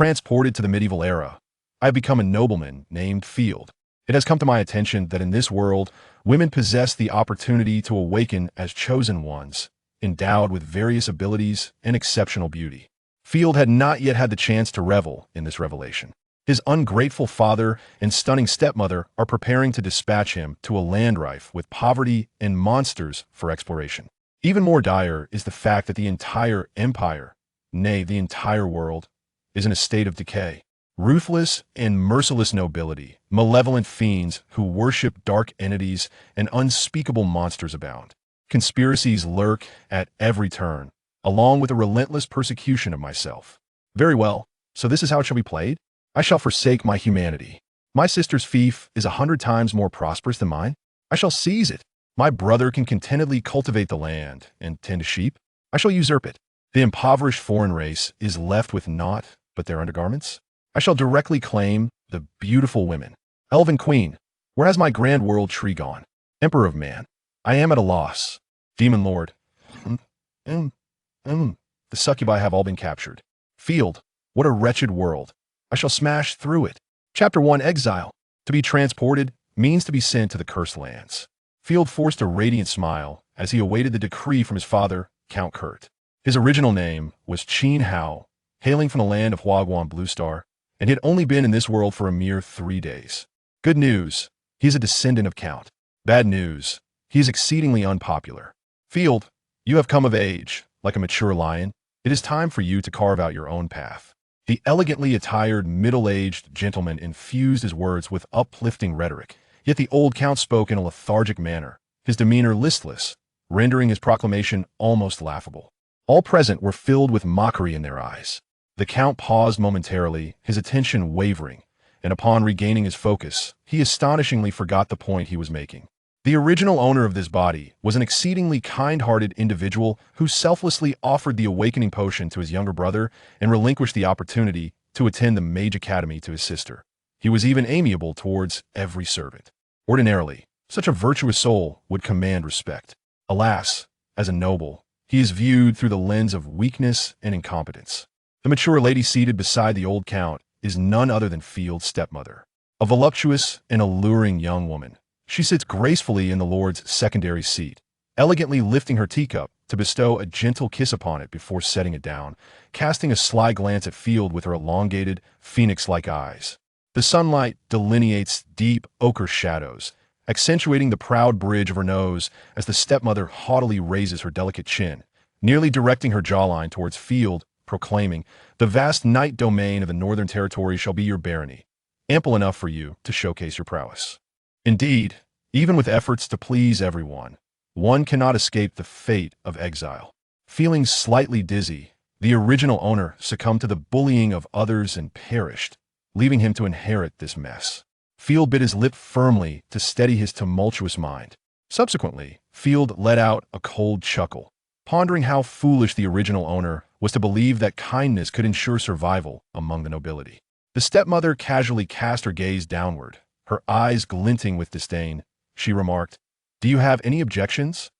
transported to the medieval era. I have become a nobleman named Field. It has come to my attention that in this world, women possess the opportunity to awaken as chosen ones, endowed with various abilities and exceptional beauty. Field had not yet had the chance to revel in this revelation. His ungrateful father and stunning stepmother are preparing to dispatch him to a land rife with poverty and monsters for exploration. Even more dire is the fact that the entire empire, nay, the entire world, is in a state of decay. Ruthless and merciless nobility, malevolent fiends who worship dark entities, and unspeakable monsters abound. Conspiracies lurk at every turn, along with a relentless persecution of myself. Very well, so this is how it shall be played? I shall forsake my humanity. My sister's fief is 100 times more prosperous than mine. I shall seize it. My brother can contentedly cultivate the land and tend to sheep. I shall usurp it. The impoverished foreign race is left with naught but their undergarments. I shall directly claim the beautiful women. Elven queen, where has my grand world tree gone? Emperor of man, I am at a loss. Demon lord, the succubi have all been captured. Field, what a wretched world. I shall smash through it. Chapter 1, Exile. To be transported means to be sent to the cursed lands. Field forced a radiant smile as he awaited the decree from his father, Count Kurt. His original name was Cheen Hao, hailing from the land of Huaguan Blue Star, and he had only been in this world for a mere 3 days. Good news, he is a descendant of Count. Bad news, he is exceedingly unpopular. Field, you have come of age, like a mature lion. It is time for you to carve out your own path. The elegantly attired, middle-aged gentleman infused his words with uplifting rhetoric, yet the old count spoke in a lethargic manner, his demeanor listless, rendering his proclamation almost laughable. All present were filled with mockery in their eyes. The count paused momentarily, his attention wavering, and upon regaining his focus, he astonishingly forgot the point he was making. The original owner of this body was an exceedingly kind-hearted individual who selflessly offered the awakening potion to his younger brother and relinquished the opportunity to attend the mage academy to his sister. He was even amiable towards every servant. Ordinarily, such a virtuous soul would command respect. Alas, as a noble, he is viewed through the lens of weakness and incompetence. The mature lady seated beside the old count is none other than Field's stepmother, a voluptuous and alluring young woman. She sits gracefully in the Lord's secondary seat, elegantly lifting her teacup to bestow a gentle kiss upon it before setting it down, casting a sly glance at Field with her elongated, phoenix-like eyes. The sunlight delineates deep ochre shadows, accentuating the proud bridge of her nose as the stepmother haughtily raises her delicate chin, nearly directing her jawline towards Field, proclaiming, "The vast night domain of the Northern Territory shall be your barony, ample enough for you to showcase your prowess." Indeed, even with efforts to please everyone, one cannot escape the fate of exile. Feeling slightly dizzy, the original owner succumbed to the bullying of others and perished, leaving him to inherit this mess. Field bit his lip firmly to steady his tumultuous mind. Subsequently, Field let out a cold chuckle, pondering how foolish the original owner was to believe that kindness could ensure survival among the nobility. The stepmother casually cast her gaze downward, her eyes glinting with disdain. She remarked, "Do you have any objections?"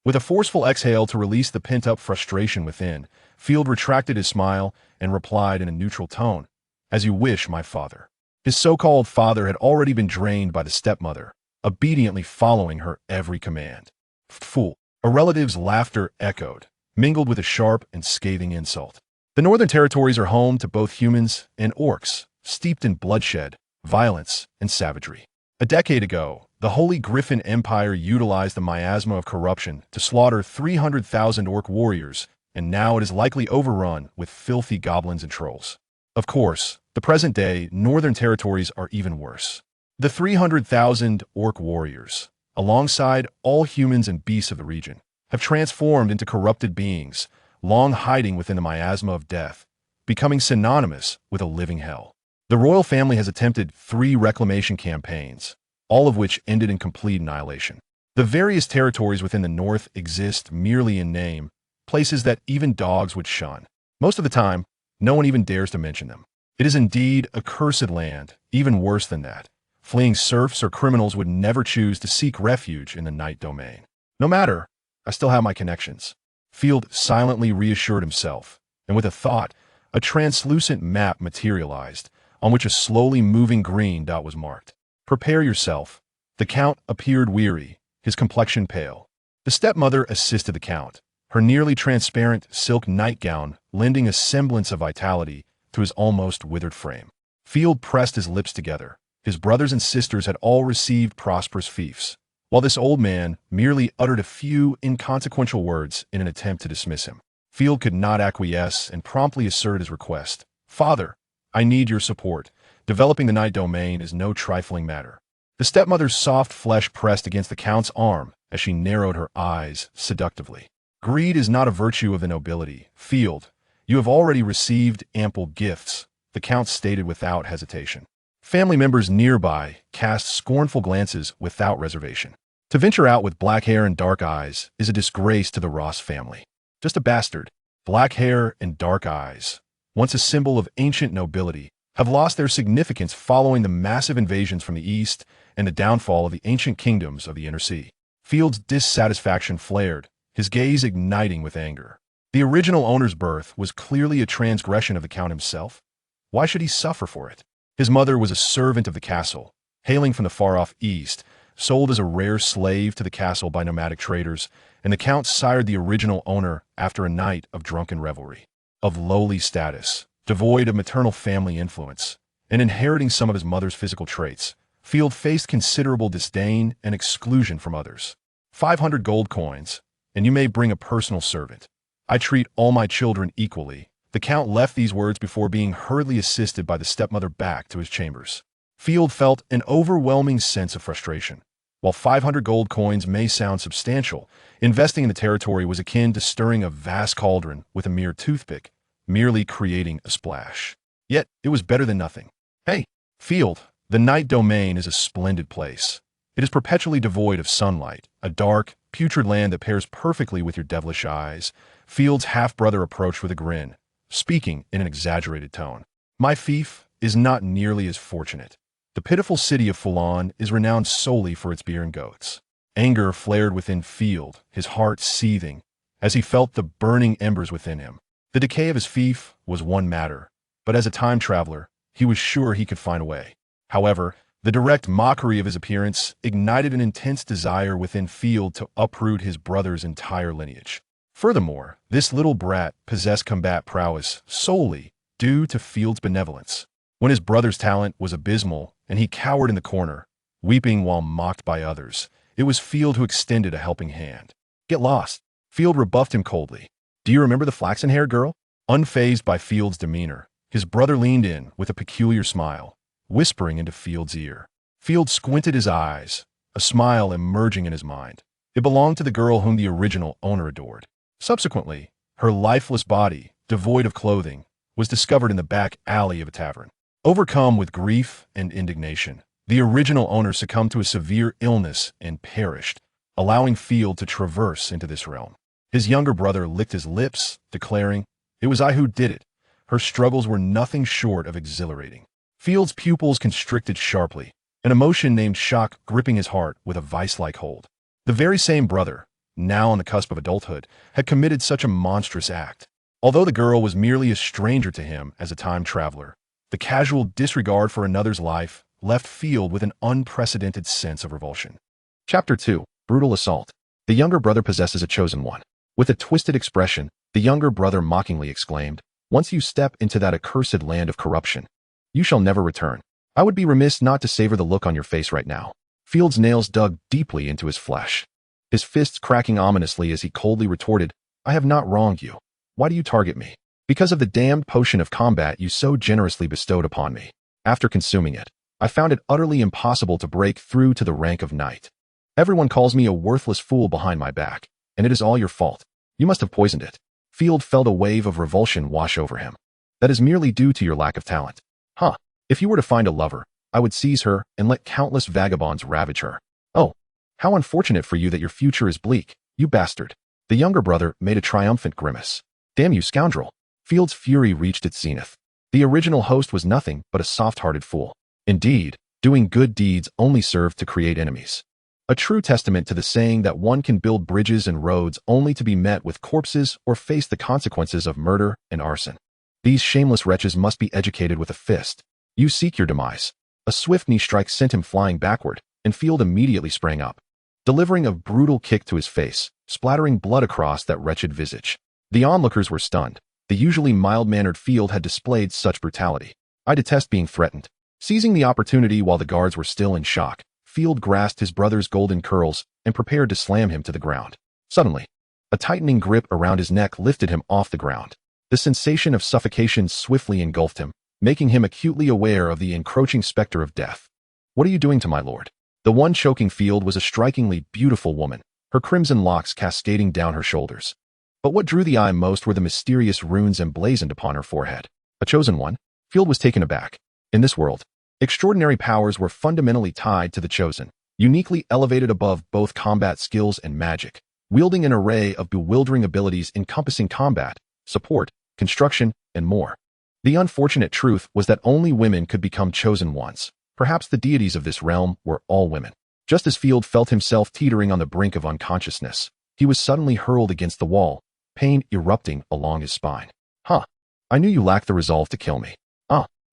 With a forceful exhale to release the pent-up frustration within, Field retracted his smile and replied in a neutral tone, "As you wish, my father." His so-called father had already been drained by the stepmother, obediently following her every command. Fool. A relative's laughter echoed, mingled with a sharp and scathing insult. The Northern Territories are home to both humans and orcs, steeped in bloodshed, violence, and savagery. A decade ago, the Holy Griffin Empire utilized the miasma of corruption to slaughter 300,000 orc warriors, and now it is likely overrun with filthy goblins and trolls. Of course, the present-day Northern Territories are even worse. The 300,000 orc warriors, alongside all humans and beasts of the region, have transformed into corrupted beings, long hiding within the miasma of death, becoming synonymous with a living hell. The royal family has attempted 3 reclamation campaigns, all of which ended in complete annihilation. The various territories within the north exist merely in name, places that even dogs would shun. Most of the time, no one even dares to mention them. It is indeed a cursed land, even worse than that. Fleeing serfs or criminals would never choose to seek refuge in the night domain. No matter, I still have my connections. Field silently reassured himself, and with a thought, A translucent map materialized, on which a slowly moving green dot was marked. Prepare yourself. The Count appeared weary, his complexion pale. The stepmother assisted the Count, her nearly transparent silk nightgown lending a semblance of vitality to his almost withered frame. Field pressed his lips together. His brothers and sisters had all received prosperous fiefs, while this old man merely uttered a few inconsequential words in an attempt to dismiss him. Field could not acquiesce and promptly asserted his request. "Father, I need your support. Developing the night domain is no trifling matter." The stepmother's soft flesh pressed against the Count's arm as she narrowed her eyes seductively. "Greed is not a virtue of the nobility, Field. You have already received ample gifts," the Count stated without hesitation. Family members nearby cast scornful glances without reservation. To venture out with black hair and dark eyes is a disgrace to the Ross family. Just a bastard. Black hair and dark eyes, once a symbol of ancient nobility, have lost their significance following the massive invasions from the east and the downfall of the ancient kingdoms of the Inner Sea. Field's dissatisfaction flared, his gaze igniting with anger. The original owner's birth was clearly a transgression of the Count himself. Why should he suffer for it? His mother was a servant of the castle, hailing from the far-off east, sold as a rare slave to the castle by nomadic traders, and the Count sired the original owner after a night of drunken revelry. Of lowly status, devoid of maternal family influence, and inheriting some of his mother's physical traits, Field faced considerable disdain and exclusion from others. 500 gold coins, and you may bring a personal servant. I treat all my children equally. The Count left these words before being hurriedly assisted by the stepmother back to his chambers. Field felt an overwhelming sense of frustration. While 500 gold coins may sound substantial, investing in the territory was akin to stirring a vast cauldron with a mere toothpick, merely creating a splash. Yet, it was better than nothing. Hey, Field, the night domain is a splendid place. It is perpetually devoid of sunlight, a dark, putrid land that pairs perfectly with your devilish eyes. Field's half-brother approached with a grin, speaking in an exaggerated tone. My fief is not nearly as fortunate. The pitiful city of Fulon is renowned solely for its beer and goats. Anger flared within Field, his heart seething, as he felt the burning embers within him. The decay of his fief was one matter, but as a time traveler, he was sure he could find a way. However, the direct mockery of his appearance ignited an intense desire within Field to uproot his brother's entire lineage. Furthermore, this little brat possessed combat prowess solely due to Field's benevolence. When his brother's talent was abysmal and he cowered in the corner, weeping while mocked by others, it was Field who extended a helping hand. Get lost. Field rebuffed him coldly. Do you remember the flaxen-haired girl? Unfazed by Field's demeanor, his brother leaned in with a peculiar smile, whispering into Field's ear. Field squinted his eyes, a smile emerging in his mind. It belonged to the girl whom the original owner adored. Subsequently, her lifeless body, devoid of clothing, was discovered in the back alley of a tavern. Overcome with grief and indignation, the original owner succumbed to a severe illness and perished, allowing Field to traverse into this realm. His younger brother licked his lips, declaring, "It was I who did it." Her struggles were nothing short of exhilarating. Field's pupils constricted sharply, an emotion named shock gripping his heart with a vice-like hold. The very same brother, now on the cusp of adulthood, had committed such a monstrous act. Although the girl was merely a stranger to him as a time traveler, the casual disregard for another's life left Field with an unprecedented sense of revulsion. Chapter 2. Brutal Assault. The younger brother possesses a chosen one. With a twisted expression, the younger brother mockingly exclaimed, "Once you step into that accursed land of corruption, you shall never return." I would be remiss not to savor the look on your face right now. Field's nails dug deeply into his flesh, his fists cracking ominously as he coldly retorted, "I have not wronged you. Why do you target me? Because of the damned potion of combat you so generously bestowed upon me. After consuming it, I found it utterly impossible to break through to the rank of knight. Everyone calls me a worthless fool behind my back, and it is all your fault. You must have poisoned it." Field felt a wave of revulsion wash over him. "That is merely due to your lack of talent." "Huh. If you were to find a lover, I would seize her and let countless vagabonds ravage her." "Oh, how unfortunate for you that your future is bleak, you bastard." The younger brother made a triumphant grimace. "Damn you, scoundrel." Field's fury reached its zenith. The original host was nothing but a soft-hearted fool. Indeed, doing good deeds only served to create enemies. A true testament to the saying that one can build bridges and roads only to be met with corpses or face the consequences of murder and arson. These shameless wretches must be educated with a fist. You seek your demise. A swift knee strike sent him flying backward, and Field immediately sprang up, delivering a brutal kick to his face, splattering blood across that wretched visage. The onlookers were stunned. The usually mild-mannered Field had displayed such brutality. I detest being threatened. Seizing the opportunity while the guards were still in shock, Field grasped his brother's golden curls and prepared to slam him to the ground. Suddenly, a tightening grip around his neck lifted him off the ground. The sensation of suffocation swiftly engulfed him, making him acutely aware of the encroaching specter of death. "What are you doing to my lord?" The one choking Field was a strikingly beautiful woman, her crimson locks cascading down her shoulders. But what drew the eye most were the mysterious runes emblazoned upon her forehead. A chosen one? Field was taken aback. In this world, extraordinary powers were fundamentally tied to the chosen, uniquely elevated above both combat skills and magic, wielding an array of bewildering abilities encompassing combat, support, construction, and more. The unfortunate truth was that only women could become chosen ones. Perhaps the deities of this realm were all women. Just as Field felt himself teetering on the brink of unconsciousness, he was suddenly hurled against the wall, pain erupting along his spine. "Huh. I knew you lacked the resolve to kill me.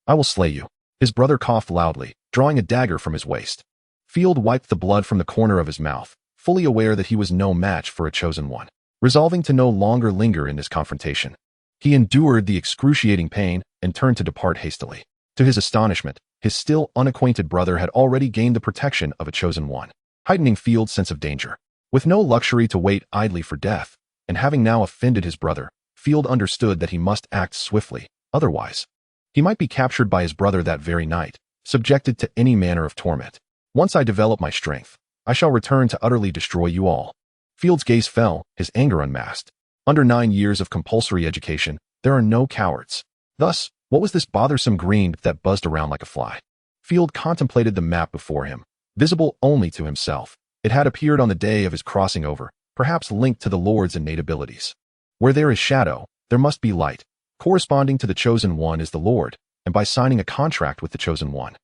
I will slay you." His brother coughed loudly, drawing a dagger from his waist. Field wiped the blood from the corner of his mouth, fully aware that he was no match for a chosen one. Resolving to no longer linger in this confrontation, he endured the excruciating pain and turned to depart hastily. To his astonishment, his still unacquainted brother had already gained the protection of a chosen one, heightening Field's sense of danger. With no luxury to wait idly for death, and having now offended his brother, Field understood that he must act swiftly, otherwise he might be captured by his brother that very night, subjected to any manner of torment. "Once I develop my strength, I shall return to utterly destroy you all." Field's gaze fell, his anger unmasked. Under 9 years of compulsory education, there are no cowards. Thus, what was this bothersome green that buzzed around like a fly? Field contemplated the map before him, visible only to himself. It had appeared on the day of his crossing over, perhaps linked to the lord's innate abilities. Where there is shadow, there must be light. Corresponding to the chosen one is the Lord, and by signing a contract with the chosen one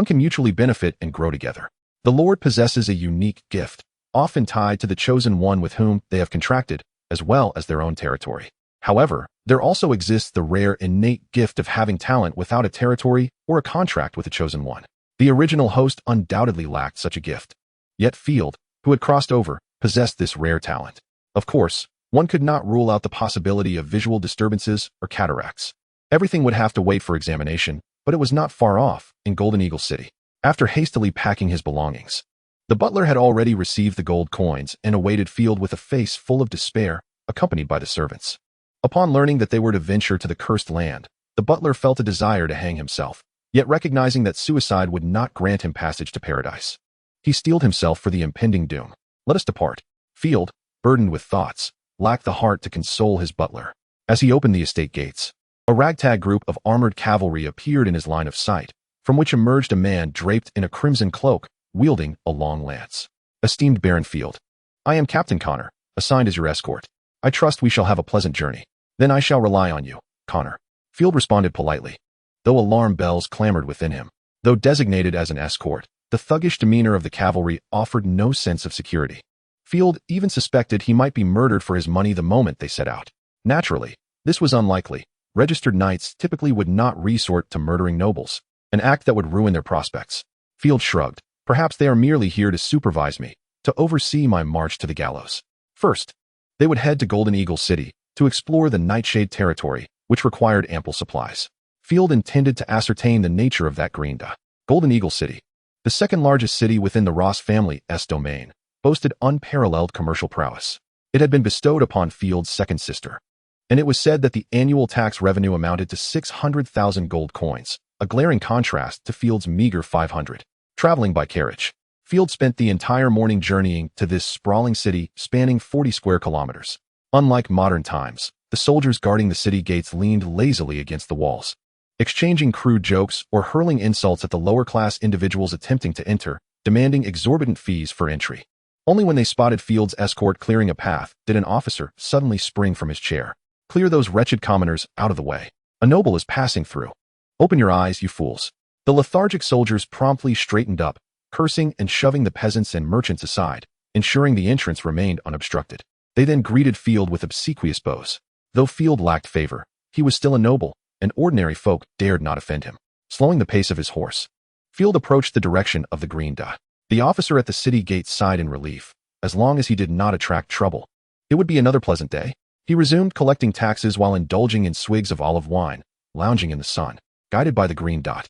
can mutually benefit and grow together. The Lord possesses a unique gift, often tied to the chosen one with whom they have contracted, as well as their own territory. However, there also exists the rare innate gift of having talent without a territory or a contract with the chosen one. The original host undoubtedly lacked such a gift. Yet Field, who had crossed over, possessed this rare talent. Of course, one could not rule out the possibility of visual disturbances or cataracts. Everything would have to wait for examination, but it was not far off, in Golden Eagle City. After hastily packing his belongings, the butler had already received the gold coins and awaited Field with a face full of despair, accompanied by the servants. Upon learning that they were to venture to the cursed land, the butler felt a desire to hang himself, yet recognizing that suicide would not grant him passage to paradise, he steeled himself for the impending doom. "Let us depart." Field, burdened with thoughts, lacked the heart to console his butler. As he opened the estate gates, a ragtag group of armored cavalry appeared in his line of sight, from which emerged a man draped in a crimson cloak, wielding a long lance. "Esteemed Baron Field, I am Captain Connor, assigned as your escort. I trust we shall have a pleasant journey." "Then I shall rely on you, Connor," Field responded politely, though alarm bells clamored within him. Though designated as an escort, the thuggish demeanor of the cavalry offered no sense of security. Field even suspected he might be murdered for his money the moment they set out. Naturally, this was unlikely. Registered knights typically would not resort to murdering nobles, an act that would ruin their prospects. Field shrugged. "Perhaps they are merely here to supervise me, to oversee my march to the gallows." First, they would head to Golden Eagle City to explore the Nightshade territory, which required ample supplies. Field intended to ascertain the nature of that greenda. Golden Eagle City, the second largest city within the Ross family's domain, boasted unparalleled commercial prowess. It had been bestowed upon Field's second sister, and it was said that the annual tax revenue amounted to 600,000 gold coins, a glaring contrast to Field's meager 500. Traveling by carriage, Field spent the entire morning journeying to this sprawling city spanning 40 square kilometers. Unlike modern times, the soldiers guarding the city gates leaned lazily against the walls, exchanging crude jokes or hurling insults at the lower-class individuals attempting to enter, demanding exorbitant fees for entry. Only when they spotted Field's escort clearing a path did an officer suddenly spring from his chair. "Clear those wretched commoners out of the way. A noble is passing through." "Open your eyes, you fools." The lethargic soldiers promptly straightened up, cursing and shoving the peasants and merchants aside, ensuring the entrance remained unobstructed. They then greeted Field with obsequious bows. Though Field lacked favor, he was still a noble, and ordinary folk dared not offend him. Slowing the pace of his horse, Field approached the direction of the green dot. The officer at the city gate sighed in relief. As long as he did not attract trouble, it would be another pleasant day. He resumed collecting taxes while indulging in swigs of olive wine, lounging in the sun, guided by the green dot.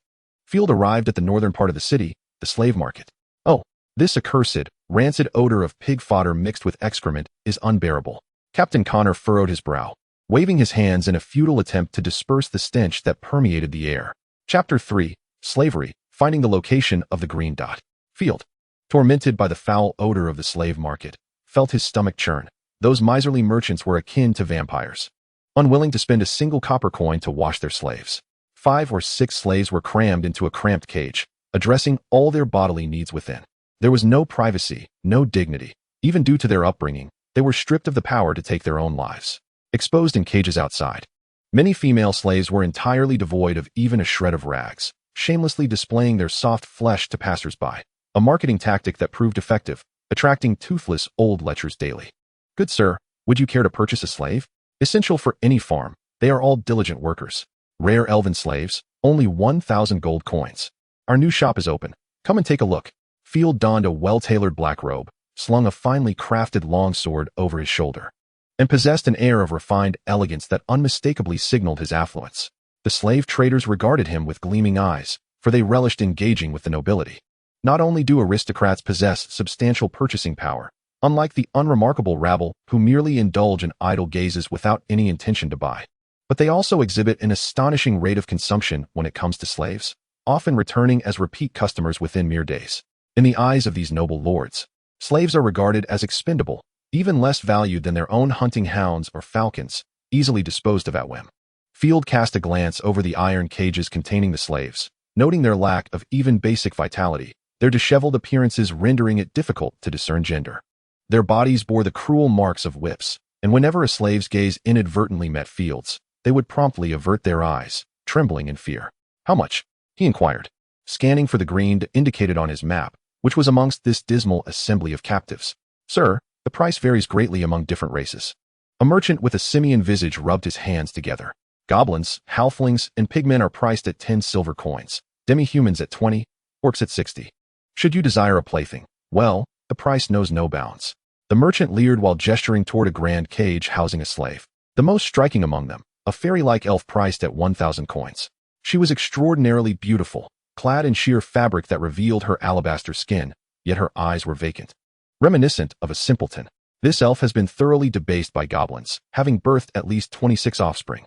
Field arrived at the northern part of the city, the slave market. Oh, this accursed, rancid odor of pig fodder mixed with excrement is unbearable. Captain Connor furrowed his brow, waving his hands in a futile attempt to disperse the stench that permeated the air. Chapter 3. Slavery, finding the location of the green dot. Field, tormented by the foul odor of the slave market, felt his stomach churn. Those miserly merchants were akin to vampires, unwilling to spend a single copper coin to wash their slaves. 5 or 6 slaves were crammed into a cramped cage, addressing all their bodily needs within. There was no privacy, no dignity. Even due to their upbringing, they were stripped of the power to take their own lives. Exposed in cages outside, many female slaves were entirely devoid of even a shred of rags, shamelessly displaying their soft flesh to passers-by, a marketing tactic that proved effective, attracting toothless old lechers daily. Good sir, would you care to purchase a slave? Essential for any farm, they are all diligent workers. Rare elven slaves, only 1,000 gold coins. Our new shop is open. Come and take a look. Field donned a well-tailored black robe, slung a finely crafted longsword over his shoulder, and possessed an air of refined elegance that unmistakably signaled his affluence. The slave traders regarded him with gleaming eyes, for they relished engaging with the nobility. Not only do aristocrats possess substantial purchasing power, unlike the unremarkable rabble who merely indulge in idle gazes without any intention to buy, but they also exhibit an astonishing rate of consumption when it comes to slaves, often returning as repeat customers within mere days. In the eyes of these noble lords, slaves are regarded as expendable, even less valued than their own hunting hounds or falcons, easily disposed of at whim. Field cast a glance over the iron cages containing the slaves, noting their lack of even basic vitality, their disheveled appearances rendering it difficult to discern gender. Their bodies bore the cruel marks of whips, and whenever a slave's gaze inadvertently met Field's, they would promptly avert their eyes, trembling in fear. How much? He inquired, scanning for the green indicated on his map, which was amongst this dismal assembly of captives. Sir, the price varies greatly among different races. A merchant with a simian visage rubbed his hands together. Goblins, halflings, and pigmen are priced at 10 silver coins, demi-humans at 20, orcs at 60. Should you desire a plaything, well, the price knows no bounds. The merchant leered while gesturing toward a grand cage housing a slave. The most striking among them, a fairy-like elf priced at 1,000 coins. She was extraordinarily beautiful, clad in sheer fabric that revealed her alabaster skin, yet her eyes were vacant. Reminiscent of a simpleton, this elf has been thoroughly debased by goblins, having birthed at least 26 offspring.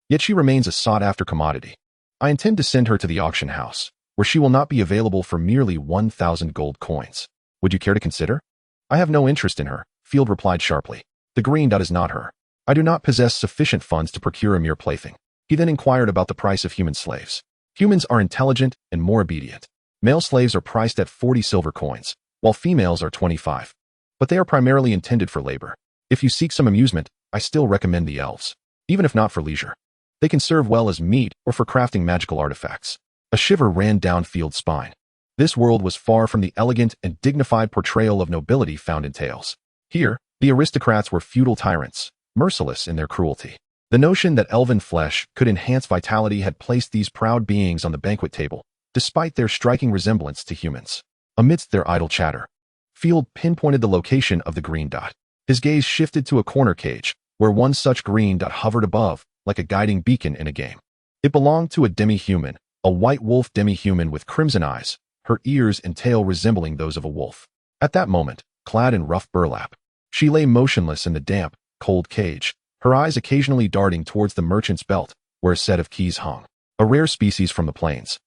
Yet she remains a sought-after commodity. I intend to send her to the auction house, where she will not be available for merely 1,000 gold coins. Would you care to consider? I have no interest in her, Field replied sharply. The green dot is not her. I do not possess sufficient funds to procure a mere plaything. He then inquired about the price of human slaves. Humans are intelligent and more obedient. Male slaves are priced at 40 silver coins, while females are 25. But they are primarily intended for labor. If you seek some amusement, I still recommend the elves, even if not for leisure. They can serve well as meat or for crafting magical artifacts. A shiver ran down Field's spine. This world was far from the elegant and dignified portrayal of nobility found in tales. Here, the aristocrats were feudal tyrants, merciless in their cruelty. The notion that elven flesh could enhance vitality had placed these proud beings on the banquet table, despite their striking resemblance to humans. Amidst their idle chatter, Field pinpointed the location of the green dot. His gaze shifted to a corner cage, where one such green dot hovered above, like a guiding beacon in a game. It belonged to a demi-human, a white wolf demi-human with crimson eyes, her ears and tail resembling those of a wolf. At that moment, clad in rough burlap, she lay motionless in the damp, cold cage, her eyes occasionally darting towards the merchant's belt, where a set of keys hung, a rare species from the plains.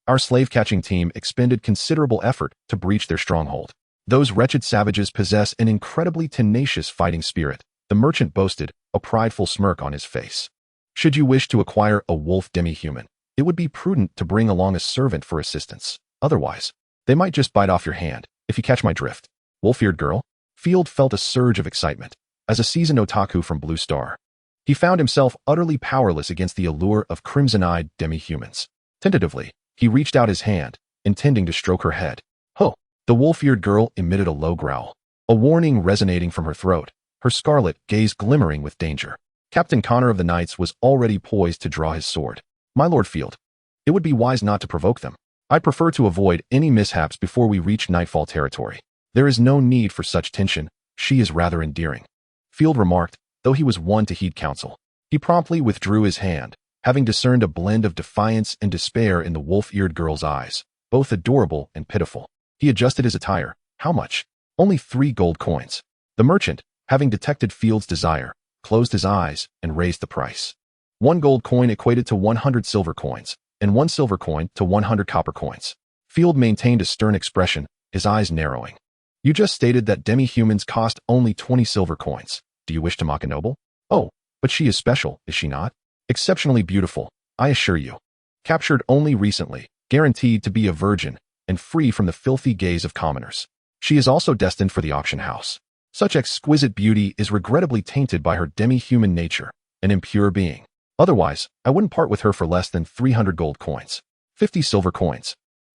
Our slave-catching team expended considerable effort to breach their stronghold. Those wretched savages possess an incredibly tenacious fighting spirit, the merchant boasted, a prideful smirk on his face. Should you wish to acquire a wolf demi-human, it would be prudent to bring along a servant for assistance. Otherwise, they might just bite off your hand, if you catch my drift. Wolf-eared girl? Field felt a surge of excitement. As a seasoned otaku from Blue Star, he found himself utterly powerless against the allure of crimson-eyed demi-humans. Tentatively, he reached out his hand, intending to stroke her head. Ho! The wolf-eared girl emitted a low growl, a warning resonating from her throat, her scarlet gaze glimmering with danger. Captain Connor of the Knights was already poised to draw his sword. My Lord Field, it would be wise not to provoke them. I'd prefer to avoid any mishaps before we reach Nightfall territory. There is no need for such tension. She is rather endearing, Field remarked, though he was one to heed counsel. He promptly withdrew his hand, having discerned a blend of defiance and despair in the wolf-eared girl's eyes, both adorable and pitiful. He adjusted his attire. How much? Only 3 gold coins. The merchant, having detected Field's desire, closed his eyes and raised the price. 1 gold coin equated to 100 silver coins, and 1 silver coin to 100 copper coins. Field maintained a stern expression, his eyes narrowing. You just stated that demi-humans cost only 20 silver coins. Do you wish to mock a noble? Oh, but she is special, is she not? Exceptionally beautiful, I assure you. Captured only recently, guaranteed to be a virgin, and free from the filthy gaze of commoners. She is also destined for the auction house. Such exquisite beauty is regrettably tainted by her demi-human nature, an impure being. Otherwise, I wouldn't part with her for less than 300 gold coins. 50 silver coins.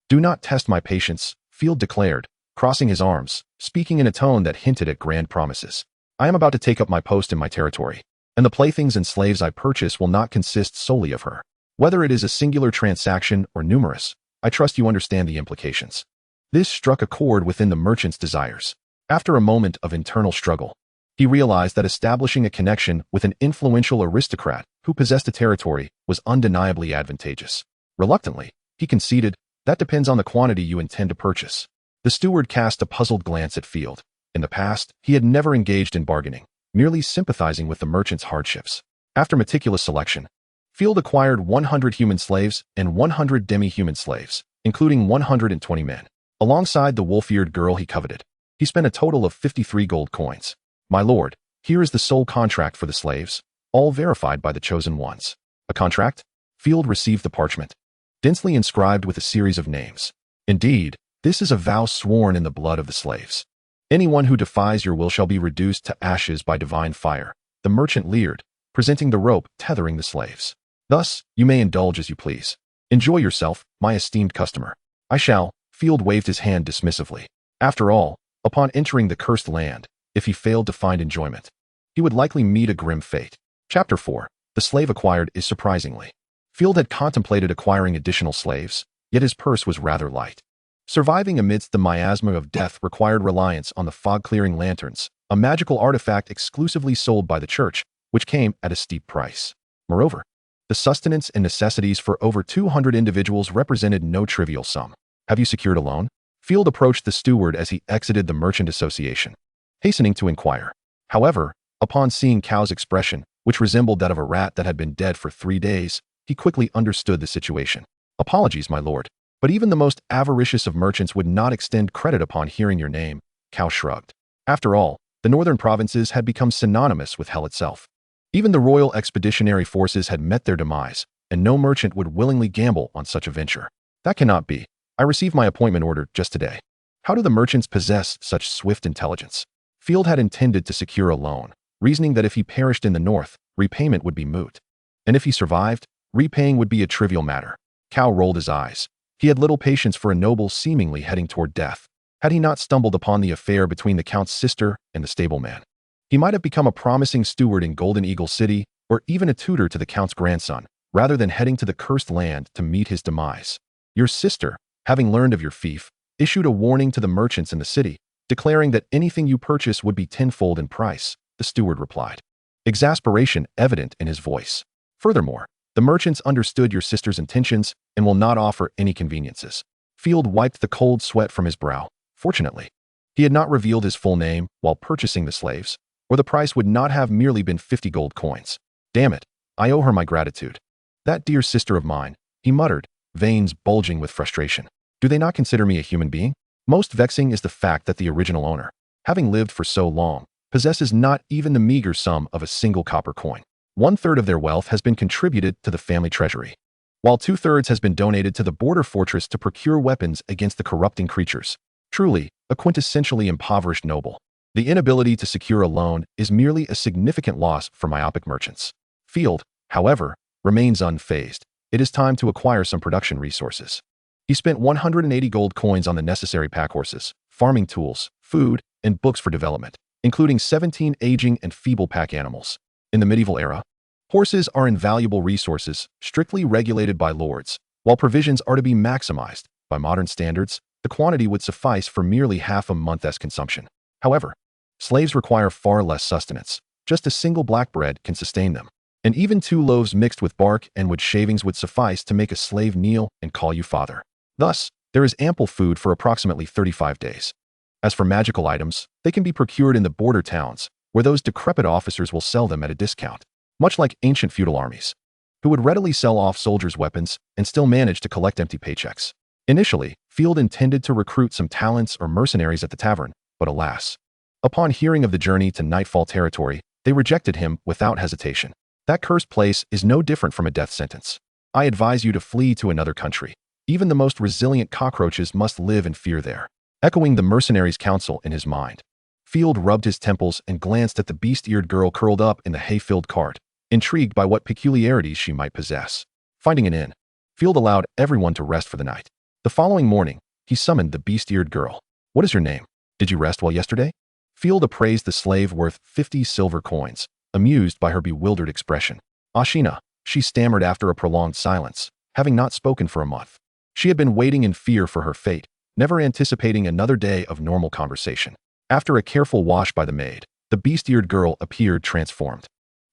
Do not test my patience, Field declared, crossing his arms, speaking in a tone that hinted at grand promises. I am about to take up my post in my territory, and the playthings and slaves I purchase will not consist solely of her. Whether it is a singular transaction or numerous, I trust you understand the implications. This struck a chord within the merchant's desires. After a moment of internal struggle, he realized that establishing a connection with an influential aristocrat who possessed a territory was undeniably advantageous. Reluctantly, he conceded, that depends on the quantity you intend to purchase. The steward cast a puzzled glance at Field. In the past, he had never engaged in bargaining, merely sympathizing with the merchant's hardships. After meticulous selection, Field acquired 100 human slaves and 100 demi-human slaves, including 120 men. Alongside the wolf-eared girl he coveted, he spent a total of 53 gold coins. My lord, here is the sole contract for the slaves, all verified by the chosen ones. A contract? Field received the parchment, densely inscribed with a series of names. Indeed, this is a vow sworn in the blood of the slaves. Anyone who defies your will shall be reduced to ashes by divine fire. The merchant leered, presenting the rope tethering the slaves. Thus, you may indulge as you please. Enjoy yourself, my esteemed customer. I shall. Field waved his hand dismissively. After all, upon entering the cursed land, if he failed to find enjoyment, he would likely meet a grim fate. Chapter 4. The slave acquired is surprisingly. Field had contemplated acquiring additional slaves, yet his purse was rather light. Surviving amidst the miasma of death required reliance on the fog-clearing lanterns, a magical artifact exclusively sold by the church, which came at a steep price. Moreover, the sustenance and necessities for over 200 individuals represented no trivial sum. Have you secured a loan? Field approached the steward as he exited the merchant association, hastening to inquire. However, upon seeing Cow's expression, which resembled that of a rat that had been dead for 3 days, he quickly understood the situation. Apologies, my lord, but even the most avaricious of merchants would not extend credit upon hearing your name, Cow shrugged. After all, the northern provinces had become synonymous with hell itself. Even the royal expeditionary forces had met their demise, and no merchant would willingly gamble on such a venture. That cannot be. I received my appointment order just today. How do the merchants possess such swift intelligence? Field had intended to secure a loan, reasoning that if he perished in the north, repayment would be moot. And if he survived, repaying would be a trivial matter. Cow rolled his eyes. He had little patience for a noble seemingly heading toward death. Had he not stumbled upon the affair between the Count's sister and the stableman, he might have become a promising steward in Golden Eagle City, or even a tutor to the Count's grandson, rather than heading to the cursed land to meet his demise. Your sister, having learned of your fief, issued a warning to the merchants in the city, declaring that anything you purchase would be tenfold in price, the steward replied, exasperation evident in his voice. Furthermore, the merchants understood your sister's intentions and will not offer any conveniences. Field wiped the cold sweat from his brow. Fortunately, he had not revealed his full name while purchasing the slaves, or the price would not have merely been 50 gold coins. Damn it, I owe her my gratitude. That dear sister of mine, he muttered, veins bulging with frustration. Do they not consider me a human being? Most vexing is the fact that the original owner, having lived for so long, possesses not even the meager sum of a single copper coin. 1/3 of their wealth has been contributed to the family treasury, while 2/3 has been donated to the border fortress to procure weapons against the corrupting creatures. Truly, a quintessentially impoverished noble. The inability to secure a loan is merely a significant loss for myopic merchants. Field, however, remains unfazed. It is time to acquire some production resources. He spent 180 gold coins on the necessary pack horses, farming tools, food, and books for development, including 17 aging and feeble pack animals. In the medieval era, horses are invaluable resources, strictly regulated by lords. While provisions are to be maximized, by modern standards, the quantity would suffice for merely half a month's consumption. However, slaves require far less sustenance. Just a single black bread can sustain them. And even 2 loaves mixed with bark and wood shavings would suffice to make a slave kneel and call you father. Thus, there is ample food for approximately 35 days. As for magical items, they can be procured in the border towns, where those decrepit officers will sell them at a discount, much like ancient feudal armies, who would readily sell off soldiers' weapons and still manage to collect empty paychecks. Initially, Field intended to recruit some talents or mercenaries at the tavern, but alas, upon hearing of the journey to Nightfall territory, they rejected him without hesitation. That cursed place is no different from a death sentence. I advise you to flee to another country. Even the most resilient cockroaches must live in fear there. Echoing the mercenary's counsel in his mind, Field rubbed his temples and glanced at the beast-eared girl curled up in the hay-filled cart, intrigued by what peculiarities she might possess. Finding an inn, Field allowed everyone to rest for the night. The following morning, he summoned the beast-eared girl. "What is your name? Did you rest well yesterday?" Field appraised the slave worth 50 silver coins, amused by her bewildered expression. "Ashina," she stammered after a prolonged silence, having not spoken for a month. She had been waiting in fear for her fate, never anticipating another day of normal conversation. After a careful wash by the maid, the beast-eared girl appeared transformed.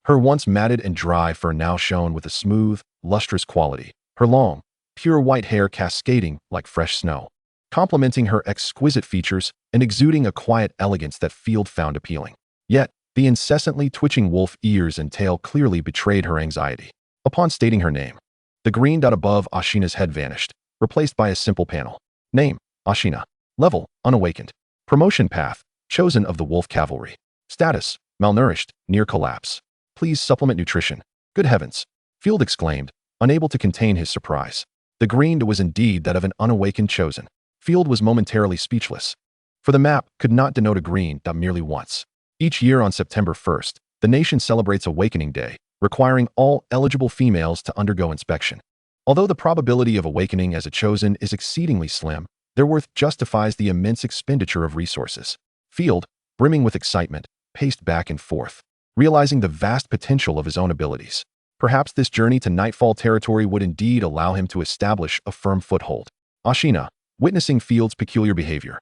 Her once matted and dry fur now shone with a smooth, lustrous quality, her long, pure white hair cascading like fresh snow, complementing her exquisite features and exuding a quiet elegance that Field found appealing. Yet, the incessantly twitching wolf ears and tail clearly betrayed her anxiety. Upon stating her name, the green dot above Ashina's head vanished, replaced by a simple panel. Name, Ashina. Level, unawakened. Promotion path, chosen of the wolf cavalry. Status, malnourished, near collapse. Please supplement nutrition. Good heavens! Field exclaimed, unable to contain his surprise. The green dot was indeed that of an unawakened chosen. Field was momentarily speechless, for the map could not denote a green dot merely once. Each year on September 1st, the nation celebrates Awakening Day, requiring all eligible females to undergo inspection. Although the probability of awakening as a chosen is exceedingly slim, their worth justifies the immense expenditure of resources. Field, brimming with excitement, paced back and forth, realizing the vast potential of his own abilities. Perhaps this journey to Nightfall territory would indeed allow him to establish a firm foothold. Ashina, witnessing Field's peculiar behavior,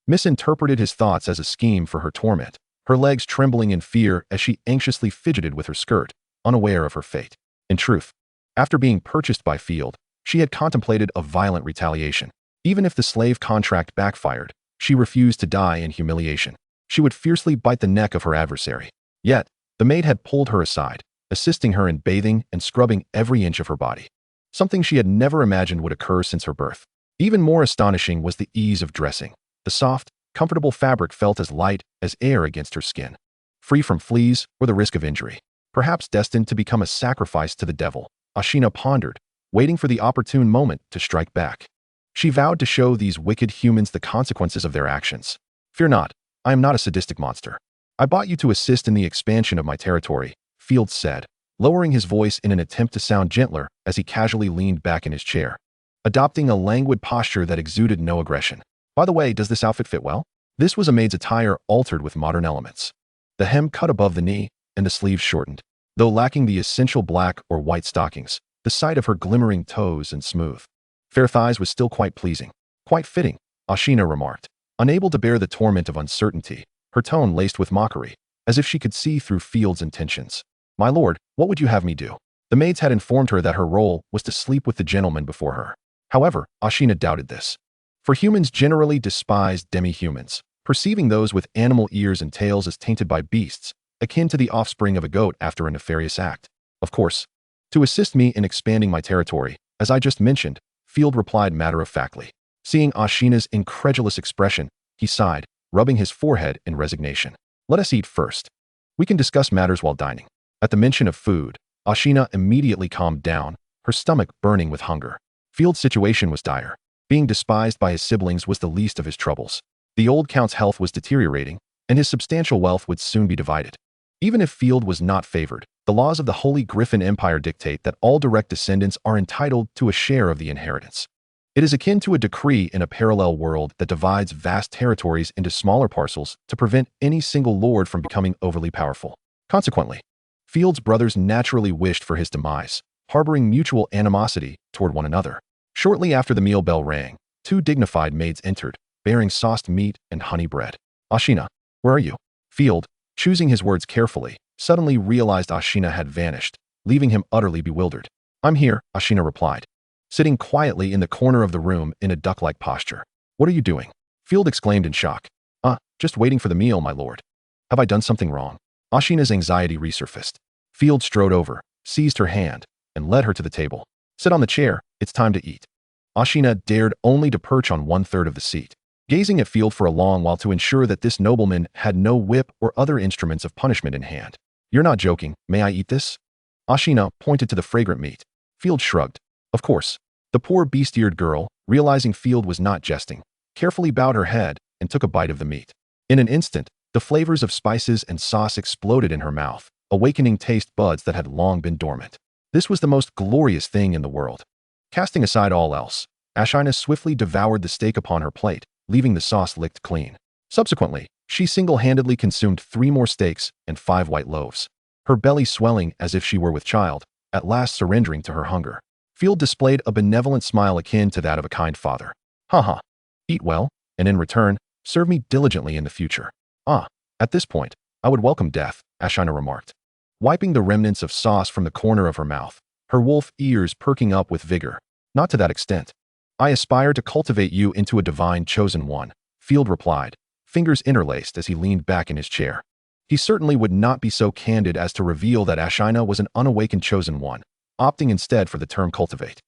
misinterpreted his thoughts as a scheme for her torment, her legs trembling in fear as she anxiously fidgeted with her skirt, unaware of her fate. In truth, after being purchased by Field, she had contemplated a violent retaliation. Even if the slave contract backfired, she refused to die in humiliation. She would fiercely bite the neck of her adversary. Yet, the maid had pulled her aside, assisting her in bathing and scrubbing every inch of her body, something she had never imagined would occur since her birth. Even more astonishing was the ease of dressing. The soft, comfortable fabric felt as light as air against her skin, free from fleas or the risk of injury. Perhaps destined to become a sacrifice to the devil, Ashina pondered, waiting for the opportune moment to strike back. She vowed to show these wicked humans the consequences of their actions. "Fear not, I am not a sadistic monster. I bought you to assist in the expansion of my territory," Field said, lowering his voice in an attempt to sound gentler as he casually leaned back in his chair, adopting a languid posture that exuded no aggression. "By the way, does this outfit fit well?" This was a maid's attire altered with modern elements. The hem cut above the knee and the sleeves shortened. Though lacking the essential black or white stockings, the sight of her glimmering toes and smooth, fair thighs was still quite pleasing. "Quite fitting," Ashina remarked, unable to bear the torment of uncertainty, her tone laced with mockery, as if she could see through Field's intentions. "My lord, what would you have me do?" The maids had informed her that her role was to sleep with the gentleman before her. However, Ashina doubted this. For humans generally despise demi-humans, perceiving those with animal ears and tails as tainted by beasts, akin to the offspring of a goat after a nefarious act. "Of course, to assist me in expanding my territory, as I just mentioned," Field replied matter-of-factly. Seeing Ashina's incredulous expression, he sighed, rubbing his forehead in resignation. "Let us eat first. We can discuss matters while dining." At the mention of food, Ashina immediately calmed down, her stomach burning with hunger. Field's situation was dire. Being despised by his siblings was the least of his troubles. The old count's health was deteriorating, and his substantial wealth would soon be divided. Even if Field was not favored, the laws of the Holy Griffin Empire dictate that all direct descendants are entitled to a share of the inheritance. It is akin to a decree in a parallel world that divides vast territories into smaller parcels to prevent any single lord from becoming overly powerful. Consequently, Field's brothers naturally wished for his demise, harboring mutual animosity toward one another. Shortly after the meal bell rang, two dignified maids entered, bearing sauced meat and honey bread. Ashina, where are you? Field, choosing his words carefully, suddenly realized Ashina had vanished, leaving him utterly bewildered. I'm here, Ashina replied, sitting quietly in the corner of the room in a duck-like posture. What are you doing? Field exclaimed in shock. Just waiting for the meal, my lord. Have I done something wrong? Ashina's anxiety resurfaced. Field strode over, seized her hand, and led her to the table. Sit on the chair, it's time to eat. Ashina dared only to perch on 1/3 of the seat, gazing at Field for a long while to ensure that this nobleman had no whip or other instruments of punishment in hand. You're not joking, may I eat this? Ashina pointed to the fragrant meat. Field shrugged. Of course. The poor beast-eared girl, realizing Field was not jesting, carefully bowed her head and took a bite of the meat. In an instant, the flavors of spices and sauce exploded in her mouth, awakening taste buds that had long been dormant. This was the most glorious thing in the world. Casting aside all else, Ashina swiftly devoured the steak upon her plate, leaving the sauce licked clean. Subsequently, she single-handedly consumed 3 more steaks and 5 white loaves, her belly swelling as if she were with child, at last surrendering to her hunger. Field displayed a benevolent smile akin to that of a kind father. Ha. Eat well, and in return, serve me diligently in the future. At this point, I would welcome death, Ashina remarked, wiping the remnants of sauce from the corner of her mouth, her wolf ears perking up with vigor. Not to that extent. I aspire to cultivate you into a divine chosen one, Field replied, fingers interlaced as he leaned back in his chair. He certainly would not be so candid as to reveal that Ashina was an unawakened chosen one, opting instead for the term cultivate.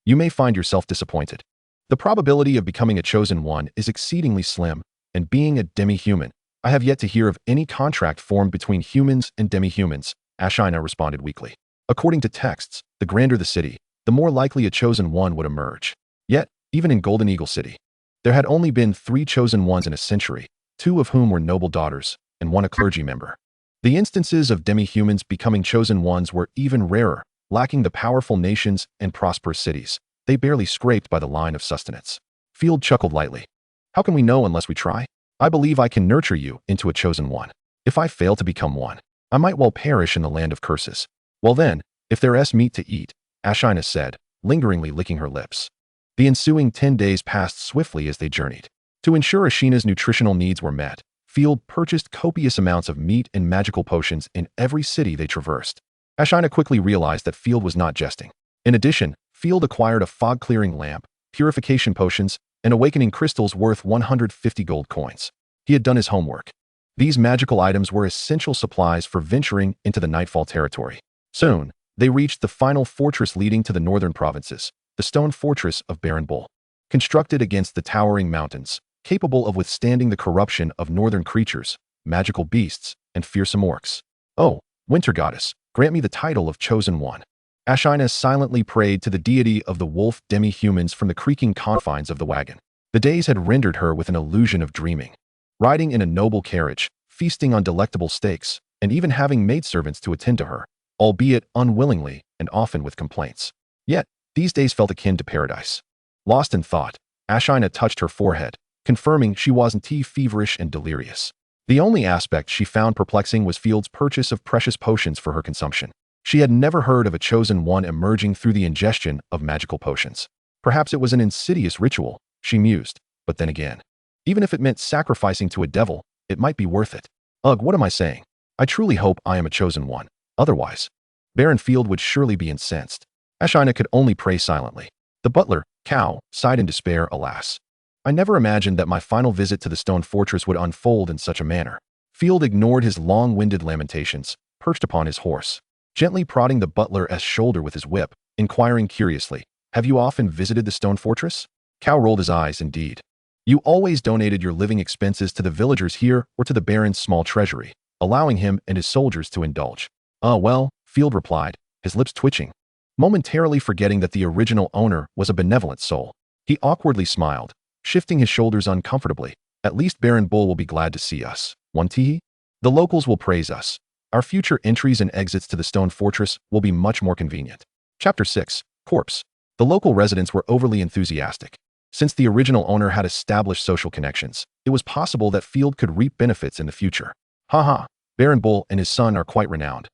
You may find yourself disappointed. The probability of becoming a chosen one is exceedingly slim, and being a demi-human, I have yet to hear of any contract formed between humans and demi-humans, Ashina responded weakly. According to texts, the grander the city, the more likely a chosen one would emerge. Yet, even in Golden Eagle City, there had only been 3 chosen ones in a century, 2 of whom were noble daughters, and 1 a clergy member. The instances of demi-humans becoming chosen ones were even rarer, lacking the powerful nations and prosperous cities. They barely scraped by the line of sustenance. Field chuckled lightly. How can we know unless we try? I believe I can nurture you into a chosen one. If I fail to become one, I might well perish in the land of curses. Well then, if there is meat to eat, Ashina said, lingeringly licking her lips. The ensuing 10 days passed swiftly as they journeyed. To ensure Ashina's nutritional needs were met, Field purchased copious amounts of meat and magical potions in every city they traversed. Ashina quickly realized that Field was not jesting. In addition, Field acquired a fog-clearing lamp, purification potions, and awakening crystals worth 150 gold coins. He had done his homework. These magical items were essential supplies for venturing into the Nightfall territory. Soon, they reached the final fortress leading to the northern provinces, the stone fortress of Baron Bull. Constructed against the towering mountains, capable of withstanding the corruption of northern creatures, magical beasts, and fearsome orcs. Oh, winter goddess, grant me the title of Chosen One. Ashina silently prayed to the deity of the wolf demi-humans from the creaking confines of the wagon. The days had rendered her with an illusion of dreaming. Riding in a noble carriage, feasting on delectable steaks, and even having maidservants to attend to her, albeit unwillingly and often with complaints. Yet, these days felt akin to paradise. Lost in thought, Ashina touched her forehead, confirming she wasn't feverish and delirious. The only aspect she found perplexing was Field's purchase of precious potions for her consumption. She had never heard of a chosen one emerging through the ingestion of magical potions. Perhaps it was an insidious ritual, she mused, but then again, even if it meant sacrificing to a devil, it might be worth it. Ugh, what am I saying? I truly hope I am a chosen one. Otherwise, Baron Field would surely be incensed. Ashina could only pray silently. The butler, Cow, sighed in despair, alas. I never imagined that my final visit to the stone fortress would unfold in such a manner. Field ignored his long-winded lamentations, perched upon his horse, gently prodding the butler's shoulder with his whip, inquiring curiously, have you often visited the stone fortress? Cow rolled his eyes, indeed. You always donated your living expenses to the villagers here or to the Baron's small treasury, allowing him and his soldiers to indulge. Well, Field replied, his lips twitching, momentarily forgetting that the original owner was a benevolent soul. He awkwardly smiled, shifting his shoulders uncomfortably. At least Baron Bull will be glad to see us. One tee? The locals will praise us. Our future entries and exits to the stone fortress will be much more convenient. Chapter 6. Corpse. The local residents were overly enthusiastic. Since the original owner had established social connections, it was possible that Field could reap benefits in the future. Baron Bull and his son are quite renowned.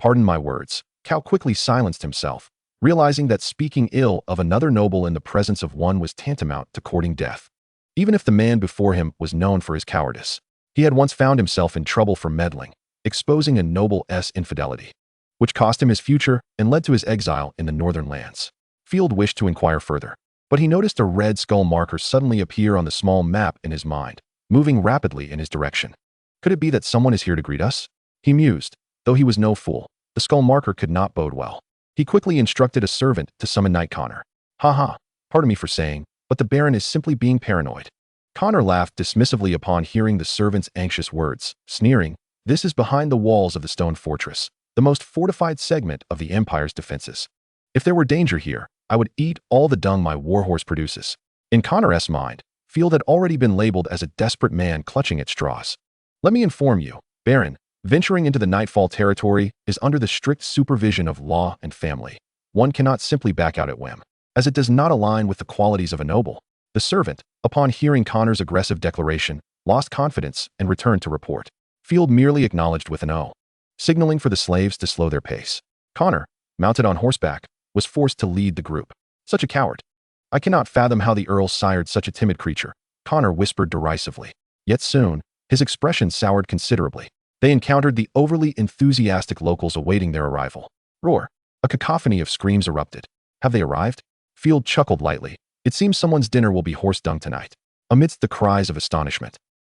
Pardon my words. Cao quickly silenced himself, realizing that speaking ill of another noble in the presence of one was tantamount to courting death. Even if the man before him was known for his cowardice, he had once found himself in trouble for meddling, exposing a noble's infidelity, which cost him his future and led to his exile in the northern lands. Field wished to inquire further, but he noticed a red skull marker suddenly appear on the small map in his mind, moving rapidly in his direction. Could it be that someone is here to greet us? He mused. Though he was no fool, the skull marker could not bode well. He quickly instructed a servant to summon Knight Connor. Ha, pardon me for saying, but the Baron is simply being paranoid. Connor laughed dismissively upon hearing the servant's anxious words, sneering, "This is behind the walls of the stone fortress, the most fortified segment of the Empire's defenses. If there were danger here, I would eat all the dung my warhorse produces." In Connor's mind, Field had already been labeled as a desperate man clutching at straws. "Let me inform you, Baron, venturing into the Nightfall territory is under the strict supervision of law and family. One cannot simply back out at whim, as it does not align with the qualities of a noble." The servant, upon hearing Connor's aggressive declaration, lost confidence and returned to report. Field merely acknowledged with an "O," signaling for the slaves to slow their pace. Connor, mounted on horseback, was forced to lead the group. Such a coward. "I cannot fathom how the Earl sired such a timid creature," Connor whispered derisively. Yet soon, his expression soured considerably. They encountered the overly enthusiastic locals awaiting their arrival. Roar! A cacophony of screams erupted. "Have they arrived?" Field chuckled lightly. "It seems someone's dinner will be horse dung tonight." Amidst the cries of astonishment,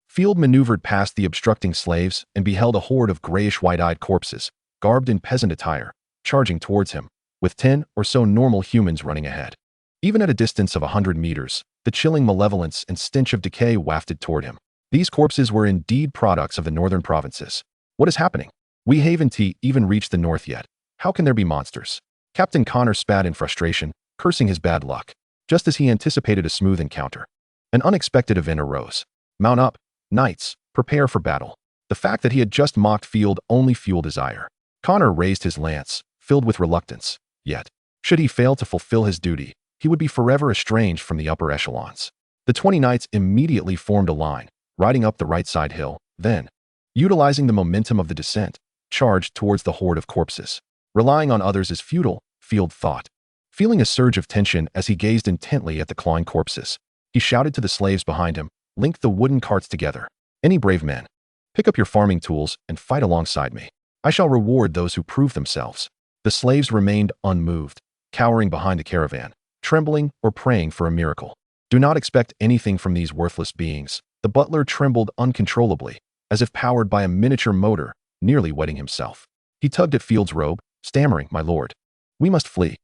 Field maneuvered past the obstructing slaves and beheld a horde of grayish white-eyed corpses, garbed in peasant attire, charging towards him, with 10 or so normal humans running ahead. Even at a distance of 100 meters, the chilling malevolence and stench of decay wafted toward him. These corpses were indeed products of the northern provinces. What is happening? We haven't even reached the north yet. How can there be monsters? Captain Connor spat in frustration, cursing his bad luck. Just as he anticipated a smooth encounter, an unexpected event arose. "Mount up, knights, prepare for battle." The fact that he had just mocked Field only fueled his ire. Connor raised his lance, filled with reluctance. Yet, should he fail to fulfill his duty, he would be forever estranged from the upper echelons. The 20 knights immediately formed a line, riding up the right side hill, then, utilizing the momentum of the descent, charged towards the horde of corpses. Relying on others is futile, Field thought. Feeling a surge of tension as he gazed intently at the clawing corpses, he shouted to the slaves behind him, "Link the wooden carts together. Any brave men, pick up your farming tools and fight alongside me. I shall reward those who prove themselves." The slaves remained unmoved, cowering behind the caravan, trembling or praying for a miracle. "Do not expect anything from these worthless beings." The butler trembled uncontrollably, as if powered by a miniature motor, nearly wetting himself. He tugged at Field's robe, stammering, "My lord, we must flee.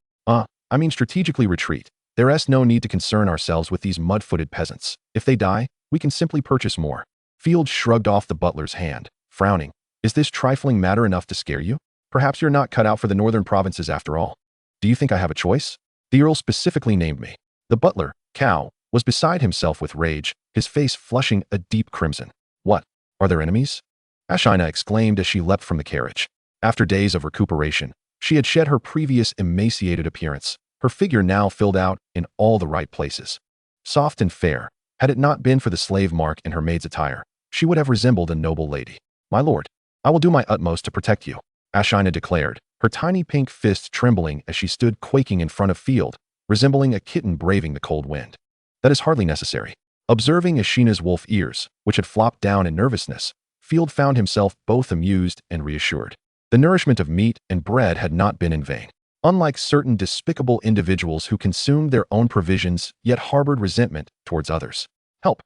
Strategically retreat. There's no need to concern ourselves with these mud-footed peasants. If they die, we can simply purchase more." Field shrugged off the butler's hand, frowning. "Is this trifling matter enough to scare you? Perhaps you're not cut out for the northern provinces after all. Do you think I have a choice? The Earl specifically named me." The butler, Cao, was beside himself with rage, his face flushing a deep crimson. "What? Are there enemies?" Ashina exclaimed as she leapt from the carriage. After days of recuperation, she had shed her previous emaciated appearance, her figure now filled out in all the right places. Soft and fair, had it not been for the slave mark in her maid's attire, she would have resembled a noble lady. "My lord, I will do my utmost to protect you," Ashina declared, her tiny pink fist trembling as she stood quaking in front of Field, resembling a kitten braving the cold wind. "That is hardly necessary." Observing Ashina's wolf ears, which had flopped down in nervousness, Field found himself both amused and reassured. The nourishment of meat and bread had not been in vain. Unlike certain despicable individuals who consumed their own provisions yet harbored resentment towards others. "Help!"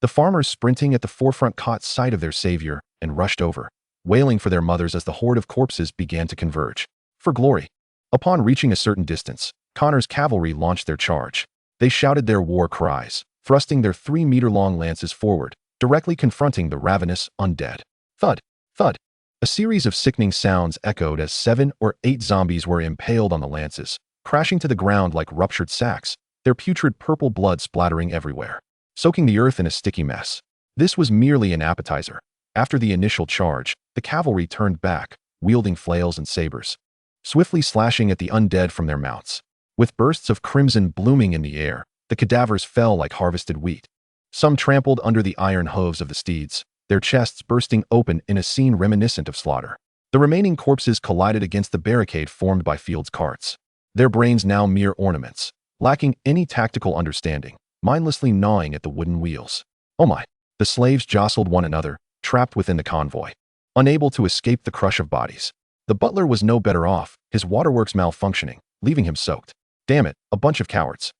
The farmers sprinting at the forefront caught sight of their savior and rushed over, wailing for their mothers as the horde of corpses began to converge. For glory! Upon reaching a certain distance, Connor's cavalry launched their charge. They shouted their war cries, thrusting their 3-meter-long lances forward, directly confronting the ravenous undead. Thud! Thud! A series of sickening sounds echoed as 7 or 8 zombies were impaled on the lances, crashing to the ground like ruptured sacks, their putrid purple blood splattering everywhere, soaking the earth in a sticky mess. This was merely an appetizer. After the initial charge, the cavalry turned back, wielding flails and sabers, swiftly slashing at the undead from their mounts. With bursts of crimson blooming in the air, the cadavers fell like harvested wheat. Some trampled under the iron hooves of the steeds, their chests bursting open in a scene reminiscent of slaughter. The remaining corpses collided against the barricade formed by Field's carts. Their brains now mere ornaments, lacking any tactical understanding, mindlessly gnawing at the wooden wheels. Oh my! The slaves jostled one another, trapped within the convoy, unable to escape the crush of bodies. The butler was no better off, his waterworks malfunctioning, leaving him soaked. Damn it, a bunch of cowards.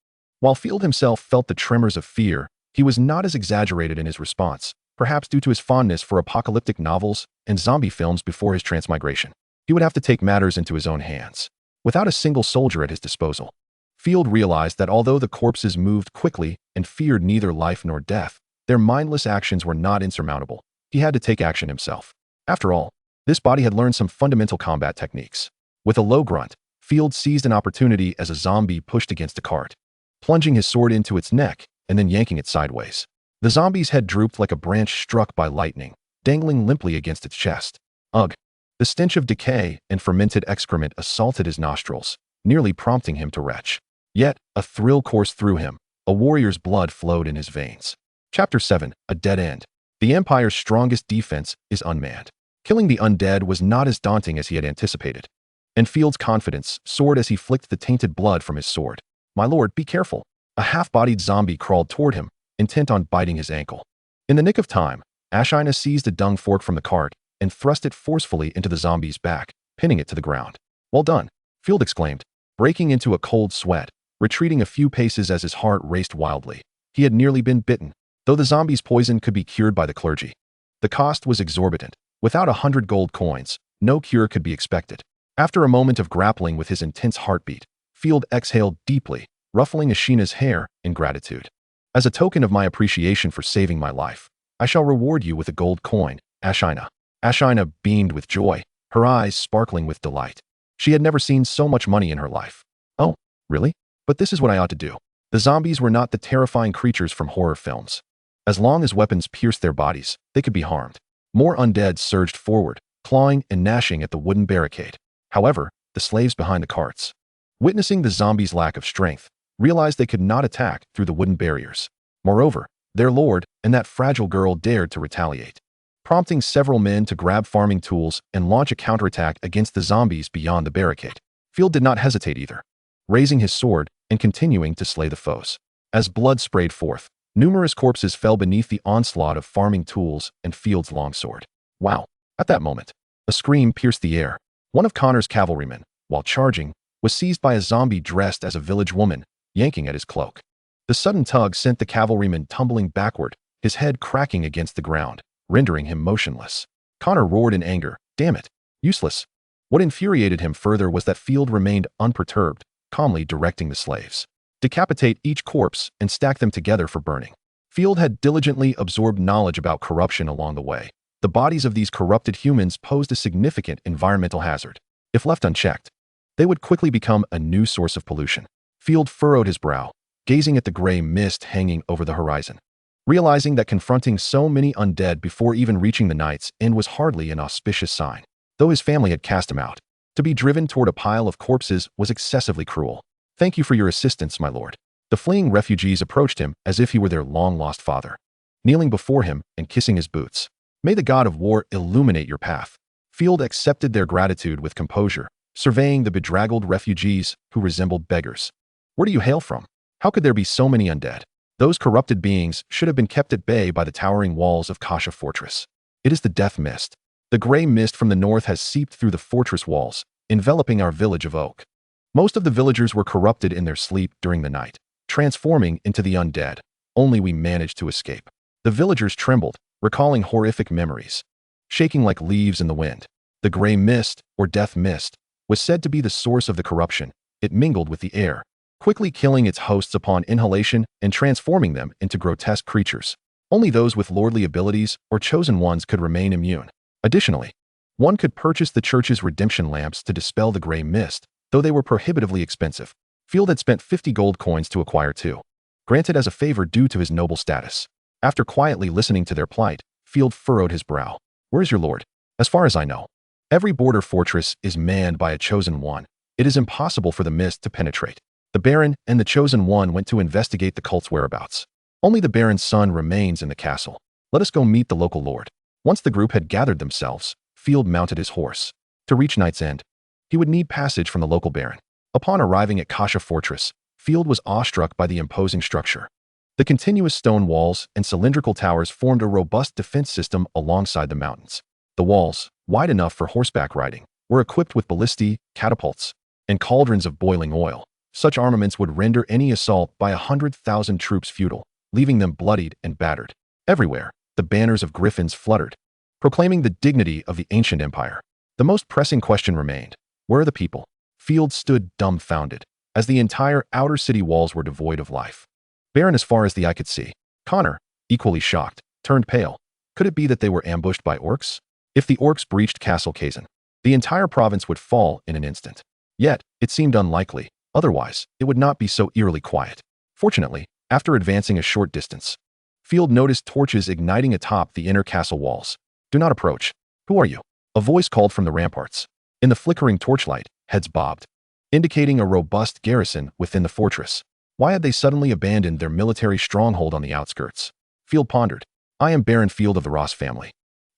While Field himself felt the tremors of fear, he was not as exaggerated in his response, perhaps due to his fondness for apocalyptic novels and zombie films before his transmigration. He would have to take matters into his own hands. Without a single soldier at his disposal, Field realized that although the corpses moved quickly and feared neither life nor death, their mindless actions were not insurmountable. He had to take action himself. After all, this body had learned some fundamental combat techniques. With a low grunt, Field seized an opportunity as a zombie pushed against a cart, plunging his sword into its neck and then yanking it sideways. The zombie's head drooped like a branch struck by lightning, dangling limply against its chest. Ugh! The stench of decay and fermented excrement assaulted his nostrils, nearly prompting him to retch. Yet, a thrill coursed through him. A warrior's blood flowed in his veins. Chapter 7. A Dead End. The Empire's strongest defense is unmanned. Killing the undead was not as daunting as he had anticipated, and Field's confidence soared as he flicked the tainted blood from his sword. "My lord, be careful." A half-bodied zombie crawled toward him, intent on biting his ankle. In the nick of time, Ashina seized a dung fork from the cart and thrust it forcefully into the zombie's back, pinning it to the ground. "Well done," Field exclaimed, breaking into a cold sweat, retreating a few paces as his heart raced wildly. He had nearly been bitten, though the zombie's poison could be cured by the clergy. The cost was exorbitant. Without 100 gold coins, no cure could be expected. After a moment of grappling with his intense heartbeat, Field exhaled deeply, ruffling Ashina's hair in gratitude. "As a token of my appreciation for saving my life, I shall reward you with a gold coin, Ashina." Ashina beamed with joy, her eyes sparkling with delight. She had never seen so much money in her life. "Oh, really? But this is what I ought to do." The zombies were not the terrifying creatures from horror films. As long as weapons pierced their bodies, they could be harmed. More undead surged forward, clawing and gnashing at the wooden barricade. However, the slaves behind the carts, witnessing the zombies' lack of strength, realized they could not attack through the wooden barriers. Moreover, their lord and that fragile girl dared to retaliate, prompting several men to grab farming tools and launch a counterattack against the zombies beyond the barricade. Field did not hesitate either, raising his sword and continuing to slay the foes. As blood sprayed forth, numerous corpses fell beneath the onslaught of farming tools and Field's longsword. Wow! At that moment, a scream pierced the air. One of Connor's cavalrymen, while charging, was seized by a zombie dressed as a village woman, yanking at his cloak. The sudden tug sent the cavalryman tumbling backward, his head cracking against the ground, rendering him motionless. Connor roared in anger. "Damn it! Useless!" What infuriated him further was that Field remained unperturbed, calmly directing the slaves. "Decapitate each corpse and stack them together for burning." Field had diligently absorbed knowledge about corruption along the way. The bodies of these corrupted humans posed a significant environmental hazard. If left unchecked, they would quickly become a new source of pollution. Field furrowed his brow, gazing at the gray mist hanging over the horizon. Realizing that confronting so many undead before even reaching the night's end was hardly an auspicious sign. Though his family had cast him out, to be driven toward a pile of corpses was excessively cruel. "Thank you for your assistance, my lord." The fleeing refugees approached him as if he were their long-lost father, kneeling before him and kissing his boots. "May the god of war illuminate your path." Field accepted their gratitude with composure, surveying the bedraggled refugees who resembled beggars. "Where do you hail from? How could there be so many undead?" "Those corrupted beings should have been kept at bay by the towering walls of Kasha Fortress. It is the death mist. The gray mist from the north has seeped through the fortress walls, enveloping our village of Oak." Most of the villagers were corrupted in their sleep during the night, transforming into the undead. Only we managed to escape. The villagers trembled, recalling horrific memories, shaking like leaves in the wind. The gray mist, or death mist, was said to be the source of the corruption. It mingled with the air, quickly killing its hosts upon inhalation and transforming them into grotesque creatures. Only those with lordly abilities or chosen ones could remain immune. Additionally, one could purchase the church's redemption lamps to dispel the gray mist, though they were prohibitively expensive. Field had spent 50 gold coins to acquire two, granted as a favor due to his noble status. After quietly listening to their plight, Field furrowed his brow. "Where is your lord?" "As far as I know, every border fortress is manned by a chosen one. It is impossible for the mist to penetrate." The Baron and the chosen one went to investigate the cult's whereabouts. "Only the Baron's son remains in the castle. Let us go meet the local lord." Once the group had gathered themselves, Field mounted his horse. To reach Night's End, he would need passage from the local baron. Upon arriving at Kasha Fortress, Field was awestruck by the imposing structure. The continuous stone walls and cylindrical towers formed a robust defense system alongside the mountains. The walls, wide enough for horseback riding, were equipped with ballistae, catapults, and cauldrons of boiling oil. Such armaments would render any assault by 100,000 troops futile, leaving them bloodied and battered. Everywhere, the banners of griffins fluttered, proclaiming the dignity of the ancient empire. The most pressing question remained: where are the people? Field stood dumbfounded, as the entire outer city walls were devoid of life. Barren as far as the eye could see. Connor, equally shocked, turned pale. Could it be that they were ambushed by orcs? If the orcs breached Castle Kazan, the entire province would fall in an instant. Yet, it seemed unlikely. Otherwise, it would not be so eerily quiet. Fortunately, after advancing a short distance, Field noticed torches igniting atop the inner castle walls. "Do not approach." "Who are you?" a voice called from the ramparts. In the flickering torchlight, heads bobbed, indicating a robust garrison within the fortress. Why had they suddenly abandoned their military stronghold on the outskirts? Field pondered. "I am Baron Field of the Ross family.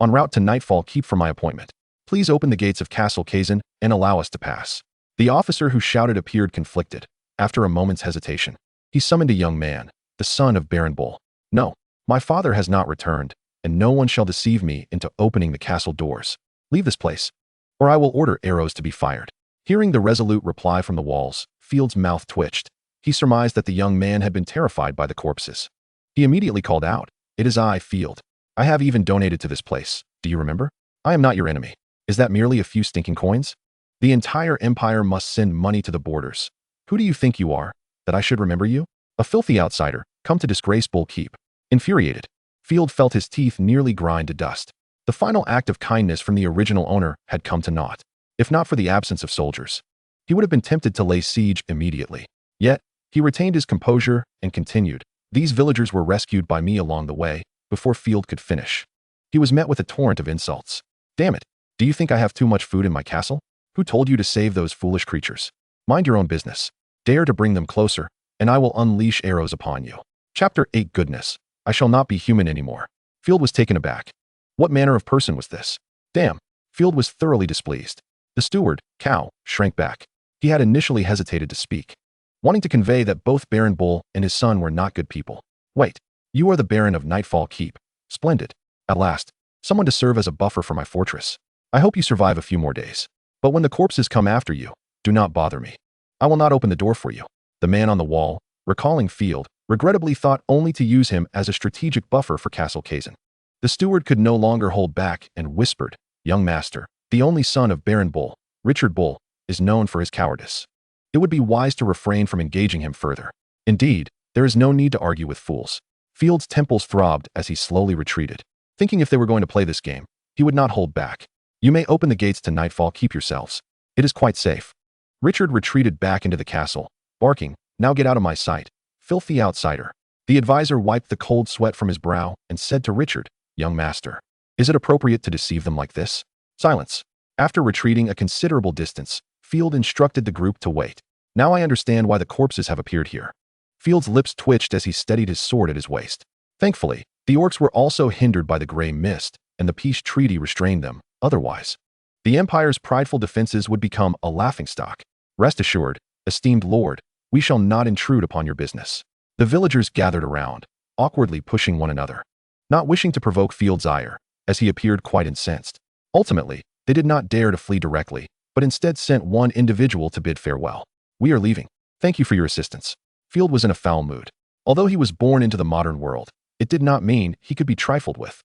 En route to Nightfall Keep for my appointment. Please open the gates of Castle Kazan and allow us to pass." The officer who shouted appeared conflicted. After a moment's hesitation, he summoned a young man, the son of Baron Bull. "No, my father has not returned, and no one shall deceive me into opening the castle doors. Leave this place, or I will order arrows to be fired." Hearing the resolute reply from the walls, Field's mouth twitched. He surmised that the young man had been terrified by the corpses. He immediately called out, "It is I, Field. I have even donated to this place. Do you remember? I am not your enemy. Is that merely a few stinking coins? The entire empire must send money to the borders. Who do you think you are, that I should remember you? A filthy outsider, come to disgrace Bull Keep." Infuriated, Field felt his teeth nearly grind to dust. The final act of kindness from the original owner had come to naught. If not for the absence of soldiers, he would have been tempted to lay siege immediately. Yet, he retained his composure and continued, "These villagers were rescued by me along the way." Before Field could finish, he was met with a torrent of insults. "Damn it, do you think I have too much food in my castle? Who told you to save those foolish creatures? Mind your own business. Dare to bring them closer, and I will unleash arrows upon you." Chapter 8. Goodness, I shall not be human anymore. Field was taken aback. What manner of person was this? Damn. Field was thoroughly displeased. The steward, Cow, shrank back. He had initially hesitated to speak, wanting to convey that both Baron Bull and his son were not good people. "Wait, you are the Baron of Nightfall Keep. Splendid. At last, someone to serve as a buffer for my fortress. I hope you survive a few more days. But when the corpses come after you, do not bother me. I will not open the door for you." The man on the wall, recalling Field, regrettably thought only to use him as a strategic buffer for Castle Kazan. The steward could no longer hold back and whispered, "Young master, the only son of Baron Bull, Richard Bull, is known for his cowardice. It would be wise to refrain from engaging him further. Indeed, there is no need to argue with fools." Field's temples throbbed as he slowly retreated, thinking if they were going to play this game, he would not hold back. "You may open the gates to Nightfall Keep yourselves. It is quite safe." Richard retreated back into the castle, barking, "Now get out of my sight, filthy outsider." The advisor wiped the cold sweat from his brow and said to Richard, "Young master, is it appropriate to deceive them like this?" Silence. After retreating a considerable distance, Field instructed the group to wait. "Now I understand why the corpses have appeared here." Field's lips twitched as he steadied his sword at his waist. Thankfully, the orcs were also hindered by the gray mist, and the peace treaty restrained them. Otherwise, the Empire's prideful defenses would become a laughingstock. "Rest assured, esteemed lord, we shall not intrude upon your business." The villagers gathered around, awkwardly pushing one another, not wishing to provoke Field's ire, as he appeared quite incensed. Ultimately, they did not dare to flee directly, but instead sent one individual to bid farewell. "We are leaving. Thank you for your assistance." Field was in a foul mood. Although he was born into the modern world, it did not mean he could be trifled with.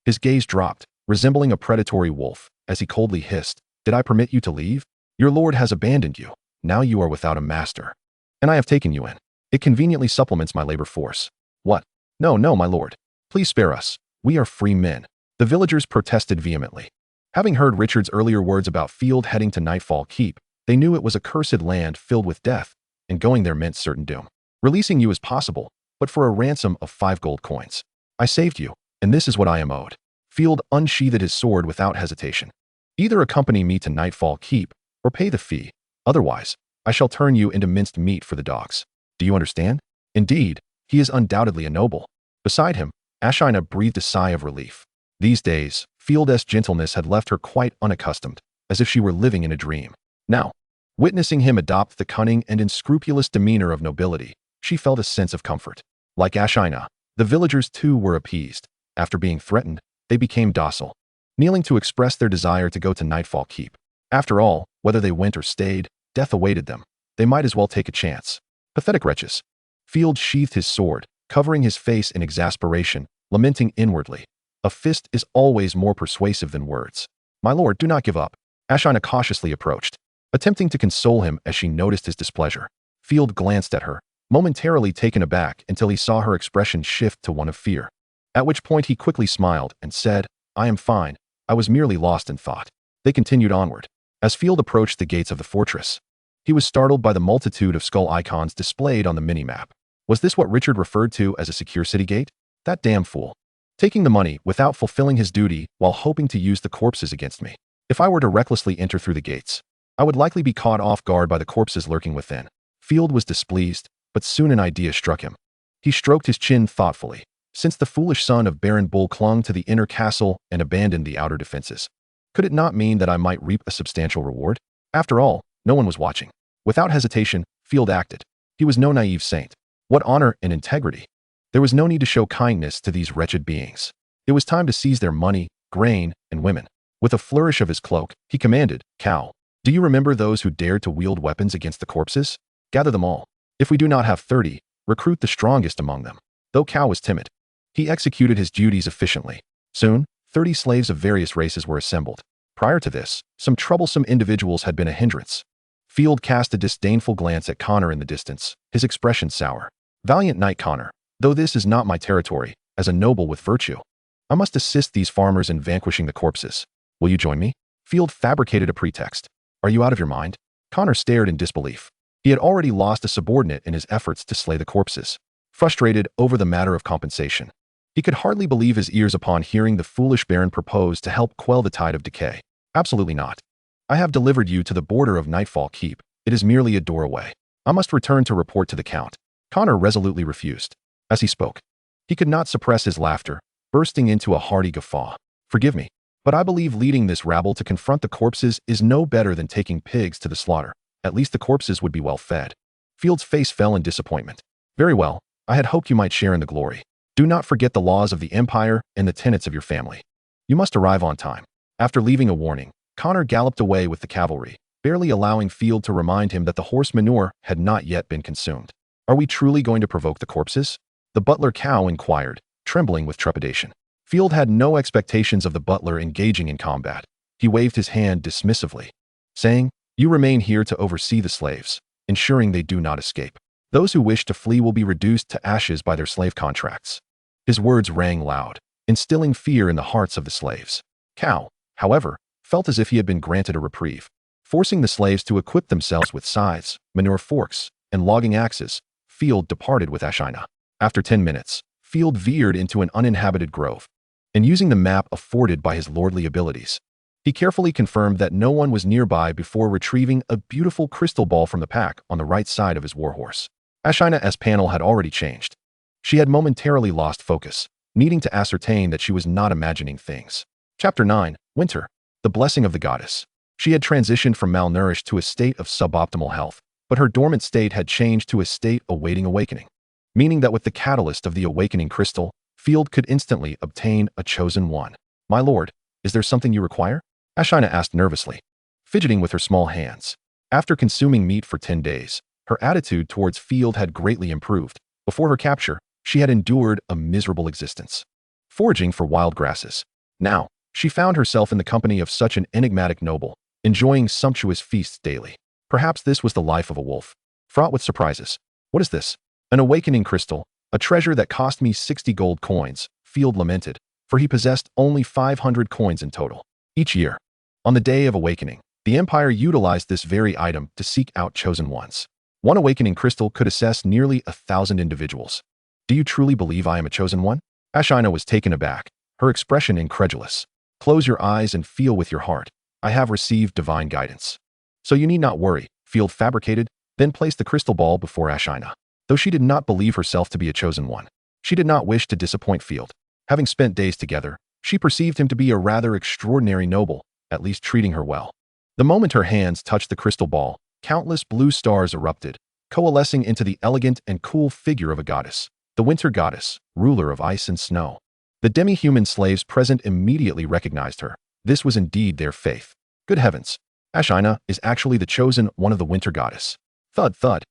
His gaze dropped, resembling a predatory wolf, as he coldly hissed, "Did I permit you to leave? Your lord has abandoned you. Now you are without a master. And I have taken you in. It conveniently supplements my labor force." "What? No, no, my lord. Please spare us. We are free men." The villagers protested vehemently. Having heard Richard's earlier words about Field heading to Nightfall Keep, they knew it was a cursed land filled with death, and going there meant certain doom. "Releasing you is possible, but for a ransom of 5 gold coins. I saved you, and this is what I am owed." Field unsheathed his sword without hesitation. "Either accompany me to Nightfall Keep, or pay the fee. Otherwise, I shall turn you into minced meat for the dogs. Do you understand?" Indeed, he is undoubtedly a noble. Beside him, Ashina breathed a sigh of relief. These days, Field's gentleness had left her quite unaccustomed. as if she were living in a dream. Now, witnessing him adopt the cunning and unscrupulous demeanor of nobility, she felt a sense of comfort. Like Ashina, the villagers too were appeased. After being threatened, they became docile, kneeling to express their desire to go to Nightfall Keep. After all, whether they went or stayed, death awaited them. They might as well take a chance. Pathetic wretches. Field sheathed his sword, covering his face in exasperation, lamenting inwardly. A fist is always more persuasive than words. My lord, do not give up. Ashina cautiously approached, attempting to console him as she noticed his displeasure. Field glanced at her, momentarily taken aback until he saw her expression shift to one of fear. At which point he quickly smiled and said, I am fine. I was merely lost in thought. They continued onward. As Field approached the gates of the fortress, he was startled by the multitude of skull icons displayed on the minimap. Was this what Richard referred to as a secure city gate? That damn fool. Taking the money without fulfilling his duty while hoping to use the corpses against me. If I were to recklessly enter through the gates, I would likely be caught off guard by the corpses lurking within. Field was displeased, but soon an idea struck him. He stroked his chin thoughtfully. Since the foolish son of Baron Bull clung to the inner castle and abandoned the outer defenses, could it not mean that I might reap a substantial reward? After all, no one was watching. Without hesitation, Field acted. He was no naive saint. What honor and integrity! There was no need to show kindness to these wretched beings. It was time to seize their money, grain, and women. With a flourish of his cloak, he commanded, Cow, do you remember those who dared to wield weapons against the corpses? Gather them all. If we do not have 30, recruit the strongest among them. Though Cow was timid, he executed his duties efficiently. Soon, 30 slaves of various races were assembled. Prior to this, some troublesome individuals had been a hindrance. Field cast a disdainful glance at Connor in the distance, his expression sour. Valiant knight Connor, though this is not my territory, as a noble with virtue, I must assist these farmers in vanquishing the corpses. Will you join me? Field fabricated a pretext. Are you out of your mind? Connor stared in disbelief. He had already lost a subordinate in his efforts to slay the corpses. Frustrated over the matter of compensation, he could hardly believe his ears upon hearing the foolish baron propose to help quell the tide of decay. Absolutely not. I have delivered you to the border of Nightfall Keep. It is merely a doorway. I must return to report to the Count. Connor resolutely refused. As he spoke, he could not suppress his laughter, bursting into a hearty guffaw. Forgive me, but I believe leading this rabble to confront the corpses is no better than taking pigs to the slaughter. At least the corpses would be well fed. Field's face fell in disappointment. Very well, I had hoped you might share in the glory. Do not forget the laws of the Empire and the tenets of your family. You must arrive on time. After leaving a warning, Connor galloped away with the cavalry, barely allowing Field to remind him that the horse manure had not yet been consumed. Are we truly going to provoke the corpses? The butler Cow inquired, trembling with trepidation. Field had no expectations of the butler engaging in combat. He waved his hand dismissively, saying, You remain here to oversee the slaves, ensuring they do not escape. Those who wish to flee will be reduced to ashes by their slave contracts. His words rang loud, instilling fear in the hearts of the slaves. Cow, however, felt as if he had been granted a reprieve. Forcing the slaves to equip themselves with scythes, manure forks, and logging axes, Field departed with Ashina. After 10 minutes, Field veered into an uninhabited grove, and using the map afforded by his lordly abilities, he carefully confirmed that no one was nearby before retrieving a beautiful crystal ball from the pack on the right side of his warhorse. Ashina's panel had already changed. She had momentarily lost focus, needing to ascertain that she was not imagining things. Chapter 9, Winter. The Blessing of the Goddess. She had transitioned from malnourished to a state of suboptimal health, but her dormant state had changed to a state awaiting awakening, meaning that with the catalyst of the awakening crystal, Field could instantly obtain a chosen one. My lord, is there something you require? Ashina asked nervously, fidgeting with her small hands. After consuming meat for 10 days, her attitude towards Field had greatly improved. Before her capture, she had endured a miserable existence, foraging for wild grasses. Now, she found herself in the company of such an enigmatic noble, enjoying sumptuous feasts daily. Perhaps this was the life of a wolf, fraught with surprises. What is this? An awakening crystal, a treasure that cost me 60 gold coins, Field lamented, for he possessed only 500 coins in total. Each year, on the day of awakening, the Empire utilized this very item to seek out chosen ones. One awakening crystal could assess nearly 1,000 individuals. Do you truly believe I am a chosen one? Ashina was taken aback, her expression incredulous. Close your eyes and feel with your heart. I have received divine guidance. So you need not worry, Field fabricated, then placed the crystal ball before Ashina. Though she did not believe herself to be a chosen one, she did not wish to disappoint Field. Having spent days together, she perceived him to be a rather extraordinary noble, at least treating her well. The moment her hands touched the crystal ball, countless blue stars erupted, coalescing into the elegant and cool figure of a goddess, the winter goddess, ruler of ice and snow. The demi-human slaves present immediately recognized her. This was indeed their faith. Good heavens! Ashina is actually the chosen one of the winter goddess. Thud, thud.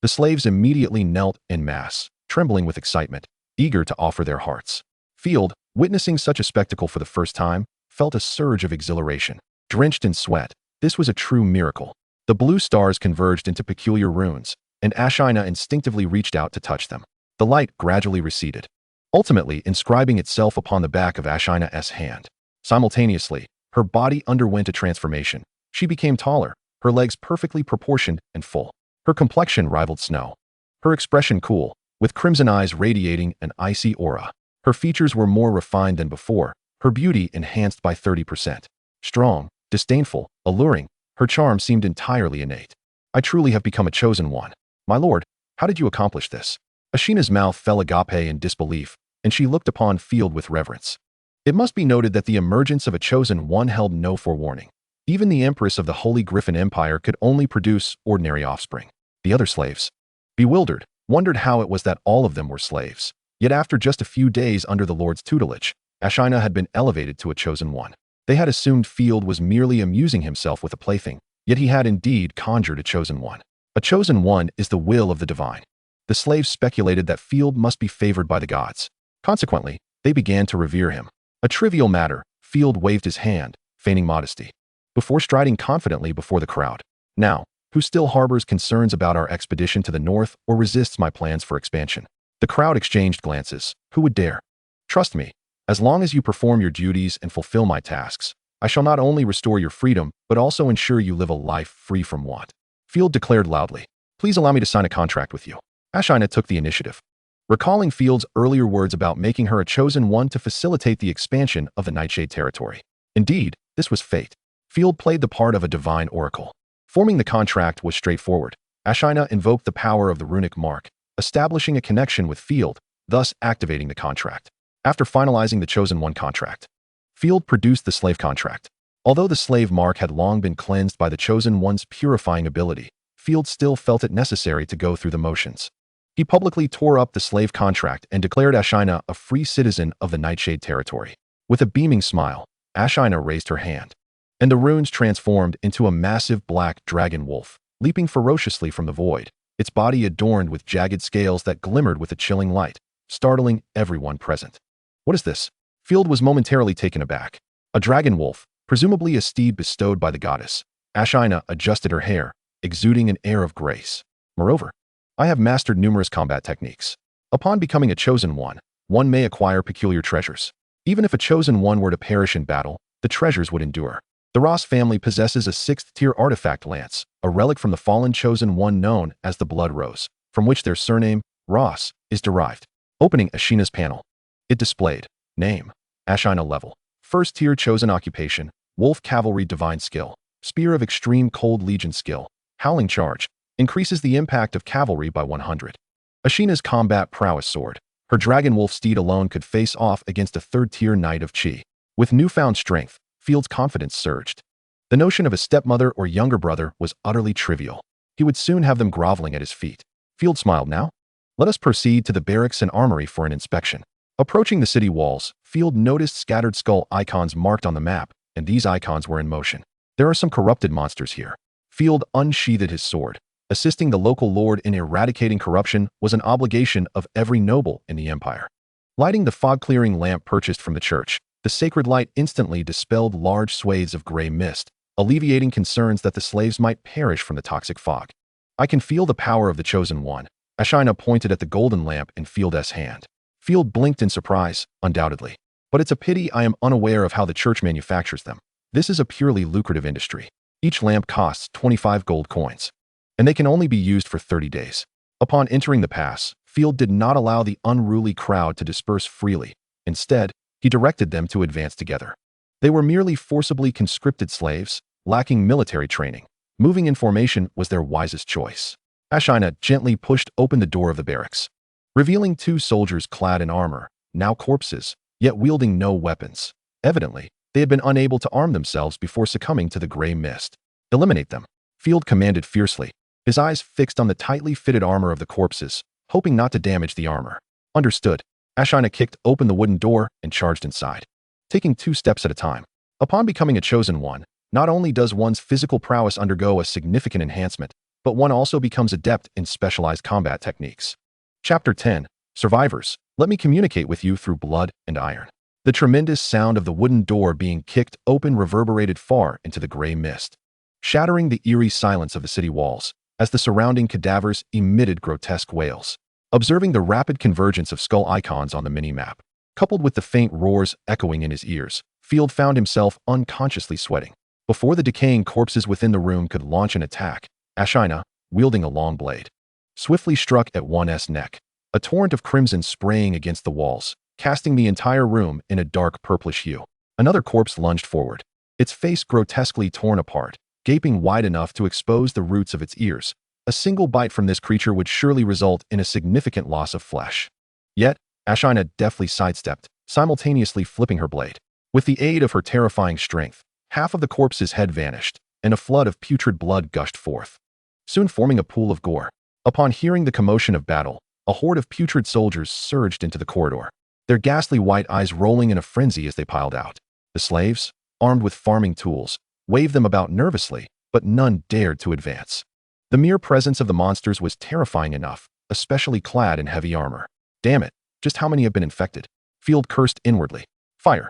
The slaves immediately knelt en masse, trembling with excitement, eager to offer their hearts. Field, witnessing such a spectacle for the first time, felt a surge of exhilaration. Drenched in sweat, this was a true miracle. The blue stars converged into peculiar runes, and Ashina instinctively reached out to touch them. The light gradually receded, ultimately inscribing itself upon the back of Ashina's hand. Simultaneously, her body underwent a transformation. She became taller, her legs perfectly proportioned and full. Her complexion rivaled snow. Her expression cool, with crimson eyes radiating an icy aura. Her features were more refined than before, her beauty enhanced by 30%. Strong, disdainful, alluring, her charm seemed entirely innate. I truly have become a chosen one. My lord, how did you accomplish this? Ashina's mouth fell agape in disbelief, and she looked upon Field with reverence. It must be noted that the emergence of a chosen one held no forewarning. Even the empress of the Holy Griffin Empire could only produce ordinary offspring. The other slaves, bewildered, wondered how it was that all of them were slaves. Yet after just a few days under the Lord's tutelage, Ashina had been elevated to a chosen one. They had assumed Field was merely amusing himself with a plaything, yet he had indeed conjured a chosen one. A chosen one is the will of the divine. The slaves speculated that Field must be favored by the gods. Consequently, they began to revere him. A trivial matter, Field waved his hand, feigning modesty, before striding confidently before the crowd. Now, who still harbors concerns about our expedition to the north or resists my plans for expansion? The crowd exchanged glances. Who would dare? Trust me, as long as you perform your duties and fulfill my tasks, I shall not only restore your freedom, but also ensure you live a life free from want. Field declared loudly. Please allow me to sign a contract with you. Ashina took the initiative, recalling Field's earlier words about making her a chosen one to facilitate the expansion of the Nightshade territory. Indeed, this was fate. Field played the part of a divine oracle. Forming the contract was straightforward. Ashina invoked the power of the runic mark, establishing a connection with Field, thus activating the contract. After finalizing the chosen one contract, Field produced the slave contract. Although the slave mark had long been cleansed by the chosen one's purifying ability, Field still felt it necessary to go through the motions. He publicly tore up the slave contract and declared Ashina a free citizen of the Nightshade territory. With a beaming smile, Ashina raised her hand, and the runes transformed into a massive black dragon wolf, leaping ferociously from the void, its body adorned with jagged scales that glimmered with a chilling light, startling everyone present. What is this? Field was momentarily taken aback. A dragon wolf, presumably a steed bestowed by the goddess. Ashina adjusted her hair, exuding an air of grace. Moreover, I have mastered numerous combat techniques. Upon becoming a chosen one may acquire peculiar treasures. Even if a chosen one were to perish in battle, the treasures would endure. The Ross family possesses a 6th-tier artifact lance, a relic from the fallen chosen one known as the Blood Rose, from which their surname, Ross, is derived. Opening Ashina's panel, it displayed, name, Ashina level, 1st-tier chosen occupation, Wolf Cavalry Divine Skill, Spear of Extreme Cold Legion Skill, Howling Charge, increases the impact of cavalry by 100. Ashina's combat prowess sword, her dragon wolf steed alone could face off against a 3rd-tier knight of Chi. With newfound strength, Field's confidence surged. The notion of a stepmother or younger brother was utterly trivial. He would soon have them groveling at his feet. Field smiled now. Let us proceed to the barracks and armory for an inspection. Approaching the city walls, Field noticed scattered skull icons marked on the map, and these icons were in motion. There are some corrupted monsters here. Field unsheathed his sword. Assisting the local lord in eradicating corruption was an obligation of every noble in the empire. Lighting the fog-clearing lamp purchased from the church, the sacred light instantly dispelled large swathes of gray mist, alleviating concerns that the slaves might perish from the toxic fog. I can feel the power of the chosen one. Ashina pointed at the golden lamp in Field's hand. Field blinked in surprise, undoubtedly. But it's a pity I am unaware of how the church manufactures them. This is a purely lucrative industry. Each lamp costs 25 gold coins, and they can only be used for 30 days. Upon entering the pass, Field did not allow the unruly crowd to disperse freely. Instead, he directed them to advance together. They were merely forcibly conscripted slaves, lacking military training. Moving in formation was their wisest choice. Ashina gently pushed open the door of the barracks, revealing 2 soldiers clad in armor, now corpses, yet wielding no weapons. Evidently, they had been unable to arm themselves before succumbing to the gray mist. Eliminate them, Field commanded fiercely, his eyes fixed on the tightly fitted armor of the corpses, hoping not to damage the armor. Understood. Ashina kicked open the wooden door and charged inside, taking 2 steps at a time. Upon becoming a chosen one, not only does one's physical prowess undergo a significant enhancement, but one also becomes adept in specialized combat techniques. Chapter 10. Survivors, let me communicate with you through blood and iron. The tremendous sound of the wooden door being kicked open reverberated far into the gray mist, shattering the eerie silence of the city walls as the surrounding cadavers emitted grotesque wails. Observing the rapid convergence of skull icons on the mini-map, coupled with the faint roars echoing in his ears, Field found himself unconsciously sweating. Before the decaying corpses within the room could launch an attack, Ashina, wielding a long blade, swiftly struck at one's neck, a torrent of crimson spraying against the walls, casting the entire room in a dark purplish hue. Another corpse lunged forward, its face grotesquely torn apart, gaping wide enough to expose the roots of its ears. A single bite from this creature would surely result in a significant loss of flesh. Yet, Ashina deftly sidestepped, simultaneously flipping her blade. With the aid of her terrifying strength, half of the corpse's head vanished, and a flood of putrid blood gushed forth, soon forming a pool of gore. Upon hearing the commotion of battle, a horde of putrid soldiers surged into the corridor, their ghastly white eyes rolling in a frenzy as they piled out. The slaves, armed with farming tools, waved them about nervously, but none dared to advance. The mere presence of the monsters was terrifying enough, especially clad in heavy armor. Damn it, just how many have been infected? Field cursed inwardly. Fire.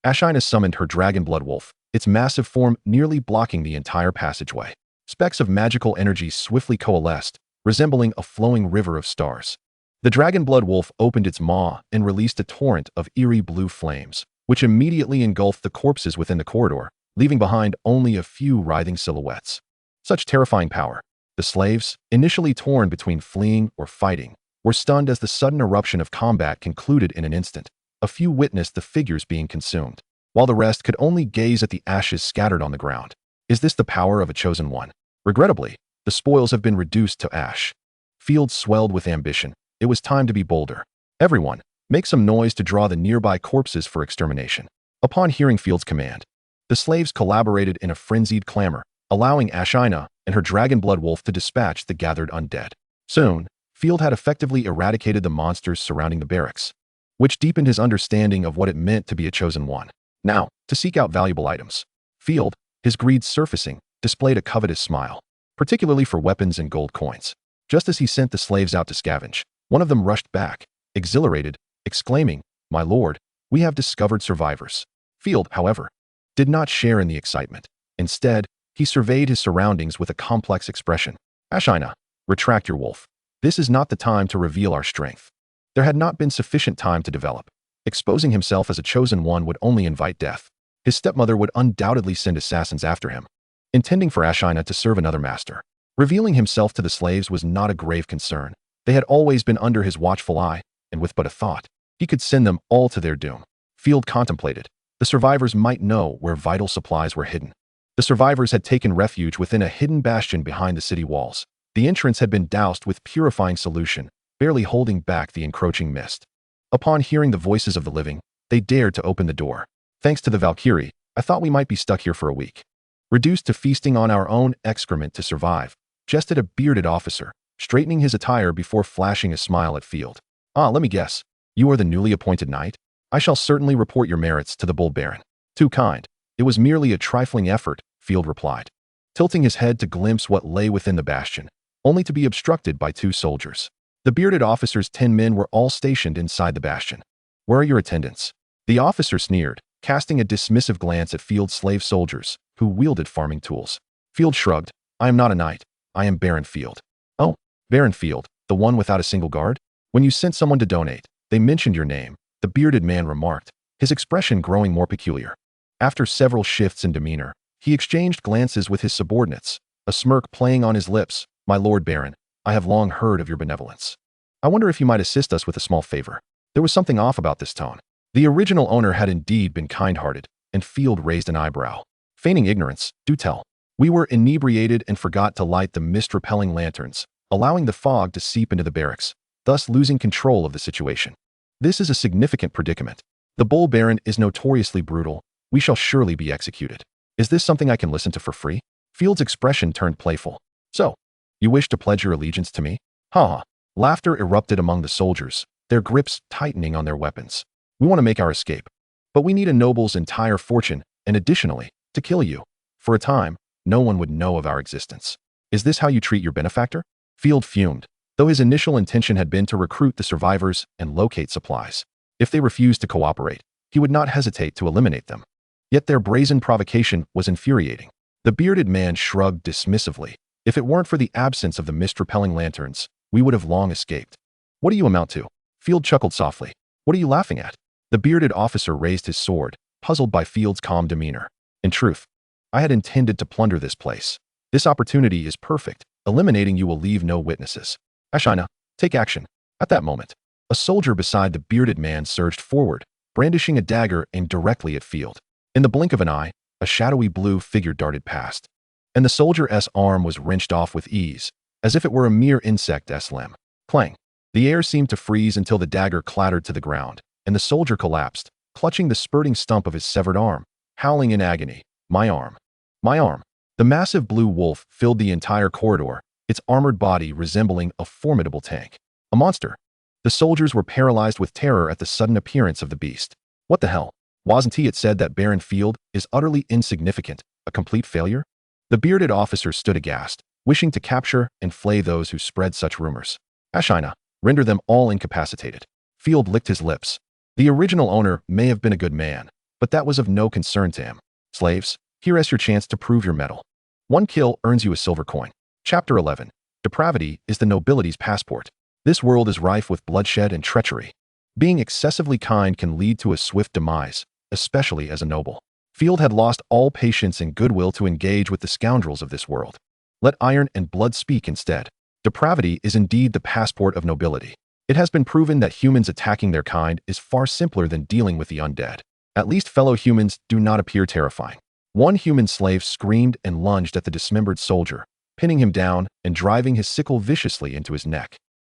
Ashina summoned her dragon blood wolf, its massive form nearly blocking the entire passageway. Specks of magical energy swiftly coalesced, resembling a flowing river of stars. The dragon blood wolf opened its maw and released a torrent of eerie blue flames, which immediately engulfed the corpses within the corridor, leaving behind only a few writhing silhouettes. Such terrifying power. The slaves, initially torn between fleeing or fighting, were stunned as the sudden eruption of combat concluded in an instant. A few witnessed the figures being consumed, while the rest could only gaze at the ashes scattered on the ground. Is this the power of a chosen one? Regrettably, the spoils have been reduced to ash. Field swelled with ambition. It was time to be bolder. Everyone, make some noise to draw the nearby corpses for extermination. Upon hearing Field's command, the slaves collaborated in a frenzied clamor, allowing Ashina and her dragon blood wolf to dispatch the gathered undead. Soon, Field had effectively eradicated the monsters surrounding the barracks, which deepened his understanding of what it meant to be a chosen one. Now, to seek out valuable items. Field, his greed surfacing, displayed a covetous smile, particularly for weapons and gold coins. Just as he sent the slaves out to scavenge, one of them rushed back, exhilarated, exclaiming, "My lord, we have discovered survivors." Field, however, did not share in the excitement. Instead, he surveyed his surroundings with a complex expression. Ashina, retract your wolf. This is not the time to reveal our strength. There had not been sufficient time to develop. Exposing himself as a chosen one would only invite death. His stepmother would undoubtedly send assassins after him, intending for Ashina to serve another master. Revealing himself to the slaves was not a grave concern. They had always been under his watchful eye, and with but a thought, he could send them all to their doom. Field contemplated. The survivors might know where vital supplies were hidden. The survivors had taken refuge within a hidden bastion behind the city walls. The entrance had been doused with purifying solution, barely holding back the encroaching mist. Upon hearing the voices of the living, they dared to open the door. Thanks to the Valkyrie, I thought we might be stuck here for a week. Reduced to feasting on our own excrement to survive, jested a bearded officer, straightening his attire before flashing a smile at Field. Ah, let me guess. You are the newly appointed knight? I shall certainly report your merits to the Bull Baron. Too kind. It was merely a trifling effort, Field replied, tilting his head to glimpse what lay within the bastion, only to be obstructed by 2 soldiers. The bearded officer's 10 men were all stationed inside the bastion. Where are your attendants? The officer sneered, casting a dismissive glance at Field's slave soldiers, who wielded farming tools. Field shrugged. I am not a knight. I am Baron Field. Oh, Baron Field, the one without a single guard? When you sent someone to donate, they mentioned your name, the bearded man remarked, his expression growing more peculiar. After several shifts in demeanor, he exchanged glances with his subordinates, a smirk playing on his lips. My lord Baron, I have long heard of your benevolence. I wonder if you might assist us with a small favor. There was something off about this tone. The original owner had indeed been kind-hearted, and Field raised an eyebrow. Feigning ignorance, do tell. We were inebriated and forgot to light the mist-repelling lanterns, allowing the fog to seep into the barracks, thus losing control of the situation. This is a significant predicament. The Bull Baron is notoriously brutal. We shall surely be executed. Is this something I can listen to for free? Field's expression turned playful. So, you wish to pledge your allegiance to me? Ha ha. Laughter erupted among the soldiers, their grips tightening on their weapons. We want to make our escape. But we need a noble's entire fortune, and additionally, to kill you. For a time, no one would know of our existence. Is this how you treat your benefactor? Field fumed, though his initial intention had been to recruit the survivors and locate supplies. If they refused to cooperate, he would not hesitate to eliminate them. Yet their brazen provocation was infuriating. The bearded man shrugged dismissively. If it weren't for the absence of the mist-repelling lanterns, we would have long escaped. What do you amount to? Field chuckled softly. What are you laughing at? The bearded officer raised his sword, puzzled by Field's calm demeanor. In truth, I had intended to plunder this place. This opportunity is perfect. Eliminating you will leave no witnesses. Ashina, take action. At that moment, a soldier beside the bearded man surged forward, brandishing a dagger aimed directly at Field. In the blink of an eye, a shadowy blue figure darted past, and the soldier's arm was wrenched off with ease, as if it were a mere insect's limb. Clang! The air seemed to freeze until the dagger clattered to the ground, and the soldier collapsed, clutching the spurting stump of his severed arm, howling in agony. My arm! My arm! The massive blue wolf filled the entire corridor, its armored body resembling a formidable tank. A monster! The soldiers were paralyzed with terror at the sudden appearance of the beast. What the hell? Wasn't it said that Baron Field is utterly insignificant, a complete failure? The bearded officer stood aghast, wishing to capture and flay those who spread such rumors. Ashina, render them all incapacitated. Field licked his lips. The original owner may have been a good man, but that was of no concern to him. Slaves, here is your chance to prove your mettle. One kill earns you a silver coin. Chapter 11. Depravity is the nobility's passport. This world is rife with bloodshed and treachery. Being excessively kind can lead to a swift demise, especially as a noble. Field had lost all patience and goodwill to engage with the scoundrels of this world. Let iron and blood speak instead. Depravity is indeed the passport of nobility. It has been proven that humans attacking their kind is far simpler than dealing with the undead. At least fellow humans do not appear terrifying. One human slave screamed and lunged at the dismembered soldier, pinning him down and driving his sickle viciously into his neck,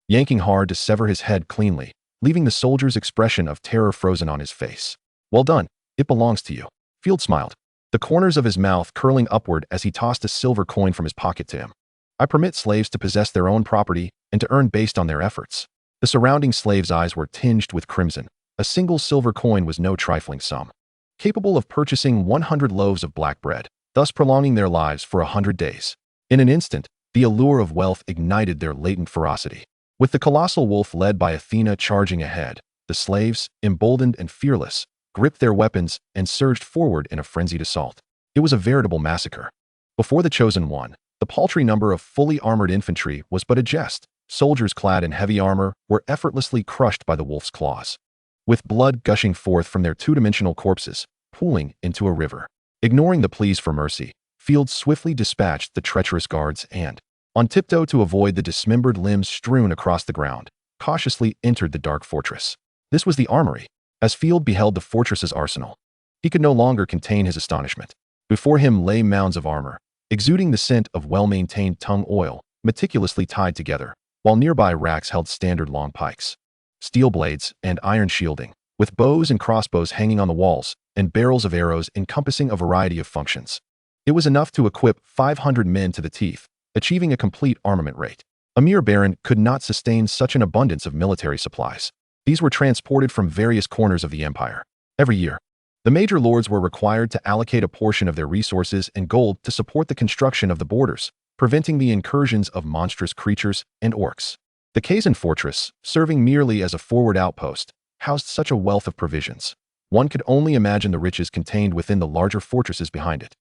yanking hard to sever his head cleanly, leaving the soldier's expression of terror frozen on his face. Well done, it belongs to you. Field smiled, the corners of his mouth curling upward as he tossed a silver coin from his pocket to him. I permit slaves to possess their own property and to earn based on their efforts. The surrounding slaves' eyes were tinged with crimson. A single silver coin was no trifling sum, capable of purchasing 100 loaves of black bread, thus prolonging their lives for 100 days. In an instant, the allure of wealth ignited their latent ferocity. With the colossal wolf led by Athena charging ahead, the slaves, emboldened and fearless, gripped their weapons and surged forward in a frenzied assault. It was a veritable massacre. Before the Chosen One, the paltry number of fully armored infantry was but a jest. Soldiers clad in heavy armor were effortlessly crushed by the wolf's claws, with blood gushing forth from their two-dimensional corpses, pooling into a river. Ignoring the pleas for mercy, Field swiftly dispatched the treacherous guards and, on tiptoe to avoid the dismembered limbs strewn across the ground, cautiously entered the dark fortress. This was the armory. As Field beheld the fortress's arsenal, he could no longer contain his astonishment. Before him lay mounds of armor, exuding the scent of well-maintained tung oil, meticulously tied together, while nearby racks held standard long pikes, steel blades, and iron shielding, with bows and crossbows hanging on the walls, and barrels of arrows encompassing a variety of functions. It was enough to equip 500 men to the teeth, achieving a complete armament rate. A mere baron could not sustain such an abundance of military supplies. These were transported from various corners of the empire. Every year, the major lords were required to allocate a portion of their resources and gold to support the construction of the borders, preventing the incursions of monstrous creatures and orcs. The Kazan fortress, serving merely as a forward outpost, housed such a wealth of provisions. One could only imagine the riches contained within the larger fortresses behind it.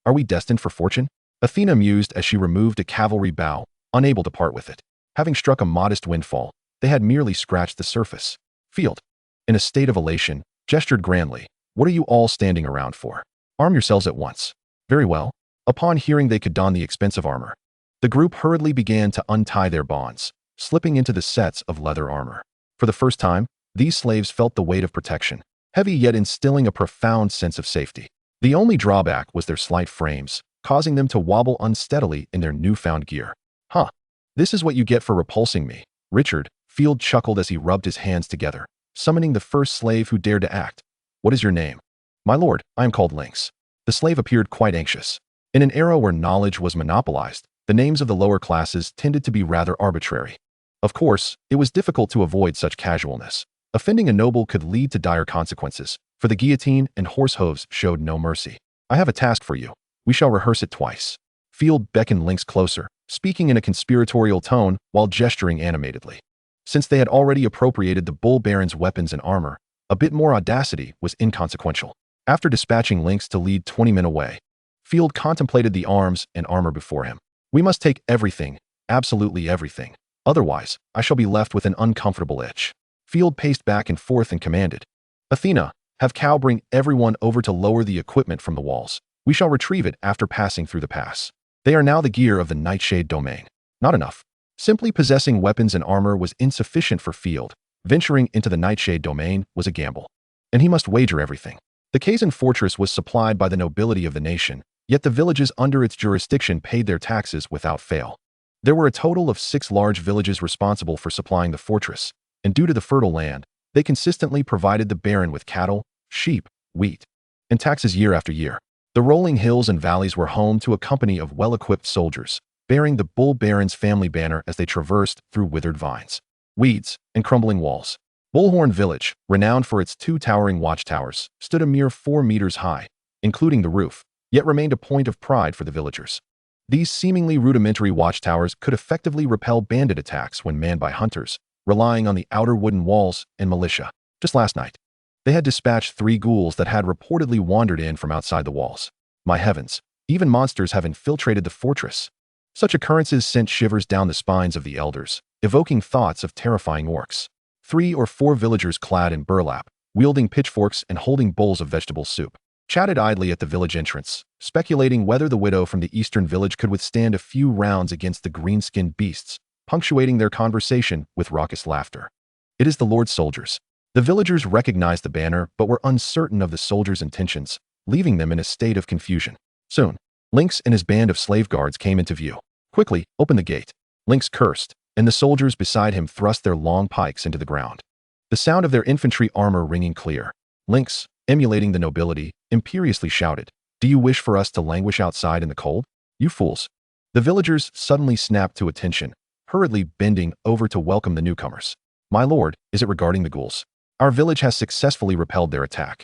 Are we destined for fortune? Athena mused as she removed a cavalry bow, unable to part with it. Having struck a modest windfall, they had merely scratched the surface. Field, in a state of elation, gestured grandly. What are you all standing around for? Arm yourselves at once. Very well. Upon hearing they could don the expensive armor, the group hurriedly began to untie their bonds, slipping into the sets of leather armor. For the first time, these slaves felt the weight of protection, heavy yet instilling a profound sense of safety. The only drawback was their slight frames, causing them to wobble unsteadily in their newfound gear. Huh. This is what you get for repulsing me, Richard. Field chuckled as he rubbed his hands together, summoning the first slave who dared to act. What is your name? My lord, I am called Lynx. The slave appeared quite anxious. In an era where knowledge was monopolized, the names of the lower classes tended to be rather arbitrary. Of course, it was difficult to avoid such casualness. Offending a noble could lead to dire consequences, for the guillotine and horse hooves showed no mercy. I have a task for you. We shall rehearse it twice. Field beckoned Lynx closer, speaking in a conspiratorial tone while gesturing animatedly. Since they had already appropriated the Bull Baron's weapons and armor, a bit more audacity was inconsequential. After dispatching Lynx to lead 20 men away, Field contemplated the arms and armor before him. We must take everything, absolutely everything. Otherwise, I shall be left with an uncomfortable itch. Field paced back and forth and commanded, Athena, have Cal bring everyone over to lower the equipment from the walls. We shall retrieve it after passing through the pass. They are now the gear of the Nightshade domain. Not enough. Simply possessing weapons and armor was insufficient for Field. Venturing into the Nightshade domain was a gamble. And he must wager everything. The Kazan fortress was supplied by the nobility of the nation, yet the villages under its jurisdiction paid their taxes without fail. There were a total of 6 large villages responsible for supplying the fortress, and due to the fertile land, they consistently provided the Baron with cattle, sheep, wheat, and taxes year after year. The rolling hills and valleys were home to a company of well-equipped soldiers, bearing the Bull Baron's family banner as they traversed through withered vines, weeds, and crumbling walls. Bullhorn Village, renowned for its 2 towering watchtowers, stood a mere 4 meters high, including the roof, yet remained a point of pride for the villagers. These seemingly rudimentary watchtowers could effectively repel bandit attacks when manned by hunters, relying on the outer wooden walls and militia. Just last night, they had dispatched 3 ghouls that had reportedly wandered in from outside the walls. My heavens, even monsters have infiltrated the fortress. Such occurrences sent shivers down the spines of the elders, evoking thoughts of terrifying orcs. 3 or 4 villagers clad in burlap, wielding pitchforks and holding bowls of vegetable soup, chatted idly at the village entrance, speculating whether the widow from the eastern village could withstand a few rounds against the green-skinned beasts, punctuating their conversation with raucous laughter. It is the Lord's soldiers. The villagers recognized the banner but were uncertain of the soldiers' intentions, leaving them in a state of confusion. Soon, Lynx and his band of slave guards came into view. Quickly, open the gate. Lynx cursed, and the soldiers beside him thrust their long pikes into the ground. The sound of their infantry armor ringing clear. Lynx, emulating the nobility, imperiously shouted, Do you wish for us to languish outside in the cold? You fools. The villagers suddenly snapped to attention, hurriedly bending over to welcome the newcomers. My lord, is it regarding the ghouls? Our village has successfully repelled their attack.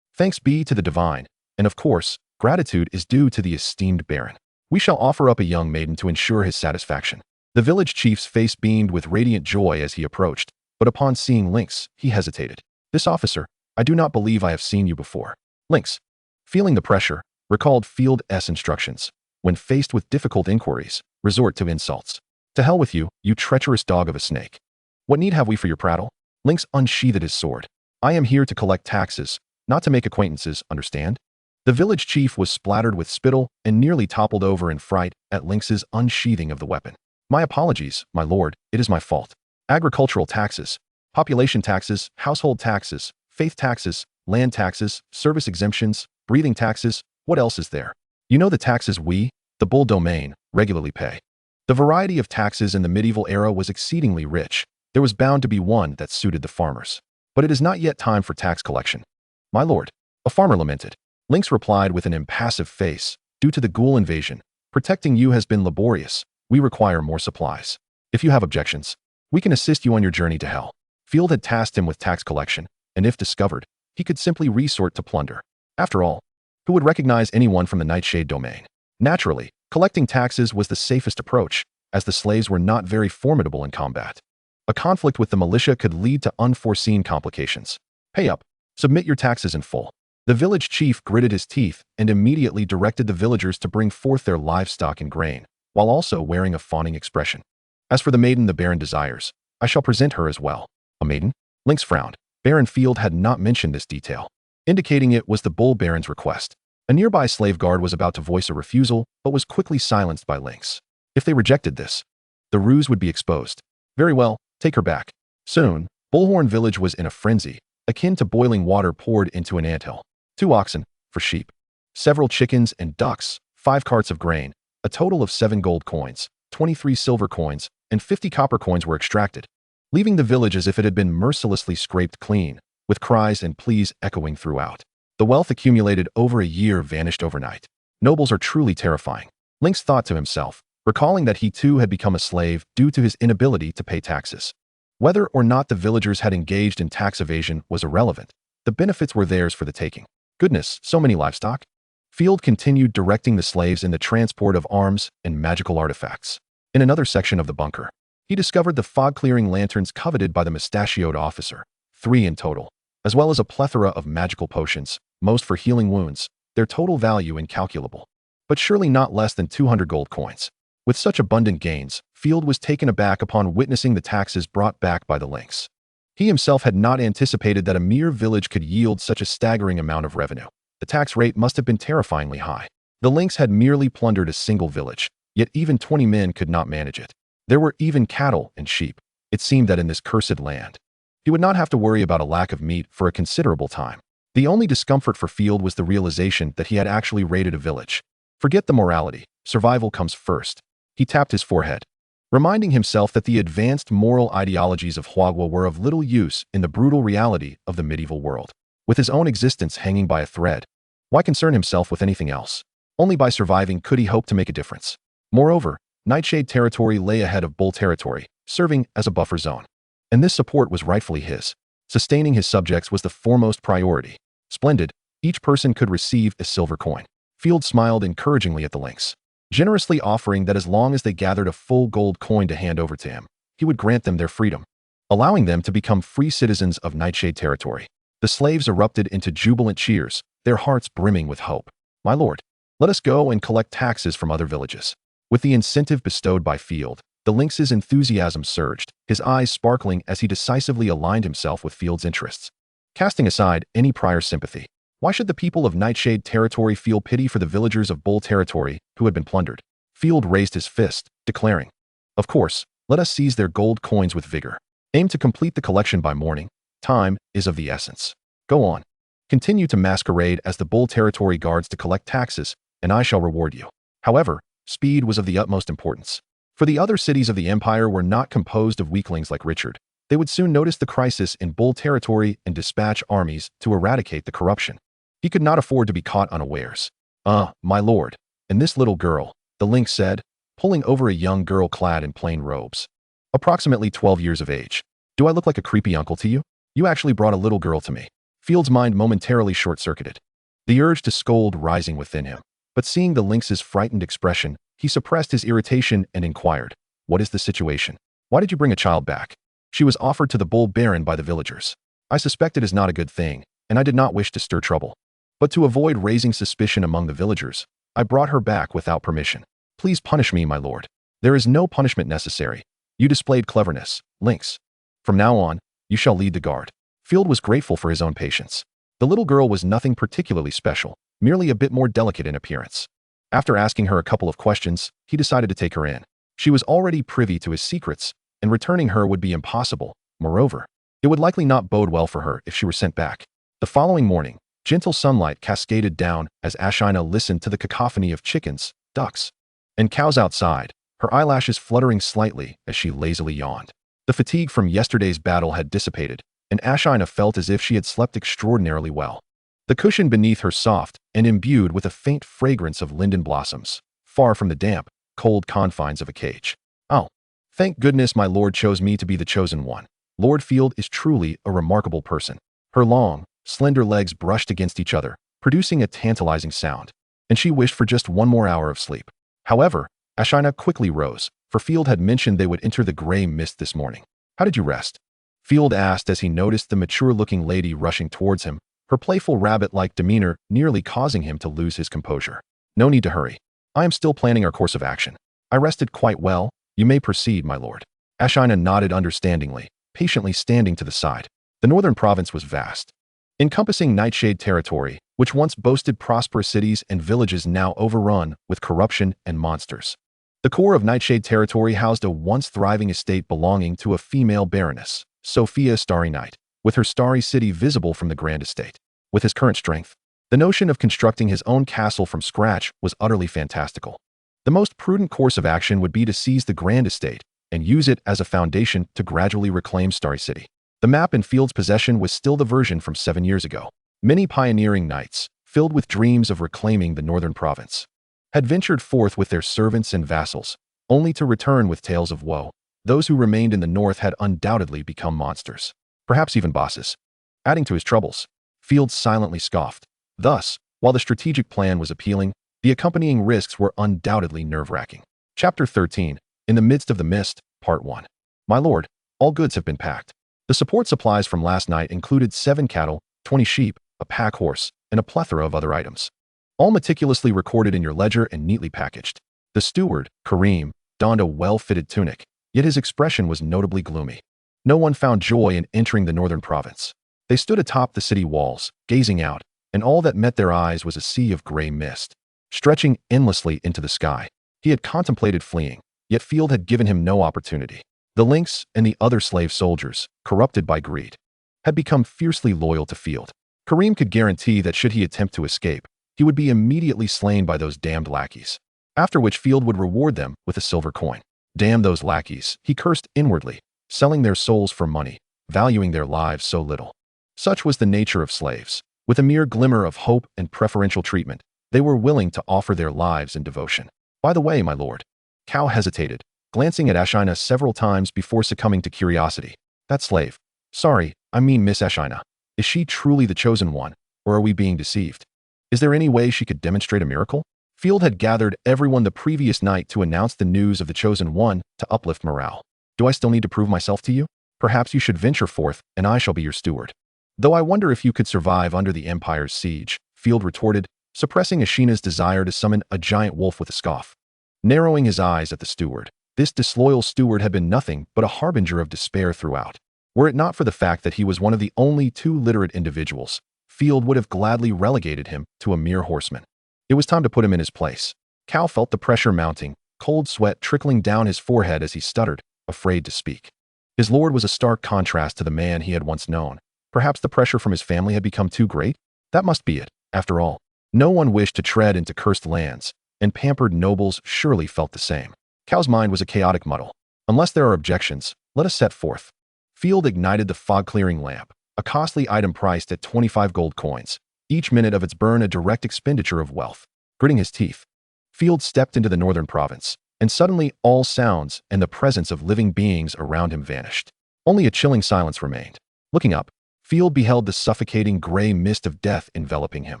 Thanks be to the divine, and of course, gratitude is due to the esteemed Baron. We shall offer up a young maiden to ensure his satisfaction. The village chief's face beamed with radiant joy as he approached, but upon seeing Lynx, he hesitated. This officer, I do not believe I have seen you before. Lynx, feeling the pressure, recalled Field's instructions. When faced with difficult inquiries, resort to insults. To hell with you, you treacherous dog of a snake. What need have we for your prattle? Lynx unsheathed his sword. I am here to collect taxes, not to make acquaintances, understand? The village chief was splattered with spittle and nearly toppled over in fright at Lynx's unsheathing of the weapon. My apologies, my lord, it is my fault. Agricultural taxes, population taxes, household taxes, faith taxes, land taxes, service exemptions, breathing taxes, what else is there? You know the taxes we, the Bull domain, regularly pay. The variety of taxes in the medieval era was exceedingly rich. There was bound to be one that suited the farmers. But it is not yet time for tax collection. My lord, a farmer lamented. Lynx replied with an impassive face, due to the ghoul invasion, protecting you has been laborious. We require more supplies. If you have objections, we can assist you on your journey to hell. Field had tasked him with tax collection, and if discovered, he could simply resort to plunder. After all, who would recognize anyone from the Nightshade domain? Naturally, collecting taxes was the safest approach, as the slaves were not very formidable in combat. A conflict with the militia could lead to unforeseen complications. Pay up. Submit your taxes in full. The village chief gritted his teeth and immediately directed the villagers to bring forth their livestock and grain, while also wearing a fawning expression. As for the maiden the Baron desires, I shall present her as well. A maiden? Lynx frowned. Baron Field had not mentioned this detail, indicating it was the Bull Baron's request. A nearby slave guard was about to voice a refusal, but was quickly silenced by Lynx. If they rejected this, the ruse would be exposed. Very well, take her back. Soon, Bullhorn Village was in a frenzy, akin to boiling water poured into an anthill. 2 oxen, for sheep. Several chickens and ducks, 5 carts of grain, a total of 7 gold coins, 23 silver coins, and 50 copper coins were extracted, leaving the village as if it had been mercilessly scraped clean, with cries and pleas echoing throughout. The wealth accumulated over a year vanished overnight. Nobles are truly terrifying. Lynx thought to himself, recalling that he too had become a slave due to his inability to pay taxes. Whether or not the villagers had engaged in tax evasion was irrelevant. The benefits were theirs for the taking. Goodness, so many livestock. Field continued directing the slaves in the transport of arms and magical artifacts. In another section of the bunker, he discovered the fog-clearing lanterns coveted by the mustachioed officer, 3 in total, as well as a plethora of magical potions, most for healing wounds, their total value incalculable, but surely not less than 200 gold coins. With such abundant gains, Field was taken aback upon witnessing the taxes brought back by the Lynx. He himself had not anticipated that a mere village could yield such a staggering amount of revenue. The tax rate must have been terrifyingly high. The Lynx had merely plundered a single village, yet even 20 men could not manage it. There were even cattle and sheep. It seemed that in this cursed land, he would not have to worry about a lack of meat for a considerable time. The only discomfort for Field was the realization that he had actually raided a village. Forget the morality, survival comes first. He tapped his forehead, reminding himself that the advanced moral ideologies of Huagua were of little use in the brutal reality of the medieval world. With his own existence hanging by a thread, why concern himself with anything else? Only by surviving could he hope to make a difference. Moreover, Nightshade territory lay ahead of Bull territory, serving as a buffer zone. And this support was rightfully his. Sustaining his subjects was the foremost priority. Splendid, each person could receive a silver coin. Field smiled encouragingly at the Lynx, generously offering that as long as they gathered a full gold coin to hand over to him, he would grant them their freedom, allowing them to become free citizens of Nightshade territory. The slaves erupted into jubilant cheers, their hearts brimming with hope. My lord, let us go and collect taxes from other villages. With the incentive bestowed by Field, the Lynx's enthusiasm surged, his eyes sparkling as he decisively aligned himself with Field's interests. Casting aside any prior sympathy, why should the people of Nightshade territory feel pity for the villagers of Bull territory who had been plundered? Field raised his fist, declaring, of course, let us seize their gold coins with vigor. Aim to complete the collection by morning. Time is of the essence. Go on. Continue to masquerade as the Bull territory guards to collect taxes, and I shall reward you. However, speed was of the utmost importance. For the other cities of the empire were not composed of weaklings like Richard. They would soon notice the crisis in Bull territory and dispatch armies to eradicate the corruption. He could not afford to be caught unawares. My lord, and this little girl, the Lynx said, pulling over a young girl clad in plain robes. Approximately 12 years of age. Do I look like a creepy uncle to you? You actually brought a little girl to me. Field's mind momentarily short-circuited, the urge to scold rising within him. But seeing the Lynx's frightened expression, he suppressed his irritation and inquired, what is the situation? Why did you bring a child back? She was offered to the Bull Baron by the villagers. I suspect it is not a good thing, and I did not wish to stir trouble. But to avoid raising suspicion among the villagers, I brought her back without permission. Please punish me, my lord. There is no punishment necessary. You displayed cleverness, Lynx. From now on, you shall lead the guard. Field was grateful for his own patience. The little girl was nothing particularly special, merely a bit more delicate in appearance. After asking her a couple of questions, he decided to take her in. She was already privy to his secrets, and returning her would be impossible. Moreover, it would likely not bode well for her if she were sent back. The following morning, gentle sunlight cascaded down as Ashina listened to the cacophony of chickens, ducks, and cows outside, her eyelashes fluttering slightly as she lazily yawned. The fatigue from yesterday's battle had dissipated, and Ashina felt as if she had slept extraordinarily well. The cushion beneath her soft and imbued with a faint fragrance of linden blossoms, far from the damp, cold confines of a cage. Oh, thank goodness my lord chose me to be the chosen one. Lord Field is truly a remarkable person. Her long, slender legs brushed against each other, producing a tantalizing sound, and she wished for just one more hour of sleep. However, Ashina quickly rose, for Field had mentioned they would enter the gray mist this morning. How did you rest? Field asked as he noticed the mature-looking lady rushing towards him, her playful rabbit-like demeanor nearly causing him to lose his composure. No need to hurry. I am still planning our course of action. I rested quite well. You may proceed, my lord. Ashina nodded understandingly, patiently standing to the side. The northern province was vast, encompassing Nightshade territory, which once boasted prosperous cities and villages now overrun with corruption and monsters. The core of Nightshade territory housed a once thriving estate belonging to a female baroness, Sophia Starry Night, with her starry city visible from the grand estate. With his current strength, the notion of constructing his own castle from scratch was utterly fantastical. The most prudent course of action would be to seize the grand estate and use it as a foundation to gradually reclaim Starry City. The map in Field's possession was still the version from 7 years ago. Many pioneering knights, filled with dreams of reclaiming the northern province, had ventured forth with their servants and vassals, only to return with tales of woe. Those who remained in the north had undoubtedly become monsters, perhaps even bosses. Adding to his troubles, Field silently scoffed. Thus, while the strategic plan was appealing, the accompanying risks were undoubtedly nerve-wracking. Chapter 13. In the Midst of the Mist, Part 1. My lord, all goods have been packed. The support supplies from last night included 7 cattle, 20 sheep, a pack horse, and a plethora of other items. All meticulously recorded in your ledger and neatly packaged. The steward, Kareem, donned a well-fitted tunic, yet his expression was notably gloomy. No one found joy in entering the northern province. They stood atop the city walls, gazing out, and all that met their eyes was a sea of gray mist, stretching endlessly into the sky. He had contemplated fleeing, yet Field had given him no opportunity. The lynx and the other slave soldiers, corrupted by greed, had become fiercely loyal to Field. Kareem could guarantee that should he attempt to escape, he would be immediately slain by those damned lackeys, after which Field would reward them with a silver coin. Damn those lackeys, he cursed inwardly, selling their souls for money, valuing their lives so little. Such was the nature of slaves. With a mere glimmer of hope and preferential treatment, they were willing to offer their lives in devotion. By the way, my lord. Cal hesitated, glancing at Ashina several times before succumbing to curiosity. That slave. Sorry, I mean Miss Ashina. Is she truly the chosen one, or are we being deceived? Is there any way she could demonstrate a miracle? Field had gathered everyone the previous night to announce the news of the chosen one to uplift morale. Do I still need to prove myself to you? Perhaps you should venture forth, and I shall be your steward. Though I wonder if you could survive under the Empire's siege, Field retorted, suppressing Ashina's desire to summon a giant wolf with a scoff. Narrowing his eyes at the steward, this disloyal steward had been nothing but a harbinger of despair throughout. Were it not for the fact that he was one of the only 2 literate individuals, Field would have gladly relegated him to a mere horseman. It was time to put him in his place. Cal felt the pressure mounting, cold sweat trickling down his forehead as he stuttered, afraid to speak. His lord was a stark contrast to the man he had once known. Perhaps the pressure from his family had become too great? That must be it. After all, no one wished to tread into cursed lands, and pampered nobles surely felt the same. Cal's mind was a chaotic muddle. Unless there are objections, let us set forth. Field ignited the fog-clearing lamp, a costly item priced at 25 gold coins, each minute of its burn a direct expenditure of wealth. Gritting his teeth, Field stepped into the northern province, and suddenly all sounds and the presence of living beings around him vanished. Only a chilling silence remained. Looking up, Field beheld the suffocating gray mist of death enveloping him.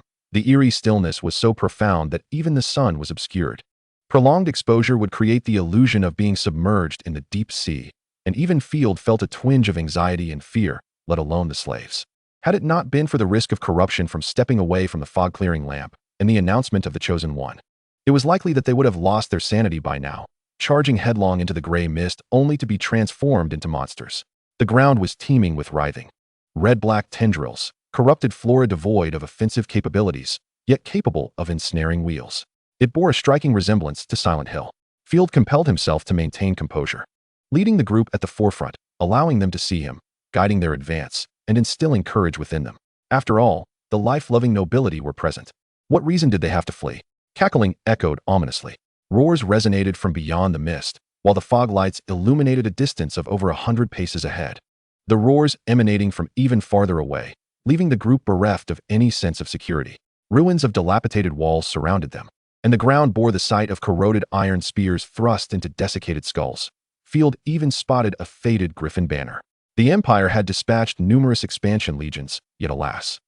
The eerie stillness was so profound that even the sun was obscured. Prolonged exposure would create the illusion of being submerged in the deep sea, and even Field felt a twinge of anxiety and fear, let alone the slaves. Had it not been for the risk of corruption from stepping away from the fog-clearing lamp and the announcement of the chosen one, it was likely that they would have lost their sanity by now, charging headlong into the gray mist only to be transformed into monsters. The ground was teeming with writhing, red-black tendrils, corrupted flora devoid of offensive capabilities, yet capable of ensnaring wheels. It bore a striking resemblance to Silent Hill. Field compelled himself to maintain composure, leading the group at the forefront, allowing them to see him, guiding their advance, and instilling courage within them. After all, the life-loving nobility were present. What reason did they have to flee? Cackling echoed ominously. Roars resonated from beyond the mist, while the fog lights illuminated a distance of over 100 paces ahead. The roars emanating from even farther away, leaving the group bereft of any sense of security. Ruins of dilapidated walls surrounded them, and the ground bore the sight of corroded iron spears thrust into desiccated skulls. Field even spotted a faded griffin banner. The Empire had dispatched numerous expansion legions, yet alas,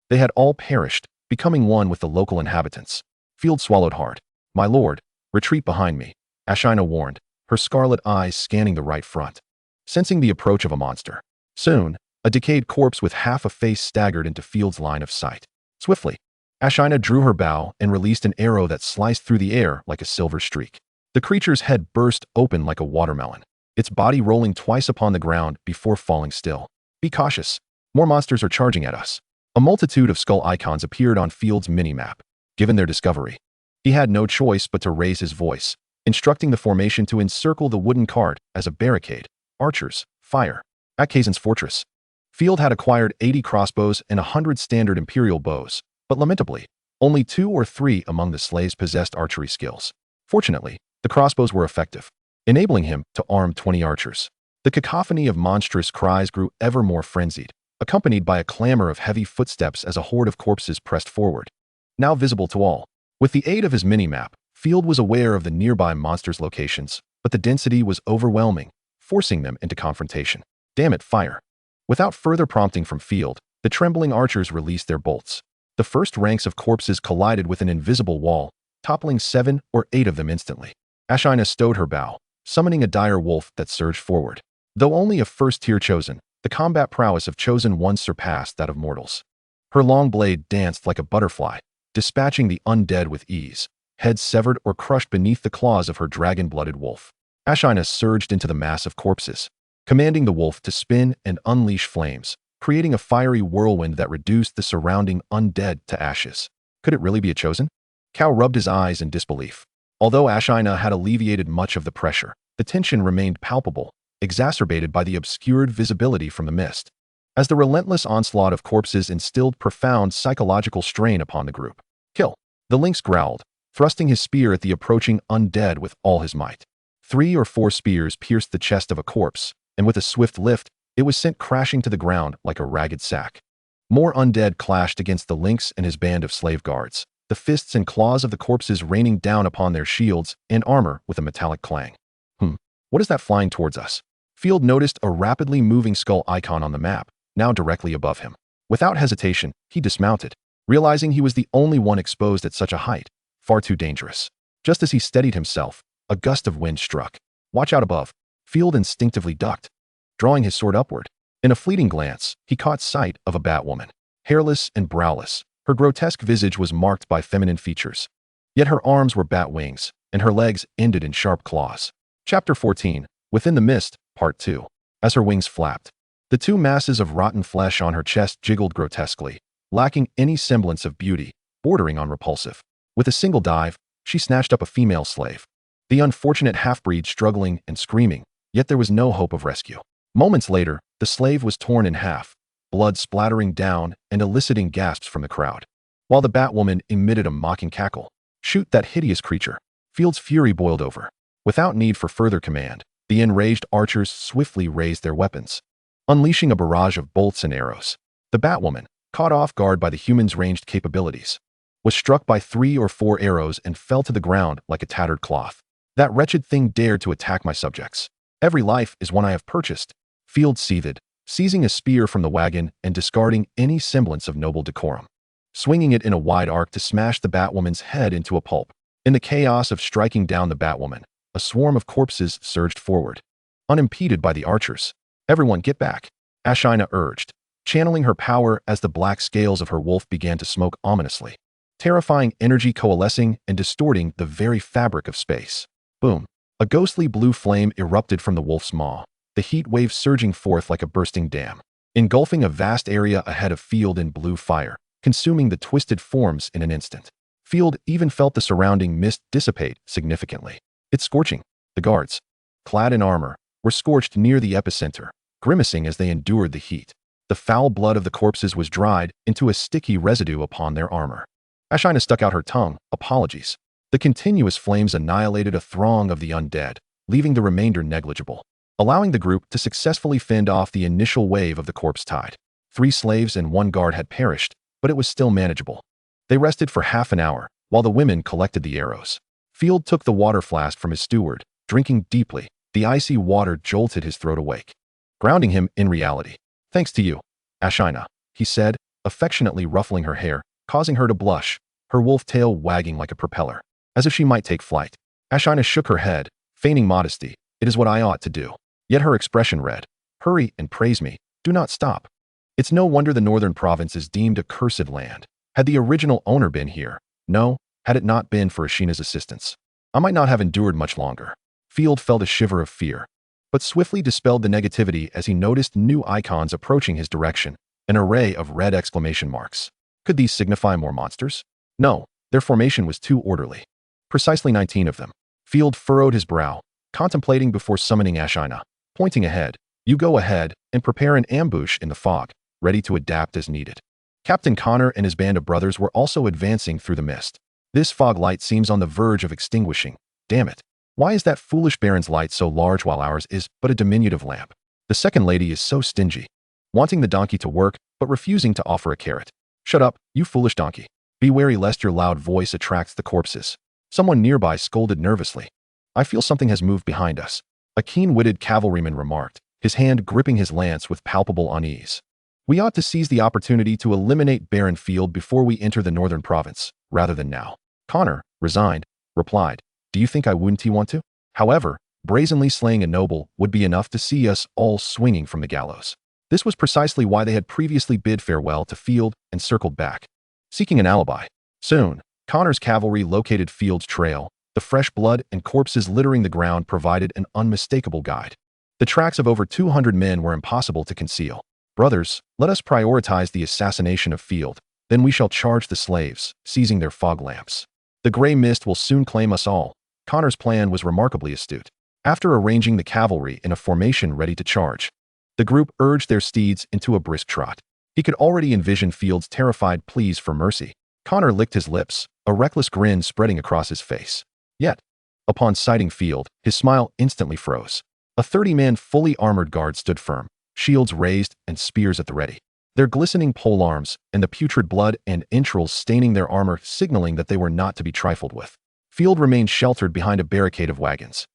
they had all perished, becoming one with the local inhabitants. Field swallowed hard. My lord, retreat behind me, Ashina warned, her scarlet eyes scanning the right front, sensing the approach of a monster. Soon, a decayed corpse with half a face staggered into Field's line of sight. Swiftly, Ashina drew her bow and released an arrow that sliced through the air like a silver streak. The creature's head burst open like a watermelon, its body rolling twice upon the ground before falling still. Be cautious. More monsters are charging at us. A multitude of skull icons appeared on Field's mini-map. Given their discovery, he had no choice but to raise his voice, instructing the formation to encircle the wooden cart as a barricade. Archers, fire. At Kazan's fortress, Field had acquired 80 crossbows and 100 standard imperial bows, but lamentably, only 2 or 3 among the slaves possessed archery skills. Fortunately, the crossbows were effective, enabling him to arm 20 archers. The cacophony of monstrous cries grew ever more frenzied, accompanied by a clamor of heavy footsteps as a horde of corpses pressed forward. Now visible to all. With the aid of his mini-map, Field was aware of the nearby monsters' locations, but the density was overwhelming, forcing them into confrontation. Damn it, fire. Without further prompting from Field, the trembling archers released their bolts. The first ranks of corpses collided with an invisible wall, toppling 7 or 8 of them instantly. Ashina stowed her bow, summoning a dire wolf that surged forward. Though only a first-tier chosen, the combat prowess of chosen ones surpassed that of mortals. Her long blade danced like a butterfly, dispatching the undead with ease, heads severed or crushed beneath the claws of her dragon-blooded wolf. Ashina surged into the mass of corpses, commanding the wolf to spin and unleash flames, creating a fiery whirlwind that reduced the surrounding undead to ashes. Could it really be a chosen? Cal rubbed his eyes in disbelief. Although Ashina had alleviated much of the pressure, the tension remained palpable, exacerbated by the obscured visibility from the mist. As the relentless onslaught of corpses instilled profound psychological strain upon the group. Kill. The lynx growled, thrusting his spear at the approaching undead with all his might. 3 or 4 spears pierced the chest of a corpse, and with a swift lift, it was sent crashing to the ground like a ragged sack. More undead clashed against the lynx and his band of slave guards, the fists and claws of the corpses raining down upon their shields and armor with a metallic clang. What is that flying towards us? Field noticed a rapidly moving skull icon on the map, now directly above him. Without hesitation, he dismounted, realizing he was the only one exposed at such a height, far too dangerous. Just as he steadied himself, a gust of wind struck. Watch out above. Field instinctively ducked, drawing his sword upward. In a fleeting glance, he caught sight of a Batwoman. Hairless and browless, her grotesque visage was marked by feminine features. Yet her arms were bat wings, and her legs ended in sharp claws. Chapter 14, Within the Mist, Part 2. As her wings flapped, the 2 masses of rotten flesh on her chest jiggled grotesquely, lacking any semblance of beauty, bordering on repulsive. With a single dive, she snatched up a female slave. The unfortunate half-breed struggling and screaming, yet there was no hope of rescue. Moments later, the slave was torn in half, blood splattering down and eliciting gasps from the crowd. While the Batwoman emitted a mocking cackle. Shoot that hideous creature. Field's fury boiled over. Without need for further command, the enraged archers swiftly raised their weapons, unleashing a barrage of bolts and arrows. The Batwoman, caught off guard by the human's ranged capabilities, was struck by 3 or 4 arrows and fell to the ground like a tattered cloth. That wretched thing dared to attack my subjects. Every life is one I have purchased. Field seethed, seizing a spear from the wagon and discarding any semblance of noble decorum, swinging it in a wide arc to smash the Batwoman's head into a pulp. In the chaos of striking down the Batwoman, a swarm of corpses surged forward, unimpeded by the archers. Everyone get back, Ashina urged, channeling her power as the black scales of her wolf began to smoke ominously, terrifying energy coalescing and distorting the very fabric of space. Boom. A ghostly blue flame erupted from the wolf's maw, the heat wave surging forth like a bursting dam, engulfing a vast area ahead of Field in blue fire, consuming the twisted forms in an instant. Field even felt the surrounding mist dissipate significantly. It's scorching. The guards, clad in armor, were scorched near the epicenter, grimacing as they endured the heat. The foul blood of the corpses was dried into a sticky residue upon their armor. Ashina stuck out her tongue, apologies. The continuous flames annihilated a throng of the undead, leaving the remainder negligible, allowing the group to successfully fend off the initial wave of the corpse tide. 3 slaves and 1 guard had perished, but it was still manageable. They rested for half an hour, while the women collected the arrows. Field took the water flask from his steward, drinking deeply. The icy water jolted his throat awake, grounding him in reality. Thanks to you, Ashina, he said, affectionately ruffling her hair, causing her to blush, her wolf tail wagging like a propeller, as if she might take flight. Ashina shook her head, feigning modesty. It is what I ought to do. Yet her expression read, hurry and praise me, do not stop. It's no wonder the northern province is deemed a cursed land. Had the original owner been here, no, had it not been for Ashina's assistance, I might not have endured much longer. Field felt a shiver of fear, but swiftly dispelled the negativity as he noticed new icons approaching his direction, an array of red exclamation marks. Could these signify more monsters? No, their formation was too orderly. Precisely 19 of them. Field furrowed his brow, contemplating before summoning Ashina, pointing ahead. You go ahead and prepare an ambush in the fog, ready to adapt as needed. Captain Connor and his band of brothers were also advancing through the mist. This fog light seems on the verge of extinguishing. Damn it. Why is that foolish Baron's light so large while ours is but a diminutive lamp? The second lady is so stingy, wanting the donkey to work, but refusing to offer a carrot. Shut up, you foolish donkey. Be wary lest your loud voice attracts the corpses. Someone nearby scolded nervously. I feel something has moved behind us, a keen-witted cavalryman remarked, his hand gripping his lance with palpable unease. We ought to seize the opportunity to eliminate Baron Field before we enter the northern province, rather than now. Connor, resigned, replied, do you think I wouldn't want to? However, brazenly slaying a noble would be enough to see us all swinging from the gallows. This was precisely why they had previously bid farewell to Field and circled back, seeking an alibi. Soon, Connor's cavalry located Field's trail. The fresh blood and corpses littering the ground provided an unmistakable guide. The tracks of over 200 men were impossible to conceal. Brothers, let us prioritize the assassination of Field, then we shall charge the slaves, seizing their fog lamps. The gray mist will soon claim us all. Connor's plan was remarkably astute. After arranging the cavalry in a formation ready to charge, the group urged their steeds into a brisk trot. He could already envision Field's terrified pleas for mercy. Connor licked his lips, a reckless grin spreading across his face. Yet, upon sighting Field, his smile instantly froze. A 30-man fully armored guard stood firm, shields raised and spears at the ready. Their glistening polearms and the putrid blood and entrails staining their armor signaling that they were not to be trifled with. Field remained sheltered behind a barricade of wagons,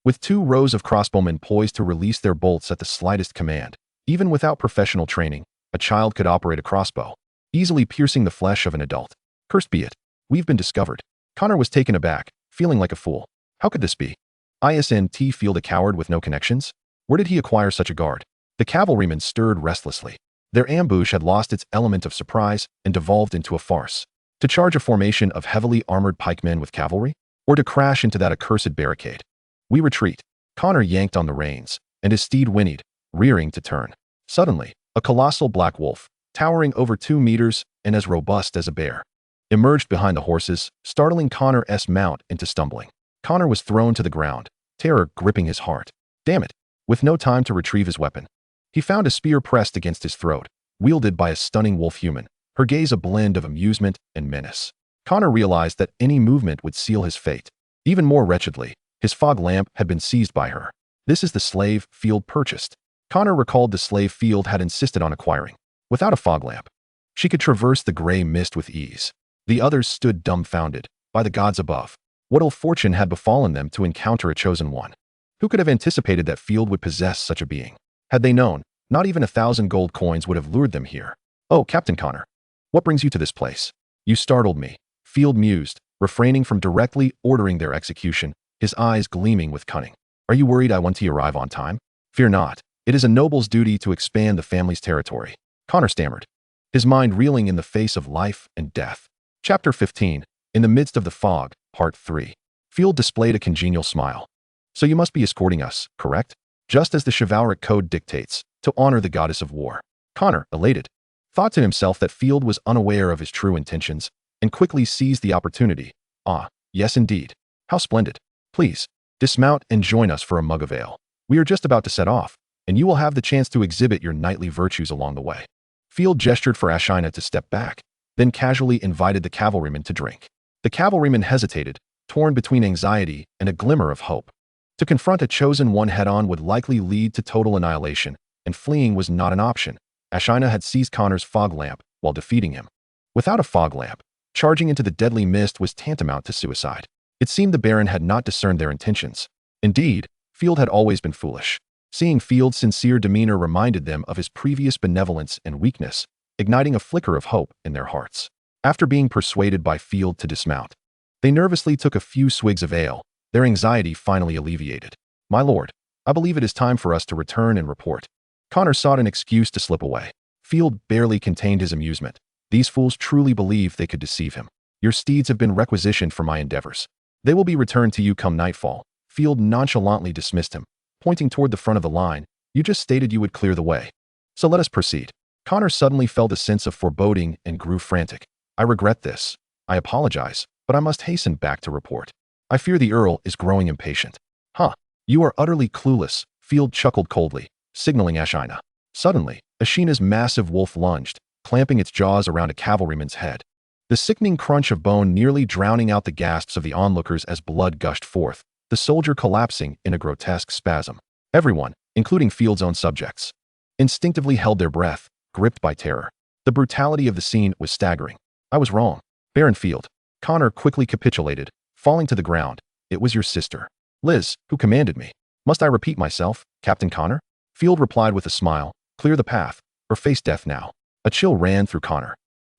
with 2 rows of crossbowmen poised to release their bolts at the slightest command. Even without professional training, a child could operate a crossbow, easily piercing the flesh of an adult. Cursed be it, we've been discovered. Connor was taken aback, feeling like a fool. How could this be? Isn't Field a coward with no connections? Where did he acquire such a guard? The cavalrymen stirred restlessly. Their ambush had lost its element of surprise and devolved into a farce. To charge a formation of heavily armored pikemen with cavalry? Or to crash into that accursed barricade? We retreat. Connor yanked on the reins, and his steed whinnied, rearing to turn. Suddenly, a colossal black wolf, towering over 2 meters and as robust as a bear, emerged behind the horses, startling Connor's mount into stumbling. Connor was thrown to the ground, terror gripping his heart. Damn it! With no time to retrieve his weapon, he found a spear pressed against his throat, wielded by a stunning wolf human, her gaze a blend of amusement and menace. Connor realized that any movement would seal his fate. Even more wretchedly, his fog lamp had been seized by her. This is the slave Field purchased. Connor recalled the slave Field had insisted on acquiring. Without a fog lamp, she could traverse the gray mist with ease. The others stood dumbfounded. By the gods above, what ill fortune had befallen them to encounter a chosen one? Who could have anticipated that Field would possess such a being? Had they known, not even 1,000 gold coins would have lured them here. Oh, Captain Connor, what brings you to this place? You startled me, Field mused, refraining from directly ordering their execution, his eyes gleaming with cunning. Are you worried I want to arrive on time? Fear not. It is a noble's duty to expand the family's territory. Connor stammered, his mind reeling in the face of life and death. Chapter 15. In the midst of the fog, Part 3. Field displayed a congenial smile. So you must be escorting us, correct? Just as the chivalric code dictates, to honor the goddess of war. Connor, elated, thought to himself that Field was unaware of his true intentions, and quickly seized the opportunity. Ah, yes indeed. How splendid. Please, dismount and join us for a mug of ale. We are just about to set off, and you will have the chance to exhibit your knightly virtues along the way. Field gestured for Ashina to step back, then casually invited the cavalryman to drink. The cavalryman hesitated, torn between anxiety and a glimmer of hope. To confront a chosen one head-on would likely lead to total annihilation, and fleeing was not an option. Ashina had seized Connor's fog lamp while defeating him. Without a fog lamp, charging into the deadly mist was tantamount to suicide. It seemed the Baron had not discerned their intentions. Indeed, Field had always been foolish. Seeing Field's sincere demeanor reminded them of his previous benevolence and weakness, igniting a flicker of hope in their hearts. After being persuaded by Field to dismount, they nervously took a few swigs of ale, their anxiety finally alleviated. My lord, I believe it is time for us to return and report. Connor sought an excuse to slip away. Field barely contained his amusement. These fools truly believed they could deceive him. Your steeds have been requisitioned for my endeavors. They will be returned to you come nightfall. Field nonchalantly dismissed him, pointing toward the front of the line. You just stated you would clear the way. So let us proceed. Connor suddenly felt a sense of foreboding and grew frantic. I regret this. I apologize, but I must hasten back to report. I fear the Earl is growing impatient. Huh, you are utterly clueless, Field chuckled coldly, signaling Ashina. Suddenly, Ashina's massive wolf lunged, clamping its jaws around a cavalryman's head. The sickening crunch of bone nearly drowning out the gasps of the onlookers as blood gushed forth, the soldier collapsing in a grotesque spasm. Everyone, including Field's own subjects, instinctively held their breath, gripped by terror. The brutality of the scene was staggering. I was wrong. Baron Field. Connor quickly capitulated, Falling to the ground, "It was your sister, Liz, who commanded me." "Must I repeat myself, Captain Connor?" Field replied with a smile. "Clear the path, or face death now." A chill ran through Connor,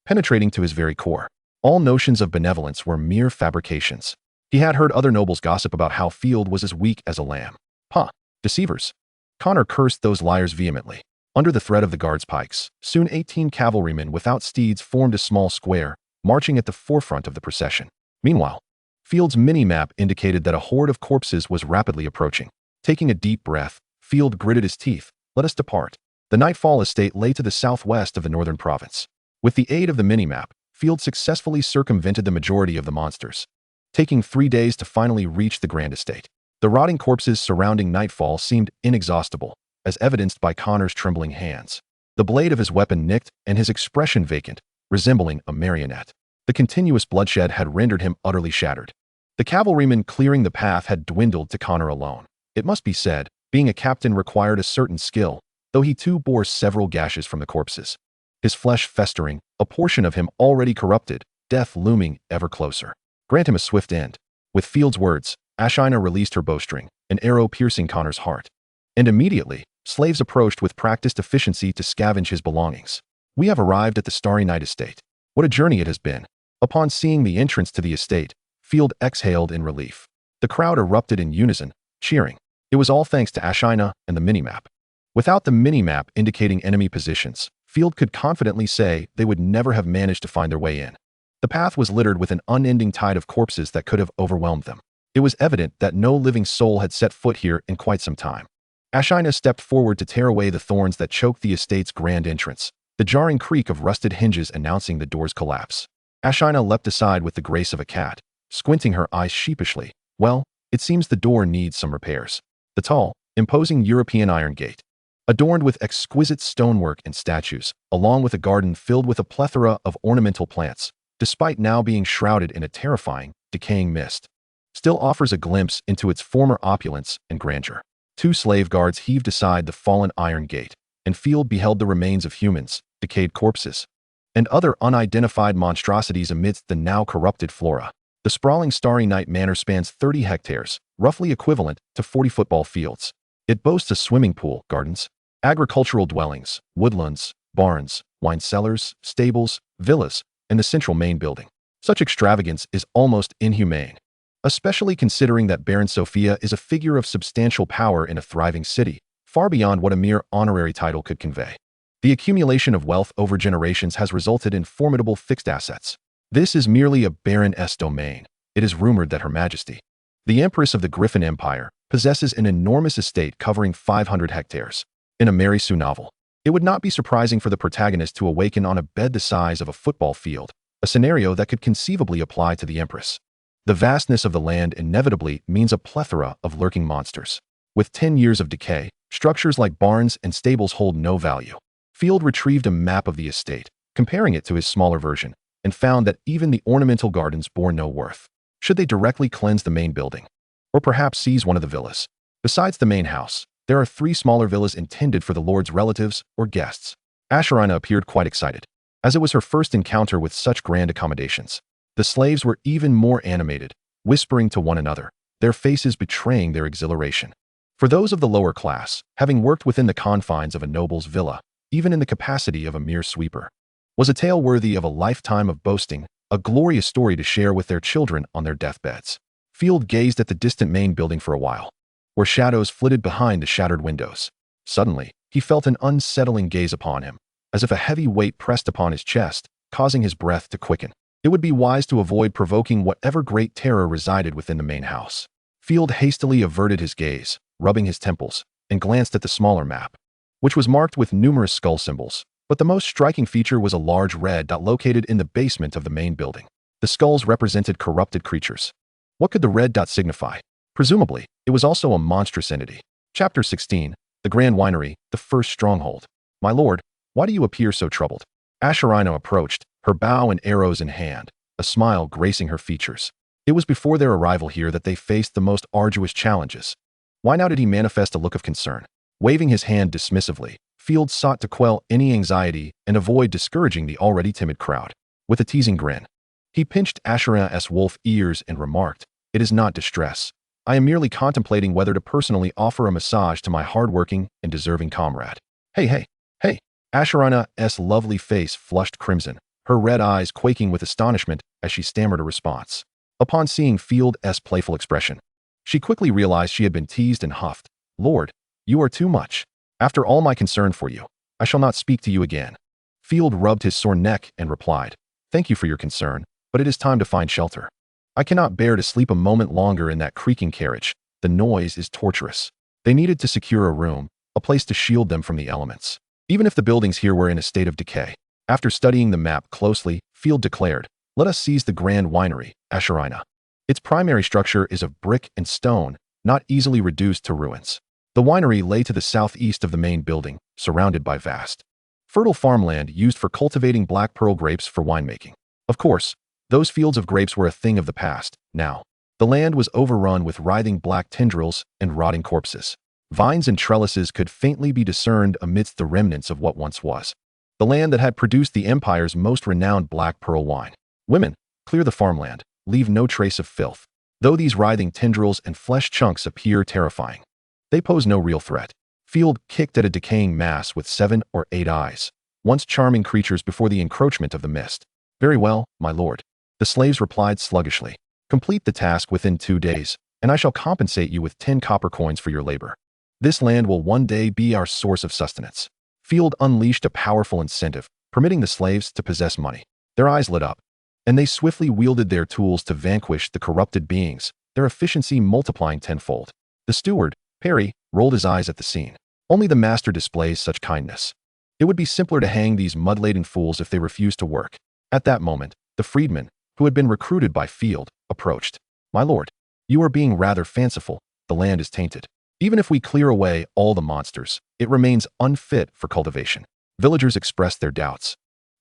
penetrating to his very core. All notions of benevolence were mere fabrications. He had heard other nobles gossip about how Field was as weak as a lamb. "Huh, deceivers." Connor cursed those liars vehemently. Under the threat of the guards' pikes, soon 18 cavalrymen without steeds formed a small square, marching at the forefront of the procession. Meanwhile, Field's mini-map indicated that a horde of corpses was rapidly approaching. Taking a deep breath, Field gritted his teeth. "Let us depart." The Nightfall estate lay to the southwest of the northern province. With the aid of the mini-map, Field successfully circumvented the majority of the monsters, taking 3 days to finally reach the Grand Estate. The rotting corpses surrounding Nightfall seemed inexhaustible, as evidenced by Connor's trembling hands. The blade of his weapon nicked and his expression vacant, resembling a marionette. The continuous bloodshed had rendered him utterly shattered. The cavalrymen clearing the path had dwindled to Connor alone. It must be said, being a captain required a certain skill, though he too bore several gashes from the corpses. His flesh festering, a portion of him already corrupted, death looming ever closer. "Grant him a swift end." With Field's words, Ashina released her bowstring, an arrow piercing Connor's heart. And immediately, slaves approached with practiced efficiency to scavenge his belongings. "We have arrived at the Starry Night Estate. What a journey it has been." Upon seeing the entrance to the estate, Field exhaled in relief. The crowd erupted in unison, cheering. It was all thanks to Ashina and the minimap. Without the minimap indicating enemy positions, Field could confidently say they would never have managed to find their way in. The path was littered with an unending tide of corpses that could have overwhelmed them. It was evident that no living soul had set foot here in quite some time. Ashina stepped forward to tear away the thorns that choked the estate's grand entrance, the jarring creak of rusted hinges announcing the door's collapse. Ashina leapt aside with the grace of a cat, squinting her eyes sheepishly. "Well, it seems the door needs some repairs." The tall, imposing European iron gate, adorned with exquisite stonework and statues, along with a garden filled with a plethora of ornamental plants, despite now being shrouded in a terrifying, decaying mist, still offers a glimpse into its former opulence and grandeur. 2 slave guards heaved aside the fallen iron gate, and Field beheld the remains of humans, decayed corpses, and other unidentified monstrosities amidst the now corrupted flora. The sprawling Starry Night Manor spans 30 hectares, roughly equivalent to 40 football fields. It boasts a swimming pool, gardens, agricultural dwellings, woodlands, barns, wine cellars, stables, villas, and the central main building. Such extravagance is almost inhumane, especially considering that Baron Sophia is a figure of substantial power in a thriving city, far beyond what a mere honorary title could convey. The accumulation of wealth over generations has resulted in formidable fixed assets. This is merely a Baroness domain. It is rumored that Her Majesty, the Empress of the Griffin Empire, possesses an enormous estate covering 500 hectares. In a Mary Sue novel, it would not be surprising for the protagonist to awaken on a bed the size of a football field, a scenario that could conceivably apply to the Empress. The vastness of the land inevitably means a plethora of lurking monsters. With 10 years of decay, structures like barns and stables hold no value. Field retrieved a map of the estate, comparing it to his smaller version, and found that even the ornamental gardens bore no worth. Should they directly cleanse the main building? Or perhaps seize one of the villas? Besides the main house, there are 3 smaller villas intended for the Lord's relatives or guests. Ashirina appeared quite excited, as it was her first encounter with such grand accommodations. The slaves were even more animated, whispering to one another, their faces betraying their exhilaration. For those of the lower class, having worked within the confines of a noble's villa, even in the capacity of a mere sweeper, was a tale worthy of a lifetime of boasting, a glorious story to share with their children on their deathbeds. Field gazed at the distant main building for a while, where shadows flitted behind the shattered windows. Suddenly, he felt an unsettling gaze upon him, as if a heavy weight pressed upon his chest, causing his breath to quicken. It would be wise to avoid provoking whatever great terror resided within the main house. Field hastily averted his gaze, rubbing his temples, and glanced at the smaller map, which was marked with numerous skull symbols. But the most striking feature was a large red dot located in the basement of the main building. The skulls represented corrupted creatures. What could the red dot signify? Presumably, it was also a monstrous entity. Chapter 16, The Grand Winery, the First Stronghold. "My lord, why do you appear so troubled?" Ashirina approached, her bow and arrows in hand, a smile gracing her features. It was before their arrival here that they faced the most arduous challenges. Why now did he manifest a look of concern? Waving his hand dismissively, Field sought to quell any anxiety and avoid discouraging the already timid crowd. With a teasing grin, he pinched Ashirina's wolf ears and remarked, It is not distress. I am merely contemplating whether to personally offer a massage to my hardworking and deserving comrade. Hey, hey, hey. Asharana's lovely face flushed crimson, her red eyes quaking with astonishment as she stammered a response. Upon seeing Field's playful expression, she quickly realized she had been teased and huffed. Lord, you are too much. After all my concern for you, I shall not speak to you again. Field rubbed his sore neck and replied, Thank you for your concern, but it is time to find shelter. I cannot bear to sleep a moment longer in that creaking carriage. The noise is torturous. They needed to secure a room, a place to shield them from the elements. Even if the buildings here were in a state of decay. After studying the map closely, Field declared, Let us seize the Grand Winery, Asharina. Its primary structure is of brick and stone, not easily reduced to ruins. The winery lay to the southeast of the main building, surrounded by vast, fertile farmland used for cultivating black pearl grapes for winemaking. Of course, those fields of grapes were a thing of the past. Now, the land was overrun with writhing black tendrils and rotting corpses. Vines and trellises could faintly be discerned amidst the remnants of what once was the land that had produced the empire's most renowned black pearl wine. Women, clear the farmland, leave no trace of filth. Though these writhing tendrils and flesh chunks appear terrifying, they pose no real threat. Field kicked at a decaying mass with 7 or 8 eyes, once charming creatures before the encroachment of the mist. Very well, my lord. The slaves replied sluggishly. Complete the task within 2 days, and I shall compensate you with 10 copper coins for your labor. This land will one day be our source of sustenance. Field unleashed a powerful incentive, permitting the slaves to possess money. Their eyes lit up, and they swiftly wielded their tools to vanquish the corrupted beings, their efficiency multiplying tenfold. The steward, Perry, rolled his eyes at the scene. Only the master displays such kindness. It would be simpler to hang these mud-laden fools if they refused to work. At that moment, the freedman, who had been recruited by Field, approached. My lord, you are being rather fanciful. The land is tainted. Even if we clear away all the monsters, it remains unfit for cultivation. Villagers expressed their doubts,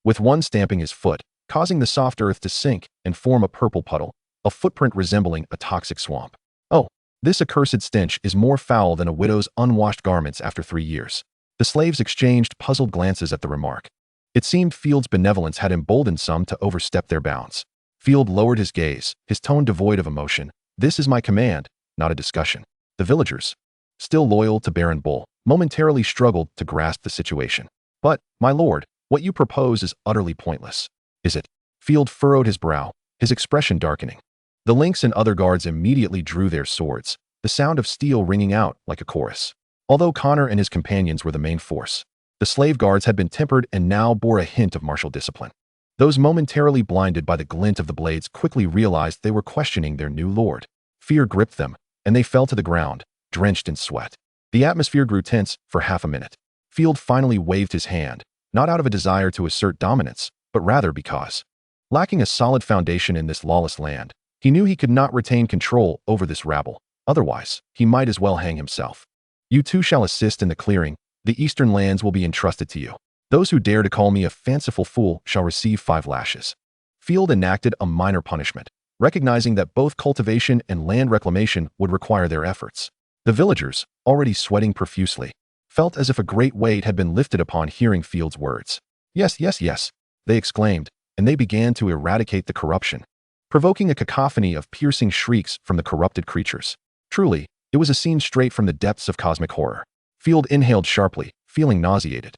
with one stamping his foot, causing the soft earth to sink and form a purple puddle, a footprint resembling a toxic swamp. Oh, this accursed stench is more foul than a widow's unwashed garments after 3 years. The slaves exchanged puzzled glances at the remark. It seemed Field's benevolence had emboldened some to overstep their bounds. Field lowered his gaze, his tone devoid of emotion. This is my command, not a discussion. The villagers, still loyal to Baron Bull, momentarily struggled to grasp the situation. But, my lord, what you propose is utterly pointless. Is it? Field furrowed his brow, his expression darkening. The lynx and other guards immediately drew their swords, the sound of steel ringing out like a chorus. Although Connor and his companions were the main force, the slave guards had been tempered and now bore a hint of martial discipline. Those momentarily blinded by the glint of the blades quickly realized they were questioning their new lord. Fear gripped them, and they fell to the ground, drenched in sweat. The atmosphere grew tense for half a minute. Field finally waved his hand, not out of a desire to assert dominance, but rather because, lacking a solid foundation in this lawless land, he knew he could not retain control over this rabble. Otherwise, he might as well hang himself. You too shall assist in the clearing. The eastern lands will be entrusted to you. Those who dare to call me a fanciful fool shall receive 5 lashes. Field enacted a minor punishment, recognizing that both cultivation and land reclamation would require their efforts. The villagers, already sweating profusely, felt as if a great weight had been lifted upon hearing Field's words. Yes, yes, yes, they exclaimed, and they began to eradicate the corruption, provoking a cacophony of piercing shrieks from the corrupted creatures. Truly, it was a scene straight from the depths of cosmic horror. Field inhaled sharply, feeling nauseated.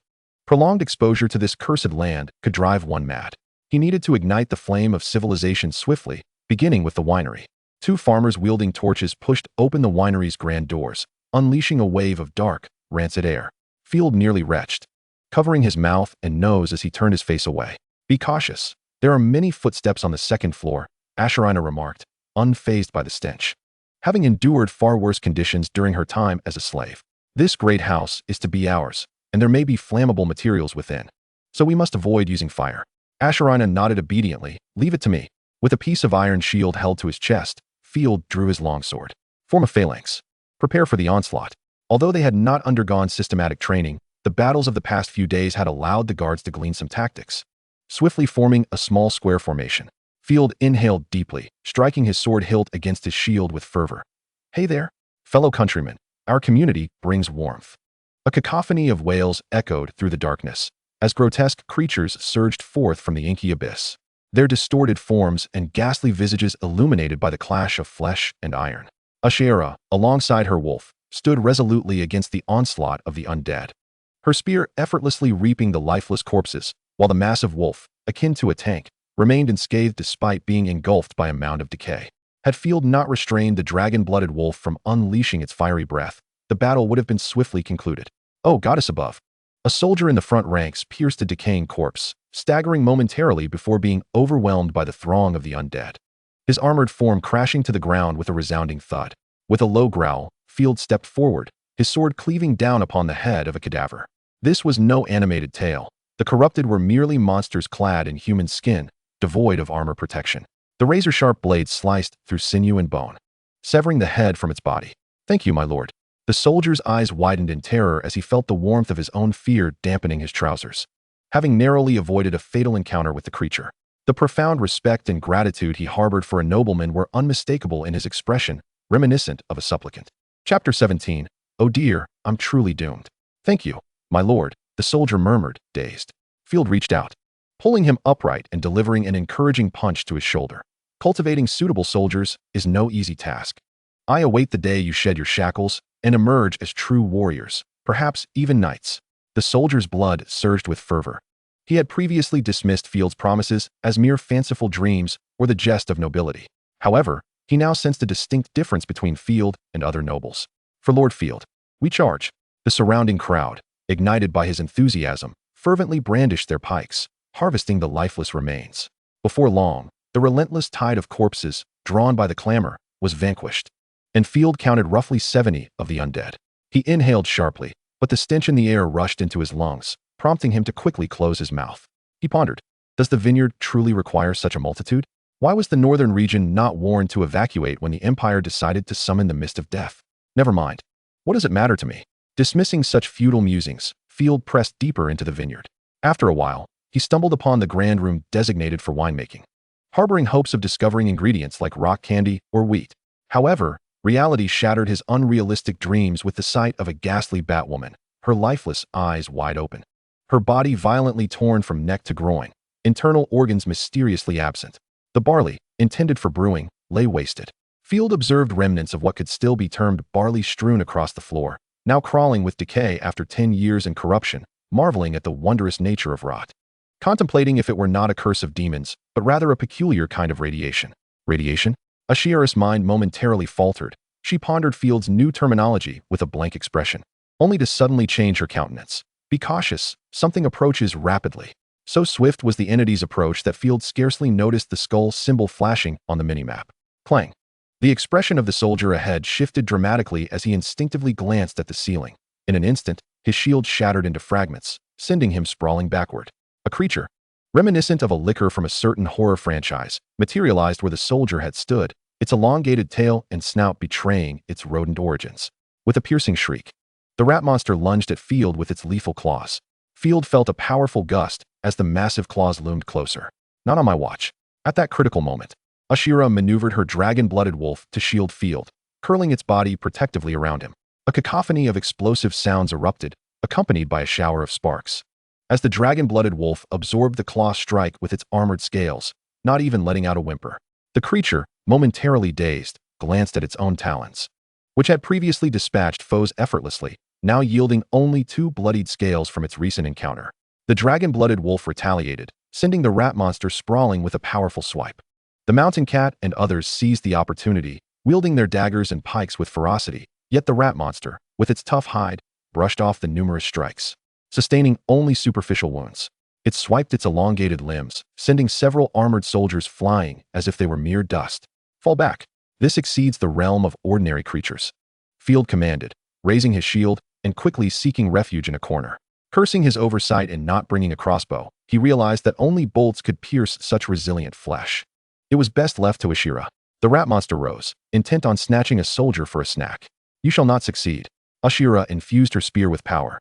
Prolonged exposure to this cursed land could drive one mad. He needed to ignite the flame of civilization swiftly, beginning with the winery. 2 farmers wielding torches pushed open the winery's grand doors, unleashing a wave of dark, rancid air. Field nearly retched, covering his mouth and nose as he turned his face away. Be cautious. There are many footsteps on the 2nd floor, Asharina remarked, unfazed by the stench. Having endured far worse conditions during her time as a slave, this great house is to be ours, and there may be flammable materials within. So we must avoid using fire. Asharina nodded obediently. Leave it to me. With a piece of iron shield held to his chest, Field drew his longsword. Form a phalanx. Prepare for the onslaught. Although they had not undergone systematic training, the battles of the past few days had allowed the guards to glean some tactics. Swiftly forming a small square formation, Field inhaled deeply, striking his sword hilt against his shield with fervor. Hey there, fellow countrymen. Our community brings warmth. A cacophony of wails echoed through the darkness, as grotesque creatures surged forth from the inky abyss. their distorted forms and ghastly visages illuminated by the clash of flesh and iron. Ashera, alongside her wolf, stood resolutely against the onslaught of the undead, her spear effortlessly reaping the lifeless corpses, while the massive wolf, akin to a tank, remained unscathed despite being engulfed by a mound of decay. Had Field not restrained the dragon-blooded wolf from unleashing its fiery breath, the battle would have been swiftly concluded. Oh, goddess above! A soldier in the front ranks pierced a decaying corpse, staggering momentarily before being overwhelmed by the throng of the undead, his armored form crashing to the ground with a resounding thud. With a low growl, Field stepped forward, his sword cleaving down upon the head of a cadaver. This was no animated tale. The corrupted were merely monsters clad in human skin, devoid of armor protection. The razor-sharp blade sliced through sinew and bone, severing the head from its body. "Thank you, my lord." The soldier's eyes widened in terror as he felt the warmth of his own fear dampening his trousers, having narrowly avoided a fatal encounter with the creature. The profound respect and gratitude he harbored for a nobleman were unmistakable in his expression, reminiscent of a supplicant. Chapter 17. Oh dear, I'm truly doomed. "Thank you, my lord," the soldier murmured, dazed. Field reached out, pulling him upright and delivering an encouraging punch to his shoulder. "Cultivating suitable soldiers is no easy task. I await the day you shed your shackles and emerge as true warriors, perhaps even knights." The soldier's blood surged with fervor. He had previously dismissed Field's promises as mere fanciful dreams or the jest of nobility. However, he now sensed a distinct difference between Field and other nobles. "For Lord Field, we charge." The surrounding crowd, ignited by his enthusiasm, fervently brandished their pikes, harvesting the lifeless remains. Before long, the relentless tide of corpses, drawn by the clamor, was vanquished, and Field counted roughly 70 of the undead. He inhaled sharply, but the stench in the air rushed into his lungs, prompting him to quickly close his mouth. He pondered, does the vineyard truly require such a multitude? Why was the northern region not warned to evacuate when the Empire decided to summon the mist of death? Never mind. What does it matter to me? Dismissing such futile musings, Field pressed deeper into the vineyard. After a while, he stumbled upon the grand room designated for winemaking, harboring hopes of discovering ingredients like rock candy or wheat. However, reality shattered his unrealistic dreams with the sight of a ghastly Batwoman, her lifeless eyes wide open, her body violently torn from neck to groin, internal organs mysteriously absent. The barley, intended for brewing, lay wasted. Field observed remnants of what could still be termed barley strewn across the floor, now crawling with decay after 10 years in corruption, marveling at the wondrous nature of rot, contemplating if it were not a curse of demons, but rather a peculiar kind of radiation. Radiation? Ashera's mind momentarily faltered. She pondered Field's new terminology with a blank expression, only to suddenly change her countenance. "Be cautious, something approaches rapidly." So swift was the entity's approach that Field scarcely noticed the skull symbol flashing on the minimap. Clang. The expression of the soldier ahead shifted dramatically as he instinctively glanced at the ceiling. In an instant, his shield shattered into fragments, sending him sprawling backward. A creature, reminiscent of a licker from a certain horror franchise, materialized where the soldier had stood, its elongated tail and snout betraying its rodent origins. With a piercing shriek, the rat monster lunged at Field with its lethal claws. Field felt a powerful gust as the massive claws loomed closer. Not on my watch. At that critical moment, Ashera maneuvered her dragon-blooded wolf to shield Field, curling its body protectively around him. A cacophony of explosive sounds erupted, accompanied by a shower of sparks, as the dragon-blooded wolf absorbed the claw strike with its armored scales, not even letting out a whimper. The creature, momentarily dazed, glanced at its own talons, which had previously dispatched foes effortlessly, now yielding only 2 bloodied scales from its recent encounter. The dragon-blooded wolf retaliated, sending the rat monster sprawling with a powerful swipe. The mountain cat and others seized the opportunity, wielding their daggers and pikes with ferocity, yet the rat monster, with its tough hide, brushed off the numerous strikes, sustaining only superficial wounds. It swiped its elongated limbs, sending several armored soldiers flying as if they were mere dust. "Fall back. This exceeds the realm of ordinary creatures," Field commanded, raising his shield and quickly seeking refuge in a corner. Cursing his oversight in not bringing a crossbow, he realized that only bolts could pierce such resilient flesh. It was best left to Ashera. The rat monster rose, intent on snatching a soldier for a snack. "You shall not succeed." Ashera infused her spear with power,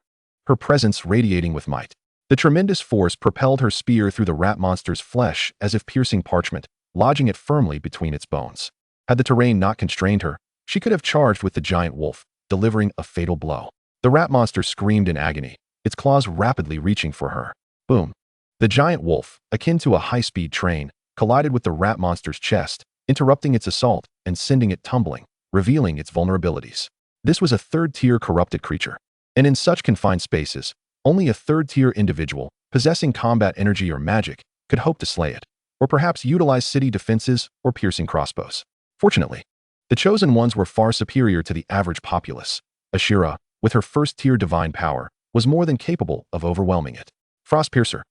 her presence radiating with might. The tremendous force propelled her spear through the rat monster's flesh as if piercing parchment, lodging it firmly between its bones. Had the terrain not constrained her, she could have charged with the giant wolf, delivering a fatal blow. The rat monster screamed in agony, its claws rapidly reaching for her. Boom! The giant wolf, akin to a high-speed train, collided with the rat monster's chest, interrupting its assault and sending it tumbling, revealing its vulnerabilities. This was a third-tier corrupted creature, and in such confined spaces, only a third-tier individual, possessing combat energy or magic, could hope to slay it, or perhaps utilize city defenses or piercing crossbows. Fortunately, the Chosen Ones were far superior to the average populace. Ashira, with her first-tier divine power, was more than capable of overwhelming it. Frost Piercer.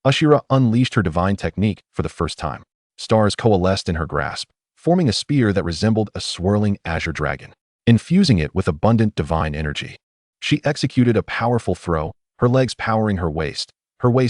Ashira unleashed her divine technique for the first time. Stars coalesced in her grasp, forming a spear that resembled a swirling azure dragon, infusing it with abundant divine energy. She executed a powerful throw, her legs powering her waist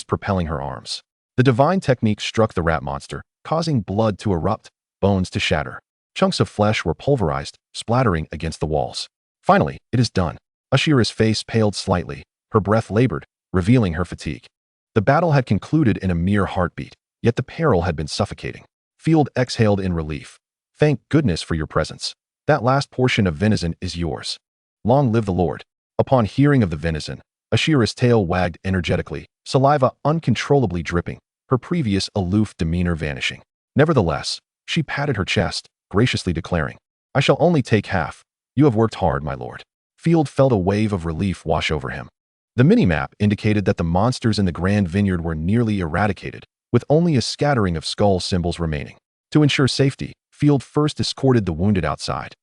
propelling her arms. The divine technique struck the rat monster, causing blood to erupt, bones to shatter. Chunks of flesh were pulverized, splattering against the walls. Finally, it is done. Ashira's face paled slightly, her breath labored, revealing her fatigue. The battle had concluded in a mere heartbeat, yet the peril had been suffocating. Field exhaled in relief. Thank goodness for your presence. That last portion of venison is yours. Long live the Lord. Upon hearing of the venison, Ashira's tail wagged energetically, saliva uncontrollably dripping, her previous aloof demeanor vanishing. Nevertheless, she patted her chest, graciously declaring, "I shall only take half. You have worked hard, my lord." Field felt a wave of relief wash over him. The mini-map indicated that the monsters in the Grand Vineyard were nearly eradicated, with only a scattering of skull symbols remaining. To ensure safety, Field first escorted the wounded outside,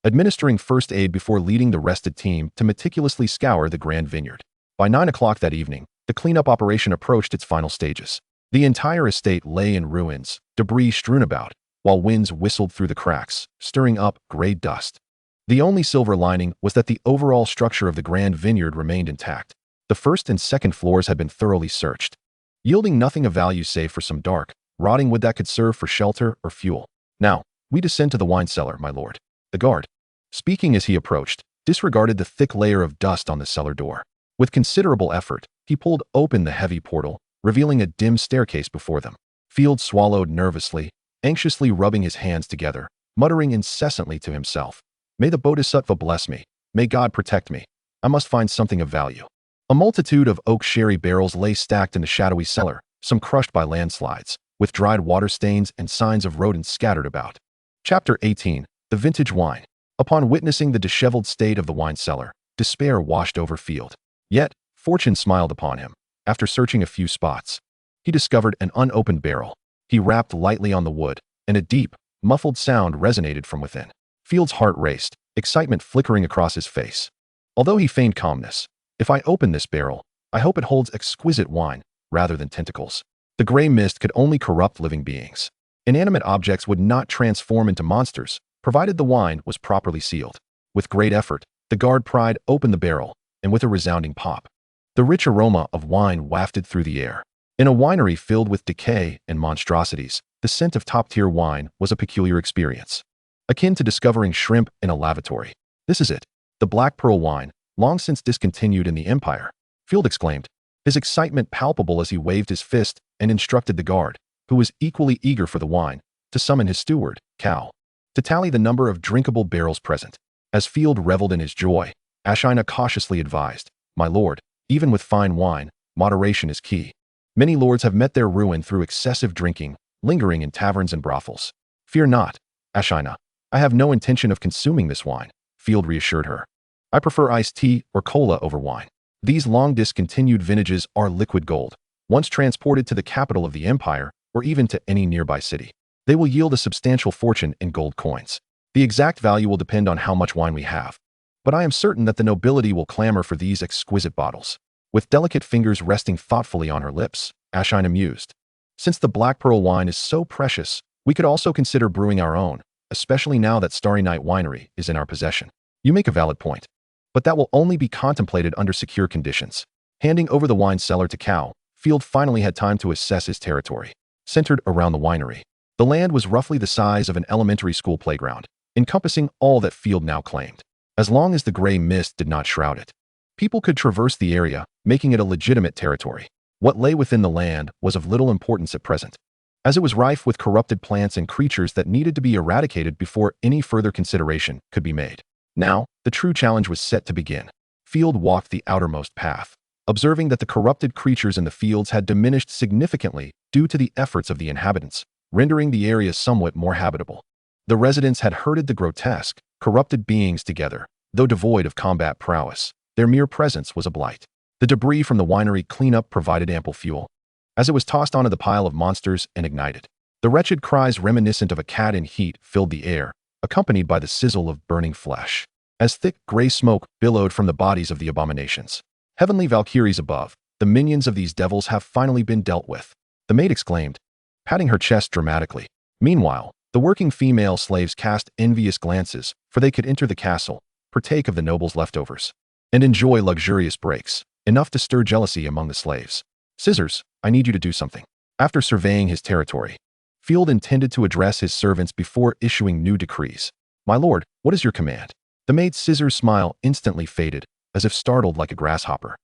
administering first aid before leading the rested team to meticulously scour the Grand Vineyard. By 9 o'clock that evening, the cleanup operation approached its final stages. The entire estate lay in ruins, debris strewn about, while winds whistled through the cracks, stirring up gray dust. The only silver lining was that the overall structure of the Grand Vineyard remained intact. The first and second floors had been thoroughly searched, yielding nothing of value save for some dark, rotting wood that could serve for shelter or fuel. "Now, we descend to the wine cellar, my lord." The guard, speaking as he approached, disregarded the thick layer of dust on the cellar door. With considerable effort, he pulled open the heavy portal, revealing a dim staircase before them. Field swallowed nervously, anxiously rubbing his hands together, muttering incessantly to himself, "May the Bodhisattva bless me. May God protect me. I must find something of value." A multitude of oak sherry barrels lay stacked in the shadowy cellar, some crushed by landslides, with dried water stains and signs of rodents scattered about. Chapter 18. The Vintage Wine. Upon witnessing the disheveled state of the wine cellar, despair washed over Field. Yet, fortune smiled upon him. After searching a few spots, he discovered an unopened barrel. He rapped lightly on the wood, and a deep, muffled sound resonated from within. Field's heart raced, excitement flickering across his face. Although he feigned calmness, "If I open this barrel, I hope it holds exquisite wine, rather than tentacles." The gray mist could only corrupt living beings. Inanimate objects would not transform into monsters, provided the wine was properly sealed. With great effort, the guard pried open the barrel, and with a resounding pop, the rich aroma of wine wafted through the air. In a winery filled with decay and monstrosities, the scent of top-tier wine was a peculiar experience, akin to discovering shrimp in a lavatory. "This is it, the Black Pearl wine, long since discontinued in the Empire," Field exclaimed, his excitement palpable as he waved his fist and instructed the guard, who was equally eager for the wine, to summon his steward, Cal, to tally the number of drinkable barrels present. As Field reveled in his joy, Ashina cautiously advised, "My lord, even with fine wine, moderation is key. Many lords have met their ruin through excessive drinking, lingering in taverns and brothels." "Fear not, Ashina. I have no intention of consuming this wine," Field reassured her. "I prefer iced tea or cola over wine. These long-discontinued vintages are liquid gold. Once transported to the capital of the empire, or even to any nearby city, they will yield a substantial fortune in gold coins. The exact value will depend on how much wine we have, but I am certain that the nobility will clamor for these exquisite bottles." With delicate fingers resting thoughtfully on her lips, Ashina mused, "Since the Black Pearl wine is so precious, we could also consider brewing our own, especially now that Starry Night Winery is in our possession." "You make a valid point, but that will only be contemplated under secure conditions." Handing over the wine cellar to Cal, Field finally had time to assess his territory. Centered around the winery, the land was roughly the size of an elementary school playground, encompassing all that Field now claimed. As long as the gray mist did not shroud it, people could traverse the area, making it a legitimate territory. What lay within the land was of little importance at present, as it was rife with corrupted plants and creatures that needed to be eradicated before any further consideration could be made. Now, the true challenge was set to begin. Field walked the outermost path, observing that the corrupted creatures in the fields had diminished significantly due to the efforts of the inhabitants, rendering the area somewhat more habitable. The residents had herded the grotesque, corrupted beings together, though devoid of combat prowess. Their mere presence was a blight. The debris from the winery cleanup provided ample fuel, as it was tossed onto the pile of monsters and ignited. The wretched cries reminiscent of a cat in heat filled the air, accompanied by the sizzle of burning flesh, as thick gray smoke billowed from the bodies of the abominations. Heavenly Valkyries above, the minions of these devils have finally been dealt with, the maid exclaimed, patting her chest dramatically. Meanwhile, the working female slaves cast envious glances, for they could enter the castle, partake of the noble's leftovers, and enjoy luxurious breaks, enough to stir jealousy among the slaves. Scissors, I need you to do something. After surveying his territory, Field intended to address his servants before issuing new decrees. My lord, what is your command? The maid's Scissors' smile instantly faded, as if startled like a grasshopper.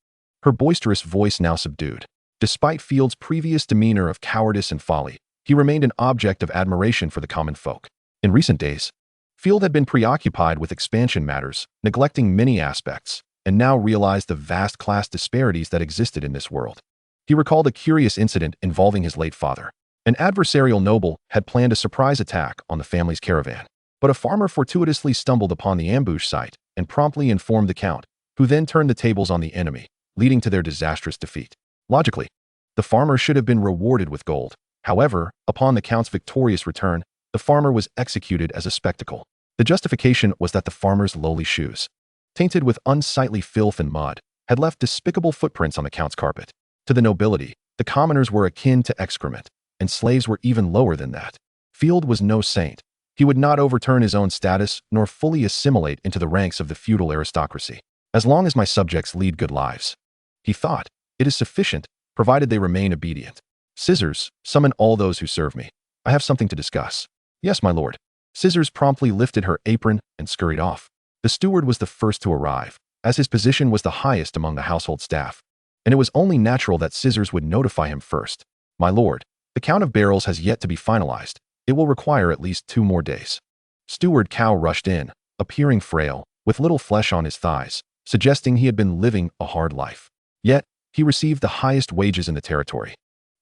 Her boisterous voice now subdued. Despite Field's previous demeanor of cowardice and folly, he remained an object of admiration for the common folk. In recent days, Field had been preoccupied with expansion matters, neglecting many aspects, and now realized the vast class disparities that existed in this world. He recalled a curious incident involving his late father. An adversarial noble had planned a surprise attack on the family's caravan, but a farmer fortuitously stumbled upon the ambush site and promptly informed the count, who then turned the tables on the enemy, leading to their disastrous defeat. Logically, the farmer should have been rewarded with gold. However, upon the count's victorious return, the farmer was executed as a spectacle. The justification was that the farmer's lowly shoes, tainted with unsightly filth and mud, had left despicable footprints on the count's carpet. To the nobility, the commoners were akin to excrement, and slaves were even lower than that. Field was no saint. He would not overturn his own status nor fully assimilate into the ranks of the feudal aristocracy. As long as my subjects lead good lives, he thought, it is sufficient, provided they remain obedient. Scissors, summon all those who serve me. I have something to discuss. Yes, my lord. Scissors promptly lifted her apron and scurried off. The steward was the first to arrive, as his position was the highest among the household staff, and it was only natural that Scissors would notify him first. My lord, the count of barrels has yet to be finalized. It will require at least 2 more days. Steward Cow rushed in, appearing frail, with little flesh on his thighs, suggesting he had been living a hard life. Yet, he received the highest wages in the territory,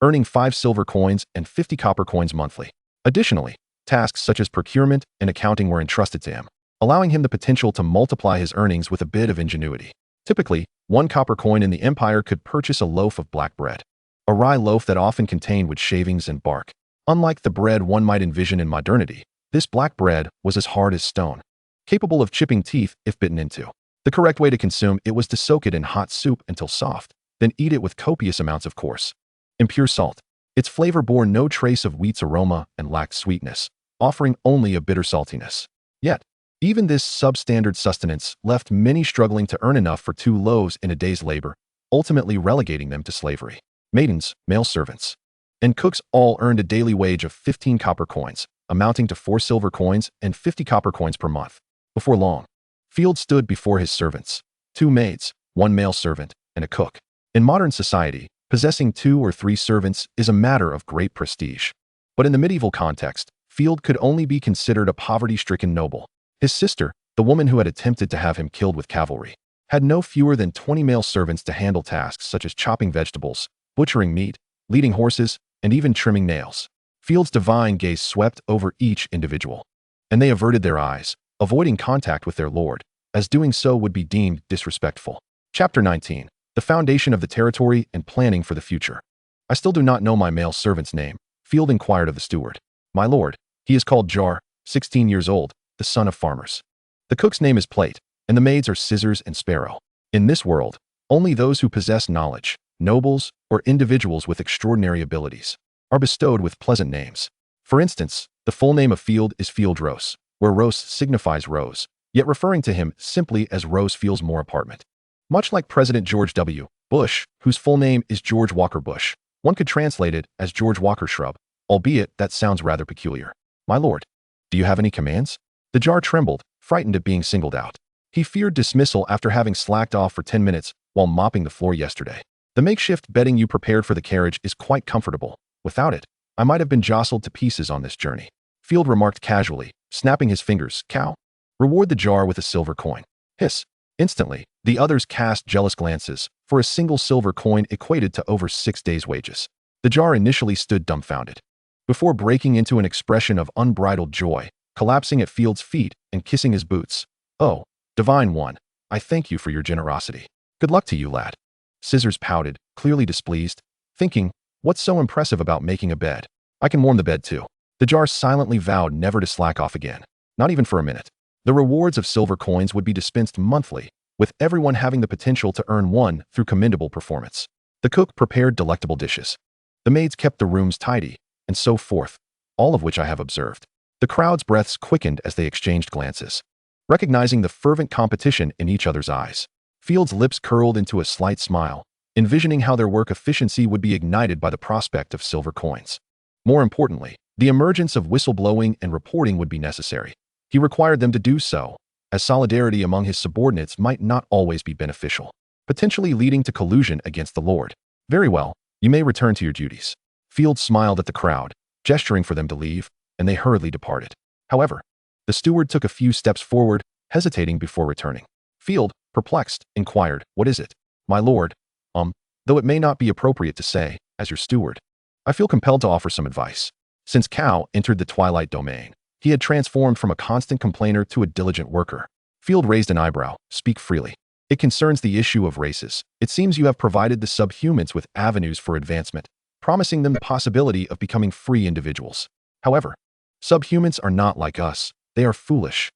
earning 5 silver coins and 50 copper coins monthly. Additionally, tasks such as procurement and accounting were entrusted to him, allowing him the potential to multiply his earnings with a bit of ingenuity. Typically, 1 copper coin in the empire could purchase a loaf of black bread, a rye loaf that often contained wood shavings and bark. Unlike the bread one might envision in modernity, this black bread was as hard as stone, capable of chipping teeth if bitten into. The correct way to consume it was to soak it in hot soup until soft, then eat it with copious amounts of coarse, impure salt. Its flavor bore no trace of wheat's aroma and lacked sweetness, offering only a bitter saltiness. Yet, even this substandard sustenance left many struggling to earn enough for 2 loaves in a day's labor, ultimately relegating them to slavery. Maidens, male servants, and cooks all earned a daily wage of 15 copper coins, amounting to 4 silver coins and 50 copper coins per month. Before long, Field stood before his servants, 2 maids, 1 male servant, and a cook. In modern society, possessing 2 or 3 servants is a matter of great prestige. But in the medieval context, Field could only be considered a poverty-stricken noble. His sister, the woman who had attempted to have him killed with cavalry, had no fewer than 20 male servants to handle tasks such as chopping vegetables, butchering meat, leading horses, and even trimming nails. Field's divine gaze swept over each individual, and they averted their eyes, avoiding contact with their lord, as doing so would be deemed disrespectful. Chapter 19. The Foundation of the Territory and Planning for the Future. I still do not know my male servant's name, Field inquired of the steward. My lord, he is called Jar, 16 years old, the son of farmers. The cook's name is Plate, and the maids are Scissors and Sparrow. In this world, only those who possess knowledge, nobles, or individuals with extraordinary abilities, are bestowed with pleasant names. For instance, the full name of Field is Field Rose, where Rose signifies rose, yet referring to him simply as Rose feels more apartment. Much like President George W. Bush, whose full name is George Walker Bush, one could translate it as George Walker Shrub, albeit that sounds rather peculiar. My lord, do you have any commands? The Jar trembled, frightened at being singled out. He feared dismissal after having slacked off for 10 minutes while mopping the floor yesterday. The makeshift bedding you prepared for the carriage is quite comfortable. Without it, I might have been jostled to pieces on this journey. Field remarked casually, snapping his fingers. Cow. Reward the Jar with a silver coin. Hiss. Instantly, the others cast jealous glances, for a single silver coin equated to over 6 days' wages. The Jar initially stood dumbfounded. before breaking into an expression of unbridled joy, collapsing at Field's feet and kissing his boots. "Oh, Divine One, I thank you for your generosity. Good luck to you, lad." Scissors pouted, clearly displeased, thinking, "What's so impressive about making a bed? I can warm the bed too." The jar silently vowed never to slack off again, not even for a minute. The rewards of silver coins would be dispensed monthly, with everyone having the potential to earn one through commendable performance. The cook prepared delectable dishes. The maids kept the rooms tidy, and so forth, all of which I have observed. The crowd's breaths quickened as they exchanged glances, recognizing the fervent competition in each other's eyes. Field's lips curled into a slight smile, envisioning how their work efficiency would be ignited by the prospect of silver coins. More importantly, the emergence of whistleblowing and reporting would be necessary. He required them to do so, as solidarity among his subordinates might not always be beneficial, potentially leading to collusion against the Lord. "Very well, you may return to your duties." Field smiled at the crowd, gesturing for them to leave, and they hurriedly departed. However, the steward took a few steps forward, hesitating before returning. Field, perplexed, inquired, "What is it?" "My lord, though it may not be appropriate to say, as your steward, I feel compelled to offer some advice." Since Cao entered the Twilight Domain, he had transformed from a constant complainer to a diligent worker. Field raised an eyebrow. "Speak freely. It concerns the issue of races. It seems you have provided the subhumans with avenues for advancement, promising them the possibility of becoming free individuals. However, subhumans are not like us. They are foolish.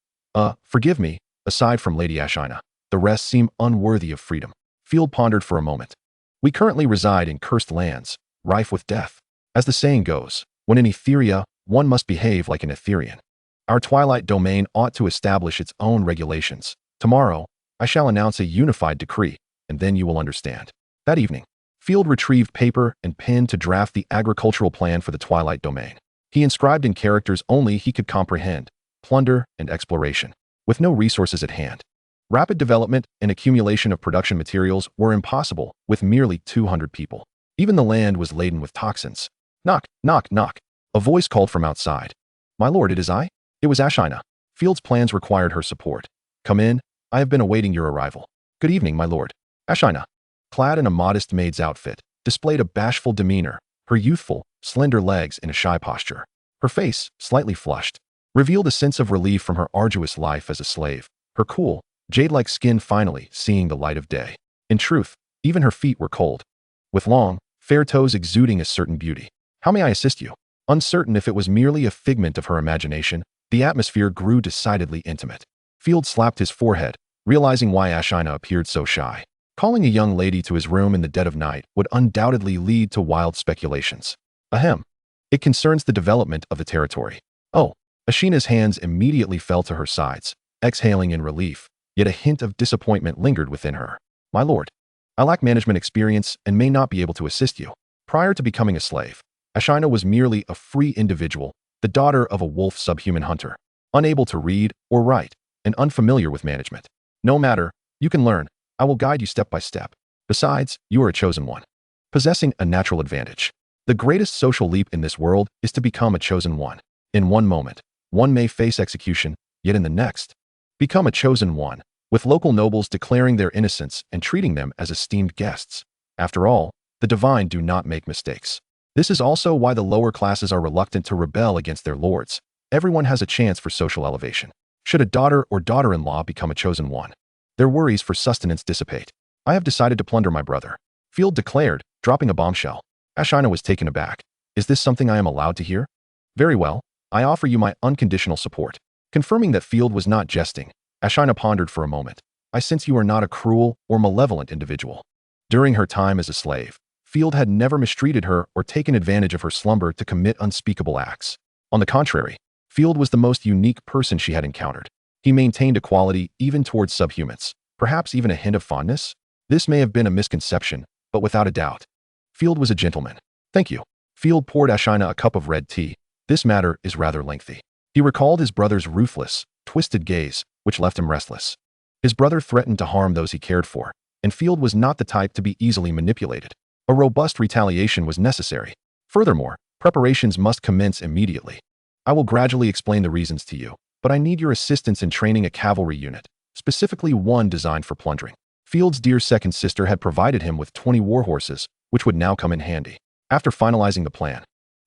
Forgive me, aside from Lady Ashina, the rest seem unworthy of freedom." Field pondered for a moment. "We currently reside in cursed lands, rife with death. As the saying goes, when in Etheria, one must behave like an Etherian. Our Twilight Domain ought to establish its own regulations. Tomorrow, I shall announce a unified decree, and then you will understand." That evening, Field retrieved paper and pen to draft the agricultural plan for the Twilight Domain. He inscribed in characters only he could comprehend, plunder and exploration, with no resources at hand. Rapid development and accumulation of production materials were impossible with merely 200 people. Even the land was laden with toxins. Knock, knock, knock. A voice called from outside. "My lord, it is I." It was Ashina. Field's plans required her support. "Come in. I have been awaiting your arrival." "Good evening, my lord." Ashina, clad in a modest maid's outfit, displayed a bashful demeanor, her youthful, slender legs in a shy posture. Her face, slightly flushed, revealed a sense of relief from her arduous life as a slave, her cool, jade-like skin finally seeing the light of day. In truth, even her feet were cold, with long, fair toes exuding a certain beauty. "How may I assist you?" Uncertain if it was merely a figment of her imagination, the atmosphere grew decidedly intimate. Field slapped his forehead, realizing why Ashina appeared so shy. Calling a young lady to his room in the dead of night would undoubtedly lead to wild speculations. Ahem. It concerns the development of the territory. "Oh." Ashina's hands immediately fell to her sides, exhaling in relief, yet a hint of disappointment lingered within her. "My lord, I lack management experience and may not be able to assist you." Prior to becoming a slave, Ashina was merely a free individual, the daughter of a wolf subhuman hunter, unable to read or write, and unfamiliar with management. "No matter, you can learn. I will guide you step by step. Besides, you are a chosen one, possessing a natural advantage. The greatest social leap in this world is to become a chosen one. In one moment, one may face execution, yet in the next, become a chosen one, with local nobles declaring their innocence and treating them as esteemed guests. After all, the divine do not make mistakes. This is also why the lower classes are reluctant to rebel against their lords. Everyone has a chance for social elevation. Should a daughter or daughter-in-law become a chosen one, their worries for sustenance dissipate. I have decided to plunder my brother," Field declared, dropping a bombshell. Ashina was taken aback. "Is this something I am allowed to hear?" "Very well, I offer you my unconditional support." Confirming that Field was not jesting, Ashina pondered for a moment. "I sense you are not a cruel or malevolent individual." During her time as a slave, Field had never mistreated her or taken advantage of her slumber to commit unspeakable acts. On the contrary, Field was the most unique person she had encountered. He maintained equality even towards subhumans, perhaps even a hint of fondness. This may have been a misconception, but without a doubt, Field was a gentleman. "Thank you." Field poured Ashina a cup of red tea. "This matter is rather lengthy." He recalled his brother's ruthless, twisted gaze, which left him restless. His brother threatened to harm those he cared for, and Field was not the type to be easily manipulated. A robust retaliation was necessary. Furthermore, preparations must commence immediately. "I will gradually explain the reasons to you, but I need your assistance in training a cavalry unit, specifically one designed for plundering." Field's dear second sister had provided him with 20 war horses, which would now come in handy. After finalizing the plan,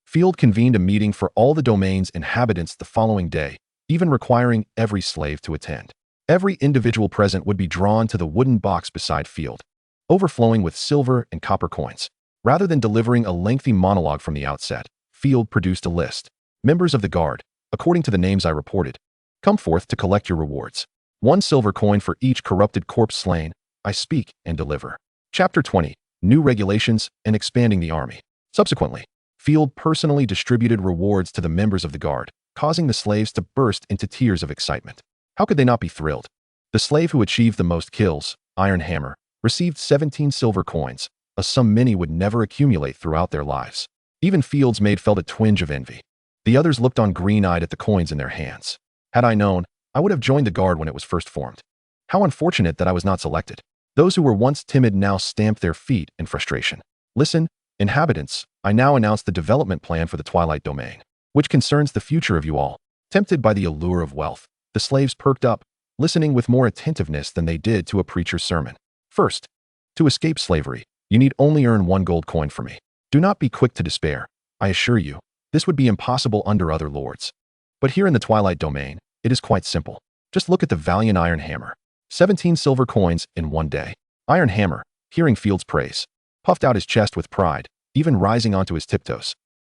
Field convened a meeting for all the domain's inhabitants the following day, even requiring every slave to attend. Every individual present would be drawn to the wooden box beside Field, overflowing with silver and copper coins. Rather than delivering a lengthy monologue from the outset, Field produced a list. Members of the guard, according to the names I reported, come forth to collect your rewards. 1 silver coin for each corrupted corpse slain. I speak and deliver. Chapter 20. New regulations and expanding the army. Subsequently, Field personally distributed rewards to the members of the guard, causing the slaves to burst into tears of excitement. How could they not be thrilled? The slave who achieved the most kills, Iron Hammer, received 17 silver coins, a sum many would never accumulate throughout their lives. Even Field's maid felt a twinge of envy. The others looked on green-eyed at the coins in their hands. Had I known, I would have joined the guard when it was first formed. How unfortunate that I was not selected. Those who were once timid now stamped their feet in frustration. Listen, inhabitants, I now announce the development plan for the Twilight Domain, which concerns the future of you all. Tempted by the allure of wealth, the slaves perked up, listening with more attentiveness than they did to a preacher's sermon. First, to escape slavery, you need only earn 1 gold coin for me. Do not be quick to despair. I assure you, this would be impossible under other lords. But here in the Twilight Domain, it is quite simple. Just look at the valiant Iron Hammer. 17 silver coins in 1 day. Iron Hammer, hearing Field's praise, puffed out his chest with pride, even rising onto his tiptoes.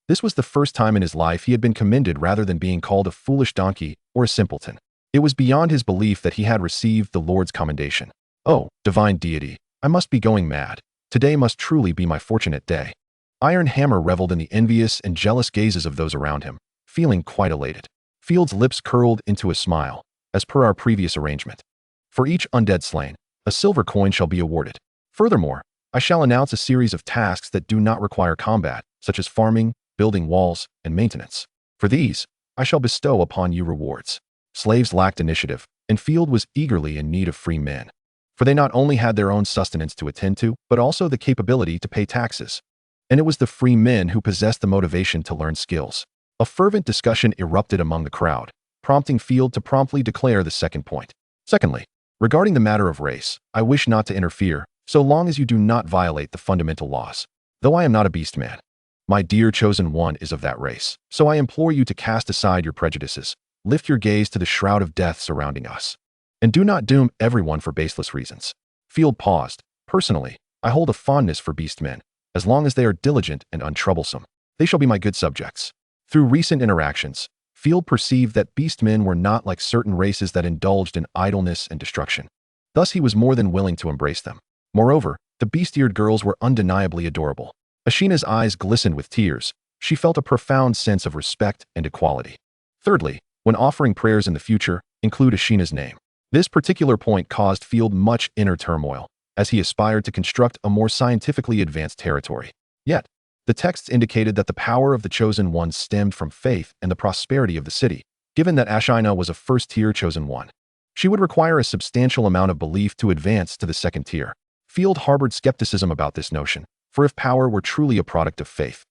This was the first time in his life he had been commended rather than being called a foolish donkey or a simpleton. It was beyond his belief that he had received the Lord's commendation. Oh, divine deity, I must be going mad. Today must truly be my fortunate day. Iron Hammer reveled in the envious and jealous gazes of those around him, feeling quite elated. Field's lips curled into a smile, as per our previous arrangement. For each undead slain, a silver coin shall be awarded. Furthermore, I shall announce a series of tasks that do not require combat, such as farming, building walls, and maintenance. For these, I shall bestow upon you rewards. Slaves lacked initiative, and Field was eagerly in need of free men. For they not only had their own sustenance to attend to, but also the capability to pay taxes. And it was the free men who possessed the motivation to learn skills. A fervent discussion erupted among the crowd, prompting Field to promptly declare the second point. Secondly, regarding the matter of race, I wish not to interfere, so long as you do not violate the fundamental laws. Though I am not a beast man, my dear chosen one is of that race, so I implore you to cast aside your prejudices, lift your gaze to the shroud of death surrounding us, and do not doom everyone for baseless reasons. Field paused. Personally, I hold a fondness for beast men. As long as they are diligent and untroublesome, they shall be my good subjects. Through recent interactions, Field perceived that beast men were not like certain races that indulged in idleness and destruction. Thus he was more than willing to embrace them. Moreover, the beast-eared girls were undeniably adorable. Ashina's eyes glistened with tears. She felt a profound sense of respect and equality. Thirdly, when offering prayers in the future, include Ashina's name. This particular point caused Field much inner turmoil, as he aspired to construct a more scientifically advanced territory. Yet, the texts indicated that the power of the Chosen One stemmed from faith and the prosperity of the city. Given that Ashina was a first-tier Chosen One, she would require a substantial amount of belief to advance to the second tier. Field harbored skepticism about this notion, for if power were truly a product of faith,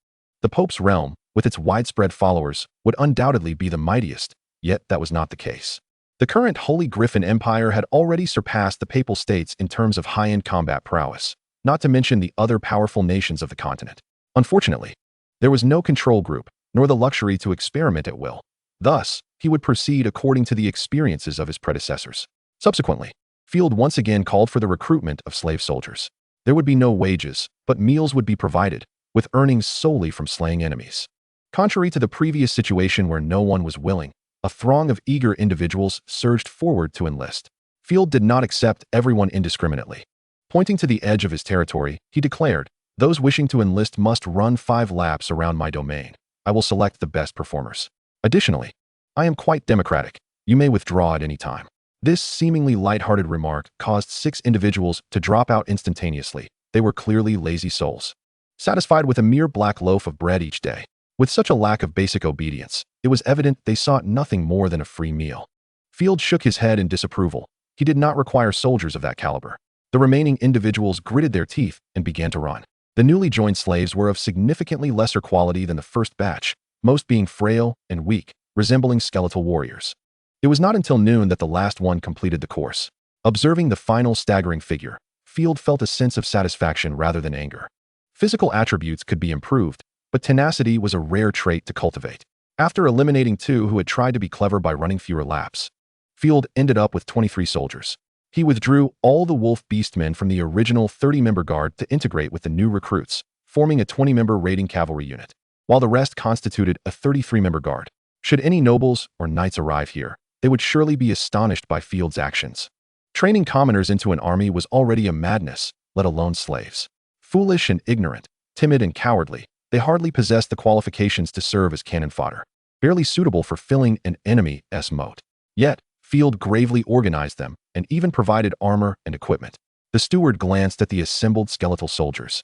the Pope's realm, with its widespread followers, would undoubtedly be the mightiest, yet that was not the case. The current Holy Griffin Empire had already surpassed the Papal States in terms of high-end combat prowess, not to mention the other powerful nations of the continent. Unfortunately, there was no control group, nor the luxury to experiment at will. Thus, he would proceed according to the experiences of his predecessors. Subsequently, Field once again called for the recruitment of slave soldiers. There would be no wages, but meals would be provided, with earnings solely from slaying enemies. Contrary to the previous situation where no one was willing, a throng of eager individuals surged forward to enlist. Field did not accept everyone indiscriminately. Pointing to the edge of his territory, he declared, "Those wishing to enlist must run 5 laps around my domain. I will select the best performers. Additionally, I am quite democratic. You may withdraw at any time." This seemingly light-hearted remark caused 6 individuals to drop out instantaneously. They were clearly lazy souls, satisfied with a mere black loaf of bread each day. With such a lack of basic obedience, it was evident they sought nothing more than a free meal. Field shook his head in disapproval. He did not require soldiers of that caliber. The remaining individuals gritted their teeth and began to run. The newly joined slaves were of significantly lesser quality than the first batch, most being frail and weak, resembling skeletal warriors. It was not until noon that the last one completed the course. Observing the final staggering figure, Field felt a sense of satisfaction rather than anger. Physical attributes could be improved, but tenacity was a rare trait to cultivate. After eliminating 2 who had tried to be clever by running fewer laps, Field ended up with 23 soldiers. He withdrew all the Wolf Beastmen from the original 30-member guard to integrate with the new recruits, forming a 20-member raiding cavalry unit, while the rest constituted a 33-member guard. Should any nobles or knights arrive here, they would surely be astonished by Field's actions. Training commoners into an army was already a madness, let alone slaves. Foolish and ignorant, timid and cowardly, they hardly possessed the qualifications to serve as cannon fodder, barely suitable for filling an enemy's moat. Yet, Field gravely organized them and even provided armor and equipment. The steward glanced at the assembled skeletal soldiers,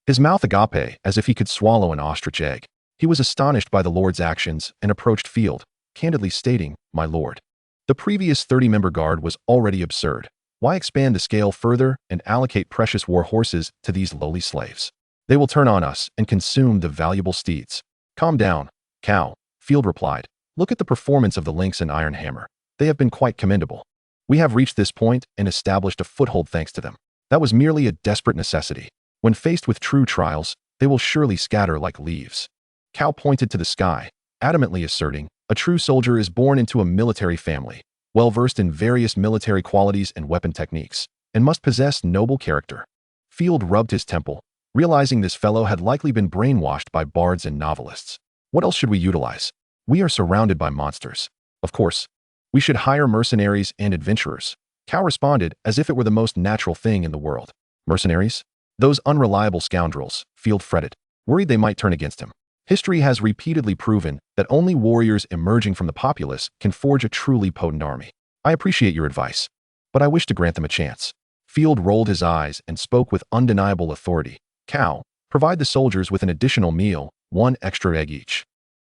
his mouth agape as if he could swallow an ostrich egg. He was astonished by the Lord's actions and approached Field, candidly stating, "My lord, the previous 30-member guard was already absurd. Why expand the scale further and allocate precious war horses to these lowly slaves? They will turn on us and consume the valuable steeds." "Calm down, cow," Field replied. "Look at the performance of the lynx and iron hammer. They have been quite commendable. We have reached this point and established a foothold thanks to them. That was merely a desperate necessity. When faced with true trials, they will surely scatter like leaves." Cow pointed to the sky, adamantly asserting, "A true soldier is born into a military family, well-versed in various military qualities and weapon techniques, and must possess noble character." Field rubbed his temple, realizing this fellow had likely been brainwashed by bards and novelists. "What else should we utilize? We are surrounded by monsters. Of course, we should hire mercenaries and adventurers." Cow responded as if it were the most natural thing in the world. "Mercenaries? Those unreliable scoundrels," Field fretted, worried they might turn against him. History has repeatedly proven that only warriors emerging from the populace can forge a truly potent army. "I appreciate your advice, but I wish to grant them a chance." Field rolled his eyes and spoke with undeniable authority. "Cow, provide the soldiers with an additional meal, 1 extra egg each.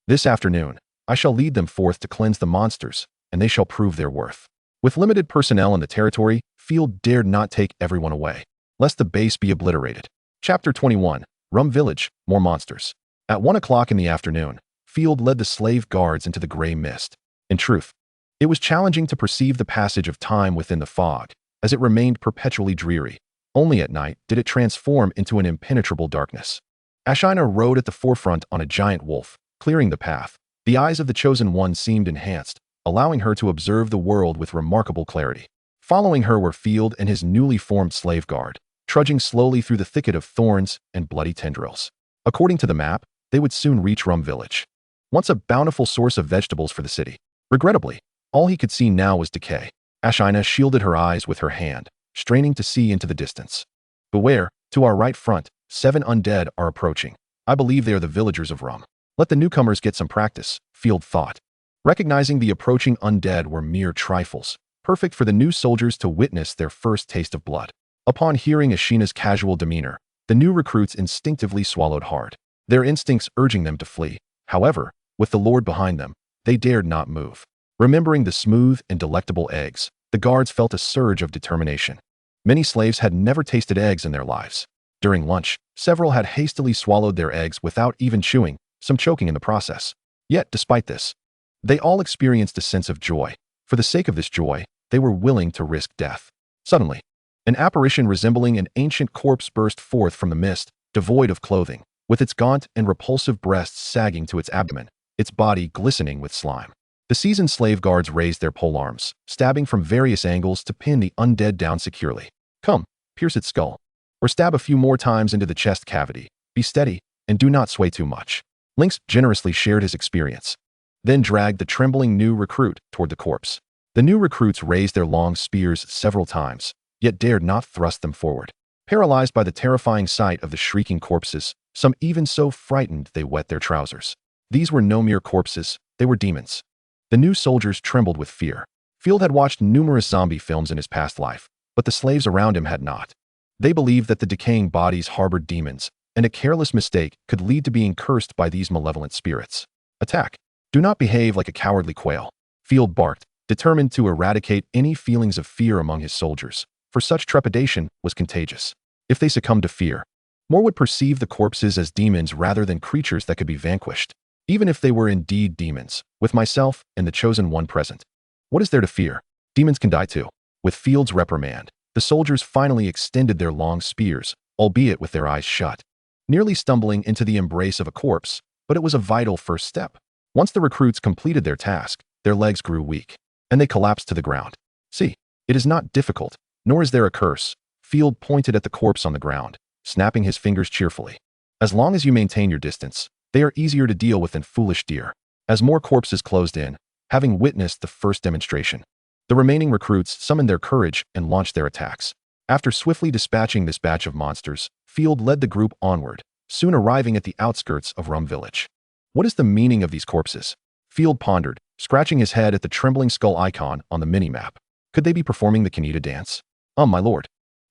This afternoon, I shall lead them forth to cleanse the monsters, and they shall prove their worth." With limited personnel in the territory, Field dared not take everyone away, lest the base be obliterated. Chapter 21, Rum Village, More Monsters. At 1 o'clock in the afternoon, Field led the slave guards into the gray mist. In truth, it was challenging to perceive the passage of time within the fog, as it remained perpetually dreary. Only at night did it transform into an impenetrable darkness. Ashina rode at the forefront on a giant wolf, clearing the path. The eyes of the Chosen One seemed enhanced, allowing her to observe the world with remarkable clarity. Following her were Field and his newly formed slave guard, trudging slowly through the thicket of thorns and bloody tendrils. According to the map, they would soon reach Rum Village, once a bountiful source of vegetables for the city. Regrettably, all he could see now was decay. Ashina shielded her eyes with her hand, straining to see into the distance. "Beware, to our right front, 7 undead are approaching. I believe they are the villagers of Rum. Let the newcomers get some practice," Field thought. Recognizing the approaching undead were mere trifles, perfect for the new soldiers to witness their first taste of blood. Upon hearing Ashina's casual demeanor, the new recruits instinctively swallowed hard, their instincts urging them to flee. However, with the Lord behind them, they dared not move. Remembering the smooth and delectable eggs, the guards felt a surge of determination. Many slaves had never tasted eggs in their lives. During lunch, several had hastily swallowed their eggs without even chewing, some choking in the process. Yet, despite this, they all experienced a sense of joy. For the sake of this joy, they were willing to risk death. Suddenly, an apparition resembling an ancient corpse burst forth from the mist, devoid of clothing, with its gaunt and repulsive breasts sagging to its abdomen, its body glistening with slime. The seasoned slave guards raised their polearms, stabbing from various angles to pin the undead down securely. "Come, pierce its skull, or stab a few more times into the chest cavity. Be steady, and do not sway too much." Lynx generously shared his experience, then dragged the trembling new recruit toward the corpse. The new recruits raised their long spears several times, yet dared not thrust them forward. Paralyzed by the terrifying sight of the shrieking corpses, some even so frightened they wet their trousers. These were no mere corpses, they were demons. The new soldiers trembled with fear. Field had watched numerous zombie films in his past life, but the slaves around him had not. They believed that the decaying bodies harbored demons, and a careless mistake could lead to being cursed by these malevolent spirits. "Attack. Do not behave like a cowardly quail," Field barked, determined to eradicate any feelings of fear among his soldiers, for such trepidation was contagious. If they succumbed to fear, more would perceive the corpses as demons rather than creatures that could be vanquished. Even if they were indeed demons, with myself and the Chosen One present, what is there to fear? Demons can die too. With Field's reprimand, the soldiers finally extended their long spears, albeit with their eyes shut. nearly stumbling into the embrace of a corpse, but it was a vital first step. Once the recruits completed their task, their legs grew weak, and they collapsed to the ground. See, it is not difficult, nor is there a curse. Field pointed at the corpse on the ground, snapping his fingers cheerfully. As long as you maintain your distance, they are easier to deal with than foolish deer. As more corpses closed in, having witnessed the first demonstration, the remaining recruits summoned their courage and launched their attacks. After swiftly dispatching this batch of monsters, Field led the group onward, soon arriving at the outskirts of Rum Village. What is the meaning of these corpses? Field pondered, scratching his head at the trembling skull icon on the mini-map. Could they be performing the Kanita dance? My lord.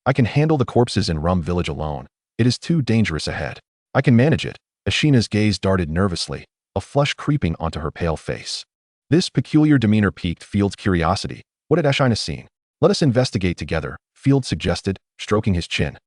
I can handle the corpses in Rum Village alone. It is too dangerous ahead. I can manage it. Ashina's gaze darted nervously, a flush creeping onto her pale face. This peculiar demeanor piqued Field's curiosity. What had Ashina seen? Let us investigate together, Field suggested, stroking his chin.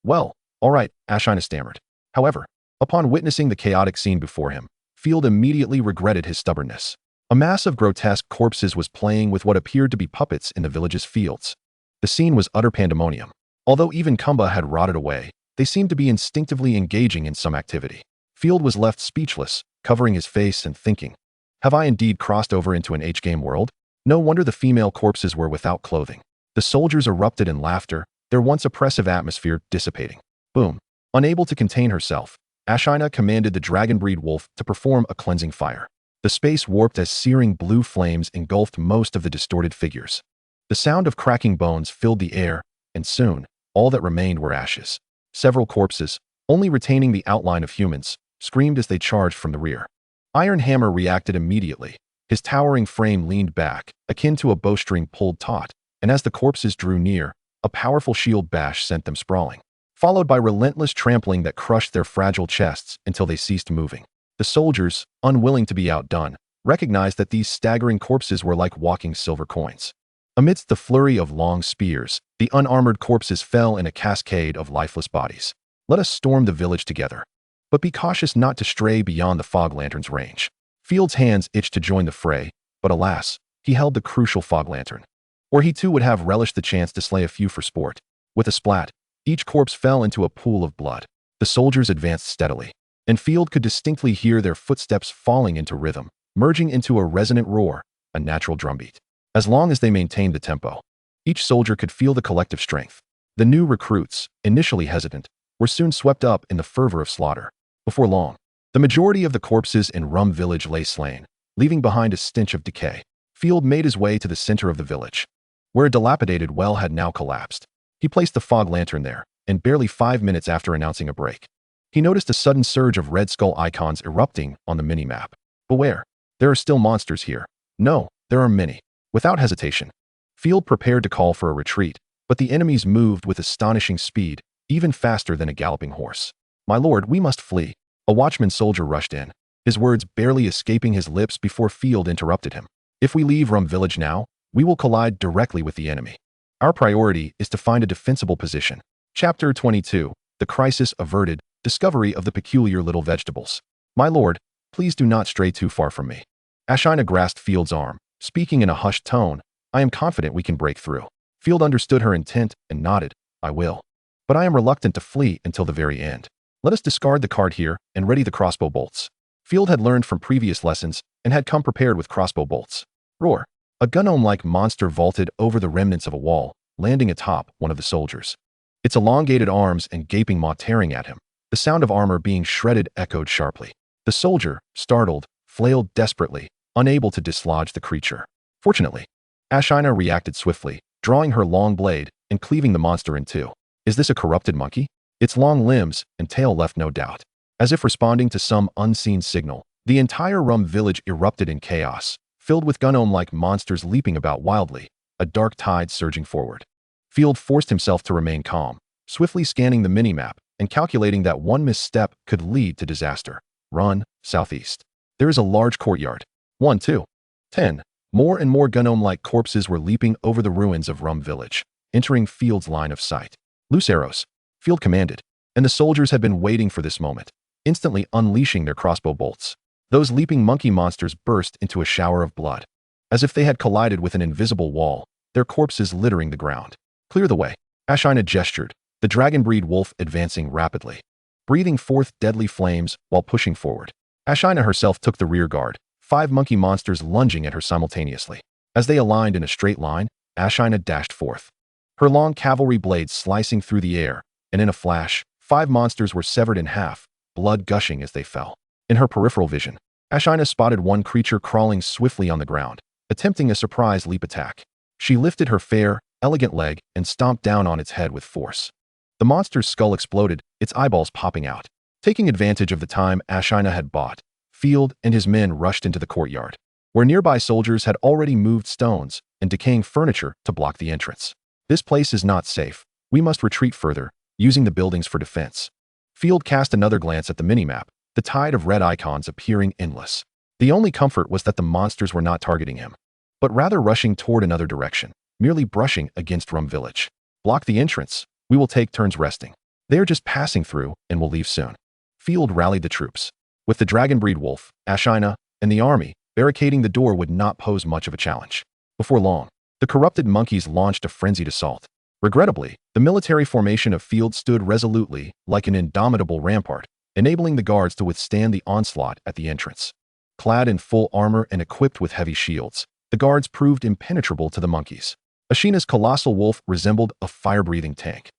Well, all right, Ashina stammered. However, upon witnessing the chaotic scene before him, Field immediately regretted his stubbornness. A mass of grotesque corpses was playing with what appeared to be puppets in the village's fields. The scene was utter pandemonium. Although even Kumba had rotted away, they seemed to be instinctively engaging in some activity. Field was left speechless, covering his face and thinking, have I indeed crossed over into an H-game world? No wonder the female corpses were without clothing. The soldiers erupted in laughter, their once oppressive atmosphere dissipating. Boom. Unable to contain herself, Ashina commanded the dragon-breed wolf to perform a cleansing fire. The space warped as searing blue flames engulfed most of the distorted figures. The sound of cracking bones filled the air, and soon, all that remained were ashes. Several corpses, only retaining the outline of humans, screamed as they charged from the rear. Iron Hammer reacted immediately. His towering frame leaned back, akin to a bowstring pulled taut, and as the corpses drew near, a powerful shield bash sent them sprawling, followed by relentless trampling that crushed their fragile chests until they ceased moving. The soldiers, unwilling to be outdone, recognized that these staggering corpses were like walking silver coins. Amidst the flurry of long spears, the unarmored corpses fell in a cascade of lifeless bodies. Let us storm the village together. But be cautious not to stray beyond the fog lantern's range. Field's hands itched to join the fray, but alas, he held the crucial fog lantern. Or he too would have relished the chance to slay a few for sport. With a splat, each corpse fell into a pool of blood. The soldiers advanced steadily, and Field could distinctly hear their footsteps falling into rhythm, merging into a resonant roar, a natural drumbeat. As long as they maintained the tempo, each soldier could feel the collective strength. The new recruits, initially hesitant, were soon swept up in the fervor of slaughter. Before long, the majority of the corpses in Rum Village lay slain, leaving behind a stench of decay. Field made his way to the center of the village, where a dilapidated well had now collapsed. He placed the fog lantern there, and barely 5 minutes after announcing a break, he noticed a sudden surge of red skull icons erupting on the mini-map. Beware, there are still monsters here. No, there are many. Without hesitation, Field prepared to call for a retreat, but the enemies moved with astonishing speed, even faster than a galloping horse. My lord, we must flee. A watchman soldier rushed in, his words barely escaping his lips before Field interrupted him. If we leave Rum Village now, we will collide directly with the enemy. Our priority is to find a defensible position. Chapter 22, The Crisis Averted, Discovery of the Peculiar Little Vegetables. My lord, please do not stray too far from me. Ashina grasped Field's arm, speaking in a hushed tone. I am confident we can break through. Field understood her intent and nodded. I will. But I am reluctant to flee until the very end. Let us discard the card here and ready the crossbow bolts. Field had learned from previous lessons and had come prepared with crossbow bolts. Roar. A gnome-like monster vaulted over the remnants of a wall, landing atop one of the soldiers. Its elongated arms and gaping maw tearing at him. The sound of armor being shredded echoed sharply. The soldier, startled, flailed desperately, unable to dislodge the creature. Fortunately, Ashina reacted swiftly, drawing her long blade and cleaving the monster in two. Is this a corrupted monkey? Its long limbs and tail left no doubt. As if responding to some unseen signal, the entire Rum Village erupted in chaos, filled with gnome-like monsters leaping about wildly, a dark tide surging forward. Field forced himself to remain calm, swiftly scanning the mini-map and calculating that one misstep could lead to disaster. Run, southeast. There is a large courtyard. 1, 2, 10. More and more gnome-like corpses were leaping over the ruins of Rum Village, entering Field's line of sight. Loose arrows, Field commanded, and the soldiers had been waiting for this moment, instantly unleashing their crossbow bolts. Those leaping monkey monsters burst into a shower of blood. As if they had collided with an invisible wall, their corpses littering the ground. Clear the way. Ashina gestured, the dragon-breed wolf advancing rapidly. breathing forth deadly flames while pushing forward. Ashina herself took the rear guard, 5 monkey monsters lunging at her simultaneously. As they aligned in a straight line, Ashina dashed forth, her long cavalry blades slicing through the air, and in a flash, 5 monsters were severed in half, blood gushing as they fell. In her peripheral vision, Ashina spotted one creature crawling swiftly on the ground, attempting a surprise leap attack. She lifted her fair, elegant leg and stomped down on its head with force. The monster's skull exploded, its eyeballs popping out. Taking advantage of the time Ashina had bought, Field and his men rushed into the courtyard, where nearby soldiers had already moved stones and decaying furniture to block the entrance. This place is not safe. We must retreat further, using the buildings for defense. Field cast another glance at the minimap, the tide of red icons appearing endless. The only comfort was that the monsters were not targeting him, but rather rushing toward another direction, merely brushing against Rum Village. Block the entrance. We will take turns resting. They are just passing through and will leave soon. Field rallied the troops. With the dragon-breed wolf, Ashina, and the army, barricading the door would not pose much of a challenge. Before long, the corrupted monkeys launched a frenzied assault. Regrettably, the military formation of Field stood resolutely like an indomitable rampart, enabling the guards to withstand the onslaught at the entrance. Clad in full armor and equipped with heavy shields, the guards proved impenetrable to the monkeys. Ashina's colossal wolf resembled a fire-breathing tank.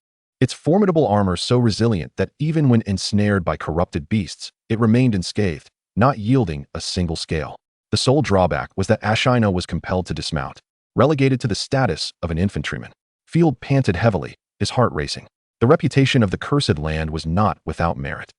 Its formidable armor so resilient that even when ensnared by corrupted beasts, it remained unscathed, not yielding a single scale. The sole drawback was that Ashina was compelled to dismount, relegated to the status of an infantryman. Field panted heavily, his heart racing. The reputation of the cursed land was not without merit.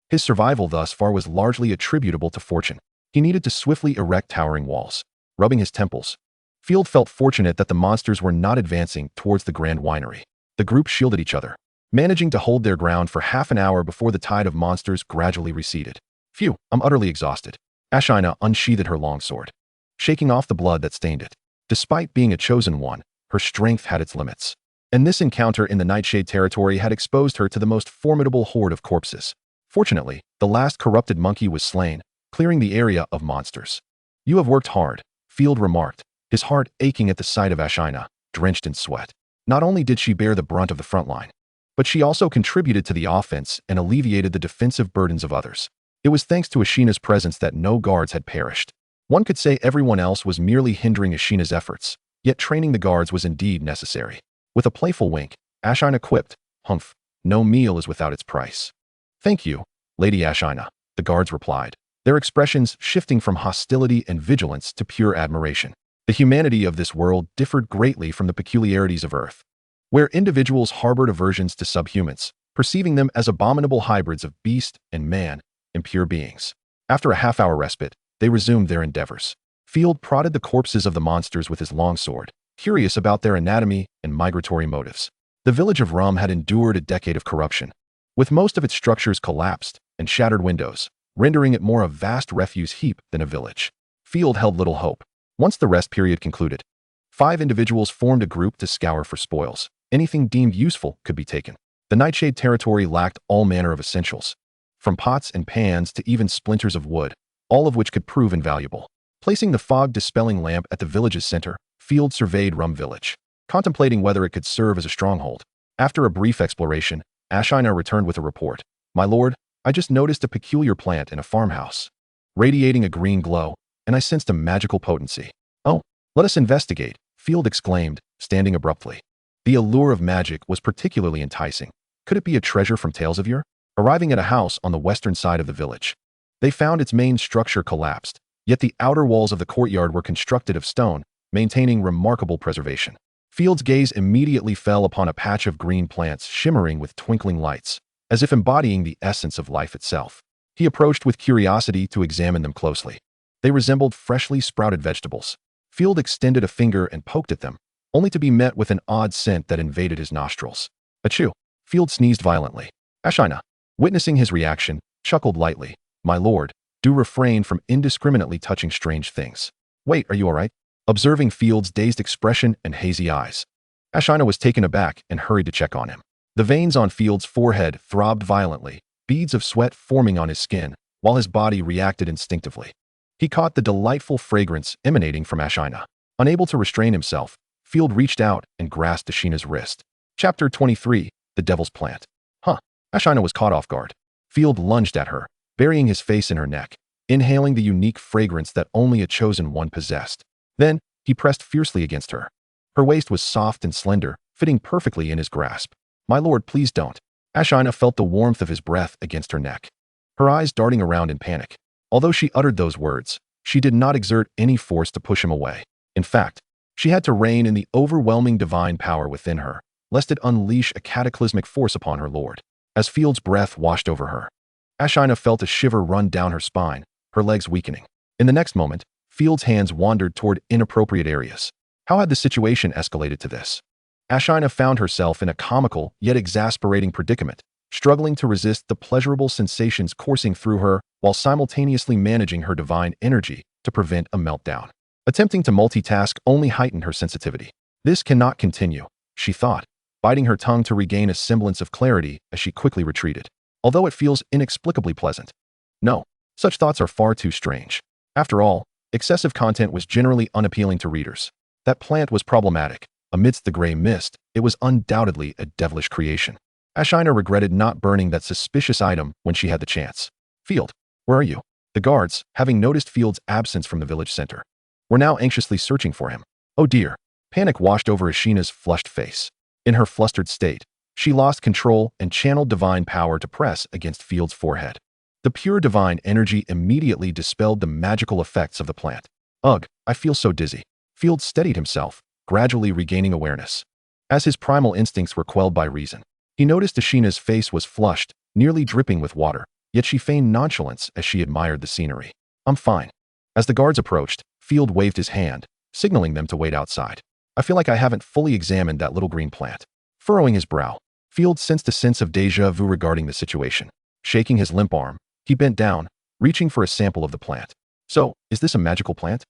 His survival thus far was largely attributable to fortune. He needed to swiftly erect towering walls. Rubbing his temples, Field felt fortunate that the monsters were not advancing towards the grand winery. The group shielded each other, managing to hold their ground for half an hour before the tide of monsters gradually receded. Phew, I'm utterly exhausted. Ashina unsheathed her longsword, shaking off the blood that stained it. Despite being a chosen one, her strength had its limits. And this encounter in the Nightshade territory had exposed her to the most formidable horde of corpses. Fortunately, the last corrupted monkey was slain, clearing the area of monsters. You have worked hard, Field remarked, his heart aching at the sight of Ashina, drenched in sweat. Not only did she bear the brunt of the front line, but she also contributed to the offense and alleviated the defensive burdens of others. It was thanks to Ashina's presence that no guards had perished. One could say everyone else was merely hindering Ashina's efforts, yet training the guards was indeed necessary. With a playful wink, Ashina quipped, "Humph, no meal is without its price." "Thank you, Lady Ashina," the guards replied, their expressions shifting from hostility and vigilance to pure admiration. The humanity of this world differed greatly from the peculiarities of Earth, where individuals harbored aversions to subhumans, perceiving them as abominable hybrids of beast and man, impure beings. After a half-hour respite, they resumed their endeavors. Field prodded the corpses of the monsters with his longsword, curious about their anatomy and migratory motives. The village of Rum had endured a decade of corruption, with most of its structures collapsed and shattered windows, rendering it more a vast refuse heap than a village. Field held little hope. Once the rest period concluded, 5 individuals formed a group to scour for spoils. Anything deemed useful could be taken. The Nightshade territory lacked all manner of essentials, from pots and pans to even splinters of wood, all of which could prove invaluable. Placing the fog-dispelling lamp at the village's center, Field surveyed Rum Village, contemplating whether it could serve as a stronghold. After a brief exploration, Ashina returned with a report. "My lord, I just noticed a peculiar plant in a farmhouse, radiating a green glow, and I sensed a magical potency." "Oh, let us investigate," Field exclaimed, standing abruptly. The allure of magic was particularly enticing. Could it be a treasure from Tales of Yore? Arriving at a house on the western side of the village, they found its main structure collapsed, yet the outer walls of the courtyard were constructed of stone, maintaining remarkable preservation. Field's gaze immediately fell upon a patch of green plants shimmering with twinkling lights, as if embodying the essence of life itself. He approached with curiosity to examine them closely. They resembled freshly sprouted vegetables. Field extended a finger and poked at them, only to be met with an odd scent that invaded his nostrils. "Achoo!" Field sneezed violently. Ashina, witnessing his reaction, chuckled lightly. "My lord, do refrain from indiscriminately touching strange things." "Wait, are you all right?" Observing Field's dazed expression and hazy eyes, Ashina was taken aback and hurried to check on him. The veins on Field's forehead throbbed violently, beads of sweat forming on his skin, while his body reacted instinctively. He caught the delightful fragrance emanating from Ashina. Unable to restrain himself, Field reached out and grasped Ashina's wrist. Chapter 23, The Devil's Plant. Ashina was caught off guard. Field lunged at her, burying his face in her neck, inhaling the unique fragrance that only a chosen one possessed. Then, he pressed fiercely against her. Her waist was soft and slender, fitting perfectly in his grasp. "My lord, please don't." Ashina felt the warmth of his breath against her neck, her eyes darting around in panic. Although she uttered those words, she did not exert any force to push him away. In fact, she had to rein in the overwhelming divine power within her, lest it unleash a cataclysmic force upon her lord. As Field's breath washed over her, Ashina felt a shiver run down her spine, her legs weakening. In the next moment, Field's hands wandered toward inappropriate areas. How had the situation escalated to this? Ashina found herself in a comical yet exasperating predicament, struggling to resist the pleasurable sensations coursing through her while simultaneously managing her divine energy to prevent a meltdown. Attempting to multitask only heightened her sensitivity. "This cannot continue," she thought, biting her tongue to regain a semblance of clarity as she quickly retreated. Although it feels inexplicably pleasant. No, such thoughts are far too strange. After all, excessive content was generally unappealing to readers. That plant was problematic. Amidst the gray mist, it was undoubtedly a devilish creation. Ashina regretted not burning that suspicious item when she had the chance. "Field, where are you?" The guards, having noticed Field's absence from the village center, were now anxiously searching for him. Oh dear. Panic washed over Ashina's flushed face. In her flustered state, she lost control and channeled divine power to press against Field's forehead. The pure divine energy immediately dispelled the magical effects of the plant. "Ugh, I feel so dizzy." Field steadied himself, gradually regaining awareness. As his primal instincts were quelled by reason, he noticed Ashina's face was flushed, nearly dripping with water, yet she feigned nonchalance as she admired the scenery. "I'm fine." As the guards approached, Field waved his hand, signaling them to wait outside. "I feel like I haven't fully examined that little green plant." Furrowing his brow, Field sensed a sense of déjà vu regarding the situation. Shaking his limp arm, he bent down, reaching for a sample of the plant. "So, is this a magical plant?"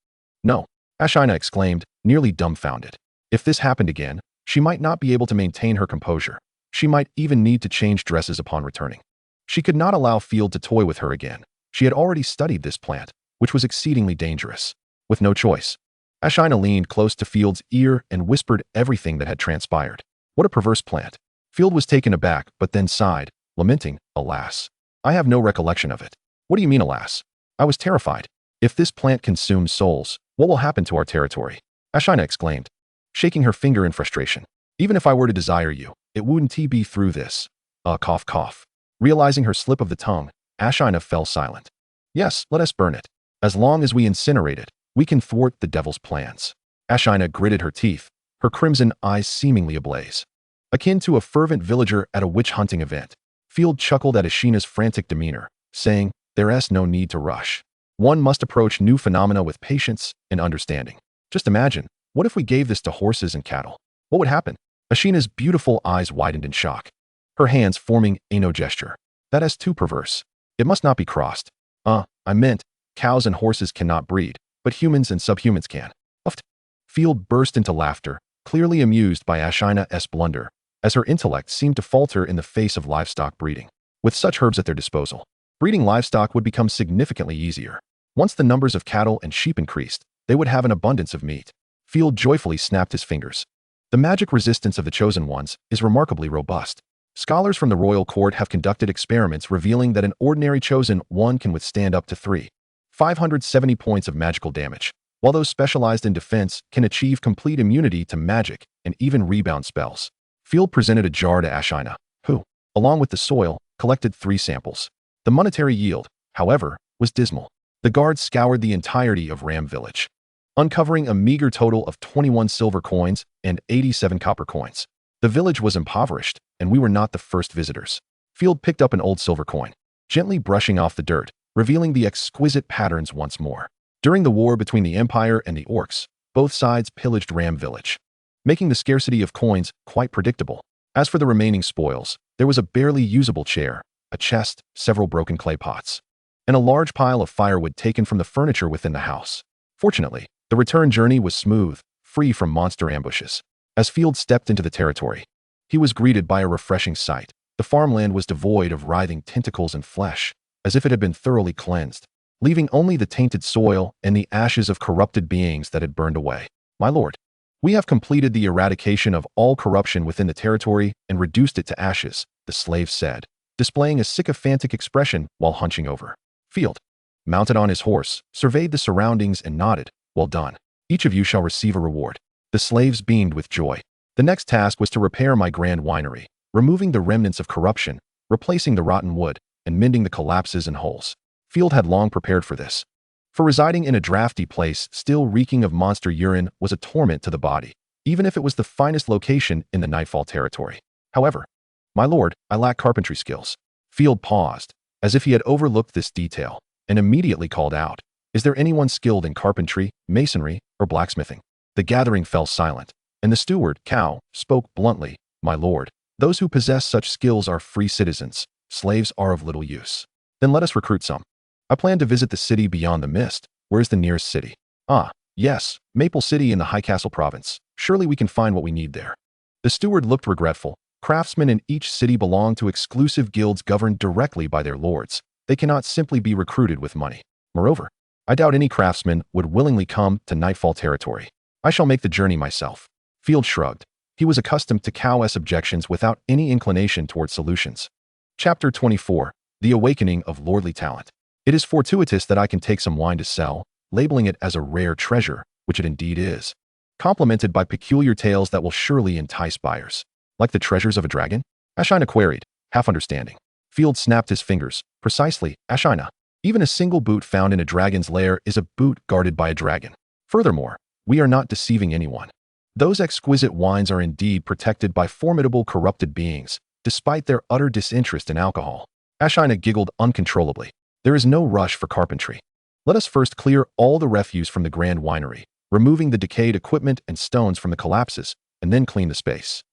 "No," Ashina exclaimed, nearly dumbfounded. If this happened again, she might not be able to maintain her composure. She might even need to change dresses upon returning. She could not allow Field to toy with her again. She had already studied this plant, which was exceedingly dangerous. With no choice, Ashina leaned close to Field's ear and whispered everything that had transpired. What a perverse plant. Field was taken aback, but then sighed, lamenting, "Alas, I have no recollection of it." "What do you mean, alas?" "I was terrified. If this plant consumes souls, what will happen to our territory?" Ashina exclaimed, shaking her finger in frustration. "Even if I were to desire you, it wouldn't be through this." Cough, cough. Realizing her slip of the tongue, Ashina fell silent. "Yes, let us burn it. As long as we incinerate it, we can thwart the devil's plans." Ashina gritted her teeth, her crimson eyes seemingly ablaze. Akin to a fervent villager at a witch-hunting event, Field chuckled at Ashina's frantic demeanor, saying, "There's no need to rush. One must approach new phenomena with patience and understanding. Just imagine, what if we gave this to horses and cattle? What would happen?" Ashina's beautiful eyes widened in shock, her hands forming a no gesture. "That is too perverse. It must not be crossed." I meant, cows and horses cannot breed, but humans and subhumans can." Uffed. Field burst into laughter, clearly amused by Ashina's blunder, as her intellect seemed to falter in the face of livestock breeding. With such herbs at their disposal, breeding livestock would become significantly easier. Once the numbers of cattle and sheep increased, they would have an abundance of meat. Field joyfully snapped his fingers. The magic resistance of the Chosen Ones is remarkably robust. Scholars from the royal court have conducted experiments revealing that an ordinary Chosen One can withstand up to 570 points of magical damage, while those specialized in defense can achieve complete immunity to magic and even rebound spells. Field presented a jar to Ashina, who, along with the soil, collected 3 samples. The monetary yield, however, was dismal. The guards scoured the entirety of Ram Village, uncovering a meager total of 21 silver coins and 87 copper coins. The village was impoverished, and we were not the first visitors. Field picked up an old silver coin, gently brushing off the dirt, revealing the exquisite patterns once more. During the war between the Empire and the Orcs, both sides pillaged Ram Village, making the scarcity of coins quite predictable. As for the remaining spoils, there was a barely usable chair, a chest, several broken clay pots, and a large pile of firewood taken from the furniture within the house. Fortunately, the return journey was smooth, free from monster ambushes. As Field stepped into the territory, he was greeted by a refreshing sight. The farmland was devoid of writhing tentacles and flesh, as if it had been thoroughly cleansed, leaving only the tainted soil and the ashes of corrupted beings that had burned away. "My lord, we have completed the eradication of all corruption within the territory and reduced it to ashes," the slave said, displaying a sycophantic expression while hunching over. Field, mounted on his horse, surveyed the surroundings and nodded. Well done. Each of you shall receive a reward. The slaves beamed with joy. The next task was to repair my grand winery, removing the remnants of corruption, replacing the rotten wood, and mending the collapses and holes. Field had long prepared for this. For residing in a drafty place still reeking of monster urine was a torment to the body, even if it was the finest location in the Nightfall territory. However, my lord, I lack carpentry skills. Field paused, as if he had overlooked this detail, and immediately called out, "Is there anyone skilled in carpentry, masonry, or blacksmithing?" The gathering fell silent, and the steward, Cow, spoke bluntly, "My lord, those who possess such skills are free citizens. Slaves are of little use." "Then let us recruit some. I plan to visit the city beyond the mist. Where is the nearest city?" "Ah, yes, Maple City in the High Castle province. Surely we can find what we need there." The steward looked regretful. Craftsmen in each city belong to exclusive guilds governed directly by their lords. They cannot simply be recruited with money. Moreover, I doubt any craftsman would willingly come to Nightfall territory. I shall make the journey myself. Field shrugged. He was accustomed to Cow's objections without any inclination toward solutions. Chapter 24. The Awakening of Lordly Talent. It is fortuitous that I can take some wine to sell, labeling it as a rare treasure, which it indeed is, complemented by peculiar tales that will surely entice buyers. Like the treasures of a dragon? Ashina queried, half understanding. Field snapped his fingers. Precisely, Ashina. Even a single boot found in a dragon's lair is a boot guarded by a dragon. Furthermore, we are not deceiving anyone. Those exquisite wines are indeed protected by formidable corrupted beings, despite their utter disinterest in alcohol. Ashina giggled uncontrollably. There is no rush for carpentry. Let us first clear all the refuse from the grand winery, removing the decayed equipment and stones from the collapses, and then clean the space.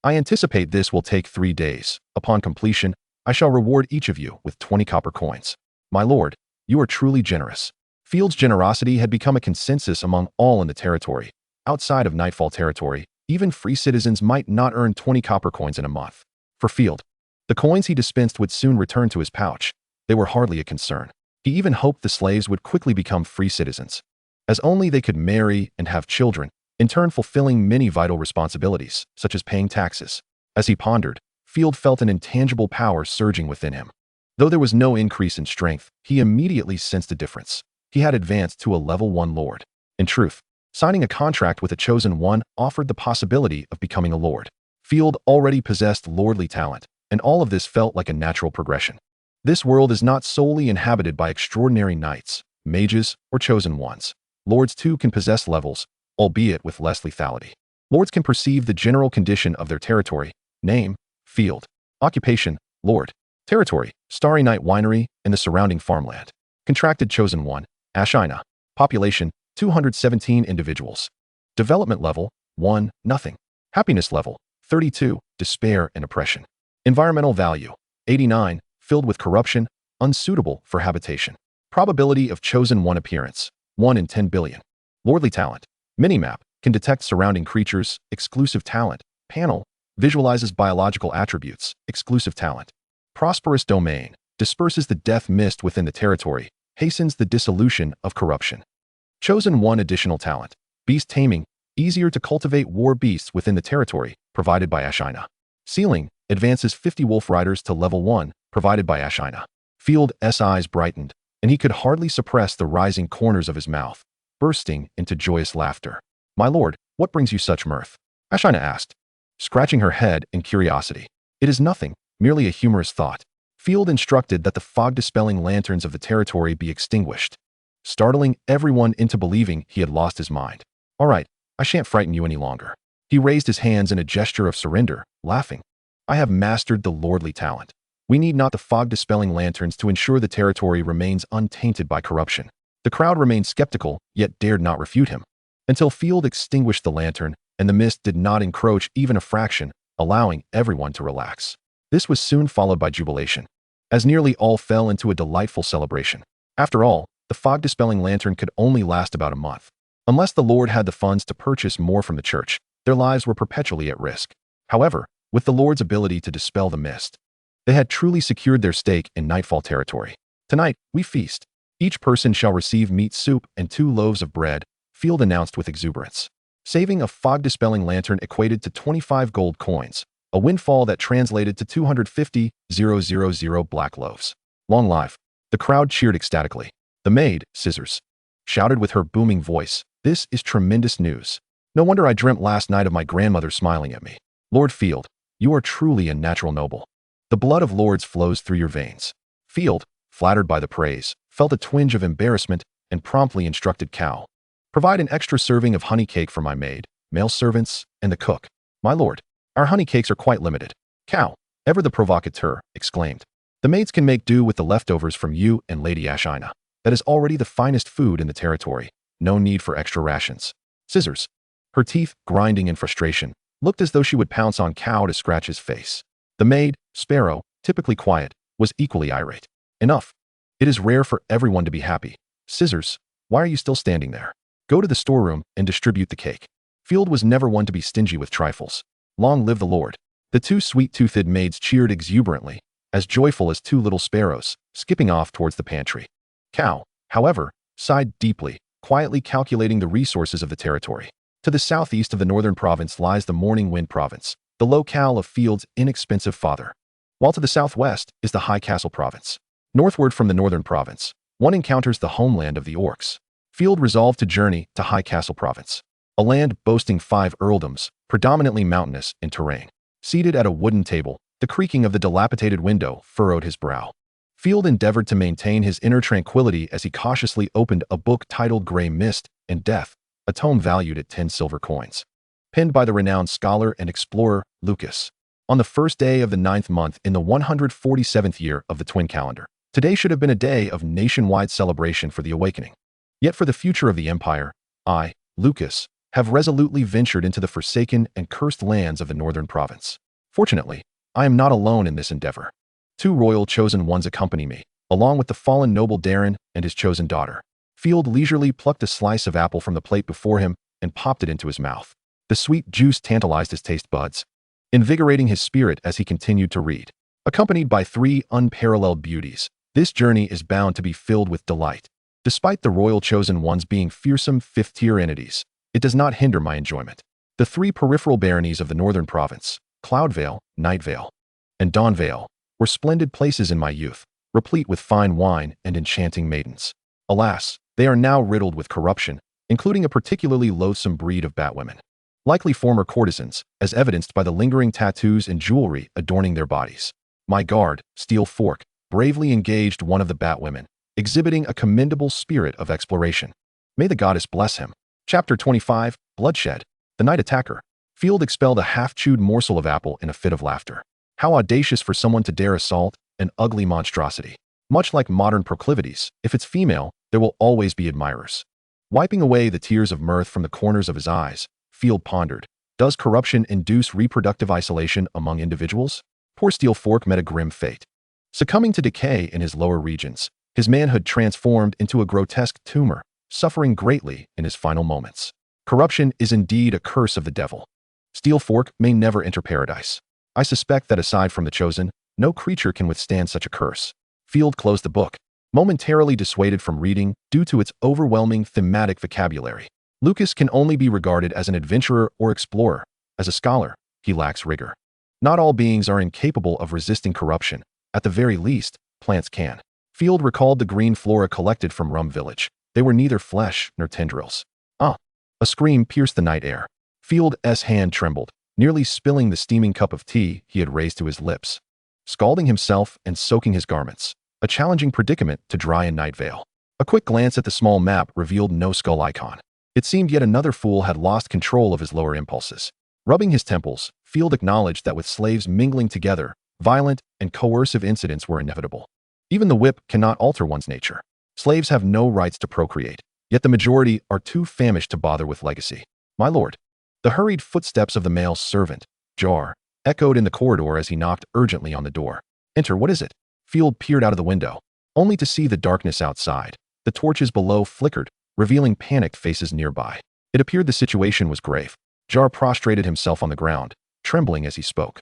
I anticipate this will take 3 days. Upon completion, I shall reward each of you with 20 copper coins. My lord, you are truly generous. Field's generosity had become a consensus among all in the territory. Outside of Nightfall territory, even free citizens might not earn 20 copper coins in a month. For Field, the coins he dispensed would soon return to his pouch. They were hardly a concern. He even hoped the slaves would quickly become free citizens, as only they could marry and have children, in turn fulfilling many vital responsibilities, such as paying taxes. As he pondered, Field felt an intangible power surging within him. Though there was no increase in strength, he immediately sensed a difference. He had advanced to a level 1 lord. In truth, signing a contract with a Chosen One offered the possibility of becoming a lord. Field already possessed lordly talent, and all of this felt like a natural progression. This world is not solely inhabited by extraordinary knights, mages, or chosen ones. Lords too can possess levels, albeit with less lethality. Lords can perceive the general condition of their territory. Name, Field. Occupation, Lord. Territory, Starry Night Winery and the surrounding farmland. Contracted Chosen One, Ashina. Population, 217 individuals. Development level, 1, nothing. Happiness level, 32, despair and oppression. Environmental value, 89, filled with corruption, unsuitable for habitation. Probability of Chosen One appearance, 1 in 10 billion. Lordly talent, minimap, can detect surrounding creatures, exclusive talent. Panel, visualizes biological attributes, exclusive talent. Prosperous domain, disperses the death mist within the territory, hastens the dissolution of corruption. Chosen One additional talent, beast taming, easier to cultivate war beasts within the territory, provided by Ashina. Ceiling, advances 50 wolf riders to level 1, provided by Ashina. Field's eyes brightened, and he could hardly suppress the rising corners of his mouth, bursting into joyous laughter. My lord, what brings you such mirth? Ashina asked, scratching her head in curiosity. It is nothing, merely a humorous thought. Field instructed that the fog-dispelling lanterns of the territory be extinguished, startling everyone into believing he had lost his mind. All right, I shan't frighten you any longer. He raised his hands in a gesture of surrender, laughing. I have mastered the lordly talent. We need not the fog-dispelling lanterns to ensure the territory remains untainted by corruption. The crowd remained skeptical, yet dared not refute him, until Field extinguished the lantern, and the mist did not encroach even a fraction, allowing everyone to relax. This was soon followed by jubilation, as nearly all fell into a delightful celebration. After all, the fog-dispelling lantern could only last about a month. Unless the Lord had the funds to purchase more from the church, their lives were perpetually at risk. However, with the Lord's ability to dispel the mist, they had truly secured their stake in Nightfall territory. Tonight, we feast. Each person shall receive meat soup and 2 loaves of bread, Field announced with exuberance. Saving a fog-dispelling lantern equated to 25 gold coins, a windfall that translated to 250,000 black loaves. Long life. The crowd cheered ecstatically. The maid, Scissors, shouted with her booming voice, "This is tremendous news. No wonder I dreamt last night of my grandmother smiling at me. Lord Field, you are truly a natural noble. The blood of lords flows through your veins." Field, flattered by the praise, felt a twinge of embarrassment and promptly instructed Cal, "Provide an extra serving of honey cake for my maid, male servants, and the cook." "My lord, our honey cakes are quite limited." Cal, ever the provocateur, exclaimed. "The maids can make do with the leftovers from you and Lady Ashina. That is already the finest food in the territory. No need for extra rations." Scissors, her teeth grinding in frustration, looked as though she would pounce on Cal to scratch his face. The maid, Sparrow, typically quiet, was equally irate. "Enough. It is rare for everyone to be happy. Scissors, why are you still standing there? Go to the storeroom and distribute the cake." Field was never one to be stingy with trifles. Long live the Lord. The two sweet-toothed maids cheered exuberantly, as joyful as two little sparrows, skipping off towards the pantry. Cal, however, sighed deeply, quietly calculating the resources of the territory. To the southeast of the northern province lies the Morning Wind province, the locale of Field's inexpensive father, while to the southwest is the High Castle province. Northward from the northern province, one encounters the homeland of the orcs. Field resolved to journey to High Castle province, a land boasting 5 earldoms, predominantly mountainous in terrain. Seated at a wooden table, the creaking of the dilapidated window furrowed his brow. Field endeavored to maintain his inner tranquility as he cautiously opened a book titled Grey Mist and Death, a tome valued at 10 silver coins. Penned by the renowned scholar and explorer, Lucas. On the first day of the 9th month in the 147th year of the twin calendar, today should have been a day of nationwide celebration for the awakening. Yet for the future of the empire, I, Lucas, have resolutely ventured into the forsaken and cursed lands of the northern province. Fortunately, I am not alone in this endeavor. 2 royal chosen ones accompany me, along with the fallen noble Darren and his chosen daughter. Field leisurely plucked a slice of apple from the plate before him and popped it into his mouth. The sweet juice tantalized his taste buds, invigorating his spirit as he continued to read. Accompanied by 3 unparalleled beauties, this journey is bound to be filled with delight. Despite the royal chosen ones being fearsome 5th-tier entities, it does not hinder my enjoyment. The 3 peripheral baronies of the northern province, Cloudvale, Nightvale, and Dawnvale, were splendid places in my youth, replete with fine wine and enchanting maidens. Alas, they are now riddled with corruption, including a particularly loathsome breed of batwomen. Likely former courtesans, as evidenced by the lingering tattoos and jewelry adorning their bodies. My guard, Steel Fork, bravely engaged one of the batwomen, exhibiting a commendable spirit of exploration. May the goddess bless him. Chapter 25, Bloodshed. The Night Attacker. Field expelled a half-chewed morsel of apple in a fit of laughter. How audacious for someone to dare assault an ugly monstrosity. Much like modern proclivities, if it's female, there will always be admirers. Wiping away the tears of mirth from the corners of his eyes, Field pondered, does corruption induce reproductive isolation among individuals? Poor Steel Fork met a grim fate. Succumbing to decay in his lower regions, his manhood transformed into a grotesque tumor, suffering greatly in his final moments. Corruption is indeed a curse of the devil. Steel Fork may never enter paradise. I suspect that aside from the chosen, no creature can withstand such a curse. Field closed the book, momentarily dissuaded from reading due to its overwhelming thematic vocabulary. Lucas can only be regarded as an adventurer or explorer. As a scholar, he lacks rigor. Not all beings are incapable of resisting corruption. At the very least, plants can. Field recalled the green flora collected from Rum Village. They were neither flesh nor tendrils. Ah! A scream pierced the night air. Field's hand trembled, nearly spilling the steaming cup of tea he had raised to his lips. Scalding himself and soaking his garments. A challenging predicament to dry in Night Vale. A quick glance at the small map revealed no skull icon. It seemed yet another fool had lost control of his lower impulses. Rubbing his temples, Field acknowledged that with slaves mingling together, violent and coercive incidents were inevitable. Even the whip cannot alter one's nature. Slaves have no rights to procreate, yet the majority are too famished to bother with legacy. My lord. The hurried footsteps of the male servant, Jar, echoed in the corridor as he knocked urgently on the door. Enter, what is it? Field peered out of the window, only to see the darkness outside. The torches below flickered, revealing panicked faces nearby. It appeared the situation was grave. Jar prostrated himself on the ground, trembling as he spoke.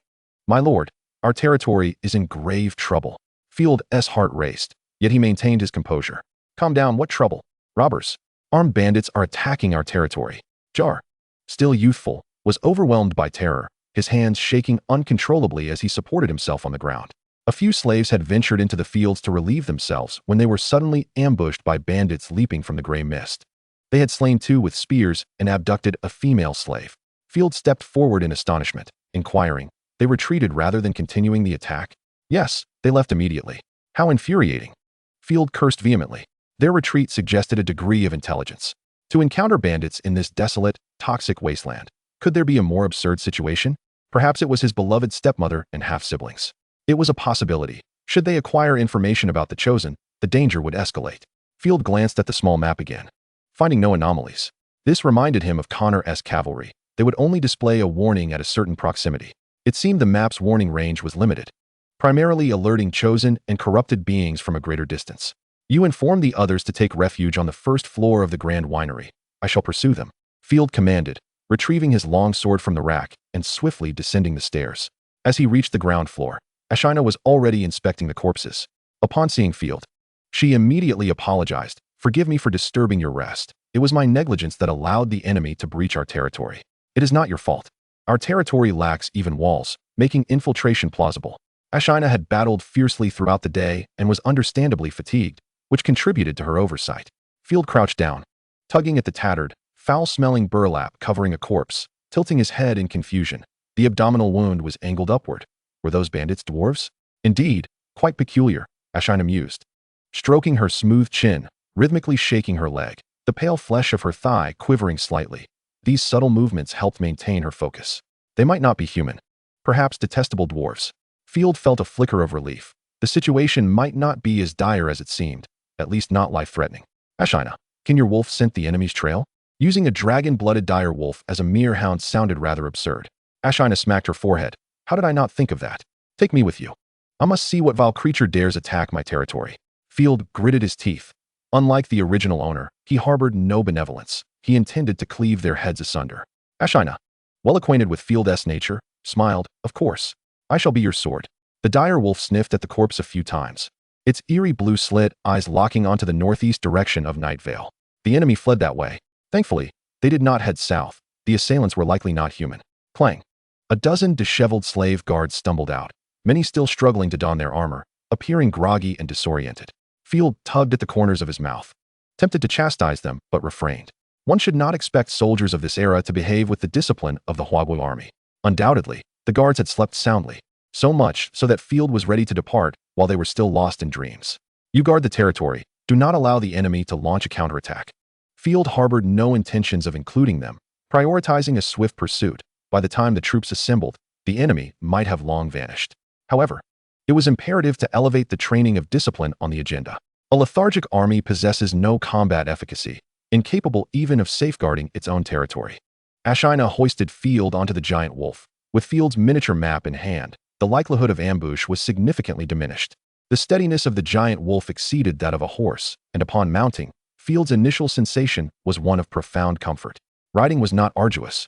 My lord, our territory is in grave trouble. Field's heart raced, yet he maintained his composure. Calm down, what trouble? Robbers. Armed bandits are attacking our territory. Jar, still youthful, was overwhelmed by terror, his hands shaking uncontrollably as he supported himself on the ground. A few slaves had ventured into the fields to relieve themselves when they were suddenly ambushed by bandits leaping from the gray mist. They had slain 2 with spears and abducted a female slave. Field stepped forward in astonishment, inquiring, "They retreated rather than continuing the attack?" "Yes, they left immediately." "How infuriating." Field cursed vehemently. Their retreat suggested a degree of intelligence. To encounter bandits in this desolate, toxic wasteland, could there be a more absurd situation? Perhaps it was his beloved stepmother and half-siblings. It was a possibility. Should they acquire information about the Chosen, the danger would escalate. Field glanced at the small map again, finding no anomalies. This reminded him of Connor's cavalry. They would only display a warning at a certain proximity. It seemed the map's warning range was limited, primarily alerting chosen and corrupted beings from a greater distance. "You inform the others to take refuge on the first floor of the Grand Winery. I shall pursue them," Field commanded, retrieving his long sword from the rack and swiftly descending the stairs. As he reached the ground floor, Ashina was already inspecting the corpses. Upon seeing Field, she immediately apologized. "Forgive me for disturbing your rest. It was my negligence that allowed the enemy to breach our territory. It is not your fault. Our territory lacks even walls, making infiltration plausible." Ashina had battled fiercely throughout the day and was understandably fatigued, which contributed to her oversight. Field crouched down, tugging at the tattered, foul-smelling burlap covering a corpse, tilting his head in confusion. The abdominal wound was angled upward. Were those bandits dwarves? Indeed, quite peculiar, Ashina mused, stroking her smooth chin, rhythmically shaking her leg, the pale flesh of her thigh quivering slightly. These subtle movements helped maintain her focus. They might not be human, perhaps detestable dwarves. Field felt a flicker of relief. The situation might not be as dire as it seemed, at least not life-threatening. "Ashina, can your wolf scent the enemy's trail?" Using a dragon-blooded dire wolf as a mere hound sounded rather absurd. Ashina smacked her forehead. "How did I not think of that? Take me with you. I must see what vile creature dares attack my territory." Field gritted his teeth. Unlike the original owner, he harbored no benevolence. He intended to cleave their heads asunder. Ashina, well acquainted with Field's nature, smiled. "Of course. I shall be your sword." The dire wolf sniffed at the corpse a few times, its eerie blue slit eyes locking onto the northeast direction of Night Vale. The enemy fled that way. Thankfully, they did not head south. The assailants were likely not human. Clang. A dozen disheveled slave guards stumbled out, many still struggling to don their armor, appearing groggy and disoriented. Field tugged at the corners of his mouth, tempted to chastise them, but refrained. One should not expect soldiers of this era to behave with the discipline of the Huaguo army. Undoubtedly, the guards had slept soundly, so much so that Field was ready to depart while they were still lost in dreams. "You guard the territory. Do not allow the enemy to launch a counterattack." Field harbored no intentions of including them, prioritizing a swift pursuit. By the time the troops assembled, the enemy might have long vanished. However, it was imperative to elevate the training of discipline on the agenda. A lethargic army possesses no combat efficacy, incapable even of safeguarding its own territory. Ashina hoisted Field onto the giant wolf. With Field's miniature map in hand, the likelihood of ambush was significantly diminished. The steadiness of the giant wolf exceeded that of a horse, and upon mounting, Field's initial sensation was one of profound comfort. Riding was not arduous.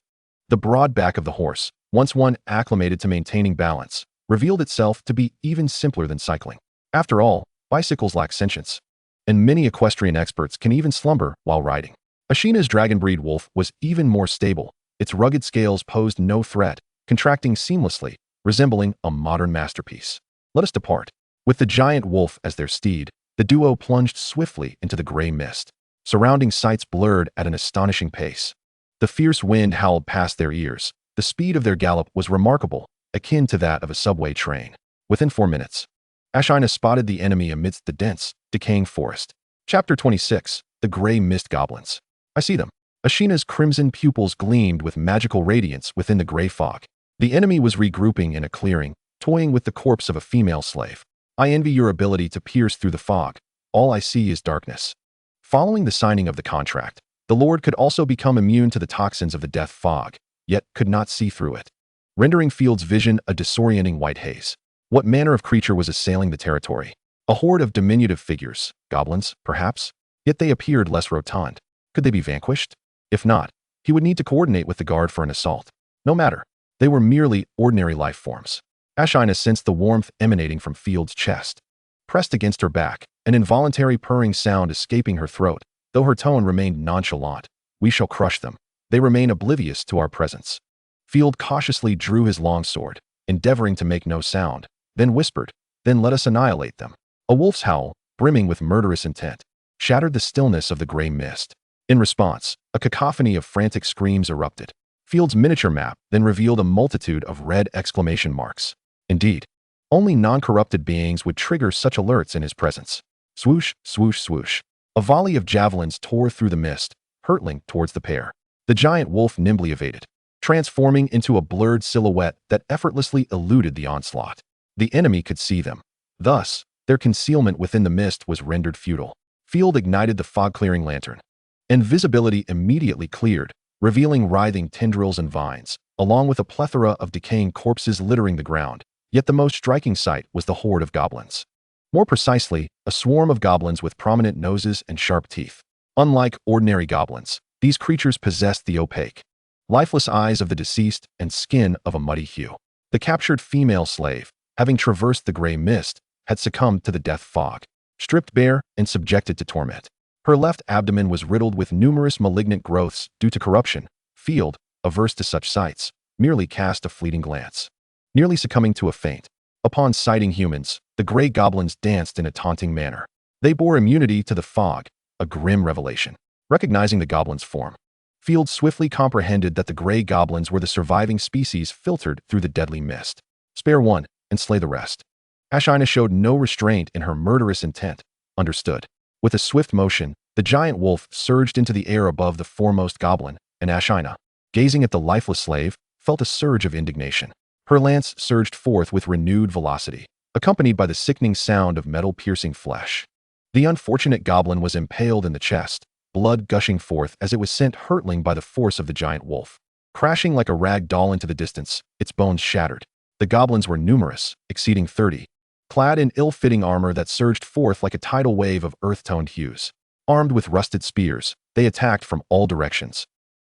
The broad back of the horse, once one acclimated to maintaining balance, revealed itself to be even simpler than cycling. After all, bicycles lack sentience, and many equestrian experts can even slumber while riding. Ashina's dragon-breed wolf was even more stable. Its rugged scales posed no threat, contracting seamlessly, resembling a modern masterpiece. "Let us depart." With the giant wolf as their steed, the duo plunged swiftly into the gray mist. Surrounding sights blurred at an astonishing pace. The fierce wind howled past their ears. The speed of their gallop was remarkable, akin to that of a subway train. Within 4 minutes, Ashina spotted the enemy amidst the dense, decaying forest. Chapter 26. The Gray Mist Goblins. "I see them." Ashina's crimson pupils gleamed with magical radiance within the gray fog. The enemy was regrouping in a clearing, toying with the corpse of a female slave. "I envy your ability to pierce through the fog. All I see is darkness." Following the signing of the contract, the Lord could also become immune to the toxins of the death fog, yet could not see through it, rendering Field's vision a disorienting white haze. What manner of creature was assailing the territory? A horde of diminutive figures, goblins, perhaps? Yet they appeared less rotund. Could they be vanquished? If not, he would need to coordinate with the guard for an assault. No matter. They were merely ordinary life forms. Ashina sensed the warmth emanating from Field's chest. Pressed against her back, an involuntary purring sound escaping her throat, though her tone remained nonchalant. "We shall crush them. They remain oblivious to our presence." Field cautiously drew his longsword, endeavoring to make no sound, then whispered, "Then let us annihilate them." A wolf's howl, brimming with murderous intent, shattered the stillness of the gray mist. In response, a cacophony of frantic screams erupted. Field's miniature map then revealed a multitude of red exclamation marks. Indeed, only non-corrupted beings would trigger such alerts in his presence. Swoosh, swoosh, swoosh. A volley of javelins tore through the mist, hurtling towards the pair. The giant wolf nimbly evaded, transforming into a blurred silhouette that effortlessly eluded the onslaught. The enemy could see them. Thus, their concealment within the mist was rendered futile. Field ignited the fog-clearing lantern. Invisibility immediately cleared, revealing writhing tendrils and vines, along with a plethora of decaying corpses littering the ground. Yet the most striking sight was the horde of goblins. More precisely, a swarm of goblins with prominent noses and sharp teeth. Unlike ordinary goblins, these creatures possessed the opaque, lifeless eyes of the deceased and skin of a muddy hue. The captured female slave, having traversed the gray mist, had succumbed to the death fog, stripped bare and subjected to torment. Her left abdomen was riddled with numerous malignant growths due to corruption. Field, averse to such sights, merely cast a fleeting glance, nearly succumbing to a faint. Upon sighting humans, the gray goblins danced in a taunting manner. They bore immunity to the fog, a grim revelation. Recognizing the goblin's form, Field swiftly comprehended that the gray goblins were the surviving species filtered through the deadly mist. Spare one and slay the rest. Ashina showed no restraint in her murderous intent. Understood. With a swift motion, the giant wolf surged into the air above the foremost goblin, and Ashina, gazing at the lifeless slave, felt a surge of indignation. Her lance surged forth with renewed velocity, accompanied by the sickening sound of metal-piercing flesh. The unfortunate goblin was impaled in the chest, blood gushing forth as it was sent hurtling by the force of the giant wolf. Crashing like a rag doll into the distance, its bones shattered. The goblins were numerous, exceeding 30, clad in ill-fitting armor that surged forth like a tidal wave of earth-toned hues. Armed with rusted spears, they attacked from all directions,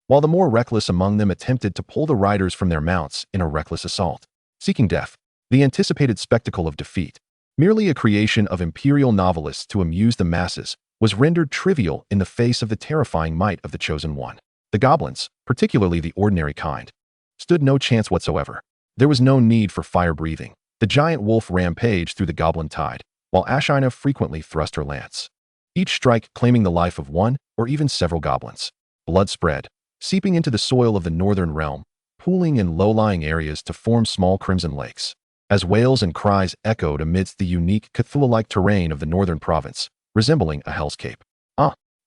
while the more reckless among them attempted to pull the riders from their mounts in a reckless assault. Seeking death, the anticipated spectacle of defeat, merely a creation of imperial novelists to amuse the masses, was rendered trivial in the face of the terrifying might of the Chosen One. The goblins, particularly the ordinary kind, stood no chance whatsoever. There was no need for fire-breathing. The giant wolf rampaged through the goblin tide, while Ashina frequently thrust her lance, each strike claiming the life of one or even several goblins. Blood spread, seeping into the soil of the northern realm, pooling in low-lying areas to form small crimson lakes. As wails and cries echoed amidst the unique Cthulhu-like terrain of the northern province, resembling a hellscape.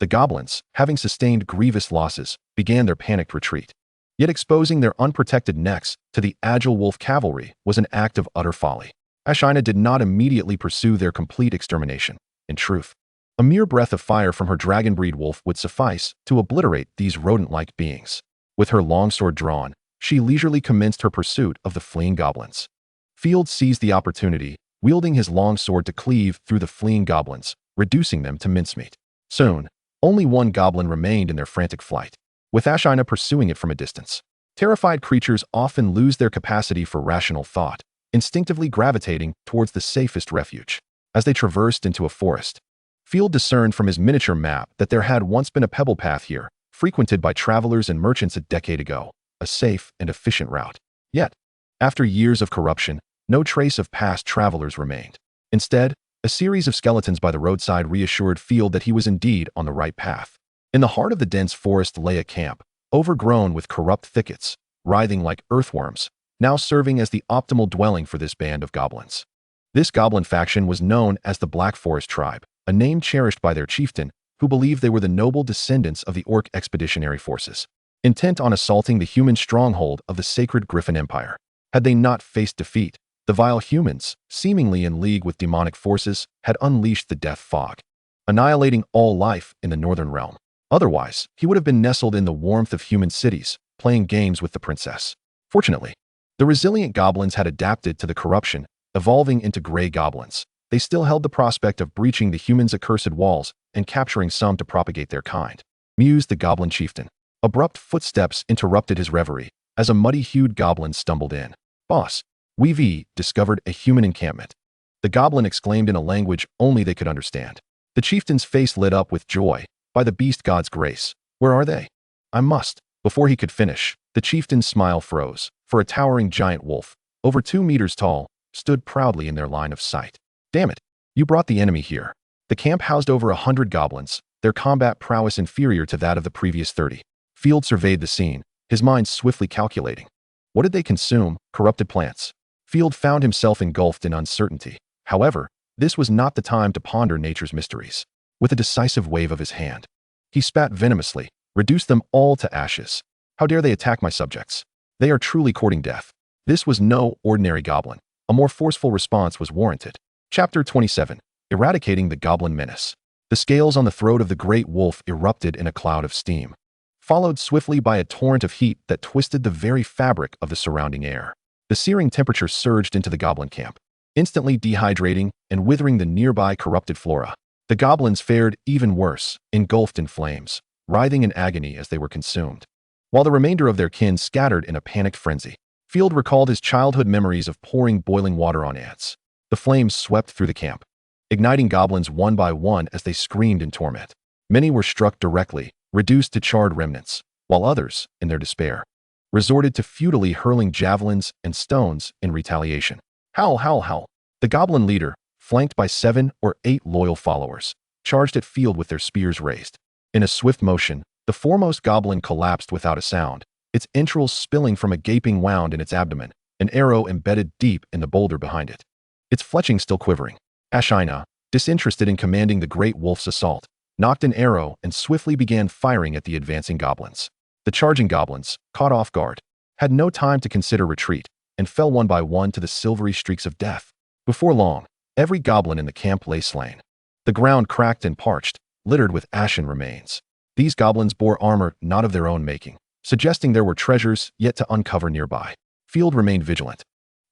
The goblins, having sustained grievous losses, began their panicked retreat. Yet exposing their unprotected necks to the agile wolf cavalry was an act of utter folly. Ashina did not immediately pursue their complete extermination. In truth, a mere breath of fire from her dragon-breed wolf would suffice to obliterate these rodent-like beings. With her longsword drawn, she leisurely commenced her pursuit of the fleeing goblins. Field seized the opportunity, wielding his longsword to cleave through the fleeing goblins, reducing them to mincemeat. Soon, only one goblin remained in their frantic flight, with Ashina pursuing it from a distance. Terrified creatures often lose their capacity for rational thought, instinctively gravitating towards the safest refuge. As they traversed into a forest, Field discerned from his miniature map that there had once been a pebble path here, frequented by travelers and merchants a decade ago, a safe and efficient route. Yet, after years of corruption, no trace of past travelers remained. Instead, a series of skeletons by the roadside reassured Field that he was indeed on the right path. In the heart of the dense forest lay a camp, overgrown with corrupt thickets, writhing like earthworms, now serving as the optimal dwelling for this band of goblins. This goblin faction was known as the Black Forest Tribe, a name cherished by their chieftain, who believed they were the noble descendants of the Orc expeditionary forces, intent on assaulting the human stronghold of the sacred Griffin Empire. Had they not faced defeat, the vile humans, seemingly in league with demonic forces, had unleashed the death fog, annihilating all life in the northern realm. Otherwise, he would have been nestled in the warmth of human cities, playing games with the princess. Fortunately, the resilient goblins had adapted to the corruption, evolving into gray goblins. They still held the prospect of breaching the humans' accursed walls and capturing some to propagate their kind, mused the goblin chieftain. Abrupt footsteps interrupted his reverie as a muddy-hued goblin stumbled in. "Boss, we've discovered a human encampment," the goblin exclaimed in a language only they could understand. The chieftain's face lit up with joy. "By the beast god's grace, where are they? I must Before he could finish, the chieftain's smile froze, for a towering giant wolf, over 2 meters tall, stood proudly in their line of sight. Damn it! You brought the enemy here. The camp housed over 100 goblins, their combat prowess inferior to that of the previous 30. Field surveyed the scene, his mind swiftly calculating. What did they consume? Corrupted plants. Field found himself engulfed in uncertainty. However, this was not the time to ponder nature's mysteries. With a decisive wave of his hand, he spat venomously, reduced them all to ashes. How dare they attack my subjects? They are truly courting death. This was no ordinary goblin. A more forceful response was warranted. Chapter 27. Eradicating the Goblin Menace. The scales on the throat of the great wolf erupted in a cloud of steam, followed swiftly by a torrent of heat that twisted the very fabric of the surrounding air. The searing temperature surged into the goblin camp, instantly dehydrating and withering the nearby corrupted flora. The goblins fared even worse, engulfed in flames, writhing in agony as they were consumed, while the remainder of their kin scattered in a panicked frenzy. Field recalled his childhood memories of pouring boiling water on ants. The flames swept through the camp, igniting goblins one by one as they screamed in torment. Many were struck directly, reduced to charred remnants, while others, in their despair, resorted to futilely hurling javelins and stones in retaliation. Howl, howl, howl. The goblin leader, flanked by 7 or 8 loyal followers, charged at Field with their spears raised. In a swift motion, the foremost goblin collapsed without a sound, its entrails spilling from a gaping wound in its abdomen, an arrow embedded deep in the boulder behind it, its fletching still quivering. Ashina, disinterested in commanding the great wolf's assault, knocked an arrow and swiftly began firing at the advancing goblins. The charging goblins, caught off guard, had no time to consider retreat and fell one by one to the silvery streaks of death. Before long, every goblin in the camp lay slain. The ground cracked and parched, littered with ashen remains. These goblins bore armor not of their own making, suggesting there were treasures yet to uncover nearby. Field remained vigilant,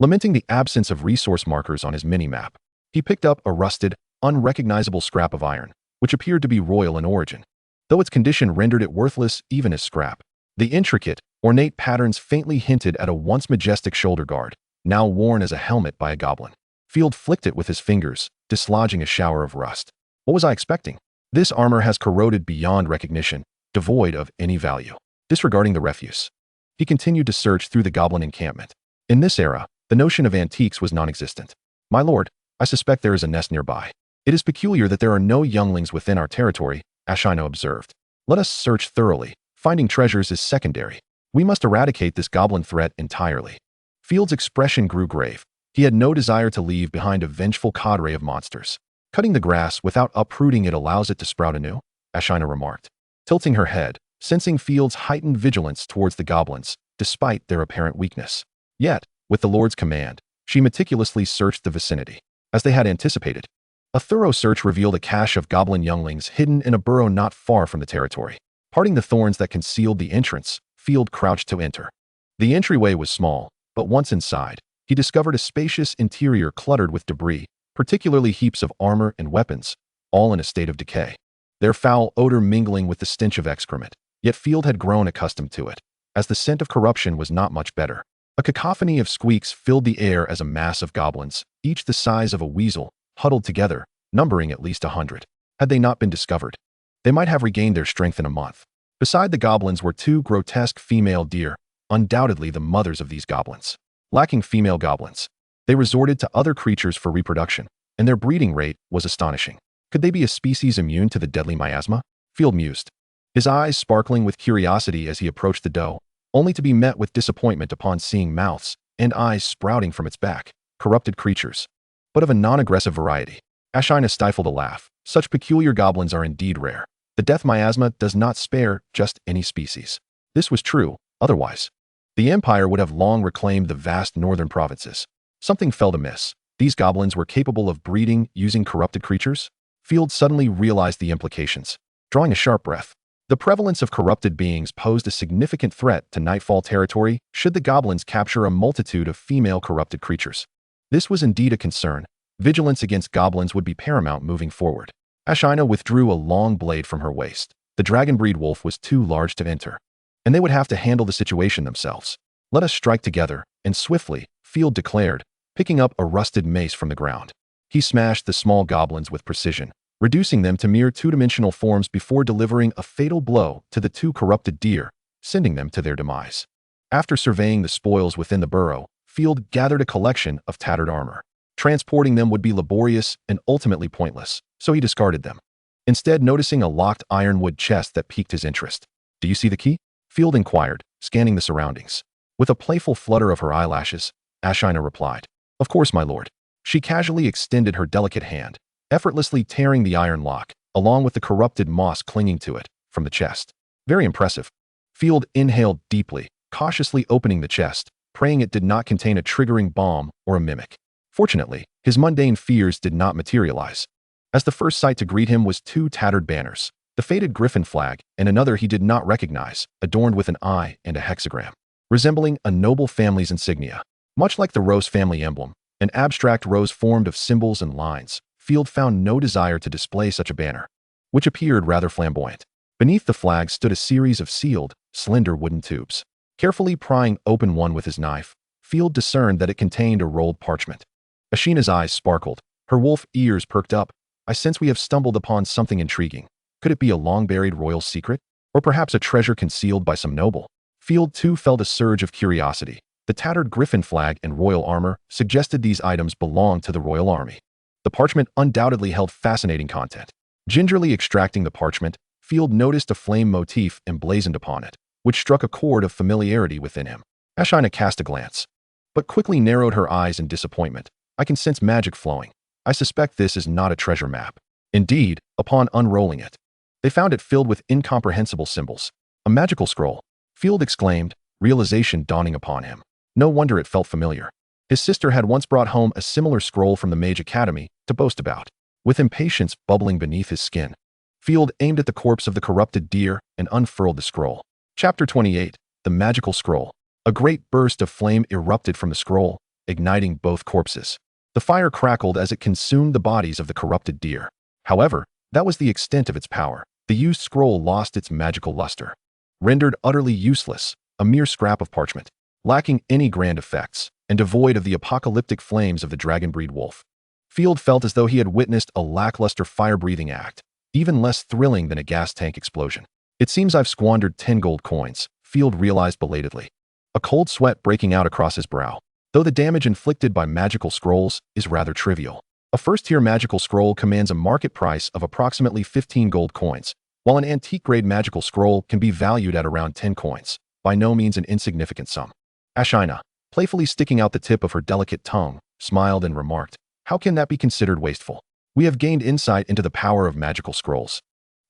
lamenting the absence of resource markers on his mini-map. He picked up a rusted, unrecognizable scrap of iron, which appeared to be royal in origin, though its condition rendered it worthless even as scrap. The intricate, ornate patterns faintly hinted at a once majestic shoulder guard, now worn as a helmet by a goblin. Field flicked it with his fingers, dislodging a shower of rust. What was I expecting? This armor has corroded beyond recognition, devoid of any value. Disregarding the refuse, he continued to search through the goblin encampment. In this era, the notion of antiques was non-existent. My lord, I suspect there is a nest nearby. It is peculiar that there are no younglings within our territory, Ashina observed. Let us search thoroughly. Finding treasures is secondary. We must eradicate this goblin threat entirely. Field's expression grew grave. He had no desire to leave behind a vengeful cadre of monsters. Cutting the grass without uprooting it allows it to sprout anew, Ashina remarked, tilting her head, sensing Field's heightened vigilance towards the goblins, despite their apparent weakness. Yet, with the Lord's command, she meticulously searched the vicinity. As they had anticipated, a thorough search revealed a cache of goblin younglings hidden in a burrow not far from the territory. Parting the thorns that concealed the entrance, Field crouched to enter. The entryway was small, but once inside, he discovered a spacious interior cluttered with debris, particularly heaps of armor and weapons, all in a state of decay, their foul odor mingling with the stench of excrement. Yet Field had grown accustomed to it, as the scent of corruption was not much better. A cacophony of squeaks filled the air as a mass of goblins, each the size of a weasel, huddled together, numbering at least 100. Had they not been discovered, they might have regained their strength in a month. Beside the goblins were 2 grotesque female deer, undoubtedly the mothers of these goblins. Lacking female goblins, they resorted to other creatures for reproduction, and their breeding rate was astonishing. Could they be a species immune to the deadly miasma? Field mused, his eyes sparkling with curiosity as he approached the doe, only to be met with disappointment upon seeing mouths and eyes sprouting from its back. Corrupted creatures, but of a non-aggressive variety. Ashina stifled a laugh. Such peculiar goblins are indeed rare. The death miasma does not spare just any species. This was true, otherwise the Empire would have long reclaimed the vast northern provinces. Something felt amiss. These goblins were capable of breeding using corrupted creatures? Field suddenly realized the implications, drawing a sharp breath. The prevalence of corrupted beings posed a significant threat to Nightfall territory should the goblins capture a multitude of female corrupted creatures. This was indeed a concern. Vigilance against goblins would be paramount moving forward. Ashina withdrew a long blade from her waist. The dragon-breed wolf was too large to enter, and they would have to handle the situation themselves. Let us strike together, and swiftly, Field declared, picking up a rusted mace from the ground. He smashed the small goblins with precision, reducing them to mere 2-dimensional forms before delivering a fatal blow to the 2 corrupted deer, sending them to their demise. After surveying the spoils within the burrow, Field gathered a collection of tattered armor. Transporting them would be laborious and ultimately pointless, so he discarded them. Instead, noticing a locked ironwood chest that piqued his interest. "Do you see the key?" Field inquired, scanning the surroundings. With a playful flutter of her eyelashes, Ashina replied, "Of course, my lord." She casually extended her delicate hand, effortlessly tearing the iron lock, along with the corrupted moss clinging to it, from the chest. Very impressive. Field inhaled deeply, cautiously opening the chest, praying it did not contain a triggering bomb or a mimic. Fortunately, his mundane fears did not materialize, as the first sight to greet him was two tattered banners, the faded griffin flag and another he did not recognize, adorned with an eye and a hexagram, resembling a noble family's insignia. Much like the rose family emblem, an abstract rose formed of symbols and lines, Field found no desire to display such a banner, which appeared rather flamboyant. Beneath the flag stood a series of sealed, slender wooden tubes. Carefully prying open one with his knife, Field discerned that it contained a rolled parchment. Ashina's eyes sparkled, her wolf ears perked up. "I sense we have stumbled upon something intriguing. Could it be a long-buried royal secret? Or perhaps a treasure concealed by some noble?" Field too felt a surge of curiosity. The tattered griffin flag and royal armor suggested these items belonged to the royal army. The parchment undoubtedly held fascinating content. Gingerly extracting the parchment, Field noticed a flame motif emblazoned upon it, which struck a chord of familiarity within him. Ashina cast a glance, but quickly narrowed her eyes in disappointment. "I can sense magic flowing. I suspect this is not a treasure map." Indeed, upon unrolling it, they found it filled with incomprehensible symbols. "A magical scroll," Field exclaimed, realization dawning upon him. No wonder it felt familiar. His sister had once brought home a similar scroll from the Mage Academy to boast about. With impatience bubbling beneath his skin, Field aimed at the corpse of the corrupted deer and unfurled the scroll. Chapter 28. The Magical Scroll. A great burst of flame erupted from the scroll, igniting both corpses. The fire crackled as it consumed the bodies of the corrupted deer. However, that was the extent of its power. The used scroll lost its magical luster. Rendered utterly useless, a mere scrap of parchment, lacking any grand effects, and devoid of the apocalyptic flames of the dragon-breed wolf. Field felt as though he had witnessed a lackluster fire-breathing act, even less thrilling than a gas tank explosion. "It seems I've squandered 10 gold coins," Field realized belatedly, a cold sweat breaking out across his brow. Though the damage inflicted by magical scrolls is rather trivial. A first-tier magical scroll commands a market price of approximately 15 gold coins, while an antique-grade magical scroll can be valued at around 10 coins, by no means an insignificant sum. Ashina, playfully sticking out the tip of her delicate tongue, smiled and remarked, "How can that be considered wasteful? We have gained insight into the power of magical scrolls.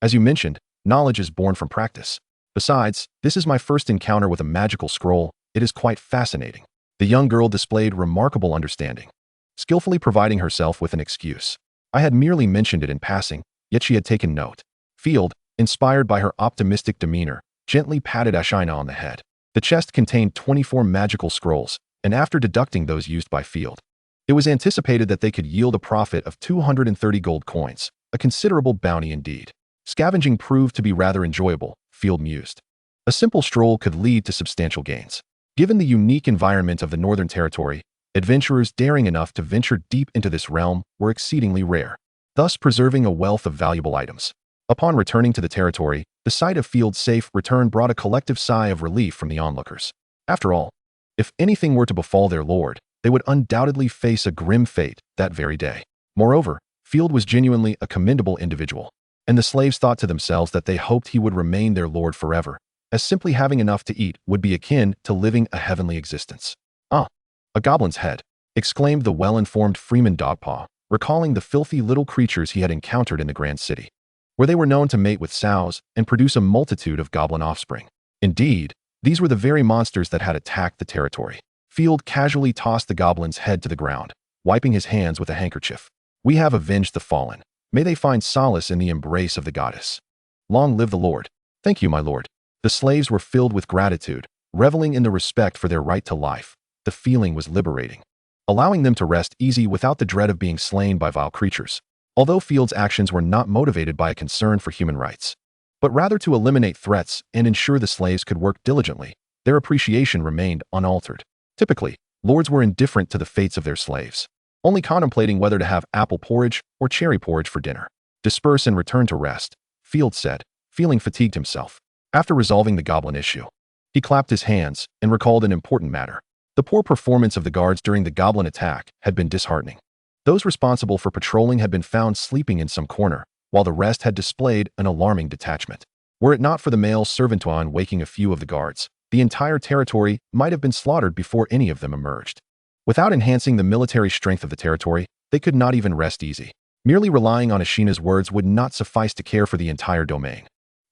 As you mentioned, knowledge is born from practice. Besides, this is my first encounter with a magical scroll. It is quite fascinating." The young girl displayed remarkable understanding, skillfully providing herself with an excuse. "I had merely mentioned it in passing, yet she had taken note." Field, inspired by her optimistic demeanor, gently patted Ashina on the head. The chest contained 24 magical scrolls, and after deducting those used by Field, it was anticipated that they could yield a profit of 230 gold coins, a considerable bounty indeed. Scavenging proved to be rather enjoyable, Field mused. A simple stroll could lead to substantial gains. Given the unique environment of the Northern Territory, adventurers daring enough to venture deep into this realm were exceedingly rare, thus preserving a wealth of valuable items. Upon returning to the territory, the sight of Field's safe return brought a collective sigh of relief from the onlookers. After all, if anything were to befall their lord, they would undoubtedly face a grim fate that very day. Moreover, Field was genuinely a commendable individual, and the slaves thought to themselves that they hoped he would remain their lord forever, as simply having enough to eat would be akin to living a heavenly existence. "Ah, a goblin's head," exclaimed the well-informed Freeman Dogpaw, recalling the filthy little creatures he had encountered in the Grand City, where they were known to mate with sows and produce a multitude of goblin offspring. Indeed, these were the very monsters that had attacked the territory. Field casually tossed the goblin's head to the ground, wiping his hands with a handkerchief. "We have avenged the fallen. May they find solace in the embrace of the goddess. Long live the Lord." "Thank you, my lord." The slaves were filled with gratitude, reveling in the respect for their right to life. The feeling was liberating, allowing them to rest easy without the dread of being slain by vile creatures. Although Field's actions were not motivated by a concern for human rights, but rather to eliminate threats and ensure the slaves could work diligently, their appreciation remained unaltered. Typically, lords were indifferent to the fates of their slaves, only contemplating whether to have apple porridge or cherry porridge for dinner. "Disperse and return to rest," Field said, feeling fatigued himself. After resolving the goblin issue, He clapped his hands and recalled an important matter. The poor performance of the guards during the goblin attack had been disheartening. Those responsible for patrolling had been found sleeping in some corner, while the rest had displayed an alarming detachment. Were it not for the male servantoin waking a few of the guards, the entire territory might have been slaughtered before any of them emerged. Without enhancing the military strength of the territory, they could not even rest easy. Merely relying on Ashina's words would not suffice to care for the entire domain.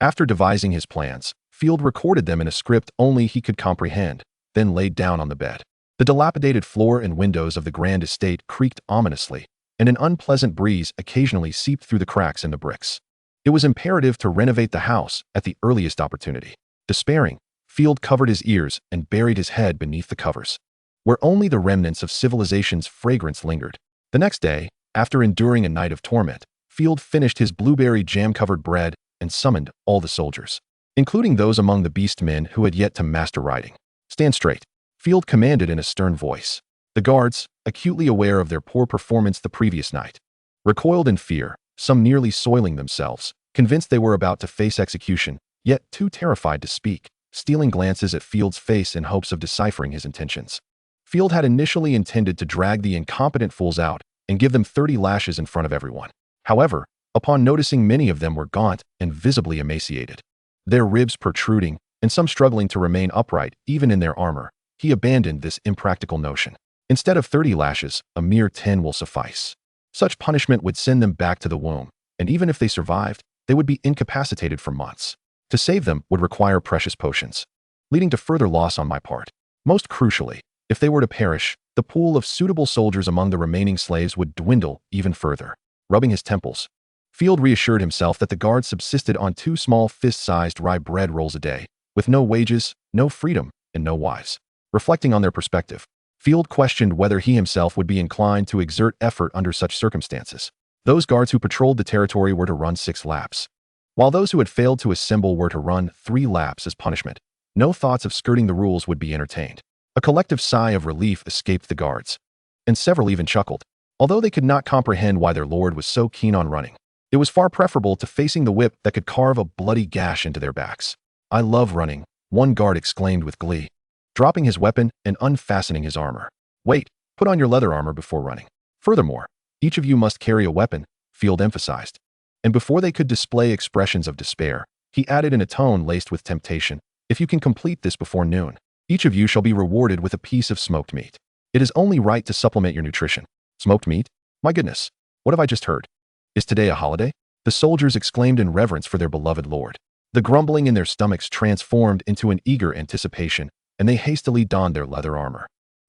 After devising his plans, Field recorded them in a script only he could comprehend, then laid down on the bed. The dilapidated floor and windows of the grand estate creaked ominously, and an unpleasant breeze occasionally seeped through the cracks in the bricks. It was imperative to renovate the house at the earliest opportunity. Despairing, Field covered his ears and buried his head beneath the covers, where only the remnants of civilization's fragrance lingered. The next day, after enduring a night of torment, Field finished his blueberry jam-covered bread and summoned all the soldiers, including those among the beast men who had yet to master riding. "Stand straight," Field commanded in a stern voice. The guards, acutely aware of their poor performance the previous night, recoiled in fear, some nearly soiling themselves, convinced they were about to face execution, yet too terrified to speak, stealing glances at Field's face in hopes of deciphering his intentions. Field had initially intended to drag the incompetent fools out and give them 30 lashes in front of everyone. However, upon noticing many of them were gaunt and visibly emaciated, their ribs protruding and some struggling to remain upright even in their armor, he abandoned this impractical notion. Instead of 30 lashes, a mere 10 will suffice. Such punishment would send them back to the womb, and even if they survived, they would be incapacitated for months. To save them would require precious potions, leading to further loss on my part. Most crucially, if they were to perish, the pool of suitable soldiers among the remaining slaves would dwindle even further. Rubbing his temples, Field reassured himself that the guards subsisted on 2 small fist-sized rye bread rolls a day, with no wages, no freedom, and no wives. Reflecting on their perspective, Field questioned whether he himself would be inclined to exert effort under such circumstances. Those guards who patrolled the territory were to run 6 laps, while those who had failed to assemble were to run 3 laps as punishment. No thoughts of skirting the rules would be entertained. A collective sigh of relief escaped the guards, and several even chuckled. Although they could not comprehend why their lord was so keen on running, it was far preferable to facing the whip that could carve a bloody gash into their backs. "I love running," one guard exclaimed with glee, dropping his weapon and unfastening his armor. "Wait, put on your leather armor before running. Furthermore, each of you must carry a weapon," Field emphasized. And before they could display expressions of despair, he added in a tone laced with temptation, "If you can complete this before noon, each of you shall be rewarded with a piece of smoked meat. It is only right to supplement your nutrition." "Smoked meat? My goodness, what have I just heard? Is today a holiday?" The soldiers exclaimed in reverence for their beloved lord. The grumbling in their stomachs transformed into an eager anticipation, and they hastily donned their leather armor,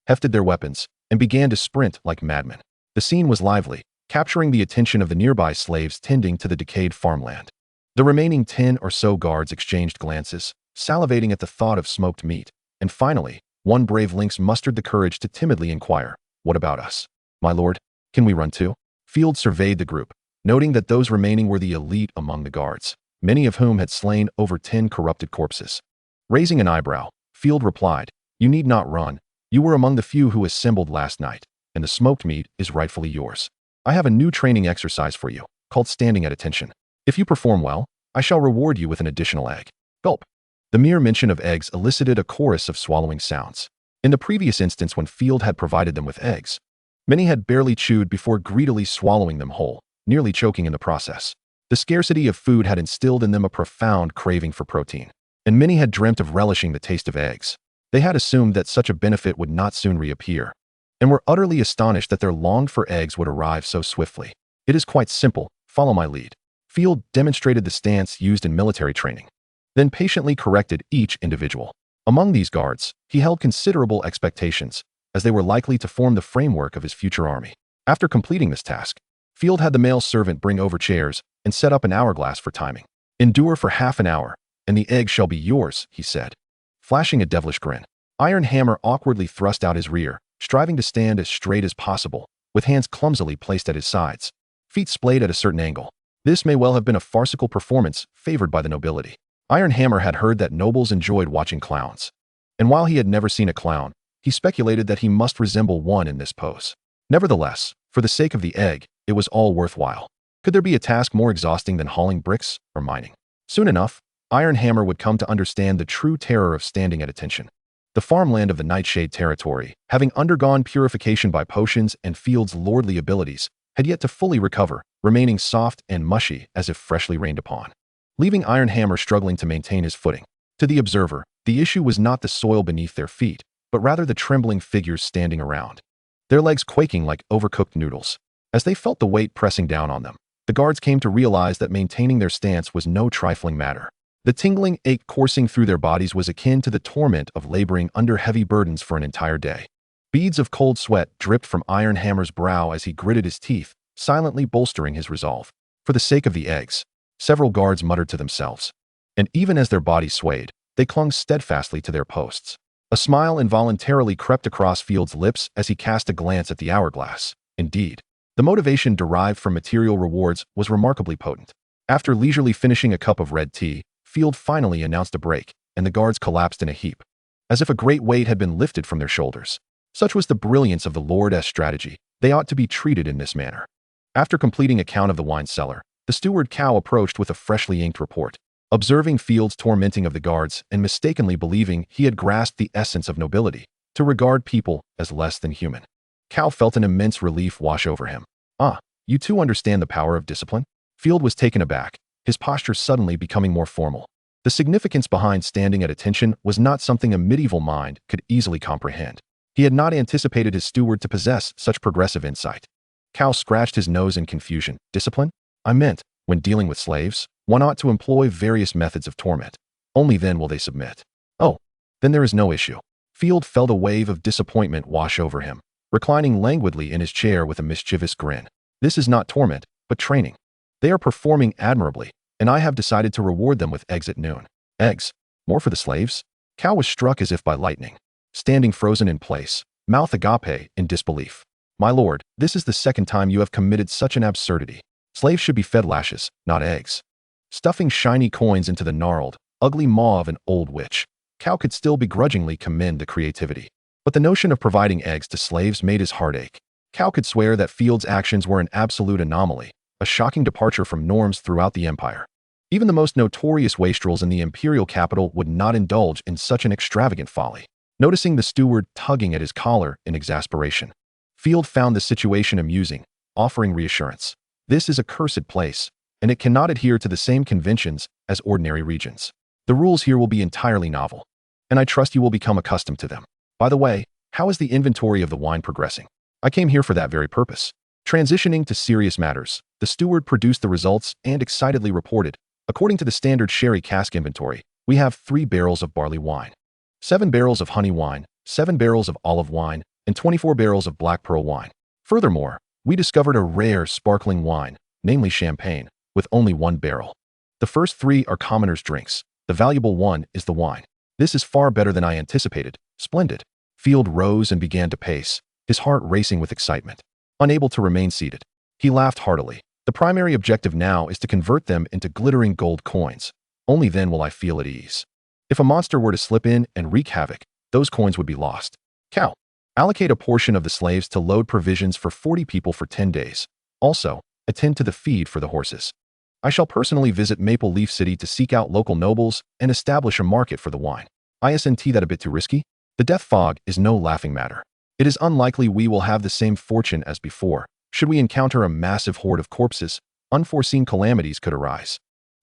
hefted their weapons, and began to sprint like madmen. The scene was lively, capturing the attention of the nearby slaves tending to the decayed farmland. The remaining 10 or so guards exchanged glances, salivating at the thought of smoked meat, and finally, one brave lynx mustered the courage to timidly inquire, "What about us? My lord, can we run too?" Field surveyed the group, noting that those remaining were the elite among the guards, many of whom had slain over 10 corrupted corpses. Raising an eyebrow, Field replied, "You need not run. You were among the few who assembled last night, and the smoked meat is rightfully yours. I have a new training exercise for you, called standing at attention. If you perform well, I shall reward you with an additional egg." Gulp. The mere mention of eggs elicited a chorus of swallowing sounds. In the previous instance when Field had provided them with eggs, many had barely chewed before greedily swallowing them whole, nearly choking in the process. The scarcity of food had instilled in them a profound craving for protein, and many had dreamt of relishing the taste of eggs. They had assumed that such a benefit would not soon reappear, and were utterly astonished that their longed-for eggs would arrive so swiftly. "It is quite simple. Follow my lead." Field demonstrated the stance used in military training, then patiently corrected each individual. Among these guards, he held considerable expectations, as they were likely to form the framework of his future army. After completing this task, Field had the male servant bring over chairs and set up an hourglass for timing. "Endure for half an hour, and the egg shall be yours," he said, flashing a devilish grin. Iron Hammer awkwardly thrust out his rear, striving to stand as straight as possible, with hands clumsily placed at his sides, feet splayed at a certain angle. This may well have been a farcical performance favored by the nobility. Iron Hammer had heard that nobles enjoyed watching clowns, and while he had never seen a clown, he speculated that he must resemble one in this pose. Nevertheless, for the sake of the egg, it was all worthwhile. Could there be a task more exhausting than hauling bricks or mining? Soon enough, Iron Hammer would come to understand the true terror of standing at attention. The farmland of the Nightshade territory, having undergone purification by potions and Field's lordly abilities, had yet to fully recover, remaining soft and mushy as if freshly rained upon, leaving Iron Hammer struggling to maintain his footing. To the observer, the issue was not the soil beneath their feet, but rather the trembling figures standing around, their legs quaking like overcooked noodles. As they felt the weight pressing down on them, the guards came to realize that maintaining their stance was no trifling matter. The tingling ache coursing through their bodies was akin to the torment of laboring under heavy burdens for an entire day. Beads of cold sweat dripped from Iron Hammer's brow as he gritted his teeth, silently bolstering his resolve. For the sake of the eggs, several guards muttered to themselves. And even as their bodies swayed, they clung steadfastly to their posts. A smile involuntarily crept across Field's lips as he cast a glance at the hourglass. Indeed, the motivation derived from material rewards was remarkably potent. After leisurely finishing a cup of red tea, Field finally announced a break, and the guards collapsed in a heap, as if a great weight had been lifted from their shoulders. Such was the brilliance of the Lord's strategy. They ought to be treated in this manner. After completing a count of the wine cellar, the steward Cow approached with a freshly inked report. Observing Field's tormenting of the guards and mistakenly believing he had grasped the essence of nobility, to regard people as less than human, Cow felt an immense relief wash over him. Ah, you too understand the power of discipline? Field was taken aback, his posture suddenly becoming more formal. The significance behind standing at attention was not something a medieval mind could easily comprehend. He had not anticipated his steward to possess such progressive insight. Cow scratched his nose in confusion. Discipline? I meant, when dealing with slaves, one ought to employ various methods of torment. Only then will they submit. Oh, then there is no issue. Field felt a wave of disappointment wash over him, reclining languidly in his chair with a mischievous grin. This is not torment, but training. They are performing admirably, and I have decided to reward them with eggs at noon. Eggs? More for the slaves? Cow was struck as if by lightning, standing frozen in place, mouth agape in disbelief. My lord, this is the second time you have committed such an absurdity. Slaves should be fed lashes, not eggs. Stuffing shiny coins into the gnarled, ugly maw of an old witch, Cow could still begrudgingly commend the creativity. But the notion of providing eggs to slaves made his heart ache. Cow could swear that Field's actions were an absolute anomaly, a shocking departure from norms throughout the empire. Even the most notorious wastrels in the imperial capital would not indulge in such an extravagant folly. Noticing the steward tugging at his collar in exasperation, Field found the situation amusing, offering reassurance. This is a cursed place, and it cannot adhere to the same conventions as ordinary regions. The rules here will be entirely novel, and I trust you will become accustomed to them. By the way, how is the inventory of the wine progressing? I came here for that very purpose. Transitioning to serious matters, the steward produced the results and excitedly reported, according to the standard sherry cask inventory, we have 3 barrels of barley wine, 7 barrels of honey wine, 7 barrels of olive wine, and 24 barrels of black pearl wine. Furthermore, we discovered a rare sparkling wine, namely champagne, with only 1 barrel. The first 3 are commoners' drinks. The valuable one is the wine. This is far better than I anticipated. Splendid. Field rose and began to pace, his heart racing with excitement. Unable to remain seated, he laughed heartily. The primary objective now is to convert them into glittering gold coins. Only then will I feel at ease. If a monster were to slip in and wreak havoc, those coins would be lost. Cow, allocate a portion of the slaves to load provisions for 40 people for 10 days. Also, attend to the feed for the horses. I shall personally visit Maple Leaf City to seek out local nobles and establish a market for the wine. Isn't that a bit too risky? The death fog is no laughing matter. It is unlikely we will have the same fortune as before. Should we encounter a massive horde of corpses, unforeseen calamities could arise.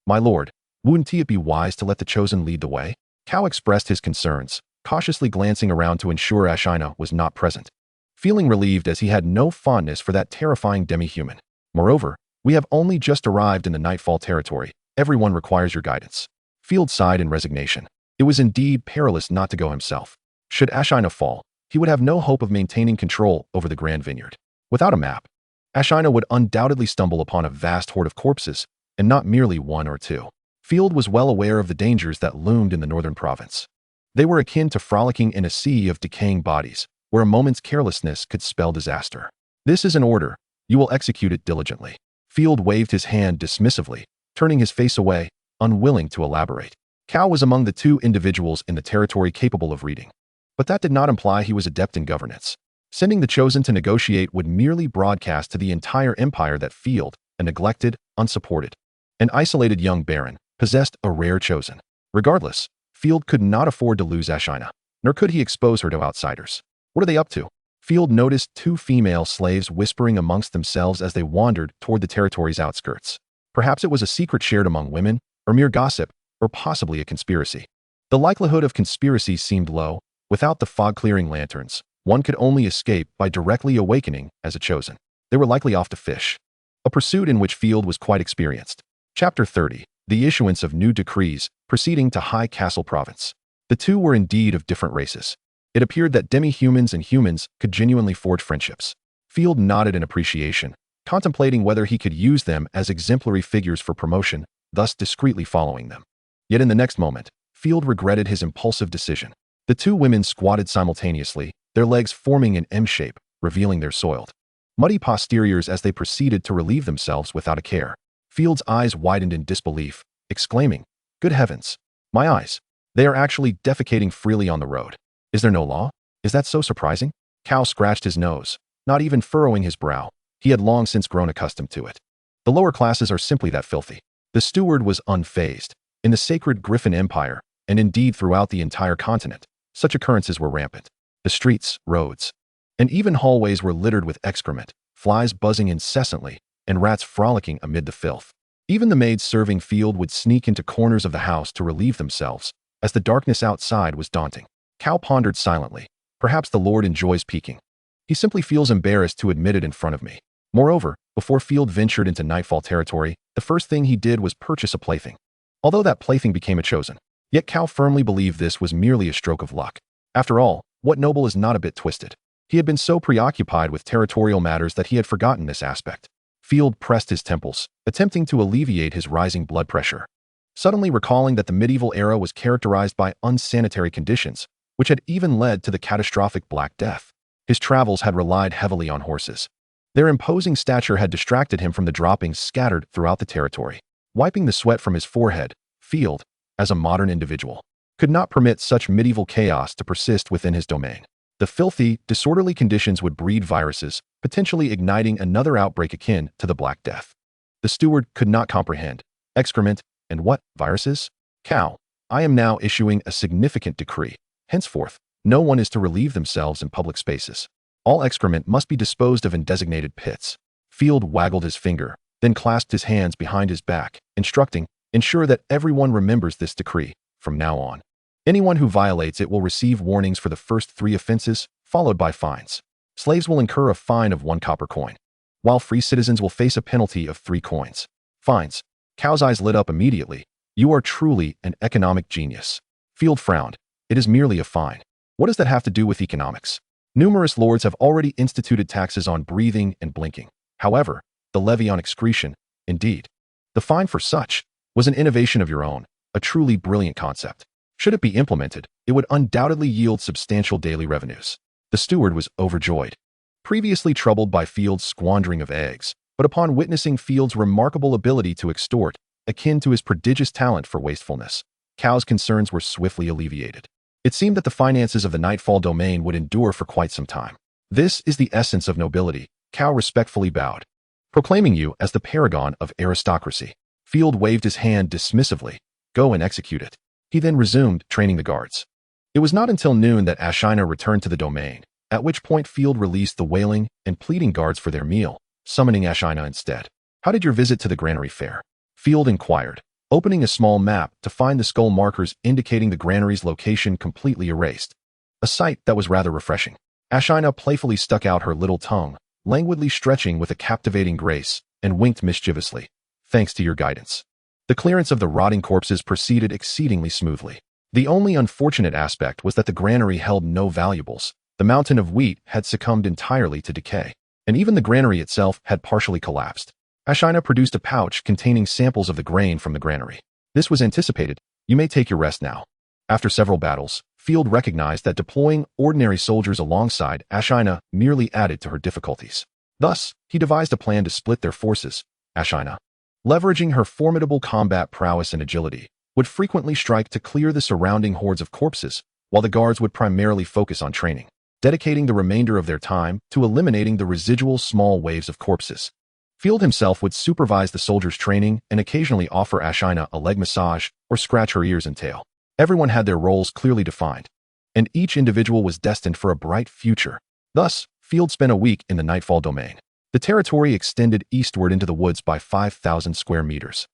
My lord, wouldn't it be wise to let the Chosen lead the way? Cow expressed his concerns, cautiously glancing around to ensure Ashina was not present, feeling relieved as he had no fondness for that terrifying demi-human. Moreover, we have only just arrived in the Nightfall territory. Everyone requires your guidance. Field sighed in resignation. It was indeed perilous not to go himself. Should Ashina fall, he would have no hope of maintaining control over the Grand Vineyard. Without a map, Ashina would undoubtedly stumble upon a vast horde of corpses, and not merely 1 or 2. Field was well aware of the dangers that loomed in the northern province. They were akin to frolicking in a sea of decaying bodies, where a moment's carelessness could spell disaster. This is an order. You will execute it diligently. Field waved his hand dismissively, turning his face away, unwilling to elaborate. Cow was among the 2 individuals in the territory capable of reading. But that did not imply he was adept in governance. Sending the Chosen to negotiate would merely broadcast to the entire empire that Field, a neglected, unsupported, and isolated young baron, possessed a rare chosen. Regardless, Field could not afford to lose Ashina, nor could he expose her to outsiders. What are they up to? Field noticed two female slaves whispering amongst themselves as they wandered toward the territory's outskirts. Perhaps it was a secret shared among women, or mere gossip, or possibly a conspiracy. The likelihood of conspiracies seemed low. Without the fog-clearing lanterns, one could only escape by directly awakening as a chosen. They were likely off to fish, a pursuit in which Field was quite experienced. Chapter 30. The issuance of new decrees proceeding to High Castle Province. The two were indeed of different races. It appeared that demi-humans and humans could genuinely forge friendships. Field nodded in appreciation, contemplating whether he could use them as exemplary figures for promotion, thus discreetly following them. Yet in the next moment, Field regretted his impulsive decision. The two women squatted simultaneously, their legs forming an M shape, revealing their soiled, muddy posteriors as they proceeded to relieve themselves without a care. Field's eyes widened in disbelief, exclaiming, "Good heavens! My eyes! They are actually defecating freely on the road. Is there no law? Is that so surprising?" Cal scratched his nose, not even furrowing his brow. He had long since grown accustomed to it. The lower classes are simply that filthy. The steward was unfazed. In the sacred Griffin Empire, and indeed throughout the entire continent, such occurrences were rampant. The streets, roads, and even hallways were littered with excrement, flies buzzing incessantly, and rats frolicking amid the filth. Even the maids serving Field would sneak into corners of the house to relieve themselves, as the darkness outside was daunting. Cal pondered silently. Perhaps the Lord enjoys peeking. He simply feels embarrassed to admit it in front of me. Moreover, before Field ventured into Nightfall territory, the first thing he did was purchase a plaything. Although that plaything became a chosen. Yet Cal firmly believed this was merely a stroke of luck. After all, what noble is not a bit twisted? He had been so preoccupied with territorial matters that he had forgotten this aspect. Field pressed his temples, attempting to alleviate his rising blood pressure. Suddenly recalling that the medieval era was characterized by unsanitary conditions, which had even led to the catastrophic Black Death. His travels had relied heavily on horses. Their imposing stature had distracted him from the droppings scattered throughout the territory. Wiping the sweat from his forehead, Field, as a modern individual, could not permit such medieval chaos to persist within his domain. The filthy, disorderly conditions would breed viruses, potentially igniting another outbreak akin to the Black Death. The steward could not comprehend. Excrement, and what, viruses? Cal, I am now issuing a significant decree. Henceforth, no one is to relieve themselves in public spaces. All excrement must be disposed of in designated pits. Field waggled his finger, then clasped his hands behind his back, instructing, "Ensure that everyone remembers this decree from now on. Anyone who violates it will receive warnings for the first 3 offenses, followed by fines. Slaves will incur a fine of 1 copper coin, while free citizens will face a penalty of 3 coins. Fines." Cal's eyes lit up immediately. "You are truly an economic genius." Field frowned. "It is merely a fine. What does that have to do with economics? Numerous lords have already instituted taxes on breathing and blinking. However, the levy on excretion, indeed, the fine for such, was an innovation of your own, a truly brilliant concept. Should it be implemented, it would undoubtedly yield substantial daily revenues." The steward was overjoyed. Previously troubled by Field's squandering of eggs, but upon witnessing Field's remarkable ability to extort, akin to his prodigious talent for wastefulness, Cal's concerns were swiftly alleviated. It seemed that the finances of the Nightfall domain would endure for quite some time. "This is the essence of nobility," Cal respectfully bowed. "Proclaiming you as the paragon of aristocracy." Field waved his hand dismissively. "Go and execute it." He then resumed training the guards. It was not until noon that Ashina returned to the domain, at which point Field released the wailing and pleading guards for their meal, summoning Ashina instead. "How did your visit to the granary fare?" Field inquired, opening a small map to find the skull markers indicating the granary's location completely erased. A sight that was rather refreshing. Ashina playfully stuck out her little tongue, languidly stretching with a captivating grace, and winked mischievously. "Thanks to your guidance." The clearance of the rotting corpses proceeded exceedingly smoothly. The only unfortunate aspect was that the granary held no valuables. The mountain of wheat had succumbed entirely to decay, and even the granary itself had partially collapsed. Ashina produced a pouch containing samples of the grain from the granary. "This was anticipated. You may take your rest now." After several battles, Field recognized that deploying ordinary soldiers alongside Ashina merely added to her difficulties. Thus, he devised a plan to split their forces. Ashina, leveraging her formidable combat prowess and agility, would frequently strike to clear the surrounding hordes of corpses, while the guards would primarily focus on training, dedicating the remainder of their time to eliminating the residual small waves of corpses. Field himself would supervise the soldiers' training and occasionally offer Ashina a leg massage or scratch her ears and tail. Everyone had their roles clearly defined, and each individual was destined for a bright future. Thus, Field spent a week in the Nightfall domain. The territory extended eastward into the woods by 5,000 square meters.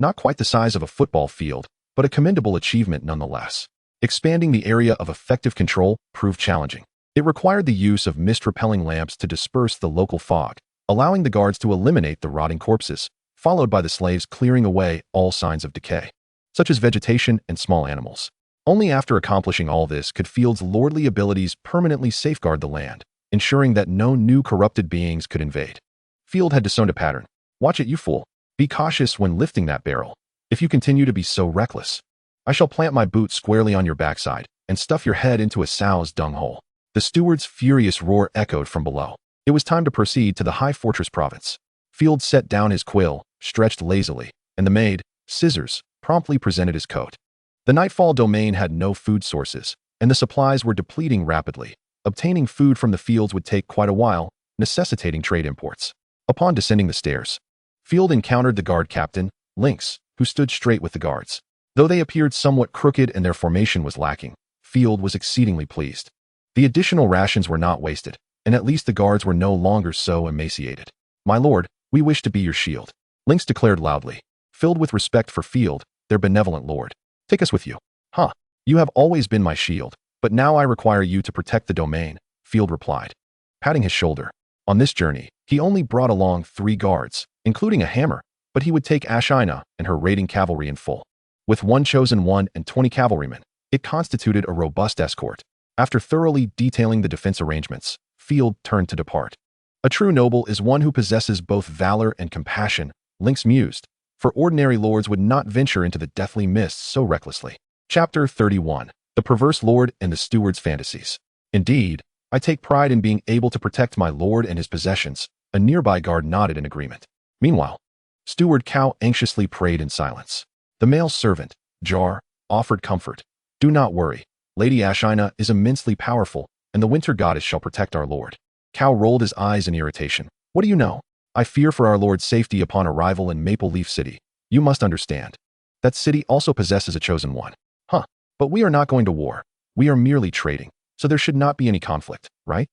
Not quite the size of a football field, but a commendable achievement nonetheless. Expanding the area of effective control proved challenging. It required the use of mist-repelling lamps to disperse the local fog, allowing the guards to eliminate the rotting corpses, followed by the slaves clearing away all signs of decay, such as vegetation and small animals. Only after accomplishing all this could Field's lordly abilities permanently safeguard the land, ensuring that no new corrupted beings could invade. Field had discerned a pattern. Watch it, you fool. Be cautious when lifting that barrel. If you continue to be so reckless, I shall plant my boot squarely on your backside and stuff your head into a sow's dung hole. The steward's furious roar echoed from below. It was time to proceed to the High Fortress province. Field set down his quill, stretched lazily, and the maid, Scissors, promptly presented his coat. The Nightfall domain had no food sources, and the supplies were depleting rapidly. Obtaining food from the fields would take quite a while, necessitating trade imports. Upon descending the stairs, Field encountered the guard captain, Lynx, who stood straight with the guards. Though they appeared somewhat crooked and their formation was lacking, Field was exceedingly pleased. The additional rations were not wasted, and at least the guards were no longer so emaciated. My lord, we wish to be your shield, Lynx declared loudly, filled with respect for Field, their benevolent lord. Take us with you. Huh, you have always been my shield, but now I require you to protect the domain, Field replied, patting his shoulder. On this journey, he only brought along 3 guards, including a hammer, but he would take Ashina and her raiding cavalry in full. With 1 chosen one and 20 cavalrymen, it constituted a robust escort. After thoroughly detailing the defense arrangements, Field turned to depart. A true noble is one who possesses both valor and compassion, Lynx mused, for ordinary lords would not venture into the deathly mists so recklessly. Chapter 31. The Perverse Lord and the Steward's Fantasies. Indeed, I take pride in being able to protect my lord and his possessions. A nearby guard nodded in agreement. Meanwhile, Steward Cow anxiously prayed in silence. The male servant, Jar, offered comfort. Do not worry. Lady Ashina is immensely powerful, and the winter goddess shall protect our lord. Cow rolled his eyes in irritation. What do you know? I fear for our lord's safety upon arrival in Maple Leaf City. You must understand. That city also possesses a chosen one. Huh. But we are not going to war. We are merely trading, so there should not be any conflict, right?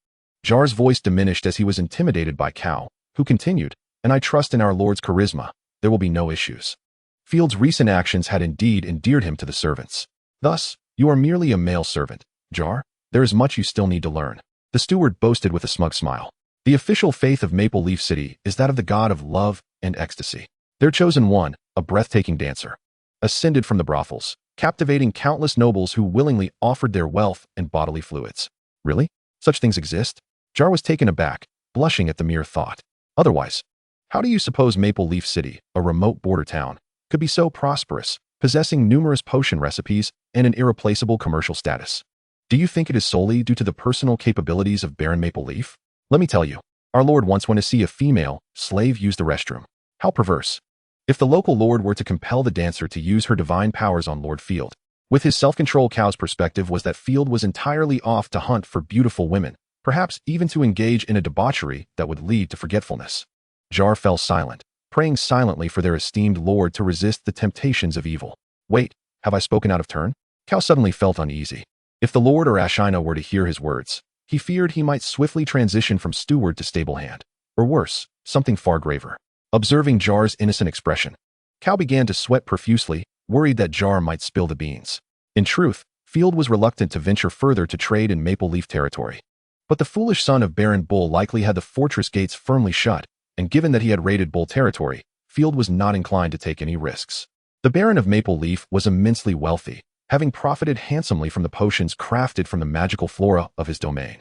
Jar's voice diminished as he was intimidated by Cow, who continued, and I trust in our lord's charisma. There will be no issues. Field's recent actions had indeed endeared him to the servants. Thus, you are merely a male servant, Jar. There is much you still need to learn. The steward boasted with a smug smile. The official faith of Maple Leaf City is that of the god of love and ecstasy. Their chosen one, a breathtaking dancer, ascended from the brothels, captivating countless nobles who willingly offered their wealth and bodily fluids. Really? Such things exist? Jar was taken aback, blushing at the mere thought. Otherwise, how do you suppose Maple Leaf City, a remote border town, could be so prosperous, possessing numerous potion recipes and an irreplaceable commercial status? Do you think it is solely due to the personal capabilities of Baron Maple Leaf? Let me tell you, our lord once went to see a female slave use the restroom. How perverse. If the local lord were to compel the dancer to use her divine powers on Lord Field, with his self-control, Cow's perspective was that Field was entirely off to hunt for beautiful women, perhaps even to engage in a debauchery that would lead to forgetfulness. Jar fell silent, praying silently for their esteemed lord to resist the temptations of evil. Wait, have I spoken out of turn? Cow suddenly felt uneasy. If the lord or Ashina were to hear his words, he feared he might swiftly transition from steward to stable hand, or worse, something far graver. Observing Jar's innocent expression, Cow began to sweat profusely, worried that Jar might spill the beans. In truth, Field was reluctant to venture further to trade in Maple Leaf territory. But the foolish son of Baron Bull likely had the fortress gates firmly shut, and given that he had raided Bull territory, Field was not inclined to take any risks. The Baron of Maple Leaf was immensely wealthy, having profited handsomely from the potions crafted from the magical flora of his domain.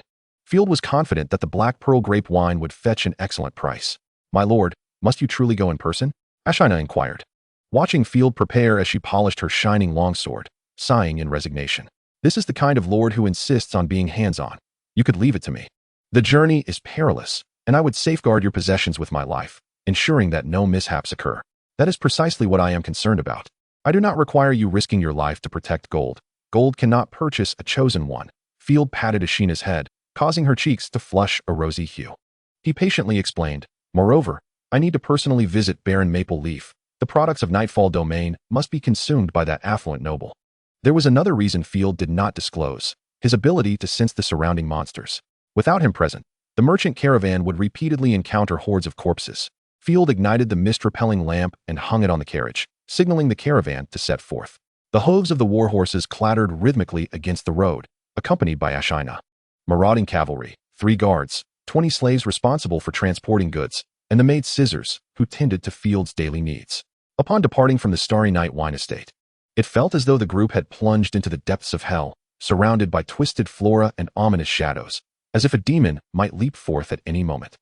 Field was confident that the Black Pearl grape wine would fetch an excellent price. My lord, must you truly go in person? Ashina inquired, watching Field prepare as she polished her shining longsword, sighing in resignation. This is the kind of lord who insists on being hands-on. You could leave it to me. The journey is perilous, and I would safeguard your possessions with my life, ensuring that no mishaps occur. That is precisely what I am concerned about. I do not require you risking your life to protect gold. Gold cannot purchase a chosen one. Field patted Ashina's head, causing her cheeks to flush a rosy hue. He patiently explained, moreover, I need to personally visit Baron Maple Leaf. The products of Nightfall Domain must be consumed by that affluent noble. There was another reason Field did not disclose: his ability to sense the surrounding monsters. Without him present, the merchant caravan would repeatedly encounter hordes of corpses. Field ignited the mist-repelling lamp and hung it on the carriage, signaling the caravan to set forth. The hooves of the war horses clattered rhythmically against the road, accompanied by Ashina. Marauding cavalry, 3 guards, 20 slaves responsible for transporting goods, and the maid Scissors, who tended to Field's daily needs. Upon departing from the Starry Night wine estate, it felt as though the group had plunged into the depths of hell, surrounded by twisted flora and ominous shadows, as if a demon might leap forth at any moment.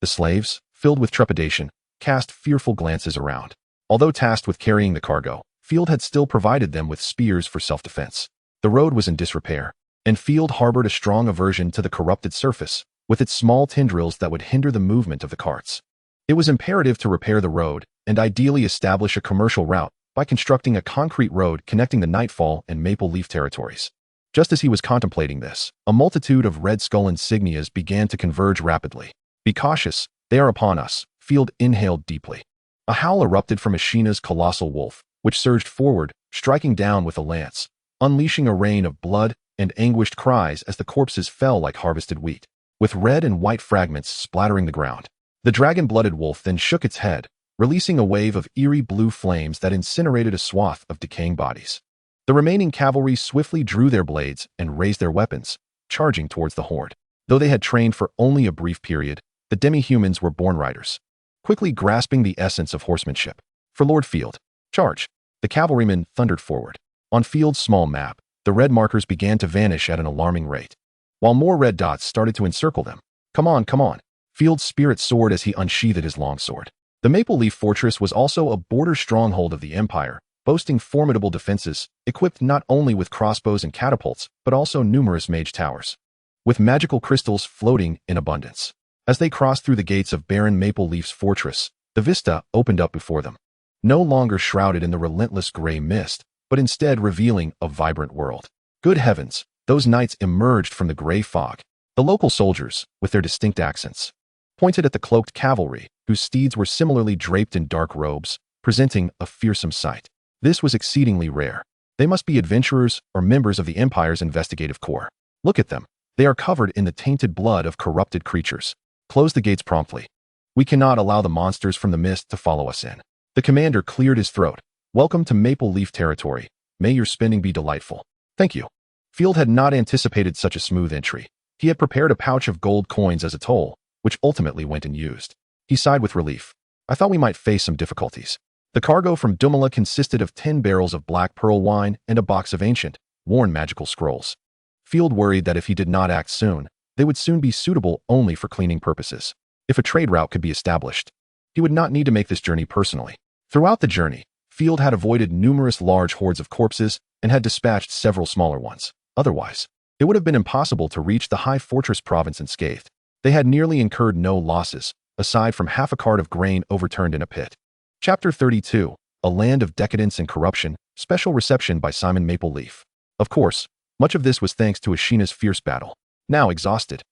The slaves, filled with trepidation, cast fearful glances around. Although tasked with carrying the cargo, Field had still provided them with spears for self-defense. The road was in disrepair, and Field harbored a strong aversion to the corrupted surface, with its small tendrils that would hinder the movement of the carts. It was imperative to repair the road and ideally establish a commercial route by constructing a concrete road connecting the Nightfall and Maple Leaf territories. Just as he was contemplating this, a multitude of red skull insignias began to converge rapidly. "Be cautious, they are upon us." Field inhaled deeply. A howl erupted from Ashina's colossal wolf, which surged forward, striking down with a lance, unleashing a rain of blood and anguished cries as the corpses fell like harvested wheat, with red and white fragments splattering the ground. The dragon-blooded wolf then shook its head, releasing a wave of eerie blue flames that incinerated a swath of decaying bodies. The remaining cavalry swiftly drew their blades and raised their weapons, charging towards the horde. Though they had trained for only a brief period, the demi-humans were born riders, quickly grasping the essence of horsemanship. "For Lord Field, charge!" The cavalrymen thundered forward. On Field's small map, the red markers began to vanish at an alarming rate, while more red dots started to encircle them. Come on, come on!" Field's spirit soared as he unsheathed his longsword. The Maple Leaf Fortress was also a border stronghold of the Empire, boasting formidable defenses, equipped not only with crossbows and catapults, but also numerous mage towers, with magical crystals floating in abundance. As they crossed through the gates of Baron Maple Leaf's fortress, the vista opened up before them, no longer shrouded in the relentless gray mist, but instead revealing a vibrant world. Good heavens, those knights emerged from the gray fog. The local soldiers, with their distinct accents, pointed at the cloaked cavalry, whose steeds were similarly draped in dark robes, presenting a fearsome sight. This was exceedingly rare. They must be adventurers or members of the Empire's investigative corps. Look at them. They are covered in the tainted blood of corrupted creatures. Close the gates promptly. We cannot allow the monsters from the mist to follow us in. The commander cleared his throat. Welcome to Maple Leaf territory. May your spending be delightful. Thank you. Field had not anticipated such a smooth entry. He had prepared a pouch of gold coins as a toll, which ultimately went unused. He sighed with relief. I thought we might face some difficulties. The cargo from Dumala consisted of 10 barrels of black pearl wine and a box of ancient, worn magical scrolls. Field worried that if he did not act soon, they would soon be suitable only for cleaning purposes. If a trade route could be established, he would not need to make this journey personally. Throughout the journey, Field had avoided numerous large hordes of corpses and had dispatched several smaller ones. Otherwise, it would have been impossible to reach the High Fortress province unscathed. They had nearly incurred no losses, aside from half a cart of grain overturned in a pit. Chapter 32, A Land of Decadence and Corruption, Special Reception by Simon Maple Leaf. Of course, much of this was thanks to Ashina's fierce battle. Now exhausted,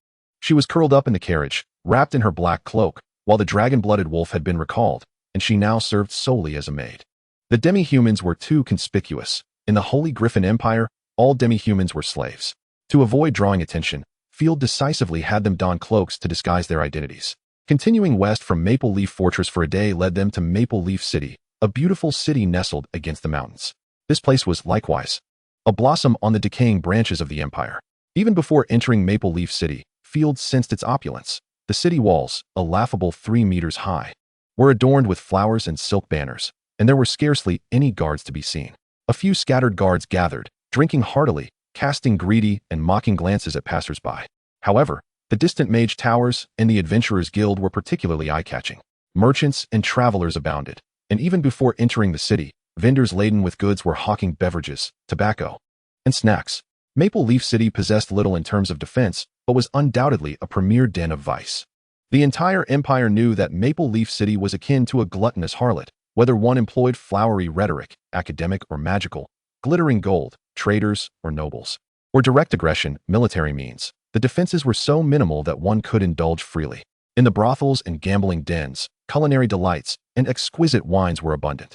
she was curled up in the carriage, wrapped in her black cloak, while the dragon-blooded wolf had been recalled, and she now served solely as a maid. The demi-humans were too conspicuous. In the Holy Griffin Empire, all demi-humans were slaves. To avoid drawing attention, Field decisively had them don cloaks to disguise their identities. Continuing west from Maple Leaf Fortress for a day led them to Maple Leaf City, a beautiful city nestled against the mountains. This place was, likewise, a blossom on the decaying branches of the Empire. Even before entering Maple Leaf City, Field sensed its opulence. The city walls, a laughable 3 meters high, were adorned with flowers and silk banners, and there were scarcely any guards to be seen. A few scattered guards gathered, drinking heartily, casting greedy and mocking glances at passers-by. However, the distant mage towers and the Adventurers Guild were particularly eye-catching. Merchants and travelers abounded, and even before entering the city, vendors laden with goods were hawking beverages, tobacco, and snacks. Maple Leaf City possessed little in terms of defense, but was undoubtedly a premier den of vice. The entire empire knew that Maple Leaf City was akin to a gluttonous harlot, whether one employed flowery rhetoric, academic or magical, glittering gold, traders or nobles, or direct aggression, military means. The defenses were so minimal that one could indulge freely. In the brothels and gambling dens, culinary delights, and exquisite wines were abundant.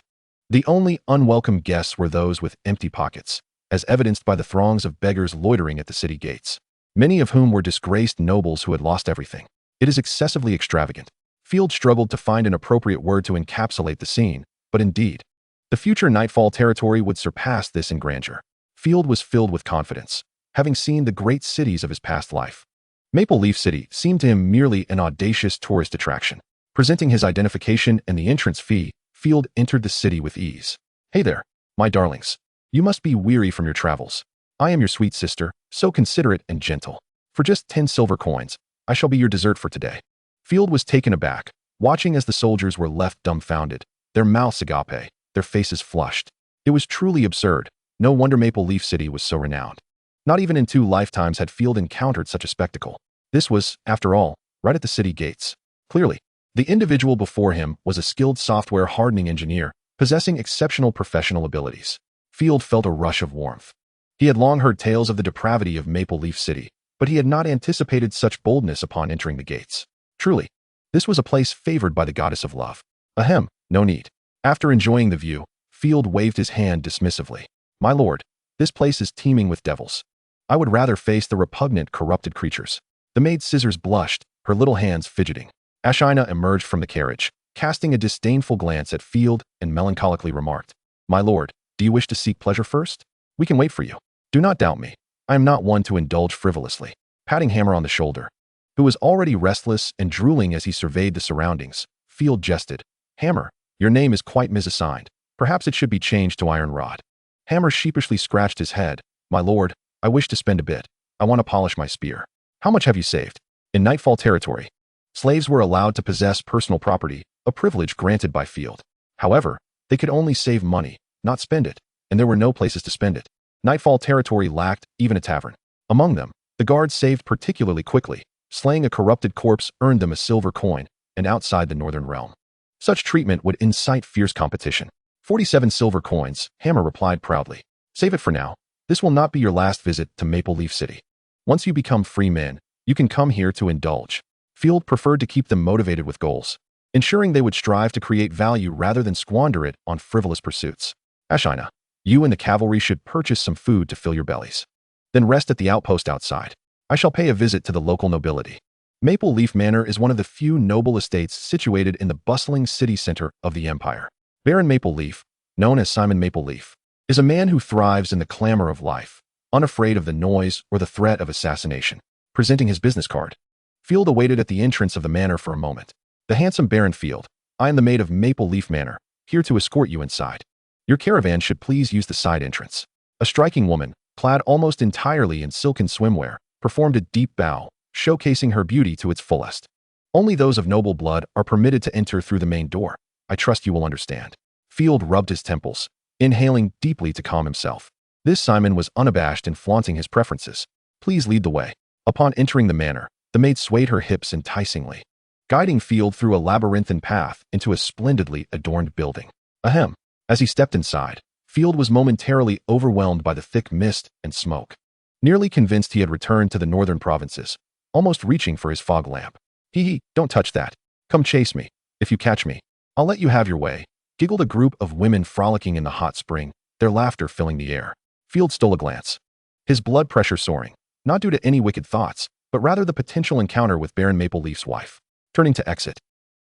The only unwelcome guests were those with empty pockets, as evidenced by the throngs of beggars loitering at the city gates, many of whom were disgraced nobles who had lost everything. It is excessively extravagant. Field struggled to find an appropriate word to encapsulate the scene, but indeed, the future Nightfall territory would surpass this in grandeur. Field was filled with confidence, having seen the great cities of his past life. Maple Leaf City seemed to him merely an audacious tourist attraction. Presenting his identification and the entrance fee, Field entered the city with ease. "Hey there, my darlings. You must be weary from your travels. I am your sweet sister, so considerate and gentle. For just 10 silver coins, I shall be your dessert for today." Field was taken aback, watching as the soldiers were left dumbfounded, their mouths agape, their faces flushed. It was truly absurd. No wonder Maple Leaf City was so renowned. Not even in 2 lifetimes had Field encountered such a spectacle. This was, after all, right at the city gates. Clearly, the individual before him was a skilled software hardening engineer, possessing exceptional professional abilities. Field felt a rush of warmth. He had long heard tales of the depravity of Maple Leaf City, but he had not anticipated such boldness upon entering the gates. Truly, this was a place favored by the goddess of love. Ahem, no need. After enjoying the view, Field waved his hand dismissively. "My lord, this place is teeming with devils. I would rather face the repugnant, corrupted creatures." The maid's scissors blushed, her little hands fidgeting. Ashina emerged from the carriage, casting a disdainful glance at Field and melancholically remarked, "My lord, do you wish to seek pleasure first? We can wait for you. Do not doubt me. I am not one to indulge frivolously." Patting Hammer on the shoulder, who was already restless and drooling as he surveyed the surroundings, Field jested, "Hammer, your name is quite misassigned. Perhaps it should be changed to Iron Rod." Hammer sheepishly scratched his head. "My lord, I wish to spend a bit. I want to polish my spear." "How much have you saved?" In Nightfall territory, slaves were allowed to possess personal property, a privilege granted by Field. However, they could only save money, not spend it, and there were no places to spend it. Nightfall territory lacked even a tavern. Among them, the guards saved particularly quickly. Slaying a corrupted corpse earned them a silver coin, and outside the northern realm, such treatment would incite fierce competition. 47 silver coins, Hammer replied proudly. "Save it for now. This will not be your last visit to Maple Leaf City. Once you become free men, you can come here to indulge." Field preferred to keep them motivated with goals, ensuring they would strive to create value rather than squander it on frivolous pursuits. "Ashina, you and the cavalry should purchase some food to fill your bellies. Then rest at the outpost outside. I shall pay a visit to the local nobility." Maple Leaf Manor is one of the few noble estates situated in the bustling city center of the empire. Baron Maple Leaf, known as Simon Maple Leaf, is a man who thrives in the clamor of life, unafraid of the noise or the threat of assassination. Presenting his business card, Field awaited at the entrance of the manor for a moment. "The handsome Baron Field, I am the maid of Maple Leaf Manor, here to escort you inside. Your caravan should please use the side entrance." A striking woman, clad almost entirely in silken swimwear, performed a deep bow, showcasing her beauty to its fullest. "Only those of noble blood are permitted to enter through the main door. I trust you will understand." Field rubbed his temples, inhaling deeply to calm himself. This Simon was unabashed in flaunting his preferences. "Please lead the way." Upon entering the manor, the maid swayed her hips enticingly, guiding Field through a labyrinthine path into a splendidly adorned building. Ahem. As he stepped inside, Field was momentarily overwhelmed by the thick mist and smoke. Nearly convinced he had returned to the northern provinces, almost reaching for his fog lamp. Hee, don't touch that. Come chase me. If you catch me, I'll let you have your way," giggled a group of women frolicking in the hot spring, their laughter filling the air. Field stole a glance, his blood pressure soaring, not due to any wicked thoughts, but rather the potential encounter with Baron Maple Leaf's wife. Turning to exit,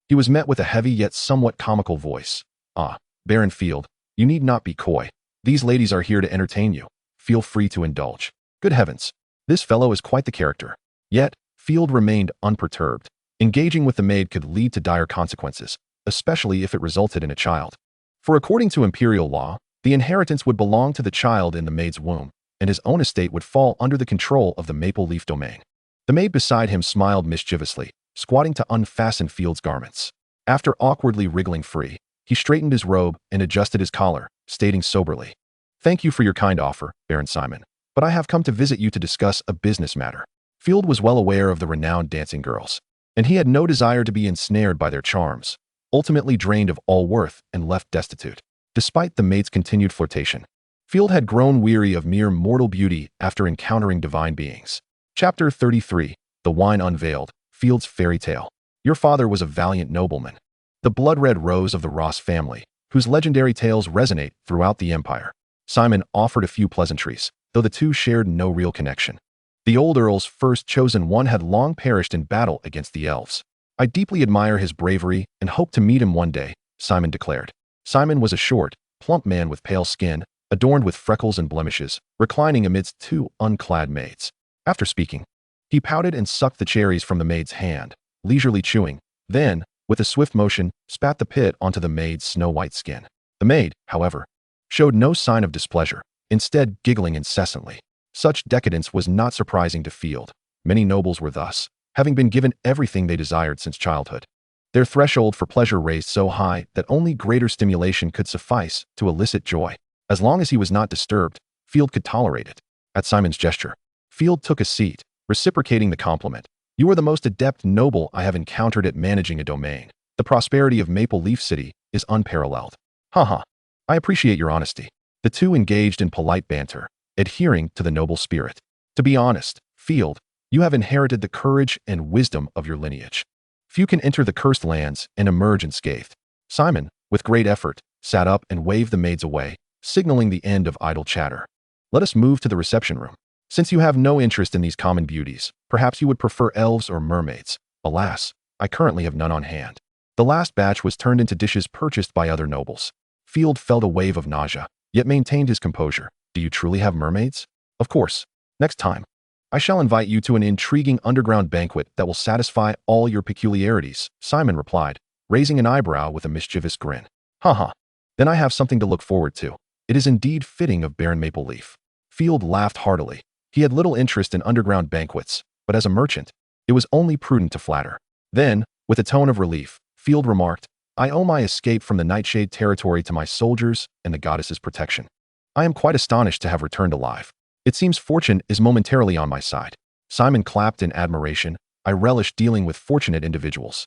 he was met with a heavy yet somewhat comical voice. "Ah, Baron Field, you need not be coy. These ladies are here to entertain you. Feel free to indulge." Good heavens, this fellow is quite the character. Yet, Field remained unperturbed. Engaging with the maid could lead to dire consequences, especially if it resulted in a child. For according to imperial law, the inheritance would belong to the child in the maid's womb, and his own estate would fall under the control of the Maple Leaf domain. The maid beside him smiled mischievously, squatting to unfasten Field's garments. After awkwardly wriggling free, he straightened his robe and adjusted his collar, stating soberly, "Thank you for your kind offer, Baron Simon, but I have come to visit you to discuss a business matter." Field was well aware of the renowned dancing girls, and he had no desire to be ensnared by their charms, ultimately drained of all worth and left destitute. Despite the maid's continued flirtation, Field had grown weary of mere mortal beauty after encountering divine beings. Chapter 33, The Wine Unveiled, Field's Fairy Tale. Your father was a valiant nobleman. the blood-red rose of the Ross family, whose legendary tales resonate throughout the empire. Simon offered a few pleasantries, though the two shared no real connection. The old Earl's first chosen one had long perished in battle against the elves. I deeply admire his bravery and hope to meet him one day, Simon declared. Simon was a short, plump man with pale skin, adorned with freckles and blemishes, reclining amidst two unclad maids. After speaking, he pouted and sucked the cherries from the maid's hand, leisurely chewing, then, with a swift motion, spat the pit onto the maid's snow-white skin. The maid, however, showed no sign of displeasure, instead giggling incessantly. Such decadence was not surprising to Field. Many nobles were thus, having been given everything they desired since childhood. Their threshold for pleasure raised so high that only greater stimulation could suffice to elicit joy. As long as he was not disturbed, Field could tolerate it. At Simon's gesture, Field took a seat, reciprocating the compliment. You are the most adept noble I have encountered at managing a domain. The prosperity of Maple Leaf City is unparalleled. Haha. I appreciate your honesty. The two engaged in polite banter, adhering to the noble spirit. To be honest, Field, you have inherited the courage and wisdom of your lineage. Few can enter the cursed lands and emerge unscathed. Simon, with great effort, sat up and waved the maids away, signaling the end of idle chatter. Let us move to the reception room. Since you have no interest in these common beauties, perhaps you would prefer elves or mermaids. Alas, I currently have none on hand. The last batch was turned into dishes purchased by other nobles. Field felt a wave of nausea, yet maintained his composure. Do you truly have mermaids? Of course. Next time, I shall invite you to an intriguing underground banquet that will satisfy all your peculiarities, Simon replied, raising an eyebrow with a mischievous grin. Haha. Then I have something to look forward to. It is indeed fitting of Baron Maple Leaf. Field laughed heartily. He had little interest in underground banquets, but as a merchant, it was only prudent to flatter. Then, with a tone of relief, Field remarked, I owe my escape from the Nightshade territory to my soldiers and the goddess's protection. I am quite astonished to have returned alive. It seems fortune is momentarily on my side. Simon clapped in admiration. I relish dealing with fortunate individuals.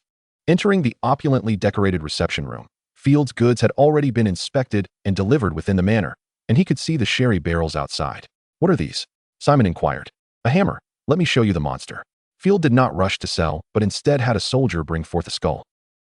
Entering the opulently decorated reception room, Field's goods had already been inspected and delivered within the manor, and he could see the sherry barrels outside. What are these? Simon inquired. A hammer. Let me show you the monster. Field did not rush to sell, but instead had a soldier bring forth a skull.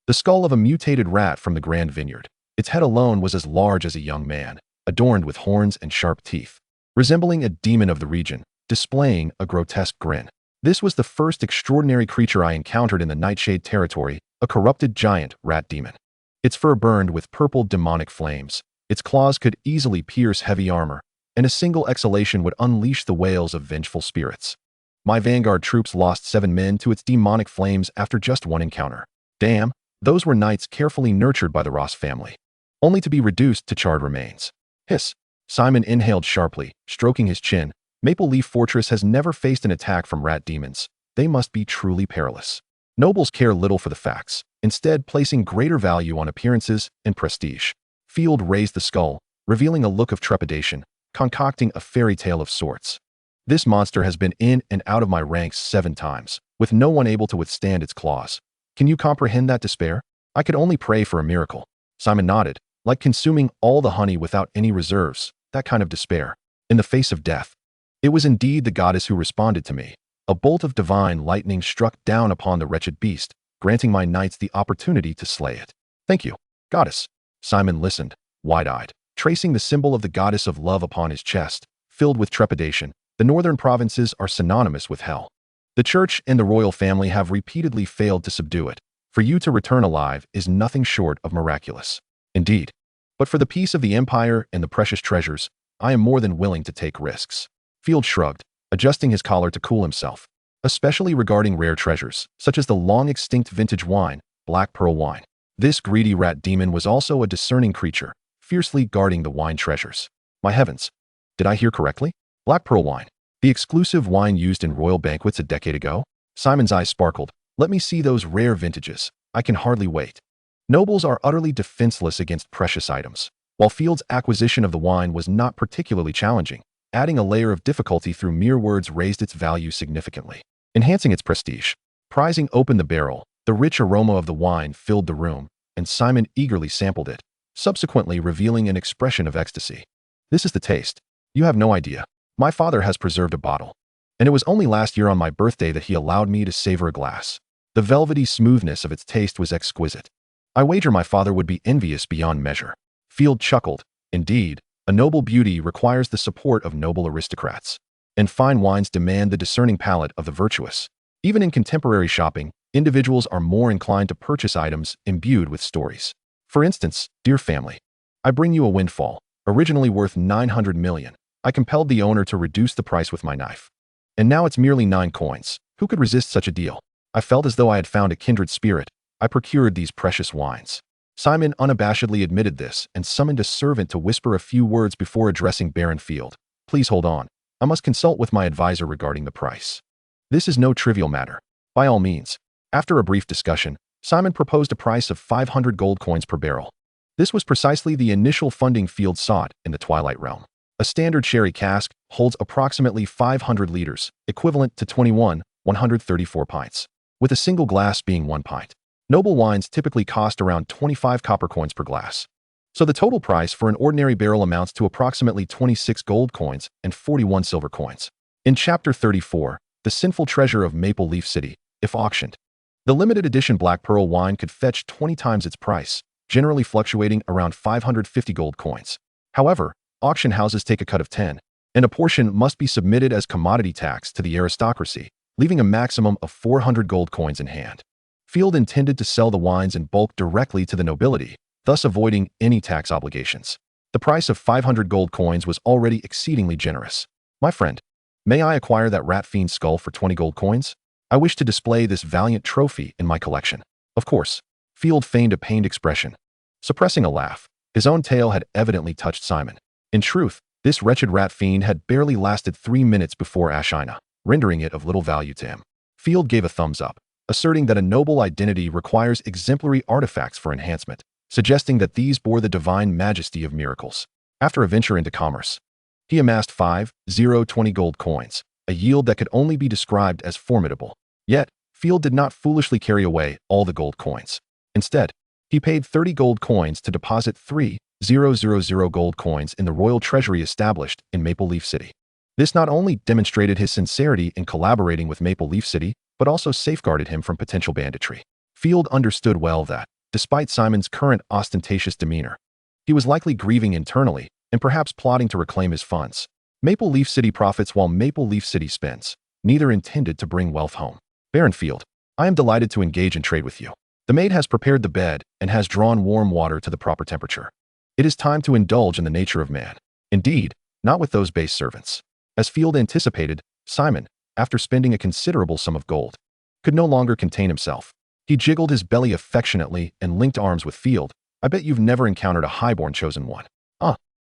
The skull of a mutated rat from the Grand Vineyard. Its head alone was as large as a young man, adorned with horns and sharp teeth, resembling a demon of the region, displaying a grotesque grin. This was the first extraordinary creature I encountered in the Nightshade territory, a corrupted giant rat demon. Its fur burned with purple demonic flames. Its claws could easily pierce heavy armor, and a single exhalation would unleash the wails of vengeful spirits. My vanguard troops lost 7 men to its demonic flames after just one encounter. Damn, those were knights carefully nurtured by the Ross family, only to be reduced to charred remains. Hiss. Simon inhaled sharply, stroking his chin. Maple Leaf Fortress has never faced an attack from rat demons. They must be truly perilous. Nobles care little for the facts, instead placing greater value on appearances and prestige. Field raised the skull, revealing a look of trepidation, concocting a fairy tale of sorts. This monster has been in and out of my ranks 7 times, with no one able to withstand its claws. Can you comprehend that despair? I could only pray for a miracle. Simon nodded, like consuming all the honey without any reserves, that kind of despair. In the face of death. It was indeed the goddess who responded to me. A bolt of divine lightning struck down upon the wretched beast, granting my knights the opportunity to slay it. Thank you, goddess. Simon listened, wide-eyed, tracing the symbol of the goddess of love upon his chest, filled with trepidation. The northern provinces are synonymous with hell. The church and the royal family have repeatedly failed to subdue it. For you to return alive is nothing short of miraculous. Indeed. But for the peace of the empire and the precious treasures, I am more than willing to take risks. Field shrugged, adjusting his collar to cool himself, especially regarding rare treasures, such as the long-extinct vintage wine, Black Pearl wine. This greedy rat demon was also a discerning creature, fiercely guarding the wine treasures. My heavens! Did I hear correctly? Black Pearl wine. The exclusive wine used in royal banquets a decade ago? Simon's eyes sparkled. Let me see those rare vintages. I can hardly wait. Nobles are utterly defenseless against precious items. While Field's acquisition of the wine was not particularly challenging, adding a layer of difficulty through mere words raised its value significantly, enhancing its prestige. Prizing open the barrel, the rich aroma of the wine filled the room, and Simon eagerly sampled it, subsequently revealing an expression of ecstasy. This is the taste. You have no idea. My father has preserved a bottle, and it was only last year on my birthday that he allowed me to savor a glass. The velvety smoothness of its taste was exquisite. I wager my father would be envious beyond measure. Field chuckled. Indeed, a noble beauty requires the support of noble aristocrats. And fine wines demand the discerning palate of the virtuous. Even in contemporary shopping, individuals are more inclined to purchase items imbued with stories. For instance, dear family, I bring you a windfall, originally worth 900 million. I compelled the owner to reduce the price with my knife. And now it's merely 9 coins. Who could resist such a deal? I felt as though I had found a kindred spirit. I procured these precious wines. Simon unabashedly admitted this and summoned a servant to whisper a few words before addressing Baron Field. Please hold on. I must consult with my advisor regarding the price. This is no trivial matter. By all means. After a brief discussion, Simon proposed a price of 500 gold coins per barrel. This was precisely the initial funding Field sought in the Twilight Realm. A standard sherry cask holds approximately 500 liters, equivalent to 134 pints, with a single glass being 1 pint. Noble wines typically cost around 25 copper coins per glass. So the total price for an ordinary barrel amounts to approximately 26 gold coins and 41 silver coins. In Chapter 34, the sinful treasure of Maple Leaf City, if auctioned, the limited edition Black Pearl wine could fetch 20 times its price, generally fluctuating around 550 gold coins. However, auction houses take a cut of 10, and a portion must be submitted as commodity tax to the aristocracy, leaving a maximum of 400 gold coins in hand. Field intended to sell the wines in bulk directly to the nobility, thus avoiding any tax obligations. The price of 500 gold coins was already exceedingly generous. My friend, may I acquire that rat fiend's skull for 20 gold coins? I wish to display this valiant trophy in my collection. Of course. Field feigned a pained expression. Suppressing a laugh, his own tale had evidently touched Simon. In truth, this wretched rat fiend had barely lasted 3 minutes before Ashina, rendering it of little value to him. Field gave a thumbs up, asserting that a noble identity requires exemplary artifacts for enhancement, suggesting that these bore the divine majesty of miracles. After a venture into commerce, he amassed 20 gold coins, a yield that could only be described as formidable. Yet, Field did not foolishly carry away all the gold coins. Instead, he paid 30 gold coins to deposit 3,000 gold coins in the royal treasury established in Maple Leaf City. This not only demonstrated his sincerity in collaborating with Maple Leaf City, but also safeguarded him from potential banditry. Field understood well that, despite Simon's current ostentatious demeanor, he was likely grieving internally and perhaps plotting to reclaim his funds. Maple Leaf City profits while Maple Leaf City spends. Neither intended to bring wealth home. Baron Field, I am delighted to engage in trade with you. The maid has prepared the bed and has drawn warm water to the proper temperature. It is time to indulge in the nature of man. Indeed, not with those base servants. As Field anticipated, Simon, after spending a considerable sum of gold, could no longer contain himself. He jiggled his belly affectionately and linked arms with Field. I bet you've never encountered a highborn chosen one.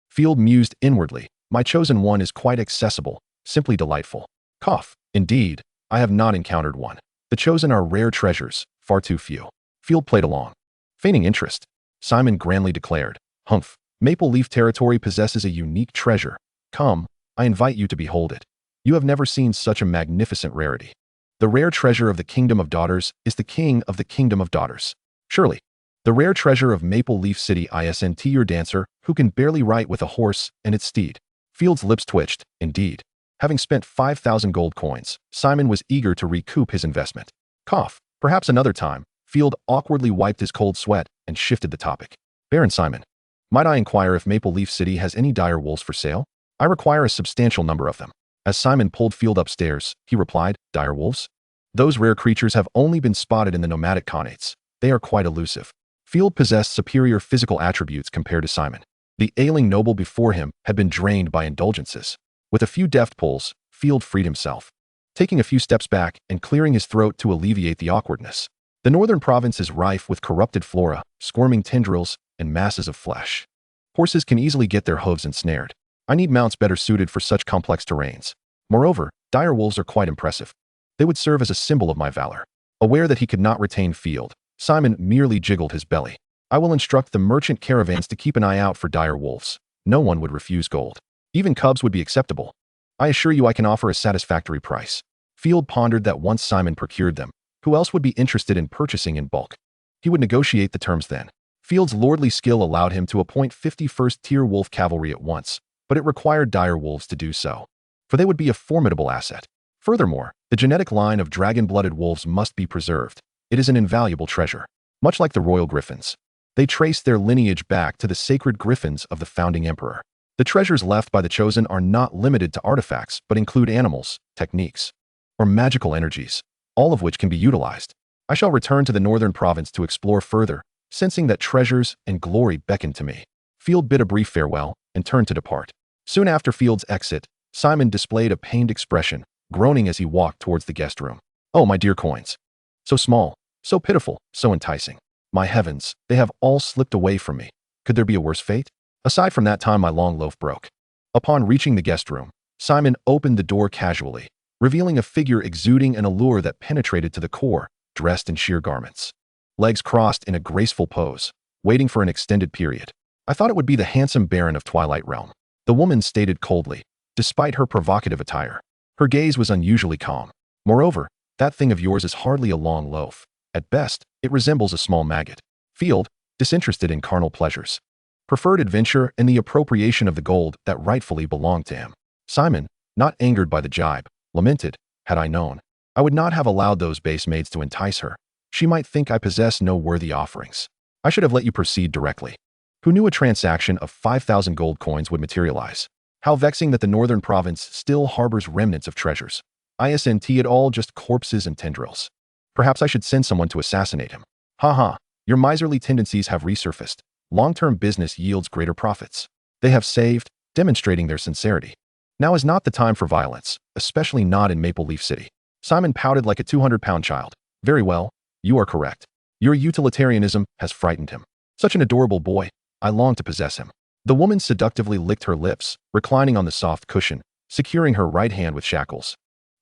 Field mused inwardly. My chosen one is quite accessible, simply delightful. Cough. Indeed, I have not encountered one. The chosen are rare treasures, far too few. Field played along. Feigning interest, Simon grandly declared, Humph, Maple Leaf territory possesses a unique treasure. Come, I invite you to behold it. You have never seen such a magnificent rarity. The rare treasure of the Kingdom of Daughters is the king of the Kingdom of Daughters. Surely, the rare treasure of Maple Leaf City isn't your dancer who can barely ride with a horse and its steed. Field's lips twitched. Indeed, having spent 5,000 gold coins, Simon was eager to recoup his investment. Cough. Perhaps another time. Field awkwardly wiped his cold sweat and shifted the topic. Baron Simon, might I inquire if Maple Leaf City has any dire wolves for sale? I require a substantial number of them. As Simon pulled Field upstairs, he replied, Dire wolves? Those rare creatures have only been spotted in the nomadic Khanates. They are quite elusive. Field possessed superior physical attributes compared to Simon. The ailing noble before him had been drained by indulgences. With a few deft pulls, Field freed himself, taking a few steps back and clearing his throat to alleviate the awkwardness. The northern province is rife with corrupted flora, squirming tendrils, and masses of flesh. Horses can easily get their hooves ensnared. I need mounts better suited for such complex terrains. Moreover, dire wolves are quite impressive. They would serve as a symbol of my valor. Aware that he could not retain Field, Simon merely jiggled his belly. I will instruct the merchant caravans to keep an eye out for dire wolves. No one would refuse gold. Even cubs would be acceptable. I assure you I can offer a satisfactory price. Field pondered that once Simon procured them, who else would be interested in purchasing in bulk? He would negotiate the terms then. Field's lordly skill allowed him to appoint 51st-tier wolf cavalry at once, but it required dire wolves to do so, for they would be a formidable asset. Furthermore, the genetic line of dragon-blooded wolves must be preserved. It is an invaluable treasure. much like the royal griffins. They trace their lineage back to the sacred griffins of the founding emperor. The treasures left by the Chosen are not limited to artifacts, but include animals, techniques, or magical energies, all of which can be utilized. I shall return to the northern province to explore further, sensing that treasures and glory beckon to me. Field bid a brief farewell and turned to depart. Soon after Field's exit, Simon displayed a pained expression, groaning as he walked towards the guest room. Oh, my dear coins. So small, so pitiful, so enticing. My heavens, they have all slipped away from me. Could there be a worse fate? Aside from that time my long loaf broke. Upon reaching the guest room, Simon opened the door casually, revealing a figure exuding an allure that penetrated to the core, dressed in sheer garments. Legs crossed in a graceful pose, waiting for an extended period. I thought it would be the handsome Baron of Twilight Realm. The woman stated coldly, despite her provocative attire. Her gaze was unusually calm. Moreover, that thing of yours is hardly a long loaf. At best, it resembles a small maggot. Field, disinterested in carnal pleasures, preferred adventure and the appropriation of the gold that rightfully belonged to him. Simon, not angered by the jibe, lamented, had I known, I would not have allowed those base maids to entice her. She might think I possess no worthy offerings. I should have let you proceed directly. Who knew a transaction of 5,000 gold coins would materialize? How vexing that the northern province still harbors remnants of treasures. Isn't it all just corpses and tendrils? Perhaps I should send someone to assassinate him. Ha, your miserly tendencies have resurfaced. Long-term business yields greater profits. They have saved, demonstrating their sincerity. Now is not the time for violence, especially not in Maple Leaf City. Simon pouted like a 200-pound child. Very well, you are correct. Your utilitarianism has frightened him. Such an adorable boy. I long to possess him. The woman seductively licked her lips, reclining on the soft cushion, securing her right hand with shackles.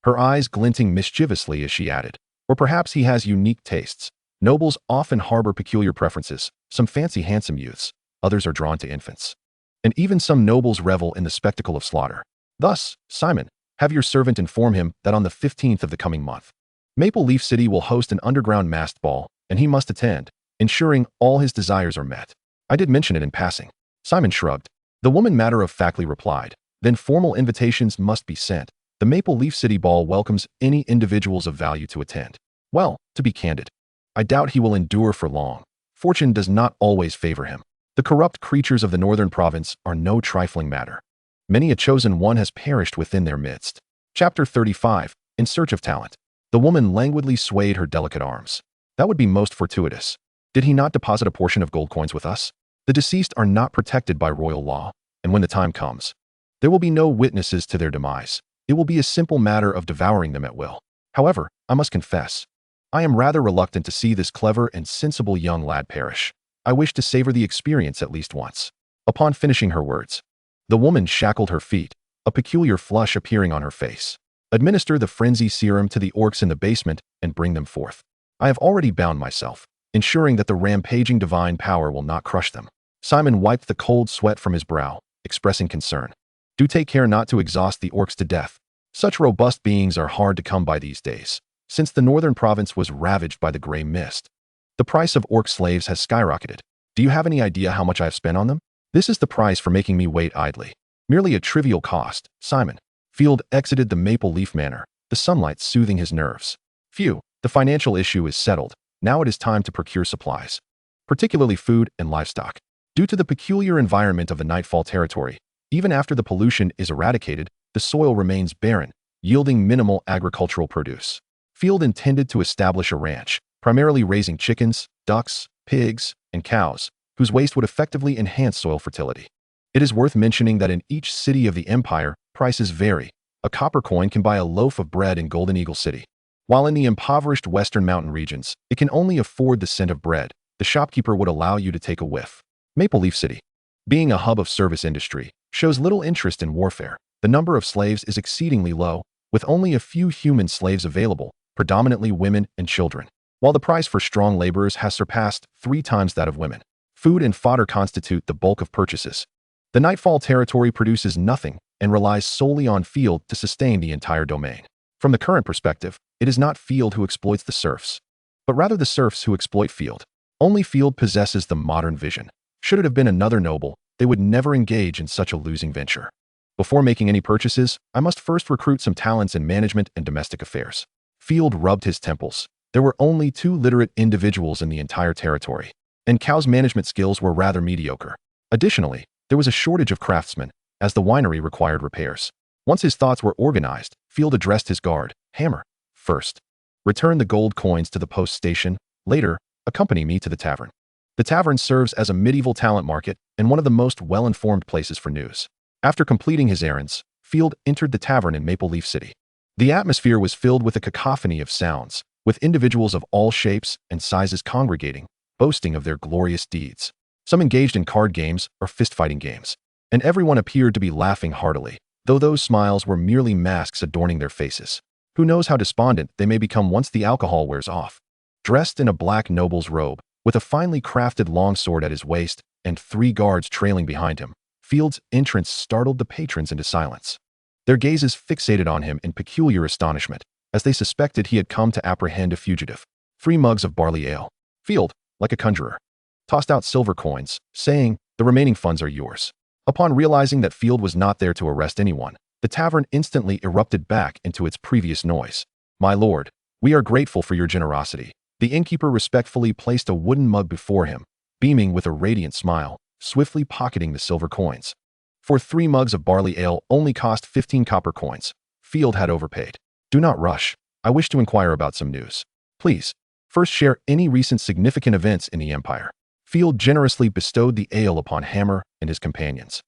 Her eyes glinting mischievously as she added, or perhaps he has unique tastes. Nobles often harbor peculiar preferences. Some fancy handsome youths, others are drawn to infants. And even some nobles revel in the spectacle of slaughter. Thus, Simon, have your servant inform him that on the 15th of the coming month, Maple Leaf City will host an underground masked ball, and he must attend, ensuring all his desires are met. I did mention it in passing. Simon shrugged. The woman matter-of-factly replied, then formal invitations must be sent. The Maple Leaf City Ball welcomes any individuals of value to attend. Well, to be candid, I doubt he will endure for long. Fortune does not always favor him. The corrupt creatures of the northern province are no trifling matter. Many a chosen one has perished within their midst. Chapter 35, In Search of Talent. The woman languidly swayed her delicate arms. That would be most fortuitous. Did he not deposit a portion of gold coins with us? The deceased are not protected by royal law, and when the time comes, there will be no witnesses to their demise. It will be a simple matter of devouring them at will. However, I must confess, I am rather reluctant to see this clever and sensible young lad perish. I wish to savor the experience at least once. Upon finishing her words, the woman shackled her feet, a peculiar flush appearing on her face. Administer the frenzy serum to the orcs in the basement and bring them forth. I have already bound myself, ensuring that the rampaging divine power will not crush them. Simon wiped the cold sweat from his brow, expressing concern. Do take care not to exhaust the orcs to death. Such robust beings are hard to come by these days, since the northern province was ravaged by the gray mist. The price of orc slaves has skyrocketed. Do you have any idea how much I have spent on them? This is the price for making me wait idly. Merely a trivial cost, Simon. Field exited the Maple Leaf Manor, the sunlight soothing his nerves. Phew, the financial issue is settled. Now it is time to procure supplies, particularly food and livestock. Due to the peculiar environment of the Nightfall territory, even after the pollution is eradicated, the soil remains barren, yielding minimal agricultural produce. Field intended to establish a ranch, primarily raising chickens, ducks, pigs, and cows, whose waste would effectively enhance soil fertility. It is worth mentioning that in each city of the empire, prices vary. A copper coin can buy a loaf of bread in Golden Eagle City, while in the impoverished western mountain regions, it can only afford the cent of bread. The shopkeeper would allow you to take a whiff. Maple Leaf City, being a hub of service industry, shows little interest in warfare. The number of slaves is exceedingly low, with only a few human slaves available, predominantly women and children. While the price for strong laborers has surpassed 3 times that of women, food and fodder constitute the bulk of purchases. The Nightfall territory produces nothing and relies solely on Field to sustain the entire domain. From the current perspective, it is not Field who exploits the serfs, but rather the serfs who exploit Field. Only Field possesses the modern vision. Should it have been another noble, they would never engage in such a losing venture. Before making any purchases, I must first recruit some talents in management and domestic affairs. Field rubbed his temples, There were only 2 literate individuals in the entire territory, and Cow's management skills were rather mediocre. Additionally, there was a shortage of craftsmen, as the winery required repairs. Once his thoughts were organized, Field addressed his guard. Hammer, first. Return the gold coins to the post station. Later, accompany me to the tavern. The tavern serves as a medieval talent market and one of the most well-informed places for news. After completing his errands, Field entered the tavern in Maple Leaf City. The atmosphere was filled with a cacophony of sounds, with individuals of all shapes and sizes congregating, boasting of their glorious deeds. Some engaged in card games or fist-fighting games, and everyone appeared to be laughing heartily, though those smiles were merely masks adorning their faces. Who knows how despondent they may become once the alcohol wears off. Dressed in a black noble's robe, with a finely crafted longsword at his waist and 3 guards trailing behind him, Field's entrance startled the patrons into silence. Their gazes fixated on him in peculiar astonishment, as they suspected he had come to apprehend a fugitive. 3 mugs of barley ale. Field, like a conjurer, tossed out silver coins, saying, "The remaining funds are yours." Upon realizing that Field was not there to arrest anyone, the tavern instantly erupted back into its previous noise. "My lord, we are grateful for your generosity." The innkeeper respectfully placed a wooden mug before him, beaming with a radiant smile, swiftly pocketing the silver coins. For 3 mugs of barley ale only cost 15 copper coins. Field had overpaid. "Do not rush. I wish to inquire about some news. Please, first share any recent significant events in the Empire." Field generously bestowed the ale upon Hammer and his companions,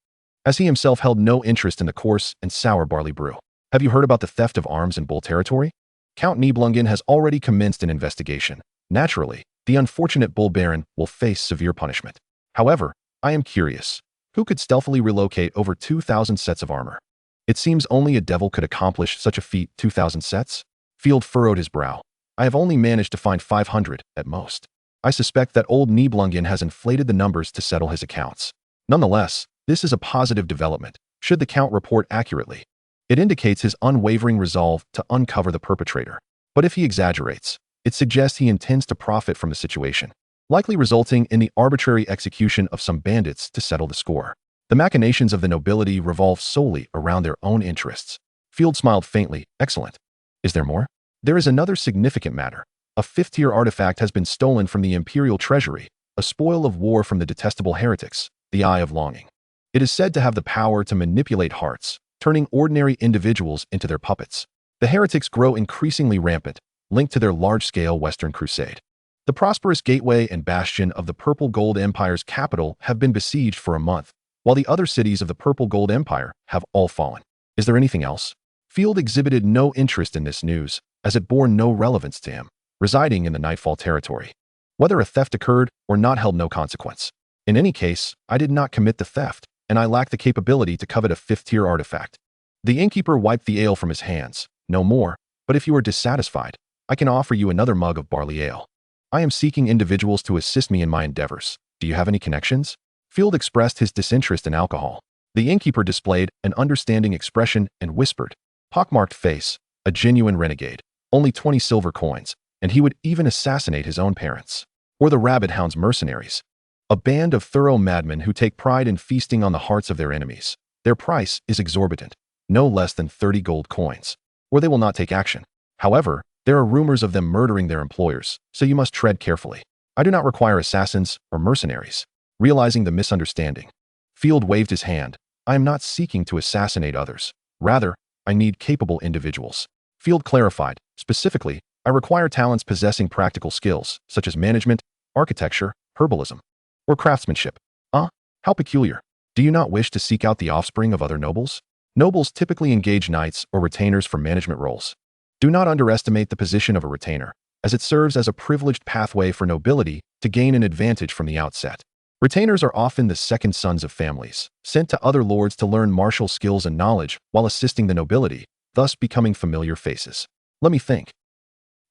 as he himself held no interest in the coarse and sour barley brew. "Have you heard about the theft of arms in Bull territory? Count Nibelungen has already commenced an investigation. Naturally, the unfortunate Bull Baron will face severe punishment. However, I am curious. Who could stealthily relocate over 2,000 sets of armor? It seems only a devil could accomplish such a feat. 2,000 sets?" Field furrowed his brow. "I have only managed to find 500, at most. I suspect that old Nibelungen has inflated the numbers to settle his accounts. Nonetheless, this is a positive development, should the Count report accurately. It indicates his unwavering resolve to uncover the perpetrator. But if he exaggerates, it suggests he intends to profit from the situation, likely resulting in the arbitrary execution of some bandits to settle the score. The machinations of the nobility revolve solely around their own interests." Field smiled faintly. "Excellent. Is there more?" "There is another significant matter. A 5th-tier artifact has been stolen from the Imperial Treasury, a spoil of war from the detestable heretics, the Eye of Longing. It is said to have the power to manipulate hearts, turning ordinary individuals into their puppets. The heretics grow increasingly rampant, linked to their large-scale Western crusade. The prosperous gateway and bastion of the Purple Gold Empire's capital have been besieged for a month, while the other cities of the Purple Gold Empire have all fallen. Is there anything else?" Field exhibited no interest in this news, as it bore no relevance to him, residing in the Nightfall territory. Whether a theft occurred or not held no consequence. In any case, I did not commit the theft, and I lack the capability to covet a 5th-tier artifact. The innkeeper wiped the ale from his hands. "No more, but if you are dissatisfied, I can offer you another mug of barley ale. I am seeking individuals to assist me in my endeavors. Do you have any connections?" Field expressed his disinterest in alcohol. The innkeeper displayed an understanding expression and whispered, "Pockmarked face, a genuine renegade. Only 20 silver coins, and he would even assassinate his own parents. Or the Rabbit Hound's mercenaries. A band of thorough madmen who take pride in feasting on the hearts of their enemies. Their price is exorbitant, no less than 30 gold coins. Or they will not take action. However, there are rumors of them murdering their employers, so you must tread carefully. I do not require assassins or mercenaries." Realizing the misunderstanding, Field waved his hand. "I am not seeking to assassinate others. Rather, I need capable individuals." Field clarified. "Specifically, I require talents possessing practical skills, such as management, architecture, herbalism, or craftsmanship." How peculiar. Do you not wish to seek out the offspring of other nobles? Nobles typically engage knights or retainers for management roles. Do not underestimate the position of a retainer, as it serves as a privileged pathway for nobility to gain an advantage from the outset. Retainers are often the second sons of families, sent to other lords to learn martial skills and knowledge while assisting the nobility, thus becoming familiar faces. Let me think.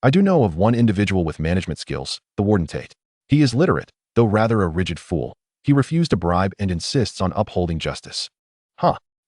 I do know of one individual with management skills, the Warden Tate. He is literate, though rather a rigid fool. He refused a bribe and insists on upholding justice.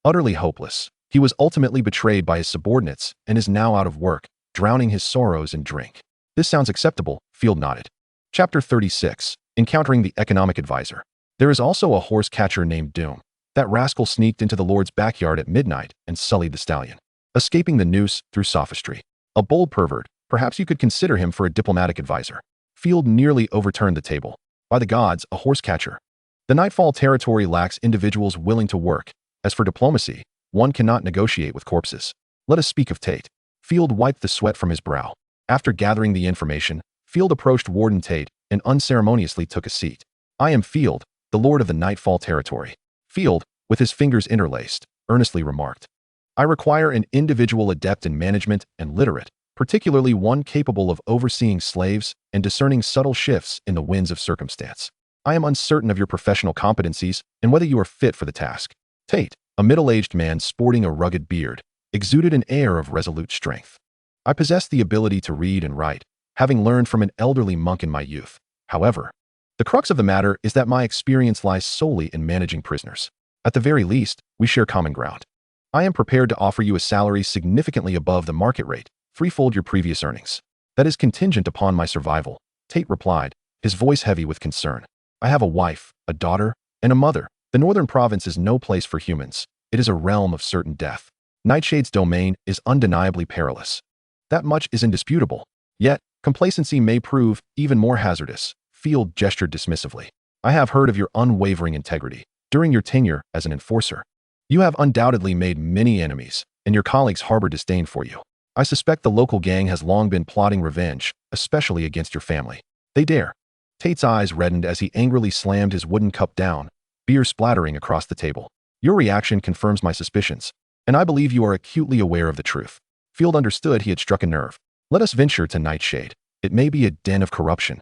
Utterly hopeless. He was ultimately betrayed by his subordinates and is now out of work, drowning his sorrows in drink. This sounds acceptable, Field nodded. Chapter 36. Encountering the Economic Advisor. There is also a horse catcher named Doom. That rascal sneaked into the Lord's backyard at midnight and sullied the stallion, escaping the noose through sophistry. A bold pervert, Perhaps you could consider him for a diplomatic advisor. Field nearly overturned the table. By the gods, a horse catcher. The Nightfall territory lacks individuals willing to work. As for diplomacy, one cannot negotiate with corpses. Let us speak of Tate. Field wiped the sweat from his brow. After gathering the information, Field approached Warden Tate and unceremoniously took a seat. I am Field, the Lord of the Nightfall territory. Field, with his fingers interlaced, earnestly remarked. I require an individual adept in management and literate, particularly one capable of overseeing slaves and discerning subtle shifts in the winds of circumstance. I am uncertain of your professional competencies and whether you are fit for the task. Tate, a middle-aged man sporting a rugged beard, exuded an air of resolute strength. I possess the ability to read and write, having learned from an elderly monk in my youth. However, the crux of the matter is that my experience lies solely in managing prisoners. At the very least, we share common ground. I am prepared to offer you a salary significantly above the market rate, threefold your previous earnings. That is contingent upon my survival, Tate replied, his voice heavy with concern. I have a wife, a daughter, and a mother. The northern province is no place for humans. It is a realm of certain death. Nightshade's domain is undeniably perilous. That much is indisputable. Yet, complacency may prove even more hazardous. Field gestured dismissively. I have heard of your unwavering integrity during your tenure as an enforcer. You have undoubtedly made many enemies, and your colleagues harbor disdain for you. I suspect the local gang has long been plotting revenge, especially against your family. They dare. Tate's eyes reddened as he angrily slammed his wooden cup down, beer splattering across the table. Your reaction confirms my suspicions, and I believe you are acutely aware of the truth. Field understood he had struck a nerve. Let us venture to Nightshade. It may be a den of corruption,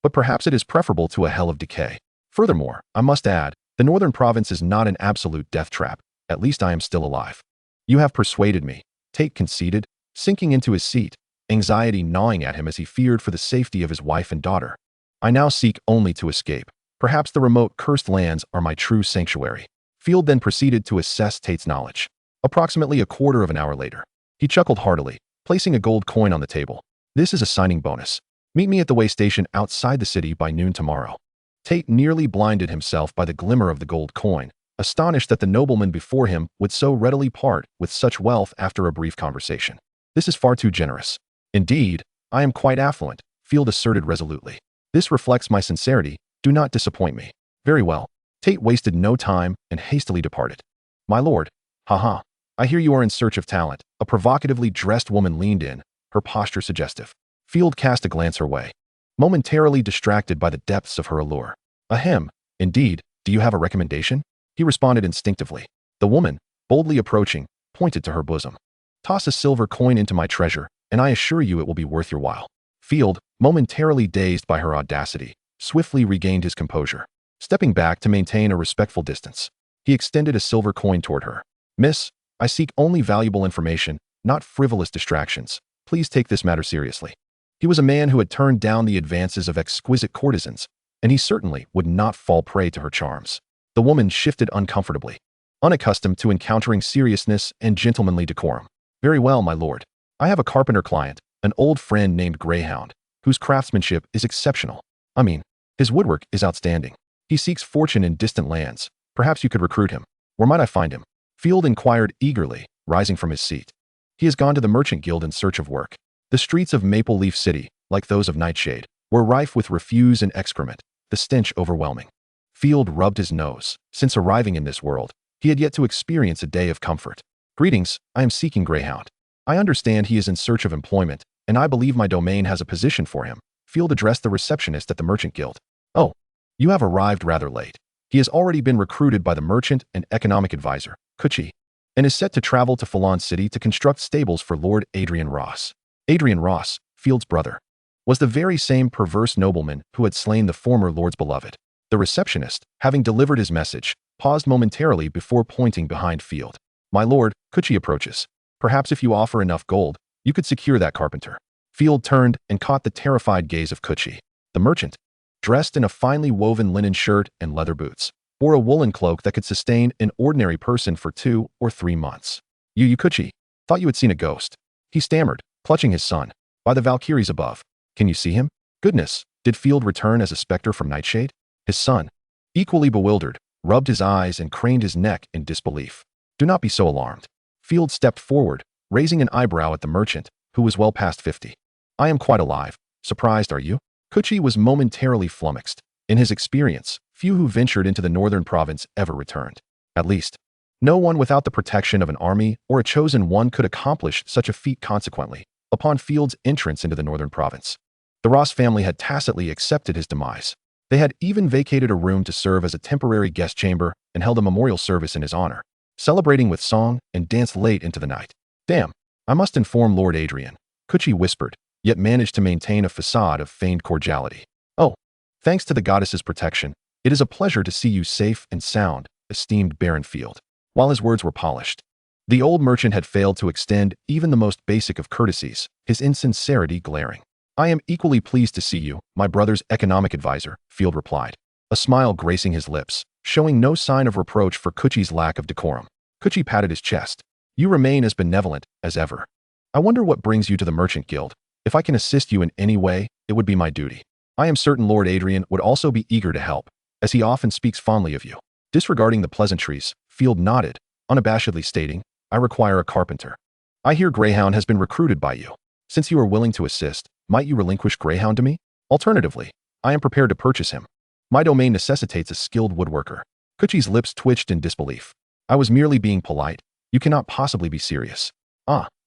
but perhaps it is preferable to a hell of decay. Furthermore, I must add, the northern province is not an absolute death trap. At least I am still alive. You have persuaded me, Tate conceded, sinking into his seat, anxiety gnawing at him as he feared for the safety of his wife and daughter. I now seek only to escape. Perhaps the remote cursed lands are my true sanctuary. Field then proceeded to assess Tate's knowledge. Approximately a quarter of an hour later, he chuckled heartily, placing a gold coin on the table. This is a signing bonus. Meet me at the way station outside the city by noon tomorrow. Tate nearly blinded himself by the glimmer of the gold coin, astonished that the nobleman before him would so readily part with such wealth after a brief conversation. This is far too generous. Indeed, I am quite affluent, Field asserted resolutely. This reflects my sincerity. Do not disappoint me. Very well. Tate wasted no time and hastily departed. My lord, haha, I hear you are in search of talent. A provocatively dressed woman leaned in, her posture suggestive. Field cast a glance her way, momentarily distracted by the depths of her allure. Ahem, indeed, do you have a recommendation? He responded instinctively. The woman, boldly approaching, pointed to her bosom. Toss a silver coin into my treasure, and I assure you it will be worth your while. Field, momentarily dazed by her audacity, swiftly regained his composure. Stepping back to maintain a respectful distance, he extended a silver coin toward her. Miss, I seek only valuable information, not frivolous distractions. Please take this matter seriously. He was a man who had turned down the advances of exquisite courtesans, and he certainly would not fall prey to her charms. The woman shifted uncomfortably, unaccustomed to encountering seriousness and gentlemanly decorum. Very well, my lord. I have a carpenter client, an old friend named Greyhound, whose craftsmanship is exceptional. I mean, his woodwork is outstanding. He seeks fortune in distant lands. Perhaps you could recruit him. Where might I find him? Field inquired eagerly, rising from his seat. He has gone to the Merchant Guild in search of work. The streets of Maple Leaf City, like those of Nightshade, were rife with refuse and excrement, the stench overwhelming. Field rubbed his nose. Since arriving in this world, he had yet to experience a day of comfort. Greetings, I am seeking Greyhound. I understand he is in search of employment, and I believe my domain has a position for him. Field addressed the receptionist at the Merchant Guild. Oh, you have arrived rather late. He has already been recruited by the merchant and economic advisor, Kuchi, and is set to travel to Falon City to construct stables for Lord Adrian Ross. Adrian Ross, Field's brother, was the very same perverse nobleman who had slain the former lord's beloved. The receptionist, having delivered his message, paused momentarily before pointing behind Field. My lord, Kuchi approaches. Perhaps if you offer enough gold, you could secure that carpenter. Field turned and caught the terrified gaze of Kuchi. The merchant, dressed in a finely woven linen shirt and leather boots, wore a woolen cloak that could sustain an ordinary person for 2 or 3 months. You Kuchi, thought you had seen a ghost. He stammered, clutching his son. By the Valkyries above. Can you see him? Goodness, did Field return as a specter from Nightshade? His son, equally bewildered, rubbed his eyes and craned his neck in disbelief. Do not be so alarmed. Field stepped forward, raising an eyebrow at the merchant, who was well past 50. I am quite alive. Surprised, are you? Kuchi was momentarily flummoxed. In his experience, few who ventured into the northern province ever returned. At least, no one without the protection of an army or a chosen one could accomplish such a feat consequently. Upon Field's entrance into the northern province, the Ross family had tacitly accepted his demise. They had even vacated a room to serve as a temporary guest chamber and held a memorial service in his honor, celebrating with song and dance late into the night. Damn, I must inform Lord Adrian, Kuchi whispered, yet managed to maintain a facade of feigned cordiality. Oh, thanks to the goddess's protection, it is a pleasure to see you safe and sound, esteemed Baron Field. While his words were polished, the old merchant had failed to extend even the most basic of courtesies, his insincerity glaring. I am equally pleased to see you, my brother's economic advisor, Field replied, a smile gracing his lips, showing no sign of reproach for Kuchi's lack of decorum. Kuchi patted his chest. You remain as benevolent as ever. I wonder what brings you to the Merchant Guild. If I can assist you in any way, it would be my duty. I am certain Lord Adrian would also be eager to help, as he often speaks fondly of you. Disregarding the pleasantries, Field nodded, unabashedly stating, I require a carpenter. I hear Greyhound has been recruited by you. Since you are willing to assist, might you relinquish Greyhound to me? Alternatively, I am prepared to purchase him. My domain necessitates a skilled woodworker. Kuchi's lips twitched in disbelief. I was merely being polite. You cannot possibly be serious.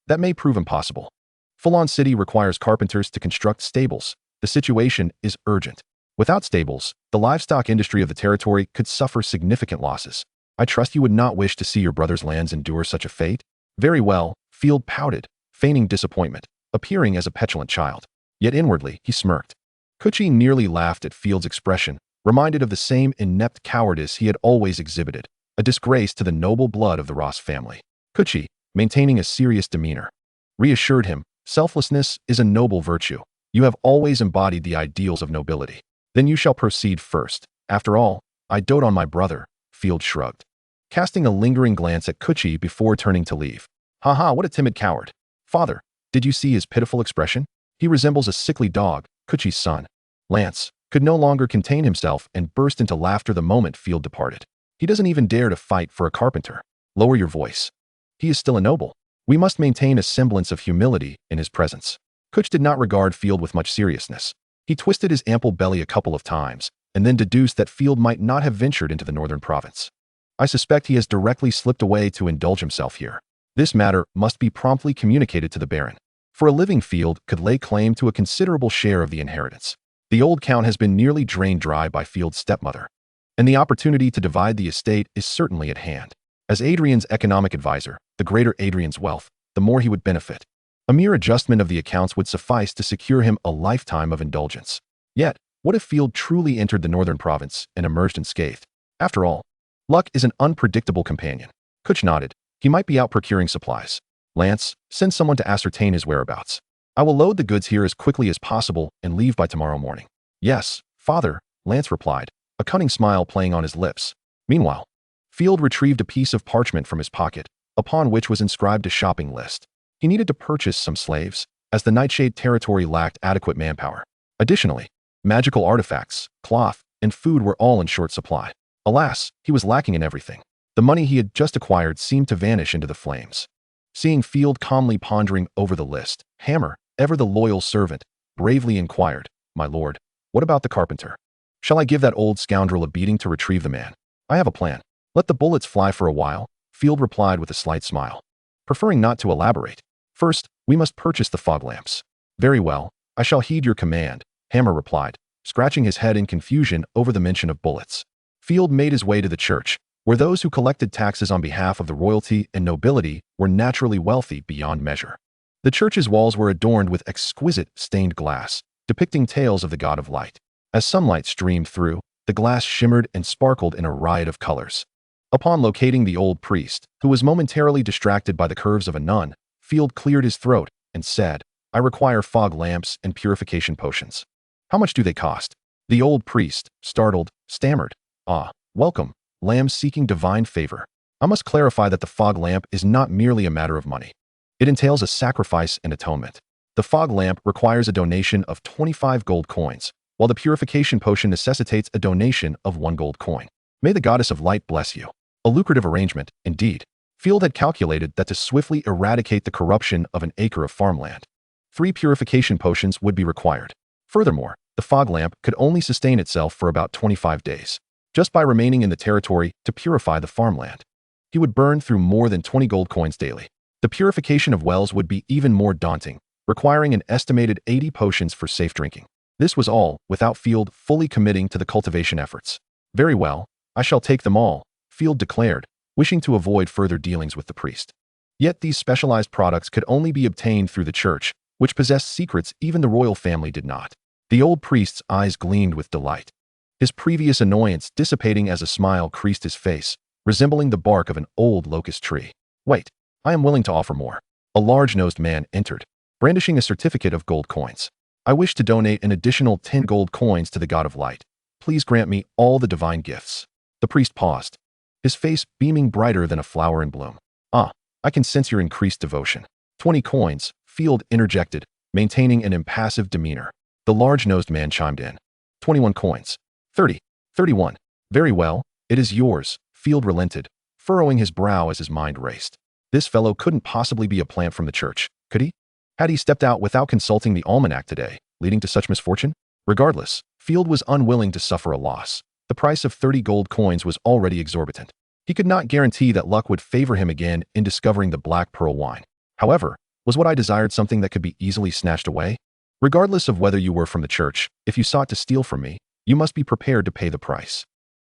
That may prove impossible. Full-on City requires carpenters to construct stables. The situation is urgent. Without stables, the livestock industry of the territory could suffer significant losses. I trust you would not wish to see your brother's lands endure such a fate? Very well, Field pouted, feigning disappointment, appearing as a petulant child. Yet inwardly, he smirked. Kuchi nearly laughed at Field's expression, reminded of the same inept cowardice he had always exhibited, a disgrace to the noble blood of the Ross family. Kuchi, maintaining a serious demeanor, reassured him, selflessness is a noble virtue. You have always embodied the ideals of nobility. Then you shall proceed first. After all, I dote on my brother, Field shrugged, casting a lingering glance at Kuchi before turning to leave. Haha, what a timid coward. Father, did you see his pitiful expression? He resembles a sickly dog, Kuchi's son. Lance could no longer contain himself and burst into laughter the moment Field departed. He doesn't even dare to fight for a carpenter. Lower your voice. He is still a noble. We must maintain a semblance of humility in his presence. Kuch did not regard Field with much seriousness. He twisted his ample belly a couple of times, and then deduced that Field might not have ventured into the northern province. I suspect he has directly slipped away to indulge himself here. This matter must be promptly communicated to the Baron. For a living, Field could lay claim to a considerable share of the inheritance. The old count has been nearly drained dry by Field's stepmother, and the opportunity to divide the estate is certainly at hand. As Adrian's economic advisor, the greater Adrian's wealth, the more he would benefit. A mere adjustment of the accounts would suffice to secure him a lifetime of indulgence. Yet, what if Field truly entered the northern province and emerged unscathed? After all, luck is an unpredictable companion. Kuch nodded. He might be out procuring supplies. Lance, send someone to ascertain his whereabouts. I will load the goods here as quickly as possible and leave by tomorrow morning. Yes, father, Lance replied, a cunning smile playing on his lips. Meanwhile, Field retrieved a piece of parchment from his pocket, upon which was inscribed a shopping list. He needed to purchase some slaves, as the Nightshade territory lacked adequate manpower. Additionally, magical artifacts, cloth, and food were all in short supply. Alas, he was lacking in everything. The money he had just acquired seemed to vanish into the flames. Seeing Field calmly pondering over the list, Hammer, ever the loyal servant, bravely inquired, My lord, what about the carpenter? Shall I give that old scoundrel a beating to retrieve the man? I have a plan. Let the bullets fly for a while, Field replied with a slight smile, preferring not to elaborate. First, we must purchase the fog lamps. Very well, I shall heed your command, Hammer replied, scratching his head in confusion over the mention of bullets. Field made his way to the church, where those who collected taxes on behalf of the royalty and nobility were naturally wealthy beyond measure. The church's walls were adorned with exquisite stained glass, depicting tales of the god of light. As sunlight streamed through, the glass shimmered and sparkled in a riot of colors. Upon locating the old priest, who was momentarily distracted by the curves of a nun, Field cleared his throat and said, I require fog lamps and purification potions. How much do they cost? The old priest, startled, stammered, welcome, lambs seeking divine favor. I must clarify that the fog lamp is not merely a matter of money. It entails a sacrifice and atonement. The fog lamp requires a donation of 25 gold coins, while the purification potion necessitates a donation of 1 gold coin. May the goddess of light bless you. A lucrative arrangement, indeed. Field had calculated that to swiftly eradicate the corruption of an acre of farmland, 3 purification potions would be required. Furthermore, the fog lamp could only sustain itself for about 25 days, just by remaining in the territory to purify the farmland. He would burn through more than 20 gold coins daily. The purification of wells would be even more daunting, requiring an estimated 80 potions for safe drinking. This was all without Field fully committing to the cultivation efforts. Very well, I shall take them all, Field declared, wishing to avoid further dealings with the priest. Yet these specialized products could only be obtained through the church, which possessed secrets even the royal family did not. The old priest's eyes gleamed with delight. His previous annoyance dissipating as a smile creased his face, resembling the bark of an old locust tree. Wait, I am willing to offer more. A large-nosed man entered, brandishing a certificate of gold coins. I wish to donate an additional 10 gold coins to the God of Light. Please grant me all the divine gifts. The priest paused, his face beaming brighter than a flower in bloom. Ah, I can sense your increased devotion. 20 coins, Field interjected, maintaining an impassive demeanor. The large-nosed man chimed in. 21 coins. 30. 31. Very well, it is yours, Field relented, furrowing his brow as his mind raced. This fellow couldn't possibly be a plant from the church, could he? Had he stepped out without consulting the almanac today, leading to such misfortune? Regardless, Field was unwilling to suffer a loss. The price of 30 gold coins was already exorbitant. He could not guarantee that luck would favor him again in discovering the Black Pearl wine. However, was what I desired something that could be easily snatched away? Regardless of whether you were from the church, if you sought to steal from me, you must be prepared to pay the price.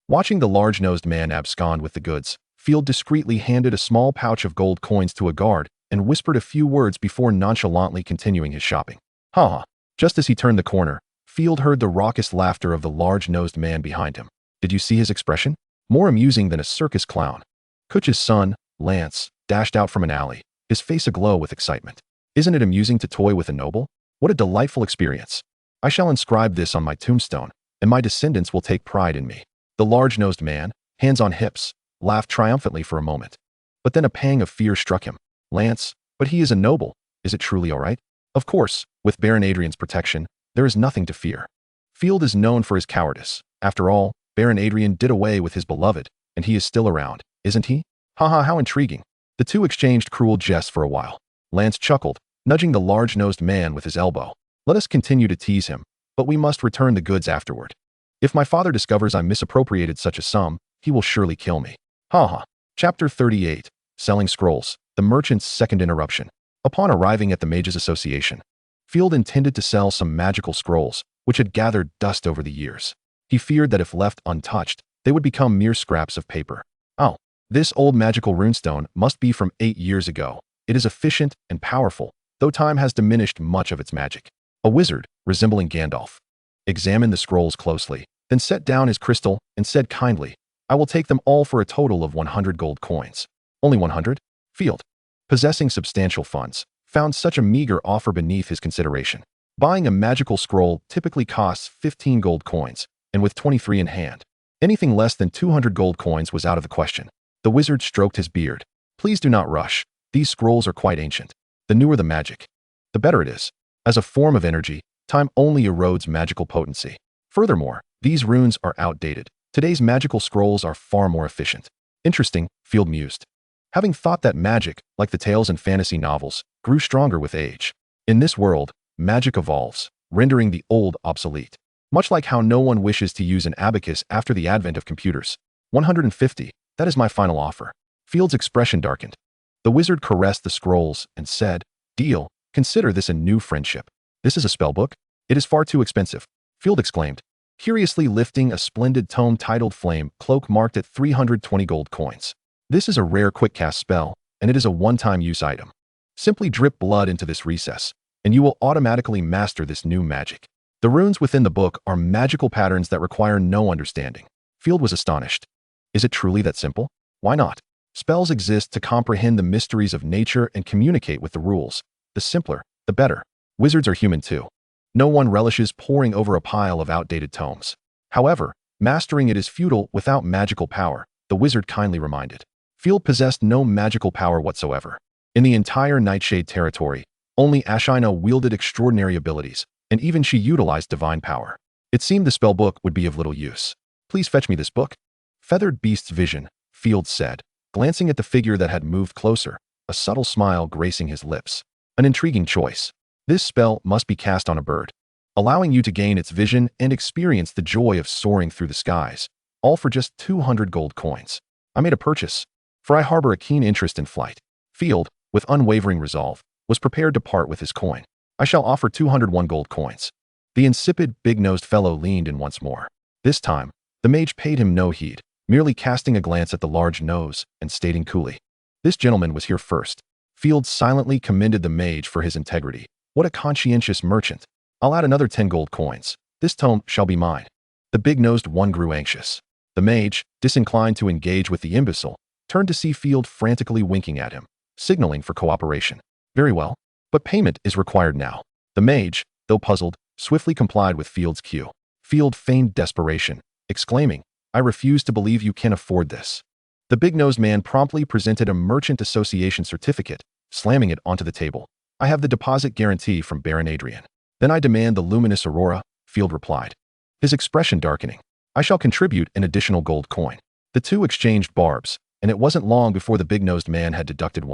Watching the large-nosed man abscond with the goods, Field discreetly handed a small pouch of gold coins to a guard and whispered a few words before nonchalantly continuing his shopping. Ha! Just as he turned the corner, Field heard the raucous laughter of the large-nosed man behind him. Did you see his expression? More amusing than a circus clown. Kutch's son, Lance, dashed out from an alley, his face aglow with excitement. Isn't it amusing to toy with a noble? What a delightful experience. I shall inscribe this on my tombstone, and my descendants will take pride in me. The large-nosed man, hands on hips, laughed triumphantly for a moment. But then a pang of fear struck him. Lance, but he is a noble. Is it truly all right? Of course, with Baron Adrian's protection, there is nothing to fear. Field is known for his cowardice. After all, Baron Adrian did away with his beloved, and he is still around, isn't he? Haha, how intriguing. The two exchanged cruel jests for a while. Lance chuckled, nudging the large-nosed man with his elbow. Let us continue to tease him, but we must return the goods afterward. If my father discovers I misappropriated such a sum, he will surely kill me. Haha. Chapter 38. Selling Scrolls. The Merchant's Second Interruption. Upon arriving at the Mages Association, Field intended to sell some magical scrolls, which had gathered dust over the years. He feared that if left untouched, they would become mere scraps of paper. Oh, this old magical runestone must be from 8 years ago. It is efficient and powerful, though time has diminished much of its magic. A wizard, resembling Gandalf, examined the scrolls closely, then set down his crystal and said kindly, I will take them all for a total of 100 gold coins. Only 100? Field, possessing substantial funds, found such a meager offer beneath his consideration. Buying a magical scroll typically costs 15 gold coins, and with 23 in hand, anything less than 200 gold coins was out of the question. The wizard stroked his beard. Please do not rush. These scrolls are quite ancient. The newer the magic, the better it is. As a form of energy, time only erodes magical potency. Furthermore, these runes are outdated. Today's magical scrolls are far more efficient. Interesting, Field mused, having thought that magic, like the tales in fantasy novels, grew stronger with age. In this world, magic evolves, rendering the old obsolete. Much like how no one wishes to use an abacus after the advent of computers. 150, that is my final offer. Field's expression darkened. The wizard caressed the scrolls and said, Deal, consider this a new friendship. This is a spellbook? It is far too expensive, Field exclaimed, curiously lifting a splendid tome titled Flame Cloak marked at 320 gold coins. This is a rare quick-cast spell, and it is a one-time use item. Simply drip blood into this recess, and you will automatically master this new magic. The runes within the book are magical patterns that require no understanding. Field was astonished. Is it truly that simple? Why not? Spells exist to comprehend the mysteries of nature and communicate with the rules. The simpler, the better. Wizards are human too. No one relishes poring over a pile of outdated tomes. However, mastering it is futile without magical power, the wizard kindly reminded. Field possessed no magical power whatsoever. In the entire Nightshade territory, only Ashina wielded extraordinary abilities, and even she utilized divine power. It seemed the spellbook would be of little use. Please fetch me this book. Feathered Beast's Vision, Field said, glancing at the figure that had moved closer, a subtle smile gracing his lips. An intriguing choice. This spell must be cast on a bird, allowing you to gain its vision and experience the joy of soaring through the skies, all for just 200 gold coins. I made a purchase, for I harbor a keen interest in flight. Field, with unwavering resolve, was prepared to part with his coin. I shall offer 201 gold coins. The insipid, big-nosed fellow leaned in once more. This time, the mage paid him no heed, merely casting a glance at the large nose and stating coolly, "This gentleman was here first." Field silently commended the mage for his integrity. "What a conscientious merchant. I'll add another 10 gold coins. This tome shall be mine." The big-nosed one grew anxious. The mage, disinclined to engage with the imbecile, turned to see Field frantically winking at him, signaling for cooperation. "Very well, but payment is required now." The mage, though puzzled, swiftly complied with Field's cue. Field feigned desperation, exclaiming, "I refuse to believe you can afford this." The big-nosed man promptly presented a merchant association certificate, slamming it onto the table. "I have the deposit guarantee from Baron Adrian." "Then I demand the luminous aurora," Field replied, his expression darkening. "I shall contribute an additional gold coin." The two exchanged barbs, and it wasn't long before the big-nosed man had deducted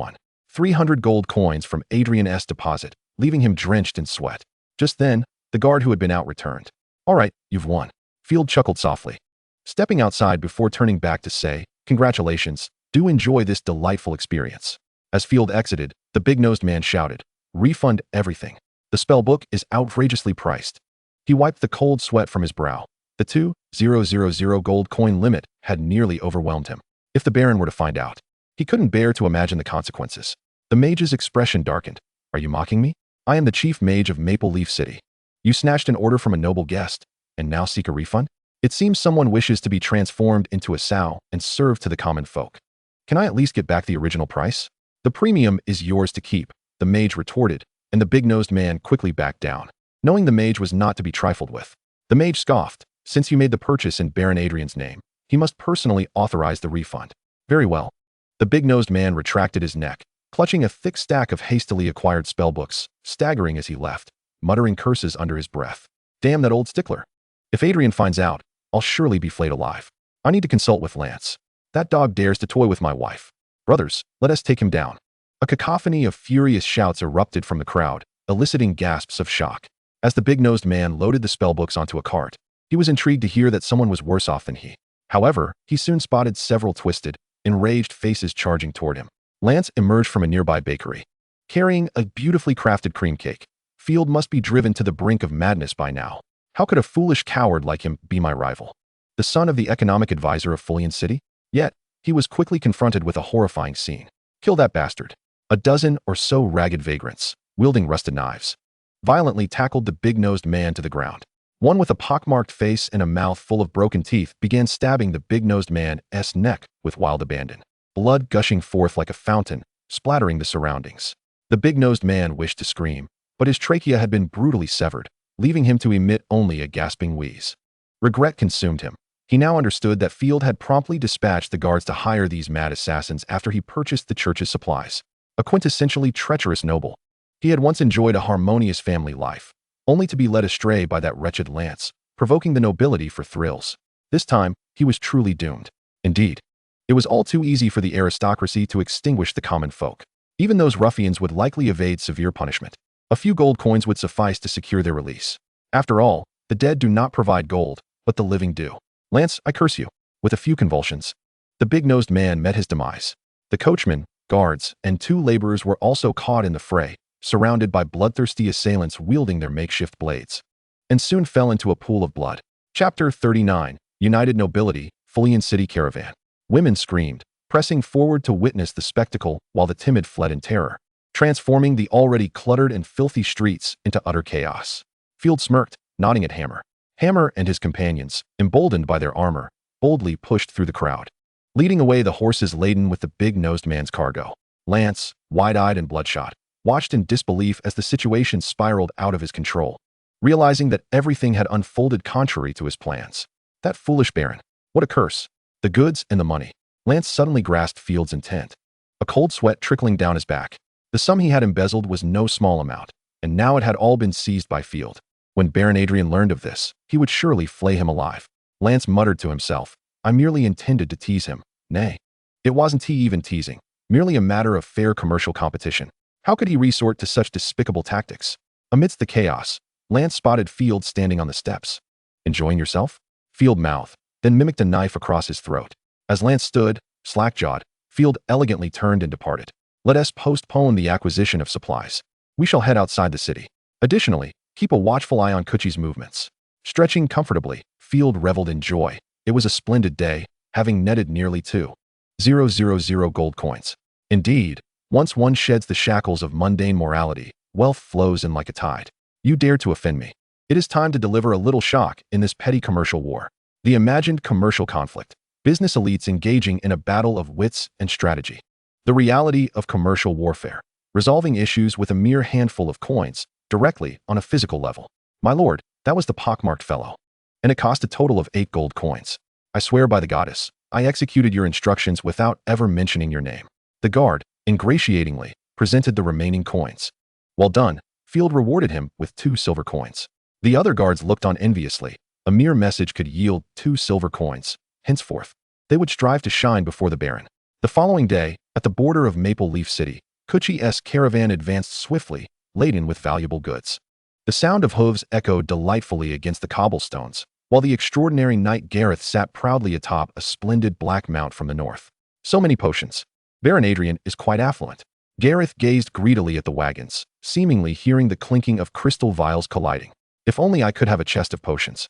300 gold coins from Adrian's deposit, leaving him drenched in sweat. Just then, the guard who had been out returned. "All right, you've won." Field chuckled softly, stepping outside before turning back to say, "Congratulations, do enjoy this delightful experience." As Field exited, the big-nosed man shouted, "Refund everything. The spell book is outrageously priced." He wiped the cold sweat from his brow. The 2,000 gold coin limit had nearly overwhelmed him. If the Baron were to find out, he couldn't bear to imagine the consequences. The mage's expression darkened. "Are you mocking me? I am the chief mage of Maple Leaf City. You snatched an order from a noble guest, and now seek a refund? It seems someone wishes to be transformed into a sow and served to the common folk. Can I at least get back the original price?" "The premium is yours to keep," the mage retorted, and the big-nosed man quickly backed down, knowing the mage was not to be trifled with. The mage scoffed. "Since you made the purchase in Baron Adrian's name, he must personally authorize the refund." "Very well." The big-nosed man retracted his neck, clutching a thick stack of hastily acquired spellbooks, staggering as he left, muttering curses under his breath. "Damn that old stickler. If Adrian finds out, I'll surely be flayed alive. I need to consult with Lance. That dog dares to toy with my wife. Brothers, let us take him down." A cacophony of furious shouts erupted from the crowd, eliciting gasps of shock. As the big-nosed man loaded the spellbooks onto a cart, he was intrigued to hear that someone was worse off than he. However, he soon spotted several twisted, enraged faces charging toward him. Lance emerged from a nearby bakery, carrying a beautifully crafted cream cake. Field must be driven to the brink of madness by now. How could a foolish coward like him be my rival? The son of the economic advisor of Fullion City? Yet, he was quickly confronted with a horrifying scene. "Kill that bastard." A dozen or so ragged vagrants, wielding rusted knives, violently tackled the big-nosed man to the ground. One with a pockmarked face and a mouth full of broken teeth began stabbing the big-nosed man's neck with wild abandon, blood gushing forth like a fountain, splattering the surroundings. The big-nosed man wished to scream, but his trachea had been brutally severed, leaving him to emit only a gasping wheeze. Regret consumed him. He now understood that Field had promptly dispatched the guards to hire these mad assassins after he purchased the church's supplies. A quintessentially treacherous noble. He had once enjoyed a harmonious family life, only to be led astray by that wretched Lance, provoking the nobility for thrills. This time, he was truly doomed. Indeed, it was all too easy for the aristocracy to extinguish the common folk. Even those ruffians would likely evade severe punishment. A few gold coins would suffice to secure their release. After all, the dead do not provide gold, but the living do. "Lance, I curse you." With a few convulsions, the big-nosed man met his demise. The coachman, guards, and 2 laborers were also caught in the fray, surrounded by bloodthirsty assailants wielding their makeshift blades, and soon fell into a pool of blood. Chapter 39. United Nobility, Fullion City Caravan. Women screamed, pressing forward to witness the spectacle while the timid fled in terror, transforming the already cluttered and filthy streets into utter chaos. Field smirked, nodding at Hammer. Hammer and his companions, emboldened by their armor, boldly pushed through the crowd, leading away the horses laden with the big-nosed man's cargo. Lance, wide-eyed and bloodshot, watched in disbelief as the situation spiraled out of his control, realizing that everything had unfolded contrary to his plans. That foolish Baron. What a curse. The goods and the money. Lance suddenly grasped Field's intent, a cold sweat trickling down his back. The sum he had embezzled was no small amount, and now it had all been seized by Field. When Baron Adrian learned of this, he would surely flay him alive. Lance muttered to himself, "I merely intended to tease him." Nay, it wasn't he even teasing, merely a matter of fair commercial competition. How could he resort to such despicable tactics? Amidst the chaos, Lance spotted Field standing on the steps. Enjoying yourself? Field mouthed, then mimicked a knife across his throat. As Lance stood, slack-jawed, Field elegantly turned and departed. Let us postpone the acquisition of supplies. We shall head outside the city. Additionally, keep a watchful eye on Kuchi's movements. Stretching comfortably, Field reveled in joy. It was a splendid day, having netted nearly 2,000 gold coins. Indeed, once one sheds the shackles of mundane morality, wealth flows in like a tide. You dare to offend me. It is time to deliver a little shock in this petty commercial war. The imagined commercial conflict. Business elites engaging in a battle of wits and strategy. The reality of commercial warfare. Resolving issues with a mere handful of coins, directly on a physical level. My lord, that was the pockmarked fellow. And it cost a total of 8 gold coins. I swear by the goddess, I executed your instructions without ever mentioning your name. The guard, ingratiatingly, presented the remaining coins. Well done, Field rewarded him with 2 silver coins. The other guards looked on enviously. A mere message could yield 2 silver coins. Henceforth, they would strive to shine before the Baron. The following day, at the border of Maple Leaf City, Kuchi's caravan advanced swiftly, laden with valuable goods. The sound of hooves echoed delightfully against the cobblestones, while the extraordinary knight Gareth sat proudly atop a splendid black mount from the north. So many potions. Baron Adrian is quite affluent. Gareth gazed greedily at the wagons, seemingly hearing the clinking of crystal vials colliding. If only I could have a chest of potions.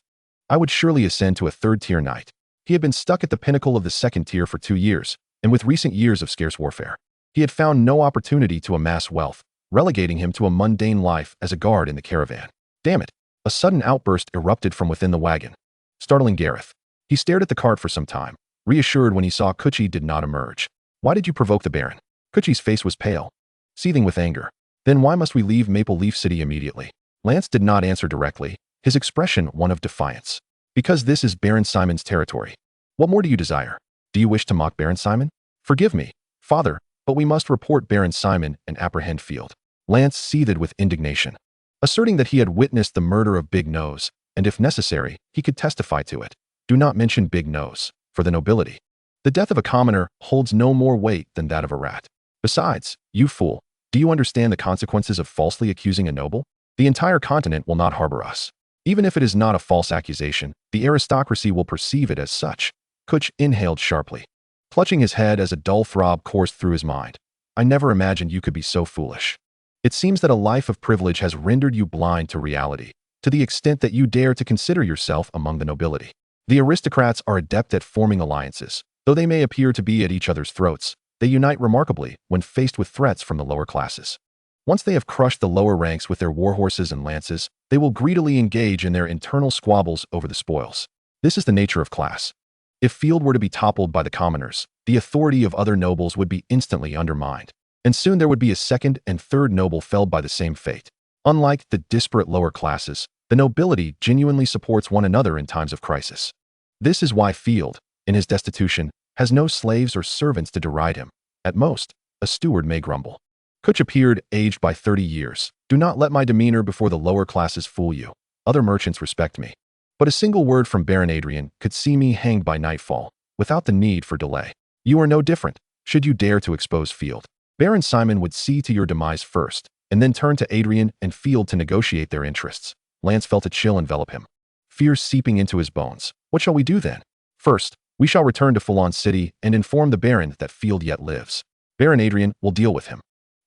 I would surely ascend to a 3rd-tier knight. He had been stuck at the pinnacle of the 2nd tier for 2 years, and with recent years of scarce warfare, he had found no opportunity to amass wealth, relegating him to a mundane life as a guard in the caravan. Damn it! A sudden outburst erupted from within the wagon, startling Gareth. He stared at the cart for some time, reassured when he saw Kuchi did not emerge. Why did you provoke the Baron? Kuchi's face was pale, seething with anger. Then why must we leave Maple Leaf City immediately? Lance did not answer directly, his expression one of defiance. Because this is Baron Simon's territory. What more do you desire? Do you wish to mock Baron Simon? Forgive me, father, but we must report Baron Simon and apprehend Field. Lance seethed with indignation, asserting that he had witnessed the murder of Big Nose, and if necessary, he could testify to it. Do not mention Big Nose, for the nobility. The death of a commoner holds no more weight than that of a rat. Besides, you fool, do you understand the consequences of falsely accusing a noble? The entire continent will not harbor us. Even if it is not a false accusation, the aristocracy will perceive it as such. Kuch inhaled sharply, clutching his head as a dull throb coursed through his mind. I never imagined you could be so foolish. It seems that a life of privilege has rendered you blind to reality, to the extent that you dare to consider yourself among the nobility. The aristocrats are adept at forming alliances. Though they may appear to be at each other's throats, they unite remarkably when faced with threats from the lower classes. Once they have crushed the lower ranks with their warhorses and lances, they will greedily engage in their internal squabbles over the spoils. This is the nature of class. If Field were to be toppled by the commoners, the authority of other nobles would be instantly undermined, and soon there would be a 2nd and 3rd noble felled by the same fate. Unlike the disparate lower classes, the nobility genuinely supports one another in times of crisis. This is why Field, in his destitution, has no slaves or servants to deride him. At most, a steward may grumble. Kuch appeared, aged by 30 years. Do not let my demeanor before the lower classes fool you. Other merchants respect me. But a single word from Baron Adrian could see me hanged by nightfall, without the need for delay. You are no different, should you dare to expose Field. Baron Simon would see to your demise first, and then turn to Adrian and Field to negotiate their interests. Lance felt a chill envelop him, fear seeping into his bones. What shall we do then? First, we shall return to Fulon City and inform the Baron that Field yet lives. Baron Adrian will deal with him.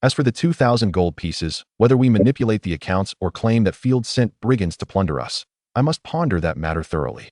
As for the 2,000 gold pieces, whether we manipulate the accounts or claim that Field sent brigands to plunder us, I must ponder that matter thoroughly.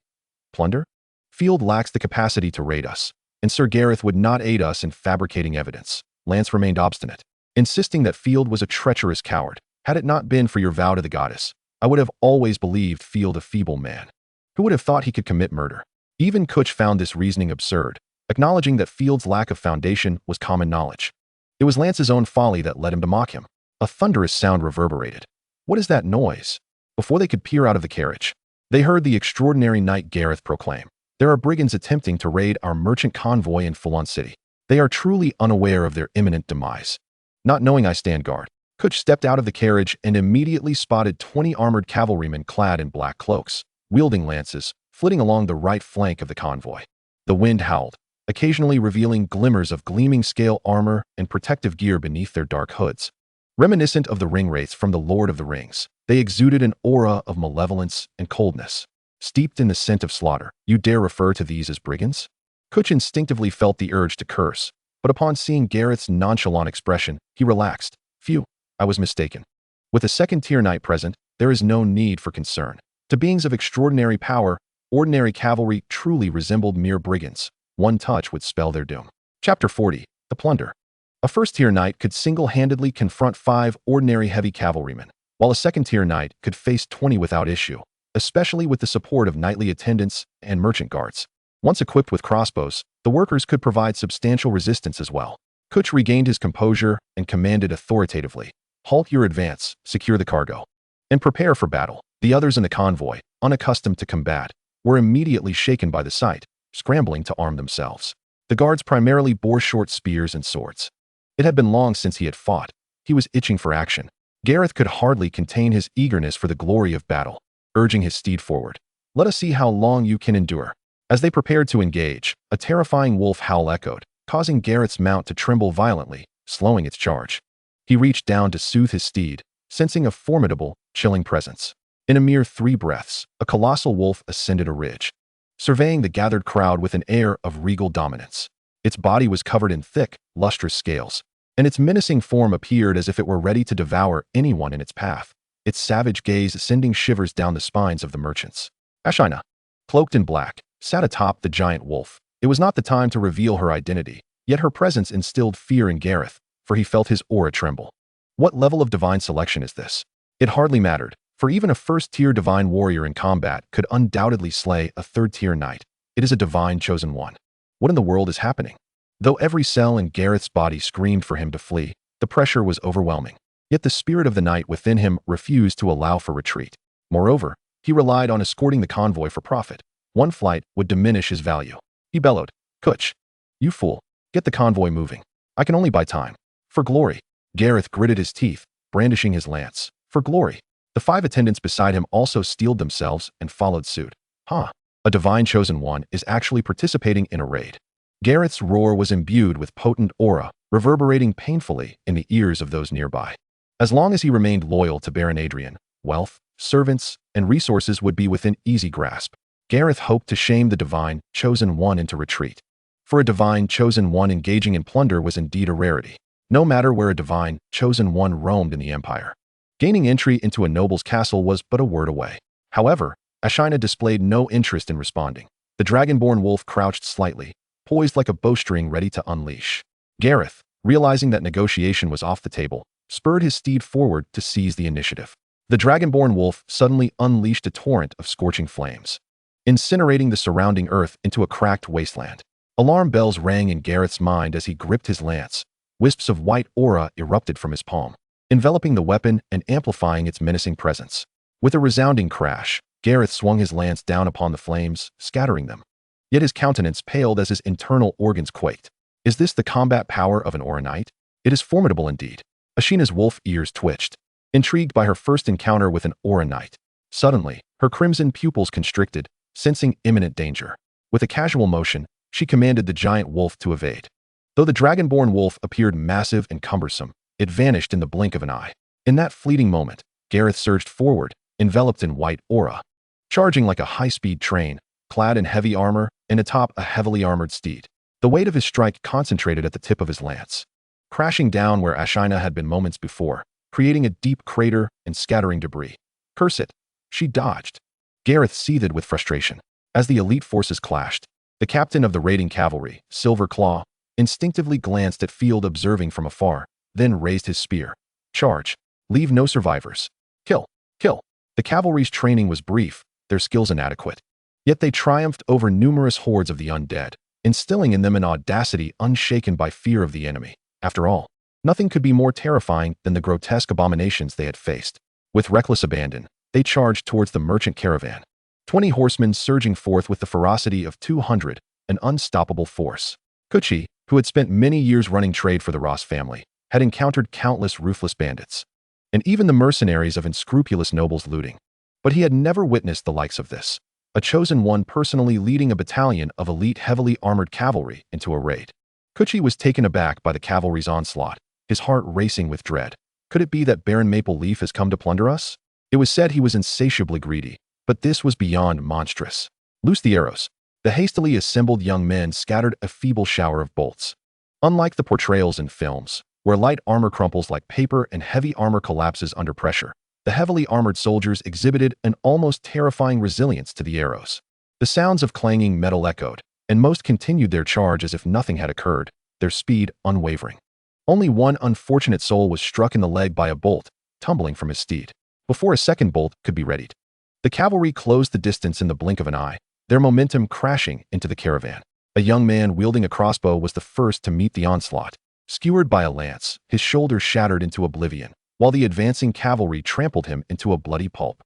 Plunder? Field lacks the capacity to raid us, and Sir Gareth would not aid us in fabricating evidence. Lance remained obstinate, insisting that Field was a treacherous coward. Had it not been for your vow to the goddess, I would have always believed Field a feeble man. Who would have thought he could commit murder? Even Kuch found this reasoning absurd, acknowledging that Field's lack of foundation was common knowledge. It was Lance's own folly that led him to mock him. A thunderous sound reverberated. What is that noise? Before they could peer out of the carriage, they heard the extraordinary knight Gareth proclaim, "There are brigands attempting to raid our merchant convoy in Fulon City. They are truly unaware of their imminent demise." Not knowing I stand guard, Kuch stepped out of the carriage and immediately spotted 20 armored cavalrymen clad in black cloaks, wielding lances, flitting along the right flank of the convoy. The wind howled, occasionally revealing glimmers of gleaming scale armor and protective gear beneath their dark hoods. Reminiscent of the ringwraiths from The Lord of the Rings, they exuded an aura of malevolence and coldness. Steeped in the scent of slaughter, you dare refer to these as brigands? Kutch instinctively felt the urge to curse, but upon seeing Gareth's nonchalant expression, he relaxed. Phew, I was mistaken. With a second-tier knight present, there is no need for concern. To beings of extraordinary power, ordinary cavalry truly resembled mere brigands. One touch would spell their doom. Chapter 40. The Plunder. A first-tier knight could single-handedly confront 5 ordinary heavy cavalrymen, while a second-tier knight could face 20 without issue, especially with the support of knightly attendants and merchant guards. Once equipped with crossbows, the workers could provide substantial resistance as well. Kutch regained his composure and commanded authoritatively, "Halt your advance, secure the cargo, and prepare for battle." The others in the convoy, unaccustomed to combat, were immediately shaken by the sight, scrambling to arm themselves. The guards primarily bore short spears and swords. It had been long since he had fought. He was itching for action. Gareth could hardly contain his eagerness for the glory of battle, urging his steed forward. "Let us see how long you can endure." As they prepared to engage, a terrifying wolf howl echoed, causing Gareth's mount to tremble violently, slowing its charge. He reached down to soothe his steed, sensing a formidable, chilling presence. In a mere 3 breaths, a colossal wolf ascended a ridge, surveying the gathered crowd with an air of regal dominance. Its body was covered in thick, lustrous scales, and its menacing form appeared as if it were ready to devour anyone in its path, its savage gaze sending shivers down the spines of the merchants. Ashina, cloaked in black, sat atop the giant wolf. It was not the time to reveal her identity, yet her presence instilled fear in Gareth, for he felt his aura tremble. What level of divine selection is this? It hardly mattered, for even a first-tier divine warrior in combat could undoubtedly slay a third-tier knight. It is a divine chosen one. What in the world is happening? Though every cell in Gareth's body screamed for him to flee, the pressure was overwhelming. Yet the spirit of the knight within him refused to allow for retreat. Moreover, he relied on escorting the convoy for profit. One flight would diminish his value. He bellowed, "Kutch, you fool, get the convoy moving. I can only buy time." "For glory." Gareth gritted his teeth, brandishing his lance. "For glory." The 5 attendants beside him also steeled themselves and followed suit. "Huh, a divine chosen one is actually participating in a raid." Gareth's roar was imbued with potent aura, reverberating painfully in the ears of those nearby. As long as he remained loyal to Baron Adrian, wealth, servants, and resources would be within easy grasp. Gareth hoped to shame the divine chosen one into retreat. For a divine chosen one engaging in plunder was indeed a rarity, no matter where a divine chosen one roamed in the empire. Gaining entry into a noble's castle was but a word away. However, Ashina displayed no interest in responding. The dragonborn wolf crouched slightly, poised like a bowstring ready to unleash. Gareth, realizing that negotiation was off the table, spurred his steed forward to seize the initiative. The dragonborn wolf suddenly unleashed a torrent of scorching flames, incinerating the surrounding earth into a cracked wasteland. Alarm bells rang in Gareth's mind as he gripped his lance. Wisps of white aura erupted from his palm, enveloping the weapon and amplifying its menacing presence. With a resounding crash, Gareth swung his lance down upon the flames, scattering them. Yet his countenance paled as his internal organs quaked. Is this the combat power of an aura knight? It is formidable indeed. Ashina's wolf ears twitched, intrigued by her first encounter with an aura knight. Suddenly, her crimson pupils constricted, sensing imminent danger. With a casual motion, she commanded the giant wolf to evade. Though the dragonborn wolf appeared massive and cumbersome, it vanished in the blink of an eye. In that fleeting moment, Gareth surged forward, enveloped in white aura. Charging like a high-speed train, clad in heavy armor and atop a heavily armored steed. The weight of his strike concentrated at the tip of his lance, crashing down where Ashina had been moments before, creating a deep crater and scattering debris. Curse it! She dodged. Gareth seethed with frustration. As the elite forces clashed, the captain of the raiding cavalry, Silver Claw, instinctively glanced at Field observing from afar, then raised his spear. Charge. Leave no survivors. Kill. Kill. The cavalry's training was brief, their skills inadequate. Yet they triumphed over numerous hordes of the undead, instilling in them an audacity unshaken by fear of the enemy. After all, nothing could be more terrifying than the grotesque abominations they had faced. With reckless abandon, they charged towards the merchant caravan. 20 horsemen surging forth with the ferocity of 200, an unstoppable force. Kutch, who had spent many years running trade for the Ross family, had encountered countless ruthless bandits, and even the mercenaries of unscrupulous nobles looting. But he had never witnessed the likes of this. A chosen one personally leading a battalion of elite heavily armored cavalry into a raid. Kutch was taken aback by the cavalry's onslaught, his heart racing with dread. Could it be that Baron Maple Leaf has come to plunder us? It was said he was insatiably greedy, but this was beyond monstrous. Loose the arrows. The hastily assembled young men scattered a feeble shower of bolts. Unlike the portrayals in films, where light armor crumples like paper and heavy armor collapses under pressure, the heavily armored soldiers exhibited an almost terrifying resilience to the arrows. The sounds of clanging metal echoed, and most continued their charge as if nothing had occurred, their speed unwavering. Only one unfortunate soul was struck in the leg by a bolt, tumbling from his steed, before a second bolt could be readied. The cavalry closed the distance in the blink of an eye, their momentum crashing into the caravan. A young man wielding a crossbow was the first to meet the onslaught. Skewered by a lance, his shoulders shattered into oblivion, while the advancing cavalry trampled him into a bloody pulp.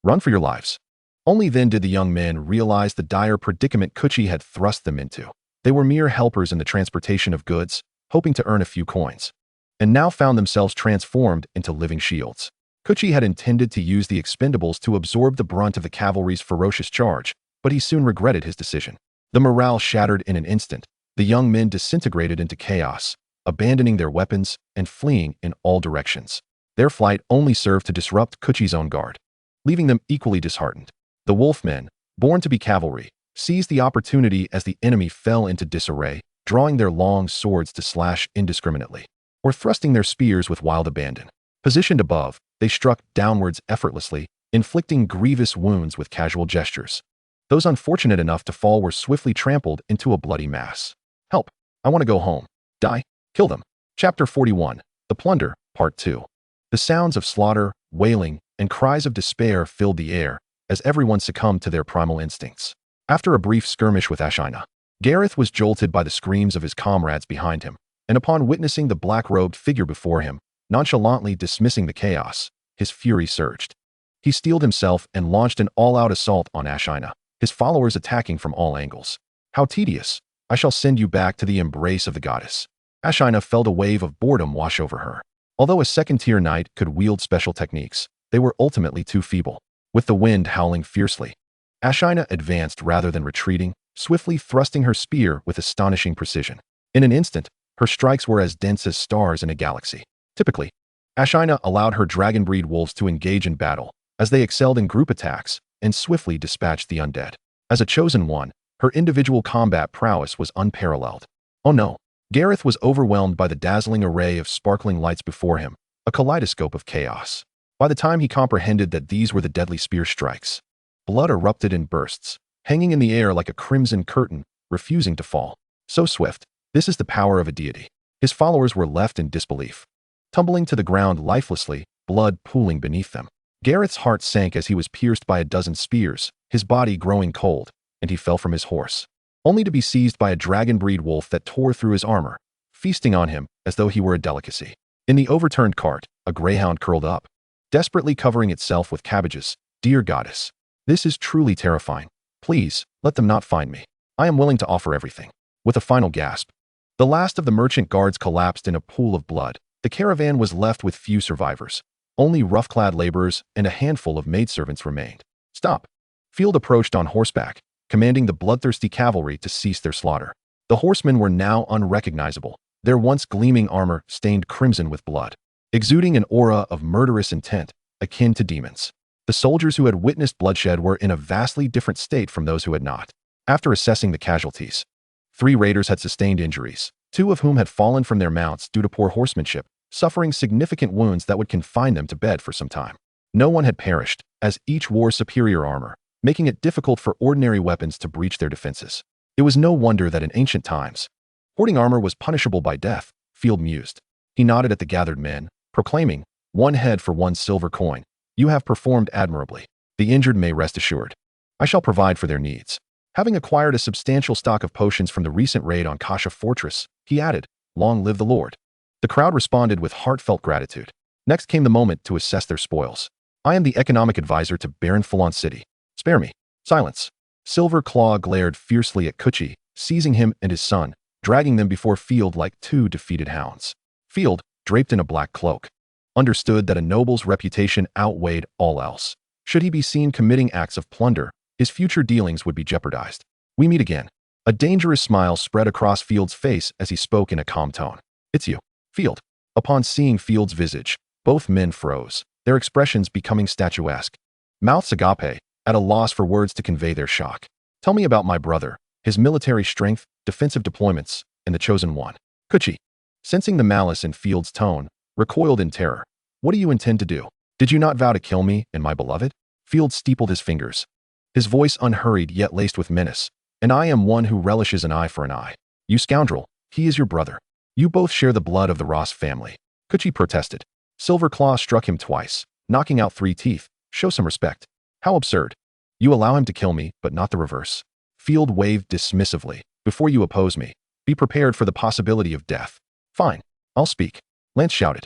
Run for your lives. Only then did the young men realize the dire predicament Kuchi had thrust them into. They were mere helpers in the transportation of goods, hoping to earn a few coins, and now found themselves transformed into living shields. Kuchi had intended to use the expendables to absorb the brunt of the cavalry's ferocious charge, but he soon regretted his decision. The morale shattered in an instant. The young men disintegrated into chaos, abandoning their weapons and fleeing in all directions. Their flight only served to disrupt Kuchi's own guard, leaving them equally disheartened. The wolfmen, born to be cavalry, seized the opportunity as the enemy fell into disarray, drawing their long swords to slash indiscriminately, or thrusting their spears with wild abandon. Positioned above, they struck downwards effortlessly, inflicting grievous wounds with casual gestures. Those unfortunate enough to fall were swiftly trampled into a bloody mass. Help! I want to go home. Die! Kill them! Chapter 41. The Plunder, Part 2. The sounds of slaughter, wailing, and cries of despair filled the air as everyone succumbed to their primal instincts. After a brief skirmish with Ashina, Gareth was jolted by the screams of his comrades behind him, and upon witnessing the black-robed figure before him, nonchalantly dismissing the chaos, his fury surged. He steeled himself and launched an all-out assault on Ashina, his followers attacking from all angles. How tedious! I shall send you back to the embrace of the goddess. Ashina felt a wave of boredom wash over her. Although a second-tier knight could wield special techniques, they were ultimately too feeble. With the wind howling fiercely, Ashina advanced rather than retreating, swiftly thrusting her spear with astonishing precision. In an instant, her strikes were as dense as stars in a galaxy. Typically, Ashina allowed her dragon-breed wolves to engage in battle, as they excelled in group attacks and swiftly dispatched the undead. As a chosen one, her individual combat prowess was unparalleled. Oh no! Gareth was overwhelmed by the dazzling array of sparkling lights before him, a kaleidoscope of chaos. By the time he comprehended that these were the deadly spear strikes, blood erupted in bursts, hanging in the air like a crimson curtain, refusing to fall. So swift, this is the power of a deity. His followers were left in disbelief, tumbling to the ground lifelessly, blood pooling beneath them. Gareth's heart sank as he was pierced by a dozen spears, his body growing cold, and he fell from his horse, only to be seized by a dragon-breed wolf that tore through his armor, feasting on him as though he were a delicacy. In the overturned cart, a greyhound curled up, desperately covering itself with cabbages. Dear goddess, this is truly terrifying. Please, let them not find me. I am willing to offer everything. With a final gasp, the last of the merchant guards collapsed in a pool of blood. The caravan was left with few survivors. Only rough-clad laborers and a handful of maidservants remained. Stop! Field approached on horseback, commanding the bloodthirsty cavalry to cease their slaughter. The horsemen were now unrecognizable, their once gleaming armor stained crimson with blood, exuding an aura of murderous intent, akin to demons. The soldiers who had witnessed bloodshed were in a vastly different state from those who had not. After assessing the casualties, 3 raiders had sustained injuries, 2 of whom had fallen from their mounts due to poor horsemanship, suffering significant wounds that would confine them to bed for some time. No one had perished, as each wore superior armor, making it difficult for ordinary weapons to breach their defenses. It was no wonder that in ancient times, hoarding armor was punishable by death, Field mused. He nodded at the gathered men, proclaiming, 1 head for 1 silver coin. You have performed admirably. The injured may rest assured. I shall provide for their needs. Having acquired a substantial stock of potions from the recent raid on Kasha Fortress, he added, Long live the Lord. The crowd responded with heartfelt gratitude. Next came the moment to assess their spoils. I am the economic advisor to Baron Falon City. Spare me. Silence. Silver Claw glared fiercely at Kuchi, seizing him and his son, dragging them before Field like 2 defeated hounds. Field, draped in a black cloak, understood that a noble's reputation outweighed all else. Should he be seen committing acts of plunder, his future dealings would be jeopardized. We meet again. A dangerous smile spread across Field's face as he spoke in a calm tone. It's you, Field. Upon seeing Field's visage, both men froze, their expressions becoming statuesque. Mouths agape, at a loss for words to convey their shock. Tell me about my brother, his military strength, defensive deployments, and the Chosen One. Kuchi, sensing the malice in Field's tone, recoiled in terror. What do you intend to do? Did you not vow to kill me and my beloved? Field steepled his fingers, his voice unhurried yet laced with menace. And I am one who relishes an eye for an eye. You scoundrel, he is your brother. You both share the blood of the Ross family. Kuchi protested. Silverclaw struck him twice, knocking out 3 teeth. Show some respect. How absurd. You allow him to kill me, but not the reverse. Field waved dismissively. Before you oppose me, be prepared for the possibility of death. Fine, I'll speak. Lance shouted.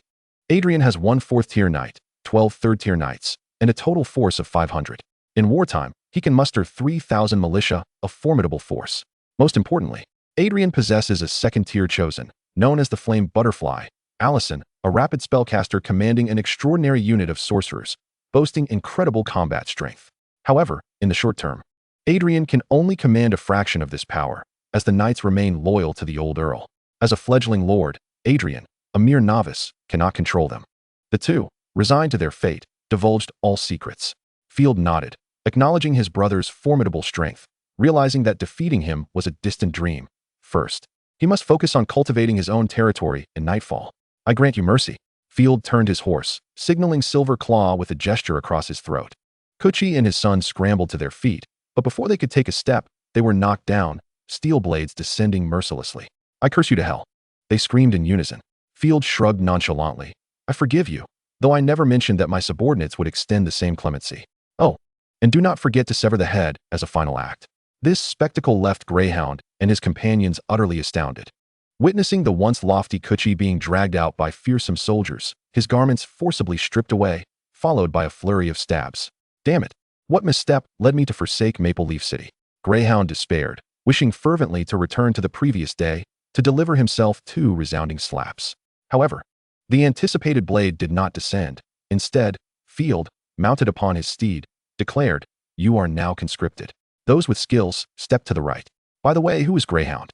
Adrian has 1 4th-tier knight, 12 3rd-tier knights, and a total force of 500. In wartime, he can muster 3,000 militia, a formidable force. Most importantly, Adrian possesses a 2nd-tier chosen, known as the Flame Butterfly, Allison, a rapid spellcaster commanding an extraordinary unit of sorcerers, boasting incredible combat strength. However, in the short term, Adrian can only command a fraction of this power, as the knights remain loyal to the old earl. As a fledgling lord, Adrian, a mere novice, cannot control them. The two, resigned to their fate, divulged all secrets. Field nodded, acknowledging his brother's formidable strength, realizing that defeating him was a distant dream. First, he must focus on cultivating his own territory in Nightfall. I grant you mercy. Field turned his horse, signaling Silverclaw with a gesture across his throat. Kuchi and his son scrambled to their feet, but before they could take a step, they were knocked down, steel blades descending mercilessly. I curse you to hell. They screamed in unison. Field shrugged nonchalantly. I forgive you, though I never mentioned that my subordinates would extend the same clemency. Oh, and do not forget to sever the head as a final act. This spectacle left Greyhound and his companions utterly astounded. Witnessing the once lofty Kuchi being dragged out by fearsome soldiers, his garments forcibly stripped away, followed by a flurry of stabs. Damn it! What misstep led me to forsake Maple Leaf City? Greyhound despaired, wishing fervently to return to the previous day, to deliver himself 2 resounding slaps. However, the anticipated blade did not descend. Instead, Field, mounted upon his steed, declared, "You are now conscripted. Those with skills, step to the right." By the way, who is Greyhound?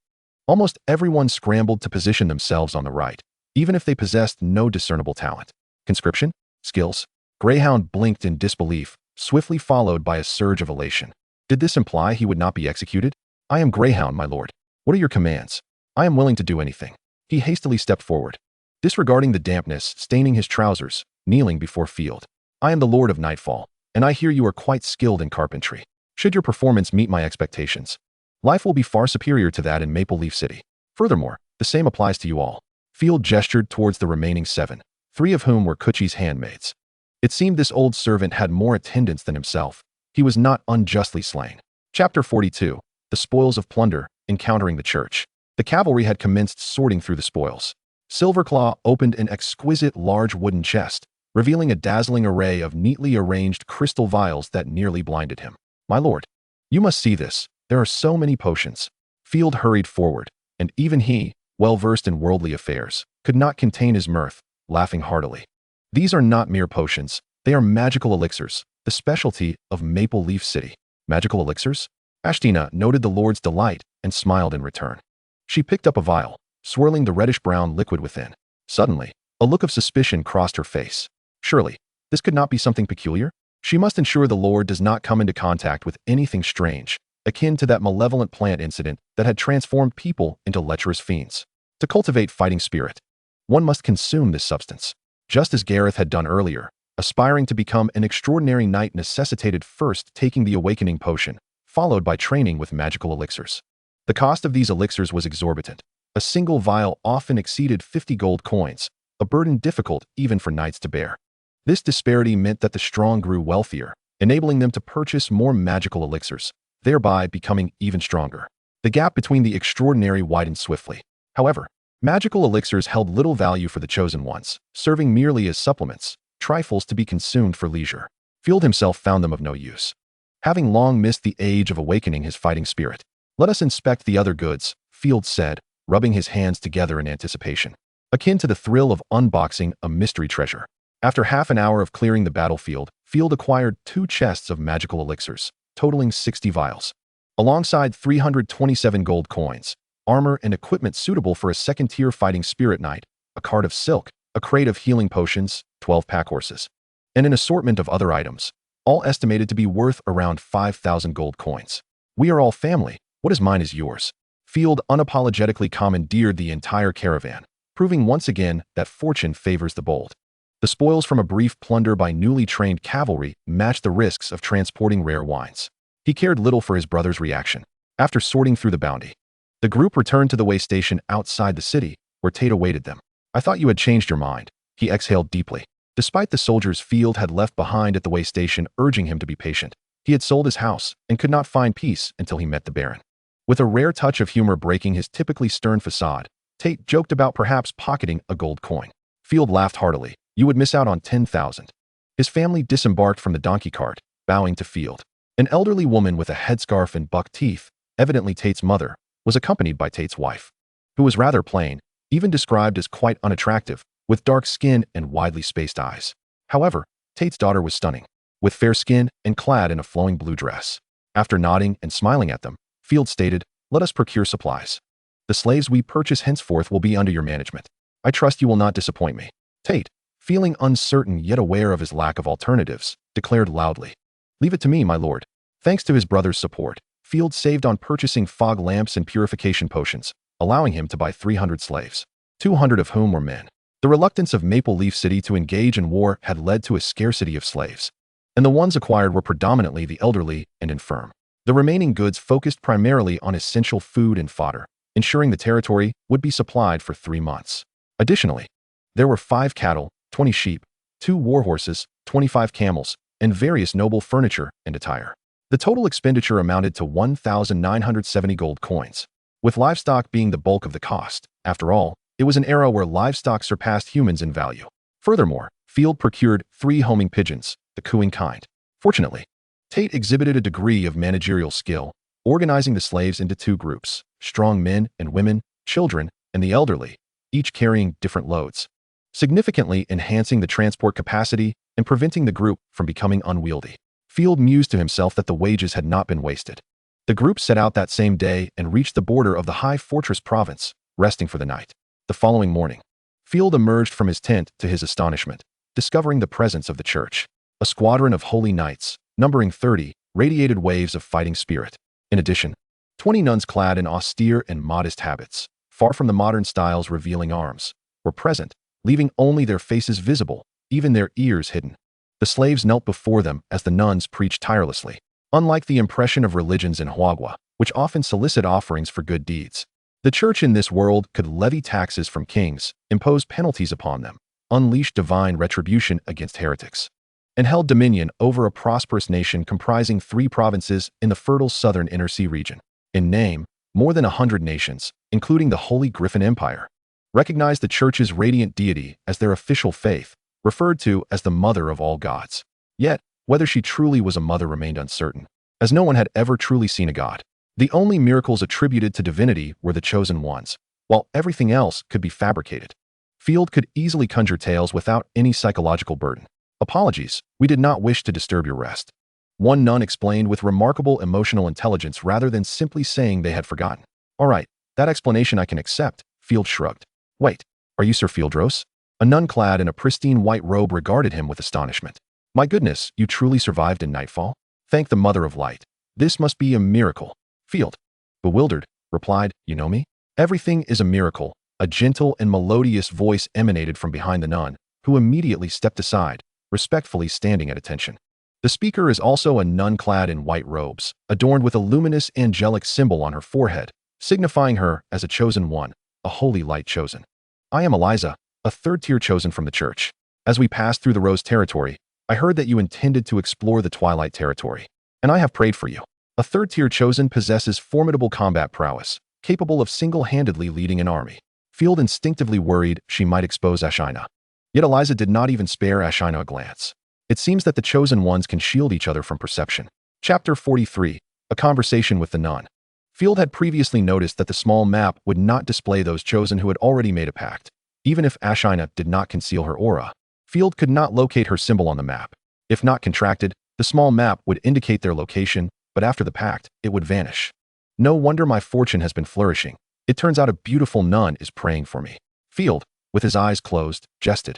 Almost everyone scrambled to position themselves on the right, even if they possessed no discernible talent. Conscription? Skills? Greyhound blinked in disbelief, swiftly followed by a surge of elation. Did this imply he would not be executed? I am Greyhound, my lord. What are your commands? I am willing to do anything. He hastily stepped forward, disregarding the dampness staining his trousers, kneeling before Field. I am the Lord of Nightfall, and I hear you are quite skilled in carpentry. Should your performance meet my expectations, life will be far superior to that in Maple Leaf City. Furthermore, the same applies to you all. Field gestured towards the remaining 7, 3 of whom were Kuchi's handmaids. It seemed this old servant had more attendants than himself. He was not unjustly slain. Chapter 42. The Spoils of Plunder, Encountering the Church. The cavalry had commenced sorting through the spoils. Silverclaw opened an exquisite large wooden chest, revealing a dazzling array of neatly arranged crystal vials that nearly blinded him. My lord, you must see this. There are so many potions. Field hurried forward, and even he, well versed in worldly affairs, could not contain his mirth, laughing heartily. These are not mere potions, they are magical elixirs, the specialty of Maple Leaf City. Magical elixirs? Ashtina noted the lord's delight and smiled in return. She picked up a vial, swirling the reddish-brown liquid within. Suddenly, a look of suspicion crossed her face. Surely, this could not be something peculiar? She must ensure the lord does not come into contact with anything strange, akin to that malevolent plant incident that had transformed people into lecherous fiends. To cultivate fighting spirit, one must consume this substance. Just as Gareth had done earlier, aspiring to become an extraordinary knight necessitated first taking the awakening potion, followed by training with magical elixirs. The cost of these elixirs was exorbitant. A single vial often exceeded 50 gold coins, a burden difficult even for knights to bear. This disparity meant that the strong grew wealthier, enabling them to purchase more magical elixirs, thereby becoming even stronger. The gap between the extraordinary widened swiftly. However, magical elixirs held little value for the chosen ones, serving merely as supplements, trifles to be consumed for leisure. Field himself found them of no use, having long missed the age of awakening his fighting spirit. Let us inspect the other goods, Field said, rubbing his hands together in anticipation, akin to the thrill of unboxing a mystery treasure. After half an hour of clearing the battlefield, Field acquired 2 chests of magical elixirs, totaling 60 vials, alongside 327 gold coins, armor and equipment suitable for a 2nd-tier fighting spirit knight, a card of silk, a crate of healing potions, 12 pack horses, and an assortment of other items, all estimated to be worth around 5,000 gold coins. We are all family. What is mine is yours. Field unapologetically commandeered the entire caravan, proving once again that fortune favors the bold. The spoils from a brief plunder by newly trained cavalry matched the risks of transporting rare wines. He cared little for his brother's reaction. After sorting through the bounty, the group returned to the way station outside the city, where Tate awaited them. I thought you had changed your mind. He exhaled deeply. Despite the soldiers Field had left behind at the way station urging him to be patient, he had sold his house and could not find peace until he met the Baron. With a rare touch of humor breaking his typically stern facade, Tate joked about perhaps pocketing a gold coin. Field laughed heartily. You would miss out on 10,000. His family disembarked from the donkey cart, bowing to Field. An elderly woman with a headscarf and buck teeth, evidently Tate's mother, was accompanied by Tate's wife, who was rather plain, even described as quite unattractive, with dark skin and widely spaced eyes. However, Tate's daughter was stunning, with fair skin and clad in a flowing blue dress. After nodding and smiling at them, Field stated, "Let us procure supplies. The slaves we purchase henceforth will be under your management. I trust you will not disappoint me." Tate, feeling uncertain yet aware of his lack of alternatives, declared loudly, "Leave it to me, my lord." Thanks to his brother's support, Field saved on purchasing fog lamps and purification potions, allowing him to buy 300 slaves, 200 of whom were men. The reluctance of Maple Leaf City to engage in war had led to a scarcity of slaves, and the ones acquired were predominantly the elderly and infirm. The remaining goods focused primarily on essential food and fodder, ensuring the territory would be supplied for 3 months. Additionally, there were 5 cattle, 20 sheep, 2 war horses, 25 camels, and various noble furniture and attire. The total expenditure amounted to 1,970 gold coins, with livestock being the bulk of the cost. After all, it was an era where livestock surpassed humans in value. Furthermore, Field procured 3 homing pigeons, the cooing kind. Fortunately, Tate exhibited a degree of managerial skill, organizing the slaves into 2 groups, strong men and women, children, and the elderly, each carrying different loads, significantly enhancing the transport capacity and preventing the group from becoming unwieldy. Field mused to himself that the wages had not been wasted. The group set out that same day and reached the border of the High Fortress province, resting for the night. The following morning, Field emerged from his tent to his astonishment, discovering the presence of the church. A squadron of holy knights, numbering 30, radiated waves of fighting spirit. In addition, 20 nuns clad in austere and modest habits, far from the modern styles revealing arms, were present, leaving only their faces visible, even their ears hidden. The slaves knelt before them as the nuns preached tirelessly. Unlike the impression of religions in Huagua, which often solicit offerings for good deeds, the church in this world could levy taxes from kings, impose penalties upon them, unleash divine retribution against heretics, and held dominion over a prosperous nation comprising 3 provinces in the fertile southern Inner Sea region. In name, more than 100 nations, including the Holy Griffin Empire, recognized the church's radiant deity as their official faith, referred to as the mother of all gods. Yet, whether she truly was a mother remained uncertain, as no one had ever truly seen a god. The only miracles attributed to divinity were the chosen ones, while everything else could be fabricated. Field could easily conjure tales without any psychological burden. "Apologies, we did not wish to disturb your rest," one nun explained with remarkable emotional intelligence rather than simply saying they had forgotten. "All right, that explanation I can accept," Field shrugged. "Wait, are you Sir Fieldros?" A nun clad in a pristine white robe regarded him with astonishment. "My goodness, you truly survived in nightfall? Thank the Mother of Light. This must be a miracle." Field, bewildered, replied, "You know me?" "Everything is a miracle." A gentle and melodious voice emanated from behind the nun, who immediately stepped aside, respectfully standing at attention. The speaker is also a nun clad in white robes, adorned with a luminous angelic symbol on her forehead, signifying her as a chosen one, a holy light chosen. "I am Eliza, a 3rd-tier chosen from the church. As we passed through the Rose territory, I heard that you intended to explore the Twilight territory, and I have prayed for you." A 3rd-tier chosen possesses formidable combat prowess, capable of single-handedly leading an army. Field instinctively worried she might expose Ashina. Yet Eliza did not even spare Ashina a glance. It seems that the chosen ones can shield each other from perception. Chapter 43, A Conversation with the Nun. Field had previously noticed that the small map would not display those chosen who had already made a pact. Even if Ashina did not conceal her aura, Field could not locate her symbol on the map. If not contracted, the small map would indicate their location, but after the pact, it would vanish. "No wonder my fortune has been flourishing. It turns out a beautiful nun is praying for me." Field, with his eyes closed, jested.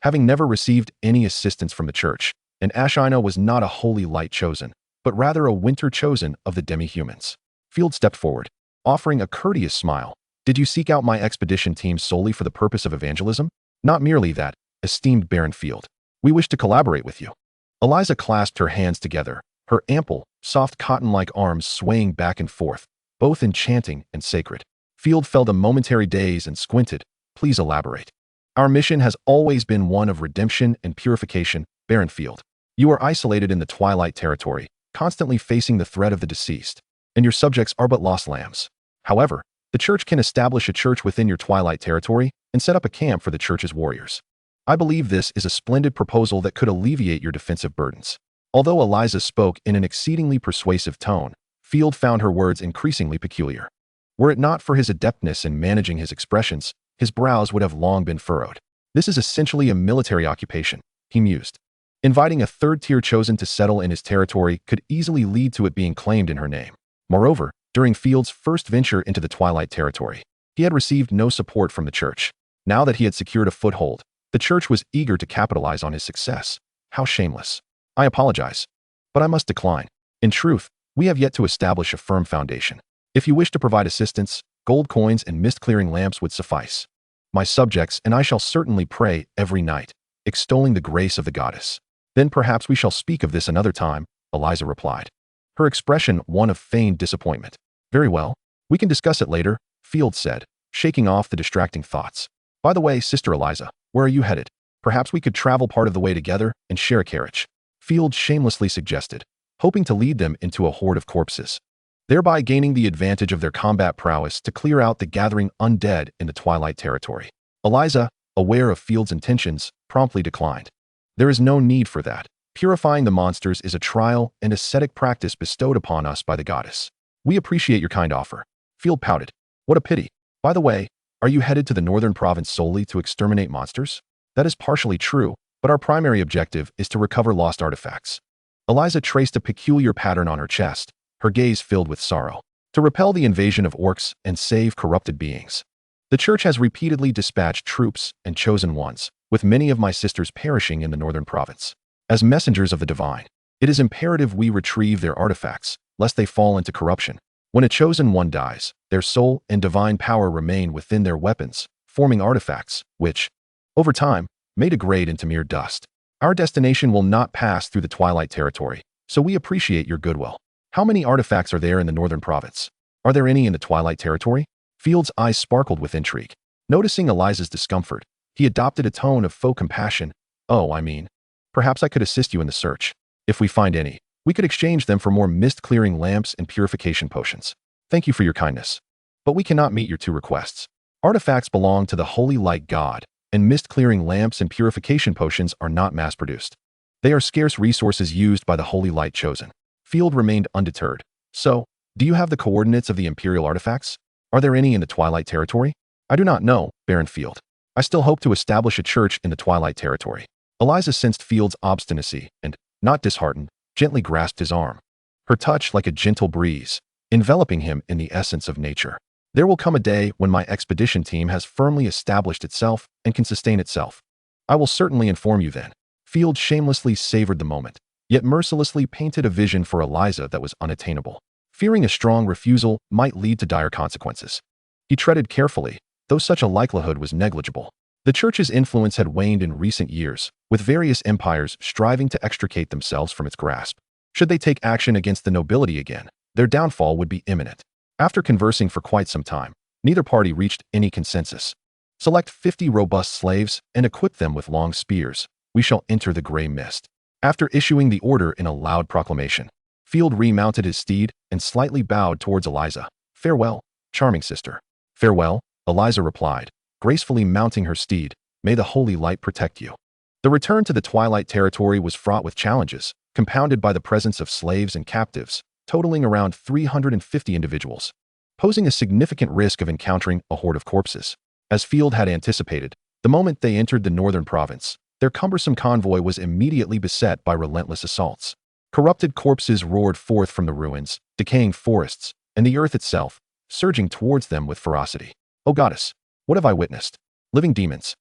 Having never received any assistance from the church, and Ashina was not a holy light chosen, but rather a winter chosen of the demi-humans. Field stepped forward, offering a courteous smile. Did you seek out my expedition team solely for the purpose of evangelism? Not merely that, esteemed Baron Field. We wish to collaborate with you. Eliza clasped her hands together, her ample, soft cotton-like arms swaying back and forth, both enchanting and sacred. Field felt a momentary daze and squinted. Please elaborate. Our mission has always been one of redemption and purification, Baron Field. You are isolated in the Twilight Territory, constantly facing the threat of the deceased, and your subjects are but lost lambs. However, the church can establish a church within your Twilight Territory and set up a camp for the church's warriors. I believe this is a splendid proposal that could alleviate your defensive burdens. Although Eliza spoke in an exceedingly persuasive tone, Field found her words increasingly peculiar. Were it not for his adeptness in managing his expressions, his brows would have long been furrowed. This is essentially a military occupation, he mused. Inviting a third-tier chosen to settle in his territory could easily lead to it being claimed in her name. Moreover, during Field's first venture into the Twilight Territory, he had received no support from the church. Now that he had secured a foothold, the church was eager to capitalize on his success. How shameless. I apologize, but I must decline. In truth, we have yet to establish a firm foundation. If you wish to provide assistance, gold coins and mist-clearing lamps would suffice. My subjects and I shall certainly pray every night, extolling the grace of the goddess. Then perhaps we shall speak of this another time, Eliza replied, her expression one of feigned disappointment. Very well, we can discuss it later, Field said, shaking off the distracting thoughts. By the way, Sister Eliza, where are you headed? Perhaps we could travel part of the way together and share a carriage. Field shamelessly suggested, hoping to lead them into a horde of corpses, thereby gaining the advantage of their combat prowess to clear out the gathering undead in the Twilight Territory. Eliza, aware of Field's intentions, promptly declined. There is no need for that. Purifying the monsters is a trial and ascetic practice bestowed upon us by the goddess. We appreciate your kind offer. Field pouted. What a pity. By the way, are you headed to the northern province solely to exterminate monsters? That is partially true, but our primary objective is to recover lost artifacts. Eliza traced a peculiar pattern on her chest, her gaze filled with sorrow. To repel the invasion of orcs and save corrupted beings. The church has repeatedly dispatched troops and chosen ones, with many of my sisters perishing in the northern province. As messengers of the divine, it is imperative we retrieve their artifacts, lest they fall into corruption. When a chosen one dies, their soul and divine power remain within their weapons, forming artifacts, which, over time, may degrade into mere dust. Our destination will not pass through the Twilight Territory, so we appreciate your goodwill. How many artifacts are there in the northern province? Are there any in the Twilight Territory? Field's eyes sparkled with intrigue. Noticing Eliza's discomfort, he adopted a tone of faux compassion. Oh, I mean, perhaps I could assist you in the search. If we find any, we could exchange them for more mist-clearing lamps and purification potions. Thank you for your kindness. But we cannot meet your two requests. Artifacts belong to the Holy Light God, and mist-clearing lamps and purification potions are not mass-produced. They are scarce resources used by the Holy Light Chosen. Field remained undeterred. So, do you have the coordinates of the Imperial artifacts? Are there any in the Twilight Territory? I do not know, Baron Field. I still hope to establish a church in the Twilight Territory. Eliza sensed Field's obstinacy and, not disheartened, gently grasped his arm. Her touch like a gentle breeze, enveloping him in the essence of nature. There will come a day when my expedition team has firmly established itself and can sustain itself. I will certainly inform you then. Field shamelessly savored the moment, yet mercilessly painted a vision for Eliza that was unattainable, fearing a strong refusal might lead to dire consequences. He treaded carefully, though such a likelihood was negligible. The church's influence had waned in recent years, with various empires striving to extricate themselves from its grasp. Should they take action against the nobility again, their downfall would be imminent. After conversing for quite some time, neither party reached any consensus. Select 50 robust slaves and equip them with long spears. We shall enter the gray mist. After issuing the order in a loud proclamation, Field remounted his steed and slightly bowed towards Eliza. Farewell, charming sister. Farewell, Eliza replied, gracefully mounting her steed. May the holy light protect you. The return to the Twilight Territory was fraught with challenges, compounded by the presence of slaves and captives, totaling around 350 individuals, posing a significant risk of encountering a horde of corpses. As Field had anticipated, the moment they entered the northern province, their cumbersome convoy was immediately beset by relentless assaults. Corrupted corpses roared forth from the ruins, decaying forests, and the earth itself, surging towards them with ferocity. Oh goddess, what have I witnessed? living demons.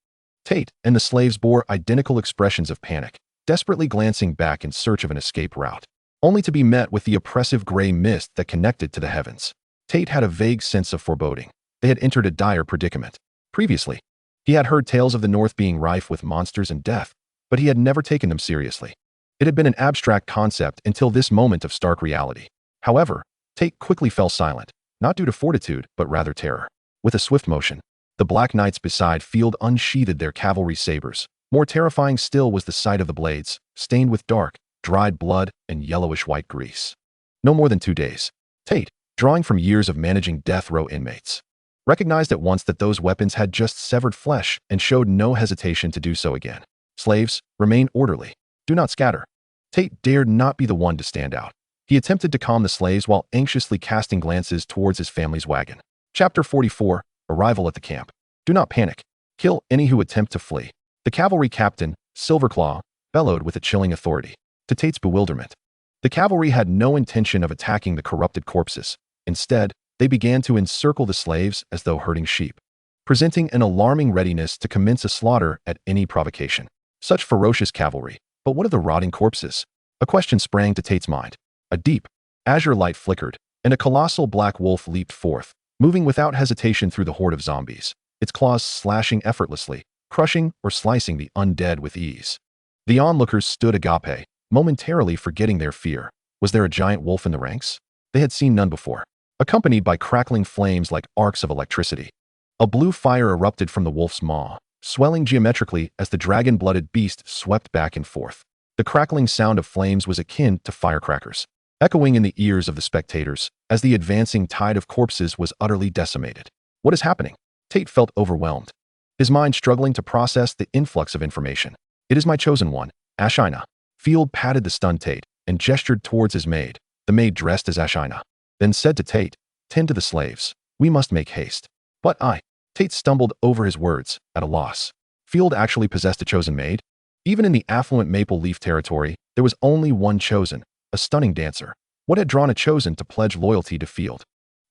Tate and the slaves bore identical expressions of panic, desperately glancing back in search of an escape route, only to be met with the oppressive gray mist that connected to the heavens. Tate had a vague sense of foreboding. They had entered a dire predicament. Previously, he had heard tales of the North being rife with monsters and death, but he had never taken them seriously. It had been an abstract concept until this moment of stark reality. However, Tate quickly fell silent, not due to fortitude, but rather terror. With a swift motion, the Black Knights beside Field unsheathed their cavalry sabers. More terrifying still was the sight of the blades, stained with dark, dried blood and yellowish-white grease. No more than 2 days. Tate, drawing from years of managing death row inmates, recognized at once that those weapons had just severed flesh and showed no hesitation to do so again. Slaves, remain orderly. Do not scatter. Tate dared not be the one to stand out. He attempted to calm the slaves while anxiously casting glances towards his family's wagon. Chapter 44, Arrival at the Camp. Do not panic. Kill any who attempt to flee. The cavalry captain, Silverclaw, bellowed with a chilling authority. To Tate's bewilderment, the cavalry had no intention of attacking the corrupted corpses. Instead, they began to encircle the slaves as though herding sheep, presenting an alarming readiness to commence a slaughter at any provocation. Such ferocious cavalry, but what of the rotting corpses? A question sprang to Tate's mind. A deep, azure light flickered, and a colossal black wolf leaped forth, moving without hesitation through the horde of zombies, its claws slashing effortlessly, crushing or slicing the undead with ease. The onlookers stood agape, momentarily forgetting their fear. Was there a giant wolf in the ranks? They had seen none before. Accompanied by crackling flames like arcs of electricity, a blue fire erupted from the wolf's maw, swelling geometrically as the dragon-blooded beast swept back and forth. The crackling sound of flames was akin to firecrackers, echoing in the ears of the spectators as the advancing tide of corpses was utterly decimated. What is happening? Tate felt overwhelmed, his mind struggling to process the influx of information. It is my chosen one, Ashina. Field patted the stunned Tate and gestured towards his maid. The maid dressed as Ashina, then said to Tate, "Tend to the slaves. We must make haste." But Tate stumbled over his words, at a loss. Field actually possessed a chosen maid? Even in the affluent Maple Leaf territory, there was only one chosen, a stunning dancer. What had drawn a chosen to pledge loyalty to Field?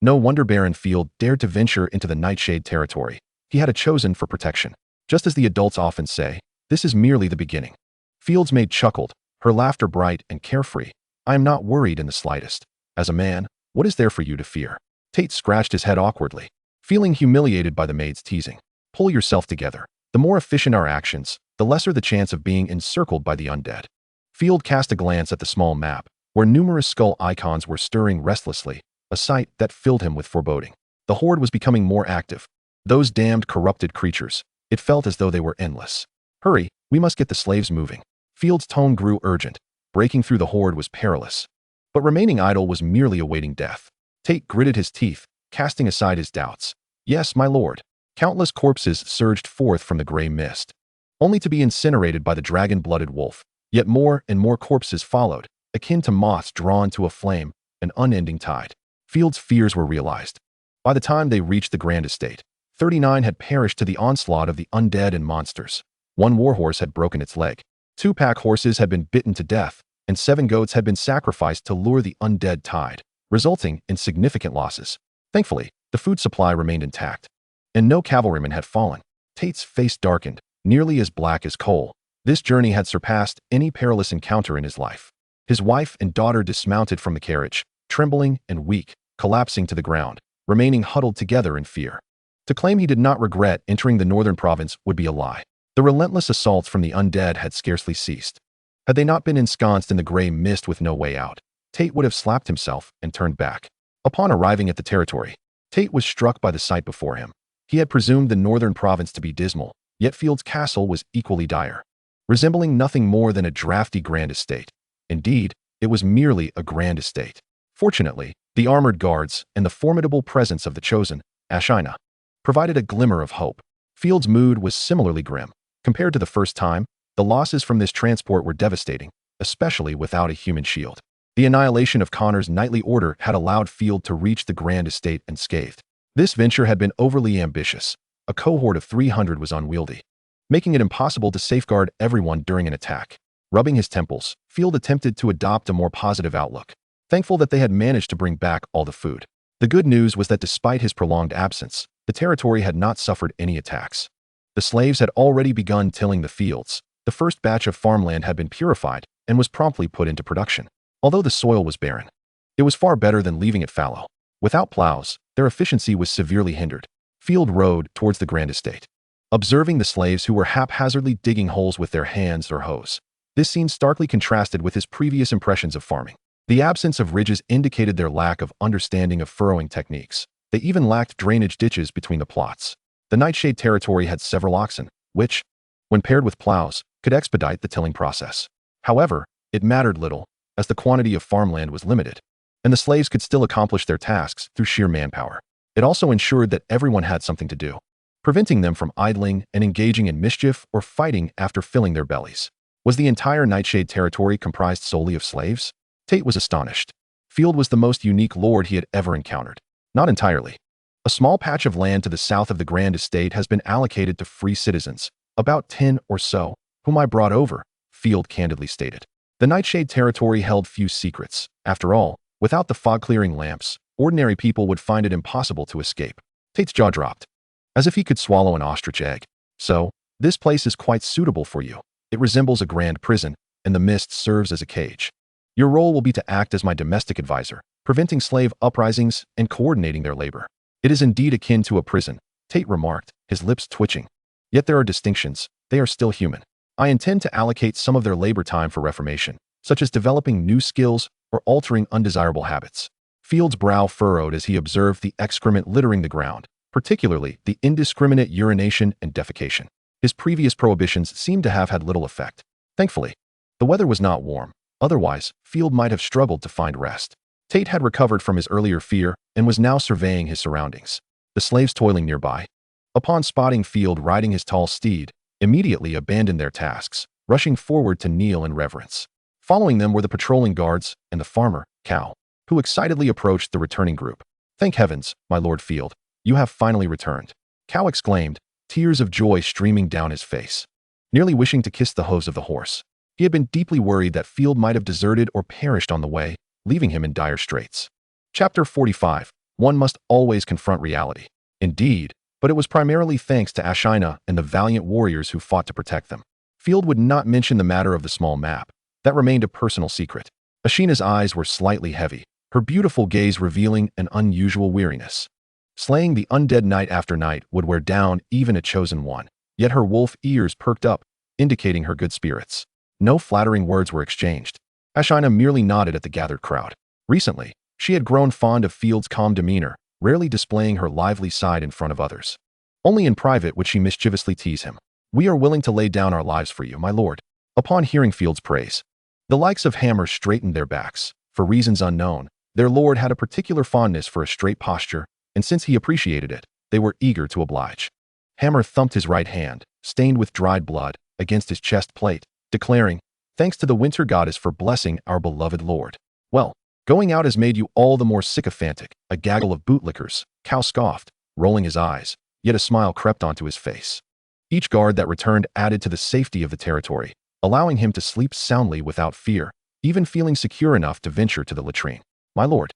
No wonder Baron Field dared to venture into the Nightshade territory. He had a chosen for protection. Just as the adults often say, this is merely the beginning. Field's maid chuckled, her laughter bright and carefree. I am not worried in the slightest. As a man, what is there for you to fear? Tate scratched his head awkwardly, feeling humiliated by the maid's teasing. Pull yourself together. The more efficient our actions, the lesser the chance of being encircled by the undead. Field cast a glance at the small map, where numerous skull icons were stirring restlessly, a sight that filled him with foreboding. The horde was becoming more active. Those damned corrupted creatures. It felt as though they were endless. Hurry, we must get the slaves moving. Field's tone grew urgent. Breaking through the horde was perilous, but remaining idle was merely awaiting death. Tate gritted his teeth, casting aside his doubts. Yes, my lord. Countless corpses surged forth from the gray mist, only to be incinerated by the dragon-blooded wolf. Yet more and more corpses followed, akin to moths drawn to a flame, an unending tide. Field's fears were realized. By the time they reached the Grand Estate, 39 had perished to the onslaught of the undead and monsters. 1 warhorse had broken its leg. 2 pack horses had been bitten to death, and 7 goats had been sacrificed to lure the undead tide, resulting in significant losses. Thankfully, the food supply remained intact, and no cavalryman had fallen. Tate's face darkened, nearly as black as coal. This journey had surpassed any perilous encounter in his life. His wife and daughter dismounted from the carriage, trembling and weak, collapsing to the ground, remaining huddled together in fear. To claim he did not regret entering the northern province would be a lie. The relentless assaults from the undead had scarcely ceased. Had they not been ensconced in the gray mist with no way out, Tate would have slapped himself and turned back. Upon arriving at the territory, Tate was struck by the sight before him. He had presumed the northern province to be dismal, yet Field's castle was equally dire, resembling nothing more than a drafty grand estate. Indeed, it was merely a grand estate. Fortunately, the armored guards and the formidable presence of the chosen, Ashina, provided a glimmer of hope. Field's mood was similarly grim. Compared to the first time, the losses from this transport were devastating, especially without a human shield. The annihilation of Connor's knightly order had allowed Field to reach the grand estate unscathed. This venture had been overly ambitious. A cohort of 300 was unwieldy, making it impossible to safeguard everyone during an attack. Rubbing his temples, Field attempted to adopt a more positive outlook, thankful that they had managed to bring back all the food. The good news was that despite his prolonged absence, the territory had not suffered any attacks. The slaves had already begun tilling the fields. The first batch of farmland had been purified and was promptly put into production. Although the soil was barren, it was far better than leaving it fallow. Without plows, their efficiency was severely hindered. Field rode towards the grand estate, observing the slaves who were haphazardly digging holes with their hands or hoes. This scene starkly contrasted with his previous impressions of farming. The absence of ridges indicated their lack of understanding of furrowing techniques. They even lacked drainage ditches between the plots. The Nightshade territory had several oxen, which, when paired with plows, could expedite the tilling process. However, it mattered little, as the quantity of farmland was limited, and the slaves could still accomplish their tasks through sheer manpower. It also ensured that everyone had something to do, preventing them from idling and engaging in mischief or fighting after filling their bellies. Was the entire Nightshade territory comprised solely of slaves? Tate was astonished. Field was the most unique lord he had ever encountered. Not entirely. A small patch of land to the south of the Grand Estate has been allocated to free citizens, about 10 or so, whom I brought over, Field candidly stated. The Nightshade territory held few secrets. After all, without the fog-clearing lamps, ordinary people would find it impossible to escape. Tate's jaw dropped, as if he could swallow an ostrich egg. So, this place is quite suitable for you. It resembles a grand prison, and the mist serves as a cage. Your role will be to act as my domestic advisor, preventing slave uprisings and coordinating their labor. It is indeed akin to a prison, Tate remarked, his lips twitching. Yet there are distinctions. They are still human. I intend to allocate some of their labor time for reformation, such as developing new skills or altering undesirable habits. Field's brow furrowed as he observed the excrement littering the ground, particularly the indiscriminate urination and defecation. His previous prohibitions seemed to have had little effect. Thankfully, the weather was not warm. Otherwise, Field might have struggled to find rest. Tate had recovered from his earlier fear and was now surveying his surroundings. The slaves toiling nearby, upon spotting Field riding his tall steed, immediately abandoned their tasks, rushing forward to kneel in reverence. Following them were the patrolling guards and the farmer, Cow, who excitedly approached the returning group. Thank heavens, my Lord Field, you have finally returned. Cow exclaimed, tears of joy streaming down his face, nearly wishing to kiss the hooves of the horse. He had been deeply worried that Field might have deserted or perished on the way, leaving him in dire straits. Chapter 45. One must always confront reality. Indeed, but it was primarily thanks to Ashina and the valiant warriors who fought to protect them. Field would not mention the matter of the small map. That remained a personal secret. Ashina's eyes were slightly heavy, her beautiful gaze revealing an unusual weariness. Slaying the undead night after night would wear down even a chosen one, yet her wolf ears perked up, indicating her good spirits. No flattering words were exchanged. Ashina merely nodded at the gathered crowd. Recently, she had grown fond of Field's calm demeanor, rarely displaying her lively side in front of others. Only in private would she mischievously tease him. We are willing to lay down our lives for you, my lord. Upon hearing Field's praise, the likes of Hammer straightened their backs. For reasons unknown, their lord had a particular fondness for a straight posture, and since he appreciated it, they were eager to oblige. Hammer thumped his right hand, stained with dried blood, against his chest plate, declaring, thanks to the winter goddess for blessing our beloved lord. Well, going out has made you all the more sycophantic, a gaggle of bootlickers, Cow scoffed, rolling his eyes, yet a smile crept onto his face. Each guard that returned added to the safety of the territory, allowing him to sleep soundly without fear, even feeling secure enough to venture to the latrine. My lord,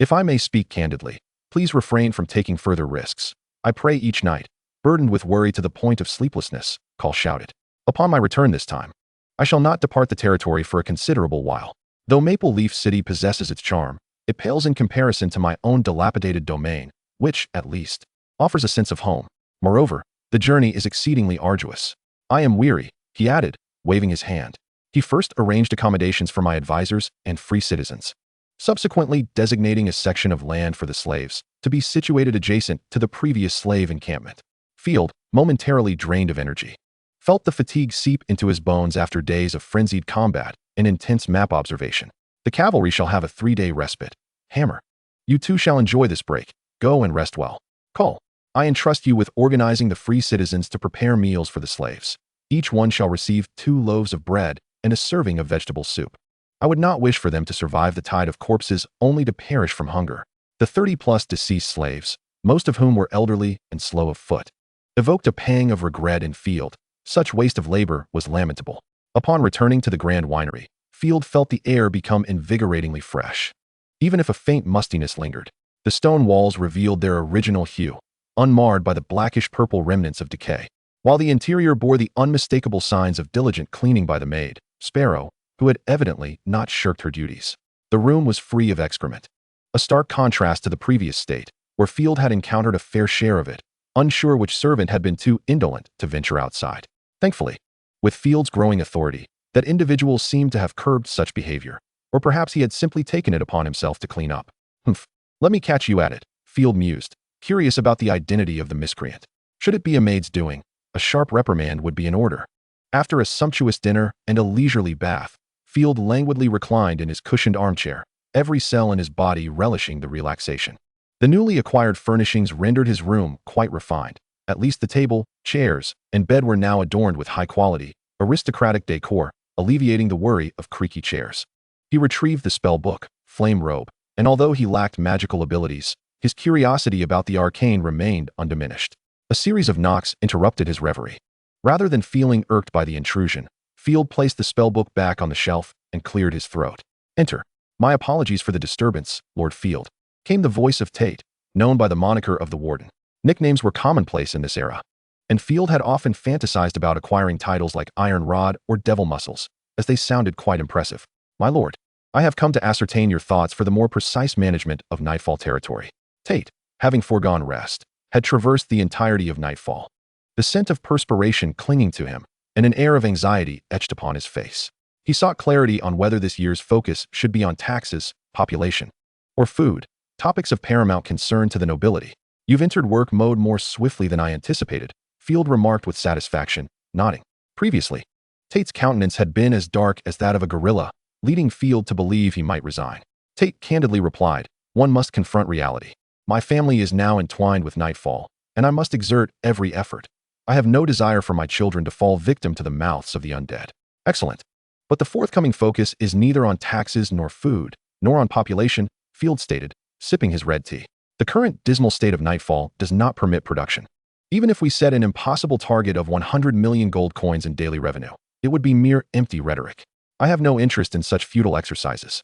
if I may speak candidly, please refrain from taking further risks. I pray each night, burdened with worry to the point of sleeplessness, Call shouted. Upon my return this time, I shall not depart the territory for a considerable while. Though Maple Leaf City possesses its charm, it pales in comparison to my own dilapidated domain, which, at least, offers a sense of home. Moreover, the journey is exceedingly arduous. I am weary, he added, waving his hand. He first arranged accommodations for my advisors and free citizens, subsequently designating a section of land for the slaves to be situated adjacent to the previous slave encampment. Field, momentarily drained of energy, felt the fatigue seep into his bones after days of frenzied combat and intense map observation. The cavalry shall have a 3-day respite. Hammer, you too shall enjoy this break. Go and rest well. Call, I entrust you with organizing the free citizens to prepare meals for the slaves. Each one shall receive 2 loaves of bread and a serving of vegetable soup. I would not wish for them to survive the tide of corpses only to perish from hunger. The 30-plus deceased slaves, most of whom were elderly and slow of foot, evoked a pang of regret in Field. Such waste of labor was lamentable. Upon returning to the Grand Winery, Field felt the air become invigoratingly fresh. Even if a faint mustiness lingered, the stone walls revealed their original hue, unmarred by the blackish-purple remnants of decay. while the interior bore the unmistakable signs of diligent cleaning by the maid, Sparrow, who had evidently not shirked her duties. The room was free of excrement, a stark contrast to the previous state, where Field had encountered a fair share of it, unsure which servant had been too indolent to venture outside. Thankfully, with Field's growing authority, that individual seemed to have curbed such behavior, or perhaps he had simply taken it upon himself to clean up. Humph. Let me catch you at it, Field mused, curious about the identity of the miscreant. Should it be a maid's doing, a sharp reprimand would be in order. After a sumptuous dinner and a leisurely bath, Field languidly reclined in his cushioned armchair, every cell in his body relishing the relaxation. The newly acquired furnishings rendered his room quite refined. At least the table, chairs, and bed were now adorned with high-quality, aristocratic decor, alleviating the worry of creaky chairs. He retrieved the spell book, Flame Robe, and although he lacked magical abilities, his curiosity about the arcane remained undiminished. A series of knocks interrupted his reverie. Rather than feeling irked by the intrusion, Field placed the spellbook back on the shelf and cleared his throat. "Enter. My apologies for the disturbance, Lord Field," came the voice of Tate, known by the moniker of the Warden. Nicknames were commonplace in this era, and Field had often fantasized about acquiring titles like Iron Rod or Devil Muscles, as they sounded quite impressive. "My lord, I have come to ascertain your thoughts for the more precise management of Nightfall territory." Tate, having foregone rest, had traversed the entirety of Nightfall, the scent of perspiration clinging to him, and an air of anxiety etched upon his face. He sought clarity on whether this year's focus should be on taxes, population, or food, topics of paramount concern to the nobility. "You've entered work mode more swiftly than I anticipated," Field remarked with satisfaction, nodding. Previously, Tate's countenance had been as dark as that of a gorilla, leading Field to believe he might resign. Tate candidly replied, "One must confront reality. My family is now entwined with Nightfall, and I must exert every effort. I have no desire for my children to fall victim to the mouths of the undead." "Excellent. But the forthcoming focus is neither on taxes nor food, nor on population," Field stated, sipping his red tea. "The current dismal state of Nightfall does not permit production. Even if we set an impossible target of 100 million gold coins in daily revenue, it would be mere empty rhetoric. I have no interest in such futile exercises."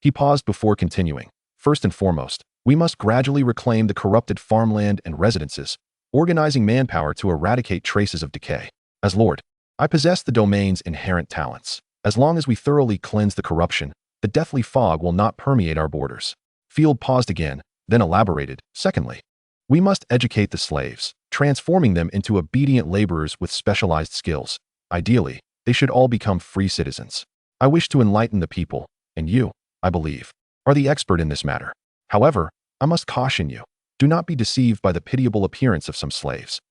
He paused before continuing. "First and foremost, we must gradually reclaim the corrupted farmland and residences, organizing manpower to eradicate traces of decay. As Lord, I possess the domain's inherent talents. As long as we thoroughly cleanse the corruption, the deathly fog will not permeate our borders." Field paused again, then elaborated. "Secondly, we must educate the slaves, transforming them into obedient laborers with specialized skills. Ideally, they should all become free citizens. I wish to enlighten the people, and you, I believe, are the expert in this matter. However, I must caution you, do not be deceived by the pitiable appearance of some slaves.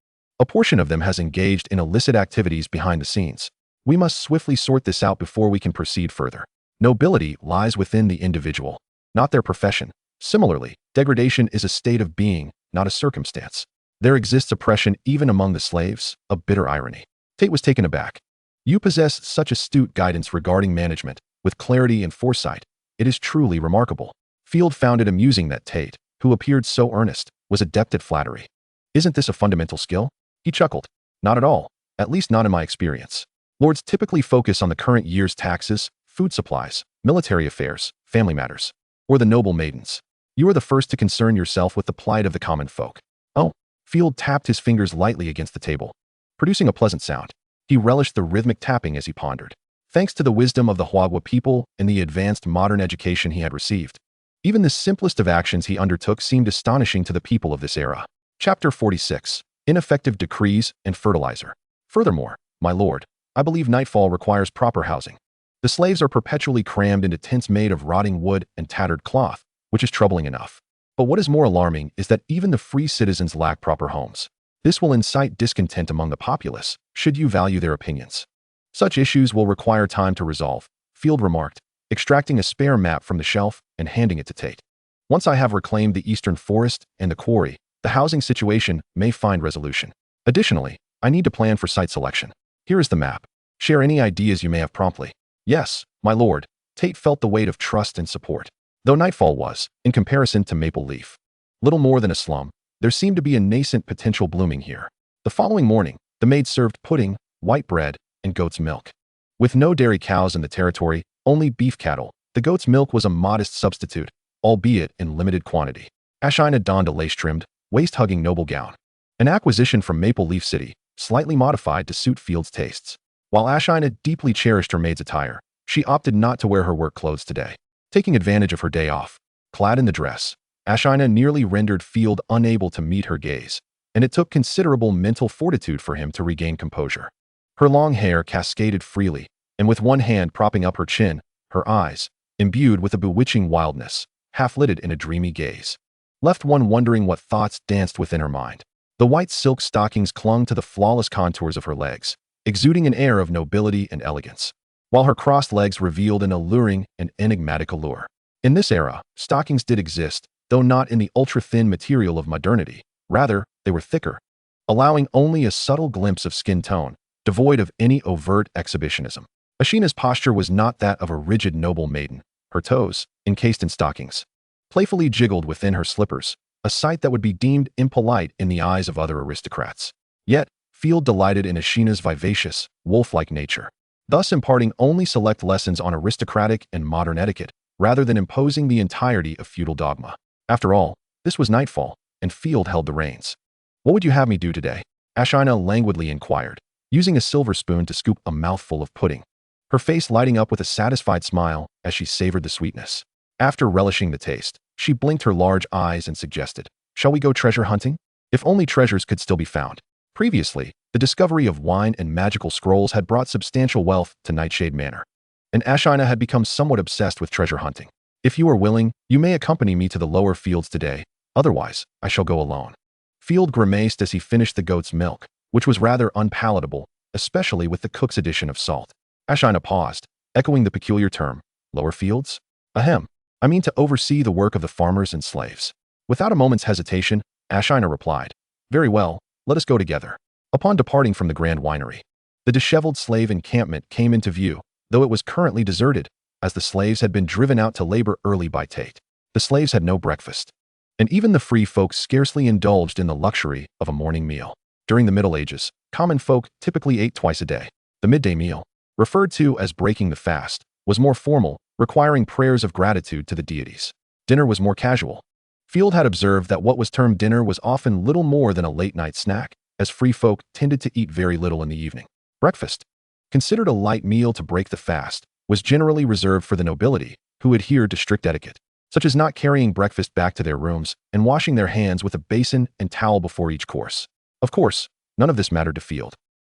A portion of them has engaged in illicit activities behind the scenes. We must swiftly sort this out before we can proceed further. Nobility lies within the individual, not their profession. Similarly, degradation is a state of being, not a circumstance. There exists oppression even among the slaves, a bitter irony." Tate was taken aback. "You possess such astute guidance regarding management, with clarity and foresight. It is truly remarkable." Field found it amusing that Tate, who appeared so earnest, was adept at flattery. "Isn't this a fundamental skill?" He chuckled. "Not at all, at least not in my experience. Lords typically focus on the current year's taxes, food supplies, military affairs, family matters, or the noble maidens. You are the first to concern yourself with the plight of the common folk." "Oh." Field tapped his fingers lightly against the table, producing a pleasant sound. He relished the rhythmic tapping as he pondered. Thanks to the wisdom of the Huagua people and the advanced modern education he had received, even the simplest of actions he undertook seemed astonishing to the people of this era. Chapter 46. Ineffective Decrees and Fertilizer. "Furthermore, my lord, I believe Nightfall requires proper housing. The slaves are perpetually crammed into tents made of rotting wood and tattered cloth, which is troubling enough. But what is more alarming is that even the free citizens lack proper homes. This will incite discontent among the populace, should you value their opinions. Such issues will require time to resolve," Field remarked, extracting a spare map from the shelf and handing it to Tate. "Once I have reclaimed the eastern forest and the quarry, the housing situation may find resolution. Additionally, I need to plan for site selection. Here is the map. Share any ideas you may have promptly." "Yes, my lord." Tate felt the weight of trust and support. Though Nightfall was, in comparison to Maple Leaf, little more than a slum, there seemed to be a nascent potential blooming here. The following morning, the maid served pudding, white bread, and goat's milk. With no dairy cows in the territory, only beef cattle, the goat's milk was a modest substitute, albeit in limited quantity. Ashina donned a lace-trimmed, waist-hugging noble gown, an acquisition from Maple Leaf City, slightly modified to suit Field's tastes. While Ashina deeply cherished her maid's attire, she opted not to wear her work clothes today. Taking advantage of her day off, clad in the dress, Ashina nearly rendered Field unable to meet her gaze, and it took considerable mental fortitude for him to regain composure. Her long hair cascaded freely, and with one hand propping up her chin, her eyes, imbued with a bewitching wildness, half-lidded in a dreamy gaze, left one wondering what thoughts danced within her mind. The white silk stockings clung to the flawless contours of her legs, exuding an air of nobility and elegance, while her crossed legs revealed an alluring and enigmatic allure. In this era, stockings did exist, though not in the ultra-thin material of modernity. Rather, they were thicker, allowing only a subtle glimpse of skin tone, devoid of any overt exhibitionism. Ashina's posture was not that of a rigid noble maiden, her toes, encased in stockings, playfully jiggled within her slippers, a sight that would be deemed impolite in the eyes of other aristocrats. Yet, Field delighted in Ashina's vivacious, wolf-like nature, thus imparting only select lessons on aristocratic and modern etiquette, rather than imposing the entirety of feudal dogma. After all, this was nightfall, and Field held the reins. "What would you have me do today?" Ashina languidly inquired, using a silver spoon to scoop a mouthful of pudding, her face lighting up with a satisfied smile as she savored the sweetness. After relishing the taste, she blinked her large eyes and suggested, "Shall we go treasure hunting?" If only treasures could still be found. Previously, the discovery of wine and magical scrolls had brought substantial wealth to Nightshade Manor, and Ashina had become somewhat obsessed with treasure hunting. "If you are willing, you may accompany me to the lower fields today. Otherwise, I shall go alone." Field grimaced as he finished the goat's milk, which was rather unpalatable, especially with the cook's addition of salt. Ashina paused, echoing the peculiar term, "Lower fields?" "Ahem. I mean to oversee the work of the farmers and slaves." Without a moment's hesitation, Ashina replied, "Very well, let us go together." Upon departing from the Grand Winery, the disheveled slave encampment came into view, though it was currently deserted, as the slaves had been driven out to labor early by Tate. The slaves had no breakfast, and even the free folk scarcely indulged in the luxury of a morning meal. During the Middle Ages, common folk typically ate twice a day. The midday meal, referred to as breaking the fast, was more formal, requiring prayers of gratitude to the deities. Dinner was more casual. Field had observed that what was termed dinner was often little more than a late-night snack, as free folk tended to eat very little in the evening. Breakfast, considered a light meal to break the fast, was generally reserved for the nobility, who adhered to strict etiquette, such as not carrying breakfast back to their rooms and washing their hands with a basin and towel before each course. Of course, none of this mattered to Field,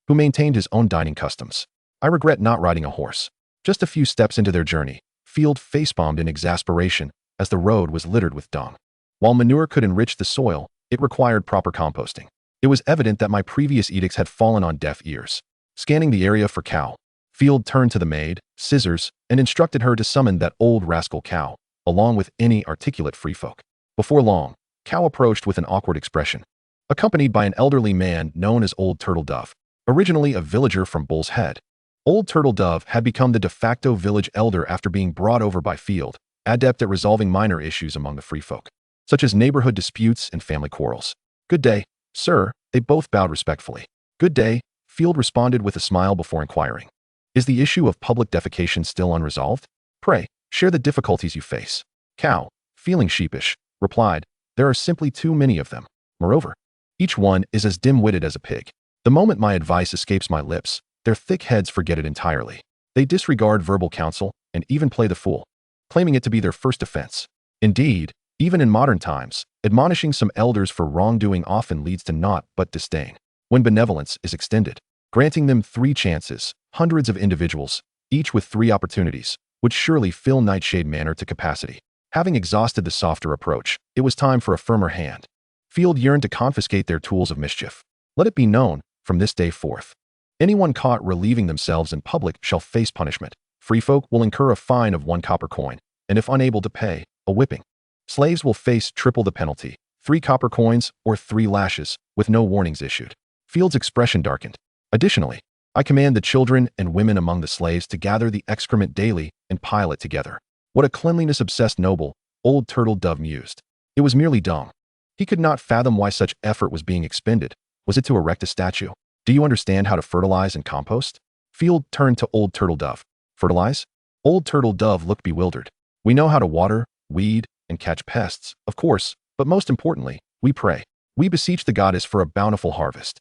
who maintained his own dining customs. "I regret not riding a horse." Just a few steps into their journey, Field facepalmed in exasperation as the road was littered with dung. While manure could enrich the soil, it required proper composting. It was evident that my previous edicts had fallen on deaf ears. Scanning the area for cow, Field turned to the maid, scissors, and instructed her to summon that old rascal Cow, along with any articulate free folk. Before long, Cow approached with an awkward expression, accompanied by an elderly man known as Old Turtle Dove, originally a villager from Bull's Head. Old Turtle Dove had become the de facto village elder after being brought over by Field, adept at resolving minor issues among the free folk, such as neighborhood disputes and family quarrels. "Good day, sir." They both bowed respectfully. "Good day," Field responded with a smile before inquiring, "Is the issue of public defecation still unresolved? Pray, share the difficulties you face." Cow, feeling sheepish, replied, "There are simply too many of them. Moreover, each one is as dim-witted as a pig. The moment my advice escapes my lips, their thick heads forget it entirely. They disregard verbal counsel and even play the fool, claiming it to be their first offense. Indeed, even in modern times, admonishing some elders for wrongdoing often leads to naught but disdain. When benevolence is extended, granting them 3 chances, hundreds of individuals, each with 3 opportunities, would surely fill Nightshade Manor to capacity. Having exhausted the softer approach, it was time for a firmer hand. Field yearned to confiscate their tools of mischief. "Let it be known, from this day forth, anyone caught relieving themselves in public shall face punishment. Free folk will incur a fine of 1 copper coin, and if unable to pay, a whipping. Slaves will face triple the penalty, 3 copper coins or 3 lashes, with no warnings issued." Field's expression darkened. "Additionally, I command the children and women among the slaves to gather the excrement daily and pile it together." What a cleanliness-obsessed noble, Old Turtle Dove mused. It was merely dung. He could not fathom why such effort was being expended. Was it to erect a statue? "Do you understand how to fertilize and compost?" Field turned to Old Turtle Dove. "Fertilize?" Old Turtle Dove looked bewildered. "We know how to water, weed, and catch pests, of course, but most importantly, we pray. We beseech the goddess for a bountiful harvest."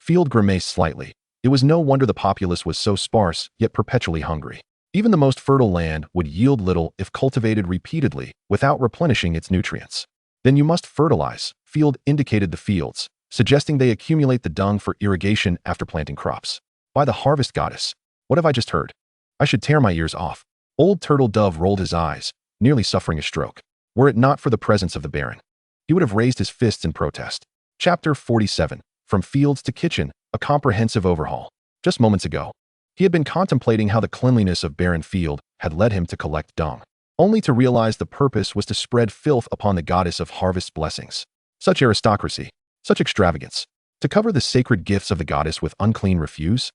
Field grimaced slightly. It was no wonder the populace was so sparse, yet perpetually hungry. Even the most fertile land would yield little if cultivated repeatedly without replenishing its nutrients. Then you must fertilize. Field indicated the fields, suggesting they accumulate the dung for irrigation after planting crops. By the harvest goddess, what have I just heard? I should tear my ears off. Old Turtle Dove rolled his eyes, nearly suffering a stroke. Were it not for the presence of the Baron, he would have raised his fists in protest. Chapter 47. From Fields to Kitchen, a comprehensive overhaul. Just moments ago, he had been contemplating how the cleanliness of Baron Field had led him to collect dung, only to realize the purpose was to spread filth upon the goddess of harvest's blessings. Such aristocracy, such extravagance. To cover the sacred gifts of the goddess with unclean refuse?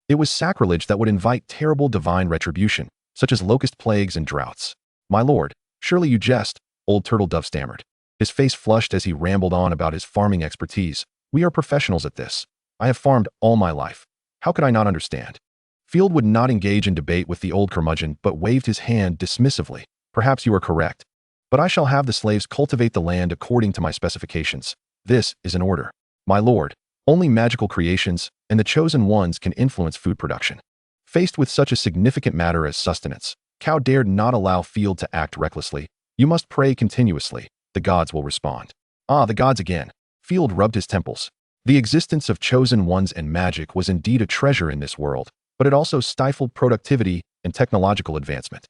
It was sacrilege that would invite terrible divine retribution, such as locust plagues and droughts. My lord, surely you jest, Old Turtle Dove stammered. His face flushed as he rambled on about his farming expertise. We are professionals at this. I have farmed all my life. How could I not understand? Field would not engage in debate with the old curmudgeon, but waved his hand dismissively. Perhaps you are correct. But I shall have the slaves cultivate the land according to my specifications. This is an order. My lord, only magical creations and the chosen ones can influence food production. Faced with such a significant matter as sustenance, Cow dared not allow Field to act recklessly. You must pray continuously. The gods will respond. Ah, the gods again. Field rubbed his temples. The existence of chosen ones and magic was indeed a treasure in this world, but it also stifled productivity and technological advancement.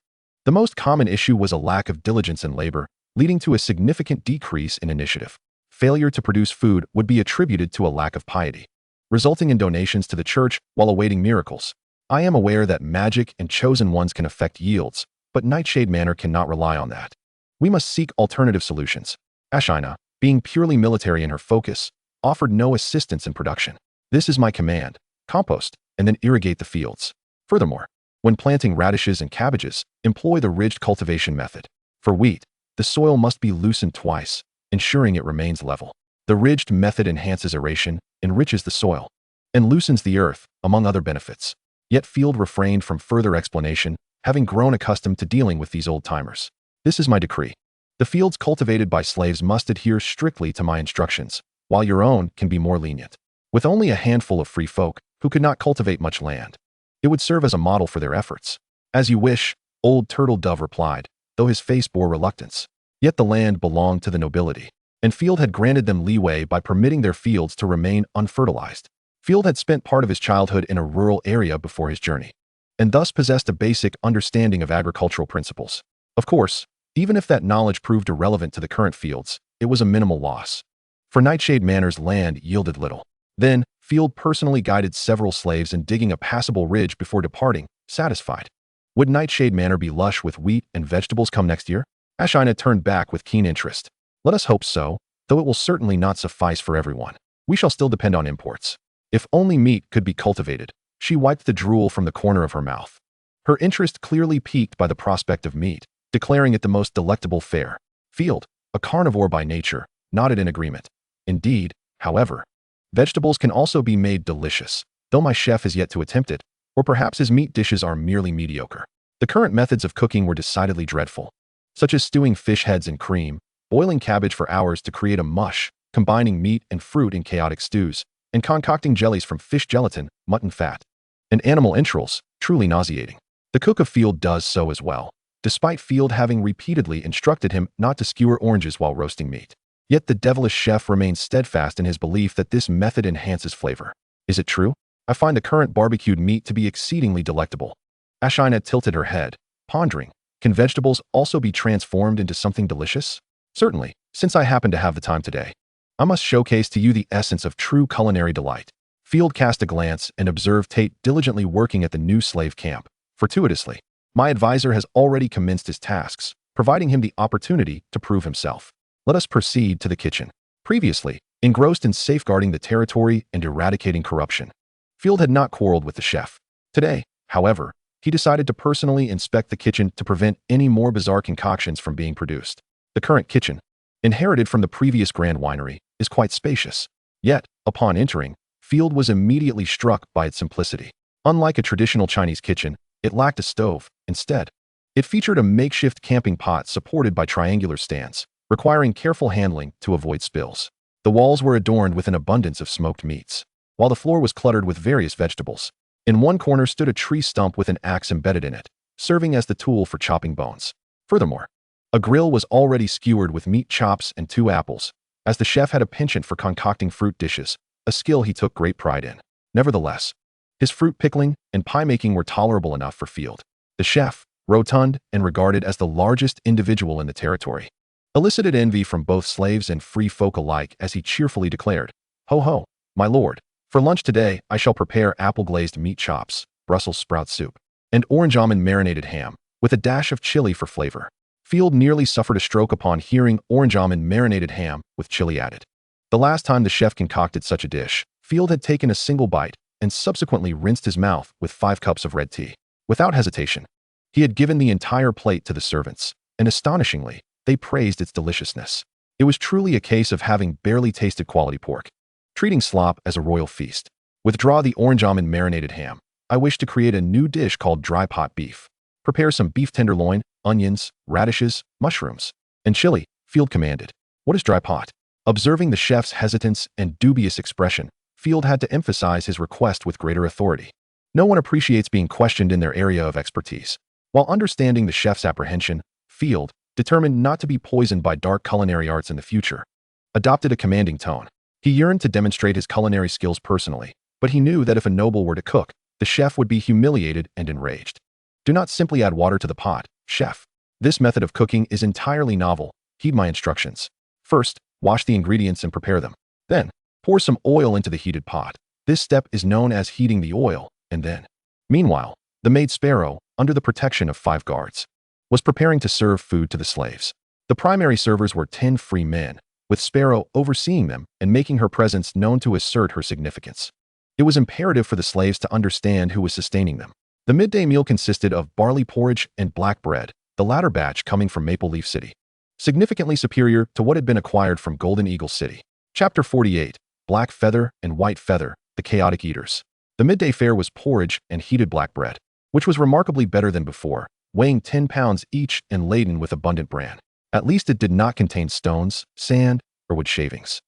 The most common issue was a lack of diligence in labor, leading to a significant decrease in initiative. Failure to produce food would be attributed to a lack of piety, resulting in donations to the church while awaiting miracles. I am aware that magic and chosen ones can affect yields, but Nightshade Manor cannot rely on that. We must seek alternative solutions. Ashina, being purely military in her focus, offered no assistance in production. This is my command. Compost, and then irrigate the fields. Furthermore, when planting radishes and cabbages, employ the ridged cultivation method. For wheat, the soil must be loosened twice, ensuring it remains level. The ridged method enhances aeration, enriches the soil, and loosens the earth, among other benefits. Yet Field refrained from further explanation, having grown accustomed to dealing with these old-timers. This is my decree. The fields cultivated by slaves must adhere strictly to my instructions, while your own can be more lenient. With only a handful of free folk who could not cultivate much land, it would serve as a model for their efforts. As you wish, Old Turtle Dove replied, though his face bore reluctance. Yet the land belonged to the nobility, and Field had granted them leeway by permitting their fields to remain unfertilized. Field had spent part of his childhood in a rural area before his journey, and thus possessed a basic understanding of agricultural principles. Of course, even if that knowledge proved irrelevant to the current fields, it was a minimal loss. For Nightshade Manor's land yielded little. Then, Field personally guided several slaves in digging a passable ridge before departing, satisfied. Would Nightshade Manor be lush with wheat and vegetables come next year? Ashina turned back with keen interest. Let us hope so, though it will certainly not suffice for everyone. We shall still depend on imports. If only meat could be cultivated. She wiped the drool from the corner of her mouth. Her interest clearly piqued by the prospect of meat, declaring it the most delectable fare. Field, a carnivore by nature, nodded in agreement. Indeed, however, vegetables can also be made delicious, though my chef has yet to attempt it, or perhaps his meat dishes are merely mediocre. The current methods of cooking were decidedly dreadful, such as stewing fish heads in cream, boiling cabbage for hours to create a mush, combining meat and fruit in chaotic stews, and concocting jellies from fish gelatin, mutton fat, and animal entrails, truly nauseating. The cook of Field does so as well, despite Field having repeatedly instructed him not to skewer oranges while roasting meat. Yet the devilish chef remains steadfast in his belief that this method enhances flavor. Is it true? I find the current barbecued meat to be exceedingly delectable. Ashina tilted her head, pondering. Can vegetables also be transformed into something delicious? Certainly, since I happen to have the time today. I must showcase to you the essence of true culinary delight. Field cast a glance and observed Tate diligently working at the new slave camp. Fortuitously, my advisor has already commenced his tasks, providing him the opportunity to prove himself. Let us proceed to the kitchen. Previously, engrossed in safeguarding the territory and eradicating corruption, Field had not quarreled with the chef. Today, however, he decided to personally inspect the kitchen to prevent any more bizarre concoctions from being produced. The current kitchen, inherited from the previous grand winery, is quite spacious. Yet, upon entering, Field was immediately struck by its simplicity. Unlike a traditional Chinese kitchen, it lacked a stove. Instead, it featured a makeshift camping pot supported by triangular stands, requiring careful handling to avoid spills. The walls were adorned with an abundance of smoked meats. while the floor was cluttered with various vegetables. In one corner stood a tree stump with an axe embedded in it, serving as the tool for chopping bones. Furthermore, a grill was already skewered with meat chops and 2 apples, as the chef had a penchant for concocting fruit dishes, a skill he took great pride in. Nevertheless, his fruit pickling and pie making were tolerable enough for Field. The chef, rotund and regarded as the largest individual in the territory, elicited envy from both slaves and free folk alike as he cheerfully declared, "Ho ho, my lord, for lunch today I shall prepare apple-glazed meat chops, Brussels sprout soup, and orange almond marinated ham, with a dash of chili for flavor." Field nearly suffered a stroke upon hearing orange almond marinated ham with chili added. The last time the chef concocted such a dish, Field had taken a single bite and subsequently rinsed his mouth with 5 cups of red tea. Without hesitation, he had given the entire plate to the servants, and astonishingly, they praised its deliciousness. It was truly a case of having barely tasted quality pork, treating slop as a royal feast. Withdraw the orange almond marinated ham. I wish to create a new dish called dry pot beef. Prepare some beef tenderloin, onions, radishes, mushrooms, and chili, Field commanded. What is dry pot? Observing the chef's hesitance and dubious expression, Field had to emphasize his request with greater authority. No one appreciates being questioned in their area of expertise. While understanding the chef's apprehension, Field, determined not to be poisoned by dark culinary arts in the future, adopted a commanding tone. He yearned to demonstrate his culinary skills personally, but he knew that if a noble were to cook, the chef would be humiliated and enraged. Do not simply add water to the pot, chef. This method of cooking is entirely novel. Heed my instructions. First, wash the ingredients and prepare them. Then, pour some oil into the heated pot. This step is known as heating the oil, and then. Meanwhile, the maid Sparrow, under the protection of 5 guards, was preparing to serve food to the slaves. The primary servers were 10 free men, with Sparrow overseeing them and making her presence known to assert her significance. It was imperative for the slaves to understand who was sustaining them. The midday meal consisted of barley porridge and black bread, the latter batch coming from Maple Leaf City, significantly superior to what had been acquired from Golden Eagle City. Chapter 48, Black Feather and White Feather, the Chaotic Eaters. The midday fare was porridge and heated black bread, which was remarkably better than before, weighing 10 pounds each and laden with abundant bran. At least it did not contain stones, sand, or wood shavings.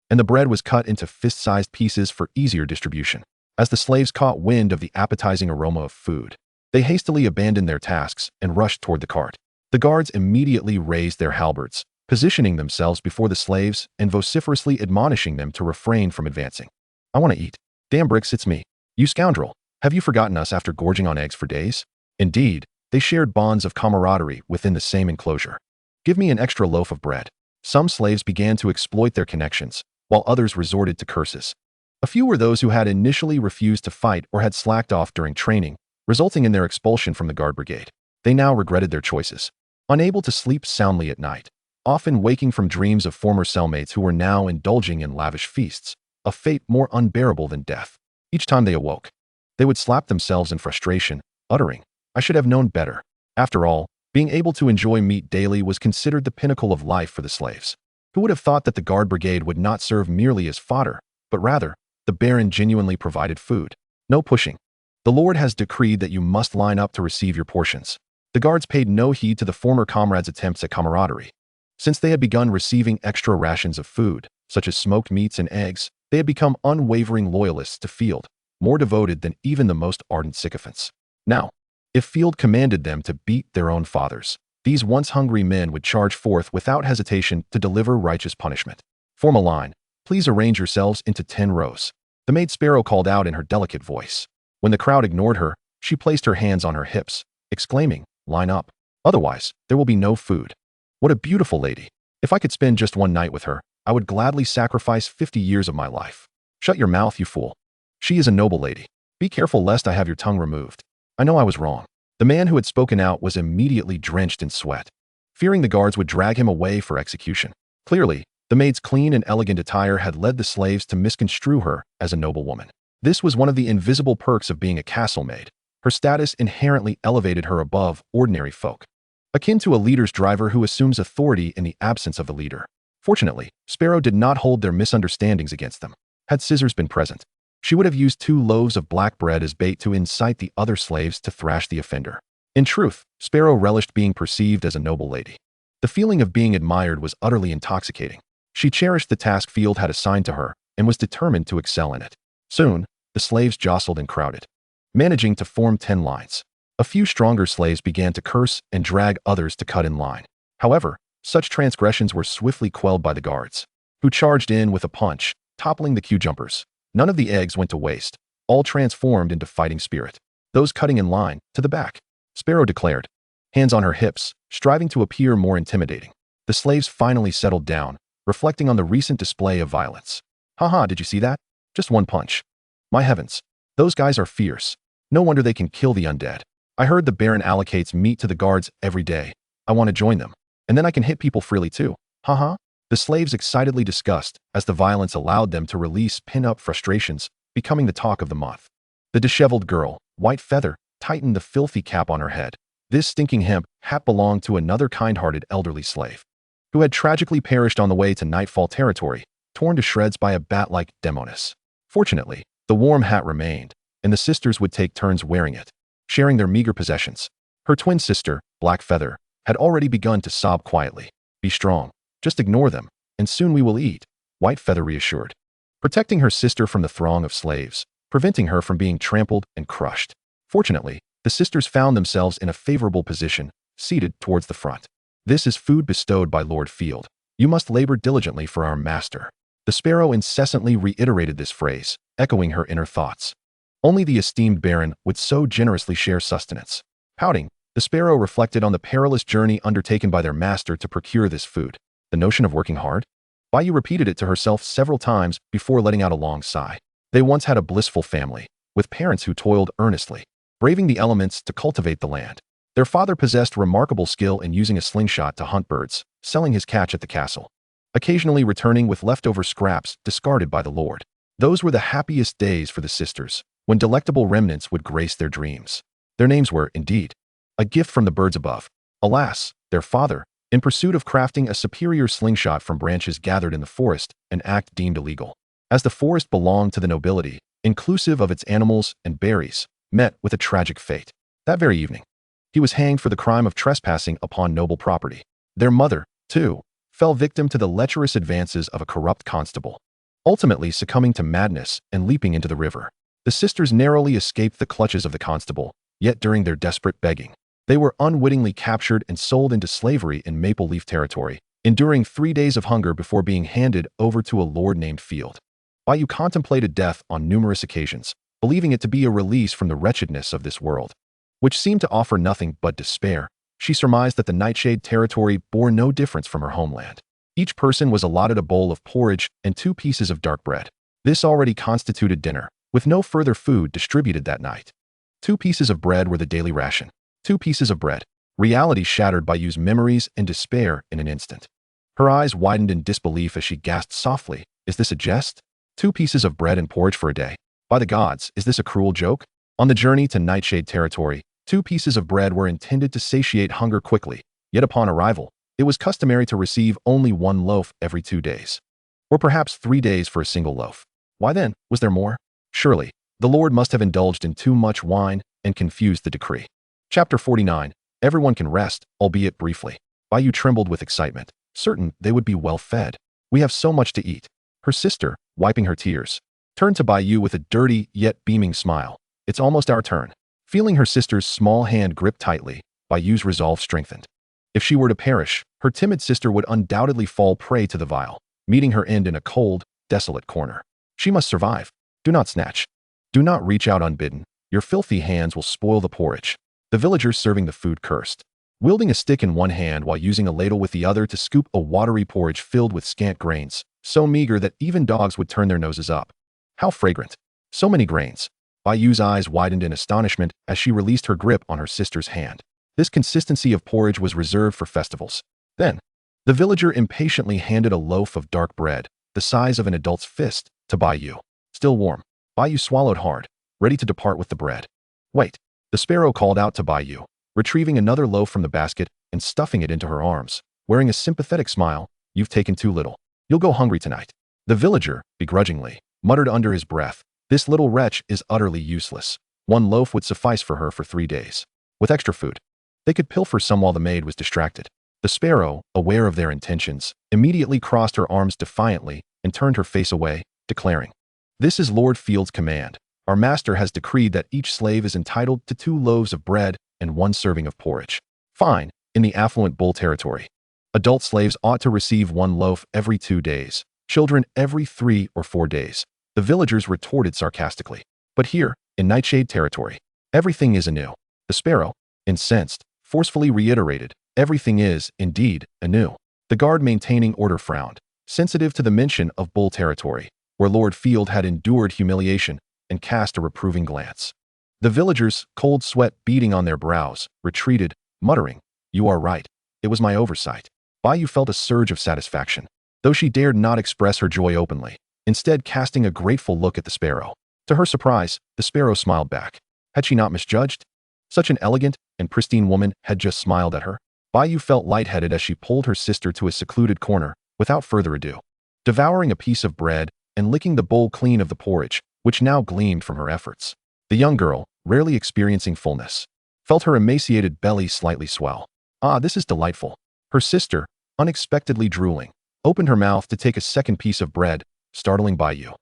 And the bread was cut into fist-sized pieces for easier distribution. As the slaves caught wind of the appetizing aroma of food, they hastily abandoned their tasks and rushed toward the cart. The guards immediately raised their halberds, positioning themselves before the slaves and vociferously admonishing them to refrain from advancing. "I want to eat. Damn bricks, it's me. You scoundrel, have you forgotten us after gorging on eggs for days?" Indeed, they shared bonds of camaraderie within the same enclosure. "Give me an extra loaf of bread." Some slaves began to exploit their connections, while others resorted to curses. A few were those who had initially refused to fight or had slacked off during training, resulting in their expulsion from the guard brigade. They now regretted their choices. Unable to sleep soundly at night, often waking from dreams of former cellmates who were now indulging in lavish feasts, a fate more unbearable than death. Each time they awoke, they would slap themselves in frustration, uttering, "I should have known better." After all, being able to enjoy meat daily was considered the pinnacle of life for the slaves. Who would have thought that the guard brigade would not serve merely as fodder, but rather, the Baron genuinely provided food. No pushing. The Lord has decreed that you must line up to receive your portions. The guards paid no heed to the former comrades' attempts at camaraderie. Since they had begun receiving extra rations of food, such as smoked meats and eggs, they had become unwavering loyalists to Field, more devoted than even the most ardent sycophants. Now, if Field commanded them to beat their own fathers, these once hungry men would charge forth without hesitation to deliver righteous punishment. "Form a line. Please arrange yourselves into 10 rows. The maid Sparrow called out in her delicate voice. When the crowd ignored her, she placed her hands on her hips, exclaiming, "Line up. Otherwise, there will be no food." What a beautiful lady. If I could spend just one night with her, I would gladly sacrifice 50 years of my life. Shut your mouth, you fool. She is a noble lady. Be careful lest I have your tongue removed. I know I was wrong. The man who had spoken out was immediately drenched in sweat, fearing the guards would drag him away for execution. Clearly, the maid's clean and elegant attire had led the slaves to misconstrue her as a noble woman. This was one of the invisible perks of being a castle maid. Her status inherently elevated her above ordinary folk, akin to a leader's driver who assumes authority in the absence of the leader. Fortunately, Sparrow did not hold their misunderstandings against them. Had scissors been present, she would have used 2 loaves of black bread as bait to incite the other slaves to thrash the offender. In truth, Sparrow relished being perceived as a noble lady. The feeling of being admired was utterly intoxicating. She cherished the task Field had assigned to her and was determined to excel in it. Soon, the slaves jostled and crowded, managing to form 10 lines. A few stronger slaves began to curse and drag others to cut in line. However, such transgressions were swiftly quelled by the guards, who charged in with a punch, toppling the queue jumpers. None of the eggs went to waste, all transformed into fighting spirit. Those cutting in line, to the back, Sparrow declared, hands on her hips, striving to appear more intimidating. The slaves finally settled down, reflecting on the recent display of violence. Haha, did you see that? Just one punch. My heavens, those guys are fierce. No wonder they can kill the undead. I heard the Baron allocates meat to the guards every day. I want to join them. And then I can hit people freely too. Haha. The slaves excitedly discussed as the violence allowed them to release pin-up frustrations, becoming the talk of the month. The disheveled girl, White Feather, tightened the filthy cap on her head. This stinking hemp hat belonged to another kind-hearted elderly slave, who had tragically perished on the way to Nightfall territory, torn to shreds by a bat-like demoness. Fortunately, the warm hat remained, and the sisters would take turns wearing it, sharing their meager possessions. Her twin sister, Black Feather, had already begun to sob quietly. Be strong. Just ignore them, and soon we will eat, White Feather reassured, protecting her sister from the throng of slaves, preventing her from being trampled and crushed. Fortunately, the sisters found themselves in a favorable position, seated towards the front. This is food bestowed by Lord Field. You must labor diligently for our master. The Sparrow incessantly reiterated this phrase, echoing her inner thoughts. Only the esteemed Baron would so generously share sustenance. Pouting, the Sparrow reflected on the perilous journey undertaken by their master to procure this food. The notion of working hard? Bayou repeated it to herself several times before letting out a long sigh. They once had a blissful family, with parents who toiled earnestly, braving the elements to cultivate the land. Their father possessed remarkable skill in using a slingshot to hunt birds, selling his catch at the castle, occasionally returning with leftover scraps discarded by the lord. Those were the happiest days for the sisters, when delectable remnants would grace their dreams. Their names were, indeed, a gift from the birds above. Alas, their father, in pursuit of crafting a superior slingshot from branches gathered in the forest, an act deemed illegal, as the forest belonged to the nobility, inclusive of its animals and berries, met with a tragic fate. That very evening, he was hanged for the crime of trespassing upon noble property. Their mother, too, fell victim to the lecherous advances of a corrupt constable, ultimately succumbing to madness and leaping into the river. The sisters narrowly escaped the clutches of the constable, yet during their desperate begging, they were unwittingly captured and sold into slavery in Maple Leaf territory, enduring 3 days of hunger before being handed over to a lord named Field. Bayou contemplated death on numerous occasions, believing it to be a release from the wretchedness of this world, which seemed to offer nothing but despair. She surmised that the Nightshade territory bore no difference from her homeland. Each person was allotted a bowl of porridge and 2 pieces of dark bread. This already constituted dinner, with no further food distributed that night. 2 pieces of bread were the daily ration. 2 pieces of bread. Reality shattered Bayou's memories and despair in an instant. Her eyes widened in disbelief as she gasped softly, is this a jest? 2 pieces of bread and porridge for a day. By the gods, is this a cruel joke? On the journey to Nightshade territory, 2 pieces of bread were intended to satiate hunger quickly, yet upon arrival, it was customary to receive only 1 loaf every 2 days. Or perhaps 3 days for a single loaf. Why then, was there more? Surely, the Lord must have indulged in too much wine and confused the decree. Chapter 49. Everyone can rest, albeit briefly. Bayou trembled with excitement, certain they would be well fed. We have so much to eat. Her sister, wiping her tears, turned to Bayou with a dirty yet beaming smile. It's almost our turn. Feeling her sister's small hand grip tightly, Bayou's resolve strengthened. If she were to perish, her timid sister would undoubtedly fall prey to the vile, meeting her end in a cold, desolate corner. She must survive. Do not snatch. Do not reach out unbidden. Your filthy hands will spoil the porridge. The villagers serving the food cursed, wielding a stick in one hand while using a ladle with the other to scoop a watery porridge filled with scant grains, so meager that even dogs would turn their noses up. How fragrant! So many grains. Bayou's eyes widened in astonishment as she released her grip on her sister's hand. This consistency of porridge was reserved for festivals. Then, the villager impatiently handed a loaf of dark bread, the size of an adult's fist, to Bayou. Still warm, Bayou swallowed hard, ready to depart with the bread. Wait. The Sparrow called out to Bayou, retrieving another loaf from the basket and stuffing it into her arms. Wearing a sympathetic smile, you've taken too little. You'll go hungry tonight. The villager, begrudgingly, muttered under his breath, this little wretch is utterly useless. 1 loaf would suffice for her for 3 days. With extra food, they could pilfer some while the maid was distracted. The Sparrow, aware of their intentions, immediately crossed her arms defiantly and turned her face away, declaring, This is Lord Field's command. Our master has decreed that each slave is entitled to 2 loaves of bread and 1 serving of porridge. Fine, in the affluent bull territory. Adult slaves ought to receive 1 loaf every 2 days, children every 3 or 4 days. The villagers retorted sarcastically. But here, in Nightshade territory, everything is anew. The sparrow, incensed, forcefully reiterated, everything is, indeed, anew. The guard maintaining order frowned, sensitive to the mention of bull territory, where Lord Field had endured humiliation, and cast a reproving glance. The villagers, cold sweat beading on their brows, retreated, muttering, "You are right. It was my oversight." Bayou felt a surge of satisfaction, though she dared not express her joy openly, instead casting a grateful look at the sparrow. To her surprise, the sparrow smiled back. Had she not misjudged? Such an elegant and pristine woman had just smiled at her. Bayou felt lightheaded as she pulled her sister to a secluded corner, without further ado. Devouring a piece of bread and licking the bowl clean of the porridge, which now gleamed from her efforts. The young girl, rarely experiencing fullness, felt her emaciated belly slightly swell. Ah, this is delightful. Her sister, unexpectedly drooling, opened her mouth to take a second piece of bread, startling Bayou,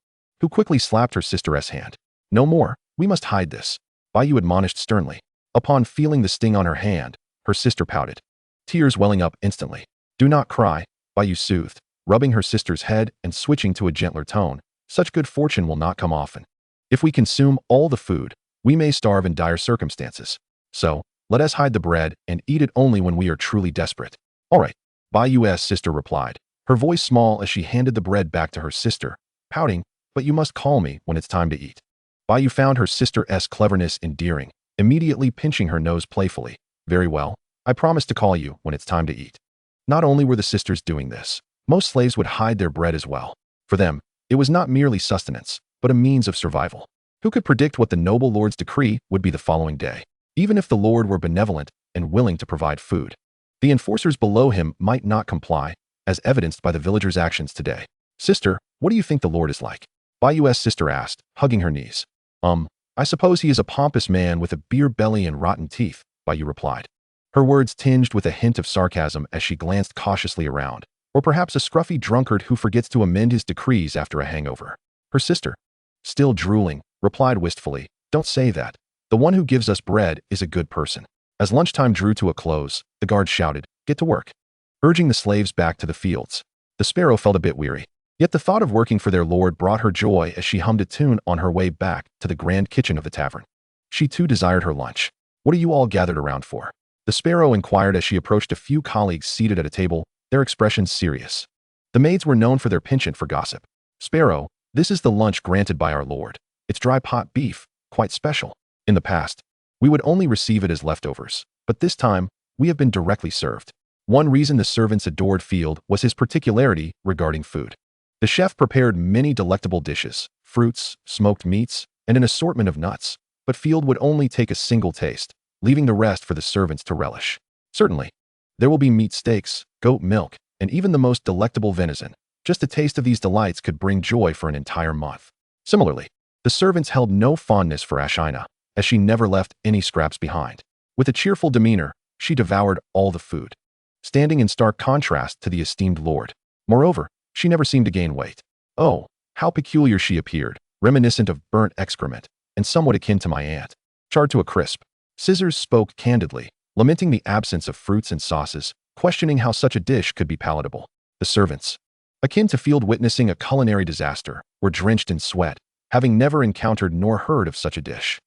who quickly slapped her sister's hand. "No more, we must hide this," Bayou admonished sternly. Upon feeling the sting on her hand, her sister pouted, tears welling up instantly. "Do not cry," Bayou soothed, rubbing her sister's head and switching to a gentler tone. "Such good fortune will not come often. If we consume all the food, we may starve in dire circumstances. So, let us hide the bread and eat it only when we are truly desperate." "All right," Bayou's sister replied, her voice small as she handed the bread back to her sister, pouting, "But you must call me when it's time to eat." Bayou found her sister's cleverness endearing, immediately pinching her nose playfully. "Very well, I promise to call you when it's time to eat." Not only were the sisters doing this, most slaves would hide their bread as well. For them, it was not merely sustenance, but a means of survival. Who could predict what the noble lord's decree would be the following day? Even if the lord were benevolent and willing to provide food, the enforcers below him might not comply, as evidenced by the villagers' actions today. "Sister, what do you think the lord is like?" Bayou's sister asked, hugging her knees. I suppose he is a pompous man with a beer belly and rotten teeth," Bayou replied. Her words tinged with a hint of sarcasm as she glanced cautiously around. "Or perhaps a scruffy drunkard who forgets to amend his decrees after a hangover." Her sister, still drooling, replied wistfully, "Don't say that. The one who gives us bread is a good person." As lunchtime drew to a close, the guard shouted, "Get to work," urging the slaves back to the fields. The sparrow felt a bit weary. Yet the thought of working for their lord brought her joy as she hummed a tune on her way back to the grand kitchen of the tavern. She too desired her lunch. "What are you all gathered around for?" The sparrow inquired as she approached a few colleagues seated at a table, their expressions serious. The maids were known for their penchant for gossip. "Sparrow, this is the lunch granted by our lord. It's dry pot beef, quite special. In the past, we would only receive it as leftovers, but this time, we have been directly served." One reason the servants adored Field was his particularity regarding food. The chef prepared many delectable dishes, fruits, smoked meats, and an assortment of nuts, but Field would only take a single taste, leaving the rest for the servants to relish. Certainly, there will be meat steaks, goat milk, and even the most delectable venison. Just a taste of these delights could bring joy for an entire month. Similarly, the servants held no fondness for Ashina, as she never left any scraps behind. With a cheerful demeanor, she devoured all the food, standing in stark contrast to the esteemed lord. Moreover, she never seemed to gain weight. Oh, how peculiar she appeared, reminiscent of burnt excrement, and somewhat akin to my aunt, charred to a crisp. Scissors spoke candidly, lamenting the absence of fruits and sauces, questioning how such a dish could be palatable. The servants, akin to Field witnessing a culinary disaster, were drenched in sweat, having never encountered nor heard of such a dish.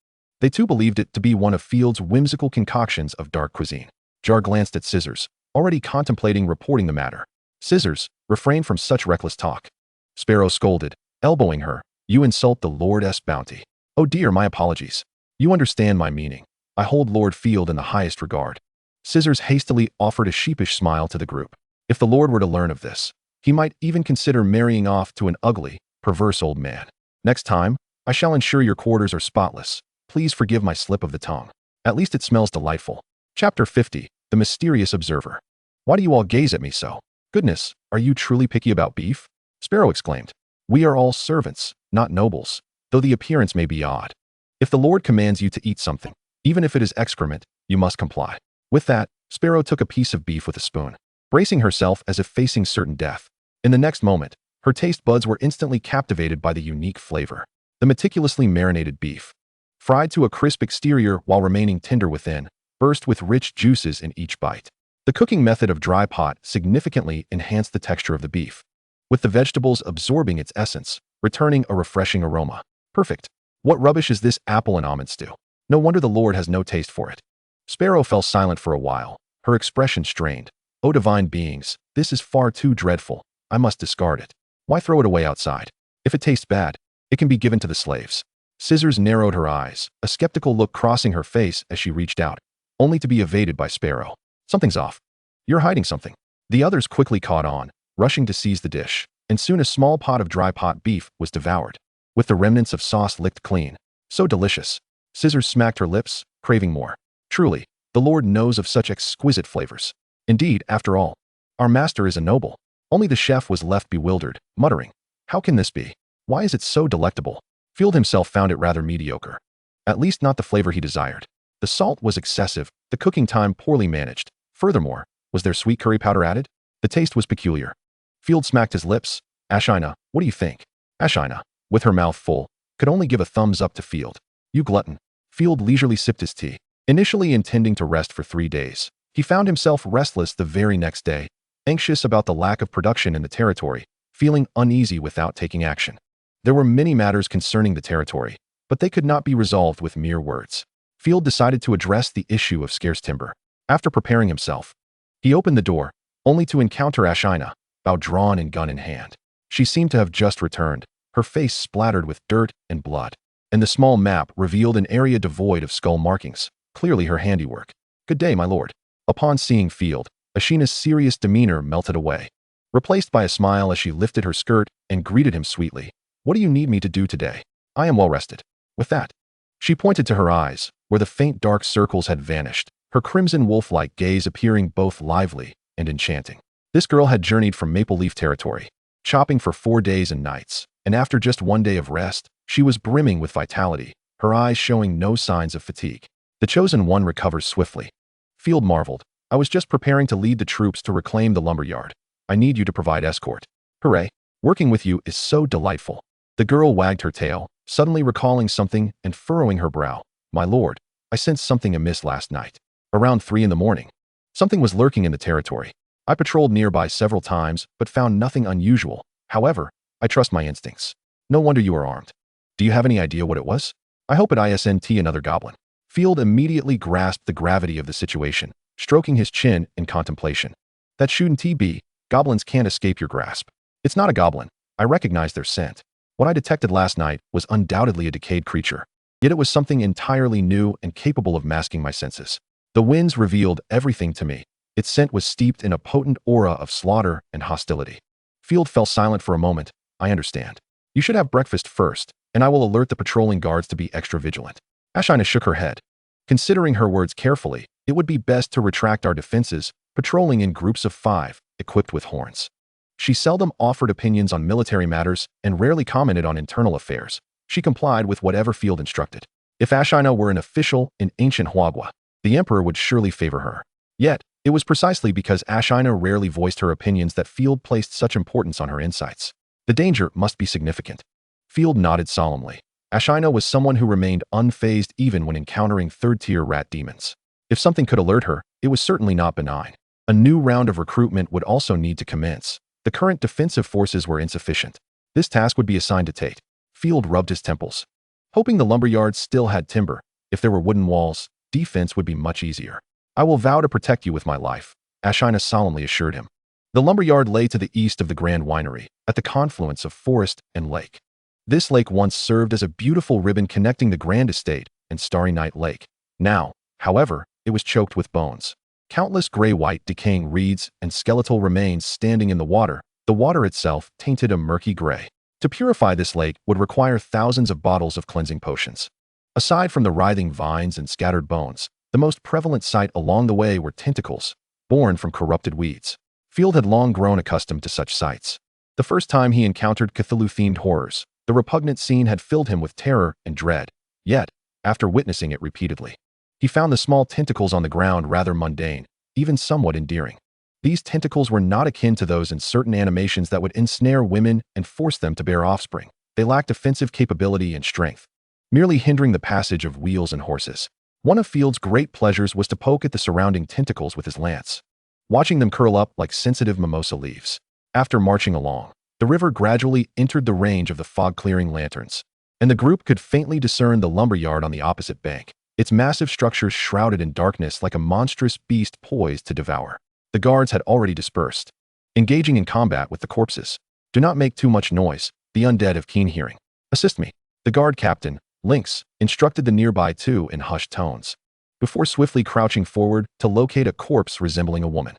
They too believed it to be one of Field's whimsical concoctions of dark cuisine. Jar glanced at Scissors, already contemplating reporting the matter. "Scissors, refrain from such reckless talk," Sparrow scolded, elbowing her. "You insult the Lord's bounty." "Oh dear, my apologies. You understand my meaning. I hold Lord Field in the highest regard." Scissors hastily offered a sheepish smile to the group. If the Lord were to learn of this, he might even consider marrying off to an ugly, perverse old man. "Next time, I shall ensure your quarters are spotless. Please forgive my slip of the tongue. At least it smells delightful." Chapter 50, The Mysterious Observer. "Why do you all gaze at me so? Goodness, are you truly picky about beef?" Sparrow exclaimed. "We are all servants, not nobles, though the appearance may be odd. If the Lord commands you to eat something, even if it is excrement, you must comply." With that, Sparrow took a piece of beef with a spoon, bracing herself as if facing certain death. In the next moment, Her taste buds were instantly captivated by the unique flavor. The meticulously marinated beef, fried to a crisp exterior while remaining tender within, burst with rich juices in each bite. The cooking method of dry pot significantly enhanced the texture of the beef, with the vegetables absorbing its essence, returning a refreshing aroma. Perfect. What rubbish is this apple and almond stew? No wonder the Lord has no taste for it. Sparrow fell silent for a while, her expression strained. O divine beings, this is far too dreadful. I must discard it. Why throw it away outside? If it tastes bad, it can be given to the slaves. Scissors narrowed her eyes, a skeptical look crossing her face as she reached out, only to be evaded by Sparrow. Something's off. You're hiding something. The others quickly caught on, rushing to seize the dish, and soon a small pot of dry pot beef was devoured, with the remnants of sauce licked clean. So delicious. Scissors smacked her lips, craving more. Truly, the Lord knows of such exquisite flavors. Indeed, after all, our master is a noble. Only the chef was left bewildered, muttering, "How can this be? Why is it so delectable?" Field himself found it rather mediocre. At least not the flavor he desired. The salt was excessive, the cooking time poorly managed. Furthermore, was there sweet curry powder added? The taste was peculiar. Field smacked his lips. Ashina, what do you think? Ashina, with her mouth full, could only give a thumbs up to Field. You glutton. Field leisurely sipped his tea. Initially intending to rest for 3 days, he found himself restless the very next day, anxious about the lack of production in the territory, feeling uneasy without taking action. There were many matters concerning the territory, but they could not be resolved with mere words. Field decided to address the issue of scarce timber. After preparing himself, he opened the door, only to encounter Ashina, bow drawn and gun in hand. She seemed to have just returned, her face splattered with dirt and blood, and the small map revealed an area devoid of skull markings, clearly her handiwork. Good day, my lord. Upon seeing Field, Ashina's serious demeanor melted away, replaced by a smile as she lifted her skirt and greeted him sweetly. What do you need me to do today? I am well rested. With that, she pointed to her eyes, where the faint dark circles had vanished, her crimson wolf-like gaze appearing both lively and enchanting. This girl had journeyed from Maple Leaf territory, chopping for 4 days and nights, and after just 1 day of rest, she was brimming with vitality, her eyes showing no signs of fatigue. The Chosen One recovers swiftly. Field marveled. I was just preparing to lead the troops to reclaim the lumberyard. I need you to provide escort. Hooray! Working with you is so delightful. The girl wagged her tail, suddenly recalling something and furrowing her brow. My lord, I sensed something amiss last night. Around 3 in the morning. Something was lurking in the territory. I patrolled nearby several times, but found nothing unusual. However, I trust my instincts. No wonder you are armed. Do you have any idea what it was? I hope it isn't another goblin. Field immediately grasped the gravity of the situation, stroking his chin in contemplation. That shouldn't be. Goblins can't escape your grasp. It's not a goblin. I recognize their scent. What I detected last night was undoubtedly a decayed creature. Yet it was something entirely new and capable of masking my senses. The winds revealed everything to me. Its scent was steeped in a potent aura of slaughter and hostility. Field fell silent for a moment. I understand. You should have breakfast first, and I will alert the patrolling guards to be extra vigilant. Ashina shook her head. Considering her words carefully, it would be best to retract our defenses, patrolling in groups of 5, equipped with horns. She seldom offered opinions on military matters and rarely commented on internal affairs. She complied with whatever Field instructed. If Ashina were an official in ancient Huagua, the emperor would surely favor her. Yet, it was precisely because Ashina rarely voiced her opinions that Field placed such importance on her insights. The danger must be significant. Field nodded solemnly. Ashina was someone who remained unfazed even when encountering third-tier rat demons. If something could alert her, it was certainly not benign. A new round of recruitment would also need to commence. The current defensive forces were insufficient. This task would be assigned to Tate. Field rubbed his temples. Hoping the lumberyard still had timber, if there were wooden walls, defense would be much easier. I will vow to protect you with my life, Ashina solemnly assured him. The lumberyard lay to the east of the Grand Winery, at the confluence of forest and lake. This lake once served as a beautiful ribbon connecting the Grand Estate and Starry Night Lake. Now, however, it was choked with bones. Countless gray-white decaying reeds and skeletal remains standing in the water itself tainted a murky gray. To purify this lake would require thousands of bottles of cleansing potions. Aside from the writhing vines and scattered bones, the most prevalent sight along the way were tentacles, born from corrupted weeds. Field had long grown accustomed to such sights. The first time he encountered Cthulhu-themed horrors, the repugnant scene had filled him with terror and dread. Yet, after witnessing it repeatedly, he found the small tentacles on the ground rather mundane, even somewhat endearing. These tentacles were not akin to those in certain animations that would ensnare women and force them to bear offspring. They lacked offensive capability and strength, merely hindering the passage of wheels and horses. One of Field's great pleasures was to poke at the surrounding tentacles with his lance, watching them curl up like sensitive mimosa leaves. After marching along, the river gradually entered the range of the fog-clearing lanterns, and the group could faintly discern the lumberyard on the opposite bank, its massive structures shrouded in darkness like a monstrous beast poised to devour. The guards had already dispersed, engaging in combat with the corpses. "Do not make too much noise," the undead have keen hearing. "Assist me," the guard captain, Lynx, instructed the nearby two in hushed tones, before swiftly crouching forward to locate a corpse resembling a woman.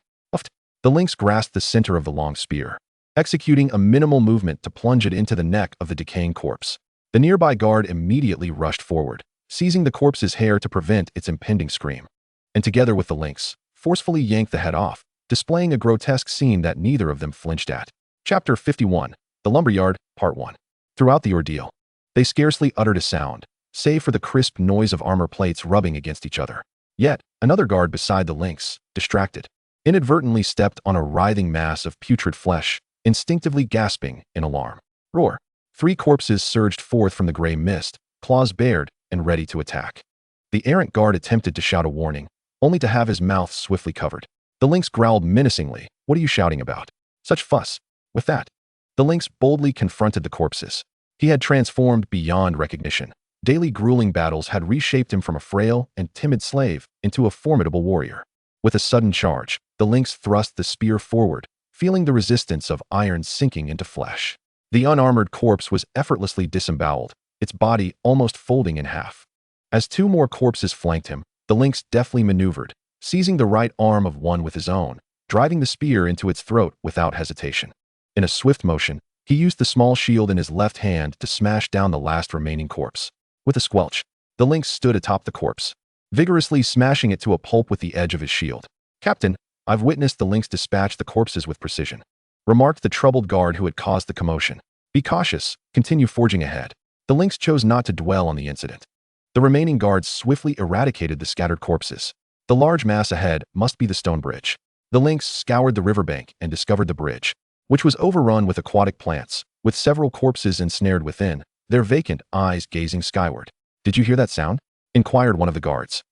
The Lynx grasped the center of the long spear, executing a minimal movement to plunge it into the neck of the decaying corpse. The nearby guard immediately rushed forward, seizing the corpse's hair to prevent its impending scream, and together with the Lynx, forcefully yanked the head off, displaying a grotesque scene that neither of them flinched at. Chapter 51, The Lumberyard, Part 1. Throughout the ordeal, they scarcely uttered a sound, save for the crisp noise of armor plates rubbing against each other. Yet, another guard beside the Lynx, distracted, inadvertently stepped on a writhing mass of putrid flesh, instinctively gasping in alarm. Roar! 3 corpses surged forth from the gray mist, claws bared and ready to attack. The errant guard attempted to shout a warning, only to have his mouth swiftly covered. The Lynx growled menacingly, "What are you shouting about? Such fuss." With that, the Lynx boldly confronted the corpses. He had transformed beyond recognition. Daily grueling battles had reshaped him from a frail and timid slave into a formidable warrior. With a sudden charge, the Lynx thrust the spear forward, feeling the resistance of iron sinking into flesh. The unarmored corpse was effortlessly disemboweled, its body almost folding in half. As 2 more corpses flanked him, the Lynx deftly maneuvered, seizing the right arm of one with his own, driving the spear into its throat without hesitation. In a swift motion, he used the small shield in his left hand to smash down the last remaining corpse. With a squelch, the Lynx stood atop the corpse, vigorously smashing it to a pulp with the edge of his shield. "Captain, I've witnessed the Lynx dispatch the corpses with precision," remarked the troubled guard who had caused the commotion. "Be cautious, continue forging ahead." The Lynx chose not to dwell on the incident. The remaining guards swiftly eradicated the scattered corpses. The large mass ahead must be the stone bridge. The Lynx scoured the riverbank and discovered the bridge, which was overrun with aquatic plants, with several corpses ensnared within, their vacant eyes gazing skyward. "Did you hear that sound?" inquired one of the guards.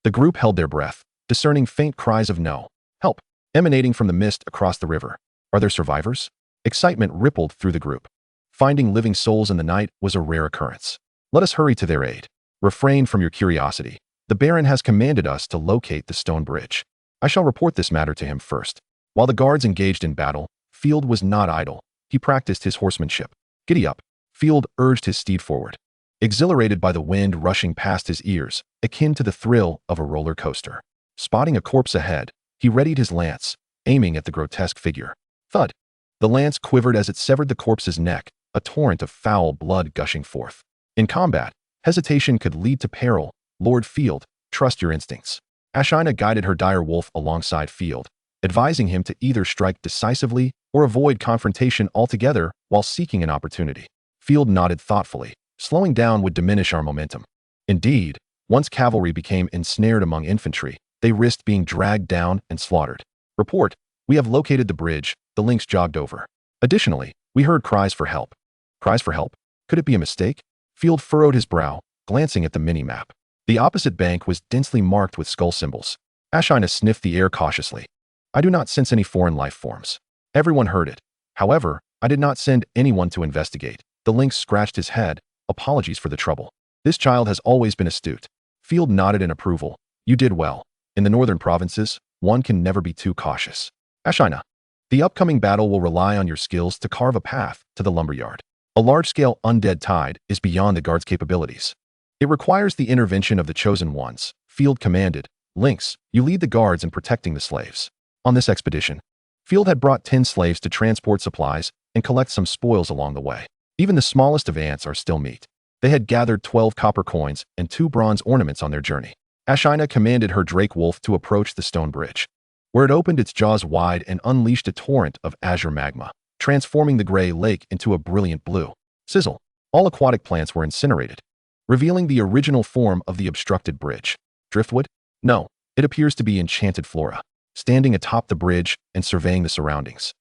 The group held their breath, discerning faint cries of "no, help," emanating from the mist across the river. "Are there survivors?" Excitement rippled through the group. Finding living souls in the night was a rare occurrence. "Let us hurry to their aid. Refrain from your curiosity. The Baron has commanded us to locate the stone bridge. I shall report this matter to him first." While the guards engaged in battle, Field was not idle. He practiced his horsemanship. "Giddy up," Field urged his steed forward, exhilarated by the wind rushing past his ears, akin to the thrill of a roller coaster. Spotting a corpse ahead, he readied his lance, aiming at the grotesque figure. Thud! The lance quivered as it severed the corpse's neck, a torrent of foul blood gushing forth. In combat, hesitation could lead to peril. Lord Field, trust your instincts. Ashina guided her dire wolf alongside Field, advising him to either strike decisively or avoid confrontation altogether while seeking an opportunity. Field nodded thoughtfully. "Slowing down would diminish our momentum." Indeed, once cavalry became ensnared among infantry, they risked being dragged down and slaughtered. "Report, we have located the bridge," the Lynx jogged over. "Additionally, we heard cries for help." Cries for help? Could it be a mistake? Field furrowed his brow, glancing at the mini-map. The opposite bank was densely marked with skull symbols. Ashina sniffed the air cautiously. "I do not sense any foreign life forms." Everyone heard it. "However, I did not send anyone to investigate." The Lynx scratched his head. "Apologies for the trouble. This child has always been astute." Field nodded in approval. "You did well. In the northern provinces, one can never be too cautious." Ashina, the upcoming battle will rely on your skills to carve a path to the lumberyard. A large-scale undead tide is beyond the guard's capabilities. It requires the intervention of the chosen ones. Field commanded. "Lynx, you lead the guards in protecting the slaves." On this expedition, Field had brought 10 slaves to transport supplies and collect some spoils along the way. Even the smallest of ants are still meat. They had gathered 12 copper coins and 2 bronze ornaments on their journey. Ashina commanded her drake wolf to approach the stone bridge, where it opened its jaws wide and unleashed a torrent of azure magma, transforming the gray lake into a brilliant blue. Sizzle! All aquatic plants were incinerated, revealing the original form of the obstructed bridge. Driftwood? No, it appears to be enchanted flora. standing atop the bridge and surveying the surroundings.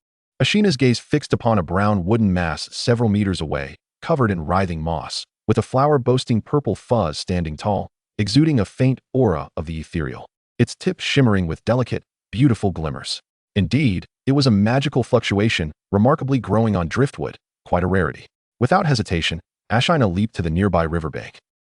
Ashina's gaze fixed upon a brown wooden mass several meters away, covered in writhing moss, with a flower boasting purple fuzz standing tall, exuding a faint aura of the ethereal, its tip shimmering with delicate, beautiful glimmers. Indeed, it was a magical fluctuation, remarkably growing on driftwood, quite a rarity. Without hesitation, Ashina leaped to the nearby riverbank.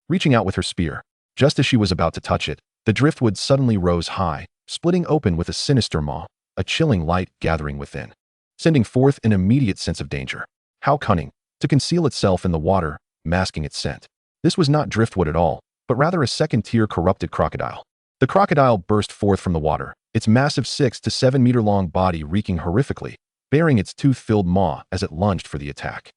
Reaching out with her spear, just as she was about to touch it, the driftwood suddenly rose high, splitting open with a sinister maw, a chilling light gathering within, sending forth an immediate sense of danger. How cunning, to conceal itself in the water, masking its scent. This was not driftwood at all, but rather a second-tier corrupted crocodile. The crocodile burst forth from the water, its massive 6 to 7 meter long body reeking horrifically, baring its tooth-filled maw as it lunged for the attack.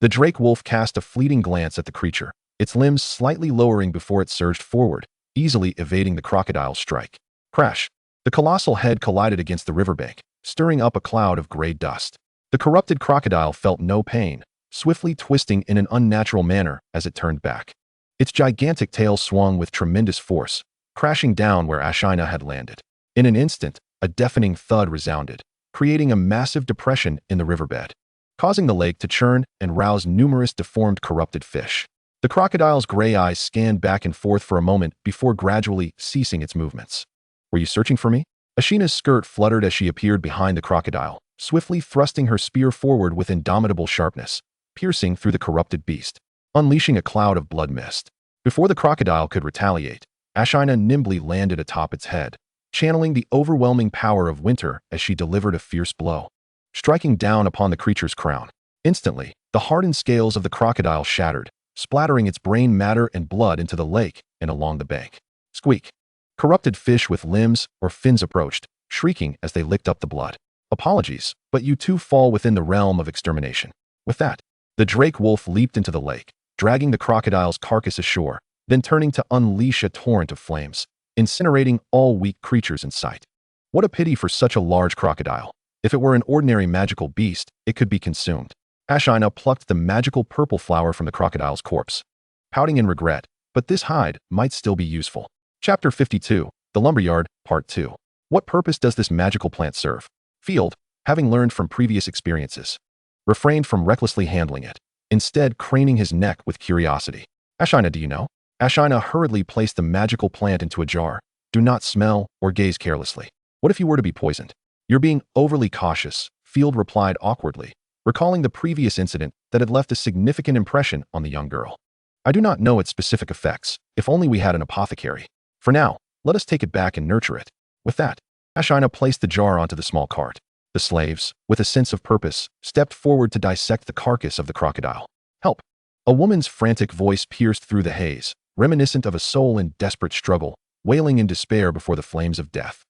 The drake wolf cast a fleeting glance at the creature, its limbs slightly lowering before it surged forward, easily evading the crocodile's strike. Crash! The colossal head collided against the riverbank, stirring up a cloud of gray dust. The corrupted crocodile felt no pain, swiftly twisting in an unnatural manner as it turned back. Its gigantic tail swung with tremendous force, crashing down where Ashina had landed. In an instant, a deafening thud resounded, creating a massive depression in the riverbed, causing the lake to churn and rouse numerous deformed corrupted fish. The crocodile's gray eyes scanned back and forth for a moment before gradually ceasing its movements. "Were you searching for me?" Ashina's skirt fluttered as she appeared behind the crocodile, swiftly thrusting her spear forward with indomitable sharpness, piercing through the corrupted beast, unleashing a cloud of blood mist. Before the crocodile could retaliate, Ashina nimbly landed atop its head, channeling the overwhelming power of winter as she delivered a fierce blow, striking down upon the creature's crown. Instantly, the hardened scales of the crocodile shattered, splattering its brain matter and blood into the lake and along the bank. Squeak! Corrupted fish with limbs or fins approached, shrieking as they licked up the blood. "Apologies, but you too fall within the realm of extermination." With that, the drake wolf leaped into the lake, dragging the crocodile's carcass ashore, then turning to unleash a torrent of flames, incinerating all weak creatures in sight. What a pity for such a large crocodile. If it were an ordinary magical beast, it could be consumed. Ashina plucked the magical purple flower from the crocodile's corpse, pouting in regret, but this hide might still be useful. Chapter 52, The Lumberyard, Part 2. What purpose does this magical plant serve? Field, having learned from previous experiences, refrained from recklessly handling it, instead craning his neck with curiosity. "Ashina, do you know?" Ashina hurriedly placed the magical plant into a jar. "Do not smell or gaze carelessly. What if you were to be poisoned?" "You're being overly cautious," Field replied awkwardly, recalling the previous incident that had left a significant impression on the young girl. "I do not know its specific effects. If only we had an apothecary. For now, let us take it back and nurture it." With that, Ashina placed the jar onto the small cart. The slaves, with a sense of purpose, stepped forward to dissect the carcass of the crocodile. "Help!" A woman's frantic voice pierced through the haze, reminiscent of a soul in desperate struggle, wailing in despair before the flames of death.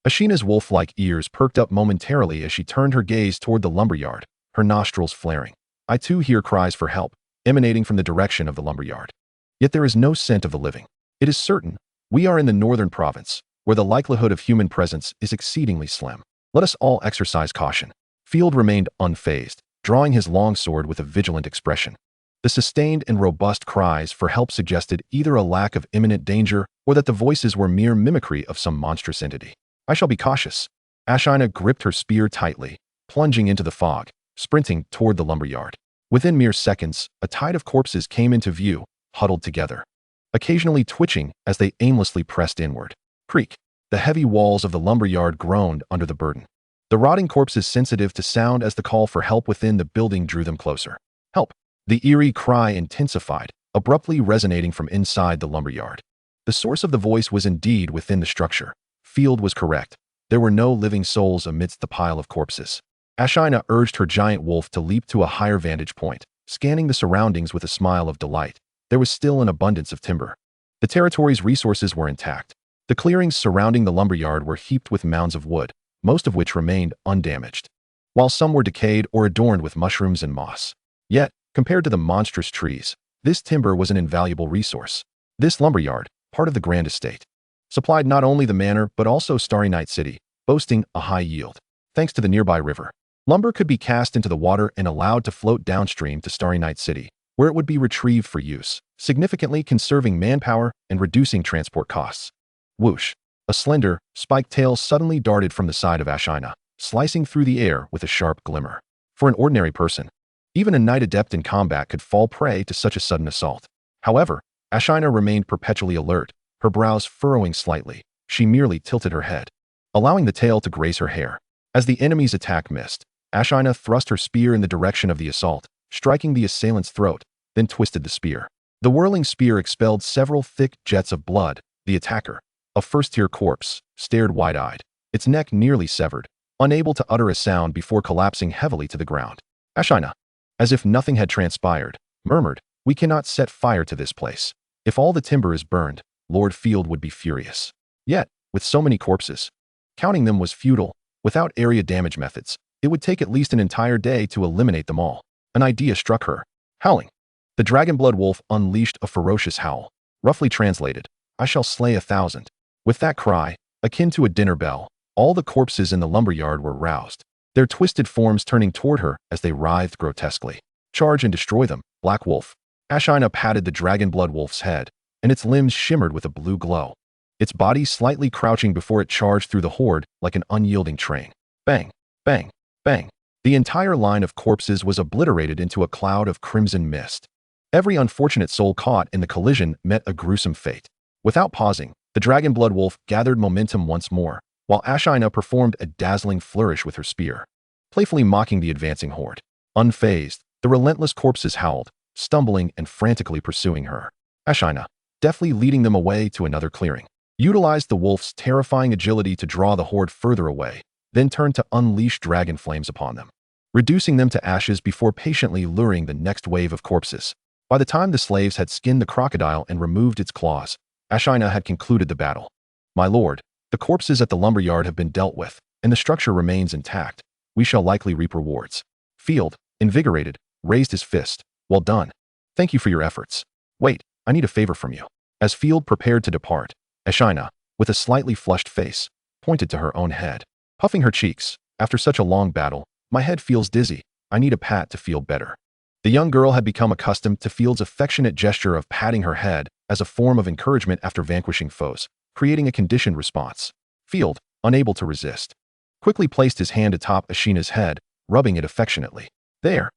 Ashina's wolf-like ears perked up momentarily as she turned her gaze toward the lumberyard, her nostrils flaring. "I too hear cries for help, emanating from the direction of the lumberyard. Yet there is no scent of the living. It is certain, we are in the northern province, where the likelihood of human presence is exceedingly slim. Let us all exercise caution." Field remained unfazed, drawing his long sword with a vigilant expression. The sustained and robust cries for help suggested either a lack of imminent danger or that the voices were mere mimicry of some monstrous entity. "I shall be cautious." Ashina gripped her spear tightly, plunging into the fog, sprinting toward the lumberyard. Within mere seconds, a tide of corpses came into view, huddled together, occasionally twitching as they aimlessly pressed inward. Creak! The heavy walls of the lumberyard groaned under the burden. The rotting corpses, sensitive to sound as the call for help within the building drew them closer. "Help!" The eerie cry intensified, abruptly resonating from inside the lumberyard. The source of the voice was indeed within the structure. Field was correct. There were no living souls amidst the pile of corpses. Ashina urged her giant wolf to leap to a higher vantage point, scanning the surroundings with a smile of delight. There was still an abundance of timber. The territory's resources were intact. The clearings surrounding the lumberyard were heaped with mounds of wood, most of which remained undamaged, while some were decayed or adorned with mushrooms and moss. Yet, compared to the monstrous trees, this timber was an invaluable resource. This lumberyard, part of the grand estate, supplied not only the manor but also Starry Night City, boasting a high yield. Thanks to the nearby river, lumber could be cast into the water and allowed to float downstream to Starry Night City, where it would be retrieved for use, significantly conserving manpower and reducing transport costs. Whoosh! A slender, spiked tail suddenly darted from the side of Ashina, slicing through the air with a sharp glimmer. For an ordinary person, even a knight adept in combat could fall prey to such a sudden assault. However, Ashina remained perpetually alert, her brows furrowing slightly. She merely tilted her head, allowing the tail to graze her hair. As the enemy's attack missed, Ashina thrust her spear in the direction of the assault, striking the assailant's throat, then twisted the spear. The whirling spear expelled several thick jets of blood. The attacker, a first-tier corpse, stared wide-eyed, its neck nearly severed, unable to utter a sound before collapsing heavily to the ground. Ashina, as if nothing had transpired, murmured, "We cannot set fire to this place. If all the timber is burned, Lord Field would be furious. Yet, with so many corpses, counting them was futile. Without area damage methods, it would take at least an entire day to eliminate them all." An idea struck her. Howling. The dragonblood wolf unleashed a ferocious howl. Roughly translated, "I shall slay 1,000. With that cry, akin to a dinner bell, all the corpses in the lumberyard were roused, their twisted forms turning toward her as they writhed grotesquely. "Charge and destroy them, Black Wolf." Ashina patted the dragonblood wolf's head, and its limbs shimmered with a blue glow, its body slightly crouching before it charged through the horde like an unyielding train. Bang, bang, bang. The entire line of corpses was obliterated into a cloud of crimson mist. Every unfortunate soul caught in the collision met a gruesome fate. Without pausing, the dragonblood wolf gathered momentum once more, while Ashina performed a dazzling flourish with her spear, playfully mocking the advancing horde. Unfazed, the relentless corpses howled, stumbling and frantically pursuing her. Ashina, deftly leading them away to another clearing, utilized the wolf's terrifying agility to draw the horde further away, then turned to unleash dragon flames upon them, reducing them to ashes before patiently luring the next wave of corpses. By the time the slaves had skinned the crocodile and removed its claws, Ashina had concluded the battle. "My lord, the corpses at the lumberyard have been dealt with, and the structure remains intact. We shall likely reap rewards." Field, invigorated, raised his fist. "Well done. Thank you for your efforts. Wait, I need a favor from you." As Field prepared to depart, Ashina, with a slightly flushed face, pointed to her own head, puffing her cheeks. "After such a long battle, my head feels dizzy. I need a pat to feel better." The young girl had become accustomed to Field's affectionate gesture of patting her head as a form of encouragement after vanquishing foes, creating a conditioned response. Field, unable to resist, quickly placed his hand atop Ashina's head, rubbing it affectionately. There,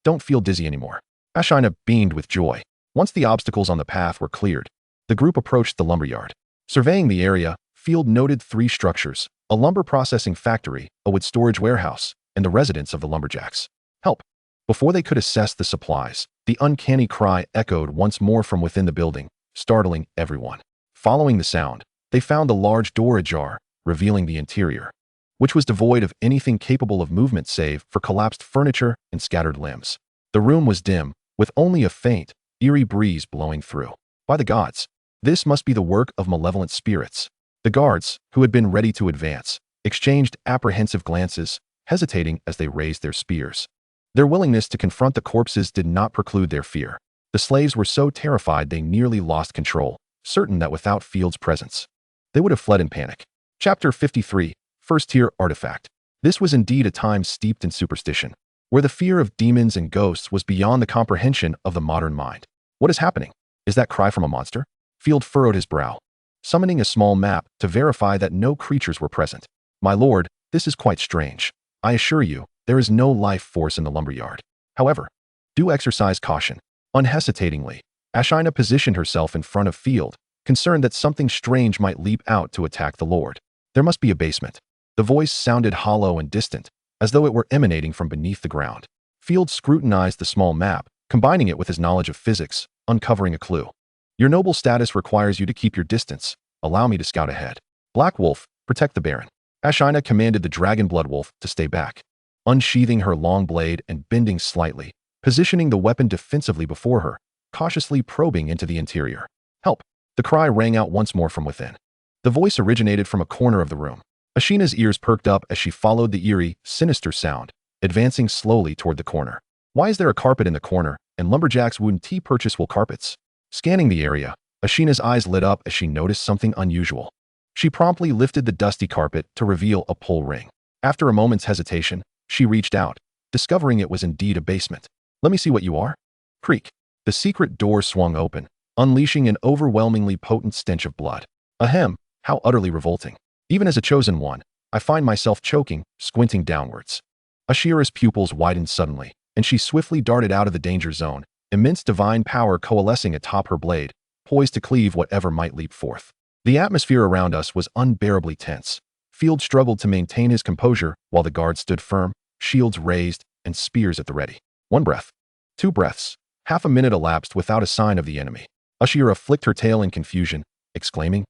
don't feel dizzy anymore." Ashina beamed with joy. Once the obstacles on the path were cleared, the group approached the lumberyard. Surveying the area, Field noted 3 structures: a lumber processing factory, a wood storage warehouse, and the residence of the lumberjacks. "Help!" Before they could assess the supplies, the uncanny cry echoed once more from within the building, startling everyone. Following the sound, they found a large door ajar, revealing the interior, which was devoid of anything capable of movement save for collapsed furniture and scattered limbs. The room was dim, with only a faint, eerie breeze blowing through. By the gods, this must be the work of malevolent spirits. The guards, who had been ready to advance, exchanged apprehensive glances, hesitating as they raised their spears. Their willingness to confront the corpses did not preclude their fear. The slaves were so terrified they nearly lost control, certain that without Field's presence, they would have fled in panic. Chapter 53, First-Tier Artifact. This was indeed a time steeped in superstition, where the fear of demons and ghosts was beyond the comprehension of the modern mind. "What is happening? Is that cry from a monster?" Field furrowed his brow, summoning a small map to verify that no creatures were present. "My lord, this is quite strange. I assure you, there is no life force in the lumberyard. However, do exercise caution." Unhesitatingly, Ashina positioned herself in front of Field, concerned that something strange might leap out to attack the lord. "There must be a basement." The voice sounded hollow and distant, as though it were emanating from beneath the ground. Field scrutinized the small map, combining it with his knowledge of physics, uncovering a clue. "Your noble status requires you to keep your distance. Allow me to scout ahead." "Black Wolf, protect the Baron." Ashina commanded the dragonblood wolf to stay back, unsheathing her long blade and bending slightly, positioning the weapon defensively before her, cautiously probing into the interior. "Help!" The cry rang out once more from within. The voice originated from a corner of the room. Ashina's ears perked up as she followed the eerie, sinister sound, advancing slowly toward the corner. "Why is there a carpet in the corner, and lumberjacks wouldn't purchase wool carpets?" Scanning the area, Ashina's eyes lit up as she noticed something unusual. She promptly lifted the dusty carpet to reveal a pull ring. After a moment's hesitation, she reached out, discovering it was indeed a basement. "Let me see what you are." Creak. The secret door swung open, unleashing an overwhelmingly potent stench of blood. "Ahem, How utterly revolting. Even as a chosen one, I find myself choking, squinting downwards. Ashira's pupils widened suddenly, and she swiftly darted out of the danger zone, immense divine power coalescing atop her blade, poised to cleave whatever might leap forth. The atmosphere around us was unbearably tense. Field struggled to maintain his composure while the guards stood firm, shields raised, and spears at the ready. 1 breath. 2 breaths. Half a minute elapsed without a sign of the enemy. Ashira flicked her tail in confusion, exclaiming,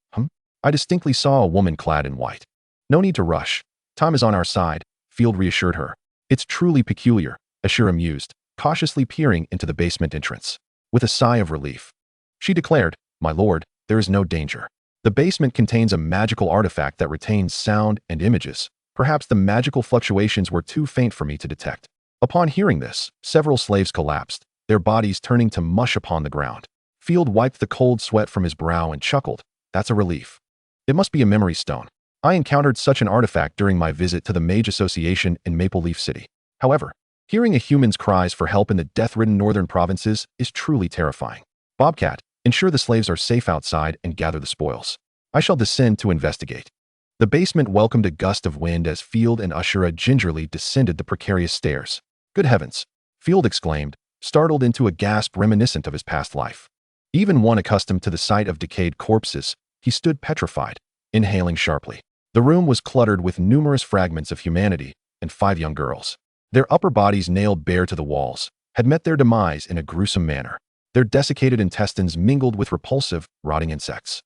I distinctly saw a woman clad in white. No need to rush. Time is on our side, Field reassured her. It's truly peculiar, Ashira mused, cautiously peering into the basement entrance. With a sigh of relief, she declared, My lord, there is no danger. The basement contains a magical artifact that retains sound and images. Perhaps the magical fluctuations were too faint for me to detect. Upon hearing this, several slaves collapsed, their bodies turning to mush upon the ground. Field wiped the cold sweat from his brow and chuckled. That's a relief. It must be a memory stone. I encountered such an artifact during my visit to the Mage Association in Maple Leaf City. However, hearing a human's cries for help in the death-ridden northern provinces is truly terrifying. Bobcat, ensure the slaves are safe outside and gather the spoils. I shall descend to investigate. The basement welcomed a gust of wind as Field and Ashira gingerly descended the precarious stairs. Good heavens, Field exclaimed, startled into a gasp reminiscent of his past life. Even one accustomed to the sight of decayed corpses, he stood petrified, inhaling sharply. The room was cluttered with numerous fragments of humanity and 5 young girls. Their upper bodies nailed bare to the walls had met their demise in a gruesome manner. Their desiccated intestines mingled with repulsive, rotting insects.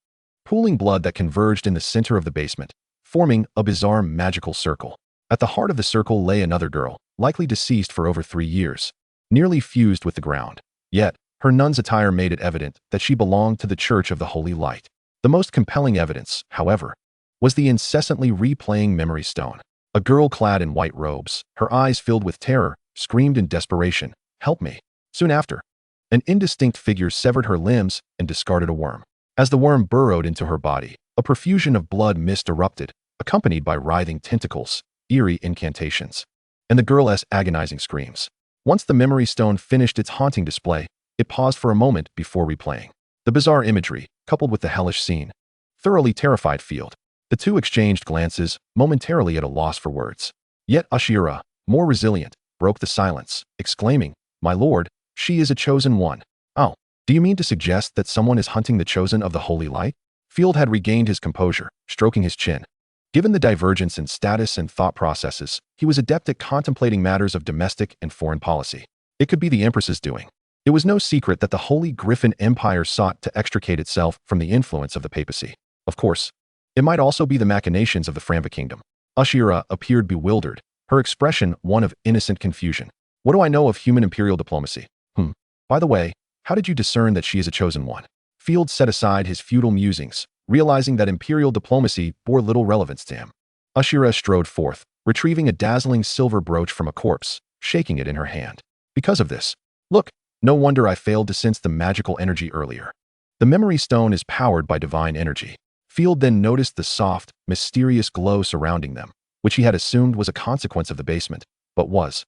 Pooling blood that converged in the center of the basement, forming a bizarre magical circle. At the heart of the circle lay another girl, likely deceased for over 3 years, nearly fused with the ground. Yet, her nun's attire made it evident that she belonged to the Church of the Holy Light. The most compelling evidence, however, was the incessantly replaying memory stone. A girl clad in white robes, her eyes filled with terror, screamed in desperation, "Help me." Soon after, an indistinct figure severed her limbs and discarded a worm. As the worm burrowed into her body, a profusion of blood mist erupted, accompanied by writhing tentacles, eerie incantations, and the girl's agonizing screams. Once the memory stone finished its haunting display, it paused for a moment before replaying. The bizarre imagery, coupled with the hellish scene, thoroughly terrified Field. The two exchanged glances, momentarily at a loss for words. Yet Ashira, more resilient, broke the silence, exclaiming, "My lord, she is a chosen one." "Oh, do you mean to suggest that someone is hunting the chosen of the Holy Light?" Field had regained his composure, stroking his chin. Given the divergence in status and thought processes, he was adept at contemplating matters of domestic and foreign policy. It could be the Empress's doing. It was no secret that the Holy Griffin Empire sought to extricate itself from the influence of the papacy. Of course, it might also be the machinations of the Franva kingdom. Ashira appeared bewildered, her expression one of innocent confusion. "What do I know of human imperial diplomacy? By the way, how did you discern that she is a chosen one?" Field set aside his futile musings, realizing that imperial diplomacy bore little relevance to him. Ashira strode forth, retrieving a dazzling silver brooch from a corpse, shaking it in her hand. "Because of this. Look, no wonder I failed to sense the magical energy earlier. The memory stone is powered by divine energy." Field then noticed the soft, mysterious glow surrounding them, which he had assumed was a consequence of the basement, but was,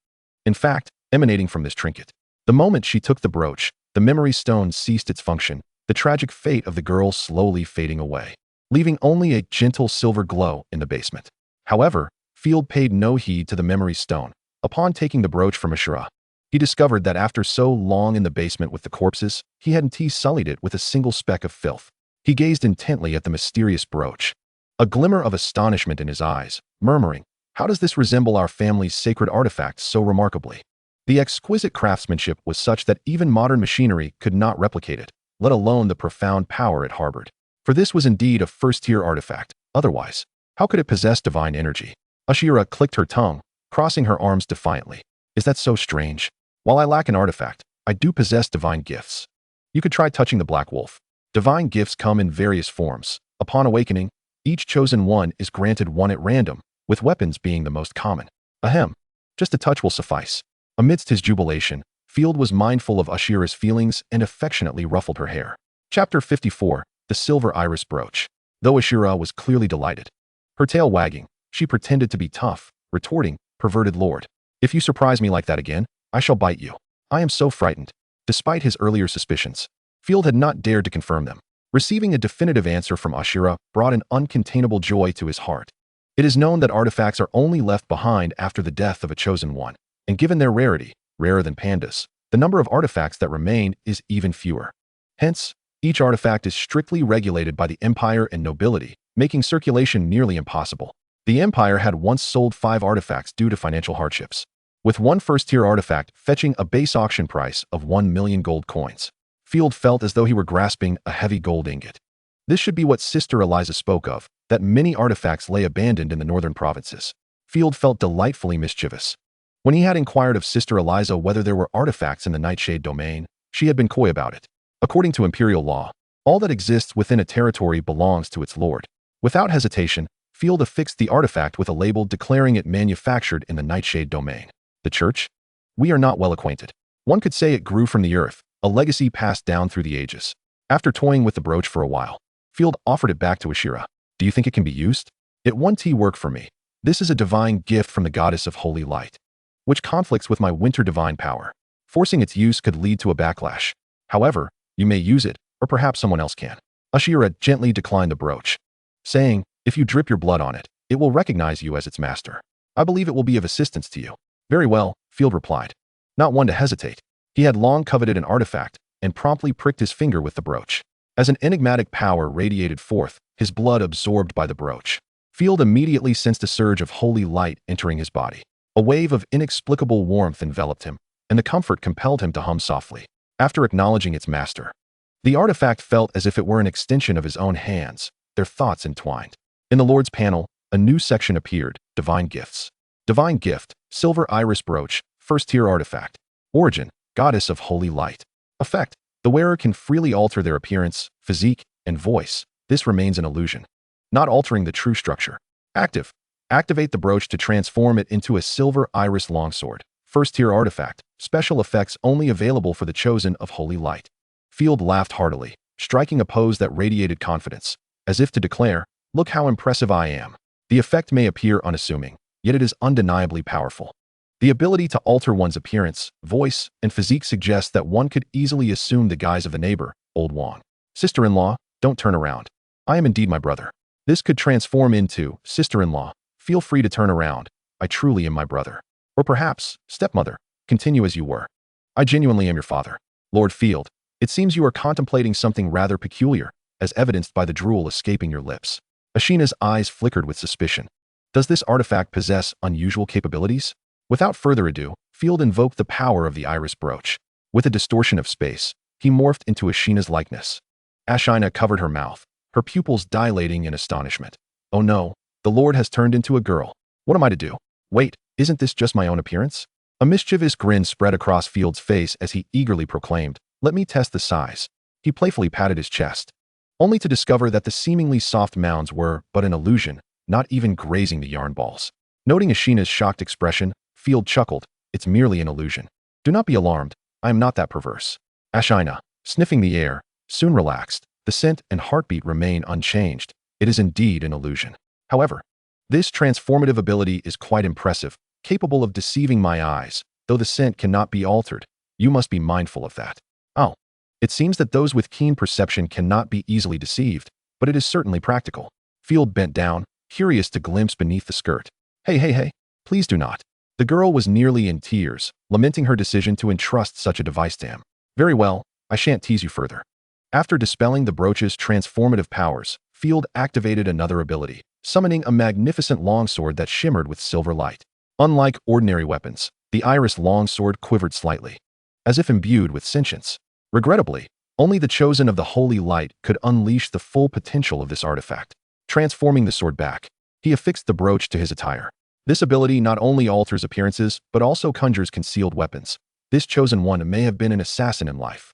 in fact, emanating from this trinket. The moment she took the brooch, the memory stone ceased its function, the tragic fate of the girl slowly fading away, leaving only a gentle silver glow in the basement. However, Field paid no heed to the memory stone. Upon taking the brooch from Ashira, he discovered that after so long in the basement with the corpses, he hadn't sullied it with a single speck of filth. He gazed intently at the mysterious brooch, a glimmer of astonishment in his eyes, murmuring, "How does this resemble our family's sacred artifact so remarkably?" The exquisite craftsmanship was such that even modern machinery could not replicate it, let alone the profound power it harbored. For this was indeed a first-tier artifact. Otherwise, how could it possess divine energy? Ashira clicked her tongue, crossing her arms defiantly. "Is that so strange? While I lack an artifact, I do possess divine gifts. You could try touching the Black Wolf. Divine gifts come in various forms. Upon awakening, each chosen one is granted one at random, with weapons being the most common. Ahem. Just a touch will suffice." Amidst his jubilation, Field was mindful of Ashira's feelings and affectionately ruffled her hair. Chapter 54, The Silver Iris Brooch. Though Ashira was clearly delighted, her tail wagging, she pretended to be tough, retorting, "Perverted lord. If you surprise me like that again, I shall bite you." "I am so frightened." Despite his earlier suspicions, Field had not dared to confirm them. Receiving a definitive answer from Ashira brought an uncontainable joy to his heart. It is known that artifacts are only left behind after the death of a chosen one, and given their rarity, rarer than pandas, the number of artifacts that remain is even fewer. Hence, each artifact is strictly regulated by the empire and nobility, making circulation nearly impossible. The empire had once sold 5 artifacts due to financial hardships, with one first-tier artifact fetching a base auction price of 1 million gold coins. Field felt as though he were grasping a heavy gold ingot. This should be what Sister Eliza spoke of, that many artifacts lay abandoned in the northern provinces. Field felt delightfully mischievous. When he had inquired of Sister Eliza whether there were artifacts in the Nightshade domain, she had been coy about it. According to imperial law, all that exists within a territory belongs to its lord. Without hesitation, Field affixed the artifact with a label declaring it manufactured in the Nightshade domain. The church? We are not well acquainted. One could say it grew from the earth, a legacy passed down through the ages. After toying with the brooch for a while, Field offered it back to Ashira. Do you think it can be used? It won't work for me. This is a divine gift from the goddess of holy light, which conflicts with my winter divine power. Forcing its use could lead to a backlash. However, you may use it, or perhaps someone else can. Ashira gently declined the brooch, saying, if you drip your blood on it, it will recognize you as its master. I believe it will be of assistance to you. Very well, Field replied, not one to hesitate. He had long coveted an artifact, and promptly pricked his finger with the brooch. As an enigmatic power radiated forth, his blood absorbed by the brooch. Field immediately sensed a surge of holy light entering his body. A wave of inexplicable warmth enveloped him, and the comfort compelled him to hum softly. After acknowledging its master, the artifact felt as if it were an extension of his own hands, their thoughts entwined. In the Lord's panel, a new section appeared, Divine Gifts. Divine Gift, Silver Iris Brooch, First-Tier Artifact. Origin, Goddess of Holy Light. Effect, the wearer can freely alter their appearance, physique, and voice. This remains an illusion, not altering the true structure. Active, activate the brooch to transform it into a silver iris longsword. First-tier artifact, special effects only available for the chosen of holy light. Field laughed heartily, striking a pose that radiated confidence, as if to declare, look how impressive I am. The effect may appear unassuming, yet it is undeniably powerful. The ability to alter one's appearance, voice, and physique suggests that one could easily assume the guise of the neighbor, Old Wong. Sister-in-law, don't turn around. I am indeed my brother. This could transform into, sister-in-law, feel free to turn around. I truly am my brother. Or perhaps, stepmother, continue as you were. I genuinely am your father. Lord Field, it seems you are contemplating something rather peculiar, as evidenced by the drool escaping your lips. Ashina's eyes flickered with suspicion. Does this artifact possess unusual capabilities? Without further ado, Field invoked the power of the iris brooch. With a distortion of space, he morphed into Ashina's likeness. Ashina covered her mouth, her pupils dilating in astonishment. Oh no, the Lord has turned into a girl. What am I to do? Wait, isn't this just my own appearance? A mischievous grin spread across Field's face as he eagerly proclaimed, let me test the size. He playfully patted his chest, only to discover that the seemingly soft mounds were but an illusion, not even grazing the yarn balls. Noting Ashina's shocked expression, Field chuckled, it's merely an illusion. Do not be alarmed, I am not that perverse. Ashina, sniffing the air, soon relaxed. The scent and heartbeat remain unchanged. It is indeed an illusion. However, this transformative ability is quite impressive, capable of deceiving my eyes, though the scent cannot be altered. You must be mindful of that. Oh, it seems that those with keen perception cannot be easily deceived, but it is certainly practical. Field bent down, curious to glimpse beneath the skirt. Hey, please do not. The girl was nearly in tears, lamenting her decision to entrust such a device to him. Very well, I shan't tease you further. After dispelling the brooch's transformative powers, Field activated another ability, summoning a magnificent longsword that shimmered with silver light. Unlike ordinary weapons, the iris longsword quivered slightly, as if imbued with sentience. Regrettably, only the chosen of the holy light could unleash the full potential of this artifact. Transforming the sword back, he affixed the brooch to his attire. This ability not only alters appearances, but also conjures concealed weapons. This chosen one may have been an assassin in life.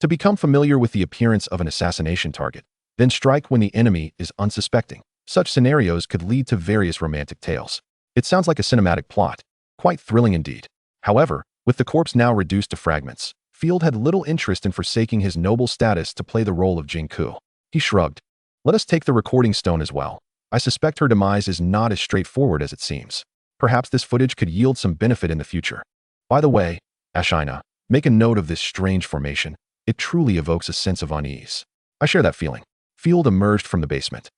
To become familiar with the appearance of an assassination target, then strike when the enemy is unsuspecting. Such scenarios could lead to various romantic tales. It sounds like a cinematic plot. Quite thrilling indeed. However, with the corpse now reduced to fragments, Field had little interest in forsaking his noble status to play the role of Jingku. He shrugged. Let us take the recording stone as well. I suspect her demise is not as straightforward as it seems. Perhaps this footage could yield some benefit in the future. By the way, Ashina, make a note of this strange formation. It truly evokes a sense of unease. I share that feeling. Field emerged from the basement,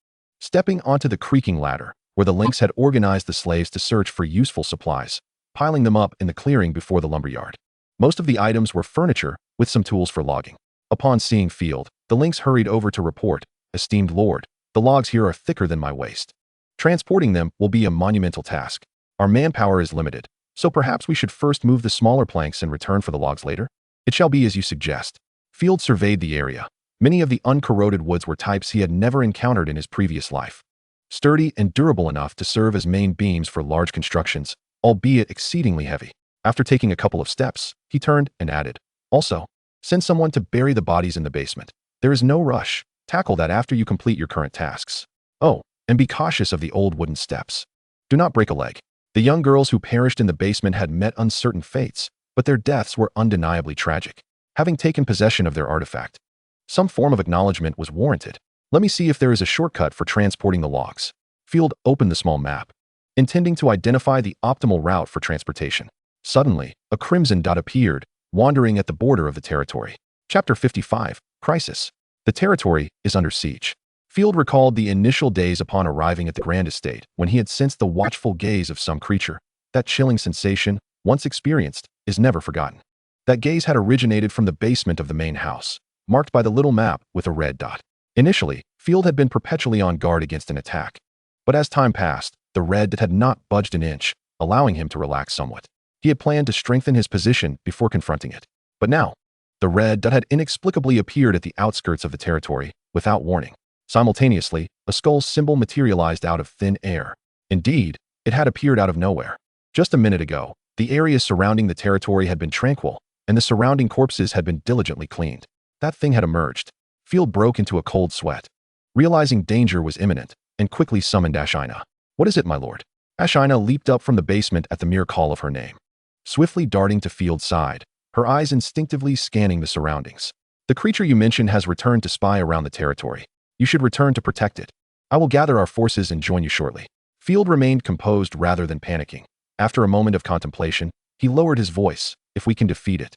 stepping onto the creaking ladder, where the lynx had organized the slaves to search for useful supplies, piling them up in the clearing before the lumberyard. Most of the items were furniture with some tools for logging. Upon seeing Field, the lynx hurried over to report, "Esteemed Lord, the logs here are thicker than my waist. Transporting them will be a monumental task. Our manpower is limited, so perhaps we should first move the smaller planks and return for the logs later? It shall be as you suggest." Field surveyed the area. Many of the uncorroded woods were types he had never encountered in his previous life. Sturdy and durable enough to serve as main beams for large constructions, albeit exceedingly heavy. After taking a couple of steps, he turned and added, "Also, send someone to bury the bodies in the basement. There is no rush. Tackle that after you complete your current tasks. Oh, and be cautious of the old wooden steps. Do not break a leg." The young girls who perished in the basement had met uncertain fates, but their deaths were undeniably tragic. Having taken possession of their artifact, some form of acknowledgement was warranted. Let me see if there is a shortcut for transporting the logs. Field opened the small map, intending to identify the optimal route for transportation. Suddenly, a crimson dot appeared, wandering at the border of the territory. Chapter 55, Crisis. The territory is under siege. Field recalled the initial days upon arriving at the Grand Estate, when he had sensed the watchful gaze of some creature. That chilling sensation, once experienced, is never forgotten. That gaze had originated from the basement of the main house, marked by the little map with a red dot. Initially, Field had been perpetually on guard against an attack. But as time passed, the red dot had not budged an inch, allowing him to relax somewhat. He had planned to strengthen his position before confronting it. But now, the red dot had inexplicably appeared at the outskirts of the territory, without warning. Simultaneously, a skull symbol materialized out of thin air. Indeed, it had appeared out of nowhere. Just a minute ago, the area surrounding the territory had been tranquil, and the surrounding corpses had been diligently cleaned. That thing had emerged. Field broke into a cold sweat, realizing danger was imminent, and quickly summoned Ashina. "What is it, my lord?" Ashina leaped up from the basement at the mere call of her name, swiftly darting to Field's side, her eyes instinctively scanning the surroundings. "The creature you mentioned has returned to spy around the territory. You should return to protect it. I will gather our forces and join you shortly." Field remained composed rather than panicking. After a moment of contemplation, he lowered his voice. "If we can defeat it,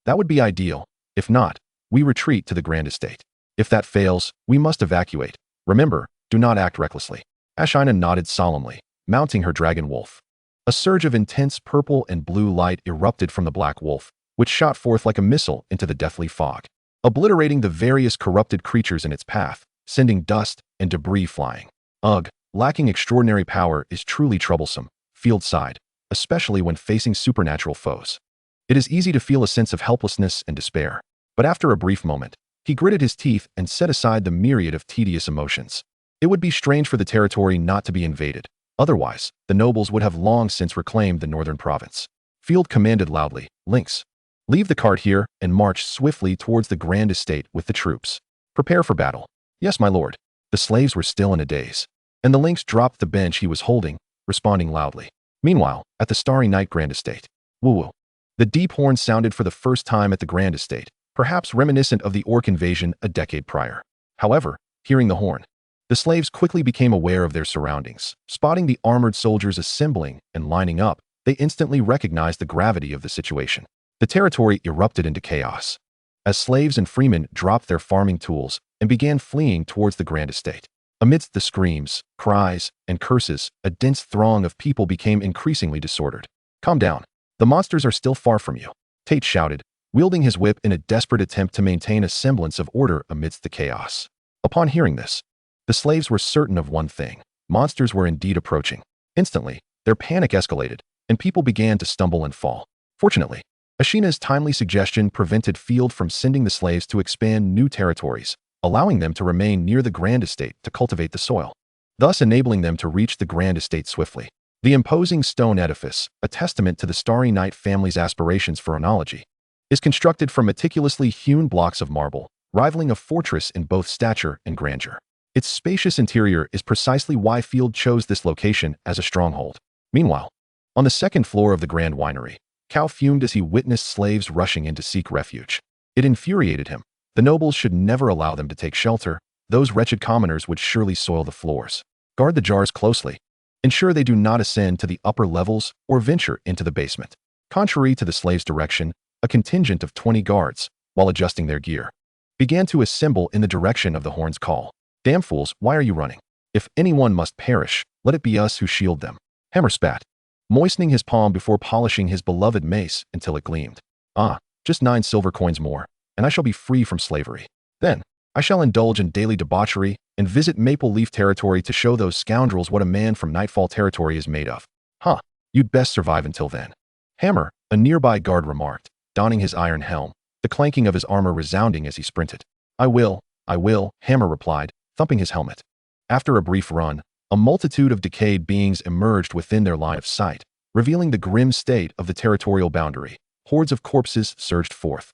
that would be ideal. If not, we retreat to the Grand Estate. If that fails, we must evacuate. Remember, do not act recklessly." Ashina nodded solemnly, mounting her dragon wolf. A surge of intense purple and blue light erupted from the black wolf, which shot forth like a missile into the deathly fog, obliterating the various corrupted creatures in its path, sending dust and debris flying. Ugh, lacking extraordinary power is truly troublesome, Field sighed, especially when facing supernatural foes. It is easy to feel a sense of helplessness and despair. But after a brief moment, he gritted his teeth and set aside the myriad of tedious emotions. It would be strange for the territory not to be invaded. Otherwise, the nobles would have long since reclaimed the northern province. Field commanded loudly, "Lynx, leave the cart here and march swiftly towards the Grand Estate with the troops. Prepare for battle." "Yes, my lord." The slaves were still in a daze, and the lynx dropped the bench he was holding, responding loudly. Meanwhile, at the Starry Night Grand Estate, woo-woo. The deep horn sounded for the first time at the Grand Estate, perhaps reminiscent of the orc invasion a decade prior. However, hearing the horn, the slaves quickly became aware of their surroundings. Spotting the armored soldiers assembling and lining up, they instantly recognized the gravity of the situation. The territory erupted into chaos, as slaves and freemen dropped their farming tools and began fleeing towards the Grand Estate. Amidst the screams, cries, and curses, a dense throng of people became increasingly disordered. "Calm down. The monsters are still far from you," Tate shouted, wielding his whip in a desperate attempt to maintain a semblance of order amidst the chaos. Upon hearing this, the slaves were certain of one thing: monsters were indeed approaching. Instantly, their panic escalated, and people began to stumble and fall. Fortunately, Ashina's timely suggestion prevented Field from sending the slaves to expand new territories, allowing them to remain near the Grand Estate to cultivate the soil, thus enabling them to reach the Grand Estate swiftly. The imposing stone edifice, a testament to the Starry Night family's aspirations for oenology, is constructed from meticulously hewn blocks of marble, rivaling a fortress in both stature and grandeur. Its spacious interior is precisely why Field chose this location as a stronghold. Meanwhile, on the second floor of the Grand Winery, Cal fumed as he witnessed slaves rushing in to seek refuge. It infuriated him. The nobles should never allow them to take shelter. Those wretched commoners would surely soil the floors. Guard the jars closely. Ensure they do not ascend to the upper levels or venture into the basement. Contrary to the slaves' direction, a contingent of 20 guards, while adjusting their gear, began to assemble in the direction of the horn's call. Damn fools, why are you running? If anyone must perish, let it be us who shield them. Hammer spat, moistening his palm before polishing his beloved mace until it gleamed. Ah, just 9 silver coins more, and I shall be free from slavery. Then, I shall indulge in daily debauchery and visit Maple Leaf territory to show those scoundrels what a man from Nightfall territory is made of. Huh, you'd best survive until then. Hammer, a nearby guard remarked, donning his iron helm, the clanking of his armor resounding as he sprinted. I will, Hammer replied, thumping his helmet. After a brief run, a multitude of decayed beings emerged within their line of sight, revealing the grim state of the territorial boundary. Hordes of corpses surged forth,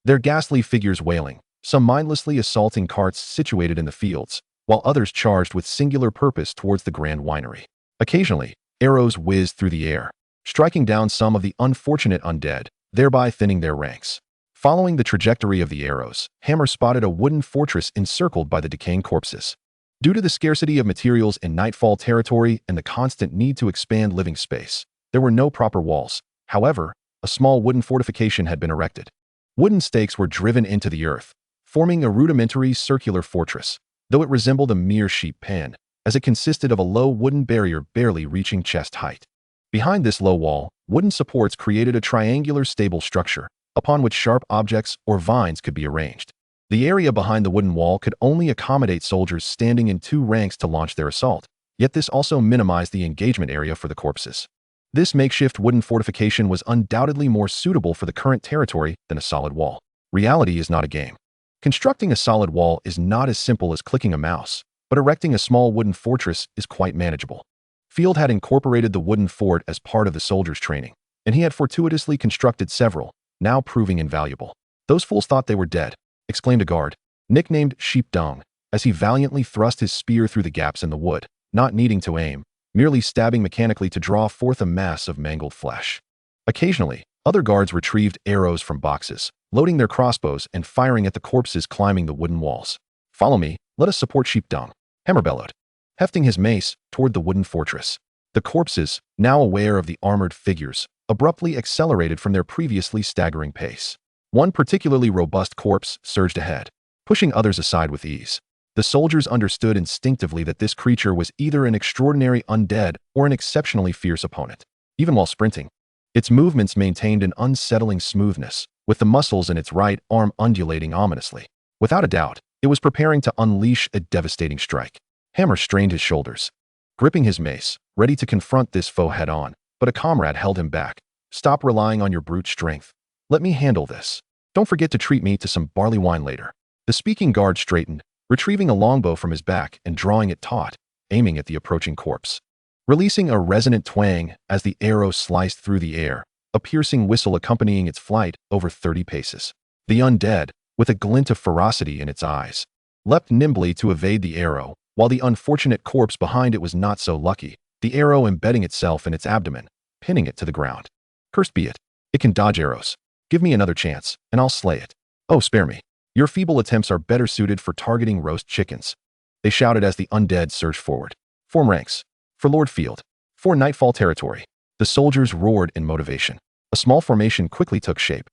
their ghastly figures wailing, some mindlessly assaulting carts situated in the fields, while others charged with singular purpose towards the grand winery. Occasionally, arrows whizzed through the air, striking down some of the unfortunate undead, thereby thinning their ranks. Following the trajectory of the arrows, Hammer spotted a wooden fortress encircled by the decaying corpses. Due to the scarcity of materials in Nightfall territory and the constant need to expand living space, there were no proper walls. However, a small wooden fortification had been erected. Wooden stakes were driven into the earth, forming a rudimentary circular fortress, though it resembled a mere sheep pen, as it consisted of a low wooden barrier barely reaching chest height. Behind this low wall, wooden supports created a triangular stable structure, upon which sharp objects or vines could be arranged. The area behind the wooden wall could only accommodate soldiers standing in 2 ranks to launch their assault, yet this also minimized the engagement area for the corpses. This makeshift wooden fortification was undoubtedly more suitable for the current territory than a solid wall. Reality is not a game. Constructing a solid wall is not as simple as clicking a mouse, but erecting a small wooden fortress is quite manageable. Field had incorporated the wooden fort as part of the soldiers' training, and he had fortuitously constructed several, now proving invaluable. Those fools thought they were dead, exclaimed a guard, nicknamed Sheep Dung, as he valiantly thrust his spear through the gaps in the wood, not needing to aim, merely stabbing mechanically to draw forth a mass of mangled flesh. Occasionally, other guards retrieved arrows from boxes, loading their crossbows and firing at the corpses climbing the wooden walls. Follow me, let us support Sheep Dung, Hammer bellowed, hefting his mace toward the wooden fortress. The corpses, now aware of the armored figures, abruptly accelerated from their previously staggering pace. One particularly robust corpse surged ahead, pushing others aside with ease. The soldiers understood instinctively that this creature was either an extraordinary undead or an exceptionally fierce opponent. Even while sprinting, its movements maintained an unsettling smoothness, with the muscles in its right arm undulating ominously. Without a doubt, it was preparing to unleash a devastating strike. Hammer strained his shoulders, gripping his mace, ready to confront this foe head-on, but a comrade held him back. Stop relying on your brute strength. Let me handle this. Don't forget to treat me to some barley wine later. The speaking guard straightened, retrieving a longbow from his back and drawing it taut, aiming at the approaching corpse. Releasing a resonant twang as the arrow sliced through the air, a piercing whistle accompanying its flight over 30 paces. The undead, with a glint of ferocity in its eyes, leapt nimbly to evade the arrow, while the unfortunate corpse behind it was not so lucky, the arrow embedding itself in its abdomen, pinning it to the ground. Cursed be it. It can dodge arrows. Give me another chance, and I'll slay it. Oh, spare me. Your feeble attempts are better suited for targeting roast chickens. They shouted as the undead surged forward. Form ranks. For Lord Field. For Nightfall territory. The soldiers roared in motivation. A small formation quickly took shape,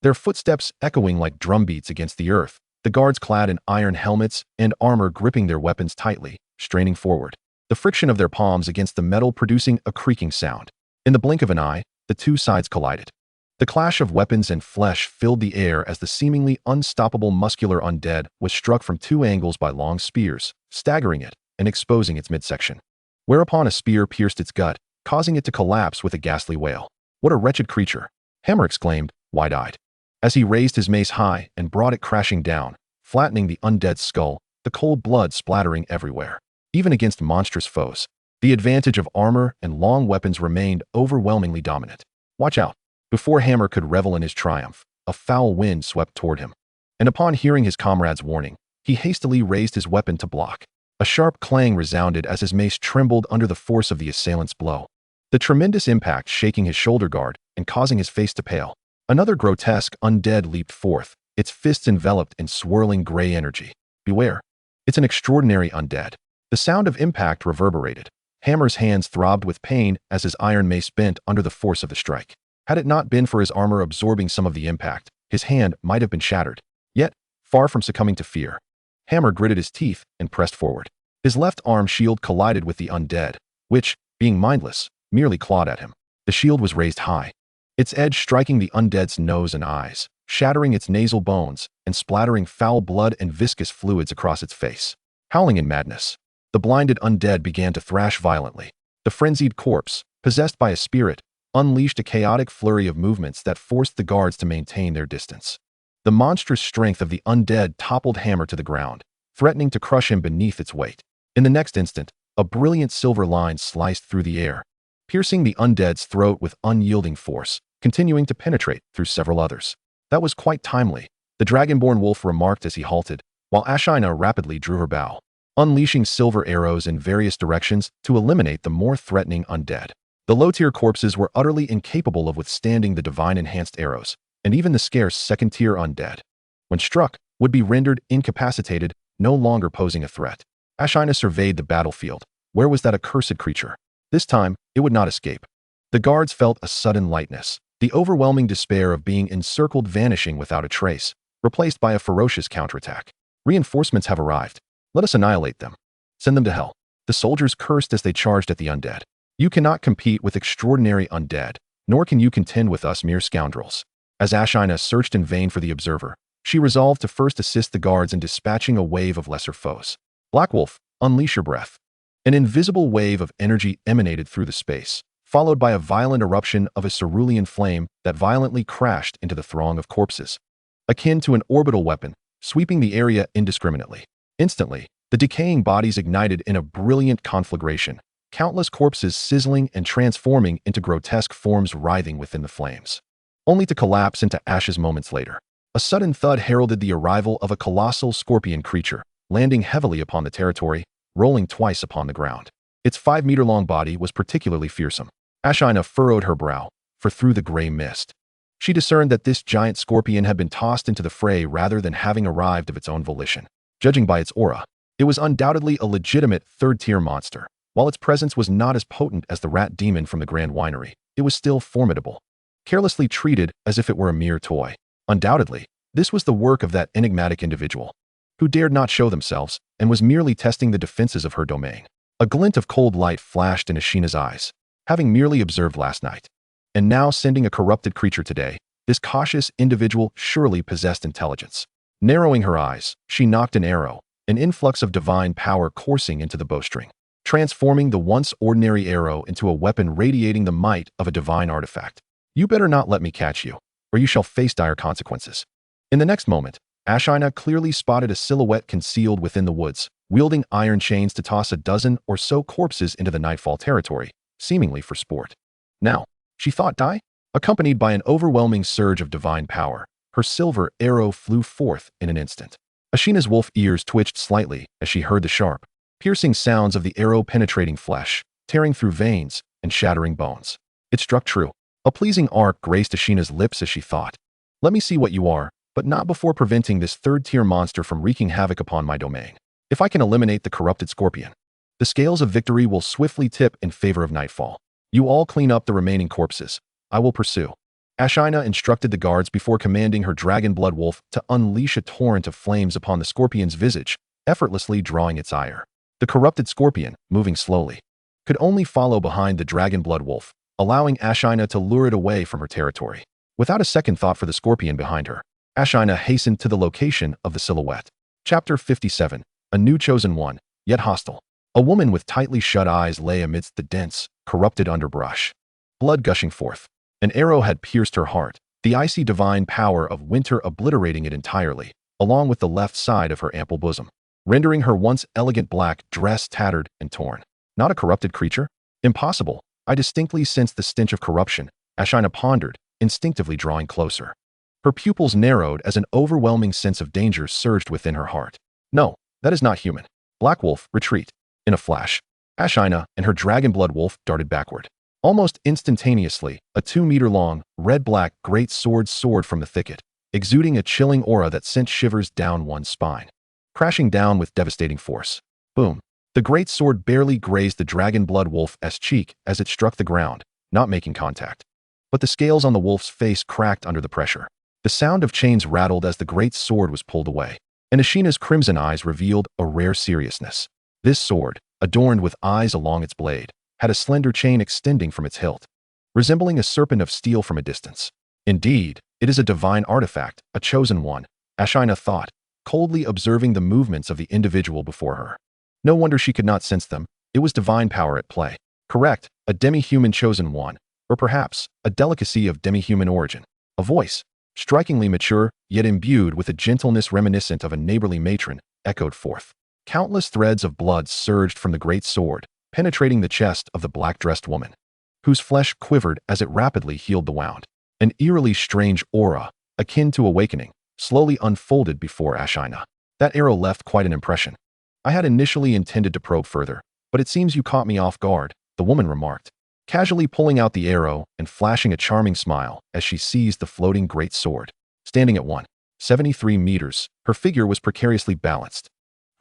their footsteps echoing like drumbeats against the earth, the guards clad in iron helmets and armor gripping their weapons tightly, straining forward, the friction of their palms against the metal producing a creaking sound. In the blink of an eye, the 2 sides collided. The clash of weapons and flesh filled the air as the seemingly unstoppable muscular undead was struck from 2 angles by long spears, staggering it and exposing its midsection. Whereupon a spear pierced its gut, causing it to collapse with a ghastly wail. What a wretched creature! Hammer exclaimed, wide-eyed, as he raised his mace high and brought it crashing down, flattening the undead's skull, the cold blood splattering everywhere. Even against monstrous foes, the advantage of armor and long weapons remained overwhelmingly dominant. Watch out! Before Hammer could revel in his triumph, a foul wind swept toward him, and upon hearing his comrade's warning, he hastily raised his weapon to block. A sharp clang resounded as his mace trembled under the force of the assailant's blow, the tremendous impact shaking his shoulder guard and causing his face to pale. Another grotesque undead leaped forth, its fists enveloped in swirling gray energy. Beware! It's an extraordinary undead. The sound of impact reverberated. Hammer's hands throbbed with pain as his iron mace bent under the force of the strike. Had it not been for his armor absorbing some of the impact, his hand might have been shattered. Yet, far from succumbing to fear. Hammer gritted his teeth and pressed forward. His left arm shield collided with the undead, which, being mindless, merely clawed at him. The shield was raised high, its edge striking the undead's nose and eyes, shattering its nasal bones and splattering foul blood and viscous fluids across its face. Howling in madness, the blinded undead began to thrash violently. The frenzied corpse, possessed by a spirit, unleashed a chaotic flurry of movements that forced the guards to maintain their distance. The monstrous strength of the undead toppled Hammer to the ground, threatening to crush him beneath its weight. In the next instant, a brilliant silver line sliced through the air, piercing the undead's throat with unyielding force, continuing to penetrate through several others. That was quite timely, the dragonborn wolf remarked as he halted, while Ashina rapidly drew her bow, unleashing silver arrows in various directions to eliminate the more threatening undead. The low-tier corpses were utterly incapable of withstanding the divine-enhanced arrows, and even the scarce second-tier undead, when struck, would be rendered incapacitated, no longer posing a threat. Ashina surveyed the battlefield. Where was that accursed creature? This time, it would not escape. The guards felt a sudden lightness, the overwhelming despair of being encircled vanishing without a trace, replaced by a ferocious counterattack. Reinforcements have arrived. Let us annihilate them. Send them to hell. The soldiers cursed as they charged at the undead. You cannot compete with extraordinary undead, nor can you contend with us mere scoundrels. As Ashina searched in vain for the observer, she resolved to first assist the guards in dispatching a wave of lesser foes. Black Wolf, unleash your breath. An invisible wave of energy emanated through the space, followed by a violent eruption of a cerulean flame that violently crashed into the throng of corpses, akin to an orbital weapon, sweeping the area indiscriminately. Instantly, the decaying bodies ignited in a brilliant conflagration, countless corpses sizzling and transforming into grotesque forms writhing within the flames, only to collapse into ashes moments later. A sudden thud heralded the arrival of a colossal scorpion creature, landing heavily upon the territory, rolling twice upon the ground. Its 5-meter-long body was particularly fearsome. Ashina furrowed her brow, for through the gray mist, she discerned that this giant scorpion had been tossed into the fray rather than having arrived of its own volition. Judging by its aura, it was undoubtedly a legitimate third-tier monster. While its presence was not as potent as the rat demon from the Grand Winery, it was still formidable, carelessly treated as if it were a mere toy. Undoubtedly, this was the work of that enigmatic individual, who dared not show themselves and was merely testing the defenses of her domain. A glint of cold light flashed in Ashina's eyes, having merely observed last night, and now sending a corrupted creature today. This cautious individual surely possessed intelligence. Narrowing her eyes, she knocked an arrow, an influx of divine power coursing into the bowstring, transforming the once ordinary arrow into a weapon radiating the might of a divine artifact. You better not let me catch you, or you shall face dire consequences. In the next moment, Ashina clearly spotted a silhouette concealed within the woods, wielding iron chains to toss a dozen or so corpses into the nightfall territory, seemingly for sport. Now, she thought die? Accompanied by an overwhelming surge of divine power, her silver arrow flew forth in an instant. Ashina's wolf ears twitched slightly as she heard the sharp, piercing sounds of the arrow penetrating flesh, tearing through veins and shattering bones. It struck true. A pleasing arc graced Ashina's lips as she thought, "Let me see what you are, but not before preventing this third-tier monster from wreaking havoc upon my domain. If I can eliminate the corrupted scorpion, the scales of victory will swiftly tip in favor of nightfall. You all clean up the remaining corpses. I will pursue." Ashina instructed the guards before commanding her dragon blood wolf to unleash a torrent of flames upon the scorpion's visage, effortlessly drawing its ire. The corrupted scorpion, moving slowly, could only follow behind the dragon blood wolf, allowing Ashina to lure it away from her territory. Without a second thought for the scorpion behind her, Ashina hastened to the location of the silhouette. Chapter 57. A new chosen one, yet hostile. A woman with tightly shut eyes lay amidst the dense, corrupted underbrush, blood gushing forth. An arrow had pierced her heart, the icy divine power of winter obliterating it entirely, along with the left side of her ample bosom, rendering her once elegant black dress tattered and torn. Not a corrupted creature? Impossible. I distinctly sensed the stench of corruption, Ashina pondered, instinctively drawing closer. Her pupils narrowed as an overwhelming sense of danger surged within her heart. No, that is not human. Black Wolf, retreat. In a flash, Ashina and her dragon blood wolf darted backward. Almost instantaneously, a 2-meter-long, red-black great sword soared from the thicket, exuding a chilling aura that sent shivers down one's spine. Crashing down with devastating force. Boom. The great sword barely grazed the dragon blood wolf's cheek as it struck the ground, not making contact. But the scales on the wolf's face cracked under the pressure. The sound of chains rattled as the great sword was pulled away, and Ashina's crimson eyes revealed a rare seriousness. This sword, adorned with eyes along its blade, had a slender chain extending from its hilt, resembling a serpent of steel from a distance. Indeed, it is a divine artifact, a chosen one, Ashina thought, coldly observing the movements of the individual before her. No wonder she could not sense them. It was divine power at play. Correct, a demi-human chosen one, or perhaps a delicacy of demi-human origin. A voice, strikingly mature, yet imbued with a gentleness reminiscent of a neighborly matron, echoed forth. Countless threads of blood surged from the great sword, penetrating the chest of the black-dressed woman, whose flesh quivered as it rapidly healed the wound. An eerily strange aura, akin to awakening, slowly unfolded before Ashina. That arrow left quite an impression. I had initially intended to probe further, but it seems you caught me off guard, the woman remarked, casually pulling out the arrow and flashing a charming smile as she seized the floating great sword. Standing at 173 meters, her figure was precariously balanced,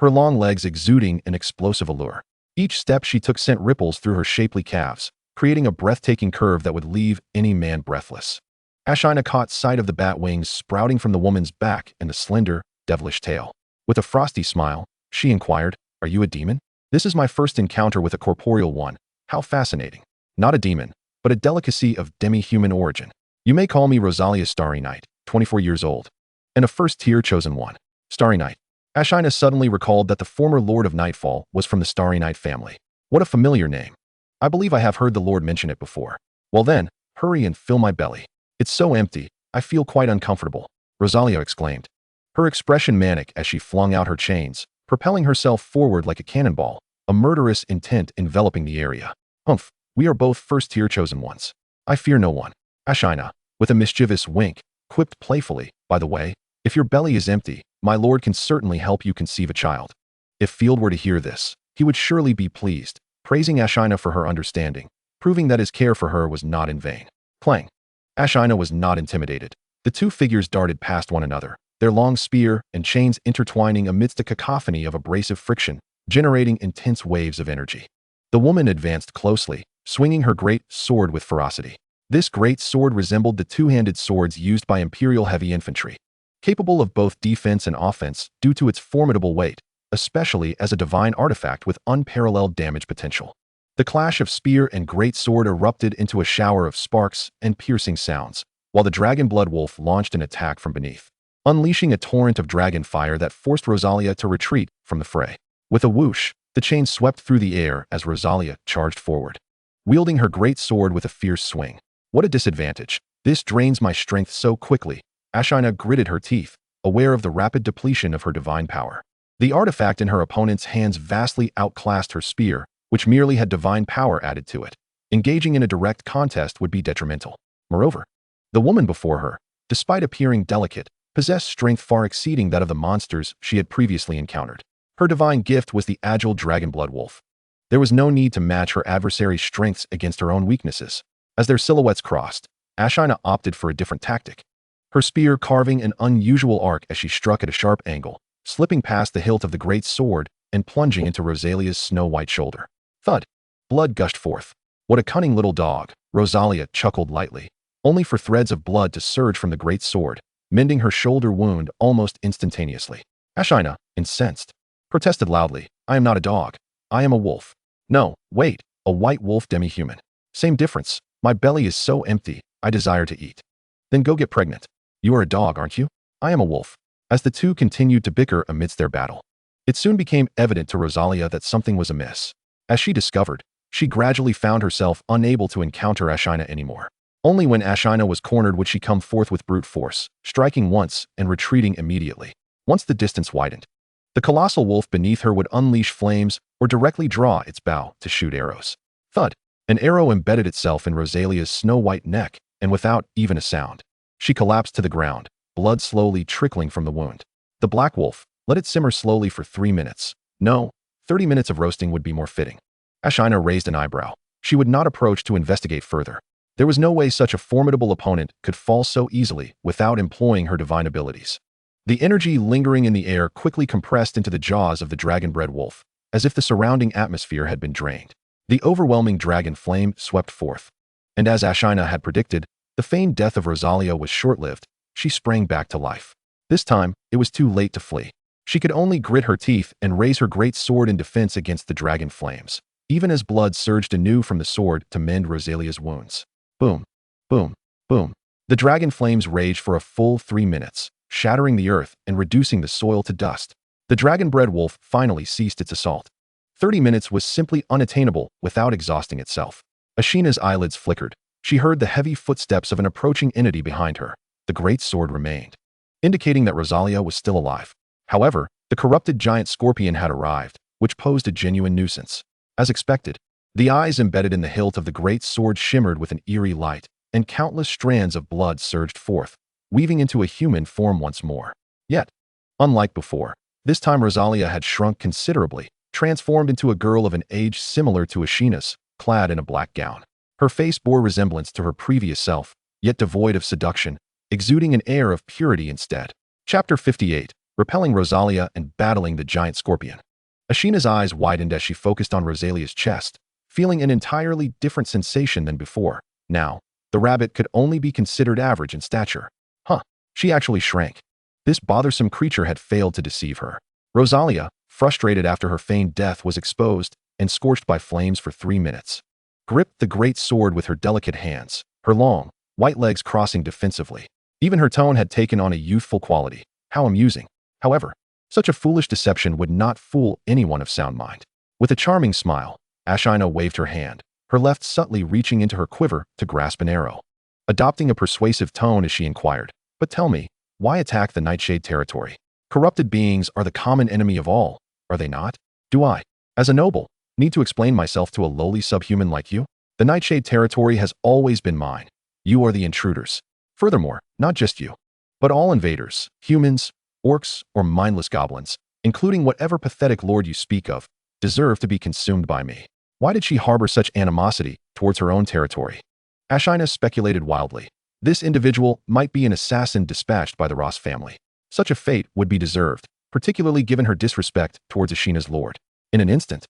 her long legs exuding an explosive allure. Each step she took sent ripples through her shapely calves, creating a breathtaking curve that would leave any man breathless. Ashina caught sight of the bat wings sprouting from the woman's back and the slender, devilish tail. With a frosty smile, she inquired, "Are you a demon?" "This is my first encounter with a corporeal one. How fascinating. Not a demon, but a delicacy of demi-human origin. You may call me Rosalia Starry Night, 24 years old, and a first-tier chosen one." Starry Night. Ashina suddenly recalled that the former Lord of Nightfall was from the Starry Night family. What a familiar name. I believe I have heard the Lord mention it before. Well then, hurry and fill my belly. It's so empty, I feel quite uncomfortable, Rosalia exclaimed, her expression manic as she flung out her chains, propelling herself forward like a cannonball, a murderous intent enveloping the area. Humph, we are both first-tier chosen ones. I fear no one. Ashina, with a mischievous wink, quipped playfully, by the way, if your belly is empty, my lord can certainly help you conceive a child. If Field were to hear this, he would surely be pleased, praising Ashina for her understanding, proving that his care for her was not in vain. Clang. Ashina was not intimidated. The two figures darted past one another, their long spear and chains intertwining amidst a cacophony of abrasive friction, generating intense waves of energy. The woman advanced closely, swinging her great sword with ferocity. This great sword resembled the two-handed swords used by Imperial heavy infantry, capable of both defense and offense due to its formidable weight, especially as a divine artifact with unparalleled damage potential. The clash of spear and great sword erupted into a shower of sparks and piercing sounds, while the dragon blood wolf launched an attack from beneath, unleashing a torrent of dragon fire that forced Rosalia to retreat from the fray. With a whoosh, the chain swept through the air as Rosalia charged forward, wielding her great sword with a fierce swing. What a disadvantage. This drains my strength so quickly. Ashina gritted her teeth, aware of the rapid depletion of her divine power. The artifact in her opponent's hands vastly outclassed her spear, which merely had divine power added to it. Engaging in a direct contest would be detrimental. Moreover, the woman before her, despite appearing delicate, possessed strength far exceeding that of the monsters she had previously encountered. Her divine gift was the agile dragon blood wolf. There was no need to match her adversary's strengths against her own weaknesses. As their silhouettes crossed, Ashina opted for a different tactic, her spear carving an unusual arc as she struck at a sharp angle, slipping past the hilt of the great sword and plunging into Rosalia's snow-white shoulder. Thud! Blood gushed forth. What a cunning little dog, Rosalia chuckled lightly, only for threads of blood to surge from the great sword, mending her shoulder wound almost instantaneously. Ashina, incensed, protested loudly, "I am not a dog. I am a wolf." "No, wait, a white wolf demi-human. Same difference. My belly is so empty, I desire to eat." "Then go get pregnant. You are a dog, aren't you?" "I am a wolf." As the two continued to bicker amidst their battle, it soon became evident to Rosalia that something was amiss. As she discovered, she gradually found herself unable to encounter Ashina anymore. Only when Ashina was cornered would she come forth with brute force, striking once and retreating immediately. Once the distance widened, the colossal wolf beneath her would unleash flames or directly draw its bow to shoot arrows. Thud! An arrow embedded itself in Rosalia's snow-white neck, and without even a sound, she collapsed to the ground, blood slowly trickling from the wound. The black wolf, let it simmer slowly for 3 minutes. No, 30 minutes of roasting would be more fitting. Ashina raised an eyebrow. She would not approach to investigate further. There was no way such a formidable opponent could fall so easily without employing her divine abilities. The energy lingering in the air quickly compressed into the jaws of the dragon-bred wolf, as if the surrounding atmosphere had been drained. The overwhelming dragon flame swept forth, and as Ashina had predicted, the feigned death of Rosalia was short-lived, she sprang back to life. This time, it was too late to flee. She could only grit her teeth and raise her great sword in defense against the dragon flames, even as blood surged anew from the sword to mend Rosalia's wounds. Boom, boom, boom. The dragon flames raged for a full 3 minutes, shattering the earth and reducing the soil to dust. The dragon-bred wolf finally ceased its assault. 30 minutes was simply unattainable without exhausting itself. Ashina's eyelids flickered. She heard the heavy footsteps of an approaching entity behind her. The great sword remained, indicating that Rosalia was still alive. However, the corrupted giant scorpion had arrived, which posed a genuine nuisance. As expected, the eyes embedded in the hilt of the great sword shimmered with an eerie light, and countless strands of blood surged forth, weaving into a human form once more. Yet, unlike before, this time Rosalia had shrunk considerably, transformed into a girl of an age similar to Ashina's, clad in a black gown. Her face bore resemblance to her previous self, yet devoid of seduction, exuding an air of purity instead. Chapter 58. Repelling Rosalia and battling the giant scorpion. Ashina's eyes widened as she focused on Rosalia's chest, feeling an entirely different sensation than before. Now, the rabbit could only be considered average in stature. She actually shrank. This bothersome creature had failed to deceive her. Rosalia, frustrated after her feigned death, was exposed and scorched by flames for 3 minutes. Gripped the great sword with her delicate hands, her long, white legs crossing defensively. Even her tone had taken on a youthful quality. How amusing. However, such a foolish deception would not fool anyone of sound mind. With a charming smile, Ashina waved her hand, her left subtly reaching into her quiver to grasp an arrow. Adopting a persuasive tone as she inquired, "But tell me, why attack the Nightshade territory? Corrupted beings are the common enemy of all, are they not? Do I, as a noble, need to explain myself to a lowly subhuman like you? The Nightshade territory has always been mine. You are the intruders. Furthermore, not just you, but all invaders, humans, orcs, or mindless goblins, including whatever pathetic lord you speak of, deserve to be consumed by me." Why did she harbor such animosity towards her own territory? Ashina speculated wildly. This individual might be an assassin dispatched by the Ross family. Such a fate would be deserved, particularly given her disrespect towards Ashina's lord. In an instant,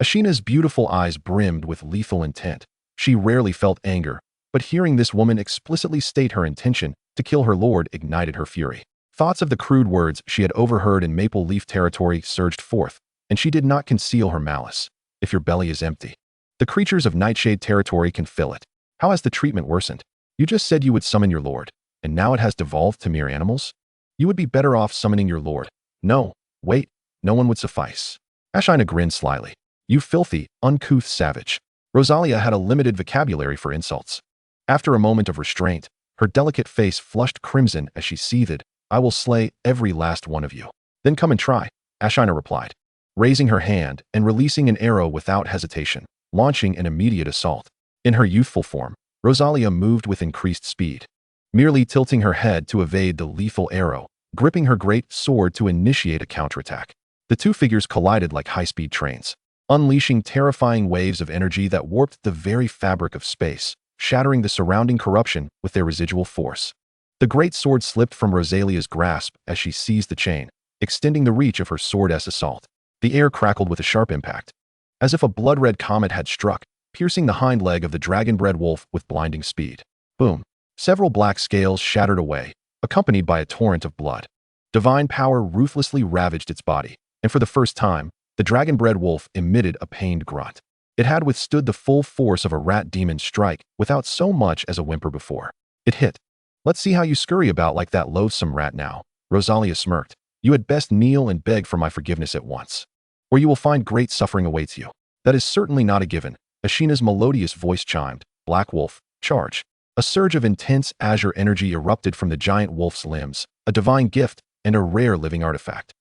Ashina's beautiful eyes brimmed with lethal intent. She rarely felt anger, but hearing this woman explicitly state her intention to kill her lord ignited her fury. Thoughts of the crude words she had overheard in Maple Leaf territory surged forth, and she did not conceal her malice. If your belly is empty, the creatures of Nightshade territory can fill it. How has the treatment worsened? You just said you would summon your lord, and now it has devolved to mere animals? You would be better off summoning your lord. No, wait, no one would suffice. Ashina grinned slyly. You filthy, uncouth savage. Rosalia had a limited vocabulary for insults. After a moment of restraint, her delicate face flushed crimson as she seethed. I will slay every last one of you. Then come and try, Ashina replied, raising her hand and releasing an arrow without hesitation, launching an immediate assault. In her youthful form, Rosalia moved with increased speed, merely tilting her head to evade the lethal arrow, gripping her great sword to initiate a counterattack. The two figures collided like high-speed trains, unleashing terrifying waves of energy that warped the very fabric of space, shattering the surrounding corruption with their residual force. The great sword slipped from Rosalia's grasp as she seized the chain, extending the reach of her sword-s assault. The air crackled with a sharp impact, as if a blood-red comet had struck, piercing the hind leg of the dragon-bred wolf with blinding speed. Boom. Several black scales shattered away, accompanied by a torrent of blood. Divine power ruthlessly ravaged its body, and for the first time, the dragon-bred wolf emitted a pained grunt. It had withstood the full force of a rat demon's strike without so much as a whimper before. It hit. Let's see how you scurry about like that loathsome rat now. Rosalia smirked. You had best kneel and beg for my forgiveness at once, or you will find great suffering awaits you. That is certainly not a given. Ashina's melodious voice chimed. Black Wolf, charge. A surge of intense azure energy erupted from the giant wolf's limbs, a divine gift and a rare living artifact.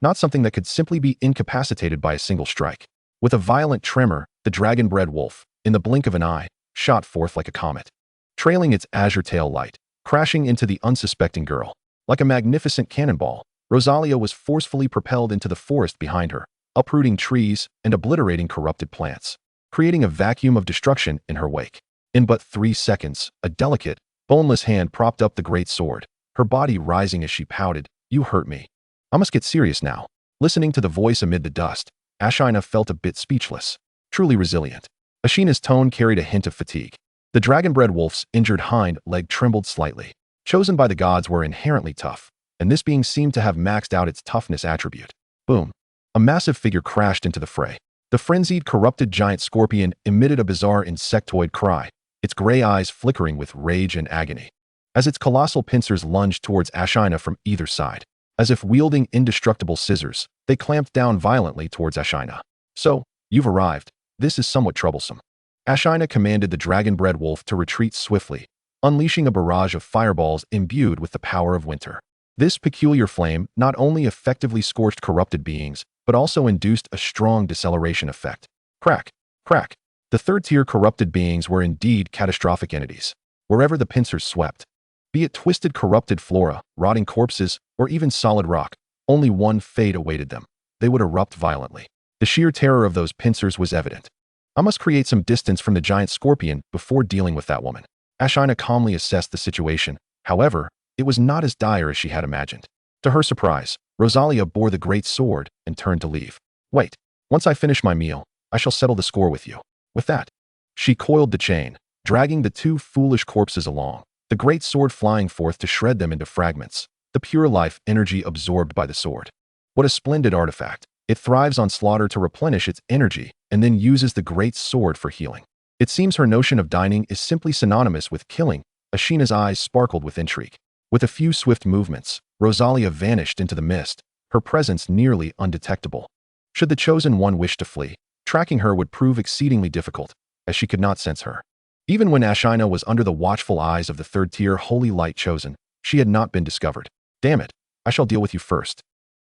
Not something that could simply be incapacitated by a single strike. With a violent tremor, the dragon-bred wolf, in the blink of an eye, shot forth like a comet, trailing its azure tail light, crashing into the unsuspecting girl. Like a magnificent cannonball, Rosalia was forcefully propelled into the forest behind her, uprooting trees and obliterating corrupted plants, creating a vacuum of destruction in her wake. In but 3 seconds, a delicate, boneless hand propped up the great sword, her body rising as she pouted. You hurt me. I must get serious now. Listening to the voice amid the dust, Ashina felt a bit speechless. Truly resilient. Ashina's tone carried a hint of fatigue. The dragon-bred wolf's injured hind leg trembled slightly, Chosen by the gods were inherently tough, and this being seemed to have maxed out its toughness attribute. Boom. A massive figure crashed into the fray. The frenzied, corrupted giant scorpion emitted a bizarre insectoid cry, its gray eyes flickering with rage and agony. As its colossal pincers lunged towards Ashina from either side, as if wielding indestructible scissors, they clamped down violently towards Ashina. So, you've arrived. This is somewhat troublesome. Ashina commanded the dragon-bred wolf to retreat swiftly, unleashing a barrage of fireballs imbued with the power of winter. This peculiar flame not only effectively scorched corrupted beings, but also induced a strong deceleration effect. Crack, crack. The third-tier corrupted beings were indeed catastrophic entities. Wherever the pincers swept, be it twisted corrupted flora, rotting corpses, or even solid rock, only one fate awaited them. They would erupt violently. The sheer terror of those pincers was evident. I must create some distance from the giant scorpion before dealing with that woman. Ashina calmly assessed the situation. However, it was not as dire as she had imagined. To her surprise, Rosalia bore the great sword and turned to leave. Wait, once I finish my meal, I shall settle the score with you. With that, she coiled the chain, dragging the two foolish corpses along, the great sword flying forth to shred them into fragments, the pure life energy absorbed by the sword. What a splendid artifact. It thrives on slaughter to replenish its energy and then uses the great sword for healing. It seems her notion of dining is simply synonymous with killing. Ashina's eyes sparkled with intrigue. With a few swift movements, Rosalia vanished into the mist, her presence nearly undetectable. Should the Chosen One wish to flee, tracking her would prove exceedingly difficult, as she could not sense her. Even when Ashina was under the watchful eyes of the third-tier Holy Light Chosen, she had not been discovered. Damn it, I shall deal with you first.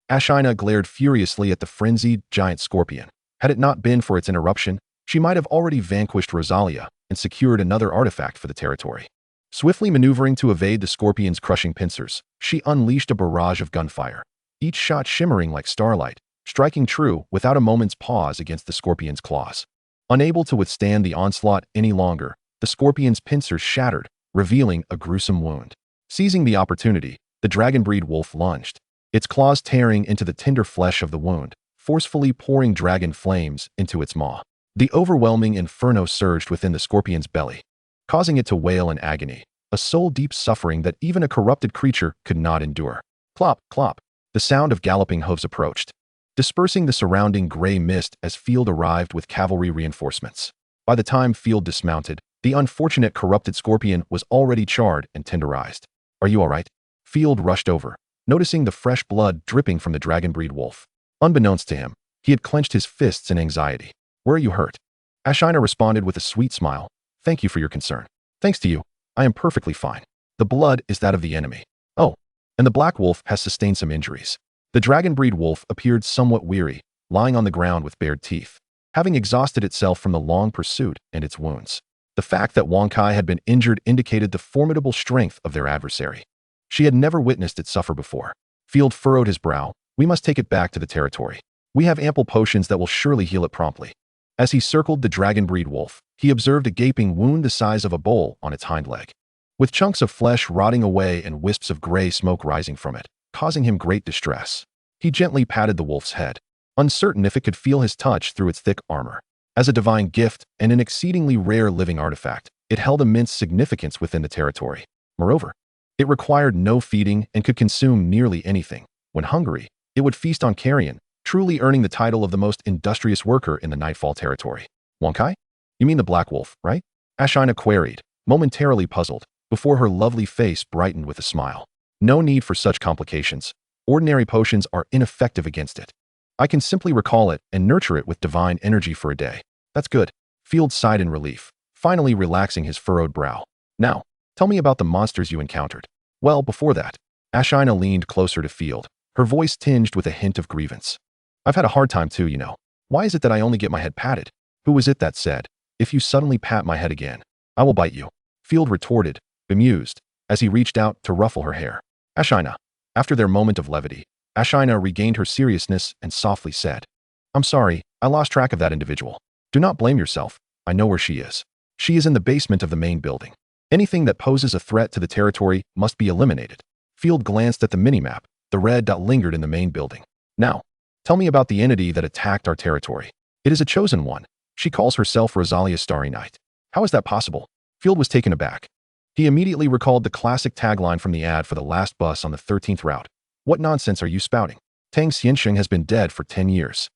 Ashina glared furiously at the frenzied giant scorpion. Had it not been for its interruption, she might have already vanquished Rosalia and secured another artifact for the territory. Swiftly maneuvering to evade the scorpion's crushing pincers, she unleashed a barrage of gunfire, each shot shimmering like starlight, striking true without a moment's pause against the scorpion's claws. Unable to withstand the onslaught any longer, the scorpion's pincers shattered, revealing a gruesome wound. Seizing the opportunity, the dragon-breed wolf lunged, its claws tearing into the tender flesh of the wound, forcefully pouring dragon flames into its maw. The overwhelming inferno surged within the scorpion's belly, causing it to wail in agony, a soul-deep suffering that even a corrupted creature could not endure. Clop, clop. The sound of galloping hooves approached, dispersing the surrounding gray mist as Field arrived with cavalry reinforcements. By the time Field dismounted, the unfortunate corrupted scorpion was already charred and tenderized. Are you all right? Field rushed over, noticing the fresh blood dripping from the dragon-breed wolf. Unbeknownst to him, he had clenched his fists in anxiety. Where are you hurt? Ashina responded with a sweet smile. Thank you for your concern. Thanks to you, I am perfectly fine. The blood is that of the enemy. Oh, and the black wolf has sustained some injuries. The dragon-breed wolf appeared somewhat weary, lying on the ground with bared teeth, having exhausted itself from the long pursuit and its wounds. The fact that Wonkai had been injured indicated the formidable strength of their adversary. She had never witnessed it suffer before. Field furrowed his brow. We must take it back to the territory. We have ample potions that will surely heal it promptly. As he circled the dragon-breed wolf, he observed a gaping wound the size of a bowl on its hind leg, with chunks of flesh rotting away and wisps of gray smoke rising from it, causing him great distress. He gently patted the wolf's head, uncertain if it could feel his touch through its thick armor. As a divine gift and an exceedingly rare living artifact, it held immense significance within the territory. Moreover, it required no feeding and could consume nearly anything. When hungry, it would feast on carrion, truly earning the title of the most industrious worker in the Nightfall territory. Wonkai? You mean the black wolf, right? Ashina queried, momentarily puzzled, before her lovely face brightened with a smile. No need for such complications. Ordinary potions are ineffective against it. I can simply recall it and nurture it with divine energy for a day. That's good. Field sighed in relief, finally relaxing his furrowed brow. Now, tell me about the monsters you encountered. Well, before that, Ashina leaned closer to Field, her voice tinged with a hint of grievance. I've had a hard time too, you know. Why is it that I only get my head patted? Who was it that said, if you suddenly pat my head again, I will bite you? Field retorted, bemused, as he reached out to ruffle her hair. Ashina. After their moment of levity, Ashina regained her seriousness and softly said, I'm sorry, I lost track of that individual. Do not blame yourself. I know where she is. She is in the basement of the main building. Anything that poses a threat to the territory must be eliminated. Field glanced at the minimap. The red dot lingered in the main building. Now, tell me about the entity that attacked our territory. It is a chosen one. She calls herself Rosalia Starry Night. How is that possible? Field was taken aback. He immediately recalled the classic tagline from the ad for the last bus on the 13th route. What nonsense are you spouting? Tang Xiansheng has been dead for 10 years.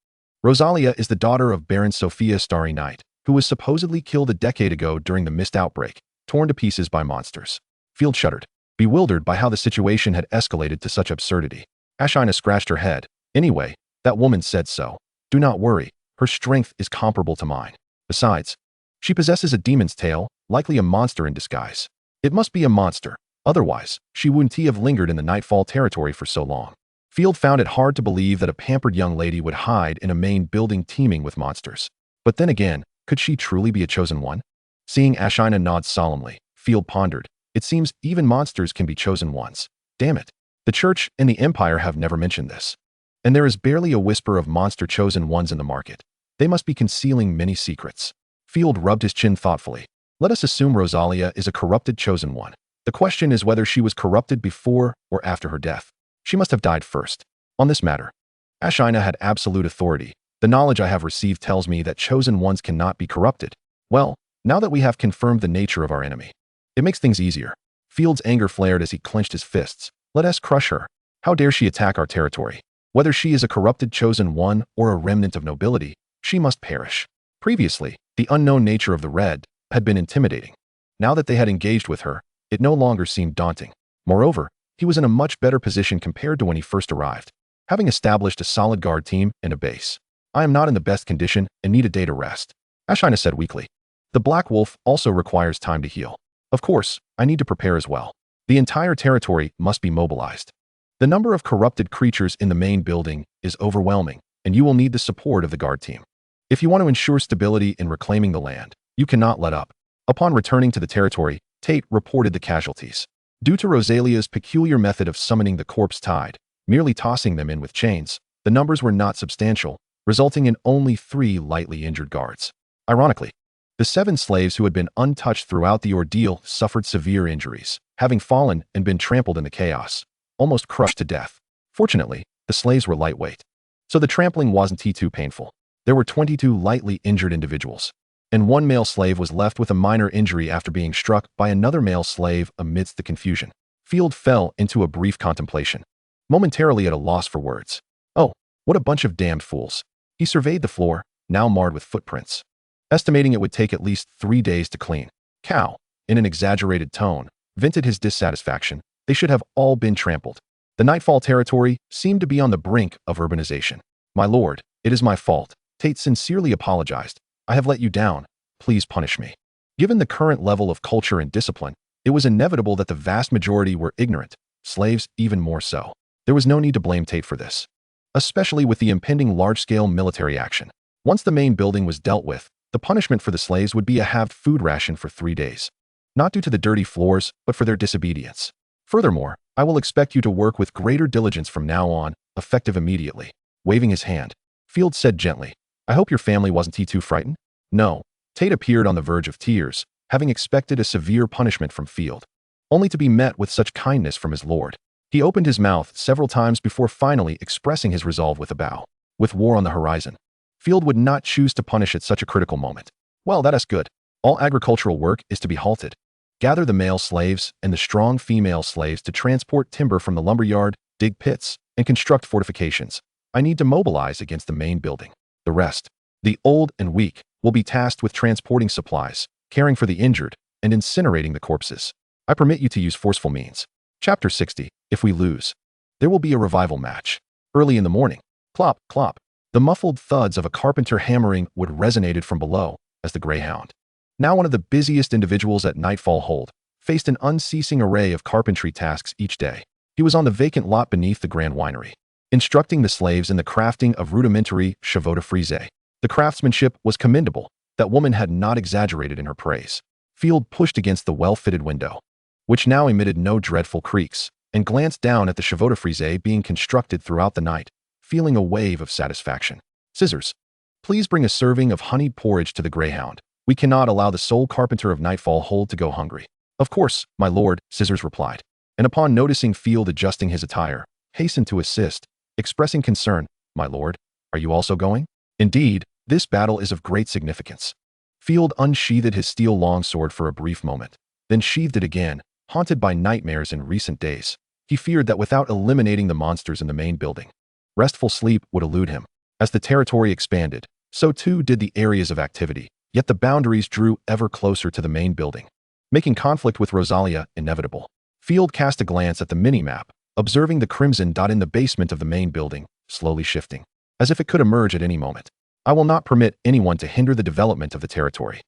Rosalia is the daughter of Baron Sophia Starry Night, who was supposedly killed a decade ago during the mist outbreak, torn to pieces by monsters. Field shuddered, bewildered by how the situation had escalated to such absurdity. Ashina scratched her head. Anyway, that woman said so. Do not worry, her strength is comparable to mine. Besides, she possesses a demon's tail, likely a monster in disguise. It must be a monster, otherwise, she wouldn't have lingered in the Nightfall territory for so long. Field found it hard to believe that a pampered young lady would hide in a main building teeming with monsters. But then again, could she truly be a chosen one? Seeing Ashina nod solemnly, Field pondered. It seems even monsters can be chosen ones. Damn it. The Church and the Empire have never mentioned this. And there is barely a whisper of monster chosen ones in the market. They must be concealing many secrets. Field rubbed his chin thoughtfully. Let us assume Rosalia is a corrupted chosen one. The question is whether she was corrupted before or after her death. She must have died first. On this matter, Ashina had absolute authority. The knowledge I have received tells me that chosen ones cannot be corrupted. Well, now that we have confirmed the nature of our enemy, it makes things easier. Field's anger flared as he clenched his fists. Let us crush her. How dare she attack our territory? Whether she is a corrupted chosen one or a remnant of nobility, she must perish. Previously, the unknown nature of the Red had been intimidating. Now that they had engaged with her, it no longer seemed daunting. Moreover, he was in a much better position compared to when he first arrived, having established a solid guard team and a base. I am not in the best condition and need a day to rest, Ashina said weakly. The Black Wolf also requires time to heal. Of course, I need to prepare as well. The entire territory must be mobilized. The number of corrupted creatures in the main building is overwhelming, and you will need the support of the guard team. If you want to ensure stability in reclaiming the land, you cannot let up. Upon returning to the territory, Tate reported the casualties. Due to Rosalia's peculiar method of summoning the corpse tide, merely tossing them in with chains, the numbers were not substantial, resulting in only 3 lightly injured guards. Ironically, the 7 slaves who had been untouched throughout the ordeal suffered severe injuries, having fallen and been trampled in the chaos, almost crushed to death. Fortunately, the slaves were lightweight, so the trampling wasn't too painful. There were 22 lightly injured individuals, and 1 male slave was left with a minor injury after being struck by another male slave amidst the confusion. Field fell into a brief contemplation, momentarily at a loss for words. Oh, what a bunch of damned fools. He surveyed the floor, now marred with footprints, estimating it would take at least 3 days to clean. Cow, in an exaggerated tone, vented his dissatisfaction. They should have all been trampled. The Nightfall territory seemed to be on the brink of urbanization. My lord, it is my fault. Tate sincerely apologized. I have let you down. Please punish me. Given the current level of culture and discipline, it was inevitable that the vast majority were ignorant, slaves even more so. There was no need to blame Tate for this, especially with the impending large-scale military action. Once the main building was dealt with, the punishment for the slaves would be a halved food ration for 3 days. Not due to the dirty floors, but for their disobedience. Furthermore, I will expect you to work with greater diligence from now on, effective immediately. Waving his hand, Field said gently, I hope your family wasn't too frightened? No. Tate appeared on the verge of tears, having expected a severe punishment from Field, only to be met with such kindness from his lord. He opened his mouth several times before finally expressing his resolve with a bow. With war on the horizon, Field would not choose to punish at such a critical moment. Well, that is good. All agricultural work is to be halted. Gather the male slaves and the strong female slaves to transport timber from the lumberyard, dig pits, and construct fortifications. I need to mobilize against the main building. The rest, the old and weak, will be tasked with transporting supplies, caring for the injured, and incinerating the corpses. I permit you to use forceful means. Chapter 60. If we lose, there will be a revival match. Early in the morning, clop, clop, the muffled thuds of a carpenter hammering would resonated from below as the Greyhound, now one of the busiest individuals at Nightfall Hold, faced an unceasing array of carpentry tasks each day. He was on the vacant lot beneath the Grand Winery, instructing the slaves in the crafting of rudimentary chevaux de frise. The craftsmanship was commendable. That woman had not exaggerated in her praise. Field pushed against the well-fitted window, which now emitted no dreadful creaks, and glanced down at the chevaux de frise being constructed throughout the night, feeling a wave of satisfaction. Scissors, please bring a serving of honeyed porridge to the Greyhound. We cannot allow the sole carpenter of Nightfall Hold to go hungry. Of course, my lord, Scissors replied, and upon noticing Field adjusting his attire, hastened to assist, expressing concern. My lord, are you also going? Indeed, this battle is of great significance. Field unsheathed his steel longsword for a brief moment, then sheathed it again, haunted by nightmares in recent days. He feared that without eliminating the monsters in the main building, restful sleep would elude him. As the territory expanded, so too did the areas of activity, yet the boundaries drew ever closer to the main building, making conflict with Rosalia inevitable. Field cast a glance at the mini-map, observing the crimson dot in the basement of the main building, slowly shifting, as if it could emerge at any moment. I will not permit anyone to hinder the development of the territory.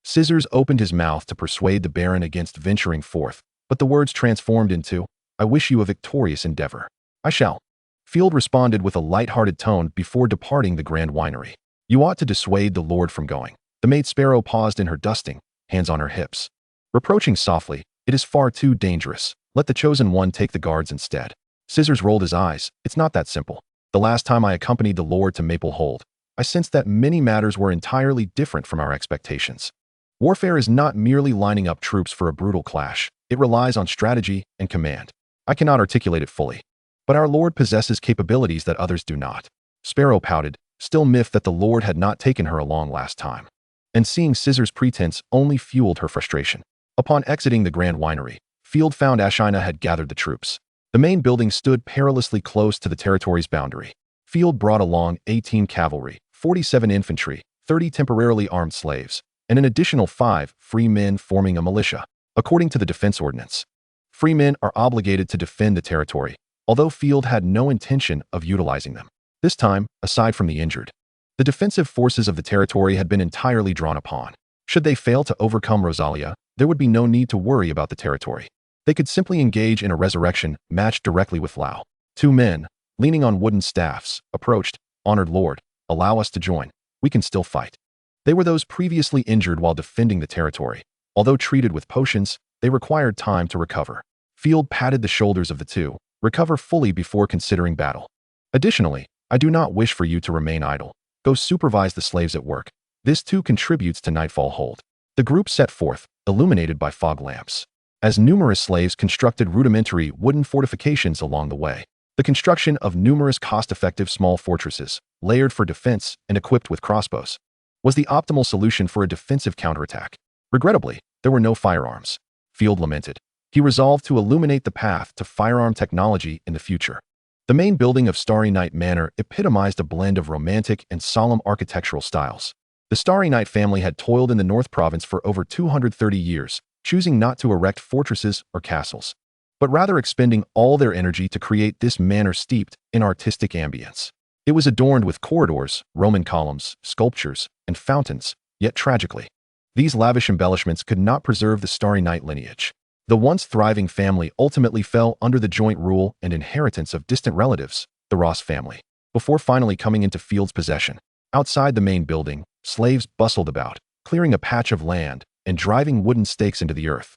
Scissors opened his mouth to persuade the Baron against venturing forth, but the words transformed into, I wish you a victorious endeavor. I shall. Field responded with a light-hearted tone before departing the Grand Winery. You ought to dissuade the Lord from going. The maid Sparrow paused in her dusting, hands on her hips, reproaching softly, it is far too dangerous. Let the Chosen One take the guards instead. Scissors rolled his eyes. It's not that simple. The last time I accompanied the Lord to Maple Hold, I sensed that many matters were entirely different from our expectations. Warfare is not merely lining up troops for a brutal clash. It relies on strategy and command. I cannot articulate it fully, but our Lord possesses capabilities that others do not. Sparrow pouted, still miffed that the Lord had not taken her along last time. And seeing Scissors' pretense only fueled her frustration. Upon exiting the Grand Winery, Field found Ashina had gathered the troops. The main building stood perilously close to the territory's boundary. Field brought along 18 cavalry, 47 infantry, 30 temporarily armed slaves, and an additional 5 free men forming a militia. According to the defense ordinance, free men are obligated to defend the territory, although Field had no intention of utilizing them. This time, aside from the injured, the defensive forces of the territory had been entirely drawn upon. Should they fail to overcome Rosalia, there would be no need to worry about the territory. They could simply engage in a resurrection match directly with Lao. 2 men, leaning on wooden staffs, approached. Honored Lord, allow us to join. We can still fight. They were those previously injured while defending the territory. Although treated with potions, they required time to recover. Field patted the shoulders of the two, recover fully before considering battle. Additionally, I do not wish for you to remain idle. Go supervise the slaves at work. This too contributes to Nightfall Hold. The group set forth, illuminated by fog lamps, as numerous slaves constructed rudimentary wooden fortifications along the way. The construction of numerous cost-effective small fortresses, layered for defense and equipped with crossbows, was the optimal solution for a defensive counterattack. Regrettably, there were no firearms. Field lamented. He resolved to illuminate the path to firearm technology in the future. The main building of Starry Night Manor epitomized a blend of romantic and solemn architectural styles. The Starry Night family had toiled in the North Province for over 230 years, choosing not to erect fortresses or castles, but rather expending all their energy to create this manor steeped in artistic ambience. It was adorned with corridors, Roman columns, sculptures, and fountains, yet tragically, these lavish embellishments could not preserve the Starry Night lineage. The once thriving family ultimately fell under the joint rule and inheritance of distant relatives, the Ross family, before finally coming into Field's possession. Outside the main building, slaves bustled about, clearing a patch of land and driving wooden stakes into the earth.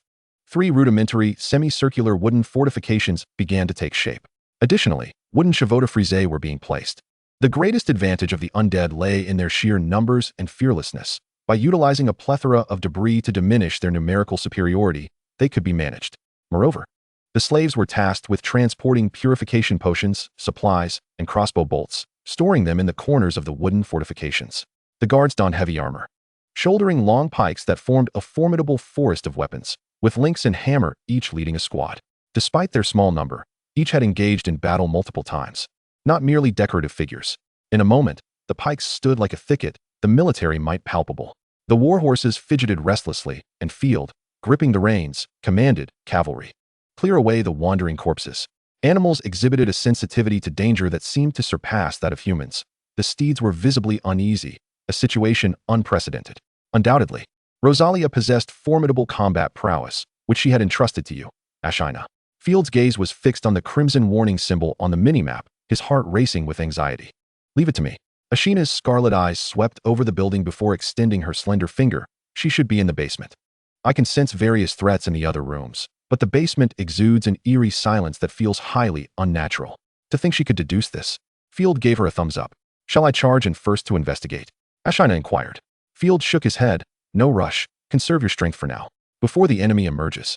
3 rudimentary, semicircular wooden fortifications began to take shape. Additionally, wooden chevaux de frise were being placed. The greatest advantage of the undead lay in their sheer numbers and fearlessness. By utilizing a plethora of debris to diminish their numerical superiority, they could be managed. Moreover, the slaves were tasked with transporting purification potions, supplies, and crossbow bolts, storing them in the corners of the wooden fortifications. The guards donned heavy armor, shouldering long pikes that formed a formidable forest of weapons, with lynx and hammer each leading a squad. Despite their small number, each had engaged in battle multiple times, not merely decorative figures. In a moment, the pikes stood like a thicket, the military might palpable. The war horses fidgeted restlessly, and Field, gripping the reins, commanded, cavalry, clear away the wandering corpses. Animals exhibited a sensitivity to danger that seemed to surpass that of humans. The steeds were visibly uneasy, a situation unprecedented. Undoubtedly, Rosalia possessed formidable combat prowess, which she had entrusted to you, Ashina. Field's gaze was fixed on the crimson warning symbol on the minimap, his heart racing with anxiety. Leave it to me. Ashina's scarlet eyes swept over the building before extending her slender finger. She should be in the basement. I can sense various threats in the other rooms, but the basement exudes an eerie silence that feels highly unnatural. To think she could deduce this. Field gave her a thumbs up. Shall I charge and first to investigate? Ashina inquired. Field shook his head. No rush. Conserve your strength for now, before the enemy emerges.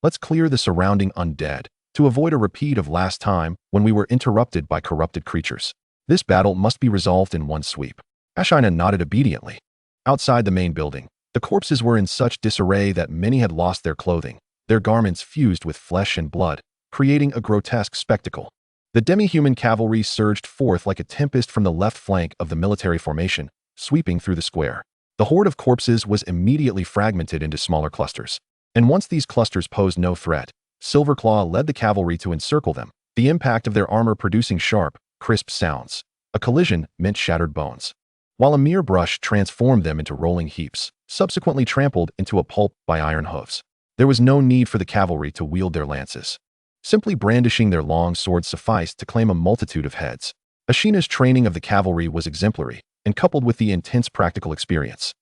Let's clear the surrounding undead, to avoid a repeat of last time when we were interrupted by corrupted creatures. This battle must be resolved in one sweep. Ashina nodded obediently. Outside the main building, The corpses were in such disarray that many had lost their clothing, their garments fused with flesh and blood, creating a grotesque spectacle. The demi-human cavalry surged forth like a tempest from the left flank of the military formation, sweeping through the square. The horde of corpses was immediately fragmented into smaller clusters. And once these clusters posed no threat, Silverclaw led the cavalry to encircle them, the impact of their armor producing sharp, crisp sounds. A collision meant shattered bones, while a mere brush transformed them into rolling heaps, subsequently trampled into a pulp by iron hooves. There was no need for the cavalry to wield their lances. Simply brandishing their long swords sufficed to claim a multitude of heads. Ashina's training of the cavalry was exemplary, and coupled with the intense practical experience,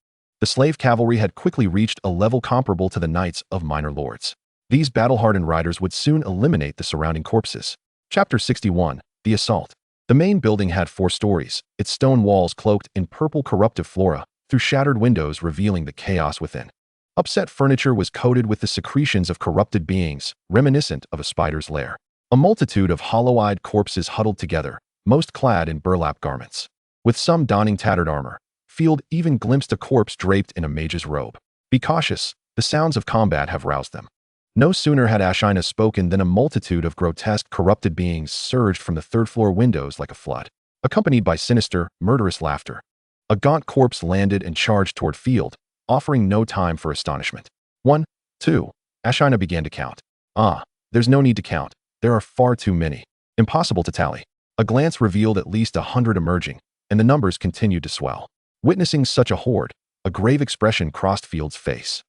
the slave cavalry had quickly reached a level comparable to the knights of minor lords. These battle-hardened riders would soon eliminate the surrounding corpses. Chapter 61. The Assault. The main building had 4 stories, its stone walls cloaked in purple corruptive flora, through shattered windows revealing the chaos within. Upset furniture was coated with the secretions of corrupted beings, reminiscent of a spider's lair. A multitude of hollow-eyed corpses huddled together, most clad in burlap garments. With some donning tattered armor, Field even glimpsed a corpse draped in a mage's robe. Be cautious, the sounds of combat have roused them. No sooner had Ashina spoken than a multitude of grotesque, corrupted beings surged from the third-floor windows like a flood, accompanied by sinister, murderous laughter. A gaunt corpse landed and charged toward Field, offering no time for astonishment. 1, 2. Ashina began to count. There's no need to count. There are far too many. Impossible to tally. A glance revealed at least 100 emerging, and the numbers continued to swell. Witnessing such a horde, a grave expression crossed Field's face.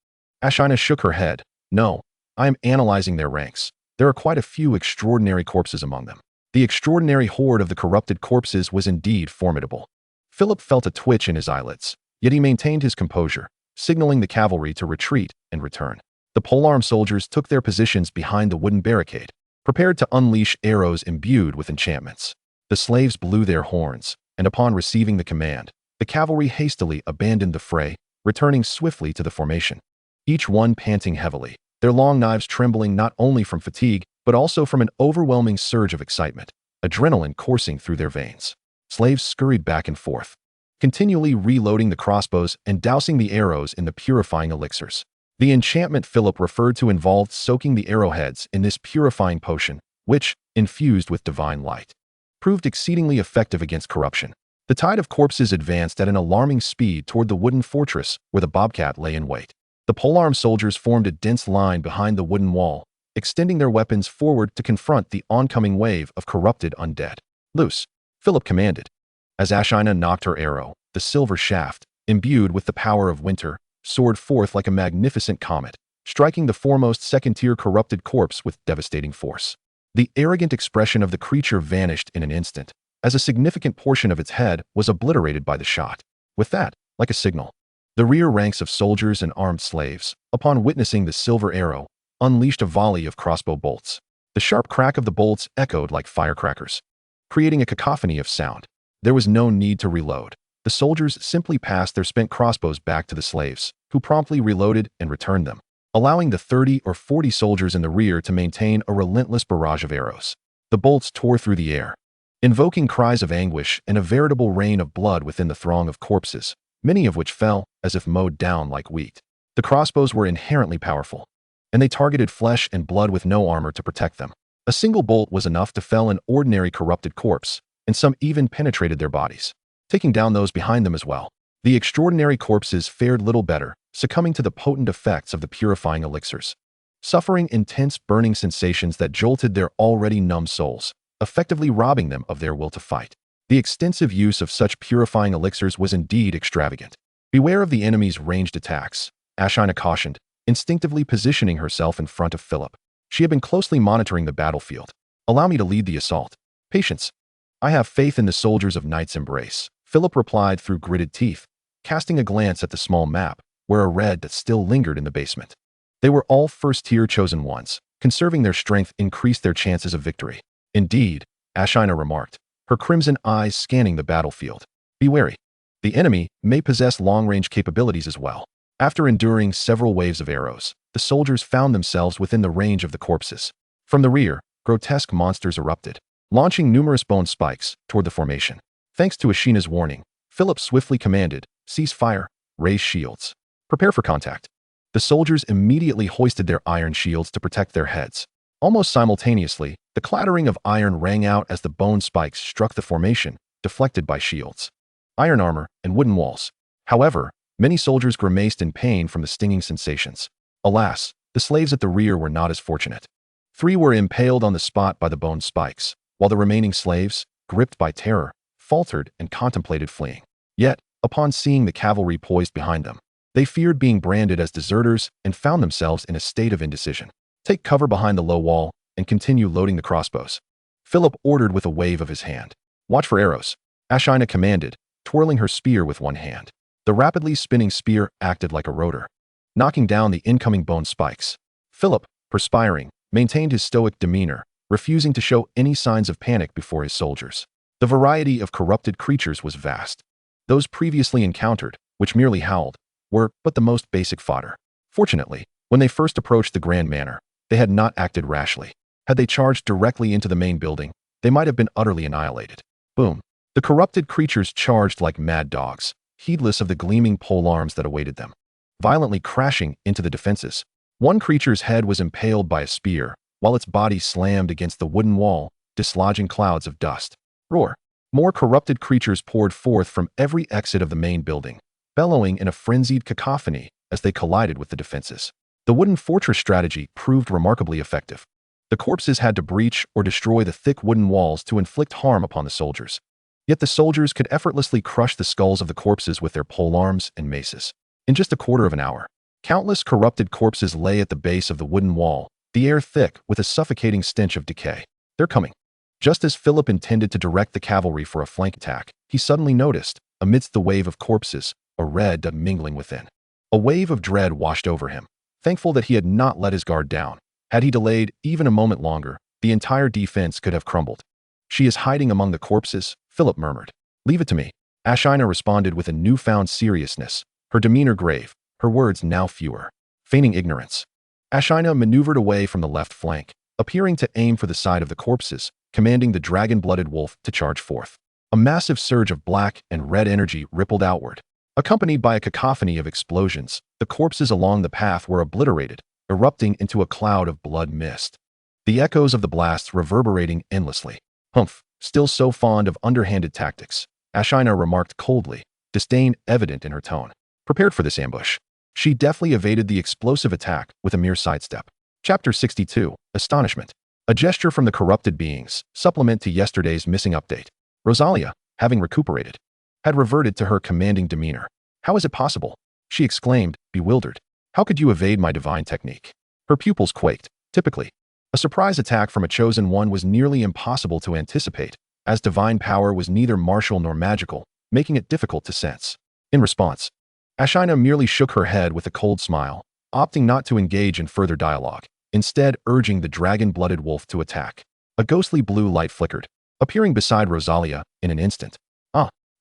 Ashina shook her head. No, I am analyzing their ranks. There are quite a few extraordinary corpses among them. The extraordinary horde of the corrupted corpses was indeed formidable. Philip felt a twitch in his eyelids, yet he maintained his composure, signaling the cavalry to retreat and return. The polearm soldiers took their positions behind the wooden barricade, prepared to unleash arrows imbued with enchantments. The slaves blew their horns, and upon receiving the command, the cavalry hastily abandoned the fray, returning swiftly to the formation. Each one panting heavily, their long knives trembling not only from fatigue, but also from an overwhelming surge of excitement, adrenaline coursing through their veins. Slaves scurried back and forth, continually reloading the crossbows and dousing the arrows in the purifying elixirs. The enchantment Philip referred to involved soaking the arrowheads in this purifying potion, which, infused with divine light, proved exceedingly effective against corruption. The tide of corpses advanced at an alarming speed toward the wooden fortress where the bobcat lay in wait. The polearm soldiers formed a dense line behind the wooden wall, extending their weapons forward to confront the oncoming wave of corrupted undead. Loose, Philip commanded. As Ashina knocked her arrow, the silver shaft, imbued with the power of winter, soared forth like a magnificent comet, striking the foremost second-tier corrupted corpse with devastating force. The arrogant expression of the creature vanished in an instant, as a significant portion of its head was obliterated by the shot. With that, like a signal, the rear ranks of soldiers and armed slaves, upon witnessing the silver arrow, unleashed a volley of crossbow bolts. The sharp crack of the bolts echoed like firecrackers, creating a cacophony of sound. There was no need to reload. The soldiers simply passed their spent crossbows back to the slaves, who promptly reloaded and returned them, allowing the 30 or 40 soldiers in the rear to maintain a relentless barrage of arrows. The bolts tore through the air, invoking cries of anguish and a veritable rain of blood within the throng of corpses, many of which fell as if mowed down like wheat. The crossbows were inherently powerful, and they targeted flesh and blood with no armor to protect them. A single bolt was enough to fell an ordinary corrupted corpse, and some even penetrated their bodies, taking down those behind them as well. The extraordinary corpses fared little better, succumbing to the potent effects of the purifying elixirs, suffering intense burning sensations that jolted their already numb souls, effectively robbing them of their will to fight. The extensive use of such purifying elixirs was indeed extravagant. Beware of the enemy's ranged attacks, Ashina cautioned, instinctively positioning herself in front of Philip. She had been closely monitoring the battlefield. Allow me to lead the assault. Patience. I have faith in the soldiers of Knight's Embrace, Philip replied through gritted teeth, casting a glance at the small map, where a red that still lingered in the basement. They were all first-tier chosen ones. Conserving their strength increased their chances of victory. Indeed, Ashina remarked, her crimson eyes scanning the battlefield. Be wary. The enemy may possess long-range capabilities as well. After enduring several waves of arrows, the soldiers found themselves within the range of the corpses. From the rear, grotesque monsters erupted, launching numerous bone spikes toward the formation. Thanks to Ashina's warning, Philip swiftly commanded, cease fire, raise shields. Prepare for contact. The soldiers immediately hoisted their iron shields to protect their heads. Almost simultaneously, the clattering of iron rang out as the bone spikes struck the formation, deflected by shields, iron armor, and wooden walls. However, many soldiers grimaced in pain from the stinging sensations. Alas, the slaves at the rear were not as fortunate. 3 were impaled on the spot by the bone spikes, while the remaining slaves, gripped by terror, faltered and contemplated fleeing. Yet, upon seeing the cavalry poised behind them, they feared being branded as deserters and found themselves in a state of indecision. Take cover behind the low wall and continue loading the crossbows, Philip ordered with a wave of his hand. Watch for arrows, Ashina commanded, twirling her spear with one hand. The rapidly spinning spear acted like a rotor, knocking down the incoming bone spikes. Philip, perspiring, maintained his stoic demeanor, refusing to show any signs of panic before his soldiers. The variety of corrupted creatures was vast. Those previously encountered, which merely howled, were but the most basic fodder. Fortunately, when they first approached the Grand Manor, they had not acted rashly. Had they charged directly into the main building, they might have been utterly annihilated. Boom. The corrupted creatures charged like mad dogs, heedless of the gleaming polearms that awaited them, violently crashing into the defenses. One creature's head was impaled by a spear, while its body slammed against the wooden wall, dislodging clouds of dust. Roar. More corrupted creatures poured forth from every exit of the main building, bellowing in a frenzied cacophony as they collided with the defenses. The wooden fortress strategy proved remarkably effective. The corpses had to breach or destroy the thick wooden walls to inflict harm upon the soldiers. Yet the soldiers could effortlessly crush the skulls of the corpses with their polearms and maces. In just a quarter of an hour, countless corrupted corpses lay at the base of the wooden wall, the air thick with a suffocating stench of decay. They're coming. Just as Philip intended to direct the cavalry for a flank attack, he suddenly noticed, amidst the wave of corpses, a red mingling within. A wave of dread washed over him, thankful that he had not let his guard down. Had he delayed even a moment longer, the entire defense could have crumbled. She is hiding among the corpses, Philip murmured. Leave it to me. Ashina responded with a newfound seriousness, her demeanor grave, her words now fewer. Feigning ignorance, Ashina maneuvered away from the left flank, appearing to aim for the side of the corpses, commanding the dragon-blooded wolf to charge forth. A massive surge of black and red energy rippled outward. Accompanied by a cacophony of explosions, the corpses along the path were obliterated, erupting into a cloud of blood mist. The echoes of the blasts reverberating endlessly. Humph, still so fond of underhanded tactics, Ashina remarked coldly, disdain evident in her tone. Prepared for this ambush, she deftly evaded the explosive attack with a mere sidestep. Chapter 62, Astonishment. A gesture from the corrupted beings, supplement to yesterday's missing update. Rosalia, having recuperated, had reverted to her commanding demeanor. How is it possible? She exclaimed, bewildered. How could you evade my divine technique? Her pupils quaked. Typically, a surprise attack from a chosen one was nearly impossible to anticipate, as divine power was neither martial nor magical, making it difficult to sense. In response, Ashina merely shook her head with a cold smile, opting not to engage in further dialogue, instead urging the dragon-blooded wolf to attack. A ghostly blue light flickered, appearing beside Rosalia in an instant.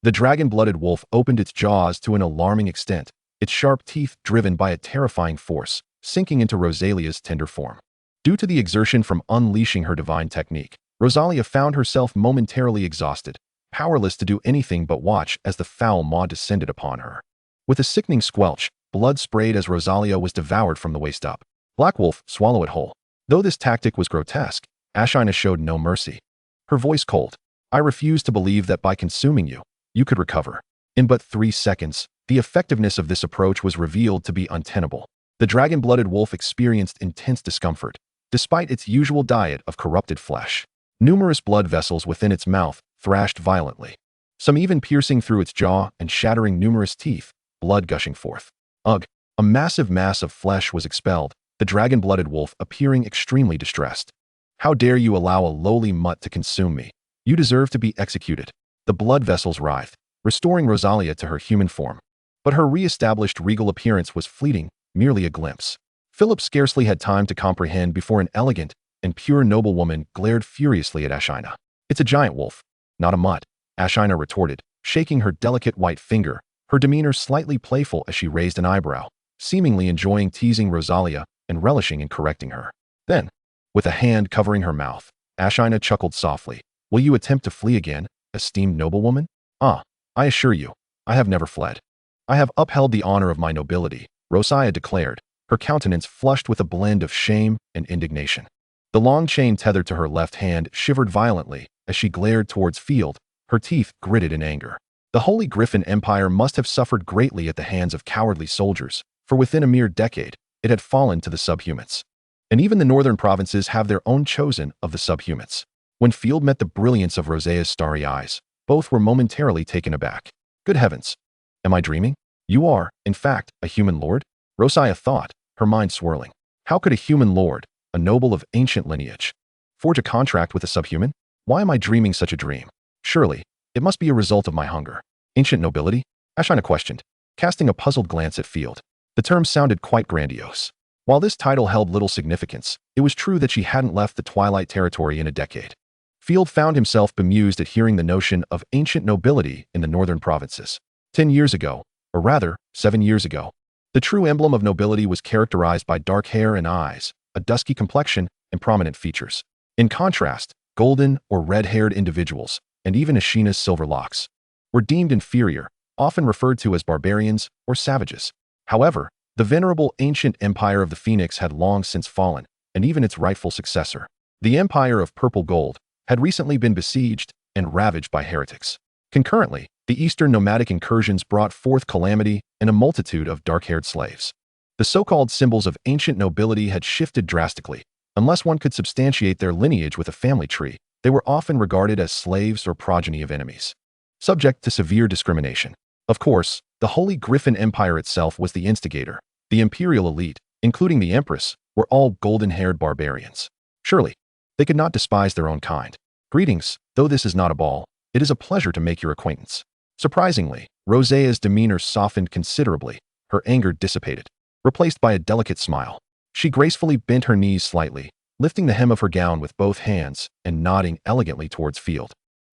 The dragon-blooded wolf opened its jaws to an alarming extent, its sharp teeth driven by a terrifying force, sinking into Rosalia's tender form. Due to the exertion from unleashing her divine technique, Rosalia found herself momentarily exhausted, powerless to do anything but watch as the foul maw descended upon her. With a sickening squelch, blood sprayed as Rosalia was devoured from the waist up. Black Wolf, swallow it whole. Though this tactic was grotesque, Ashina showed no mercy. Her voice cold. I refuse to believe that by consuming you, you could recover. In but 3 seconds, the effectiveness of this approach was revealed to be untenable. The dragon-blooded wolf experienced intense discomfort, despite its usual diet of corrupted flesh. Numerous blood vessels within its mouth thrashed violently, some even piercing through its jaw and shattering numerous teeth, blood gushing forth. Ugh! A massive mass of flesh was expelled, the dragon-blooded wolf appearing extremely distressed. How dare you allow a lowly mutt to consume me? You deserve to be executed. The blood vessels writhed, restoring Rosalia to her human form. But her re-established regal appearance was fleeting, merely a glimpse. Philip scarcely had time to comprehend before an elegant and pure noblewoman glared furiously at Ashina. It's a giant wolf, not a mutt, Ashina retorted, shaking her delicate white finger, her demeanor slightly playful as she raised an eyebrow, seemingly enjoying teasing Rosalia and relishing in correcting her. Then, with a hand covering her mouth, Ashina chuckled softly. Will you attempt to flee again, esteemed noblewoman? I assure you, I have never fled. I have upheld the honor of my nobility, Rosiah declared, her countenance flushed with a blend of shame and indignation. The long chain tethered to her left hand shivered violently as she glared towards Field, her teeth gritted in anger. The Holy Griffin Empire must have suffered greatly at the hands of cowardly soldiers, for within a mere decade, it had fallen to the subhumans. And even the northern provinces have their own chosen of the subhumans. When Field met the brilliance of Rosiah's starry eyes, both were momentarily taken aback. Good heavens! Am I dreaming? You are, in fact, a human lord? Rosiah thought, her mind swirling. How could a human lord, a noble of ancient lineage, forge a contract with a subhuman? Why am I dreaming such a dream? Surely, it must be a result of my hunger. Ancient nobility? Ashina questioned, casting a puzzled glance at Field. The term sounded quite grandiose. While this title held little significance, it was true that she hadn't left the Twilight Territory in a decade. Field found himself bemused at hearing the notion of ancient nobility in the northern provinces. 10 years ago, or rather, 7 years ago, the true emblem of nobility was characterized by dark hair and eyes, a dusky complexion, and prominent features. In contrast, golden or red-haired individuals, and even Ashina's silver locks, were deemed inferior, often referred to as barbarians or savages. However, the venerable ancient empire of the Phoenix had long since fallen, and even its rightful successor, the Empire of Purple Gold, had recently been besieged and ravaged by heretics. Concurrently, the eastern nomadic incursions brought forth calamity and a multitude of dark-haired slaves. The so-called symbols of ancient nobility had shifted drastically. Unless one could substantiate their lineage with a family tree, they were often regarded as slaves or progeny of enemies, subject to severe discrimination. Of course, the Holy Griffin Empire itself was the instigator. The imperial elite, including the Empress, were all golden-haired barbarians. Surely, they could not despise their own kind. Greetings, though this is not a ball, it is a pleasure to make your acquaintance. Surprisingly, Rosiah's demeanor softened considerably, her anger dissipated, replaced by a delicate smile. She gracefully bent her knees slightly, lifting the hem of her gown with both hands and nodding elegantly towards Field.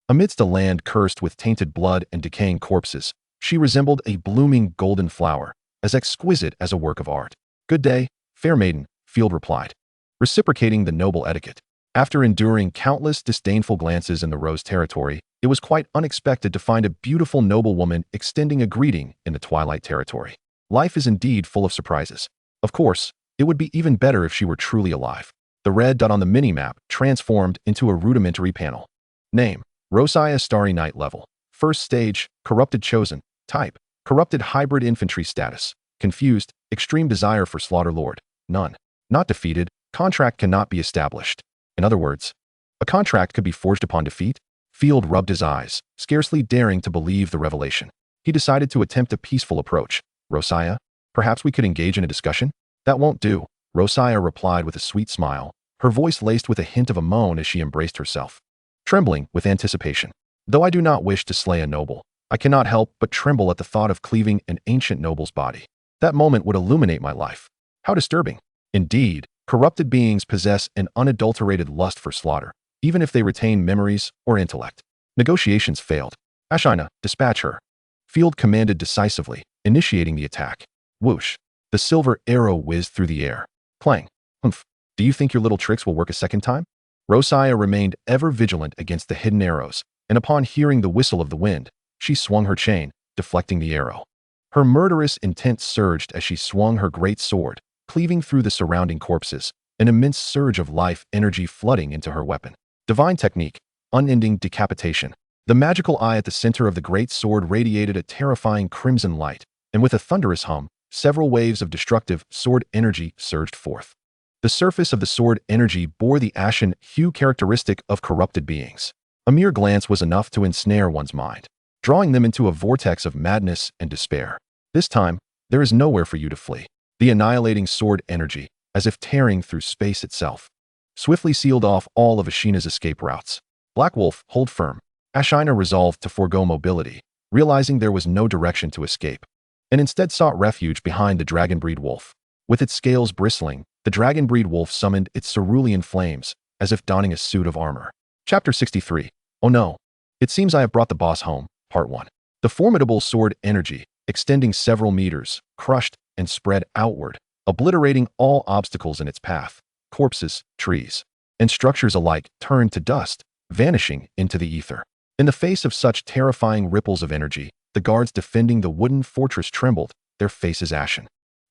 Amidst a land cursed with tainted blood and decaying corpses, she resembled a blooming golden flower, as exquisite as a work of art. Good day, fair maiden, Field replied, reciprocating the noble etiquette. After enduring countless disdainful glances in the Rose Territory, it was quite unexpected to find a beautiful noblewoman extending a greeting in the Twilight Territory. Life is indeed full of surprises. Of course, it would be even better if she were truly alive. The red dot on the mini-map transformed into a rudimentary panel. Name: Rosiah Starry Night Level. First stage, Corrupted Chosen. Type: Corrupted Hybrid Infantry Status. Confused, Extreme Desire for Slaughter Lord. None. Not defeated, Contract cannot be established. In other words, a contract could be forged upon defeat? Field rubbed his eyes, scarcely daring to believe the revelation. He decided to attempt a peaceful approach. Rosiah, perhaps we could engage in a discussion? That won't do, Rosiah replied with a sweet smile, her voice laced with a hint of a moan as she embraced herself. Trembling with anticipation. Though I do not wish to slay a noble, I cannot help but tremble at the thought of cleaving an ancient noble's body. That moment would illuminate my life. How disturbing. Indeed, corrupted beings possess an unadulterated lust for slaughter, even if they retain memories or intellect. Negotiations failed. Ashina, dispatch her. Field commanded decisively, initiating the attack. Whoosh. The silver arrow whizzed through the air. Clang. Humph. Do you think your little tricks will work a second time? Rosiah remained ever vigilant against the hidden arrows, and upon hearing the whistle of the wind, she swung her chain, deflecting the arrow. Her murderous intent surged as she swung her great sword, cleaving through the surrounding corpses, an immense surge of life energy flooding into her weapon. Divine technique, unending decapitation. The magical eye at the center of the great sword radiated a terrifying crimson light, and with a thunderous hum, several waves of destructive sword energy surged forth. The surface of the sword energy bore the ashen hue characteristic of corrupted beings. A mere glance was enough to ensnare one's mind, drawing them into a vortex of madness and despair. This time, there is nowhere for you to flee. The annihilating sword energy, as if tearing through space itself, swiftly sealed off all of Ashina's escape routes. Black Wolf, hold firm. Ashina resolved to forego mobility, realizing there was no direction to escape, and instead sought refuge behind the dragon-breed wolf. With its scales bristling, the dragon-breed wolf summoned its cerulean flames, as if donning a suit of armor. Chapter 63. Oh no. It seems I have brought the boss home. Part 1. The formidable sword energy, extending several meters, crushed and spread outward, obliterating all obstacles in its path. Corpses, trees, and structures alike turned to dust, vanishing into the ether. In the face of such terrifying ripples of energy, the guards defending the wooden fortress trembled, their faces ashen.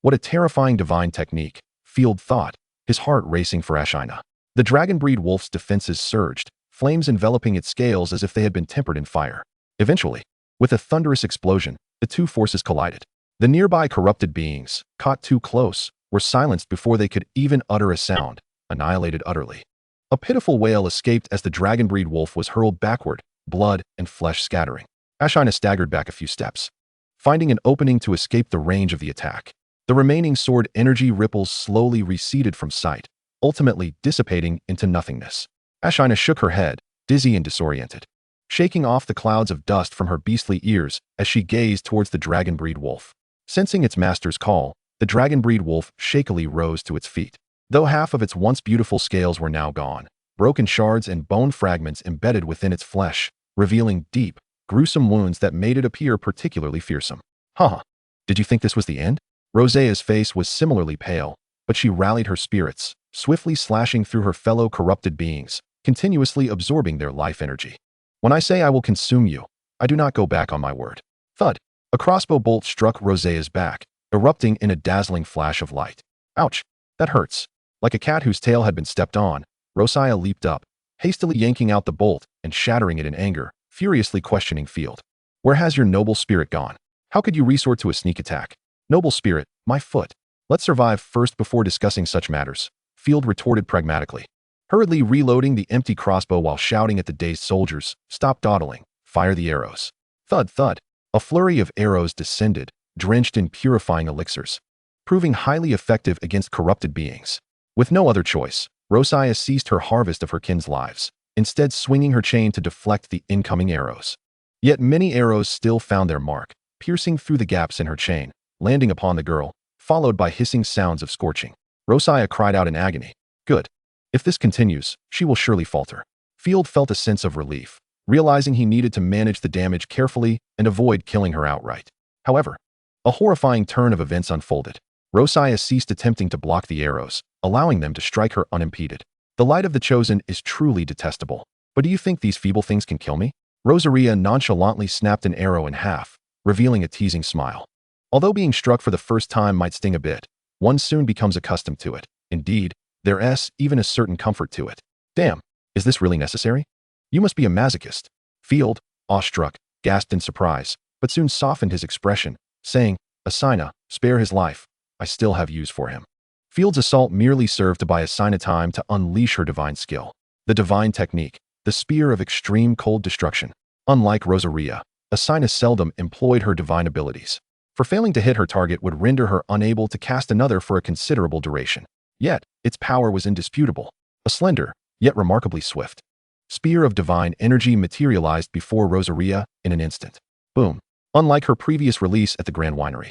What a terrifying divine technique, Field thought, his heart racing for Ashina. The dragon breed wolf's defenses surged, flames enveloping its scales as if they had been tempered in fire. Eventually, with a thunderous explosion, the two forces collided. The nearby corrupted beings, caught too close, were silenced before they could even utter a sound, annihilated utterly. A pitiful wail escaped as the dragon breed wolf was hurled backward, blood and flesh scattering. Ashina staggered back a few steps, finding an opening to escape the range of the attack. The remaining sword energy ripples slowly receded from sight, ultimately dissipating into nothingness. Ashina shook her head, dizzy and disoriented, shaking off the clouds of dust from her beastly ears as she gazed towards the dragon breed wolf. Sensing its master's call, the dragon breed wolf shakily rose to its feet. Though half of its once beautiful scales were now gone, broken shards and bone fragments embedded within its flesh, revealing deep, gruesome wounds that made it appear particularly fearsome. Huh. Did you think this was the end? Rosea's face was similarly pale, but she rallied her spirits, swiftly slashing through her fellow corrupted beings, continuously absorbing their life energy. When I say I will consume you, I do not go back on my word. Thud. A crossbow bolt struck Rosea's back, erupting in a dazzling flash of light. Ouch. That hurts. Like a cat whose tail had been stepped on, Rosea leaped up, hastily yanking out the bolt and shattering it in anger, furiously questioning Field. Where has your noble spirit gone? How could you resort to a sneak attack? Noble spirit, my foot. Let's survive first before discussing such matters, Field retorted pragmatically. Hurriedly reloading the empty crossbow while shouting at the dazed soldiers, "Stop dawdling, fire the arrows." Thud, thud. A flurry of arrows descended, drenched in purifying elixirs, proving highly effective against corrupted beings. With no other choice, Rosea ceased her harvest of her kin's lives, instead swinging her chain to deflect the incoming arrows. Yet many arrows still found their mark, piercing through the gaps in her chain, landing upon the girl, followed by hissing sounds of scorching. Rosea cried out in agony. Good. If this continues, she will surely falter. Field felt a sense of relief, realizing he needed to manage the damage carefully and avoid killing her outright. However, a horrifying turn of events unfolded. Rosea ceased attempting to block the arrows, allowing them to strike her unimpeded. The light of the Chosen is truly detestable. But do you think these feeble things can kill me? Rosea nonchalantly snapped an arrow in half, revealing a teasing smile. Although being struck for the first time might sting a bit, one soon becomes accustomed to it. Indeed, there's even a certain comfort to it. Damn, is this really necessary? You must be a masochist. Field, awestruck, gasped in surprise, but soon softened his expression, saying, Ashina, spare his life. I still have use for him. Field's assault merely served to buy Ashina time to unleash her divine skill. The divine technique, the spear of extreme cold destruction. Unlike Rosea, Ashina seldom employed her divine abilities, for failing to hit her target would render her unable to cast another for a considerable duration. Yet, its power was indisputable. A slender, yet remarkably swift spear of divine energy materialized before Rosea in an instant. Boom. Unlike her previous release at the Grand Winery,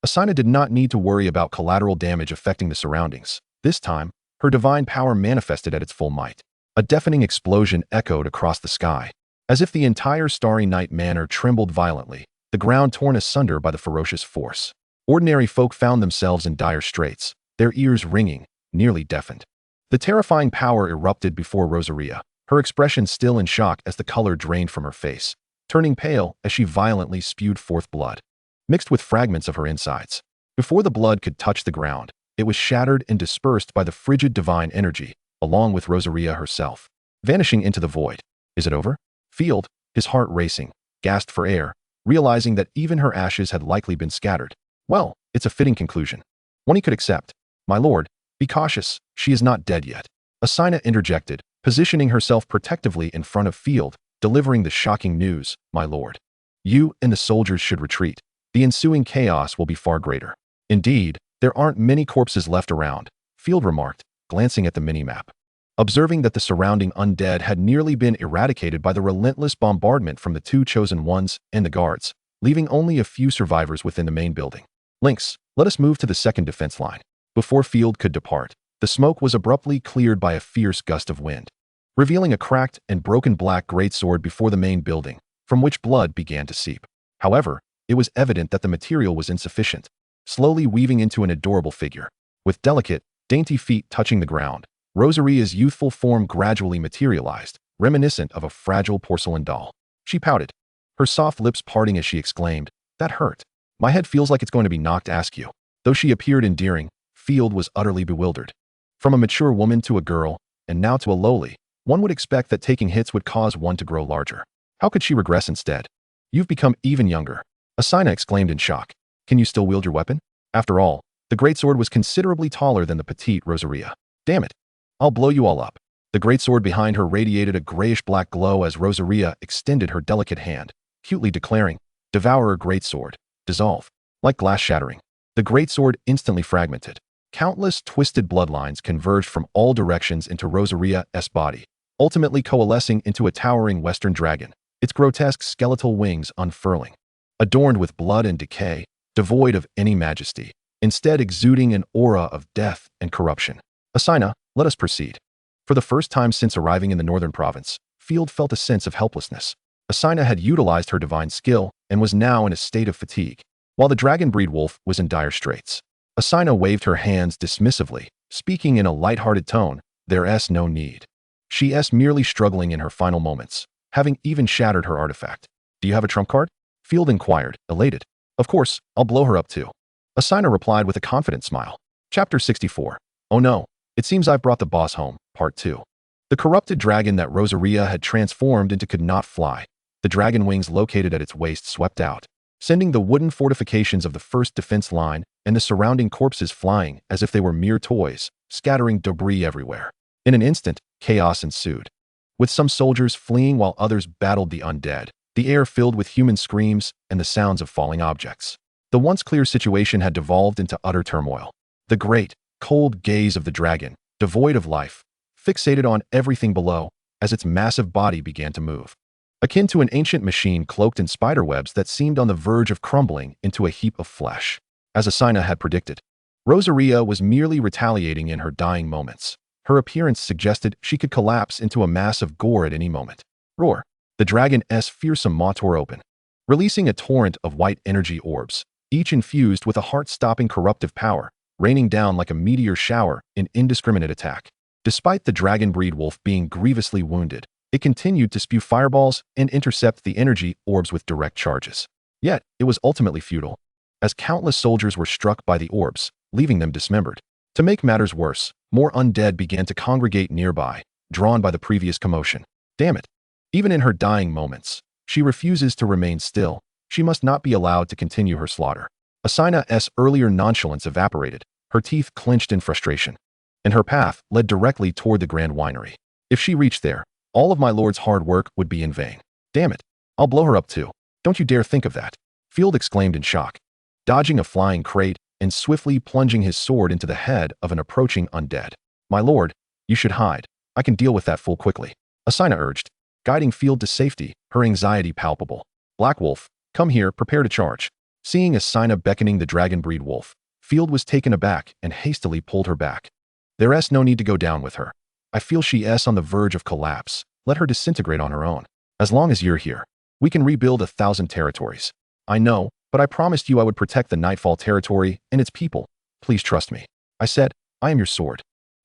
Ashina did not need to worry about collateral damage affecting the surroundings. This time, her divine power manifested at its full might. A deafening explosion echoed across the sky, as if the entire Starry Night Manor trembled violently, the ground torn asunder by the ferocious force. Ordinary folk found themselves in dire straits, their ears ringing, nearly deafened. The terrifying power erupted before Rosea, her expression still in shock as the color drained from her face, turning pale as she violently spewed forth blood, mixed with fragments of her insides. Before the blood could touch the ground, it was shattered and dispersed by the frigid divine energy, along with Rosea herself, vanishing into the void. Is it over? Field, his heart racing, gasped for air, realizing that even her ashes had likely been scattered. Well, it's a fitting conclusion. One he could accept. My lord, be cautious, she is not dead yet. Ashina interjected, positioning herself protectively in front of Field, delivering the shocking news, my lord. You and the soldiers should retreat. The ensuing chaos will be far greater. Indeed, there aren't many corpses left around, Field remarked, glancing at the minimap. Observing that the surrounding undead had nearly been eradicated by the relentless bombardment from the two Chosen Ones and the guards, leaving only a few survivors within the main building. Lynx, let us move to the second defense line. Before Field could depart, the smoke was abruptly cleared by a fierce gust of wind, revealing a cracked and broken black greatsword before the main building, from which blood began to seep. However, it was evident that the material was insufficient, slowly weaving into an adorable figure. With delicate, dainty feet touching the ground, Rosea's youthful form gradually materialized, reminiscent of a fragile porcelain doll. She pouted, her soft lips parting as she exclaimed, That hurt. My head feels like it's going to be knocked askew. Though she appeared endearing, Field was utterly bewildered. From a mature woman to a girl, and now to a lowly, one would expect that taking hits would cause one to grow larger. How could she regress instead? You've become even younger, Asina exclaimed in shock. Can you still wield your weapon? After all, the greatsword was considerably taller than the petite Rosaria. Damn it. I'll blow you all up. The greatsword behind her radiated a grayish-black glow as Rosaria extended her delicate hand, cutely declaring, Devourer greatsword, dissolve. Like glass shattering. The greatsword instantly fragmented. Countless twisted bloodlines converged from all directions into Rosaria's body, ultimately coalescing into a towering western dragon, its grotesque skeletal wings unfurling. Adorned with blood and decay, devoid of any majesty, instead exuding an aura of death and corruption. Asina, let us proceed. For the first time since arriving in the northern province, Field felt a sense of helplessness. Asina had utilized her divine skill and was now in a state of fatigue, while the dragon breed wolf was in dire straits. Asina waved her hands dismissively, speaking in a light-hearted tone, there's no need. She's merely struggling in her final moments, having even shattered her artifact. Do you have a trump card? Field inquired, elated. Of course, I'll blow her up too. Asina replied with a confident smile. Chapter 64. Oh no, it seems I've brought the boss home, Part 2. The corrupted dragon that Rosaria had transformed into could not fly. The dragon wings located at its waist swept out, sending the wooden fortifications of the first defense line and the surrounding corpses flying as if they were mere toys, scattering debris everywhere. In an instant, chaos ensued. With some soldiers fleeing while others battled the undead, the air filled with human screams and the sounds of falling objects. The once clear situation had devolved into utter turmoil. The great, cold gaze of the dragon, devoid of life, fixated on everything below as its massive body began to move. Akin to an ancient machine cloaked in spiderwebs that seemed on the verge of crumbling into a heap of flesh. As Asina had predicted, Rosaria was merely retaliating in her dying moments. Her appearance suggested she could collapse into a mass of gore at any moment. Roar! The dragon's fearsome maw tore open, releasing a torrent of white energy orbs, each infused with a heart-stopping corruptive power, raining down like a meteor shower in indiscriminate attack. Despite the dragon breed wolf being grievously wounded, it continued to spew fireballs and intercept the energy orbs with direct charges. Yet, it was ultimately futile, as countless soldiers were struck by the orbs, leaving them dismembered. To make matters worse, more undead began to congregate nearby, drawn by the previous commotion. Damn it! Even in her dying moments, she refuses to remain still. She must not be allowed to continue her slaughter. Asina's earlier nonchalance evaporated, her teeth clenched in frustration, and her path led directly toward the Grand Winery. If she reached there, all of my lord's hard work would be in vain. Damn it! I'll blow her up too. Don't you dare think of that. Field exclaimed in shock, dodging a flying crate and swiftly plunging his sword into the head of an approaching undead. My lord, you should hide. I can deal with that fool quickly. Asina urged, guiding Field to safety, her anxiety palpable. Black Wolf, come here, prepare to charge. Seeing Asina beckoning the dragon breed wolf, Field was taken aback and hastily pulled her back. There's no need to go down with her. I feel she's on the verge of collapse. Let her disintegrate on her own. As long as you're here, we can rebuild 1,000 territories. I know, but I promised you I would protect the Nightfall territory and its people. Please trust me. I said, I am your sword.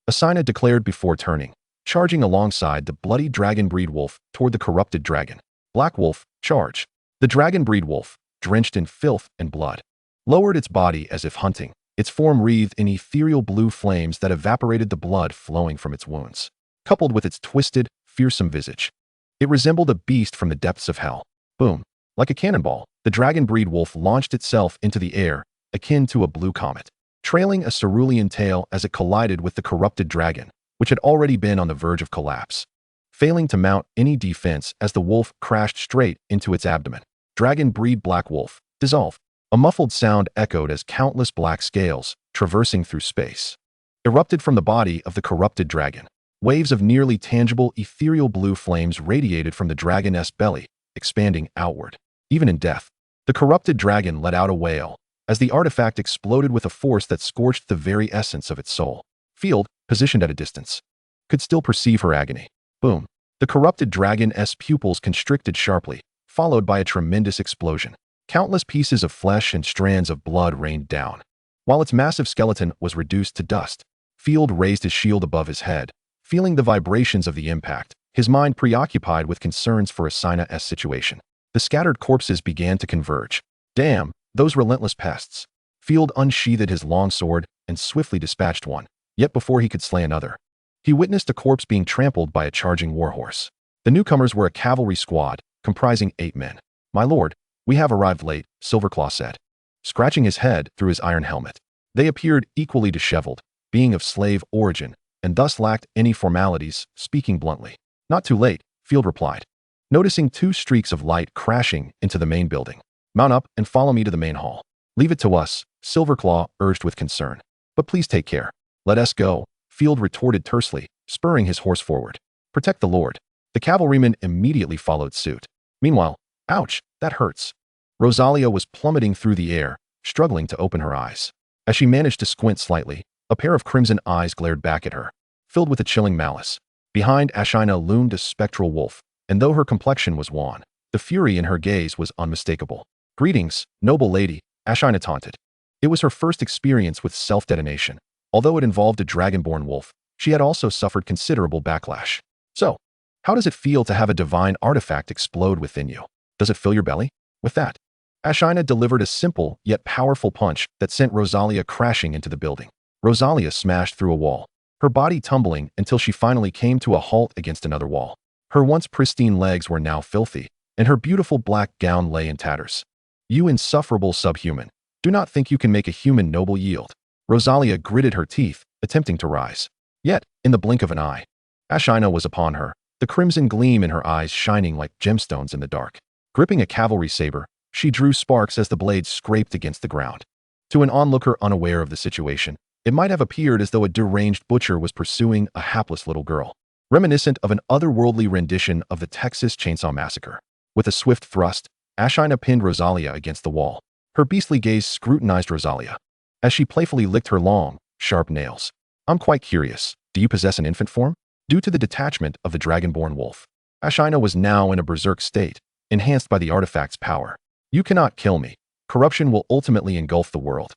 Asina declared before turning, charging alongside the bloody dragon breed wolf toward the corrupted dragon. Black Wolf, charge. The dragon breed wolf, drenched in filth and blood, lowered its body as if hunting, its form wreathed in ethereal blue flames that evaporated the blood flowing from its wounds. Coupled with its twisted, fearsome visage, it resembled a beast from the depths of hell. Boom! Like a cannonball, the dragon breed wolf launched itself into the air, akin to a blue comet, trailing a cerulean tail as it collided with the corrupted dragon, which had already been on the verge of collapse. Failing to mount any defense as the wolf crashed straight into its abdomen. Dragon breed Black Wolf, dissolve. A muffled sound echoed as countless black scales, traversing through space, erupted from the body of the corrupted dragon. Waves of nearly tangible ethereal blue flames radiated from the dragon's belly, expanding outward. Even in death, the corrupted dragon let out a wail, as the artifact exploded with a force that scorched the very essence of its soul. Field, positioned at a distance, could still perceive her agony. Boom! The corrupted dragon's pupils constricted sharply, followed by a tremendous explosion. Countless pieces of flesh and strands of blood rained down, while its massive skeleton was reduced to dust. Field raised his shield above his head, feeling the vibrations of the impact, his mind preoccupied with concerns for Asina's situation. The scattered corpses began to converge. Damn, those relentless pests. Field unsheathed his long sword and swiftly dispatched one, yet before he could slay another, he witnessed a corpse being trampled by a charging warhorse. The newcomers were a cavalry squad comprising 8 men. "My lord, we have arrived late," Silverclaw said, scratching his head through his iron helmet. They appeared equally disheveled, being of slave origin, and thus lacked any formalities, speaking bluntly. "Not too late," Field replied, noticing 2 streaks of light crashing into the main building. "Mount up and follow me to the main hall." "Leave it to us," Silverclaw urged with concern. "But please take care." "Let us go," Field retorted tersely, spurring his horse forward. "Protect the lord." The cavalryman immediately followed suit. Meanwhile, ouch, that hurts. Rosalia was plummeting through the air, struggling to open her eyes. As she managed to squint slightly, a pair of crimson eyes glared back at her, filled with a chilling malice. Behind Ashina loomed a spectral wolf, and though her complexion was wan, the fury in her gaze was unmistakable. "Greetings, noble lady," Ashina taunted. It was her first experience with self-detonation. Although it involved a dragonborn wolf, she had also suffered considerable backlash. "So, how does it feel to have a divine artifact explode within you? Does it fill your belly?" With that, Ashina delivered a simple yet powerful punch that sent Rosalia crashing into the building. Rosalia smashed through a wall, her body tumbling until she finally came to a halt against another wall. Her once pristine legs were now filthy, and her beautiful black gown lay in tatters. "You insufferable subhuman. Do not think you can make a human noble yield." Rosalia gritted her teeth, attempting to rise. Yet, in the blink of an eye, Ashina was upon her, the crimson gleam in her eyes shining like gemstones in the dark. Gripping a cavalry saber, she drew sparks as the blade scraped against the ground. To an onlooker unaware of the situation, it might have appeared as though a deranged butcher was pursuing a hapless little girl, reminiscent of an otherworldly rendition of the Texas Chainsaw Massacre. With a swift thrust, Ashina pinned Rosalia against the wall. Her beastly gaze scrutinized Rosalia as she playfully licked her long, sharp nails. "I'm quite curious. Do you possess an infant form?" Due to the detachment of the dragonborn wolf, Ashina was now in a berserk state, enhanced by the artifact's power. "You cannot kill me. Corruption will ultimately engulf the world,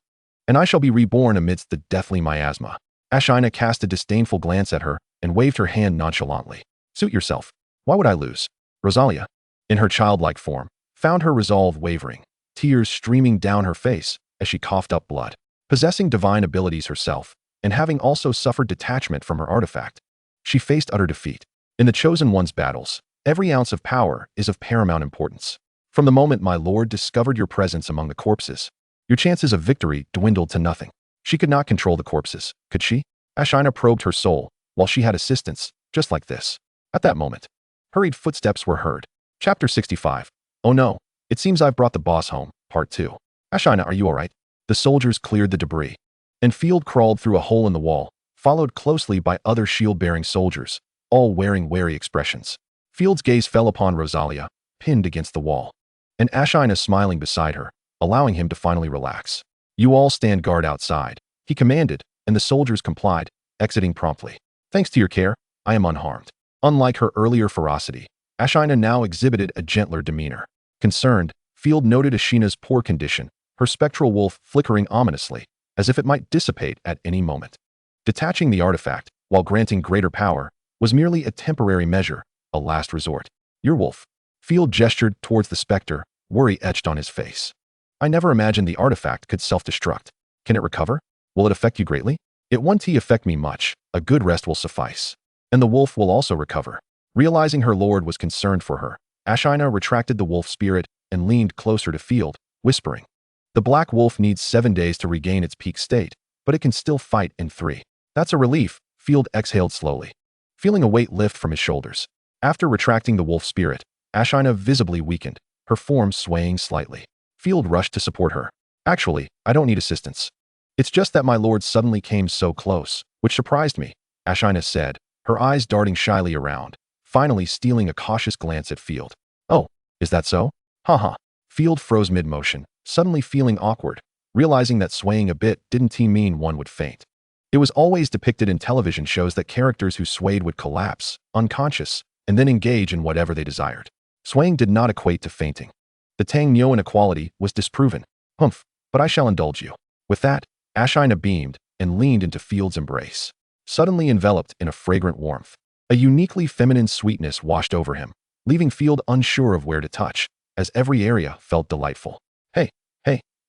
and I shall be reborn amidst the deathly miasma." Ashina cast a disdainful glance at her and waved her hand nonchalantly. "Suit yourself. Why would I lose?" Rosalia, in her childlike form, found her resolve wavering, tears streaming down her face as she coughed up blood. Possessing divine abilities herself, and having also suffered detachment from her artifact, she faced utter defeat. In the Chosen One's battles, every ounce of power is of paramount importance. From the moment my lord discovered your presence among the corpses, your chances of victory dwindled to nothing. She could not control the corpses, could she? Ashina probed her soul, while she had assistance, just like this. At that moment, hurried footsteps were heard. Chapter 65. "Oh no, it seems I've brought the boss home," Part 2. "Ashina, are you alright?" The soldiers cleared the debris, and Field crawled through a hole in the wall, followed closely by other shield-bearing soldiers, all wearing wary expressions. Field's gaze fell upon Rosalia, pinned against the wall, and Ashina smiling beside her, allowing him to finally relax. "You all stand guard outside," he commanded, and the soldiers complied, exiting promptly. "Thanks to your care, I am unharmed." Unlike her earlier ferocity, Ashina now exhibited a gentler demeanor. Concerned, Field noted Ashina's poor condition, her spectral wolf flickering ominously, as if it might dissipate at any moment. Detaching the artifact, while granting greater power, was merely a temporary measure, a last resort. "Your wolf." Field gestured towards the specter, worry etched on his face. "I never imagined the artifact could self-destruct. Can it recover? Will it affect you greatly?" "It won't affect me much. A good rest will suffice. And the wolf will also recover." Realizing her lord was concerned for her, Ashina retracted the wolf spirit and leaned closer to Field, whispering, "The black wolf needs 7 days to regain its peak state, but it can still fight in 3. "That's a relief," Field exhaled slowly, feeling a weight lift from his shoulders. After retracting the wolf spirit, Ashina visibly weakened, her form swaying slightly. Field rushed to support her. "Actually, I don't need assistance. It's just that my lord suddenly came so close, which surprised me," Ashina said, her eyes darting shyly around, finally stealing a cautious glance at Field. "Oh, is that so? Haha." Field froze mid-motion, suddenly feeling awkward, realizing that swaying a bit didn't mean one would faint. It was always depicted in television shows that characters who swayed would collapse, unconscious, and then engage in whatever they desired. Swaying did not equate to fainting. The Tang Nyo inequality was disproven. "Humph, but I shall indulge you." With that, Ashina beamed and leaned into Field's embrace, suddenly enveloped in a fragrant warmth. A uniquely feminine sweetness washed over him, leaving Field unsure of where to touch, as every area felt delightful. Hey,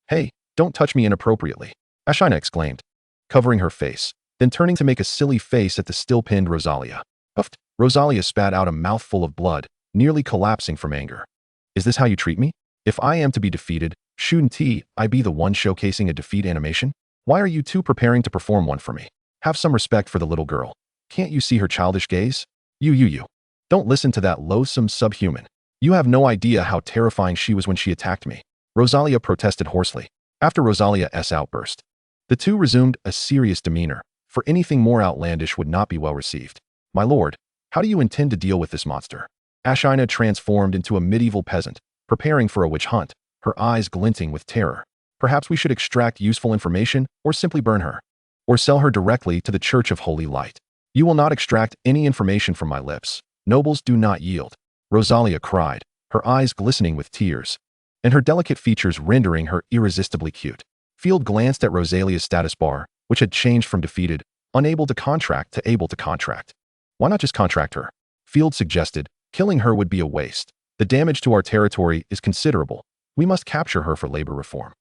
hey, Don't touch me inappropriately, Ashina exclaimed, covering her face, then turning to make a silly face at the still-pinned Rosalia. Puffed. Rosalia spat out a mouthful of blood, nearly collapsing from anger. Is this how you treat me? If I am to be defeated, shouldn't I be the one showcasing a defeat animation? Why are you two preparing to perform one for me? Have some respect for the little girl. Can't you see her childish gaze? You. Don't listen to that loathsome subhuman. You have no idea how terrifying she was when she attacked me. Rosalia protested hoarsely. After Rosalia's outburst, the two resumed a serious demeanor, for anything more outlandish would not be well received. My lord, how do you intend to deal with this monster? Ashina transformed into a medieval peasant, preparing for a witch hunt, her eyes glinting with terror. Perhaps we should extract useful information or simply burn her. Or sell her directly to the Church of Holy Light. You will not extract any information from my lips. Nobles do not yield. Rosalia cried, her eyes glistening with tears, and her delicate features rendering her irresistibly cute. Field glanced at Rosalia's status bar, which had changed from defeated, unable to contract to able to contract. Why not just contract her? Field suggested, killing her would be a waste. The damage to our territory is considerable. We must capture her for labor reform.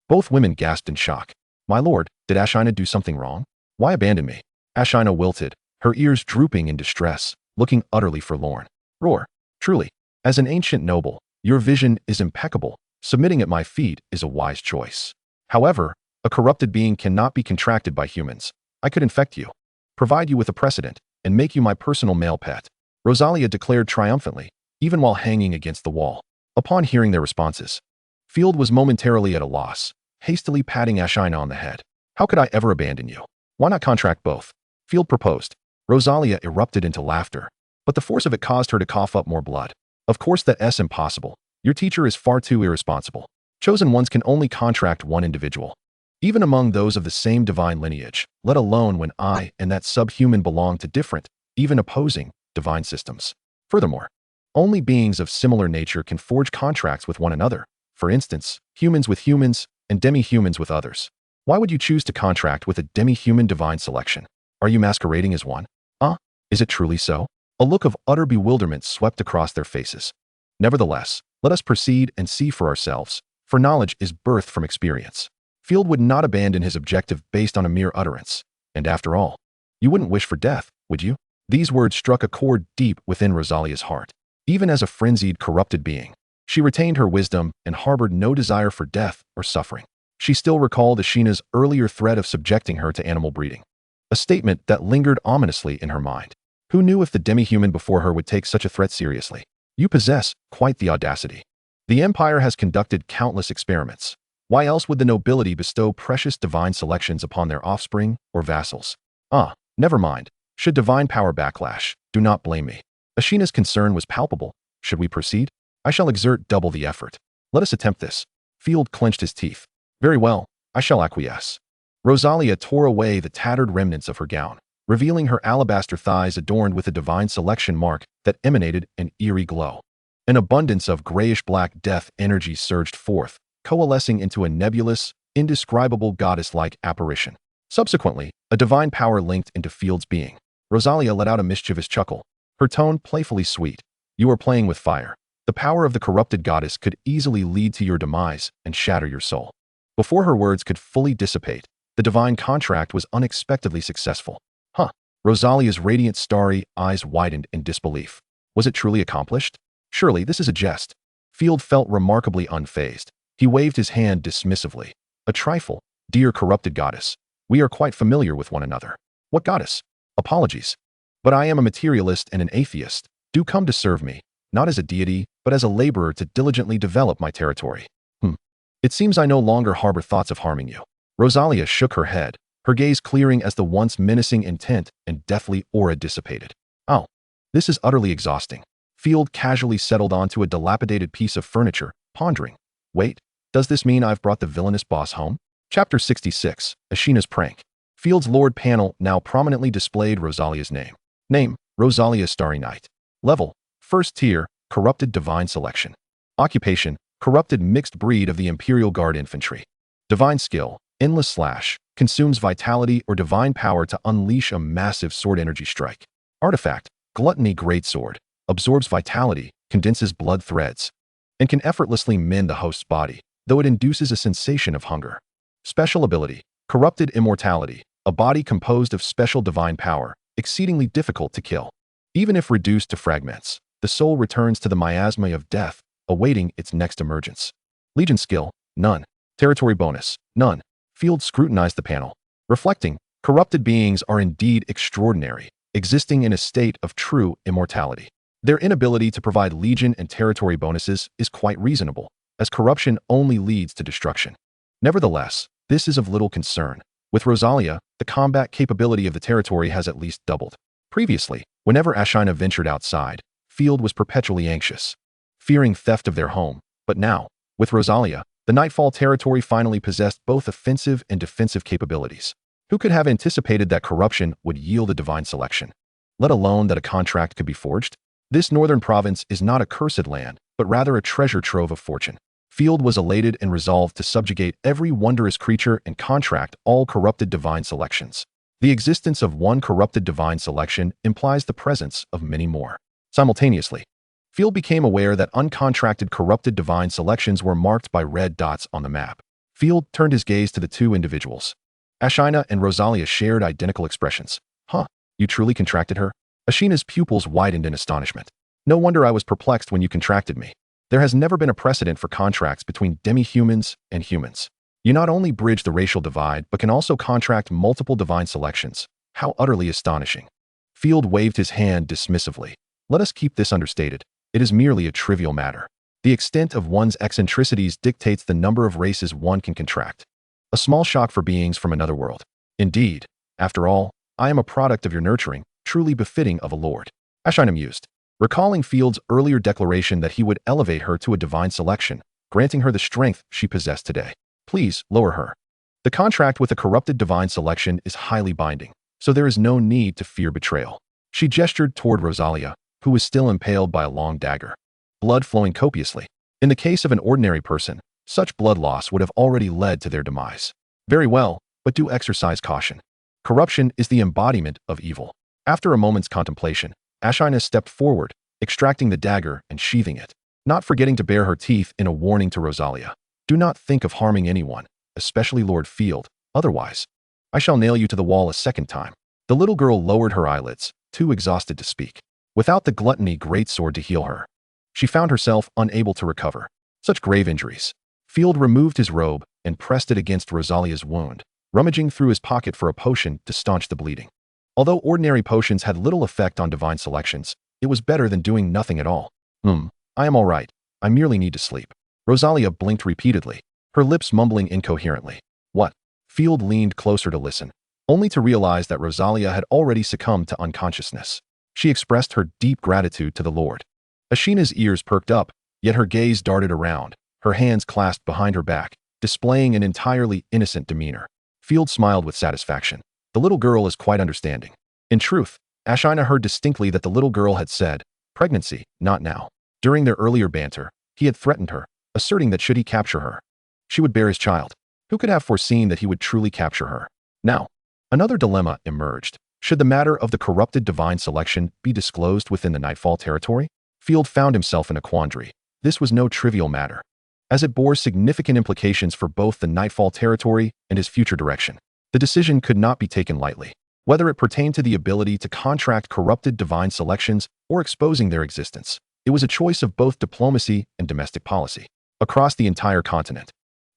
Both women gasped in shock. My lord, did Ashina do something wrong? Why abandon me? Ashina wilted, her ears drooping in distress, looking utterly forlorn. Roar. Truly, as an ancient noble, your vision is impeccable. Submitting at my feet is a wise choice. However, a corrupted being cannot be contracted by humans. I could infect you, provide you with a precedent, and make you my personal male pet. Rosalia declared triumphantly, even while hanging against the wall. Upon hearing their responses, Field was momentarily at a loss, hastily patting Ashina on the head. How could I ever abandon you? Why not contract both? Field proposed. Rosalia erupted into laughter, but the force of it caused her to cough up more blood. Of course that's impossible. Your teacher is far too irresponsible. Chosen ones can only contract one individual, even among those of the same divine lineage, let alone when I and that subhuman belong to different, even opposing, divine systems. Furthermore, only beings of similar nature can forge contracts with one another. For instance, humans with humans and demi-humans with others. Why would you choose to contract with a demi-human divine selection? Are you masquerading as one? Is it truly so? A look of utter bewilderment swept across their faces. Nevertheless, let us proceed and see for ourselves, for knowledge is birthed from experience. Field would not abandon his objective based on a mere utterance. And after all, you wouldn't wish for death, would you? These words struck a chord deep within Rosalia's heart. Even as a frenzied, corrupted being, she retained her wisdom and harbored no desire for death or suffering. She still recalled Ashina's earlier threat of subjecting her to animal breeding, a statement that lingered ominously in her mind. Who knew if the demi-human before her would take such a threat seriously? You possess quite the audacity. The Empire has conducted countless experiments. Why else would the nobility bestow precious divine selections upon their offspring or vassals? Never mind. Should divine power backlash, do not blame me. Ashina's concern was palpable. Should we proceed? I shall exert double the effort. Let us attempt this. Field clenched his teeth. Very well, I shall acquiesce. Rosalia tore away the tattered remnants of her gown, revealing her alabaster thighs adorned with a divine selection mark that emanated an eerie glow. An abundance of grayish-black death energy surged forth, coalescing into a nebulous, indescribable goddess-like apparition. Subsequently, a divine power linked into Field's being. Rosalia let out a mischievous chuckle, her tone playfully sweet. You are playing with fire. The power of the corrupted goddess could easily lead to your demise and shatter your soul. Before her words could fully dissipate, the divine contract was unexpectedly successful. Rosalia's radiant starry eyes widened in disbelief. Was it truly accomplished? Surely this is a jest. Field felt remarkably unfazed. He waved his hand dismissively. A trifle, dear corrupted goddess. We are quite familiar with one another. What goddess? Apologies. But I am a materialist and an atheist. Do come to serve me, not as a deity, but as a laborer to diligently develop my territory. It seems I no longer harbor thoughts of harming you. Rosalia shook her head, her gaze clearing as the once menacing intent and deathly aura dissipated. This is utterly exhausting. Field casually settled onto a dilapidated piece of furniture, pondering. Wait, does this mean I've brought the villainous boss home? Chapter 66, Ashina's Prank. Field's Lord panel now prominently displayed Rosalia's name. Name, Rosalia Starry Night. Level, First Tier, Corrupted Divine Selection. Occupation, Corrupted Mixed Breed of the Imperial Guard Infantry. Divine Skill, Endless Slash, consumes vitality or divine power to unleash a massive sword energy strike. Artifact, Gluttony Greatsword, absorbs vitality, condenses blood threads, and can effortlessly mend the host's body. though it induces a sensation of hunger. Special ability, corrupted immortality, a body composed of special divine power, exceedingly difficult to kill. Even if reduced to fragments, the soul returns to the miasma of death, awaiting its next emergence. Legion skill, none. Territory bonus, none. Field scrutinized the panel, reflecting, corrupted beings are indeed extraordinary, existing in a state of true immortality. Their inability to provide legion and territory bonuses is quite reasonable, as corruption only leads to destruction. Nevertheless, this is of little concern. With Rosalia, the combat capability of the territory has at least doubled. Previously, whenever Ashina ventured outside, Field was perpetually anxious, fearing theft of their home. But now, with Rosalia, the Nightfall territory finally possessed both offensive and defensive capabilities. Who could have anticipated that corruption would yield a divine selection? Let alone that a contract could be forged? This northern province is not a cursed land, but rather a treasure trove of fortune. Field was elated and resolved to subjugate every wondrous creature and contract all corrupted divine selections. The existence of one corrupted divine selection implies the presence of many more. Simultaneously, Field became aware that uncontracted corrupted divine selections were marked by red dots on the map. Field turned his gaze to the two individuals. Ashina and Rosalia shared identical expressions. Huh, you truly contracted her? Ashina's pupils widened in astonishment. No wonder I was perplexed when you contracted me. There has never been a precedent for contracts between demi-humans and humans. You not only bridge the racial divide, but can also contract multiple divine selections. How utterly astonishing. Field waved his hand dismissively. Let us keep this understated. It is merely a trivial matter. The extent of one's eccentricities dictates the number of races one can contract. A small shock for beings from another world. Indeed, after all, I am a product of your nurturing, truly befitting of a lord. Ashina mused, recalling Field's earlier declaration that he would elevate her to a divine selection, granting her the strength she possessed today. Please, lower her. The contract with a corrupted divine selection is highly binding, so there is no need to fear betrayal. She gestured toward Rosalia, who was still impaled by a long dagger, blood flowing copiously. In the case of an ordinary person, such blood loss would have already led to their demise. Very well, but do exercise caution. Corruption is the embodiment of evil. After a moment's contemplation, Ashina stepped forward, extracting the dagger and sheathing it, not forgetting to bare her teeth in a warning to Rosalia. Do not think of harming anyone, especially Lord Field, otherwise I shall nail you to the wall a second time. The little girl lowered her eyelids, too exhausted to speak. Without the gluttony greatsword to heal her, she found herself unable to recover. Such grave injuries. Field removed his robe and pressed it against Rosalia's wound, rummaging through his pocket for a potion to staunch the bleeding. Although ordinary potions had little effect on divine selections, it was better than doing nothing at all. I am all right. I merely need to sleep. Rosalia blinked repeatedly, her lips mumbling incoherently. What? Field leaned closer to listen, only to realize that Rosalia had already succumbed to unconsciousness. She expressed her deep gratitude to the Lord. Ashina's ears perked up, yet her gaze darted around, her hands clasped behind her back, displaying an entirely innocent demeanor. Field smiled with satisfaction. The little girl is quite understanding. In truth, Ashina heard distinctly that the little girl had said, pregnancy, not now. During their earlier banter, he had threatened her, asserting that should he capture her, she would bear his child. Who could have foreseen that he would truly capture her? Now, another dilemma emerged. Should the matter of the corrupted divine selection be disclosed within the Nightfall territory? Field found himself in a quandary. This was no trivial matter, as it bore significant implications for both the Nightfall territory and his future direction. The decision could not be taken lightly, whether it pertained to the ability to contract corrupted divine selections or exposing their existence. It was a choice of both diplomacy and domestic policy. Across the entire continent,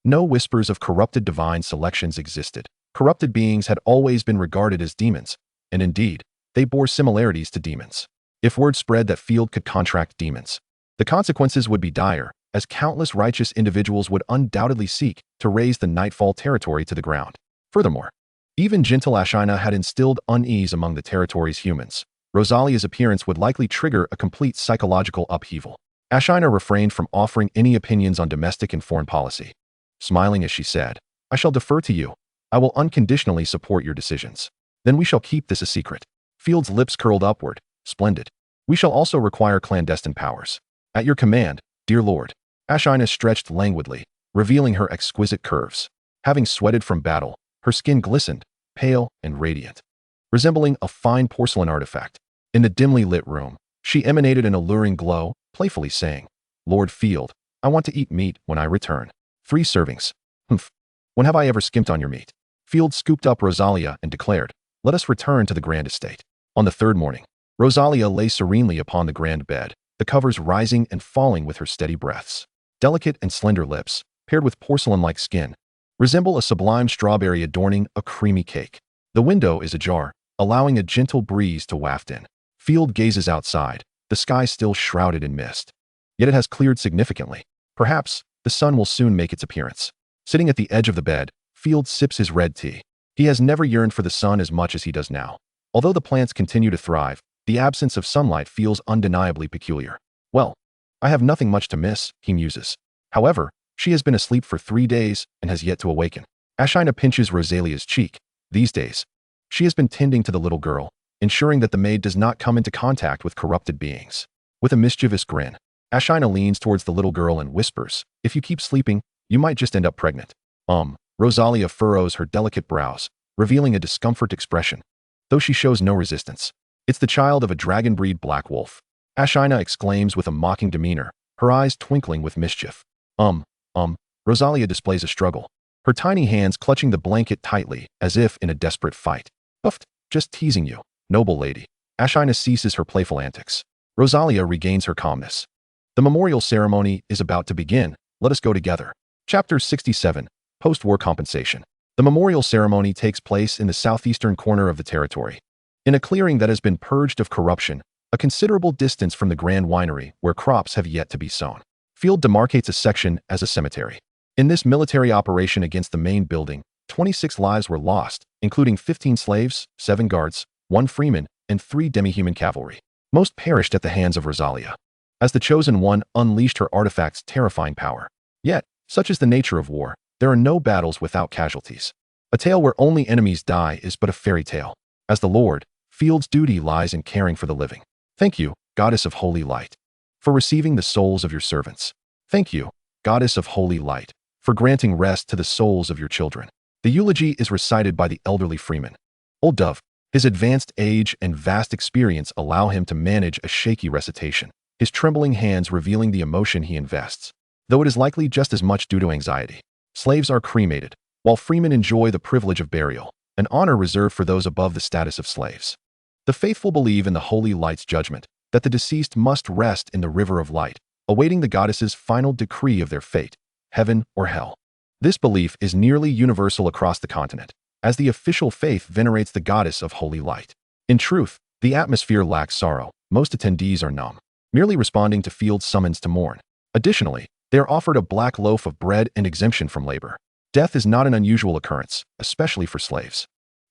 no whispers of corrupted divine selections existed. Corrupted beings had always been regarded as demons, and indeed, they bore similarities to demons. If word spread that Field could contract demons, the consequences would be dire, as countless righteous individuals would undoubtedly seek to raise the Nightfall territory to the ground. Furthermore, even gentle Ashina had instilled unease among the territory's humans. Rosalia's appearance would likely trigger a complete psychological upheaval. Ashina refrained from offering any opinions on domestic and foreign policy. Smiling as she said, I shall defer to you. I will unconditionally support your decisions. Then we shall keep this a secret. Field's lips curled upward. Splendid. We shall also require clandestine powers. At your command, dear lord. Ashina stretched languidly, revealing her exquisite curves. Having sweated from battle, her skin glistened, pale and radiant, resembling a fine porcelain artifact. In the dimly lit room, she emanated an alluring glow, playfully saying, Lord Field, I want to eat meat when I return. 3 servings. Humph. When have I ever skimped on your meat? Field scooped up Rosalia and declared, let us return to the grand estate. On the third morning, Rosalia lay serenely upon the grand bed, the covers rising and falling with her steady breaths. Delicate and slender lips, paired with porcelain-like skin, resemble a sublime strawberry adorning a creamy cake. The window is ajar, allowing a gentle breeze to waft in. Field gazes outside, the sky still shrouded in mist. Yet it has cleared significantly. Perhaps the sun will soon make its appearance. Sitting at the edge of the bed, Field sips his red tea. He has never yearned for the sun as much as he does now. Although the plants continue to thrive, the absence of sunlight feels undeniably peculiar. Well, I have nothing much to miss, he muses. However, she has been asleep for 3 days and has yet to awaken. Ashina pinches Rosalia's cheek. These days, she has been tending to the little girl, ensuring that the maid does not come into contact with corrupted beings. With a mischievous grin, Ashina leans towards the little girl and whispers, if you keep sleeping, you might just end up pregnant. Rosalia furrows her delicate brows, revealing a discomfort expression, though she shows no resistance. It's the child of a dragon breed black wolf. Ashina exclaims with a mocking demeanor, her eyes twinkling with mischief. Rosalia displays a struggle, her tiny hands clutching the blanket tightly, as if in a desperate fight. Uffed, just teasing you, noble lady. Ashina ceases her playful antics. Rosalia regains her calmness. The memorial ceremony is about to begin. Let us go together. Chapter 67. Post-war compensation. The memorial ceremony takes place in the southeastern corner of the territory, in a clearing that has been purged of corruption, a considerable distance from the grand winery where crops have yet to be sown. Field demarcates a section as a cemetery. In this military operation against the main building, 26 lives were lost, including 15 slaves, 7 guards, 1 freeman, and 3 demi-human cavalry. Most perished at the hands of Rosalia, as the Chosen One unleashed her artifact's terrifying power. Yet, such is the nature of war, there are no battles without casualties. A tale where only enemies die is but a fairy tale. As the Lord, Field's duty lies in caring for the living. Thank you, Goddess of Holy Light, for receiving the souls of your servants. Thank you, Goddess of Holy Light, for granting rest to the souls of your children. The eulogy is recited by the elderly freeman. Old Dove, his advanced age and vast experience allow him to manage a shaky recitation, his trembling hands revealing the emotion he invests, though it is likely just as much due to anxiety. Slaves are cremated, while freemen enjoy the privilege of burial, an honor reserved for those above the status of slaves. The faithful believe in the Holy Light's judgment, that the deceased must rest in the river of light, awaiting the goddess's final decree of their fate, heaven or hell. This belief is nearly universal across the continent, as the official faith venerates the goddess of Holy Light. In truth, the atmosphere lacks sorrow. Most attendees are numb, merely responding to Field's summons to mourn. Additionally, they are offered a black loaf of bread and exemption from labor. Death is not an unusual occurrence, especially for slaves.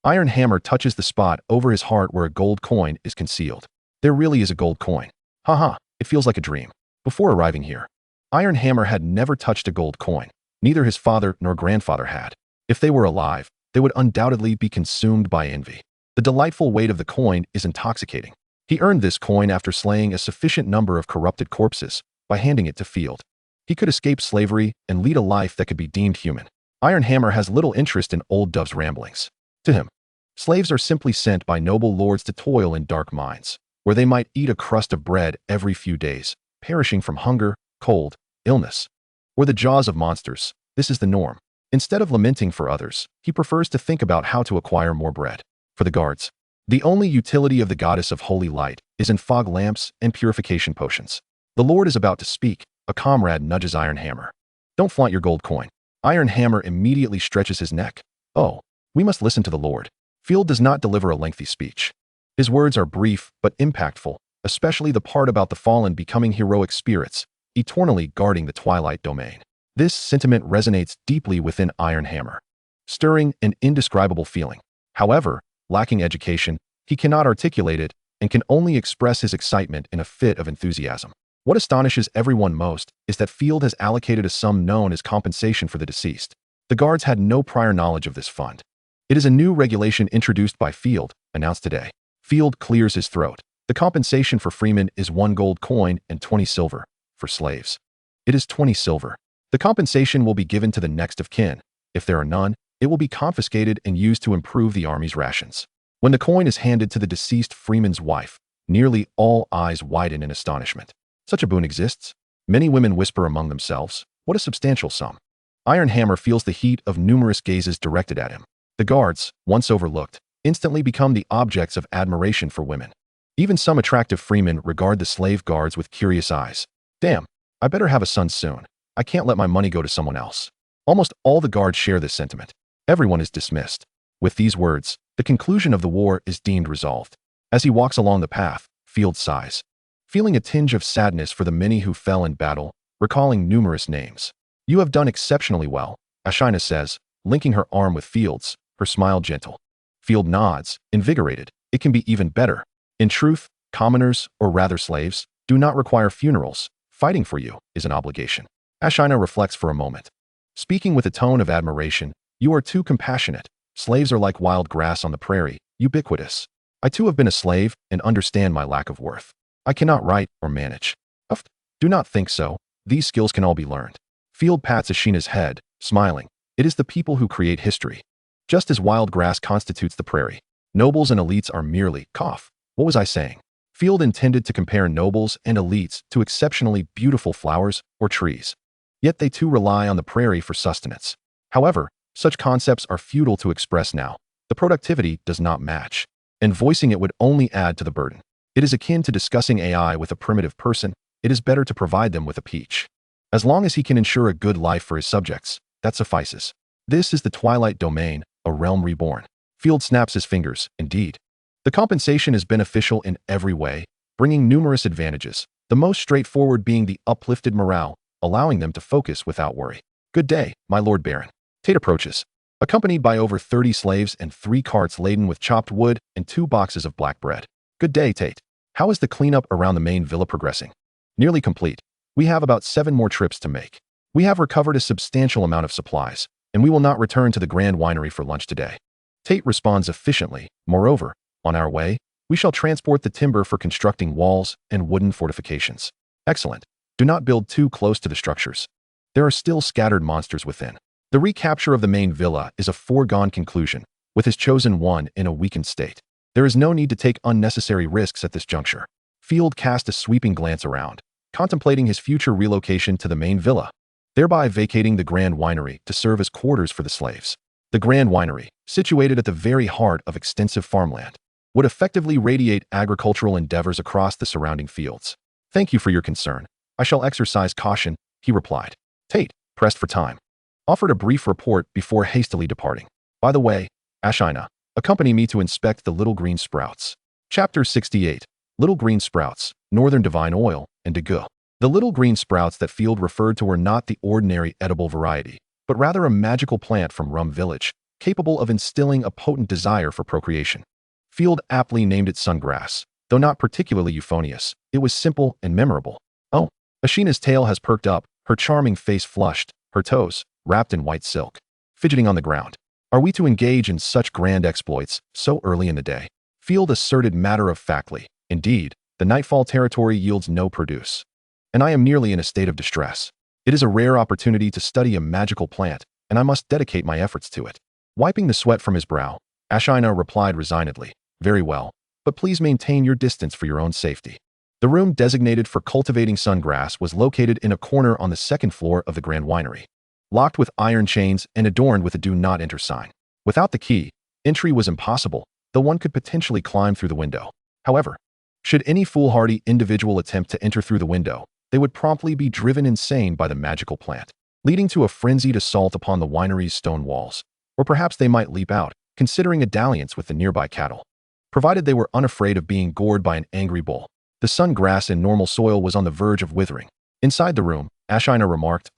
Iron Hammer touches the spot over his heart where a gold coin is concealed. There really is a gold coin. Haha, it feels like a dream. Before arriving here, Iron Hammer had never touched a gold coin. Neither his father nor grandfather had. If they were alive, they would undoubtedly be consumed by envy. The delightful weight of the coin is intoxicating. He earned this coin after slaying a sufficient number of corrupted corpses by handing it to Field. He could escape slavery and lead a life that could be deemed human. Iron Hammer has little interest in Old Dove's ramblings. To him, slaves are simply sent by noble lords to toil in dark mines, where they might eat a crust of bread every few days, perishing from hunger, cold, illness, or the jaws of monsters. This is the norm. Instead of lamenting for others, he prefers to think about how to acquire more bread. For the guards, the only utility of the goddess of Holy Light is in fog lamps and purification potions. The Lord is about to speak. A comrade nudges Iron Hammer. Don't flaunt your gold coin. Iron Hammer immediately stretches his neck. Oh, we must listen to the Lord. Field does not deliver a lengthy speech. His words are brief but impactful, especially the part about the fallen becoming heroic spirits, eternally guarding the Twilight Domain. This sentiment resonates deeply within Iron Hammer, stirring an indescribable feeling. However, lacking education, he cannot articulate it and can only express his excitement in a fit of enthusiasm. What astonishes everyone most is that Field has allocated a sum known as compensation for the deceased. The guards had no prior knowledge of this fund. It is a new regulation introduced by Field, announced today. Field clears his throat. The compensation for freemen is 1 gold coin and 20 silver. For slaves, it is 20 silver. The compensation will be given to the next of kin. If there are none, it will be confiscated and used to improve the army's rations. When the coin is handed to the deceased freeman's wife, nearly all eyes widen in astonishment. Such a boon exists? Many women whisper among themselves, what a substantial sum. Iron Hammer feels the heat of numerous gazes directed at him. The guards, once overlooked, instantly become the objects of admiration for women. Even some attractive freemen regard the slave guards with curious eyes. Damn, I better have a son soon. I can't let my money go to someone else. Almost all the guards share this sentiment. Everyone is dismissed. With these words, the conclusion of the war is deemed resolved. As he walks along the path, Field sighs, feeling a tinge of sadness for the many who fell in battle, recalling numerous names. You have done exceptionally well, Ashina says, linking her arm with Field's, her smile gentle. Field nods, invigorated. It can be even better. In truth, commoners, or rather slaves, do not require funerals. Fighting for you is an obligation. Ashina reflects for a moment. Speaking with a tone of admiration, you are too compassionate. Slaves are like wild grass on the prairie, ubiquitous. I too have been a slave and understand my lack of worth. I cannot write or manage. Do not think so. These skills can all be learned. Field pats Ashina's head, smiling. It is the people who create history. Just as wild grass constitutes the prairie, nobles and elites are merely, what was I saying? Field intended to compare nobles and elites to exceptionally beautiful flowers or trees. Yet they too rely on the prairie for sustenance. However, such concepts are futile to express now. The productivity does not match, and voicing it would only add to the burden. It is akin to discussing AI with a primitive person. It is better to provide them with a peach. As long as he can ensure a good life for his subjects, that suffices. This is the Twilight Domain, a realm reborn. Field snaps his fingers, indeed. The compensation is beneficial in every way, bringing numerous advantages, the most straightforward being the uplifted morale, allowing them to focus without worry. Good day, my Lord Baron. Tate approaches, accompanied by over 30 slaves and 3 carts laden with chopped wood and 2 boxes of black bread. Good day, Tate. How is the cleanup around the main villa progressing? Nearly complete. We have about 7 more trips to make. We have recovered a substantial amount of supplies, and we will not return to the Grand Winery for lunch today. Tate responds efficiently. Moreover, on our way, we shall transport the timber for constructing walls and wooden fortifications. Excellent. Do not build too close to the structures. There are still scattered monsters within. The recapture of the main villa is a foregone conclusion, with his chosen one in a weakened state. There is no need to take unnecessary risks at this juncture. Field cast a sweeping glance around, contemplating his future relocation to the main villa, thereby vacating the Grand Winery to serve as quarters for the slaves. The Grand Winery, situated at the very heart of extensive farmland, would effectively radiate agricultural endeavors across the surrounding fields. Thank you for your concern. I shall exercise caution, he replied. Tate, pressed for time, offered a brief report before hastily departing. By the way, Ashina, accompany me to inspect the little green sprouts. Chapter 68. Little green sprouts, Northern Divine Oil, and Degu. The little green sprouts that Field referred to were not the ordinary edible variety, but rather a magical plant from Rum Village, capable of instilling a potent desire for procreation. Field aptly named it sungrass. Though not particularly euphonious, it was simple and memorable. Oh, Ashina's tail has perked up, her charming face flushed, her toes, wrapped in white silk, fidgeting on the ground. Are we to engage in such grand exploits so early in the day? Field asserted matter-of-factly. Indeed, the nightfall territory yields no produce, and I am nearly in a state of distress. It is a rare opportunity to study a magical plant, and I must dedicate my efforts to it. Wiping the sweat from his brow, Ashina replied resignedly, Very well, but please maintain your distance for your own safety. The room designated for cultivating sungrass was located in a corner on the 2nd floor of the Grand Winery, locked with iron chains and adorned with a do not enter sign. Without the key, entry was impossible, though one could potentially climb through the window. However, should any foolhardy individual attempt to enter through the window, they would promptly be driven insane by the magical plant, leading to a frenzied assault upon the winery's stone walls. Or perhaps they might leap out, considering a dalliance with the nearby cattle, provided they were unafraid of being gored by an angry bull. The sungrass in normal soil was on the verge of withering. Inside the room, Ashina remarked,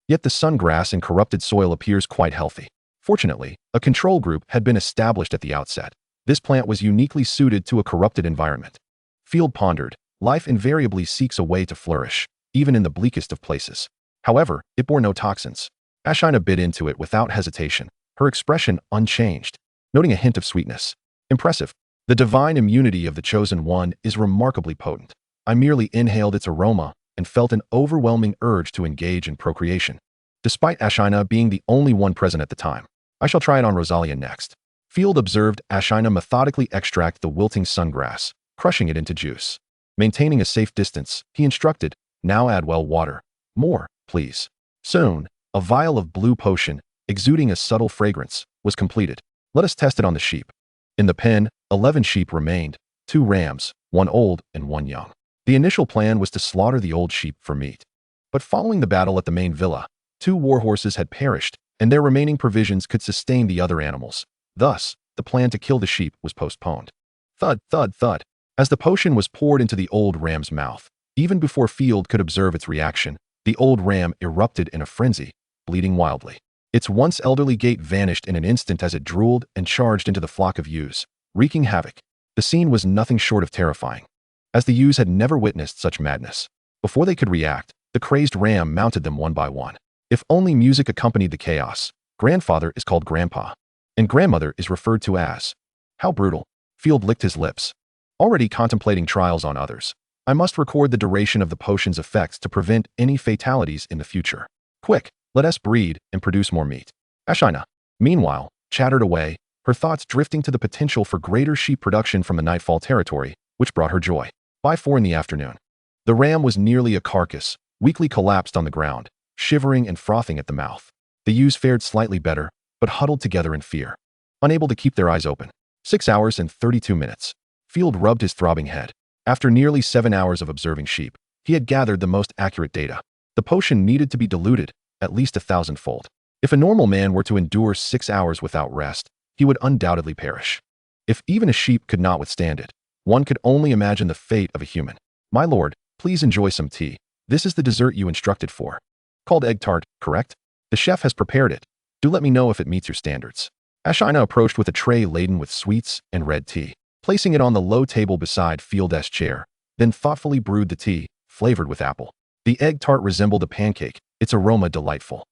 Yet the sungrass in corrupted soil appears quite healthy. Fortunately, a control group had been established at the outset. This plant was uniquely suited to a corrupted environment. Field pondered, life invariably seeks a way to flourish, even in the bleakest of places. However, it bore no toxins. Ashina bit into it without hesitation, her expression unchanged, noting a hint of sweetness. Impressive. The divine immunity of the Chosen One is remarkably potent. I merely inhaled its aroma and felt an overwhelming urge to engage in procreation. Despite Ashina being the only one present at the time, I shall try it on Rosalia next. Field observed Ashina methodically extract the wilting sungrass, crushing it into juice. Maintaining a safe distance, he instructed, Now add well water. More, please. Soon, A vial of blue potion, exuding a subtle fragrance, was completed. Let us test it on the sheep. In the pen, 11 sheep remained, 2 rams, 1 old and 1 young. The initial plan was to slaughter the old sheep for meat. But following the battle at the main villa, 2 war horses had perished, and their remaining provisions could sustain the other animals. Thus, the plan to kill the sheep was postponed. Thud, thud, thud. As the potion was poured into the old ram's mouth, even before Field could observe its reaction, the old ram erupted in a frenzy, bleeding wildly. Its once elderly gait vanished in an instant as it drooled and charged into the flock of ewes, wreaking havoc. The scene was nothing short of terrifying, as the ewes had never witnessed such madness. Before they could react, the crazed ram mounted them one by one. If only music accompanied the chaos. Grandfather is called Grandpa, and grandmother is referred to as. How brutal. Field licked his lips. Already contemplating trials on others. I must record the duration of the potion's effects to prevent any fatalities in the future. Quick, let us breed and produce more meat. Ashina, meanwhile, chattered away, her thoughts drifting to the potential for greater sheep production from the Nightfall territory, which brought her joy. By 4 in the afternoon, the ram was nearly a carcass, weakly collapsed on the ground, shivering and frothing at the mouth. The ewes fared slightly better, but huddled together in fear, unable to keep their eyes open. 6 hours and 32 minutes. Field rubbed his throbbing head. After nearly 7 hours of observing sheep, he had gathered the most accurate data. The potion needed to be diluted, at least 1,000-fold. If a normal man were to endure 6 hours without rest, he would undoubtedly perish. If even a sheep could not withstand it, one could only imagine the fate of a human. My lord, please enjoy some tea. This is the dessert you instructed for. Called egg tart, correct? The chef has prepared it. Do let me know if it meets your standards. Ashina approached with a tray laden with sweets and red tea, placing it on the low table beside Field's chair, then thoughtfully brewed the tea, flavored with apple. The egg tart resembled a pancake, its aroma delightful.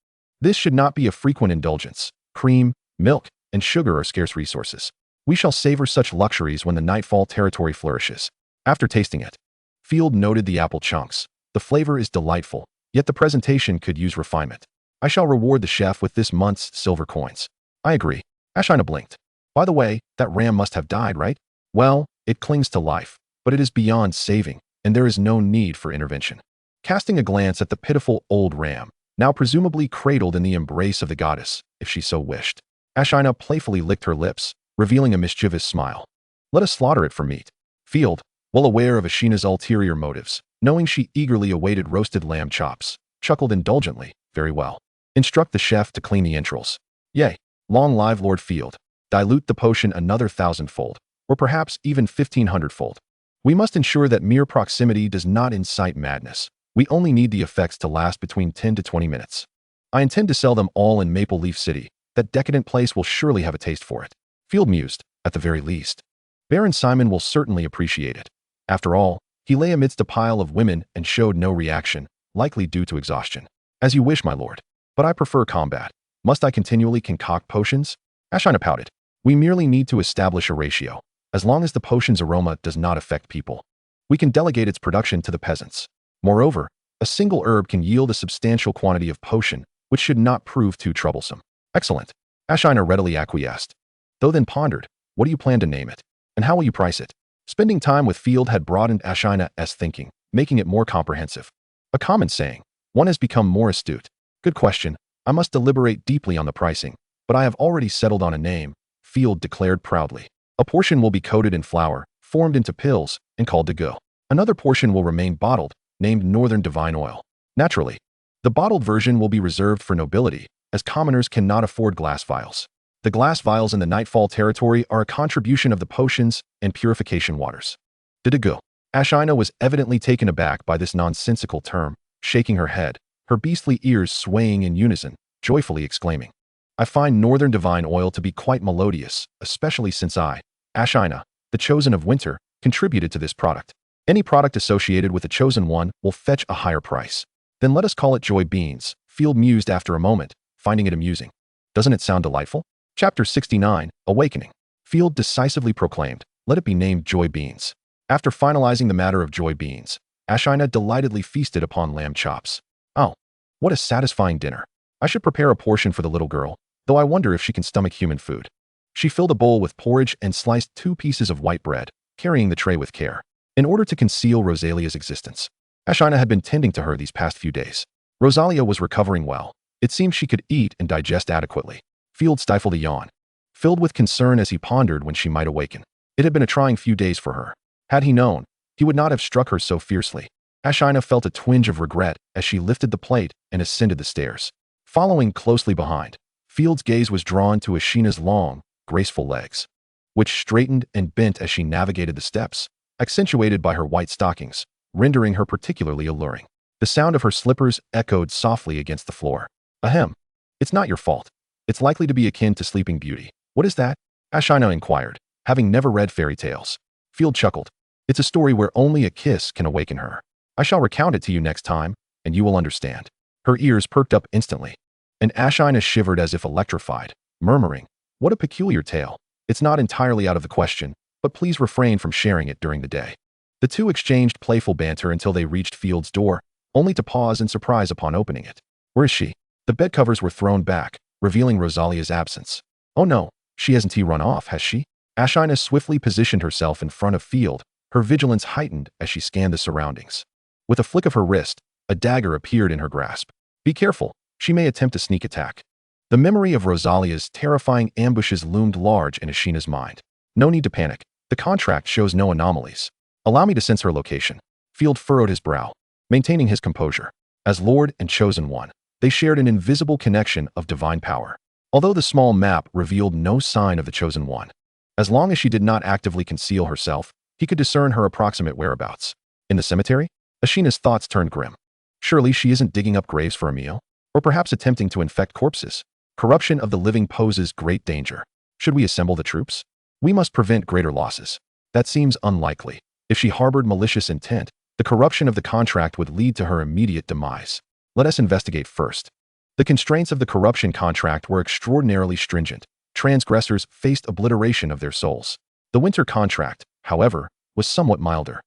This should not be a frequent indulgence. Cream, milk, and sugar are scarce resources. We shall savor such luxuries when the Nightfall territory flourishes. After tasting it, Field noted the apple chunks. The flavor is delightful, yet the presentation could use refinement. I shall reward the chef with this month's silver coins. I agree. Ashina blinked. By the way, that ram must have died, right? Well, it clings to life, but it is beyond saving, and there is no need for intervention. Casting a glance at the pitiful old ram, now presumably cradled in the embrace of the goddess, if she so wished, Ashina playfully licked her lips, revealing a mischievous smile. Let us slaughter it for meat. Field, well aware of Ashina's ulterior motives, knowing she eagerly awaited roasted lamb chops, chuckled indulgently. Very well. Instruct the chef to clean the entrails. Yea, long live Lord Field. Dilute the potion another 1,000-fold, or perhaps even 1,500-fold. We must ensure that mere proximity does not incite madness. We only need the effects to last between 10 to 20 minutes. I intend to sell them all in Maple Leaf City. That decadent place will surely have a taste for it. Field mused, at the very least. Baron Simon will certainly appreciate it. After all, he lay amidst a pile of women and showed no reaction, likely due to exhaustion. As you wish, my lord. But I prefer combat. Must I continually concoct potions? Ashina pouted. We merely need to establish a ratio. As long as the potion's aroma does not affect people, we can delegate its production to the peasants. Moreover, a single herb can yield a substantial quantity of potion, which should not prove too troublesome. Excellent. Ashina readily acquiesced. Though then pondered, what do you plan to name it? And how will you price it? Spending time with Field had broadened Ashina's thinking, making it more comprehensive. A common saying, one has become more astute. Good question. I must deliberate deeply on the pricing, but I have already settled on a name, Field declared proudly. A portion will be coated in flour, formed into pills, and called to go. Another portion will remain bottled, named Northern Divine Oil. Naturally, the bottled version will be reserved for nobility, as commoners cannot afford glass vials. The glass vials in the Nightfall territory are a contribution of the potions and purification waters. Didigo. Ashina was evidently taken aback by this nonsensical term, shaking her head, her beastly ears swaying in unison, joyfully exclaiming, I find Northern Divine Oil to be quite melodious, especially since I, Ashina, the Chosen of Winter, contributed to this product. Any product associated with the Chosen One will fetch a higher price. Then let us call it Joy Beans, Field mused after a moment, finding it amusing. Doesn't it sound delightful? Chapter 69, Awakening. Field decisively proclaimed, let it be named Joy Beans. After finalizing the matter of Joy Beans, Ashina delightedly feasted upon lamb chops. Oh, what a satisfying dinner. I should prepare a portion for the little girl, though I wonder if she can stomach human food. She filled a bowl with porridge and sliced 2 pieces of white bread, carrying the tray with care, in order to conceal Rosalia's existence. Ashina had been tending to her these past few days. Rosalia was recovering well, It seemed she could eat and digest adequately. Field stifled a yawn, filled with concern as he pondered when she might awaken. It had been a trying few days for her. Had he known, he would not have struck her so fiercely. Ashina felt a twinge of regret as she lifted the plate and ascended the stairs. Following closely behind, Field's gaze was drawn to Ashina's long, graceful legs, which straightened and bent as she navigated the steps, accentuated by her white stockings, rendering her particularly alluring. The sound of her slippers echoed softly against the floor. Ahem. It's not your fault. It's likely to be akin to Sleeping Beauty. What is that? Ashina inquired, having never read fairy tales. Field chuckled. It's a story where only a kiss can awaken her. I shall recount it to you next time, and you will understand. Her ears perked up instantly, and Ashina shivered as if electrified, murmuring, what a peculiar tale. It's not entirely out of the question, but please refrain from sharing it during the day. The two exchanged playful banter until they reached Field's door, only to pause in surprise upon opening it. Where is she? The bed covers were thrown back, revealing Rosalia's absence. Oh no, she hasn't run off, has she? Ashina swiftly positioned herself in front of Field, her vigilance heightened as she scanned the surroundings. With a flick of her wrist, a dagger appeared in her grasp. Be careful, she may attempt a sneak attack. The memory of Rosalia's terrifying ambushes loomed large in Ashina's mind. No need to panic. The contract shows no anomalies. Allow me to sense her location. Field furrowed his brow, maintaining his composure. As Lord and Chosen One, they shared an invisible connection of divine power. Although the small map revealed no sign of the Chosen One, as long as she did not actively conceal herself, he could discern her approximate whereabouts. In the cemetery? Ashina's thoughts turned grim. Surely she isn't digging up graves for a meal? Or perhaps attempting to infect corpses? Corruption of the living poses great danger. Should we assemble the troops? We must prevent greater losses. That seems unlikely. If she harbored malicious intent, the corruption of the contract would lead to her immediate demise. Let us investigate first. The constraints of the corruption contract were extraordinarily stringent. Transgressors faced obliteration of their souls. The winter contract, however, was somewhat milder,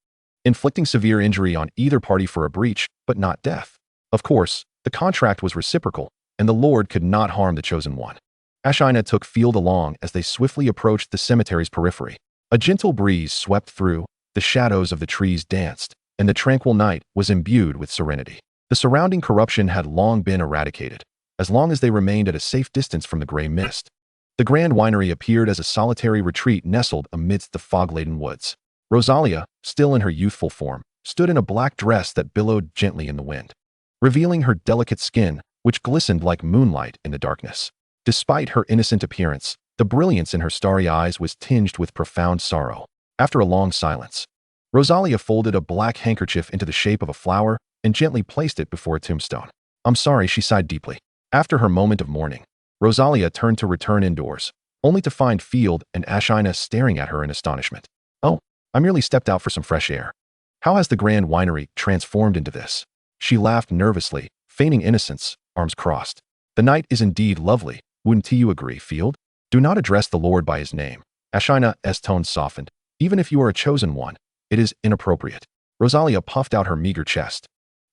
inflicting severe injury on either party for a breach, but not death. Of course, the contract was reciprocal, and the Lord could not harm the Chosen One. Ashina took Field along as they swiftly approached the cemetery's periphery. A gentle breeze swept through, the shadows of the trees danced, and the tranquil night was imbued with serenity. The surrounding corruption had long been eradicated, as long as they remained at a safe distance from the gray mist. The grand winery appeared as a solitary retreat nestled amidst the fog-laden woods. Rosalia, still in her youthful form, stood in a black dress that billowed gently in the wind, revealing her delicate skin, which glistened like moonlight in the darkness. Despite her innocent appearance, the brilliance in her starry eyes was tinged with profound sorrow. After a long silence, Rosalia folded a black handkerchief into the shape of a flower and gently placed it before a tombstone. I'm sorry, she sighed deeply. After her moment of mourning, Rosalia turned to return indoors, only to find Field and Ashina staring at her in astonishment. Oh, I merely stepped out for some fresh air. How has the grand winery transformed into this? She laughed nervously, feigning innocence, arms crossed. The night is indeed lovely, wouldn't you agree, Field? Do not address the Lord by his name. Ashina's tone softened. Even if you are a chosen one, it is inappropriate. Rosalia puffed out her meager chest,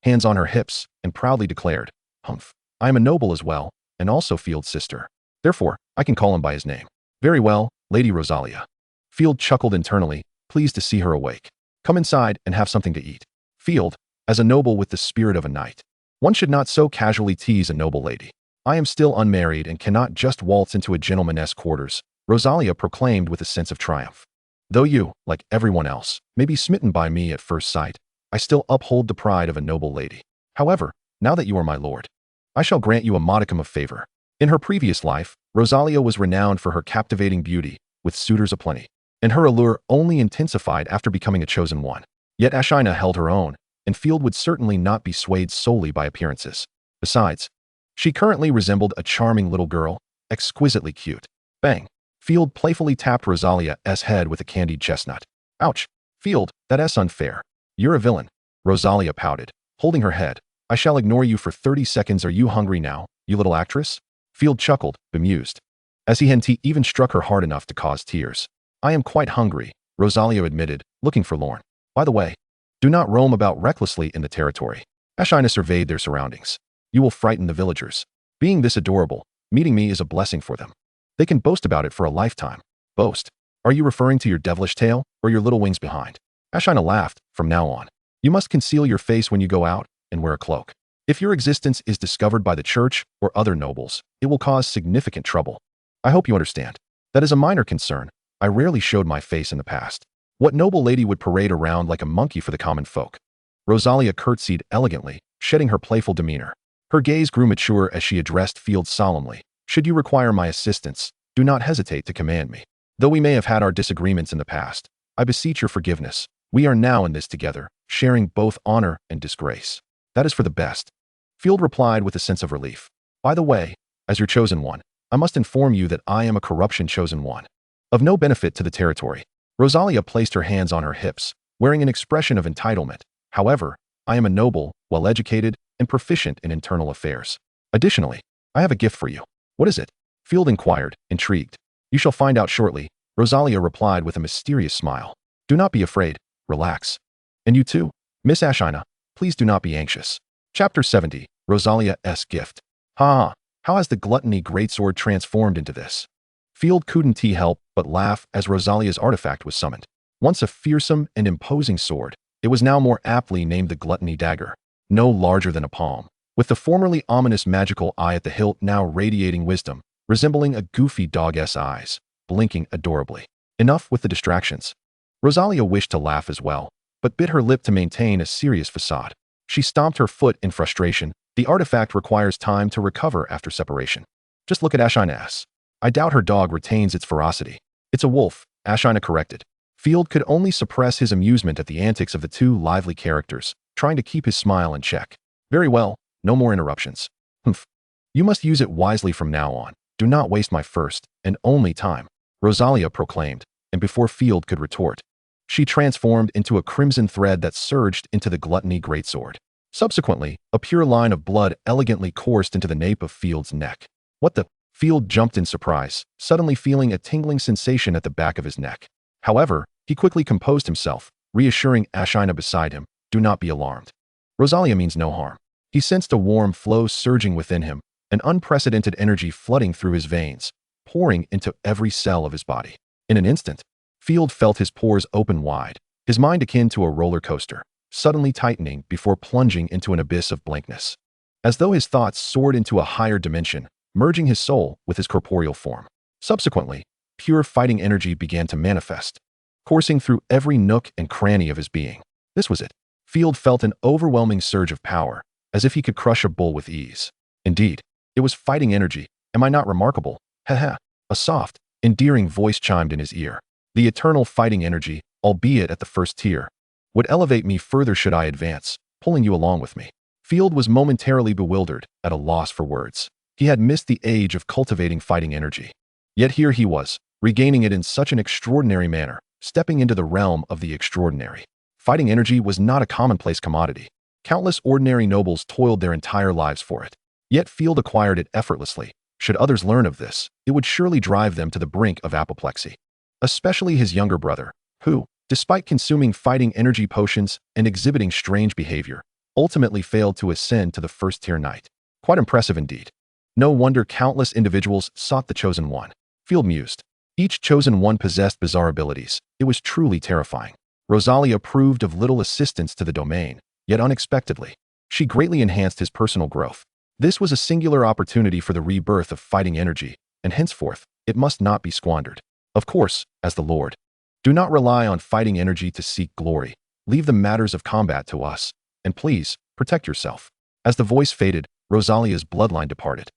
hands on her hips, and proudly declared, Humph, I am a noble as well, and also Field's sister. Therefore, I can call him by his name. Very well, Lady Rosalia. Field chuckled internally, pleased to see her awake. Come inside and have something to eat. Field, as a noble with the spirit of a knight, one should not so casually tease a noble lady. I am still unmarried and cannot just waltz into a gentleman's quarters, Rosalia proclaimed with a sense of triumph. Though you, like everyone else, may be smitten by me at first sight, I still uphold the pride of a noble lady. However, now that you are my lord, I shall grant you a modicum of favor. In her previous life, Rosalia was renowned for her captivating beauty, with suitors aplenty, and her allure only intensified after becoming a chosen one. Yet Ashina held her own, and Field would certainly not be swayed solely by appearances. Besides, she currently resembled a charming little girl, exquisitely cute. Bang! Field playfully tapped Rosalia's head with a candied chestnut. Ouch! Field, that's unfair. You're a villain. Rosalia pouted, holding her head. I shall ignore you for 30 seconds. Are you hungry now, you little actress? Field chuckled, bemused, as he hadn't even struck her hard enough to cause tears. I am quite hungry, Rosalia admitted, looking forlorn. By the way, do not roam about recklessly in the territory. Ashina surveyed their surroundings. You will frighten the villagers. Being this adorable, meeting me is a blessing for them. They can boast about it for a lifetime. Boast? Are you referring to your devilish tail, or your little wings behind? Ashina laughed. From now on, you must conceal your face when you go out, and wear a cloak. If your existence is discovered by the church or other nobles, it will cause significant trouble. I hope you understand. That is a minor concern. I rarely showed my face in the past. What noble lady would parade around like a monkey for the common folk? Rosalia curtsied elegantly, shedding her playful demeanor. Her gaze grew mature as she addressed Field solemnly. Should you require my assistance, do not hesitate to command me. Though we may have had our disagreements in the past, I beseech your forgiveness. We are now in this together, sharing both honor and disgrace. That is for the best. Field replied with a sense of relief. By the way, as your chosen one, I must inform you that I am a corruption chosen one. Of no benefit to the territory. Rosalia placed her hands on her hips, wearing an expression of entitlement. However, I am a noble, well-educated, and proficient in internal affairs. Additionally, I have a gift for you. What is it? Field inquired, intrigued. You shall find out shortly, Rosalia replied with a mysterious smile. Do not be afraid, relax. And you too, Miss Ashina, please do not be anxious. Chapter 70, Rosalia's Gift. Ha! How has the gluttony greatsword transformed into this? Field couldn't help but laugh as Rosalia's artifact was summoned. Once a fearsome and imposing sword, it was now more aptly named the Gluttony Dagger. No larger than a palm, with the formerly ominous magical eye at the hilt now radiating wisdom, resembling a goofy dog's eyes, blinking adorably. Enough with the distractions. Rosalia wished to laugh as well, but bit her lip to maintain a serious facade. She stomped her foot in frustration. The artifact requires time to recover after separation. Just look at Ashina's. I doubt her dog retains its ferocity. It's a wolf, Ashina corrected. Field could only suppress his amusement at the antics of the two lively characters, trying to keep his smile in check. Very well, no more interruptions. Humph. You must use it wisely from now on. Do not waste my first and only time, Rosalia proclaimed, and before Field could retort, she transformed into a crimson thread that surged into the gluttony greatsword. Subsequently, a pure line of blood elegantly coursed into the nape of Field's neck. What the? Field jumped in surprise, suddenly feeling a tingling sensation at the back of his neck. However, he quickly composed himself, reassuring Ashina beside him, do not be alarmed. Rosalia means no harm. He sensed a warm flow surging within him, an unprecedented energy flooding through his veins, pouring into every cell of his body. In an instant, Field felt his pores open wide, his mind akin to a roller coaster, suddenly tightening before plunging into an abyss of blankness. As though his thoughts soared into a higher dimension, merging his soul with his corporeal form. Subsequently, pure fighting energy began to manifest, coursing through every nook and cranny of his being. This was it. Field felt an overwhelming surge of power, as if he could crush a bull with ease. Indeed, it was fighting energy. Am I not remarkable? Haha. A soft, endearing voice chimed in his ear. The eternal fighting energy, albeit at the first tier, would elevate me further should I advance, pulling you along with me. Field was momentarily bewildered, at a loss for words. He had missed the age of cultivating fighting energy. Yet here he was, regaining it in such an extraordinary manner, stepping into the realm of the extraordinary. Fighting energy was not a commonplace commodity. Countless ordinary nobles toiled their entire lives for it. Yet Field acquired it effortlessly. Should others learn of this, it would surely drive them to the brink of apoplexy. Especially his younger brother, who, despite consuming fighting energy potions and exhibiting strange behavior, ultimately failed to ascend to the first-tier knight. Quite impressive indeed. No wonder countless individuals sought the Chosen One. Field mused. Each Chosen One possessed bizarre abilities. It was truly terrifying. Rosalia proved of little assistance to the domain, yet unexpectedly, she greatly enhanced his personal growth. This was a singular opportunity for the rebirth of fighting energy, and henceforth, it must not be squandered. Of course, as the Lord, do not rely on fighting energy to seek glory. Leave the matters of combat to us, and please, protect yourself. As the voice faded, Rosalia's bloodline departed,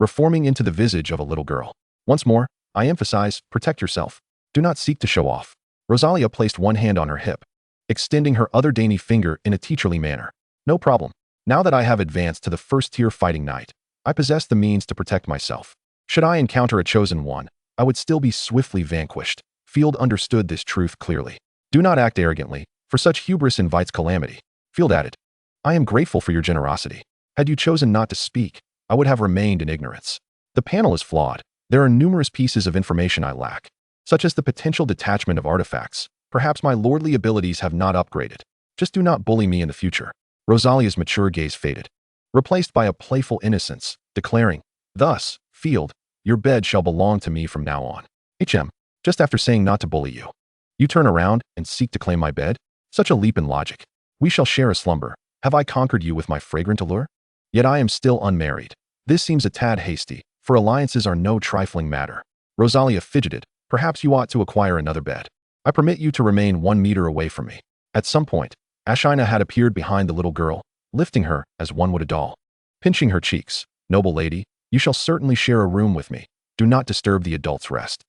reforming into the visage of a little girl. Once more, I emphasize, protect yourself. Do not seek to show off. Rosalia placed one hand on her hip, extending her other dainty finger in a teacherly manner. No problem. Now that I have advanced to the first-tier fighting knight, I possess the means to protect myself. Should I encounter a Chosen One, I would still be swiftly vanquished. Field understood this truth clearly. Do not act arrogantly, for such hubris invites calamity. Field added, I am grateful for your generosity. Had you chosen not to speak, I would have remained in ignorance. The panel is flawed. There are numerous pieces of information I lack, such as the potential detachment of artifacts. Perhaps my lordly abilities have not upgraded. Just do not bully me in the future. Rosalia's mature gaze faded, replaced by a playful innocence, declaring, thus, Field, your bed shall belong to me from now on. Just after saying not to bully you, you turn around and seek to claim my bed? Such a leap in logic. We shall share a slumber. Have I conquered you with my fragrant allure? Yet I am still unmarried. This seems a tad hasty, for alliances are no trifling matter. Rosalia fidgeted. Perhaps you ought to acquire another bed. I permit you to remain 1 meter away from me. At some point, Ashina had appeared behind the little girl, lifting her as one would a doll. Pinching her cheeks, "Noble lady, you shall certainly share a room with me. Do not disturb the adult's rest.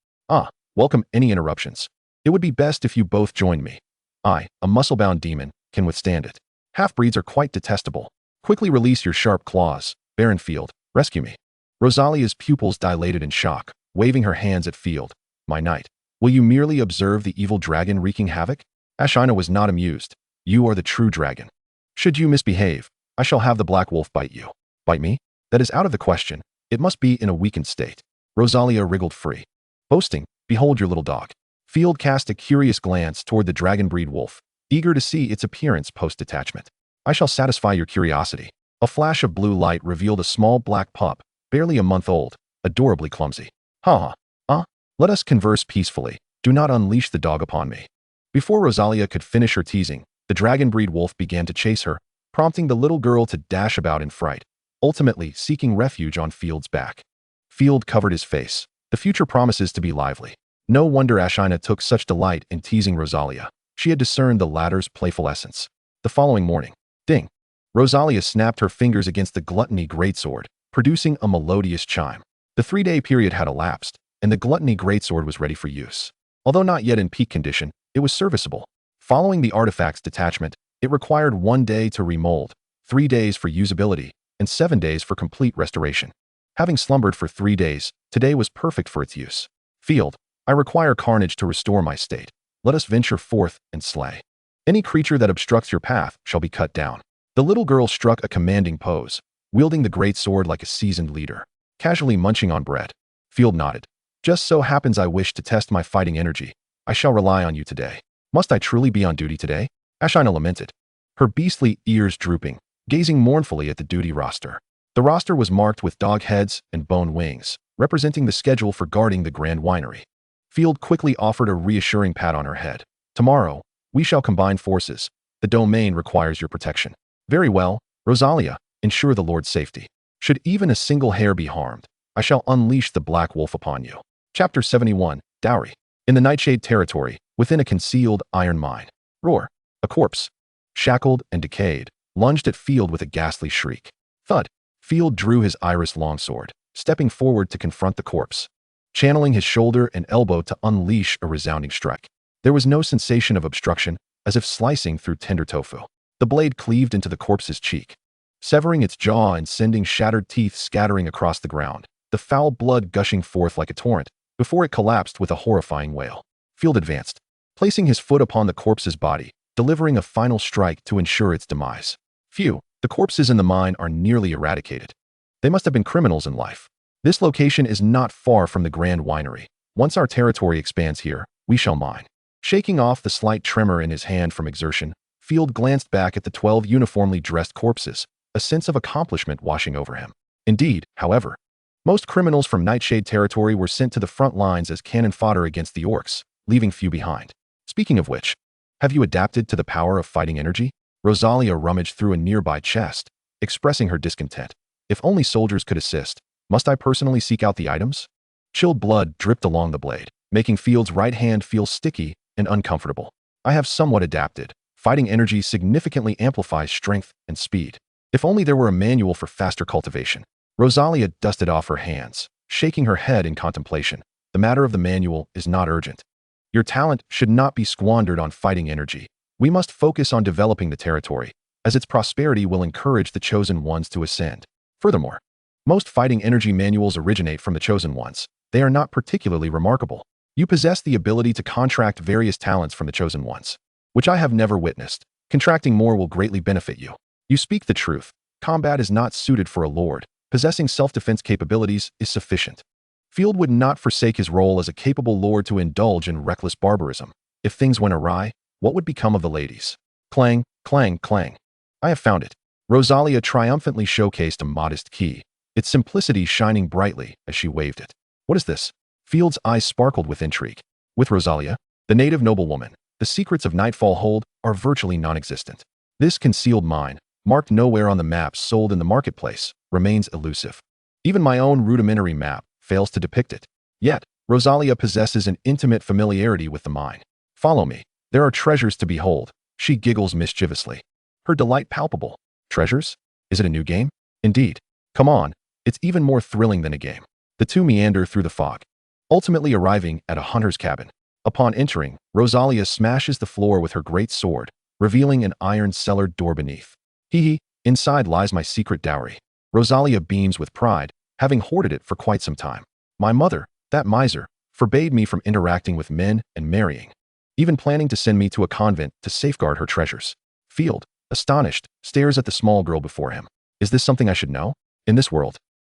Welcome any interruptions. It would be best if you both joined me. I, a muscle-bound demon, can withstand it. Half-breeds are quite detestable. Quickly release your sharp claws. Baron Field, rescue me." Rosalia's pupils dilated in shock, waving her hands at Field. "My knight, will you merely observe the evil dragon wreaking havoc?" Ashina was not amused. "You are the true dragon. Should you misbehave, I shall have the black wolf bite you." "Bite me? That is out of the question. It must be in a weakened state." Rosalia wriggled free. "Boasting, behold your little dog." Field cast a curious glance toward the dragon-breed wolf, eager to see its appearance post-detachment. "I shall satisfy your curiosity." A flash of blue light revealed a small black pup, barely a month old, adorably clumsy. "Ha ha. Let us converse peacefully. Do not unleash the dog upon me." Before Rosalia could finish her teasing, the dragon-breed wolf began to chase her, prompting the little girl to dash about in fright, ultimately seeking refuge on Field's back. Field covered his face. The future promises to be lively. No wonder Ashina took such delight in teasing Rosalia. She had discerned the latter's playful essence. The following morning, ding! Rosalia snapped her fingers against the gluttony greatsword, producing a melodious chime. The 3-day period had elapsed, and the gluttony greatsword was ready for use. Although not yet in peak condition, it was serviceable. Following the artifact's detachment, it required 1 day to remold, 3 days for usability, and 7 days for complete restoration. Having slumbered for 3 days, today was perfect for its use. Field, I require carnage to restore my state. Let us venture forth and slay. Any creature that obstructs your path shall be cut down. The little girl struck a commanding pose, wielding the great sword like a seasoned leader, casually munching on bread. Field nodded. "Just so happens I wish to test my fighting energy. I shall rely on you today." "Must I truly be on duty today?" Ashina lamented, her beastly ears drooping, gazing mournfully at the duty roster. The roster was marked with dog heads and bone wings, representing the schedule for guarding the Grand Winery. Field quickly offered a reassuring pat on her head. "Tomorrow, we shall combine forces. The domain requires your protection." "Very well, Rosalia, ensure the Lord's safety. Should even a single hair be harmed, I shall unleash the black wolf upon you." Chapter 71, Dowry. In the Nightshade territory, within a concealed iron mine. Roar. A corpse, shackled and decayed, lunged at Field with a ghastly shriek. Thud. Field drew his iris longsword, stepping forward to confront the corpse, channeling his shoulder and elbow to unleash a resounding strike. There was no sensation of obstruction, as if slicing through tender tofu. The blade cleaved into the corpse's cheek, severing its jaw and sending shattered teeth scattering across the ground, the foul blood gushing forth like a torrent, before it collapsed with a horrifying wail. Field advanced, placing his foot upon the corpse's body, delivering a final strike to ensure its demise. Phew, the corpses in the mine are nearly eradicated. They must have been criminals in life. This location is not far from the Grand Winery. Once our territory expands here, we shall mine. Shaking off the slight tremor in his hand from exertion, Field glanced back at the 12 uniformly dressed corpses, a sense of accomplishment washing over him. Indeed, however, most criminals from Nightshade territory were sent to the front lines as cannon fodder against the orcs, leaving few behind. Speaking of which, have you adapted to the power of fighting energy? Rosalia rummaged through a nearby chest, expressing her discontent. If only soldiers could assist. Must I personally seek out the items? Chilled blood dripped along the blade, making Field's right hand feel sticky and uncomfortable. I have somewhat adapted. Fighting energy significantly amplifies strength and speed. If only there were a manual for faster cultivation. Rosalia dusted off her hands, shaking her head in contemplation. The matter of the manual is not urgent. Your talent should not be squandered on fighting energy. We must focus on developing the territory, as its prosperity will encourage the Chosen Ones to ascend. Furthermore, most fighting energy manuals originate from the Chosen Ones. They are not particularly remarkable. You possess the ability to contract various talents from the Chosen Ones, which I have never witnessed. Contracting more will greatly benefit you. You speak the truth. Combat is not suited for a lord. Possessing self-defense capabilities is sufficient. Field would not forsake his role as a capable lord to indulge in reckless barbarism. If things went awry, what would become of the ladies? Clang, clang, clang. I have found it. Rosalia triumphantly showcased a modest key, its simplicity shining brightly as she waved it. What is this? Field's eyes sparkled with intrigue. With Rosalia, the native noblewoman, the secrets of Nightfall hold are virtually non-existent. This concealed mine, marked nowhere on the maps sold in the marketplace, remains elusive. Even my own rudimentary map fails to depict it. Yet, Rosalia possesses an intimate familiarity with the mine. Follow me. There are treasures to behold. She giggles mischievously. Her delight palpable. Treasures? Is it a new game? Indeed. Come on. It's even more thrilling than a game. The two meander through the fog, ultimately arriving at a hunter's cabin. Upon entering, Rosalia smashes the floor with her great sword, revealing an iron cellar door beneath. Hee, inside lies my secret dowry. Rosalia beams with pride, having hoarded it for quite some time. My mother, that miser, forbade me from interacting with men and marrying, even planning to send me to a convent to safeguard her treasures. Field, astonished, stares at the small girl before him. Is this something I should know? In this world,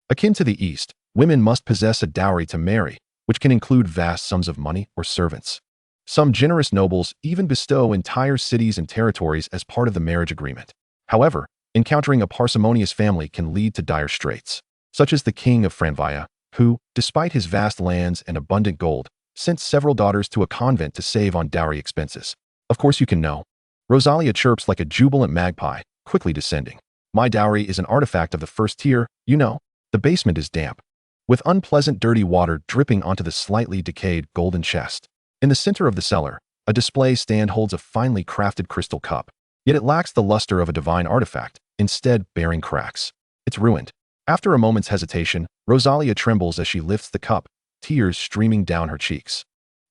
akin to the East, women must possess a dowry to marry, which can include vast sums of money or servants. Some generous nobles even bestow entire cities and territories as part of the marriage agreement. However, encountering a parsimonious family can lead to dire straits, such as the king of Franvia, who, despite his vast lands and abundant gold, sent several daughters to a convent to save on dowry expenses. Of course you can know. Rosalia chirps like a jubilant magpie, quickly descending. My dowry is an artifact of the first tier, you know. The basement is damp, with unpleasant dirty water dripping onto the slightly decayed golden chest. In the center of the cellar, a display stand holds a finely crafted crystal cup, yet it lacks the luster of a divine artifact, instead bearing cracks. It's ruined. After a moment's hesitation, Rosalia trembles as she lifts the cup, tears streaming down her cheeks.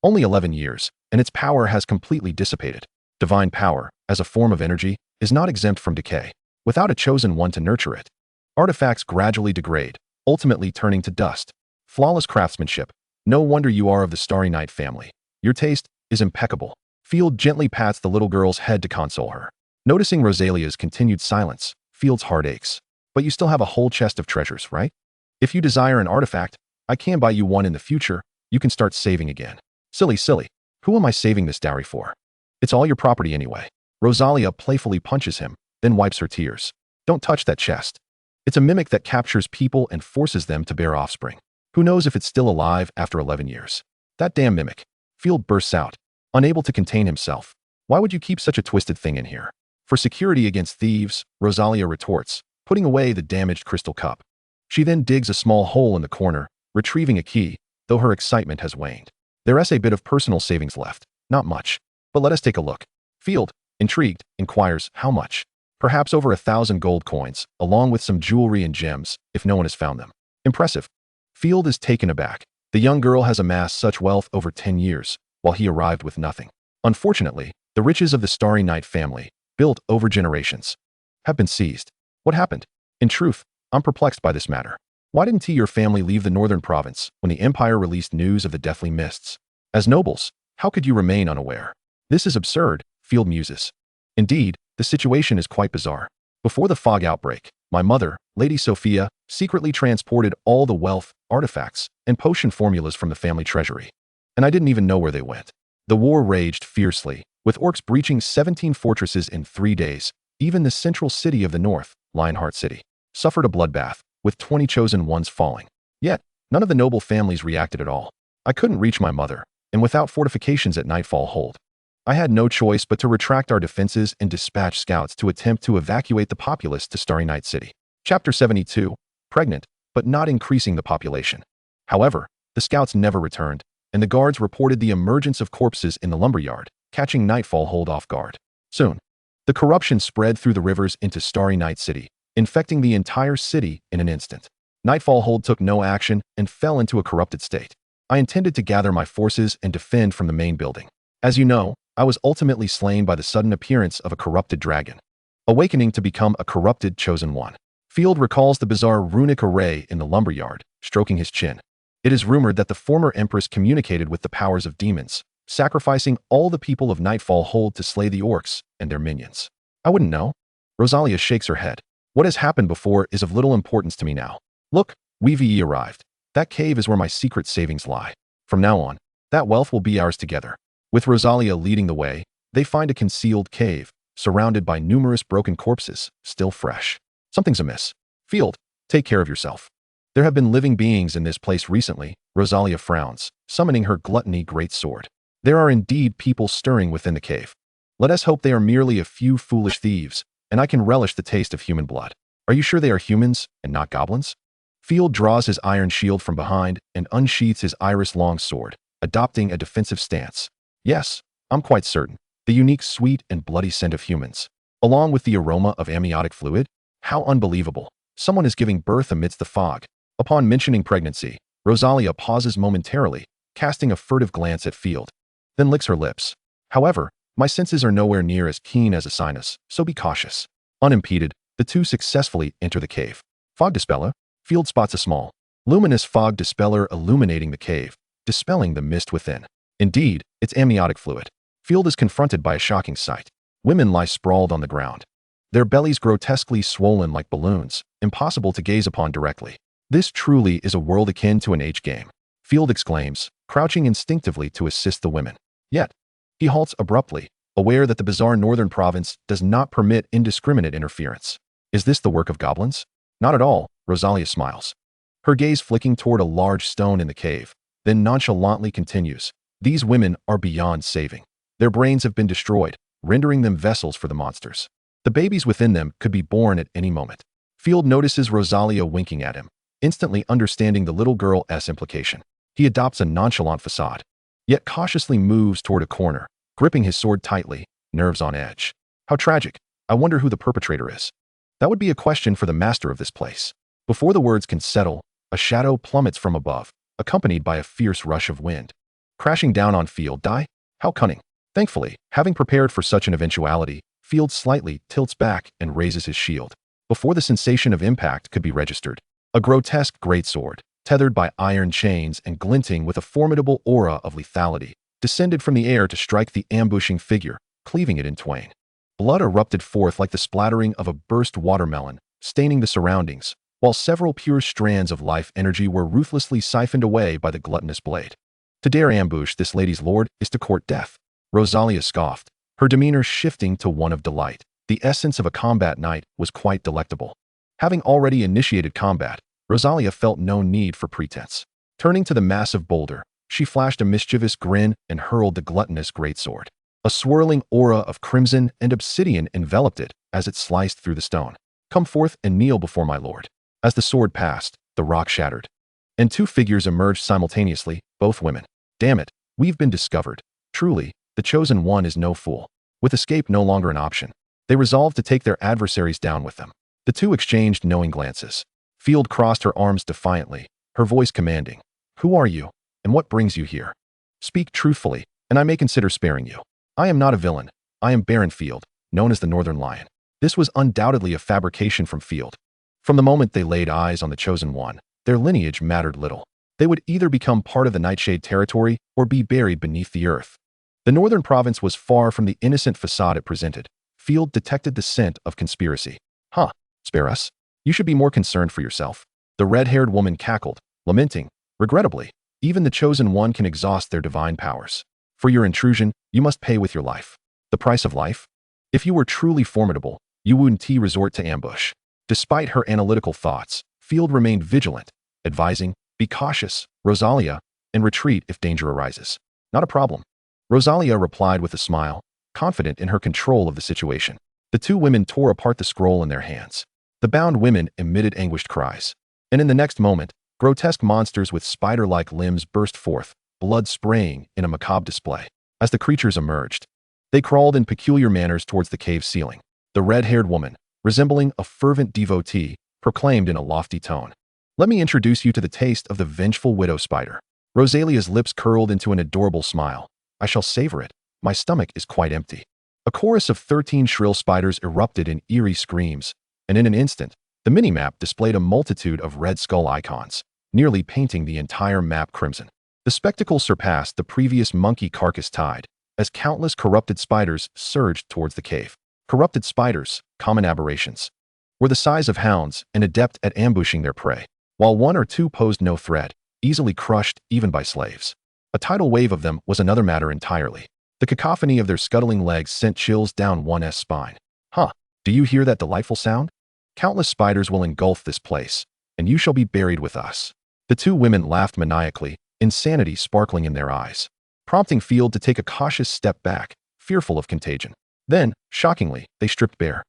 Only 11 years, and its power has completely dissipated. Divine power, as a form of energy, is not exempt from decay. Without a chosen one to nurture it, artifacts gradually degrade, ultimately turning to dust. Flawless craftsmanship. No wonder you are of the Starry Night family. Your taste is impeccable. Field gently pats the little girl's head to console her. Noticing Rosalia's continued silence, Field's heart aches. But you still have a whole chest of treasures, right? If you desire an artifact, I can buy you one in the future. You can start saving again. Silly, silly. Who am I saving this dowry for? It's all your property anyway. Rosalia playfully punches him, then wipes her tears. Don't touch that chest. It's a mimic that captures people and forces them to bear offspring. Who knows if it's still alive after 11 years? That damn mimic. Field bursts out, unable to contain himself. Why would you keep such a twisted thing in here? For security against thieves, Rosalia retorts, putting away the damaged crystal cup. She then digs a small hole in the corner, retrieving a key, though her excitement has waned. There's a bit of personal savings left, not much. But let us take a look. Field, intrigued, inquires, how much? Perhaps over 1,000 gold coins, along with some jewelry and gems, if no one has found them. Impressive. Field is taken aback. The young girl has amassed such wealth over 10 years, while he arrived with nothing. Unfortunately, the riches of the Starry Night family, built over generations, have been seized. What happened? In truth, I'm perplexed by this matter. Why didn't your family leave the northern province when the Empire released news of the deathly mists? As nobles, how could you remain unaware? This is absurd, Field muses. Indeed, the situation is quite bizarre. Before the fog outbreak, my mother, Lady Sophia, secretly transported all the wealth, artifacts, and potion formulas from the family treasury. And I didn't even know where they went. The war raged fiercely, with orcs breaching 17 fortresses in 3 days. Even the central city of the north, Lionheart City, suffered a bloodbath, with 20 chosen ones falling. Yet, none of the noble families reacted at all. I couldn't reach my mother, and without fortifications at Nightfall Hold, I had no choice but to retract our defenses and dispatch scouts to attempt to evacuate the populace to Starry Night City. Chapter 72. Pregnant, but not increasing the population. However, the scouts never returned, and the guards reported the emergence of corpses in the lumberyard, catching Nightfall Hold off guard. Soon, the corruption spread through the rivers into Starry Night City, infecting the entire city in an instant. Nightfall Hold took no action and fell into a corrupted state. I intended to gather my forces and defend from the main building. As you know, I was ultimately slain by the sudden appearance of a corrupted dragon, awakening to become a corrupted chosen one. Field recalls the bizarre runic array in the lumberyard, stroking his chin. It is rumored that the former empress communicated with the powers of demons, sacrificing all the people of Nightfall Hold to slay the orcs and their minions. I wouldn't know. Rosalia shakes her head. What has happened before is of little importance to me now. Look, we've arrived. That cave is where my secret savings lie. From now on, that wealth will be ours together. With Rosalia leading the way, they find a concealed cave, surrounded by numerous broken corpses, still fresh. Something's amiss. Field, take care of yourself. There have been living beings in this place recently. Rosalia frowns, summoning her gluttony great sword. There are indeed people stirring within the cave. Let us hope they are merely a few foolish thieves, and I can relish the taste of human blood. Are you sure they are humans and not goblins? Field draws his iron shield from behind and unsheaths his iris-long sword, adopting a defensive stance. Yes, I'm quite certain. The unique sweet and bloody scent of humans, along with the aroma of amniotic fluid? How unbelievable. Someone is giving birth amidst the fog. Upon mentioning pregnancy, Rosalia pauses momentarily, casting a furtive glance at Field, then licks her lips. However, my senses are nowhere near as keen as a sinus, so be cautious. Unimpeded, the two successfully enter the cave. Fog dispeller? Field spots a small, luminous fog dispeller illuminating the cave, dispelling the mist within. Indeed, it's amniotic fluid. Field is confronted by a shocking sight. Women lie sprawled on the ground, their bellies grotesquely swollen like balloons, impossible to gaze upon directly. This truly is a world akin to an H game, Field exclaims, crouching instinctively to assist the women. Yet, he halts abruptly, aware that the bizarre northern province does not permit indiscriminate interference. Is this the work of goblins? Not at all, Rosalia smiles, her gaze flicking toward a large stone in the cave, then nonchalantly continues. These women are beyond saving. Their brains have been destroyed, rendering them vessels for the monsters. The babies within them could be born at any moment. Field notices Rosalia winking at him, instantly understanding the little girl's implication. He adopts a nonchalant facade, yet cautiously moves toward a corner, gripping his sword tightly, nerves on edge. How tragic. I wonder who the perpetrator is. That would be a question for the master of this place. Before the words can settle, a shadow plummets from above, accompanied by a fierce rush of wind, crashing down on Field. Die? How cunning. Thankfully, having prepared for such an eventuality, Field slightly tilts back and raises his shield. Before the sensation of impact could be registered, a grotesque greatsword, tethered by iron chains and glinting with a formidable aura of lethality, descended from the air to strike the ambushing figure, cleaving it in twain. Blood erupted forth like the splattering of a burst watermelon, staining the surroundings, while several pure strands of life energy were ruthlessly siphoned away by the gluttonous blade. To dare ambush this lady's lord is to court death. Rosalia scoffed, her demeanor shifting to one of delight. The essence of a combat knight was quite delectable. Having already initiated combat, Rosalia felt no need for pretense. Turning to the massive boulder, she flashed a mischievous grin and hurled the gluttonous greatsword. A swirling aura of crimson and obsidian enveloped it as it sliced through the stone. Come forth and kneel before my lord. As the sword passed, the rock shattered, and two figures emerged simultaneously, both women. Damn it, we've been discovered. Truly, the Chosen One is no fool. With escape no longer an option, they resolved to take their adversaries down with them. The two exchanged knowing glances. Field crossed her arms defiantly, her voice commanding. Who are you, and what brings you here? Speak truthfully, and I may consider sparing you. I am not a villain. I am Baron Field, known as the Northern Lion. This was undoubtedly a fabrication from Field. From the moment they laid eyes on the Chosen One, their lineage mattered little. They would either become part of the Nightshade territory or be buried beneath the earth. The northern province was far from the innocent facade it presented. Field detected the scent of conspiracy. Huh, spare us? You should be more concerned for yourself. The red-haired woman cackled, lamenting. Regrettably, even the Chosen One can exhaust their divine powers. For your intrusion, you must pay with your life. The price of life? If you were truly formidable, you wouldn't resort to ambush. Despite her analytical thoughts, Field remained vigilant, advising, be cautious, Rosalia, and retreat if danger arises. Not a problem. Rosalia replied with a smile, confident in her control of the situation. The two women tore apart the scroll in their hands. The bound women emitted anguished cries. And in the next moment, grotesque monsters with spider-like limbs burst forth, blood spraying in a macabre display. As the creatures emerged, they crawled in peculiar manners towards the cave ceiling. The red-haired woman, resembling a fervent devotee, proclaimed in a lofty tone. Let me introduce you to the taste of the vengeful widow spider. Rosalia's lips curled into an adorable smile. I shall savor it. My stomach is quite empty. A chorus of 13 shrill spiders erupted in eerie screams, and in an instant, the mini-map displayed a multitude of red skull icons, nearly painting the entire map crimson. The spectacle surpassed the previous monkey carcass tide, as countless corrupted spiders surged towards the cave. Corrupted spiders, common aberrations, were the size of hounds and adept at ambushing their prey, while one or two posed no threat, easily crushed even by slaves. A tidal wave of them was another matter entirely. The cacophony of their scuttling legs sent chills down one's spine. Huh, do you hear that delightful sound? Countless spiders will engulf this place, and you shall be buried with us. The two women laughed maniacally, insanity sparkling in their eyes, prompting Field to take a cautious step back, fearful of contagion. Then, shockingly, they stripped bare.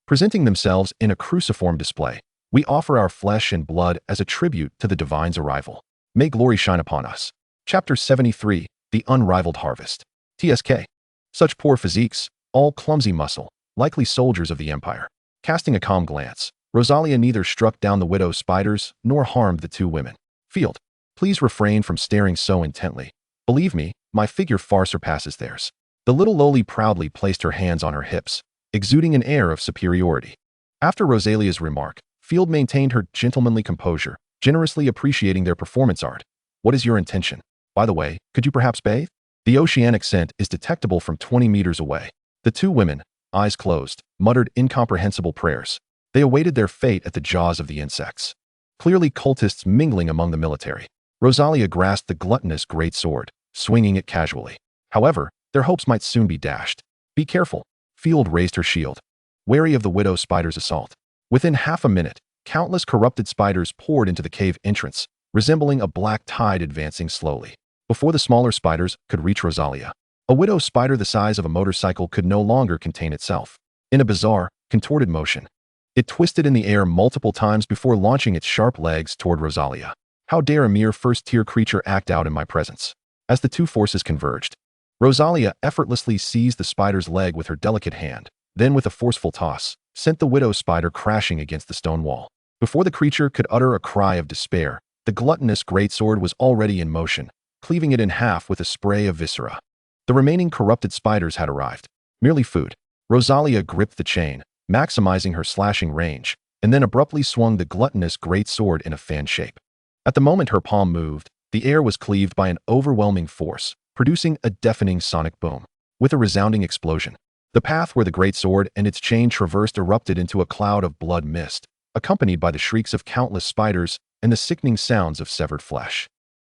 presenting themselves in a cruciform display. We offer our flesh and blood as a tribute to the divine's arrival. May glory shine upon us. Chapter 73, The Unrivaled Harvest. TSK. Such poor physiques, all clumsy muscle, likely soldiers of the Empire. Casting a calm glance, Rosalia neither struck down the widow spiders nor harmed the two women. Field. Please refrain from staring so intently. Believe me, my figure far surpasses theirs. The little lowly proudly placed her hands on her hips, exuding an air of superiority. After Rosalia's remark, Field maintained her gentlemanly composure, generously appreciating their performance art. What is your intention? By the way, could you perhaps bathe? The oceanic scent is detectable from 20 meters away. The two women, eyes closed, muttered incomprehensible prayers. They awaited their fate at the jaws of the insects. Clearly cultists mingling among the military. Rosalia grasped the gluttonous great sword, swinging it casually. However, their hopes might soon be dashed. Be careful. Field raised her shield, wary of the widow spider's assault. Within half a minute, countless corrupted spiders poured into the cave entrance, resembling a black tide advancing slowly. Before the smaller spiders could reach Rosalia, a widow spider the size of a motorcycle could no longer contain itself. In a bizarre, contorted motion, it twisted in the air multiple times before launching its sharp legs toward Rosalia. How dare a mere first-tier creature act out in my presence? As the two forces converged, Rosalia effortlessly seized the spider's leg with her delicate hand, then with a forceful toss, sent the widow spider crashing against the stone wall. Before the creature could utter a cry of despair, the gluttonous greatsword was already in motion, cleaving it in half with a spray of viscera. The remaining corrupted spiders had arrived. Merely food. Rosalia gripped the chain, maximizing her slashing range, and then abruptly swung the gluttonous greatsword in a fan shape. At the moment her palm moved, the air was cleaved by an overwhelming force, producing a deafening sonic boom. With a resounding explosion, the path where the greatsword and its chain traversed erupted into a cloud of blood mist, accompanied by the shrieks of countless spiders and the sickening sounds of severed flesh.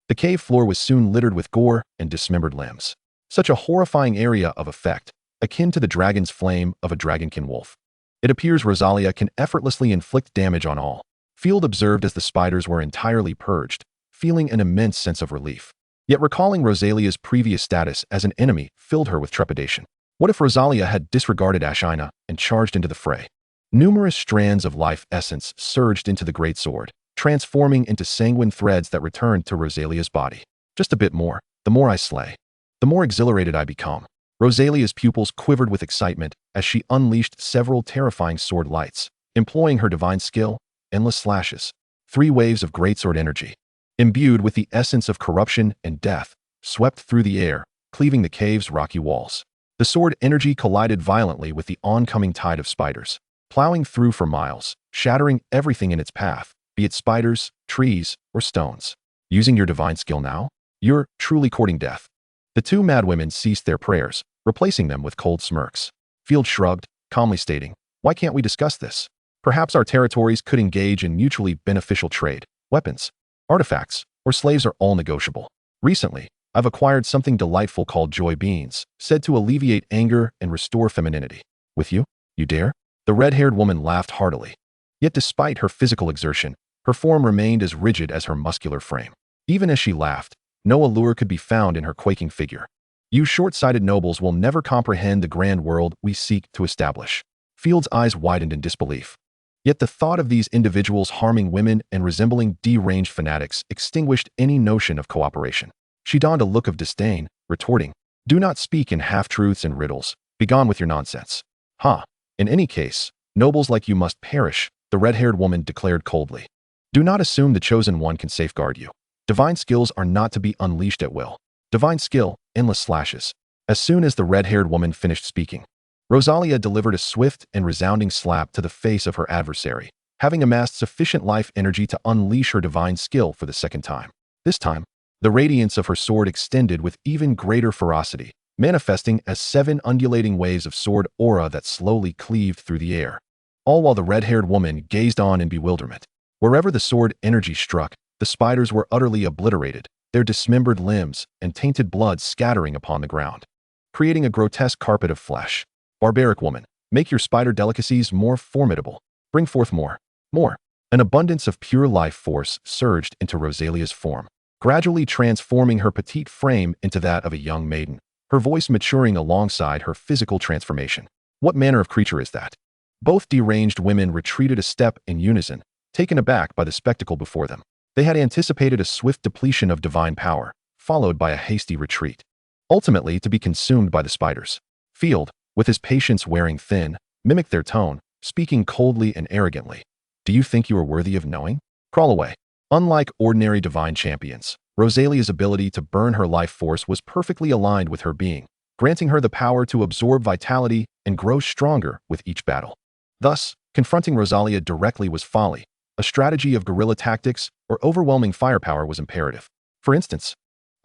The cave floor was soon littered with gore and dismembered limbs. Such a horrifying area of effect, akin to the dragon's flame of a dragonkin wolf. It appears Rosalia can effortlessly inflict damage on all. Field observed as the spiders were entirely purged, feeling an immense sense of relief. Yet recalling Rosalia's previous status as an enemy filled her with trepidation. What if Rosalia had disregarded Ashina and charged into the fray? Numerous strands of life essence surged into the greatsword, transforming into sanguine threads that returned to Rosalia's body. Just a bit more. The more I slay, the more exhilarated I become. Rosalia's pupils quivered with excitement as she unleashed several terrifying sword lights, employing her divine skill, endless slashes. 3 waves of greatsword energy, imbued with the essence of corruption and death, swept through the air, cleaving the cave's rocky walls. The sword energy collided violently with the oncoming tide of spiders, plowing through for miles, shattering everything in its path, be it spiders, trees, or stones. Using your divine skill now? You're truly courting death. The two madwomen ceased their prayers, replacing them with cold smirks. Field shrugged, calmly stating, "Why can't we discuss this? Perhaps our territories could engage in mutually beneficial trade. Weapons, artifacts, or slaves are all negotiable. Recently, I've acquired something delightful called joy beans, said to alleviate anger and restore femininity. With you? You dare?" The red-haired woman laughed heartily. Yet despite her physical exertion, her form remained as rigid as her muscular frame. Even as she laughed, no allure could be found in her quaking figure. You short-sighted nobles will never comprehend the grand world we seek to establish. Field's eyes widened in disbelief. Yet the thought of these individuals harming women and resembling deranged fanatics extinguished any notion of cooperation. She donned a look of disdain, retorting, "Do not speak in half-truths and riddles. Begone with your nonsense." "Huh. In any case, nobles like you must perish," the red-haired woman declared coldly. "Do not assume the Chosen One can safeguard you. Divine skills are not to be unleashed at will. Divine skill, endless slashes." As soon as the red-haired woman finished speaking, Rosalia delivered a swift and resounding slap to the face of her adversary, having amassed sufficient life energy to unleash her divine skill for the second time. This time, the radiance of her sword extended with even greater ferocity, manifesting as 7 undulating waves of sword aura that slowly cleaved through the air. All while the red-haired woman gazed on in bewilderment. Wherever the sword energy struck, the spiders were utterly obliterated, their dismembered limbs and tainted blood scattering upon the ground, creating a grotesque carpet of flesh. "Barbaric woman, make your spider delicacies more formidable. Bring forth more. More." An abundance of pure life force surged into Rosalia's form, gradually transforming her petite frame into that of a young maiden, her voice maturing alongside her physical transformation. "What manner of creature is that? Both deranged women retreated a step in unison, taken aback by the spectacle before them. They had anticipated a swift depletion of divine power, followed by a hasty retreat, ultimately to be consumed by the spiders. Field, with his patience wearing thin, mimicked their tone, speaking coldly and arrogantly. Do you think you are worthy of knowing? Crawl away. Unlike ordinary divine champions, Rosalia's ability to burn her life force was perfectly aligned with her being, granting her the power to absorb vitality and grow stronger with each battle. Thus, confronting Rosalia directly was folly. A strategy of guerrilla tactics or overwhelming firepower was imperative. For instance,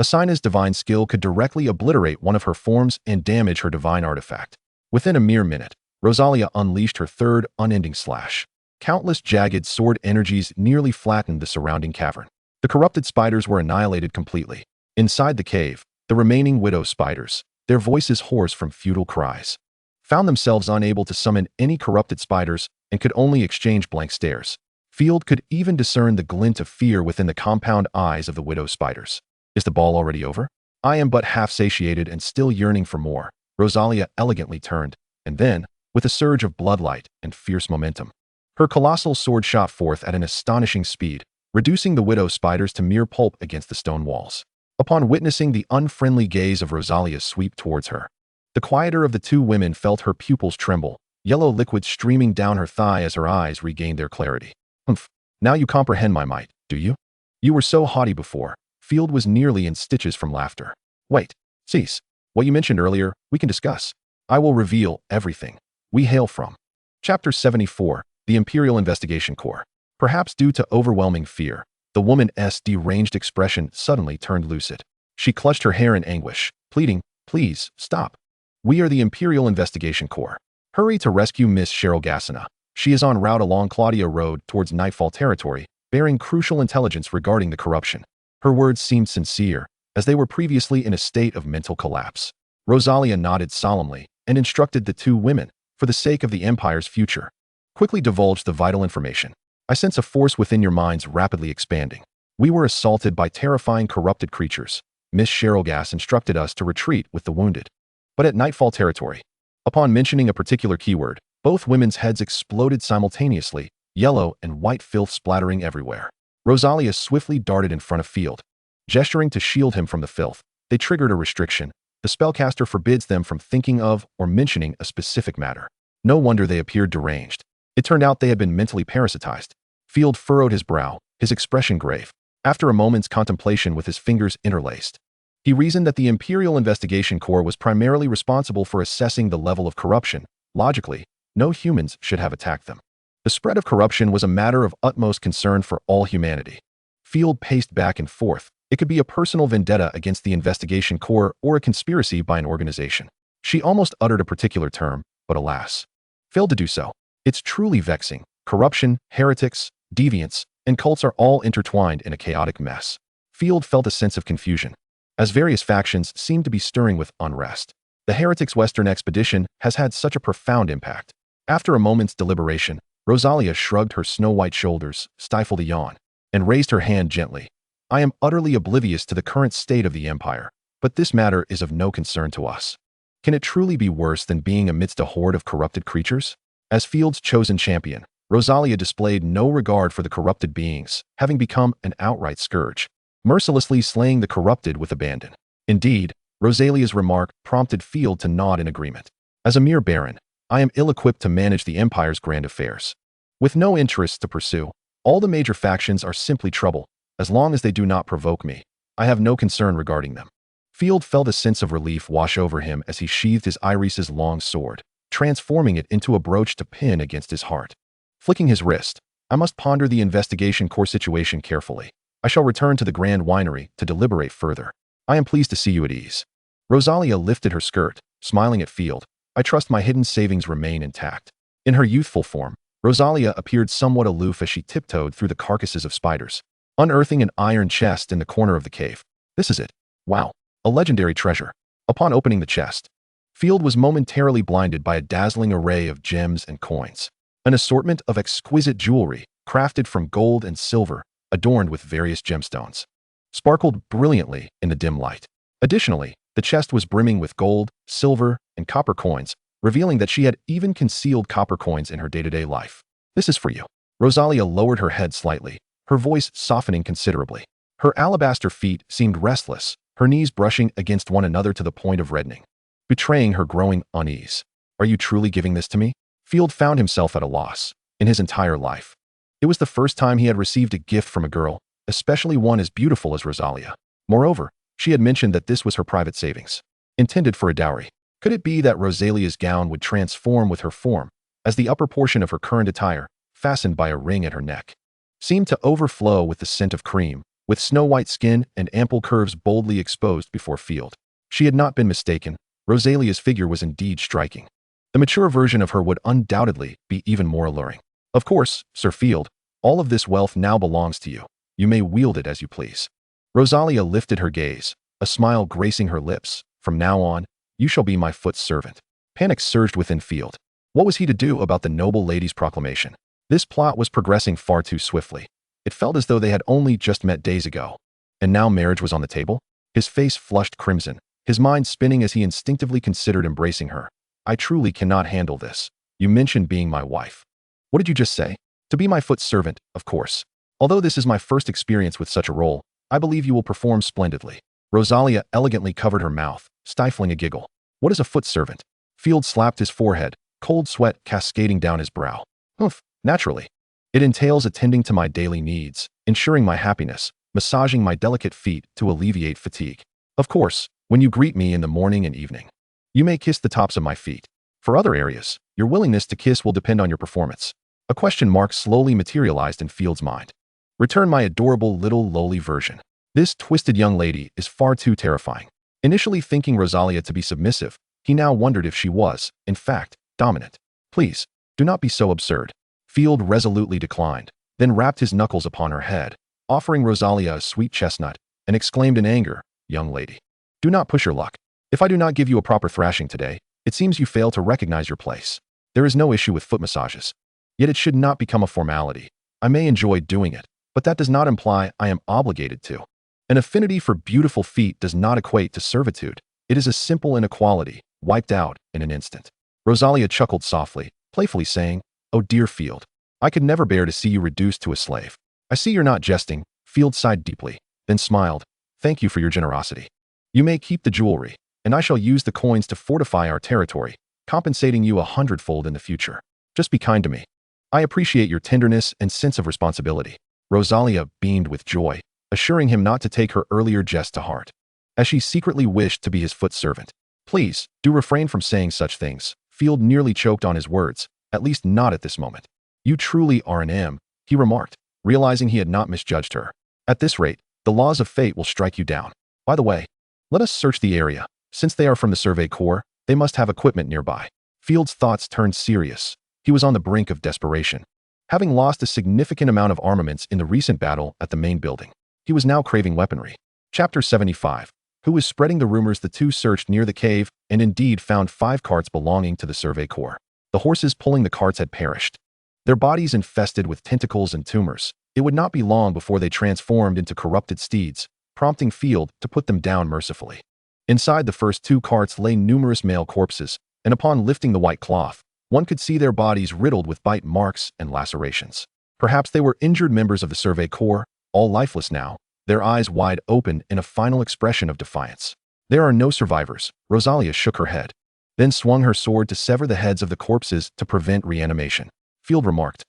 Asina's divine skill could directly obliterate one of her forms and damage her divine artifact. Within a mere minute, Rosalia unleashed her third, unending slash. Countless jagged sword energies nearly flattened the surrounding cavern. The corrupted spiders were annihilated completely. Inside the cave, the remaining widow spiders, their voices hoarse from futile cries, found themselves unable to summon any corrupted spiders and could only exchange blank stares. Field could even discern the glint of fear within the compound eyes of the widow spiders. Is the ball already over? I am but half satiated and still yearning for more. Rosalia elegantly turned, and then, with a surge of bloodlight and fierce momentum, her colossal sword shot forth at an astonishing speed, reducing the widow spiders to mere pulp against the stone walls. Upon witnessing the unfriendly gaze of Rosalia sweep towards her, the quieter of the two women felt her pupils tremble, yellow liquid streaming down her thigh as her eyes regained their clarity. Humph. Now you comprehend my might, do you? You were so haughty before. Field was nearly in stitches from laughter. Wait. Cease. What you mentioned earlier, we can discuss. I will reveal everything. We hail from. Chapter 74, The Imperial Investigation Corps. Perhaps due to overwhelming fear, the woman's deranged expression suddenly turned lucid. She clutched her hair in anguish, pleading, Please, stop. We are the Imperial Investigation Corps. Hurry to rescue Miss Cheryl Gassina. She is en route along Claudia Road towards Nightfall territory, bearing crucial intelligence regarding the corruption. Her words seemed sincere, as they were previously in a state of mental collapse. Rosalia nodded solemnly and instructed the two women, for the sake of the Empire's future, quickly divulge the vital information. I sense a force within your minds rapidly expanding. We were assaulted by terrifying corrupted creatures. Miss Cheryl Gass instructed us to retreat with the wounded. But at Nightfall territory, upon mentioning a particular keyword, both women's heads exploded simultaneously, yellow and white filth splattering everywhere. Rosalia swiftly darted in front of Field. Gesturing to shield him from the filth, they triggered a restriction. The spellcaster forbids them from thinking of or mentioning a specific matter. No wonder they appeared deranged. It turned out they had been mentally parasitized. Field furrowed his brow, his expression grave. After a moment's contemplation with his fingers interlaced, he reasoned that the Imperial Investigation Corps was primarily responsible for assessing the level of corruption. Logically, no humans should have attacked them. The spread of corruption was a matter of utmost concern for all humanity. Field paced back and forth. It could be a personal vendetta against the Investigation Corps or a conspiracy by an organization. She almost uttered a particular term, but alas, failed to do so. It's truly vexing. Corruption, heretics, deviants, and cults are all intertwined in a chaotic mess. Field felt a sense of confusion, as various factions seemed to be stirring with unrest. The heretics' Western expedition has had such a profound impact. After a moment's deliberation, Rosalia shrugged her snow-white shoulders, stifled a yawn, and raised her hand gently. I am utterly oblivious to the current state of the Empire, but this matter is of no concern to us. Can it truly be worse than being amidst a horde of corrupted creatures? As Field's chosen champion, Rosalia displayed no regard for the corrupted beings, having become an outright scourge, mercilessly slaying the corrupted with abandon. Indeed, Rosalia's remark prompted Field to nod in agreement. As a mere baron, I am ill-equipped to manage the Empire's grand affairs. With no interests to pursue, all the major factions are simply trouble. As long as they do not provoke me, I have no concern regarding them. Field felt a sense of relief wash over him as he sheathed his Iris's long sword, transforming it into a brooch to pin against his heart. Flicking his wrist, I must ponder the Investigation Corps situation carefully. I shall return to the Grand Winery to deliberate further. I am pleased to see you at ease. Rosalia lifted her skirt, smiling at Field. I trust my hidden savings remain intact. In her youthful form, Rosalia appeared somewhat aloof as she tiptoed through the carcasses of spiders, unearthing an iron chest in the corner of the cave. This is it. Wow, a legendary treasure. Upon opening the chest, Field was momentarily blinded by a dazzling array of gems and coins. An assortment of exquisite jewelry, crafted from gold and silver, adorned with various gemstones, sparkled brilliantly in the dim light. Additionally, the chest was brimming with gold, silver, and copper coins, revealing that she had even concealed copper coins in her day-to-day life. "This is for you." Rosalia lowered her head slightly, her voice softening considerably. Her alabaster feet seemed restless, her knees brushing against one another to the point of reddening, betraying her growing unease. "Are you truly giving this to me?" Field found himself at a loss. In his entire life, it was the first time he had received a gift from a girl, especially one as beautiful as Rosalia. Moreover, she had mentioned that this was her private savings, intended for a dowry. Could it be that Rosalia's gown would transform with her form, as the upper portion of her current attire, fastened by a ring at her neck, seemed to overflow with the scent of cream, with snow-white skin and ample curves boldly exposed before Field? She had not been mistaken. Rosalia's figure was indeed striking. The mature version of her would undoubtedly be even more alluring. "Of course, Sir Field, all of this wealth now belongs to you. You may wield it as you please." Rosalia lifted her gaze, a smile gracing her lips. "From now on, you shall be my foot servant." Panic surged within Field. What was he to do about the noble lady's proclamation? This plot was progressing far too swiftly. It felt as though they had only just met days ago. And now marriage was on the table? His face flushed crimson, his mind spinning as he instinctively considered embracing her. "I truly cannot handle this. You mentioned being my wife." "What did you just say?" "To be my foot servant, of course. Although this is my first experience with such a role, I believe you will perform splendidly." Rosalia elegantly covered her mouth, stifling a giggle. "What is a foot servant?" Field slapped his forehead, cold sweat cascading down his brow. "Humph, naturally. It entails attending to my daily needs, ensuring my happiness, massaging my delicate feet to alleviate fatigue. Of course, when you greet me in the morning and evening, you may kiss the tops of my feet. For other areas, your willingness to kiss will depend on your performance." A question mark slowly materialized in Field's mind. "Return my adorable little lowly version." This twisted young lady is far too terrifying. Initially thinking Rosalia to be submissive, he now wondered if she was, in fact, dominant. "Please, do not be so absurd." Field resolutely declined, then rapped his knuckles upon her head, offering Rosalia a sweet chestnut, and exclaimed in anger, "Young lady, do not push your luck. If I do not give you a proper thrashing today, it seems you fail to recognize your place. There is no issue with foot massages. Yet it should not become a formality. I may enjoy doing it, but that does not imply I am obligated to. An affinity for beautiful feet does not equate to servitude. It is a simple inequality, wiped out in an instant." Rosalia chuckled softly, playfully saying, "Oh dear Field, I could never bear to see you reduced to a slave." "I see you're not jesting." Field sighed deeply, then smiled. "Thank you for your generosity. You may keep the jewelry, and I shall use the coins to fortify our territory, compensating you 100-fold in the future. Just be kind to me. I appreciate your tenderness and sense of responsibility." Rosalia beamed with joy, assuring him not to take her earlier jest to heart, as she secretly wished to be his foot servant. "Please, do refrain from saying such things." Field nearly choked on his words, at least not at this moment. "You truly are an M," he remarked, realizing he had not misjudged her. "At this rate, the laws of fate will strike you down. By the way, let us search the area. Since they are from the Survey Corps, they must have equipment nearby." Field's thoughts turned serious. He was on the brink of desperation. Having lost a significant amount of armaments in the recent battle at the main building, he was now craving weaponry. Chapter 75. Who was spreading the rumors? The two searched near the cave and indeed found 5 carts belonging to the Survey Corps. The horses pulling the carts had perished, their bodies infested with tentacles and tumors. It would not be long before they transformed into corrupted steeds, prompting Field to put them down mercifully. Inside the first 2 carts lay numerous male corpses, and upon lifting the white cloth, one could see their bodies riddled with bite marks and lacerations. Perhaps they were injured members of the Survey Corps, all lifeless now, their eyes wide open in a final expression of defiance. "There are no survivors." Rosalia shook her head, then swung her sword to sever the heads of the corpses to prevent reanimation. Field remarked,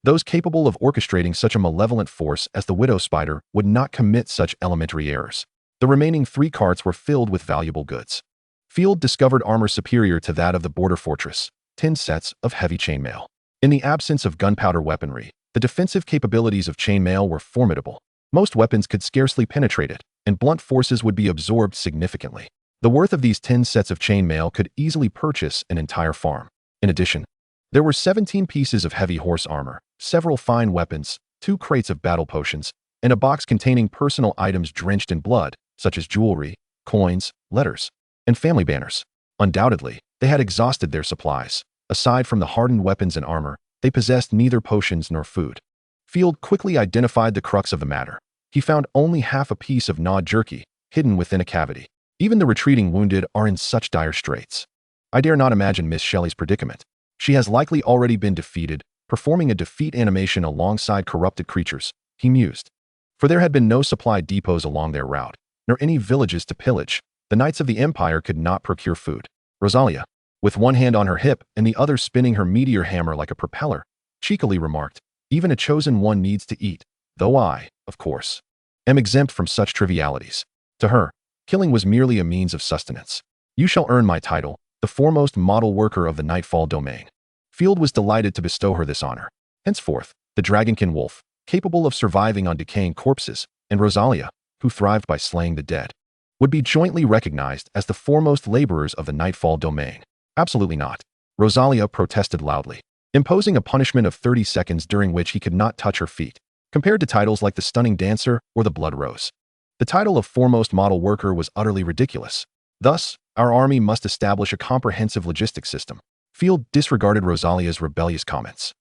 "Those capable of orchestrating such a malevolent force as the widow spider would not commit such elementary errors." The remaining 3 carts were filled with valuable goods. Field discovered armor superior to that of the border fortress, 10 sets of heavy chainmail. In the absence of gunpowder weaponry, the defensive capabilities of chainmail were formidable. Most weapons could scarcely penetrate it, and blunt forces would be absorbed significantly. The worth of these 10 sets of chainmail could easily purchase an entire farm. In addition, there were 17 pieces of heavy horse armor, several fine weapons, 2 crates of battle potions, and a box containing personal items drenched in blood, such as jewelry, coins, letters, and family banners. Undoubtedly, they had exhausted their supplies. Aside from the hardened weapons and armor, they possessed neither potions nor food. Field quickly identified the crux of the matter. He found only half a piece of gnawed jerky, hidden within a cavity. Even the retreating wounded are in such dire straits. I dare not imagine Miss Shelley's predicament. She has likely already been defeated, performing a defeat animation alongside corrupted creatures, he mused. For there had been no supply depots along their route, nor any villages to pillage. The knights of the Empire could not procure food. Rosalia, with one hand on her hip and the other spinning her meteor hammer like a propeller, cheekily remarked, even a chosen one needs to eat, though I, of course, am exempt from such trivialities. To her, killing was merely a means of sustenance. You shall earn my title, the foremost model worker of the Nightfall domain. Field was delighted to bestow her this honor. Henceforth, the dragonkin wolf, capable of surviving on decaying corpses, and Rosalia, who thrived by slaying the dead, would be jointly recognized as the foremost laborers of the Nightfall domain. Absolutely not. Rosalia protested loudly, imposing a punishment of 30 seconds during which he could not touch her feet, compared to titles like the Stunning Dancer or the Blood Rose. The title of foremost model worker was utterly ridiculous. Thus, our army must establish a comprehensive logistics system. Field disregarded Rosalia's rebellious comments.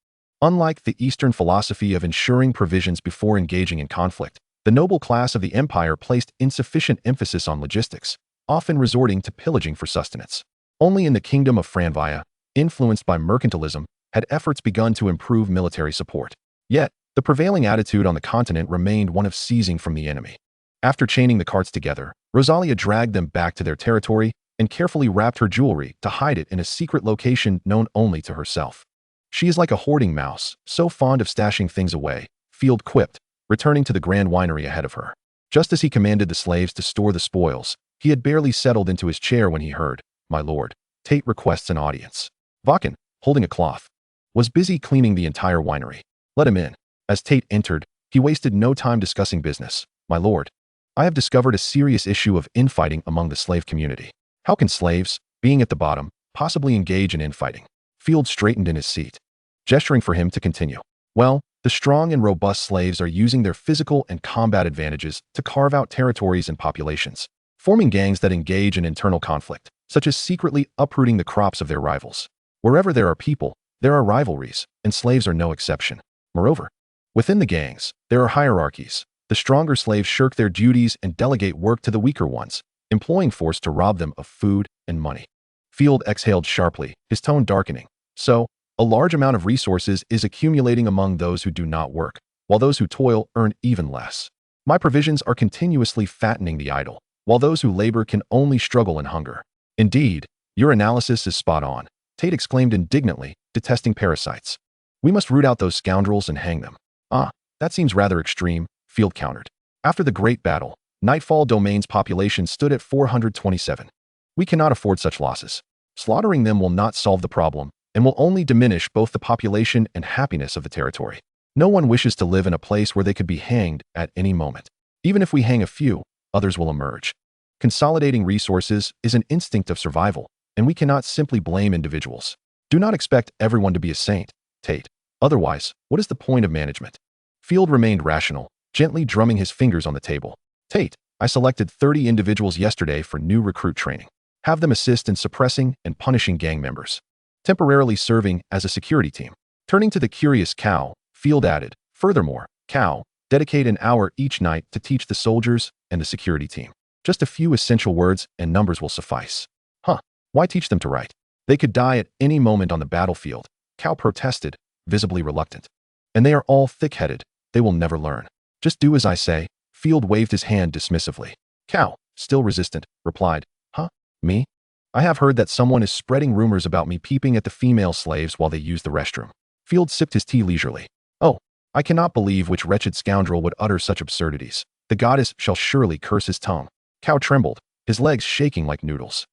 Unlike the Eastern philosophy of ensuring provisions before engaging in conflict, the noble class of the Empire placed insufficient emphasis on logistics, often resorting to pillaging for sustenance. Only in the kingdom of Franvia, influenced by mercantilism, had efforts begun to improve military support. Yet, the prevailing attitude on the continent remained one of seizing from the enemy. After chaining the carts together, Rosalia dragged them back to their territory and carefully wrapped her jewelry to hide it in a secret location known only to herself. She is like a hoarding mouse, so fond of stashing things away, Field quipped, returning to the grand winery ahead of her. Just as he commanded the slaves to store the spoils, he had barely settled into his chair when he heard, "My lord, Tate requests an audience." Vaken, holding a cloth, was busy cleaning the entire winery. Let him in. As Tate entered, he wasted no time discussing business. "My lord, I have discovered a serious issue of infighting among the slave community. How can slaves, being at the bottom, possibly engage in infighting?" Field straightened in his seat, gesturing for him to continue. "Well, the strong and robust slaves are using their physical and combat advantages to carve out territories and populations, forming gangs that engage in internal conflict, such as secretly uprooting the crops of their rivals. Wherever there are people, there are rivalries, and slaves are no exception. Moreover, within the gangs, there are hierarchies. The stronger slaves shirk their duties and delegate work to the weaker ones, employing force to rob them of food and money." Field exhaled sharply, his tone darkening. "So, a large amount of resources is accumulating among those who do not work, while those who toil earn even less. My provisions are continuously fattening the idle, while those who labor can only struggle in hunger." "Indeed, your analysis is spot on," Tate exclaimed indignantly, detesting parasites. "We must root out those scoundrels and hang them." "Ah, that seems rather extreme," Field countered. "After the Great Battle, Nightfall Domain's population stood at 427. We cannot afford such losses. Slaughtering them will not solve the problem, and will only diminish both the population and happiness of the territory. No one wishes to live in a place where they could be hanged at any moment. Even if we hang a few, others will emerge. Consolidating resources is an instinct of survival, and we cannot simply blame individuals. Do not expect everyone to be a saint, Tate. Otherwise, what is the point of management?" Field remained rational, gently drumming his fingers on the table. "Tate, I selected 30 individuals yesterday for new recruit training. Have them assist in suppressing and punishing gang members, temporarily serving as a security team." Turning to the curious Cow, Field added, "Furthermore, Cow, dedicate an hour each night to teach the soldiers and the security team. Just a few essential words and numbers will suffice." "Huh, why teach them to write? They could die at any moment on the battlefield," Cow protested, visibly reluctant. "And they are all thick-headed. They will never learn. Just do as I say." Field waved his hand dismissively. Cow, still resistant, replied, "Huh? Me? I have heard that someone is spreading rumors about me peeping at the female slaves while they use the restroom." Field sipped his tea leisurely. "Oh, I cannot believe which wretched scoundrel would utter such absurdities. The goddess shall surely curse his tongue." Cow trembled, his legs shaking like noodles.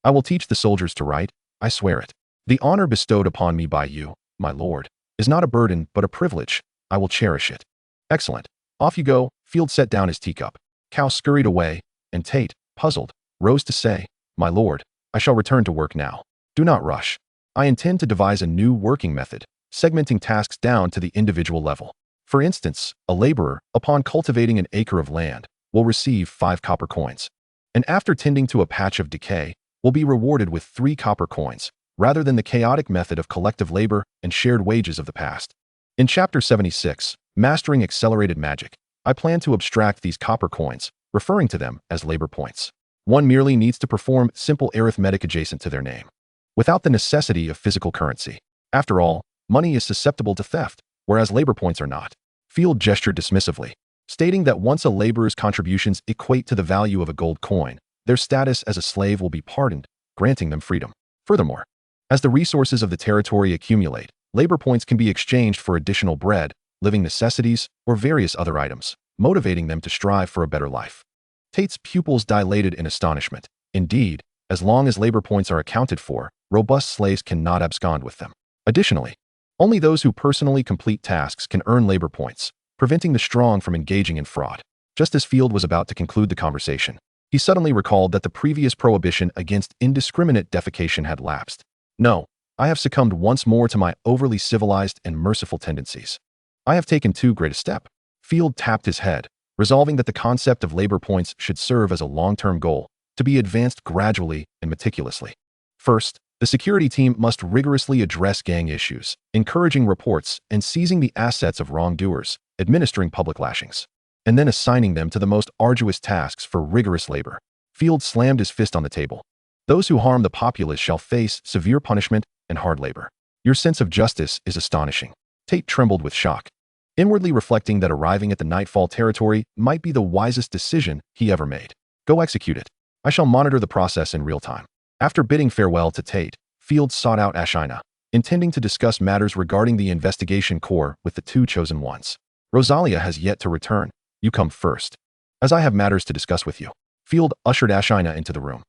"I will teach the soldiers to write, I swear it. The honor bestowed upon me by you, my lord, is not a burden but a privilege. I will cherish it." "Excellent. Off you go." Field set down his teacup. Cow scurried away, and Tate, puzzled, rose to say, "My lord, I shall return to work now. Do not rush. I intend to devise a new working method, segmenting tasks down to the individual level. For instance, a laborer, upon cultivating an acre of land, will receive 5 copper coins, and after tending to a patch of decay, will be rewarded with 3 copper coins, rather than the chaotic method of collective labor and shared wages of the past. In Chapter 76, Mastering Accelerated Magic, I plan to abstract these copper coins, referring to them as labor points. One merely needs to perform simple arithmetic adjacent to their name. without the necessity of physical currency. After all, money is susceptible to theft, whereas labor points are not. Field gestured dismissively, stating that once a laborer's contributions equate to the value of a gold coin, their status as a slave will be pardoned, granting them freedom. Furthermore, as the resources of the territory accumulate, labor points can be exchanged for additional bread, living necessities, or various other items, motivating them to strive for a better life. Tate's pupils dilated in astonishment. Indeed, as long as labor points are accounted for, robust slaves cannot abscond with them. Additionally, only those who personally complete tasks can earn labor points, preventing the strong from engaging in fraud. Just as Field was about to conclude the conversation, he suddenly recalled that the previous prohibition against indiscriminate defecation had lapsed. No, I have succumbed once more to my overly civilized and merciful tendencies. I have taken too great a step. Field tapped his head, resolving that the concept of labor points should serve as a long-term goal, to be advanced gradually and meticulously. First, the security team must rigorously address gang issues, encouraging reports and seizing the assets of wrongdoers, administering public lashings, and then assigning them to the most arduous tasks for rigorous labor. Field slammed his fist on the table. Those who harm the populace shall face severe punishment and hard labor. Your sense of justice is astonishing. Tate trembled with shock, inwardly reflecting that arriving at the Nightfall territory might be the wisest decision he ever made. Go execute it. I shall monitor the process in real time. After bidding farewell to Tate, Field sought out Ashina, intending to discuss matters regarding the investigation core with the two chosen ones. Rosalia has yet to return. You come first, as I have matters to discuss with you. Field ushered Ashina into the room.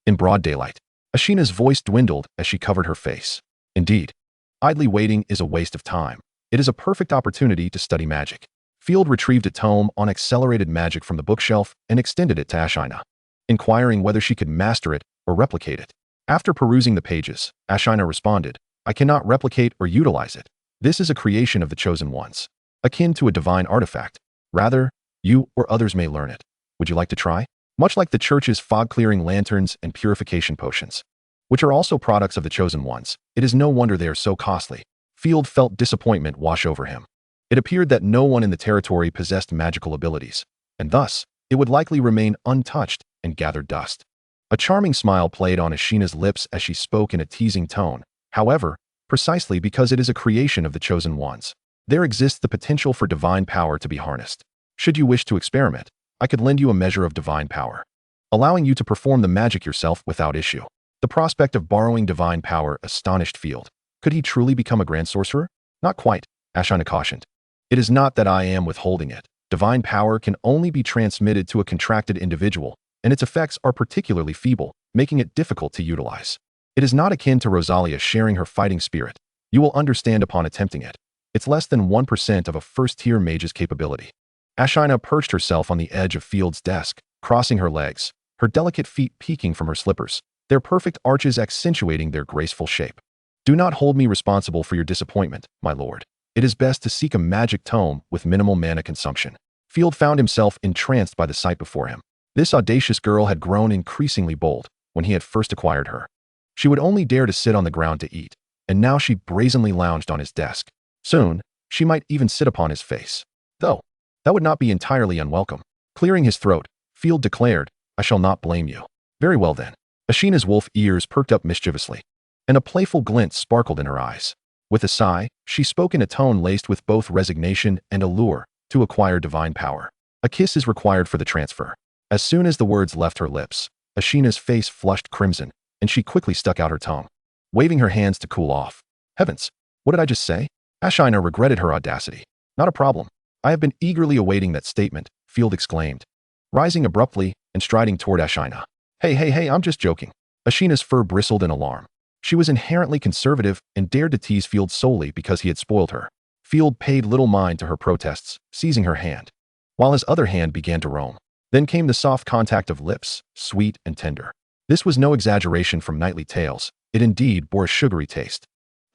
In broad daylight. Ashina's voice dwindled as she covered her face. Indeed, idly waiting is a waste of time. It is a perfect opportunity to study magic. Field retrieved a tome on accelerated magic from the bookshelf and extended it to Ashina, inquiring whether she could master it or replicate it. After perusing the pages, Ashina responded, I cannot replicate or utilize it. This is a creation of the chosen ones, akin to a divine artifact. Rather, you or others may learn it. Would you like to try? Much like the church's fog-clearing lanterns and purification potions, which are also products of the chosen ones, it is no wonder they are so costly. Field felt disappointment wash over him. It appeared that no one in the territory possessed magical abilities, and thus, it would likely remain untouched and gather dust. A charming smile played on Ashina's lips as she spoke in a teasing tone. However, precisely because it is a creation of the chosen ones, there exists the potential for divine power to be harnessed. Should you wish to experiment, I could lend you a measure of divine power, allowing you to perform the magic yourself without issue. The prospect of borrowing divine power astonished Field. Could he truly become a grand sorcerer? Not quite, Ashina cautioned. It is not that I am withholding it. Divine power can only be transmitted to a contracted individual, and its effects are particularly feeble, making it difficult to utilize. It is not akin to Rosalia sharing her fighting spirit. You will understand upon attempting it. It's less than 1% of a first-tier mage's capability. Ashina perched herself on the edge of Field's desk, crossing her legs, her delicate feet peeking from her slippers, their perfect arches accentuating their graceful shape. Do not hold me responsible for your disappointment, my lord. It is best to seek a magic tome with minimal mana consumption. Field found himself entranced by the sight before him. This audacious girl had grown increasingly bold when he had first acquired her. She would only dare to sit on the ground to eat, and now she brazenly lounged on his desk. Soon, she might even sit upon his face. Though, that would not be entirely unwelcome. Clearing his throat, Field declared, I shall not blame you. Very well then. Ashina's wolf ears perked up mischievously, and a playful glint sparkled in her eyes. With a sigh, she spoke in a tone laced with both resignation and allure. To acquire divine power, a kiss is required for the transfer. As soon as the words left her lips, Ashina's face flushed crimson, and she quickly stuck out her tongue, waving her hands to cool off. Heavens, what did I just say? Ashina regretted her audacity. Not a problem. I have been eagerly awaiting that statement, Field exclaimed, rising abruptly and striding toward Ashina. Hey, I'm just joking. Ashina's fur bristled in alarm. She was inherently conservative and dared to tease Field solely because he had spoiled her. Field paid little mind to her protests, seizing her hand, while his other hand began to roam. Then came the soft contact of lips, sweet and tender. This was no exaggeration from nightly tales. It indeed bore a sugary taste.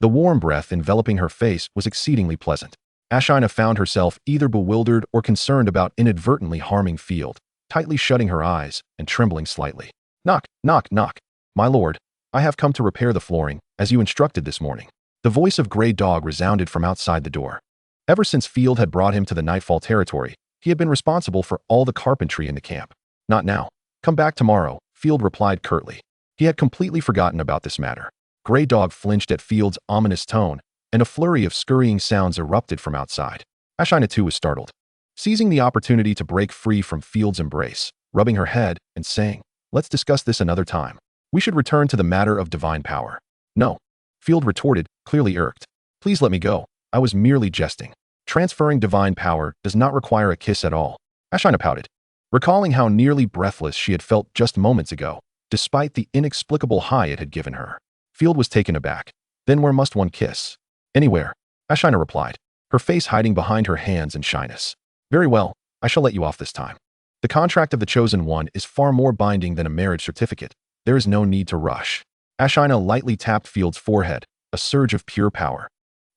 The warm breath enveloping her face was exceedingly pleasant. Ashina found herself either bewildered or concerned about inadvertently harming Field, tightly shutting her eyes and trembling slightly. Knock, knock, knock. My lord, I have come to repair the flooring, as you instructed this morning. The voice of Grey Dog resounded from outside the door. Ever since Field had brought him to the Nightfall territory, he had been responsible for all the carpentry in the camp. Not now. Come back tomorrow, Field replied curtly. He had completely forgotten about this matter. Grey Dog flinched at Field's ominous tone, and a flurry of scurrying sounds erupted from outside. Ashina too was startled, seizing the opportunity to break free from Field's embrace, rubbing her head and saying, "Let's discuss this another time. We should return to the matter of divine power." "No," Field retorted, clearly irked. "Please let me go. I was merely jesting. Transferring divine power does not require a kiss at all." Ashina pouted, recalling how nearly breathless she had felt just moments ago, despite the inexplicable high it had given her. Field was taken aback. "Then where must one kiss?" "Anywhere," Ashina replied, her face hiding behind her hands in shyness. "Very well, I shall let you off this time. The contract of the Chosen One is far more binding than a marriage certificate. There is no need to rush." Ashina lightly tapped Field's forehead, a surge of pure power,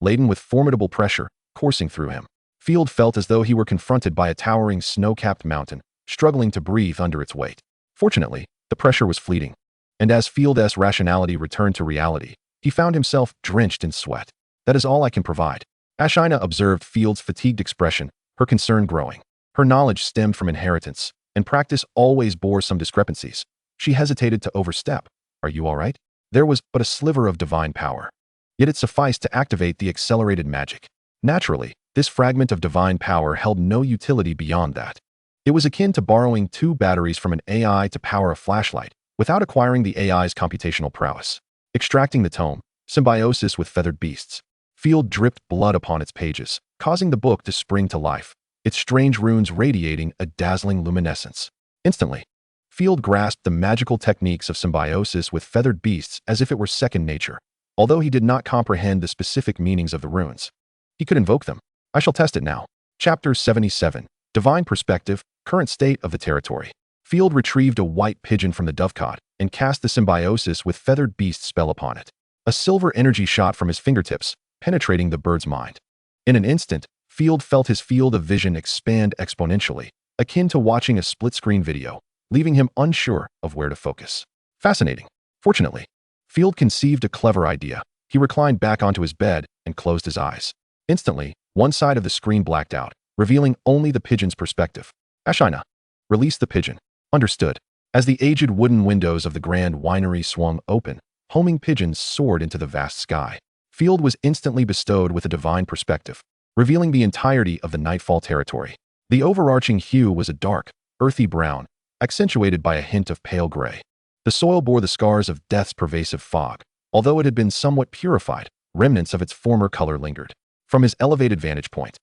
laden with formidable pressure, coursing through him. Field felt as though he were confronted by a towering snow-capped mountain, struggling to breathe under its weight. Fortunately, the pressure was fleeting, and as Field's rationality returned to reality, he found himself drenched in sweat. "That is all I can provide." Ashina observed Field's fatigued expression, her concern growing. Her knowledge stemmed from inheritance, and practice always bore some discrepancies. She hesitated to overstep. "Are you all right?" There was but a sliver of divine power, yet it sufficed to activate the accelerated magic. Naturally, this fragment of divine power held no utility beyond that. It was akin to borrowing 2 batteries from an AI to power a flashlight, without acquiring the AI's computational prowess. Extracting the tome, Symbiosis with Feathered Beasts, Field dripped blood upon its pages, causing the book to spring to life, its strange runes radiating a dazzling luminescence. Instantly, Field grasped the magical techniques of Symbiosis with Feathered Beasts as if it were second nature, although he did not comprehend the specific meanings of the runes. He could invoke them. I shall test it now. Chapter 77. Divine Perspective, Current State of the Territory. Field retrieved a white pigeon from the dovecot and cast the Symbiosis with Feathered Beasts spell upon it. A silver energy shot from his fingertips, penetrating the bird's mind. In an instant, Field felt his field of vision expand exponentially, akin to watching a split-screen video, leaving him unsure of where to focus. Fascinating. Fortunately, Field conceived a clever idea. He reclined back onto his bed and closed his eyes. Instantly, one side of the screen blacked out, revealing only the pigeon's perspective. Ashina, release the pigeon. Understood. As the aged wooden windows of the grand winery swung open, homing pigeons soared into the vast sky. Field was instantly bestowed with a divine perspective, revealing the entirety of the Nightfall territory. The overarching hue was a dark, earthy brown, accentuated by a hint of pale gray. The soil bore the scars of death's pervasive fog. Although it had been somewhat purified, remnants of its former color lingered. From his elevated vantage point,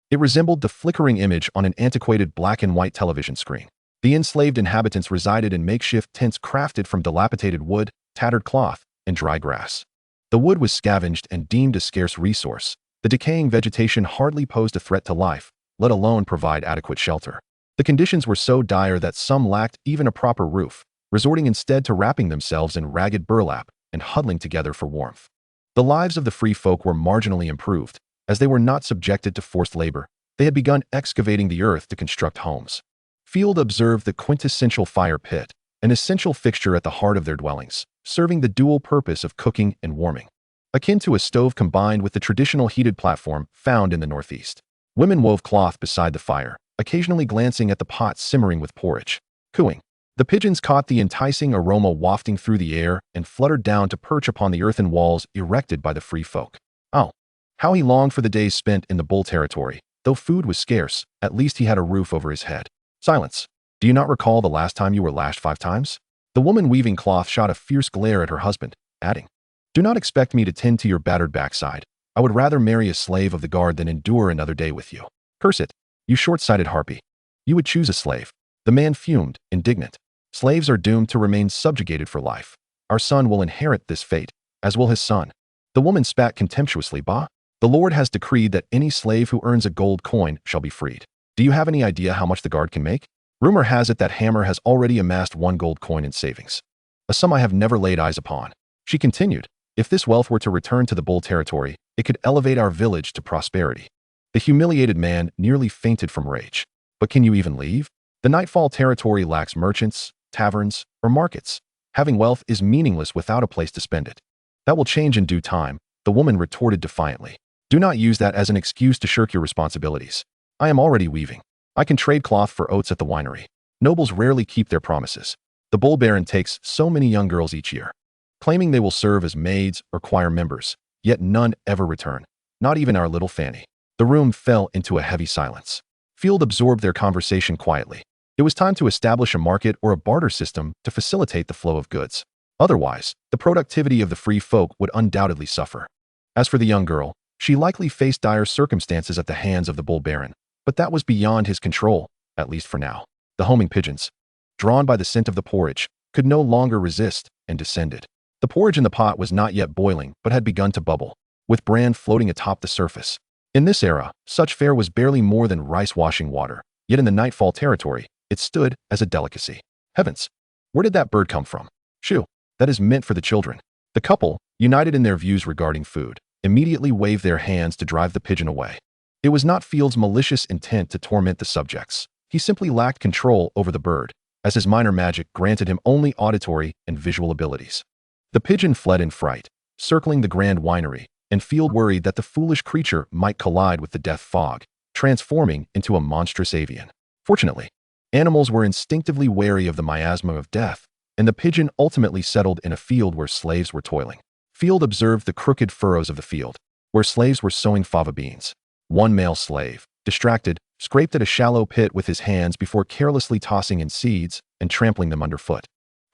it resembled the flickering image on an antiquated black and white television screen. The enslaved inhabitants resided in makeshift tents crafted from dilapidated wood, tattered cloth, and dry grass. The wood was scavenged and deemed a scarce resource. The decaying vegetation hardly posed a threat to life, let alone provide adequate shelter. The conditions were so dire that some lacked even a proper roof, resorting instead to wrapping themselves in ragged burlap and huddling together for warmth. The lives of the free folk were marginally improved, as they were not subjected to forced labor. They had begun excavating the earth to construct homes. Field observed the quintessential fire pit, an essential fixture at the heart of their dwellings, serving the dual purpose of cooking and warming. Akin to a stove combined with the traditional heated platform found in the Northeast. Women wove cloth beside the fire, occasionally glancing at the pot simmering with porridge. Cooing. The pigeons caught the enticing aroma wafting through the air and fluttered down to perch upon the earthen walls erected by the free folk. Oh, how he longed for the days spent in the bull territory. Though food was scarce, at least he had a roof over his head. Silence. Do you not recall the last time you were lashed 5 times? The woman weaving cloth shot a fierce glare at her husband, adding, "Do not expect me to tend to your battered backside. I would rather marry a slave of the guard than endure another day with you. Curse it, you short-sighted harpy. You would choose a slave." The man fumed, indignant. "Slaves are doomed to remain subjugated for life. Our son will inherit this fate, as will his son." The woman spat contemptuously. "Bah! The Lord has decreed that any slave who earns a gold coin shall be freed. Do you have any idea how much the guard can make? Rumor has it that Hammer has already amassed 1 gold coin in savings. A sum I have never laid eyes upon." She continued, "If this wealth were to return to the bull territory, it could elevate our village to prosperity." The humiliated man nearly fainted from rage. "But can you even leave? The Nightfall territory lacks merchants, taverns, or markets. Having wealth is meaningless without a place to spend it." "That will change in due time," the woman retorted defiantly. "Do not use that as an excuse to shirk your responsibilities. I am already weaving. I can trade cloth for oats at the winery. Nobles rarely keep their promises." The bull baron takes so many young girls each year, claiming they will serve as maids or choir members, yet none ever return, not even our little Fanny. The room fell into a heavy silence. Field absorbed their conversation quietly. It was time to establish a market or a barter system to facilitate the flow of goods. Otherwise, the productivity of the free folk would undoubtedly suffer. As for the young girl, she likely faced dire circumstances at the hands of the bull baron, but that was beyond his control, at least for now. The homing pigeons, drawn by the scent of the porridge, could no longer resist and descended. The porridge in the pot was not yet boiling, but had begun to bubble, with bran floating atop the surface. In this era, such fare was barely more than rice washing water, yet in the nightfall territory, it stood as a delicacy. Heavens, where did that bird come from? Shoo, that is meant for the children. The couple, united in their views regarding food, immediately waved their hands to drive the pigeon away. It was not Field's malicious intent to torment the subjects. He simply lacked control over the bird, as his minor magic granted him only auditory and visual abilities. The pigeon fled in fright, circling the grand winery, and Field worried that the foolish creature might collide with the death fog, transforming into a monstrous avian. Fortunately, animals were instinctively wary of the miasma of death, and the pigeon ultimately settled in a field where slaves were toiling. Field observed the crooked furrows of the field, where slaves were sowing fava beans. One male slave, distracted, scraped at a shallow pit with his hands before carelessly tossing in seeds and trampling them underfoot,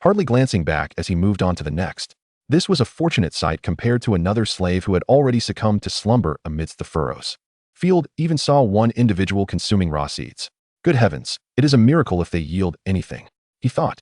hardly glancing back as he moved on to the next. This was a fortunate sight compared to another slave who had already succumbed to slumber amidst the furrows. Field even saw one individual consuming raw seeds. Good heavens, it is a miracle if they yield anything, he thought,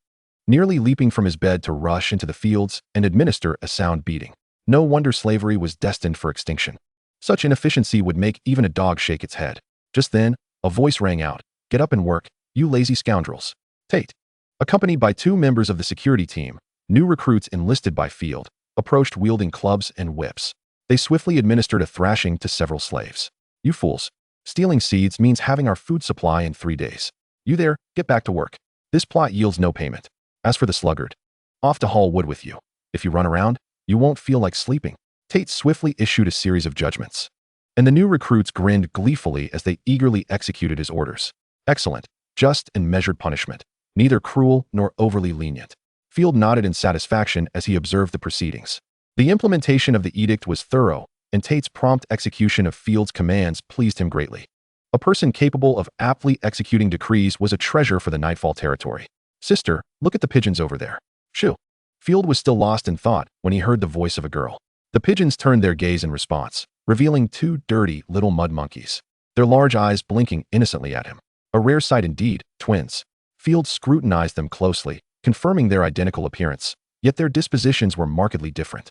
nearly leaping from his bed to rush into the fields and administer a sound beating. No wonder slavery was destined for extinction. Such inefficiency would make even a dog shake its head. Just then, a voice rang out, "Get up and work, you lazy scoundrels." Tate, accompanied by two members of the security team, new recruits enlisted by Field, approached wielding clubs and whips. They swiftly administered a thrashing to several slaves. "You fools. Stealing seeds means having our food supply in 3 days. You there, get back to work. This plot yields no payment. As for the sluggard, off to haul wood with you. If you run around, you won't feel like sleeping." Tate swiftly issued a series of judgments, and the new recruits grinned gleefully as they eagerly executed his orders. Excellent, just and measured punishment, neither cruel nor overly lenient. Field nodded in satisfaction as he observed the proceedings. The implementation of the edict was thorough, and Tate's prompt execution of Field's commands pleased him greatly. A person capable of aptly executing decrees was a treasure for the Nightfall territory. "Sister, look at the pigeons over there." "Shoo." Field was still lost in thought when he heard the voice of a girl. The pigeons turned their gaze in response, revealing two dirty little mud monkeys, their large eyes blinking innocently at him. A rare sight indeed, twins. Field scrutinized them closely, confirming their identical appearance, yet their dispositions were markedly different.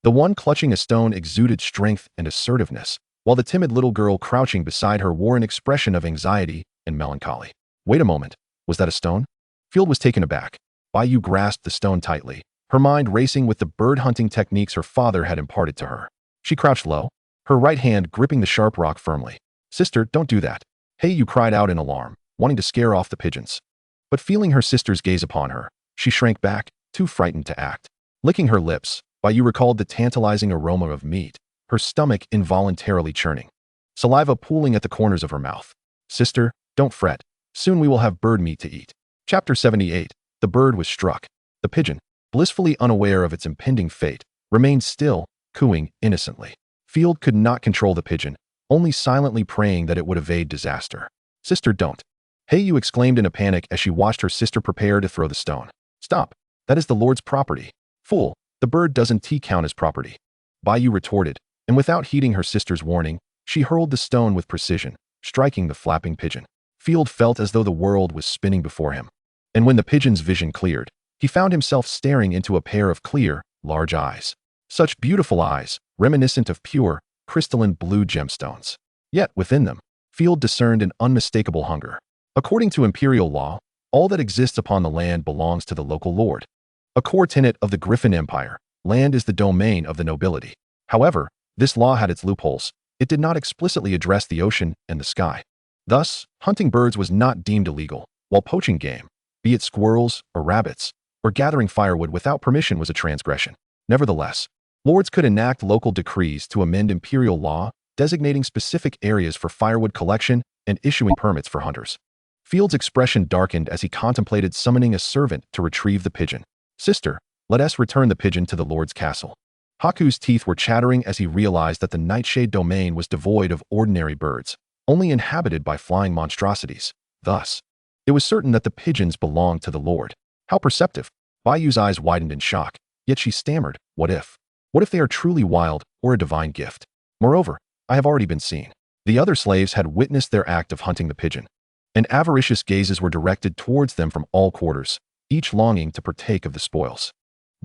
The one clutching a stone exuded strength and assertiveness, while the timid little girl crouching beside her wore an expression of anxiety and melancholy. Wait a moment, was that a stone? Field was taken aback. Bayou grasped the stone tightly, her mind racing with the bird-hunting techniques her father had imparted to her. She crouched low, her right hand gripping the sharp rock firmly. "Sister, don't do that." "Hey," you cried out in alarm, wanting to scare off the pigeons. But feeling her sister's gaze upon her, she shrank back, too frightened to act. Licking her lips, Bayou recalled the tantalizing aroma of meat, her stomach involuntarily churning, saliva pooling at the corners of her mouth. "Sister, don't fret. Soon we will have bird meat to eat." Chapter 78. The bird was struck. The pigeon, blissfully unaware of its impending fate, remained still, cooing innocently. Field could not control the pigeon, only silently praying that it would evade disaster. "Sister, don't." "Hey," you exclaimed in a panic as she watched her sister prepare to throw the stone. "Stop. That is the Lord's property." "Fool, the bird doesn't count as property." Bayou retorted, and without heeding her sister's warning, she hurled the stone with precision, striking the flapping pigeon. Field felt as though the world was spinning before him. And when the pigeon's vision cleared, he found himself staring into a pair of clear, large eyes. Such beautiful eyes, reminiscent of pure, crystalline blue gemstones. Yet, within them, Field discerned an unmistakable hunger. According to imperial law, all that exists upon the land belongs to the local lord. A core tenet of the Griffin Empire, land is the domain of the nobility. However, this law had its loopholes. It did not explicitly address the ocean and the sky. Thus, hunting birds was not deemed illegal, while poaching game, be it squirrels or rabbits, or gathering firewood without permission was a transgression. Nevertheless, lords could enact local decrees to amend imperial law, designating specific areas for firewood collection and issuing permits for hunters. Field's expression darkened as he contemplated summoning a servant to retrieve the pigeon. Sister, let us return the pigeon to the Lord's castle. Haku's teeth were chattering as he realized that the Nightshade domain was devoid of ordinary birds, only inhabited by flying monstrosities. Thus, it was certain that the pigeons belonged to the Lord. How perceptive! Bayu's eyes widened in shock, yet she stammered, what if? What if they are truly wild or a divine gift? Moreover, I have already been seen. The other slaves had witnessed their act of hunting the pigeon, and avaricious gazes were directed towards them from all quarters, each longing to partake of the spoils.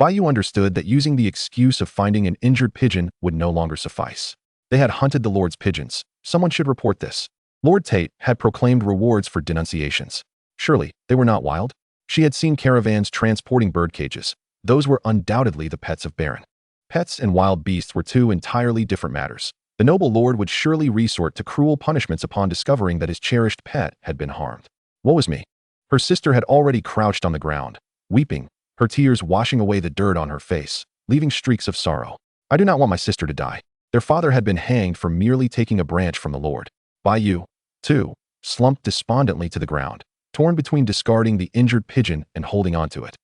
Bayu understood that using the excuse of finding an injured pigeon would no longer suffice. They had hunted the Lord's pigeons. Someone should report this. Lord Tate had proclaimed rewards for denunciations. Surely, they were not wild? She had seen caravans transporting bird cages. Those were undoubtedly the pets of Baron. Pets and wild beasts were two entirely different matters. The noble lord would surely resort to cruel punishments upon discovering that his cherished pet had been harmed. Woe is me. Her sister had already crouched on the ground, weeping, her tears washing away the dirt on her face, leaving streaks of sorrow. I do not want my sister to die. Their father had been hanged for merely taking a branch from the Lord. Bayu, too, slumped despondently to the ground, torn between discarding the injured pigeon and holding onto it,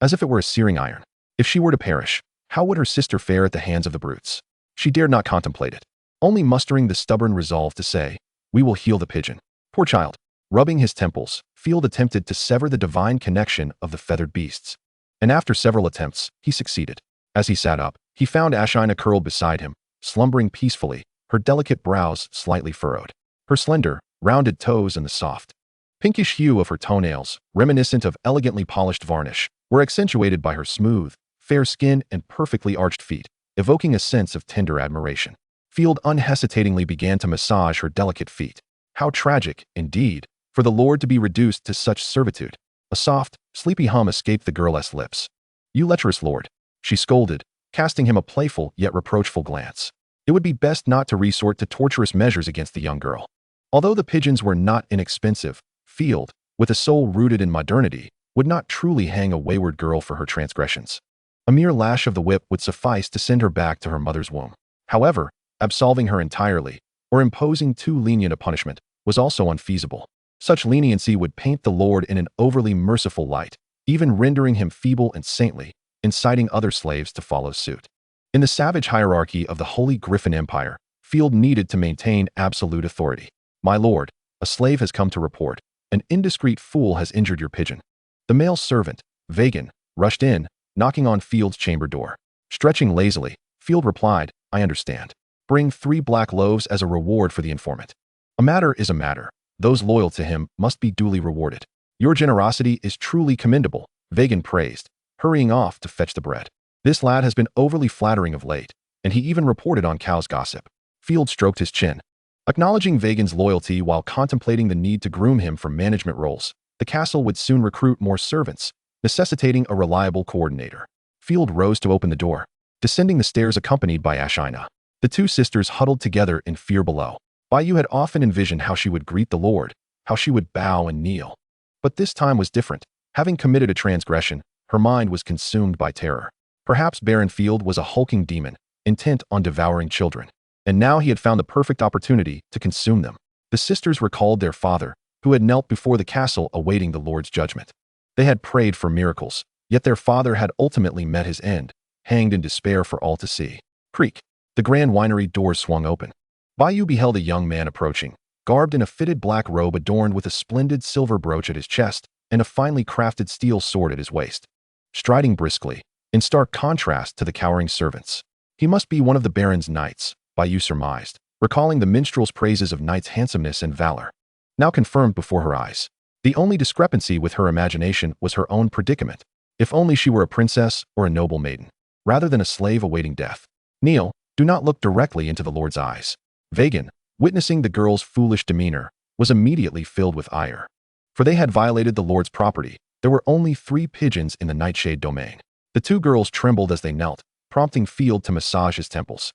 as if it were a searing iron. If she were to perish, how would her sister fare at the hands of the brutes? She dared not contemplate it, only mustering the stubborn resolve to say, we will heal the pigeon. Poor child. Rubbing his temples, Field attempted to sever the divine connection of the feathered beasts. And after several attempts, he succeeded. As he sat up, he found Ashina curled beside him, slumbering peacefully, her delicate brows slightly furrowed. Her slender, rounded toes and the soft, pinkish hue of her toenails, reminiscent of elegantly polished varnish, were accentuated by her smooth, fair skin and perfectly arched feet, evoking a sense of tender admiration. Field unhesitatingly began to massage her delicate feet. How tragic, indeed, for the Lord to be reduced to such servitude. A soft, sleepy hum escaped the girl's lips. You lecherous Lord, she scolded, casting him a playful yet reproachful glance. It would be best not to resort to torturous measures against the young girl. Although the pigeons were not inexpensive, Field, with a soul rooted in modernity, would not truly hang a wayward girl for her transgressions. A mere lash of the whip would suffice to send her back to her mother's womb. However, absolving her entirely, or imposing too lenient a punishment, was also unfeasible. Such leniency would paint the Lord in an overly merciful light, even rendering him feeble and saintly, inciting other slaves to follow suit. In the savage hierarchy of the Holy Griffin Empire, Field needed to maintain absolute authority. My lord, a slave has come to report. An indiscreet fool has injured your pigeon. The male servant, Vagan, rushed in, knocking on Field's chamber door. Stretching lazily, Field replied, I understand. Bring 3 black loaves as a reward for the informant. A matter is a matter. Those loyal to him must be duly rewarded. Your generosity is truly commendable, Vagan praised, hurrying off to fetch the bread. This lad has been overly flattering of late, and he even reported on Cow's gossip. Field stroked his chin. Acknowledging Vagan's loyalty while contemplating the need to groom him for management roles, the castle would soon recruit more servants, necessitating a reliable coordinator. Field rose to open the door, descending the stairs accompanied by Ashina. The two sisters huddled together in fear below. Bayu had often envisioned how she would greet the Lord, how she would bow and kneel. But this time was different. Having committed a transgression, her mind was consumed by terror. Perhaps Baron Field was a hulking demon, intent on devouring children. And now he had found the perfect opportunity to consume them. The sisters recalled their father, who had knelt before the castle awaiting the Lord's judgment. They had prayed for miracles, yet their father had ultimately met his end, hanged in despair for all to see. Creak. The grand winery doors swung open. Bayu beheld a young man approaching, garbed in a fitted black robe adorned with a splendid silver brooch at his chest and a finely crafted steel sword at his waist. Striding briskly, in stark contrast to the cowering servants. He must be one of the Baron's knights, Bayu surmised, recalling the minstrel's praises of knight's handsomeness and valor. Now confirmed before her eyes. The only discrepancy with her imagination was her own predicament. If only she were a princess or a noble maiden, rather than a slave awaiting death. Kneel, do not look directly into the Lord's eyes. Vagan, witnessing the girl's foolish demeanor, was immediately filled with ire. For they had violated the Lord's property. There were only 3 pigeons in the Nightshade domain. The 2 girls trembled as they knelt, prompting Field to massage his temples.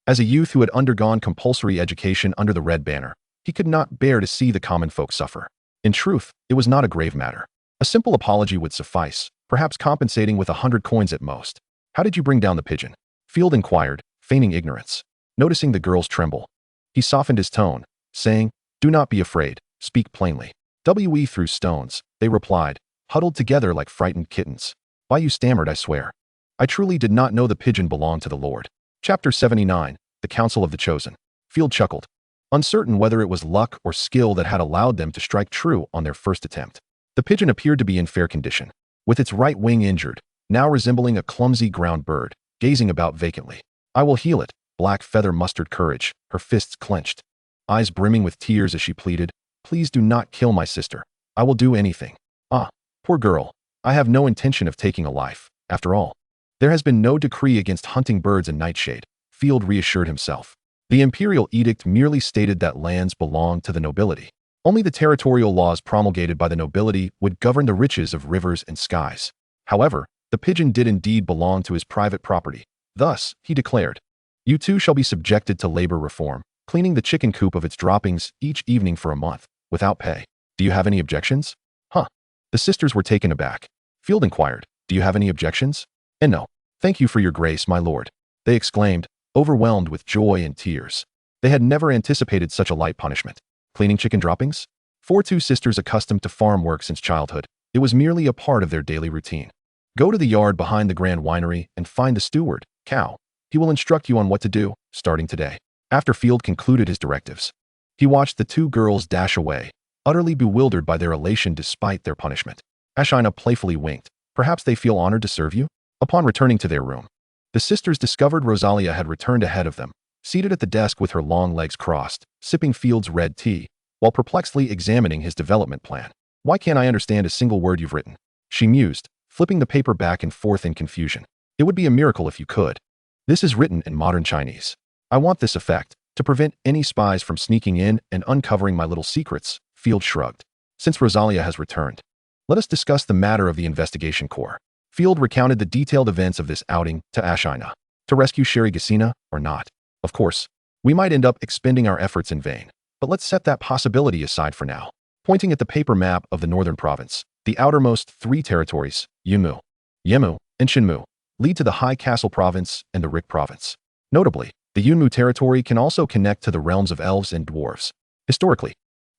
As a youth who had undergone compulsory education under the Red Banner, he could not bear to see the common folk suffer. In truth, it was not a grave matter. A simple apology would suffice, perhaps compensating with 100 coins at most. How did you bring down the pigeon? Field inquired, feigning ignorance. Noticing the girls tremble, he softened his tone, saying, do not be afraid, speak plainly. We threw stones, they replied, huddled together like frightened kittens. Why you stammered, I swear. I truly did not know the pigeon belonged to the Lord. Chapter 79, The Council of the Chosen. Field chuckled, uncertain whether it was luck or skill that had allowed them to strike true on their first attempt. The pigeon appeared to be in fair condition, with its right wing injured, now resembling a clumsy ground bird, gazing about vacantly. I will heal it. Black Feather mustered courage, her fists clenched, eyes brimming with tears as she pleaded, please do not kill my sister. I will do anything. Ah, poor girl. I have no intention of taking a life. After all, there has been no decree against hunting birds in Nightshade, Field reassured himself. The imperial edict merely stated that lands belonged to the nobility. Only the territorial laws promulgated by the nobility would govern the riches of rivers and skies. However, the pigeon did indeed belong to his private property. Thus, he declared, you too shall be subjected to labor reform, cleaning the chicken coop of its droppings each evening for a month, without pay. Do you have any objections? Huh. The sisters were taken aback. Field inquired, do you have any objections? And no. Thank you for your grace, my lord, they exclaimed, overwhelmed with joy and tears. They had never anticipated such a light punishment. Cleaning chicken droppings? For two sisters accustomed to farm work since childhood, it was merely a part of their daily routine. Go to the yard behind the Grand Winery and find the steward, Cow. He will instruct you on what to do, starting today. After Field concluded his directives, he watched the two girls dash away, utterly bewildered by their elation despite their punishment. Ashina playfully winked. Perhaps they feel honored to serve you? Upon returning to their room, the sisters discovered Rosalia had returned ahead of them, seated at the desk with her long legs crossed, sipping Field's red tea, while perplexedly examining his development plan. Why can't I understand a single word you've written? She mused, flipping the paper back and forth in confusion. It would be a miracle if you could. This is written in modern Chinese. I want this effect, to prevent any spies from sneaking in and uncovering my little secrets, Field shrugged. Since Rosalia has returned, let us discuss the matter of the investigation corps. Field recounted the detailed events of this outing to Ashina. To rescue Sherry Gesina, or not? Of course, we might end up expending our efforts in vain, but let's set that possibility aside for now. Pointing at the paper map of the northern province, the outermost three territories, Yunmu, Yemu, and Shinmu, lead to the High Castle Province and the Rick Province. Notably, the Yunmu territory can also connect to the realms of elves and dwarves. Historically,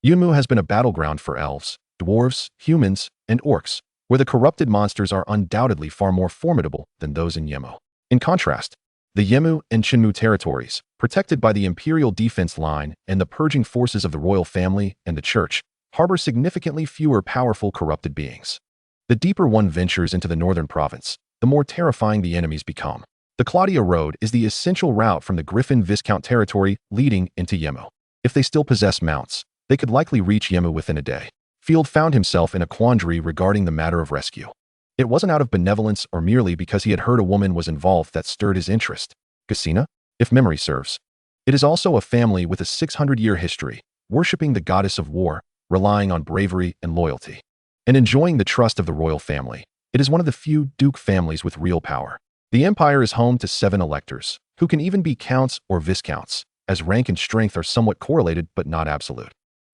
Yunmu has been a battleground for elves, dwarves, humans, and orcs, where the corrupted monsters are undoubtedly far more formidable than those in Yemu. In contrast, the Yemu and Shinmu territories, protected by the Imperial Defense Line and the purging forces of the royal family and the church, harbor significantly fewer powerful corrupted beings. The deeper one ventures into the northern province, the more terrifying the enemies become. The Claudia Road is the essential route from the Griffin Viscount territory leading into Yemu. If they still possess mounts, they could likely reach Yemu within a day. Field found himself in a quandary regarding the matter of rescue. It wasn't out of benevolence or merely because he had heard a woman was involved that stirred his interest. Gesina, if memory serves. It is also a family with a 600-year history, worshipping the goddess of war, relying on bravery and loyalty, and enjoying the trust of the royal family. It is one of the few duke families with real power. The empire is home to 7 electors, who can even be counts or viscounts, as rank and strength are somewhat correlated but not absolute,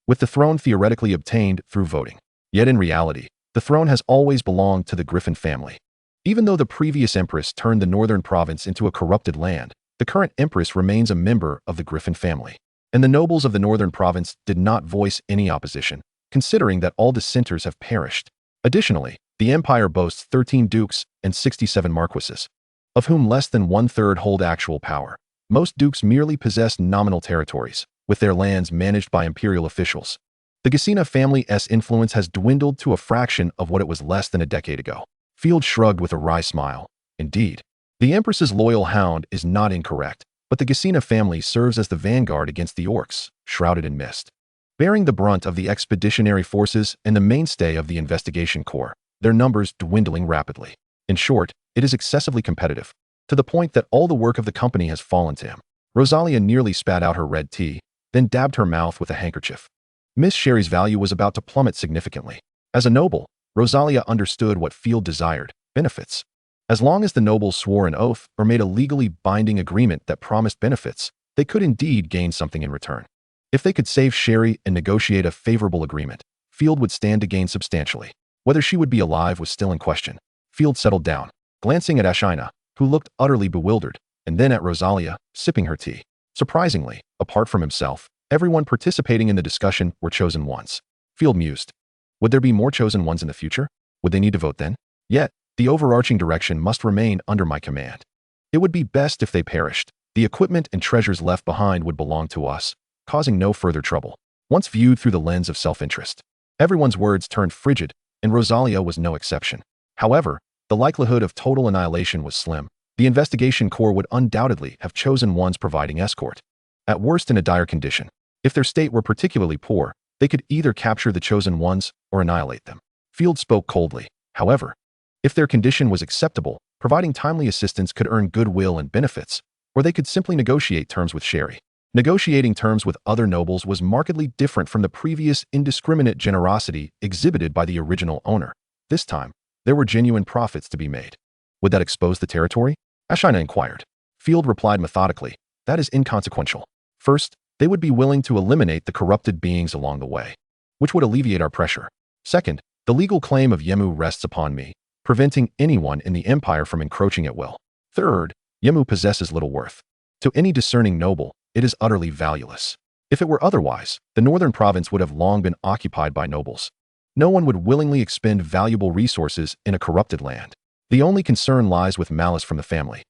with the throne theoretically obtained through voting. Yet in reality, the throne has always belonged to the Griffin family. Even though the previous empress turned the northern province into a corrupted land, the current empress remains a member of the Griffin family, and the nobles of the northern province did not voice any opposition, considering that all dissenters have perished. Additionally, the empire boasts 13 dukes and 67 marquises, of whom less than 1/3 hold actual power. Most dukes merely possess nominal territories, with their lands managed by imperial officials. The Gesina family's influence has dwindled to a fraction of what it was less than a decade ago. Field shrugged with a wry smile. Indeed, the Empress's loyal hound is not incorrect, but the Gesina family serves as the vanguard against the orcs, shrouded in mist. Bearing the brunt of the expeditionary forces and the mainstay of the investigation corps, their numbers dwindling rapidly. In short, it is excessively competitive, to the point that all the work of the company has fallen to him. Rosalia nearly spat out her red tea, then dabbed her mouth with a handkerchief. Miss Sherry's value was about to plummet significantly. As a noble, Rosalia understood what Field desired: benefits. As long as the nobles swore an oath or made a legally binding agreement that promised benefits, they could indeed gain something in return. If they could save Sherry and negotiate a favorable agreement, Field would stand to gain substantially. Whether she would be alive was still in question. Field settled down, glancing at Ashina, who looked utterly bewildered, and then at Rosalia, sipping her tea. Surprisingly, apart from himself, everyone participating in the discussion were chosen ones. Field mused. Would there be more chosen ones in the future? Would they need to vote then? Yet, the overarching direction must remain under my command. It would be best if they perished. The equipment and treasures left behind would belong to us, causing no further trouble. Once viewed through the lens of self-interest, everyone's words turned frigid, and Rosalia was no exception. However, the likelihood of total annihilation was slim. The investigation corps would undoubtedly have chosen ones providing escort. At worst, in a dire condition. If their state were particularly poor, they could either capture the chosen ones or annihilate them. Field spoke coldly. However, if their condition was acceptable, providing timely assistance could earn goodwill and benefits, or they could simply negotiate terms with Sherry. Negotiating terms with other nobles was markedly different from the previous indiscriminate generosity exhibited by the original owner. This time, there were genuine profits to be made. Would that expose the territory? Ashina inquired. Field replied methodically, that is inconsequential. First, they would be willing to eliminate the corrupted beings along the way, which would alleviate our pressure. Second, the legal claim of Yemu rests upon me, preventing anyone in the empire from encroaching at will. Third, Yemu possesses little worth. To any discerning noble, it is utterly valueless. If it were otherwise, the northern province would have long been occupied by nobles. No one would willingly expend valuable resources in a corrupted land. The only concern lies with malice from the family.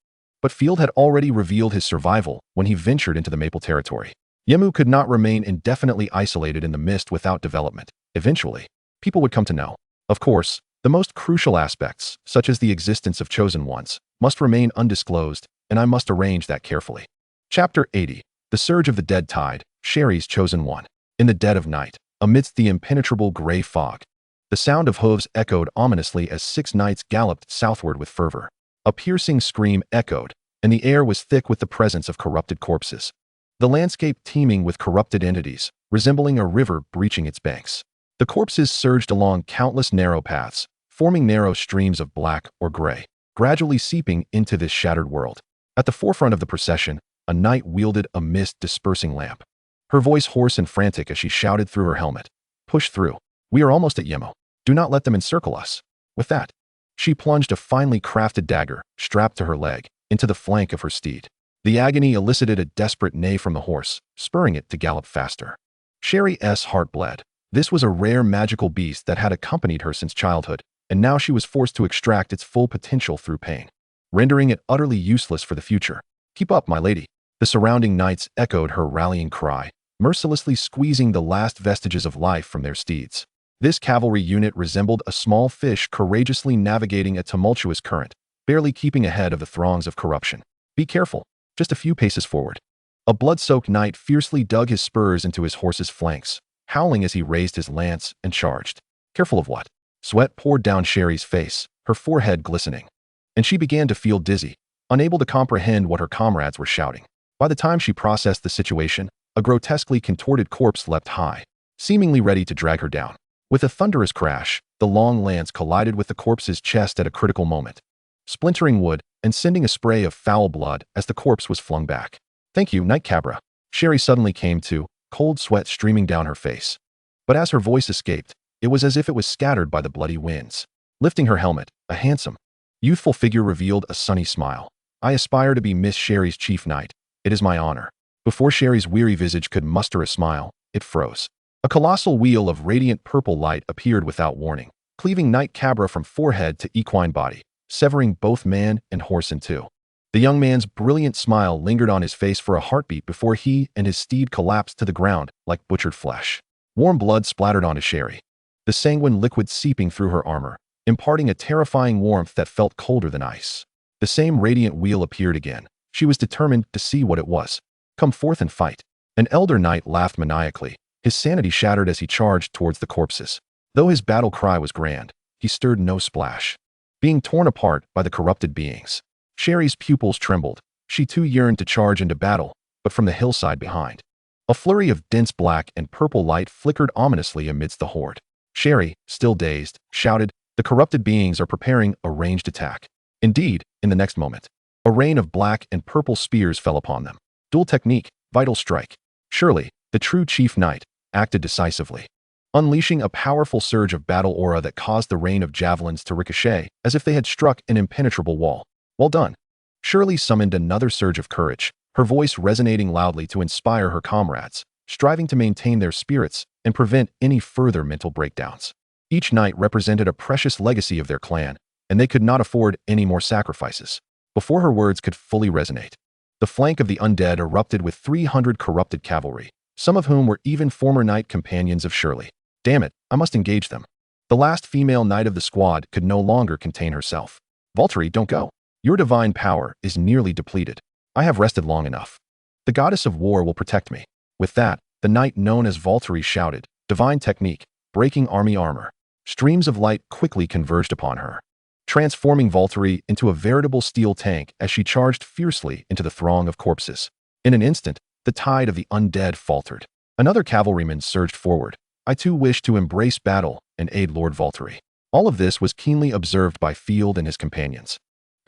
But Field had already revealed his survival when he ventured into the Maple territory. Yemu could not remain indefinitely isolated in the mist without development. Eventually, people would come to know. Of course, the most crucial aspects, such as the existence of chosen ones, must remain undisclosed, and I must arrange that carefully. Chapter 80. The Surge of the Dead Tide, Sherry's Chosen One. In the dead of night, amidst the impenetrable gray fog, the sound of hooves echoed ominously as 6 knights galloped southward with fervor. A piercing scream echoed, and the air was thick with the presence of corrupted corpses. The landscape teeming with corrupted entities, resembling a river breaching its banks. The corpses surged along countless narrow paths, forming narrow streams of black or gray, gradually seeping into this shattered world. At the forefront of the procession, a knight wielded a mist-dispersing lamp. Her voice hoarse and frantic as she shouted through her helmet. Push through. We are almost at Yemo. Do not let them encircle us. With that, she plunged a finely crafted dagger, strapped to her leg, into the flank of her steed. The agony elicited a desperate neigh from the horse, spurring it to gallop faster. Sherry's heart bled. This was a rare magical beast that had accompanied her since childhood, and now she was forced to extract its full potential through pain, rendering it utterly useless for the future. Keep up, my lady. The surrounding knights echoed her rallying cry, mercilessly squeezing the last vestiges of life from their steeds. This cavalry unit resembled a small fish courageously navigating a tumultuous current, barely keeping ahead of the throngs of corruption. Be careful. Just a few paces forward. A blood-soaked knight fiercely dug his spurs into his horse's flanks, howling as he raised his lance and charged. Careful of what? Sweat poured down Sherry's face, her forehead glistening, and she began to feel dizzy, unable to comprehend what her comrades were shouting. By the time she processed the situation, a grotesquely contorted corpse leapt high, seemingly ready to drag her down. With a thunderous crash, the long lance collided with the corpse's chest at a critical moment, splintering wood and sending a spray of foul blood as the corpse was flung back. Thank you, Knight Cabra. Sherry suddenly came to, cold sweat streaming down her face. But as her voice escaped, it was as if it was scattered by the bloody winds. Lifting her helmet, a handsome, youthful figure revealed a sunny smile. I aspire to be Miss Sherry's chief knight. It is my honor. Before Sherry's weary visage could muster a smile, it froze. A colossal wheel of radiant purple light appeared without warning, cleaving Knight Cabra from forehead to equine body, severing both man and horse in two. The young man's brilliant smile lingered on his face for a heartbeat before he and his steed collapsed to the ground like butchered flesh. Warm blood splattered onto Sherry, the sanguine liquid seeping through her armor, imparting a terrifying warmth that felt colder than ice. The same radiant wheel appeared again. She was determined to see what it was. Come forth and fight. An elder knight laughed maniacally, his sanity shattered as he charged towards the corpses. Though his battle cry was grand, he stirred no splash, being torn apart by the corrupted beings. Sherry's pupils trembled. She too yearned to charge into battle, but from the hillside behind, a flurry of dense black and purple light flickered ominously amidst the horde. Sherry, still dazed, shouted, "The corrupted beings are preparing a ranged attack." Indeed, in the next moment, a rain of black and purple spears fell upon them. Dual technique, vital strike. Surely, the true chief knight acted decisively, unleashing a powerful surge of battle aura that caused the rain of javelins to ricochet as if they had struck an impenetrable wall. Well done. Shirley summoned another surge of courage, her voice resonating loudly to inspire her comrades, striving to maintain their spirits and prevent any further mental breakdowns. Each knight represented a precious legacy of their clan, and they could not afford any more sacrifices. Before her words could fully resonate, the flank of the undead erupted with 300 corrupted cavalry, some of whom were even former knight companions of Shirley. Damn it, I must engage them. The last female knight of the squad could no longer contain herself. Valkyrie, don't go. Your divine power is nearly depleted. I have rested long enough. The goddess of war will protect me. With that, the knight known as Valkyrie shouted, divine technique, breaking army armor. Streams of light quickly converged upon her, transforming Valkyrie into a veritable steel tank as she charged fiercely into the throng of corpses. In an instant, the tide of the undead faltered. Another cavalryman surged forward. I too wished to embrace battle and aid Lord Valkyrie. All of this was keenly observed by Field and his companions,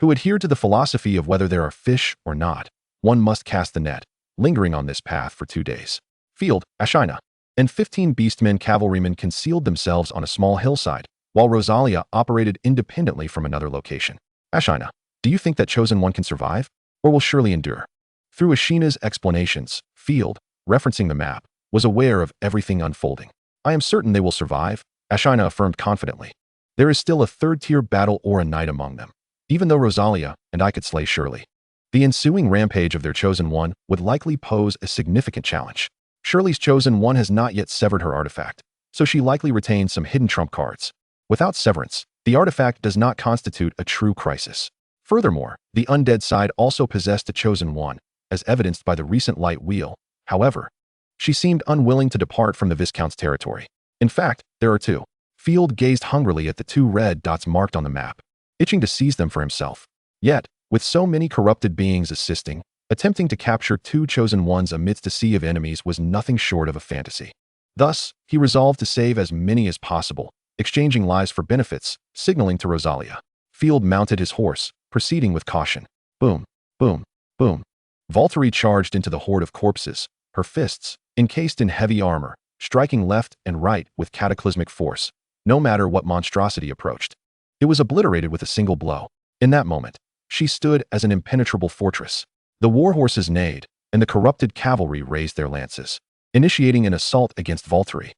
who adhered to the philosophy of whether there are fish or not, one must cast the net, lingering on this path for 2 days. Field, Ashina, and 15 beastmen cavalrymen concealed themselves on a small hillside, while Rosalia operated independently from another location. Ashina, do you think that Chosen One can survive, or will surely endure? Through Ashina's explanations, Field, referencing the map, was aware of everything unfolding. I am certain they will survive, Ashina affirmed confidently. There is still a third-tier battle or a knight among them, even though Rosalia and I could slay Shirley. The ensuing rampage of their Chosen One would likely pose a significant challenge. Shirley's Chosen One has not yet severed her artifact, so she likely retains some hidden trump cards. Without severance, the artifact does not constitute a true crisis. Furthermore, the undead side also possessed a Chosen One, as evidenced by the recent light wheel. However, she seemed unwilling to depart from the Viscount's territory. In fact, there are two. Field gazed hungrily at the 2 red dots marked on the map, itching to seize them for himself. Yet, with so many corrupted beings assisting, attempting to capture 2 Chosen Ones amidst a sea of enemies was nothing short of a fantasy. Thus, he resolved to save as many as possible, exchanging lives for benefits, signaling to Rosalia. Field mounted his horse, proceeding with caution. Boom, boom, boom. Valkyrie charged into the horde of corpses, her fists, encased in heavy armor, striking left and right with cataclysmic force, no matter what monstrosity approached. It was obliterated with a single blow. In that moment, she stood as an impenetrable fortress. The warhorses neighed, and the corrupted cavalry raised their lances, initiating an assault against Valkyrie.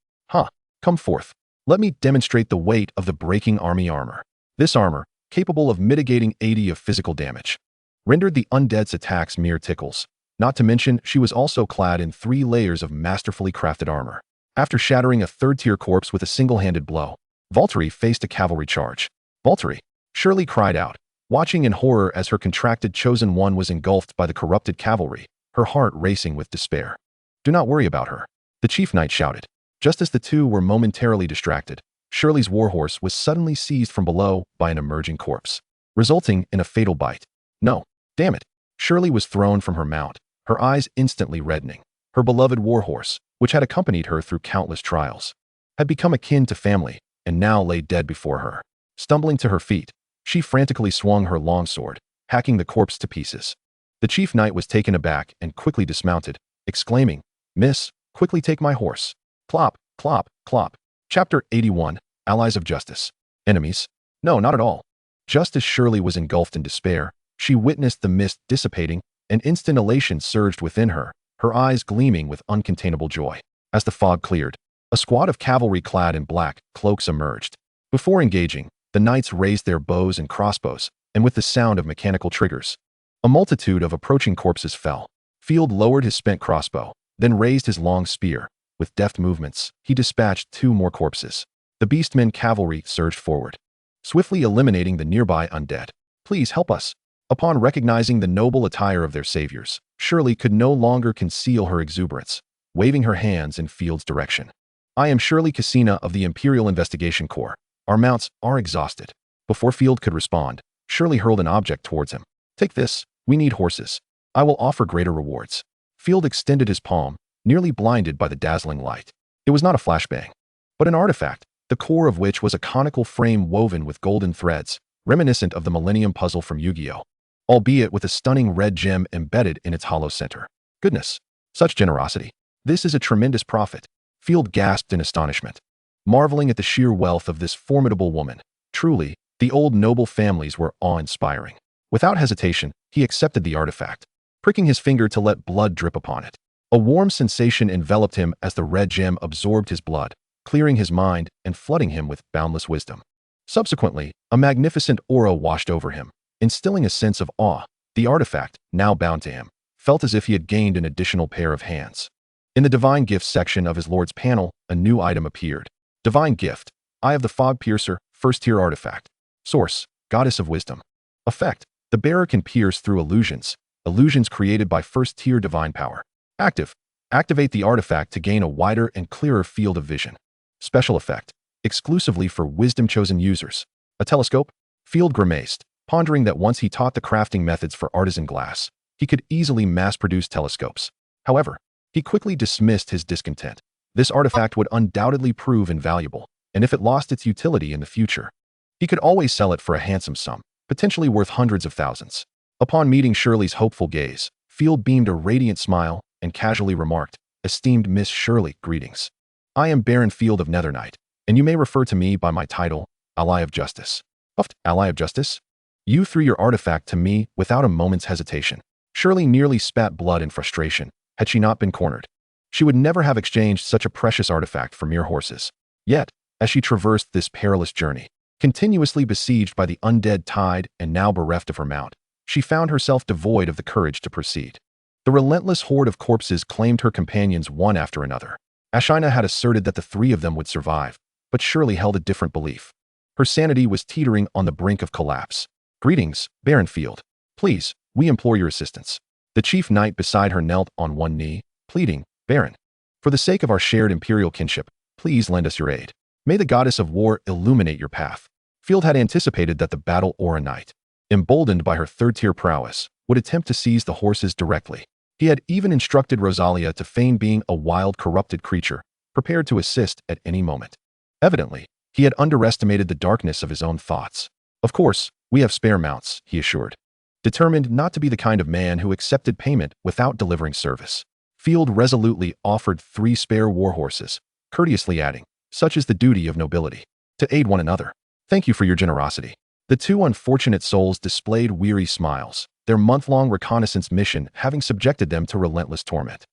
Come forth. Let me demonstrate the weight of the breaking army armor. This armor, capable of mitigating 80 of physical damage, rendered the undead's attacks mere tickles. Not to mention, she was also clad in 3 layers of masterfully crafted armor. After shattering a third-tier corpse with a single-handed blow, Valkyrie faced a cavalry charge. Valkyrie, Shirley cried out, watching in horror as her contracted Chosen One was engulfed by the corrupted cavalry, her heart racing with despair. Do not worry about her, the chief knight shouted. Just as the two were momentarily distracted, Shirley's warhorse was suddenly seized from below by an emerging corpse, resulting in a fatal bite. No, damn it. Shirley was thrown from her mount, her eyes instantly reddening. Her beloved warhorse, which had accompanied her through countless trials, had become akin to family and now lay dead before her. Stumbling to her feet, she frantically swung her longsword, hacking the corpse to pieces. The chief knight was taken aback and quickly dismounted, exclaiming, "Miss, quickly take my horse." Clop, clop, clop. Chapter 81, Allies of Justice. Enemies? No, not at all. Just as Shirley was engulfed in despair, she witnessed the mist dissipating, and instant elation surged within her, her eyes gleaming with uncontainable joy. As the fog cleared, a squad of cavalry clad in black cloaks emerged. Before engaging, the knights raised their bows and crossbows, and with the sound of mechanical triggers, a multitude of approaching corpses fell. Field lowered his spent crossbow, then raised his long spear. With deft movements, he dispatched 2 more corpses. The beastmen cavalry surged forward, swiftly eliminating the nearby undead. Please help us. Upon recognizing the noble attire of their saviors, Shirley could no longer conceal her exuberance, waving her hands in Field's direction. I am Shirley Cassina of the Imperial Investigation Corps. Our mounts are exhausted. Before Field could respond, Shirley hurled an object towards him. Take this. We need horses. I will offer greater rewards. Field extended his palm, nearly blinded by the dazzling light. It was not a flashbang, but an artifact, the core of which was a conical frame woven with golden threads, reminiscent of the Millennium Puzzle from Yu-Gi-Oh!, albeit with a stunning red gem embedded in its hollow center. Goodness, such generosity. This is a tremendous profit. Field gasped in astonishment, marveling at the sheer wealth of this formidable woman. Truly, the old noble families were awe-inspiring. Without hesitation, he accepted the artifact, pricking his finger to let blood drip upon it. A warm sensation enveloped him as the red gem absorbed his blood, clearing his mind and flooding him with boundless wisdom. Subsequently, a magnificent aura washed over him, instilling a sense of awe. The artifact, now bound to him, felt as if he had gained an additional pair of hands. In the Divine Gifts section of his Lord's panel, a new item appeared. Divine Gift, Eye of the Fog Piercer, first-tier artifact. Source, Goddess of Wisdom. Effect, the bearer can pierce through illusions created by first-tier divine power. Active, activate the artifact to gain a wider and clearer field of vision. Special effect, exclusively for Wisdom-chosen users. A telescope, Field grimaced, pondering that once he taught the crafting methods for artisan glass, he could easily mass-produce telescopes. However, he quickly dismissed his discontent. This artifact would undoubtedly prove invaluable, and if it lost its utility in the future, he could always sell it for a handsome sum, potentially worth hundreds of thousands. Upon meeting Shirley's hopeful gaze, Field beamed a radiant smile and casually remarked, "Esteemed Miss Shirley, greetings. I am Baron Field of Nethernight, and you may refer to me by my title, Ally of Justice." Puffed, "Ally of Justice?" You threw your artifact to me without a moment's hesitation. Shirley nearly spat blood in frustration, had she not been cornered. She would never have exchanged such a precious artifact for mere horses. Yet, as she traversed this perilous journey, continuously besieged by the undead tide and now bereft of her mount, she found herself devoid of the courage to proceed. The relentless horde of corpses claimed her companions one after another. Ashina had asserted that the three of them would survive, but Shirley held a different belief. Her sanity was teetering on the brink of collapse. "Greetings, Baron Field. Please, we implore your assistance." The chief knight beside her knelt on one knee, pleading, "Baron, for the sake of our shared imperial kinship, please lend us your aid. May the goddess of war illuminate your path." Field had anticipated that the battle Aura Knight, emboldened by her third-tier prowess, would attempt to seize the horses directly. He had even instructed Rosalia to feign being a wild, corrupted creature, prepared to assist at any moment. Evidently, he had underestimated the darkness of his own thoughts. "Of course, we have spare mounts," he assured, determined not to be the kind of man who accepted payment without delivering service. Field resolutely offered 3 spare warhorses, courteously adding, "Such is the duty of nobility, to aid one another. Thank you for your generosity." The two unfortunate souls displayed weary smiles, their month-long reconnaissance mission having subjected them to relentless torment.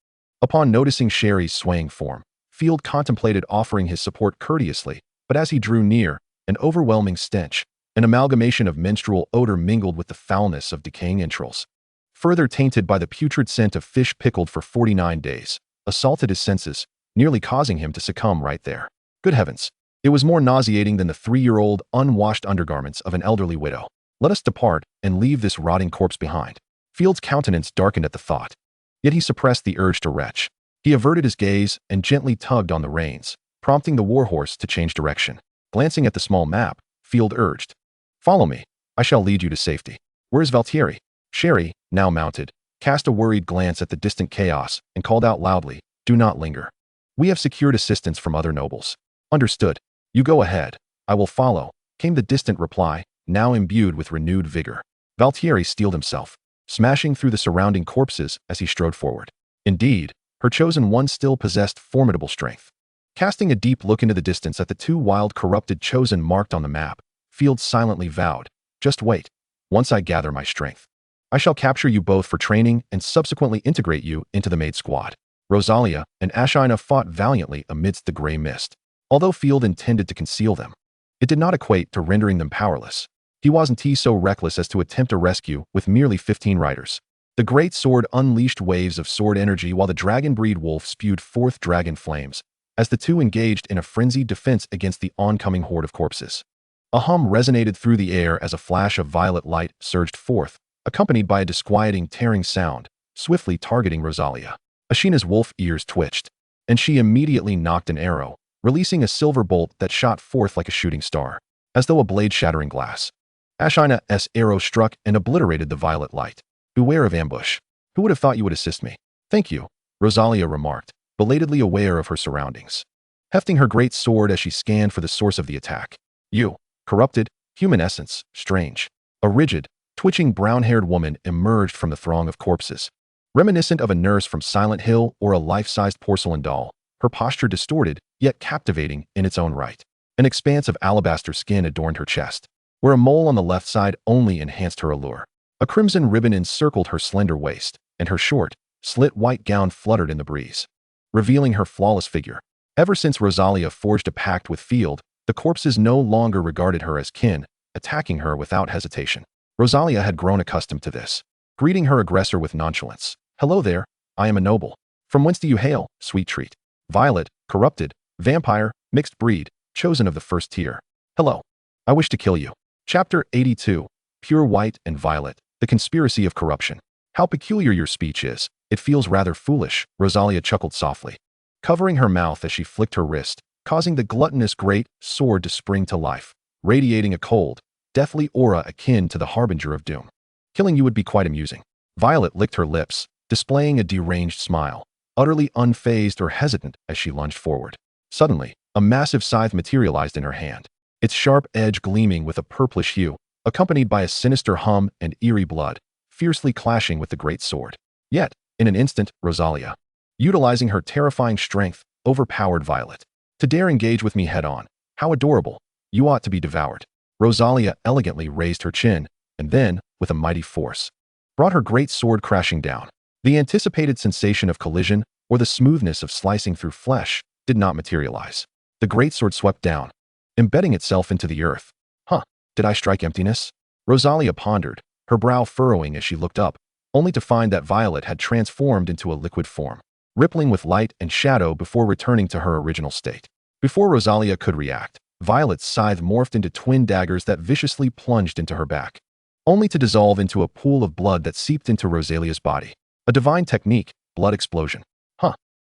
Upon noticing Sherry's swaying form, Field contemplated offering his support courteously, but as he drew near, an overwhelming stench, an amalgamation of menstrual odor mingled with the foulness of decaying entrails, further tainted by the putrid scent of fish pickled for 49 days, assaulted his senses, nearly causing him to succumb right there. Good heavens! It was more nauseating than the 3-year-old, unwashed undergarments of an elderly widow. "Let us depart and leave this rotting corpse behind." Field's countenance darkened at the thought. Yet he suppressed the urge to retch. He averted his gaze and gently tugged on the reins, prompting the warhorse to change direction. Glancing at the small map, Field urged, "Follow me. I shall lead you to safety." "Where is Valtieri?" Sherry, now mounted, cast a worried glance at the distant chaos and called out loudly, "Do not linger. We have secured assistance from other nobles." "Understood. You go ahead. I will follow," came the distant reply, now imbued with renewed vigor. Valtieri steeled himself, smashing through the surrounding corpses as he strode forward. Indeed, her chosen one still possessed formidable strength. Casting a deep look into the distance at the 2 wild, corrupted chosen marked on the map, Field silently vowed, "Just wait. Once I gather my strength, I shall capture you both for training and subsequently integrate you into the maid squad." Rosalia and Ashina fought valiantly amidst the gray mist. Although Field intended to conceal them, it did not equate to rendering them powerless. He wasn't so reckless as to attempt a rescue with merely 15 riders. The great sword unleashed waves of sword energy while the dragon-breed wolf spewed forth dragon flames, as the two engaged in a frenzied defense against the oncoming horde of corpses. A hum resonated through the air as a flash of violet light surged forth, accompanied by a disquieting, tearing sound, swiftly targeting Rosalia. Ashina's wolf ears twitched, and she immediately nocked an arrow, releasing a silver bolt that shot forth like a shooting star, as though a blade shattering glass. Ashina's arrow struck and obliterated the violet light. "Beware of ambush. Who would have thought you would assist me?" "Thank you," Rosalia remarked, belatedly aware of her surroundings, hefting her great sword as she scanned for the source of the attack. "You, corrupted, human essence, strange." A rigid, twitching brown-haired woman emerged from the throng of corpses. Reminiscent of a nurse from Silent Hill or a life-sized porcelain doll, her posture distorted, yet captivating in its own right. An expanse of alabaster skin adorned her chest, where a mole on the left side only enhanced her allure. A crimson ribbon encircled her slender waist, and her short, slit white gown fluttered in the breeze, revealing her flawless figure. Ever since Rosalia forged a pact with Field, the corpses no longer regarded her as kin, attacking her without hesitation. Rosalia had grown accustomed to this, greeting her aggressor with nonchalance. "Hello there, I am a noble. From whence do you hail, sweet treat? Violet, corrupted, vampire, mixed breed, chosen of the first tier. Hello. I wish to kill you." Chapter 82. Pure White and Violet, the Conspiracy of Corruption. "How peculiar your speech is. It feels rather foolish," Rosalia chuckled softly, covering her mouth as she flicked her wrist, causing the gluttonous great sword to spring to life, radiating a cold, deathly aura akin to the harbinger of doom. "Killing you would be quite amusing." Violet licked her lips, displaying a deranged smile, utterly unfazed or hesitant as she lunged forward. Suddenly, a massive scythe materialized in her hand, its sharp edge gleaming with a purplish hue, accompanied by a sinister hum and eerie blood, fiercely clashing with the great sword. Yet, in an instant, Rosalia, utilizing her terrifying strength, overpowered Violet. "To dare engage with me head-on, how adorable. You ought to be devoured." Rosalia elegantly raised her chin, and then, with a mighty force, brought her great sword crashing down. The anticipated sensation of collision, or the smoothness of slicing through flesh, did not materialize. The great sword swept down, embedding itself into the earth. Did I strike emptiness? Rosalia pondered, her brow furrowing as she looked up, only to find that Violet had transformed into a liquid form, rippling with light and shadow before returning to her original state. Before Rosalia could react, Violet's scythe morphed into twin daggers that viciously plunged into her back, only to dissolve into a pool of blood that seeped into Rosalia's body. A divine technique, blood explosion.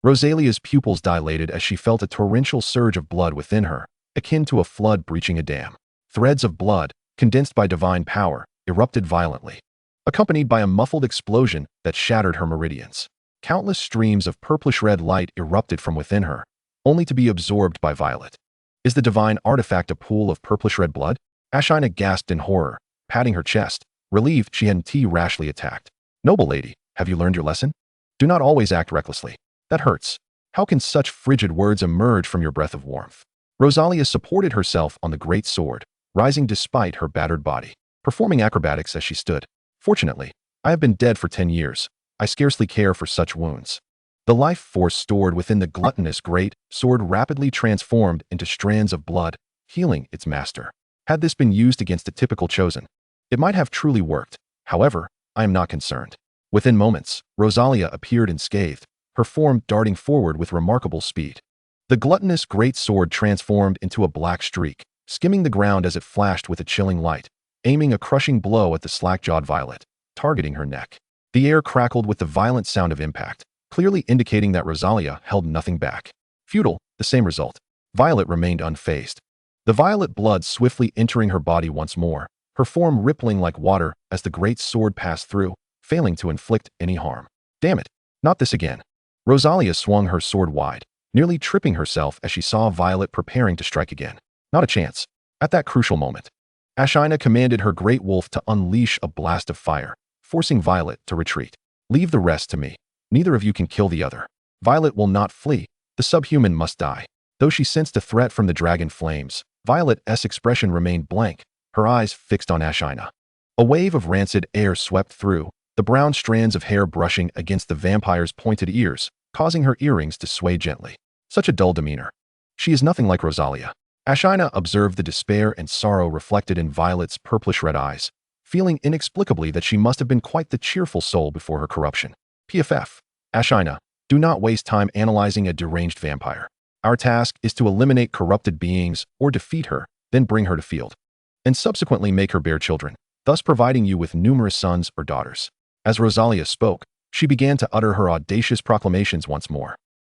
Rosalia's pupils dilated as she felt a torrential surge of blood within her, akin to a flood breaching a dam. Threads of blood, condensed by divine power, erupted violently, accompanied by a muffled explosion that shattered her meridians. Countless streams of purplish-red light erupted from within her, only to be absorbed by Violet. "Is the divine artifact a pool of purplish-red blood?" Ashina gasped in horror, patting her chest, relieved she hadn't rashly attacked. "Noble lady, have you learned your lesson? Do not always act recklessly. That hurts. How can such frigid words emerge from your breath of warmth?" Rosalia supported herself on the great sword, rising despite her battered body, performing acrobatics as she stood. "Fortunately, I have been dead for 10 years. I scarcely care for such wounds." The life force stored within the gluttonous great sword rapidly transformed into strands of blood, healing its master. Had this been used against a typical chosen, it might have truly worked. However, I am not concerned. Within moments, Rosalia appeared unscathed, her form darting forward with remarkable speed. The gluttonous great sword transformed into a black streak, skimming the ground as it flashed with a chilling light, aiming a crushing blow at the slack-jawed Violet, targeting her neck. The air crackled with the violent sound of impact, clearly indicating that Rosalia held nothing back. Futile, the same result. Violet remained unfazed, the violet blood swiftly entering her body once more, her form rippling like water as the great sword passed through, failing to inflict any harm. "Damn it, not this again." Rosalia swung her sword wide, nearly tripping herself as she saw Violet preparing to strike again. Not a chance. At that crucial moment, Ashina commanded her great wolf to unleash a blast of fire, forcing Violet to retreat. "Leave the rest to me. Neither of you can kill the other. Violet will not flee. The subhuman must die." Though she sensed a threat from the dragon flames, Violet's expression remained blank, her eyes fixed on Ashina. A wave of rancid air swept through, the brown strands of hair brushing against the vampire's pointed ears, causing her earrings to sway gently. Such a dull demeanor. She is nothing like Rosalia. Ashina observed the despair and sorrow reflected in Violet's purplish-red eyes, feeling inexplicably that she must have been quite the cheerful soul before her corruption. PFF. Ashina, do not waste time analyzing a deranged vampire. Our task is to eliminate corrupted beings or defeat her, then bring her to field, and subsequently make her bear children, thus providing you with numerous sons or daughters. As Rosalia spoke, she began to utter her audacious proclamations once more.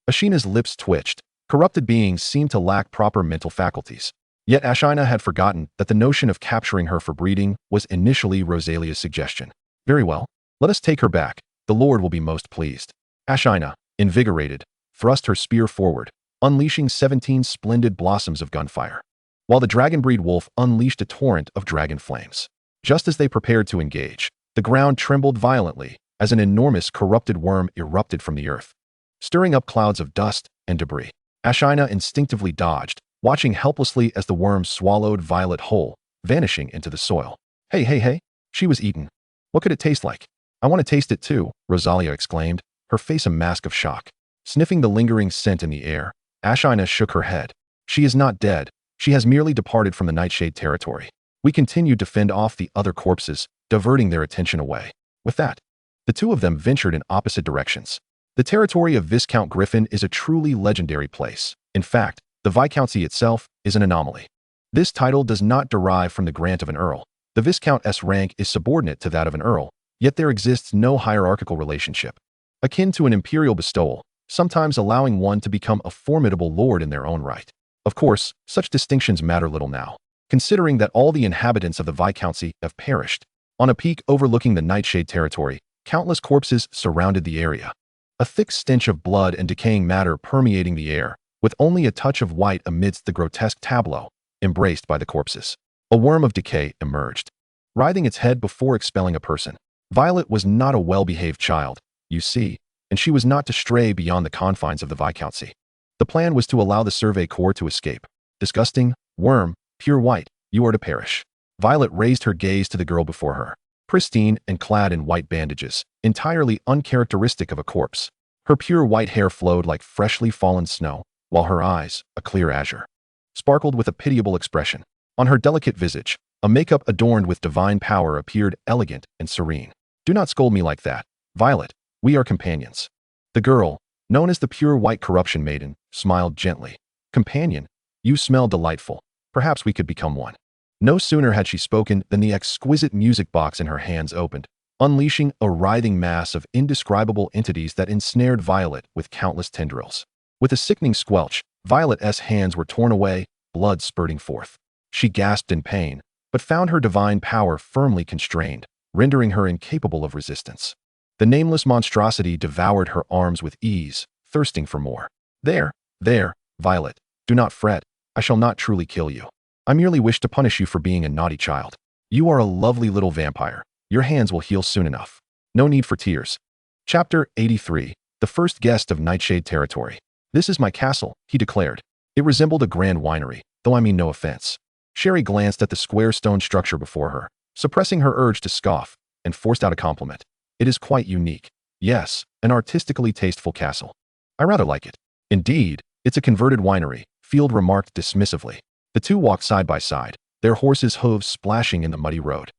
Ashina's lips twitched. Corrupted beings seemed to lack proper mental faculties. Yet Ashina had forgotten that the notion of capturing her for breeding was initially Rosalia's suggestion. "Very well, let us take her back. The Lord will be most pleased." Ashina, invigorated, thrust her spear forward, unleashing 17 splendid blossoms of gunfire, while the dragon-breed wolf unleashed a torrent of dragon flames. Just as they prepared to engage, the ground trembled violently as an enormous corrupted worm erupted from the earth, stirring up clouds of dust and debris. Ashina instinctively dodged, watching helplessly as the worm swallowed Violet whole, vanishing into the soil. Hey, she was eaten. What could it taste like? I want to taste it too, Rosalia exclaimed, her face a mask of shock. Sniffing the lingering scent in the air, Ashina shook her head. She is not dead. She has merely departed from the Nightshade territory. We continued to fend off the other corpses, diverting their attention away. With that, the two of them ventured in opposite directions. The territory of Viscount Griffin is a truly legendary place. In fact, the Viscountcy itself is an anomaly. This title does not derive from the grant of an earl. The Viscount's rank is subordinate to that of an earl, yet there exists no hierarchical relationship. Akin to an imperial bestowal, sometimes allowing one to become a formidable lord in their own right. Of course, such distinctions matter little now, considering that all the inhabitants of the Viscountcy have perished. On a peak overlooking the Nightshade territory, countless corpses surrounded the area. A thick stench of blood and decaying matter permeating the air, with only a touch of white amidst the grotesque tableau, embraced by the corpses. A worm of decay emerged, writhing its head before expelling a person. Violet was not a well-behaved child, you see, and she was not to stray beyond the confines of the Viscountcy. The plan was to allow the Survey Corps to escape. Disgusting, worm, pure white, you are to perish. Violet raised her gaze to the girl before her, pristine and clad in white bandages, entirely uncharacteristic of a corpse. Her pure white hair flowed like freshly fallen snow, while her eyes, a clear azure, sparkled with a pitiable expression. On her delicate visage, a makeup adorned with divine power appeared elegant and serene. Do not scold me like that, Violet. We are companions. The girl, known as the pure white corruption maiden, smiled gently. Companion, you smell delightful. Perhaps we could become one. No sooner had she spoken than the exquisite music box in her hands opened, unleashing a writhing mass of indescribable entities that ensnared Violet with countless tendrils. With a sickening squelch, Violet's hands were torn away, blood spurting forth. She gasped in pain, but found her divine power firmly constrained, rendering her incapable of resistance. The nameless monstrosity devoured her arms with ease, thirsting for more. There, Violet, do not fret. I shall not truly kill you. I merely wish to punish you for being a naughty child. You are a lovely little vampire. Your hands will heal soon enough. No need for tears. Chapter 83. The first guest of Nightshade territory. This is my castle, he declared. It resembled a grand winery, though I mean no offense. Sherry glanced at the square stone structure before her, suppressing her urge to scoff, and forced out a compliment. It is quite unique. Yes, an artistically tasteful castle. I rather like it. Indeed, it's a converted winery, Field remarked dismissively. The two walked side by side, their horses' hooves splashing in the muddy road.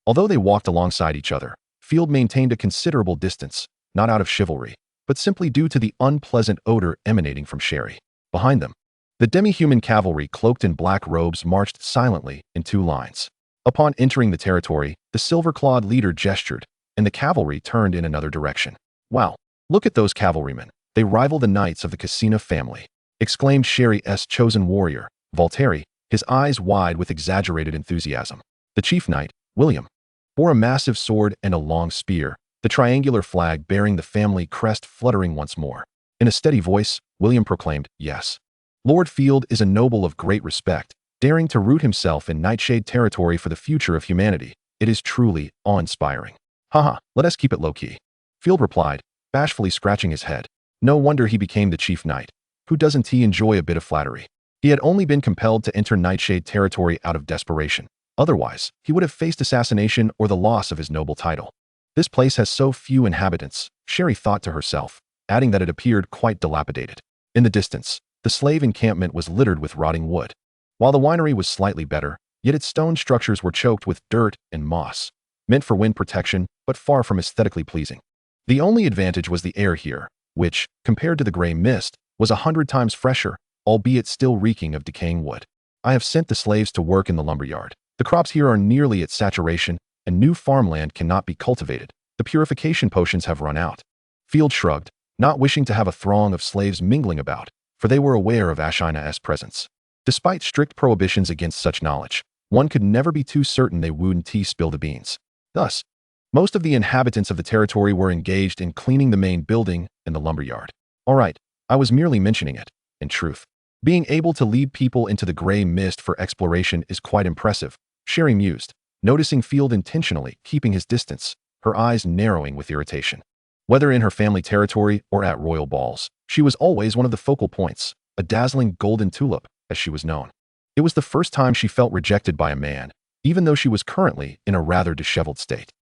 Although they walked alongside each other, Field maintained a considerable distance, not out of chivalry, but simply due to the unpleasant odor emanating from Sherry. Behind them, the demi-human cavalry cloaked in black robes marched silently in two lines. Upon entering the territory, the silver-clawed leader gestured, and the cavalry turned in another direction. Wow, look at those cavalrymen. They rival the knights of the Cassina family, exclaimed Sherry's chosen warrior, Voltaire, his eyes wide with exaggerated enthusiasm. The chief knight, William, bore a massive sword and a long spear, the triangular flag bearing the family crest fluttering once more. In a steady voice, William proclaimed, yes. Lord Field is a noble of great respect, daring to root himself in Nightshade territory for the future of humanity. It is truly awe-inspiring. Haha, let us keep it low-key. Field replied, bashfully scratching his head. No wonder he became the chief knight. Who doesn't he enjoy a bit of flattery? He had only been compelled to enter Nightshade territory out of desperation. Otherwise, he would have faced assassination or the loss of his noble title. This place has so few inhabitants, Sherry thought to herself, adding that it appeared quite dilapidated. In the distance, the slave encampment was littered with rotting wood. While the winery was slightly better, yet its stone structures were choked with dirt and moss, meant for wind protection, but far from aesthetically pleasing. The only advantage was the air here, which, compared to the gray mist, was 100 times fresher, albeit still reeking of decaying wood. I have sent the slaves to work in the lumberyard. The crops here are nearly at saturation, and new farmland cannot be cultivated. The purification potions have run out. Field shrugged, not wishing to have a throng of slaves mingling about, for they were aware of Ashina's presence. Despite strict prohibitions against such knowledge, one could never be too certain they wouldn't spill the beans. Thus, most of the inhabitants of the territory were engaged in cleaning the main building and the lumberyard. All right, I was merely mentioning it. In truth, being able to lead people into the gray mist for exploration is quite impressive, Sherry mused, noticing Field intentionally keeping his distance, her eyes narrowing with irritation. Whether in her family territory or at royal balls, she was always one of the focal points, a dazzling golden tulip, as she was known. It was the first time she felt rejected by a man, even though she was currently in a rather disheveled state.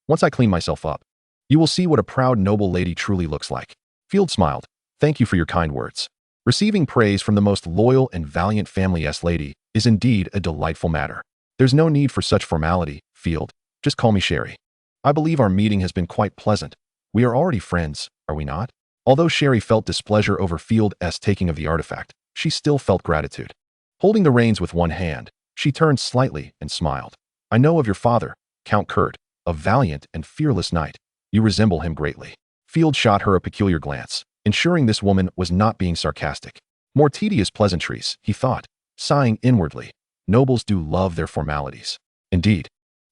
Once I clean myself up, you will see what a proud noble lady truly looks like. Field smiled. Thank you for your kind words. Receiving praise from the most loyal and valiant family-s lady is indeed a delightful matter. There's no need for such formality, Field. Just call me Sherry. I believe our meeting has been quite pleasant. We are already friends, are we not? Although Sherry felt displeasure over Field's taking of the artifact, she still felt gratitude. Holding the reins with one hand, she turned slightly and smiled. I know of your father, Count Kurt, a valiant and fearless knight. You resemble him greatly. Field shot her a peculiar glance, ensuring this woman was not being sarcastic. More tedious pleasantries, he thought, sighing inwardly. Nobles do love their formalities. Indeed,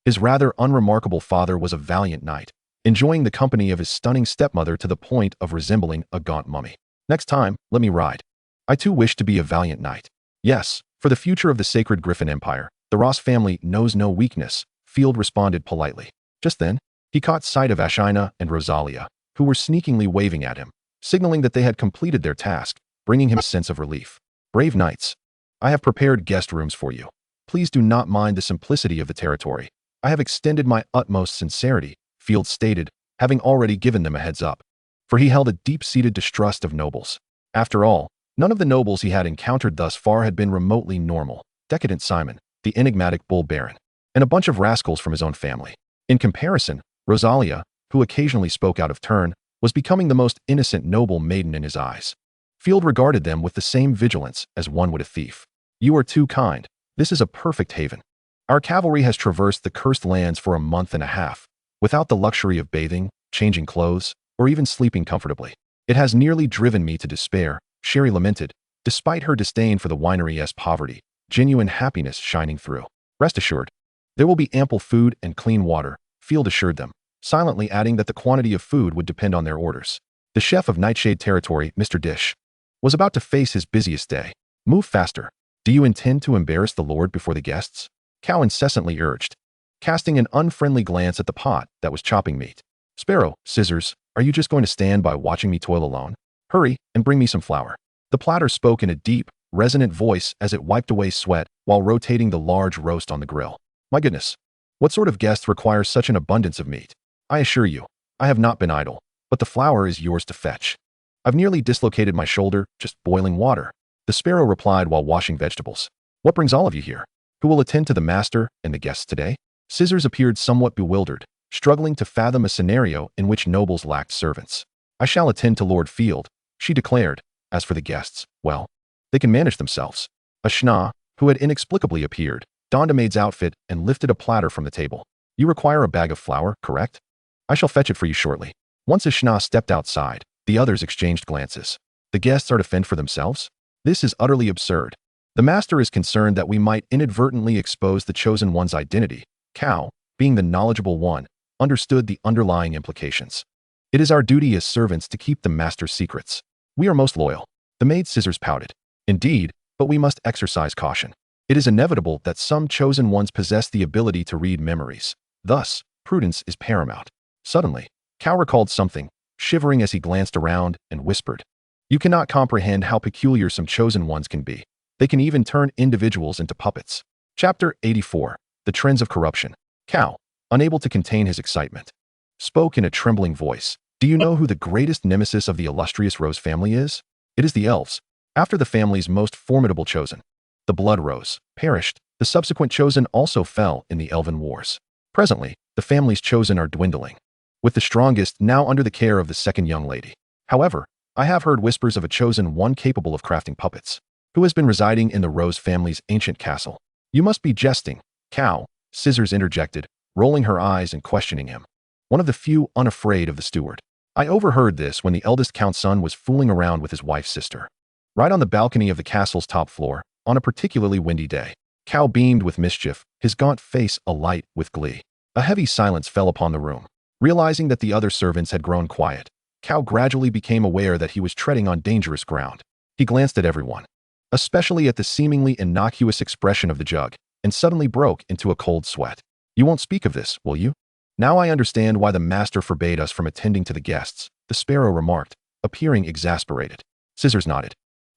his rather unremarkable father was a valiant knight, enjoying the company of his stunning stepmother to the point of resembling a gaunt mummy. Next time, let me ride. I too wish to be a valiant knight. Yes, for the future of the sacred Griffin Empire, the Ross family knows no weakness, Field responded politely. Just then, he caught sight of Ashina and Rosalia, who were sneakingly waving at him, signaling that they had completed their task, bringing him a sense of relief. Brave knights, I have prepared guest rooms for you. Please do not mind the simplicity of the territory. I have extended my utmost sincerity, Field stated, having already given them a heads up. For he held a deep-seated distrust of nobles. After all, none of the nobles he had encountered thus far had been remotely normal. Decadent Simon, the enigmatic bull baron, and a bunch of rascals from his own family. In comparison, Rosalia, who occasionally spoke out of turn, was becoming the most innocent noble maiden in his eyes. Field regarded them with the same vigilance as one would a thief. You are too kind. This is a perfect haven. Our cavalry has traversed the cursed lands for a month and a half, without the luxury of bathing, changing clothes, or even sleeping comfortably. It has nearly driven me to despair, Sherry lamented, despite her disdain for the winery's poverty, genuine happiness shining through. Rest assured, there will be ample food and clean water, Field assured them, silently adding that the quantity of food would depend on their orders. The chef of Nightshade Territory, Mr. Dish, was about to face his busiest day. Move faster. Do you intend to embarrass the Lord before the guests? Cow incessantly urged, casting an unfriendly glance at the pot that was chopping meat. Sparrow, Scissors, are you just going to stand by watching me toil alone? Hurry and bring me some flour. The platter spoke in a deep, resonant voice as it wiped away sweat while rotating the large roast on the grill. My goodness, what sort of guest requires such an abundance of meat? I assure you, I have not been idle, but the flour is yours to fetch. I've nearly dislocated my shoulder just boiling water. The sparrow replied while washing vegetables. What brings all of you here? Who will attend to the master and the guests today? Scissors appeared somewhat bewildered, struggling to fathom a scenario in which nobles lacked servants. I shall attend to Lord Field, she declared. As for the guests, well, they can manage themselves. Ashna, who had inexplicably appeared, donned a maid's outfit and lifted a platter from the table. You require a bag of flour, correct? I shall fetch it for you shortly. Once Ashna stepped outside, the others exchanged glances. The guests are to fend for themselves? This is utterly absurd. The master is concerned that we might inadvertently expose the chosen one's identity. Cow, being the knowledgeable one, understood the underlying implications. It is our duty as servants to keep the master's secrets. We are most loyal. The maid Scissors pouted. Indeed, but we must exercise caution. It is inevitable that some chosen ones possess the ability to read memories. Thus, prudence is paramount. Suddenly, Cow recalled something, shivering as he glanced around and whispered. You cannot comprehend how peculiar some chosen ones can be. They can even turn individuals into puppets. Chapter 84. The Trends of Corruption. Cow, unable to contain his excitement, spoke in a trembling voice. Do you know who the greatest nemesis of the illustrious Rose family is? It is the elves. After the family's most formidable chosen, the Blood Rose, perished, the subsequent chosen also fell in the Elven Wars. Presently, the family's chosen are dwindling, with the strongest now under the care of the second young lady. However, I have heard whispers of a chosen one capable of crafting puppets, who has been residing in the Rose family's ancient castle. You must be jesting, Cow, Scissors interjected, rolling her eyes and questioning him. One of the few unafraid of the steward. I overheard this when the eldest count's son was fooling around with his wife's sister. Right on the balcony of the castle's top floor, on a particularly windy day. Cow beamed with mischief, his gaunt face alight with glee. A heavy silence fell upon the room. Realizing that the other servants had grown quiet, Cow gradually became aware that he was treading on dangerous ground. He glanced at everyone, especially at the seemingly innocuous expression of the jug, and suddenly broke into a cold sweat. You won't speak of this, will you? Now I understand why the master forbade us from attending to the guests, the sparrow remarked, appearing exasperated. Scissors nodded.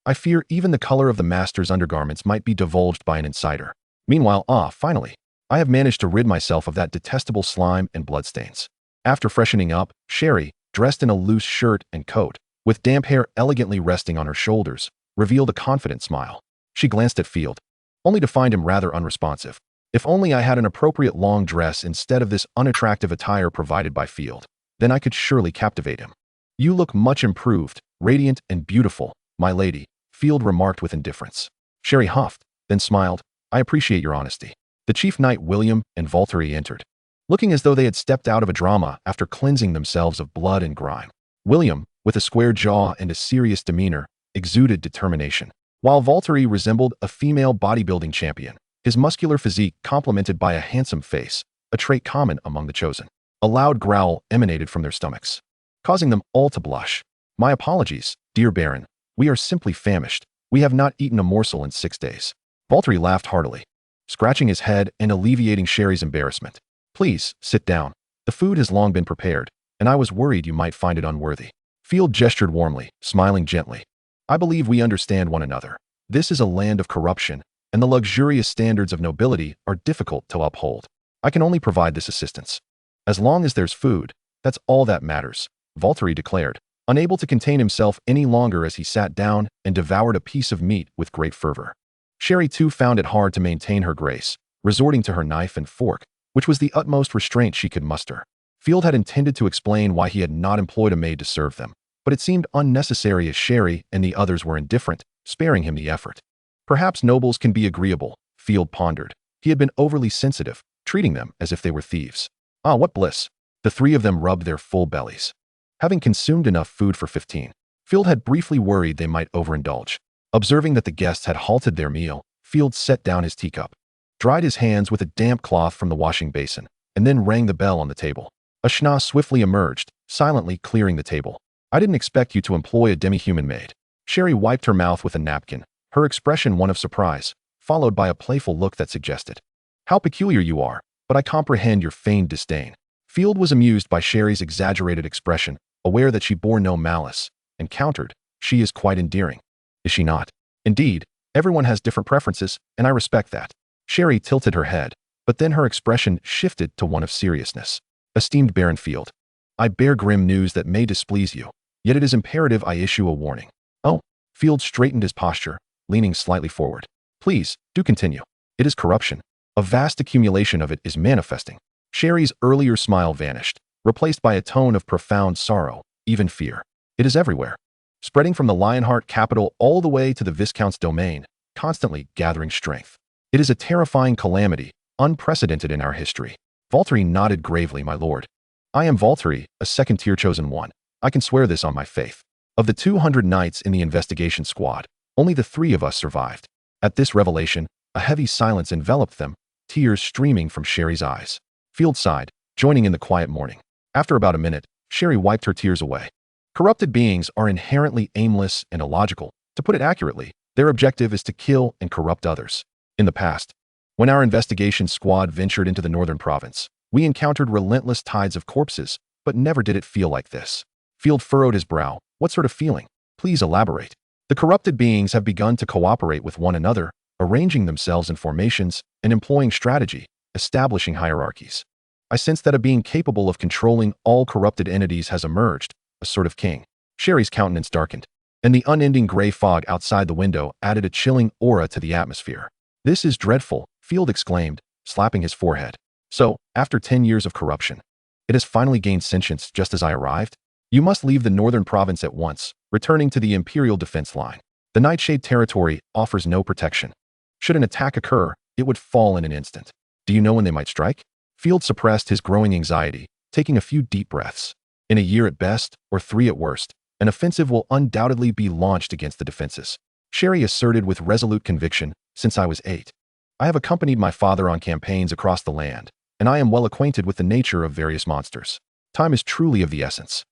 I fear even the color of the master's undergarments might be divulged by an insider. Meanwhile, finally, I have managed to rid myself of that detestable slime and bloodstains. After freshening up, Sherry, dressed in a loose shirt and coat, with damp hair elegantly resting on her shoulders, revealed a confident smile. She glanced at Field, only to find him rather unresponsive. If only I had an appropriate long dress instead of this unattractive attire provided by Field, then I could surely captivate him. You look much improved, radiant and beautiful, my lady, Field remarked with indifference. Sherry huffed, then smiled. I appreciate your honesty. The chief knight William and Valtteri entered, looking as though they had stepped out of a drama after cleansing themselves of blood and grime. William, with a square jaw and a serious demeanor, exuded determination, while Valtteri resembled a female bodybuilding champion, his muscular physique complemented by a handsome face, a trait common among the chosen. A loud growl emanated from their stomachs, causing them all to blush. My apologies, dear Baron. We are simply famished. We have not eaten a morsel in 6 days. Valtteri laughed heartily, scratching his head and alleviating Sherry's embarrassment. Please, sit down. The food has long been prepared, and I was worried you might find it unworthy. Field gestured warmly, smiling gently. I believe we understand one another. This is a land of corruption, and the luxurious standards of nobility are difficult to uphold. I can only provide this assistance. As long as there's food, that's all that matters, Valtteri declared, unable to contain himself any longer as he sat down and devoured a piece of meat with great fervor. Sherry too found it hard to maintain her grace, resorting to her knife and fork, which was the utmost restraint she could muster. Field had intended to explain why he had not employed a maid to serve them, but it seemed unnecessary as Sherry and the others were indifferent, sparing him the effort. Perhaps nobles can be agreeable, Field pondered. He had been overly sensitive, treating them as if they were thieves. Ah, what bliss! The three of them rubbed their full bellies, having consumed enough food for 15. Field had briefly worried they might overindulge. Observing that the guests had halted their meal, Field set down his teacup, dried his hands with a damp cloth from the washing basin, and then rang the bell on the table. A schna swiftly emerged, silently clearing the table. I didn't expect you to employ a demi-human maid. Sherry wiped her mouth with a napkin, her expression one of surprise, followed by a playful look that suggested, how peculiar you are, but I comprehend your feigned disdain. Field was amused by Sherry's exaggerated expression, aware that she bore no malice, and countered, she is quite endearing. Is she not? Indeed, everyone has different preferences, and I respect that. Sherry tilted her head, but then her expression shifted to one of seriousness. Esteemed Baron Field, I bear grim news that may displease you, yet it is imperative I issue a warning. Oh, Field straightened his posture, leaning slightly forward. Please, do continue. It is corruption. A vast accumulation of it is manifesting. Sherry's earlier smile vanished, replaced by a tone of profound sorrow, even fear. It is everywhere, spreading from the Lionheart capital all the way to the Viscount's domain, constantly gathering strength. It is a terrifying calamity, unprecedented in our history. Valtteri nodded gravely, my lord. I am Valtteri, a second-tier chosen one. I can swear this on my faith. Of the 200 knights in the investigation squad, only the 3 of us survived. At this revelation, a heavy silence enveloped them, tears streaming from Sherry's eyes. Field sighed, joining in the quiet mourning. After about a minute, Sherry wiped her tears away. Corrupted beings are inherently aimless and illogical. To put it accurately, their objective is to kill and corrupt others. In the past, when our investigation squad ventured into the northern province, we encountered relentless tides of corpses, but never did it feel like this. Field furrowed his brow. What sort of feeling? Please elaborate. The corrupted beings have begun to cooperate with one another, arranging themselves in formations and employing strategy, establishing hierarchies. I sense that a being capable of controlling all corrupted entities has emerged, a sort of king. Sherry's countenance darkened, and the unending gray fog outside the window added a chilling aura to the atmosphere. This is dreadful, Field exclaimed, slapping his forehead. So, after 10 years of corruption, it has finally gained sentience just as I arrived? You must leave the northern province at once, returning to the Imperial defense line. The Nightshade territory offers no protection. Should an attack occur, it would fall in an instant. Do you know when they might strike? Field suppressed his growing anxiety, taking a few deep breaths. In a year at best, or 3 at worst, an offensive will undoubtedly be launched against the defenses. Sherry asserted with resolute conviction, since I was 8. I have accompanied my father on campaigns across the land, and I am well acquainted with the nature of various monsters. Time is truly of the essence.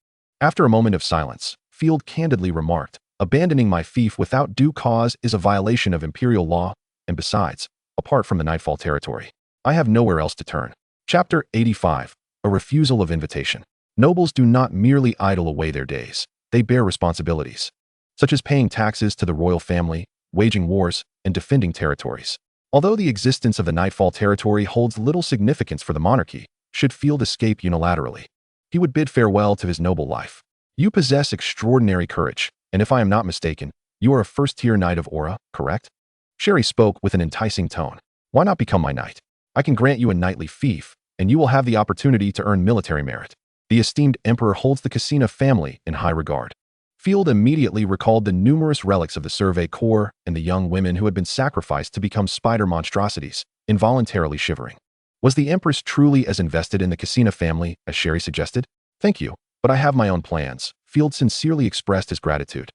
After a moment of silence, Field candidly remarked, abandoning my fief without due cause is a violation of imperial law, and besides, apart from the Nightfall territory, I have nowhere else to turn. Chapter 85. A refusal of invitation. Nobles do not merely idle away their days. They bear responsibilities, such as paying taxes to the royal family, waging wars, and defending territories. Although the existence of the Nightfall territory holds little significance for the monarchy, should Field escape unilaterally, he would bid farewell to his noble life. You possess extraordinary courage, and if I am not mistaken, You are a first-tier knight of Aura, correct? Sherry spoke with an enticing tone. Why not become my knight? I can grant you a knightly fief, and you will have the opportunity to earn military merit. The esteemed emperor holds the Cassina family in high regard. Field immediately recalled the numerous relics of the Survey Corps and the young women who had been sacrificed to become spider monstrosities, involuntarily shivering. Was the empress truly as invested in the Cassina family as Sherry suggested? Thank you, but I have my own plans. Field sincerely expressed his gratitude,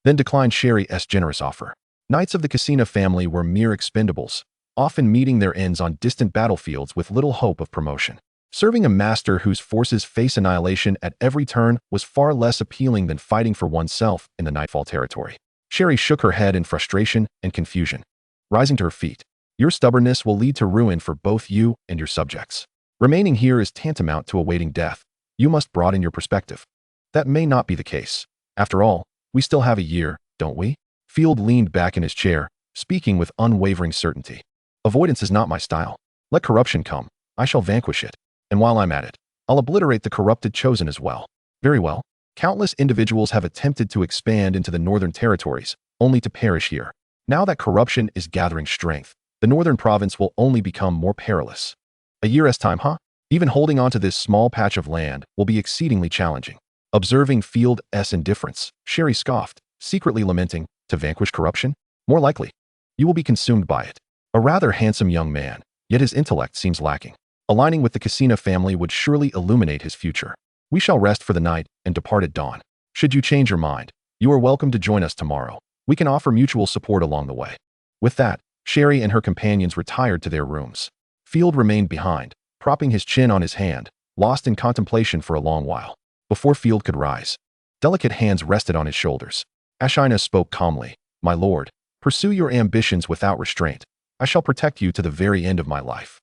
then declined Sherry's generous offer. Knights of the Cassina family were mere expendables, often meeting their ends on distant battlefields with little hope of promotion. Serving a master whose forces face annihilation at every turn was far less appealing than fighting for oneself in the Nightfall territory. Sherry shook her head in frustration and confusion. Rising to her feet, your stubbornness will lead to ruin for both you and your subjects. Remaining here is tantamount to awaiting death. You must broaden your perspective. That may not be the case. After all, we still have a year, don't we? Field leaned back in his chair, speaking with unwavering certainty. Avoidance is not my style. Let corruption come. I shall vanquish it. And while I'm at it, I'll obliterate the corrupted Chosen as well. Very well. Countless individuals have attempted to expand into the northern territories, only to perish here. Now that corruption is gathering strength, the northern province will only become more perilous. A year's time, huh? Even holding on to this small patch of land will be exceedingly challenging. Observing Field's indifference, Sherry scoffed, secretly lamenting, to vanquish corruption? More likely, you will be consumed by it. A rather handsome young man, yet his intellect seems lacking. Aligning with the Cassina family would surely illuminate his future. We shall rest for the night and depart at dawn. Should you change your mind, you are welcome to join us tomorrow. We can offer mutual support along the way. With that, Sherry and her companions retired to their rooms. Field remained behind, propping his chin on his hand, lost in contemplation for a long while. Before Field could rise, delicate hands rested on his shoulders. Ashina spoke calmly. My lord, pursue your ambitions without restraint. I shall protect you to the very end of my life.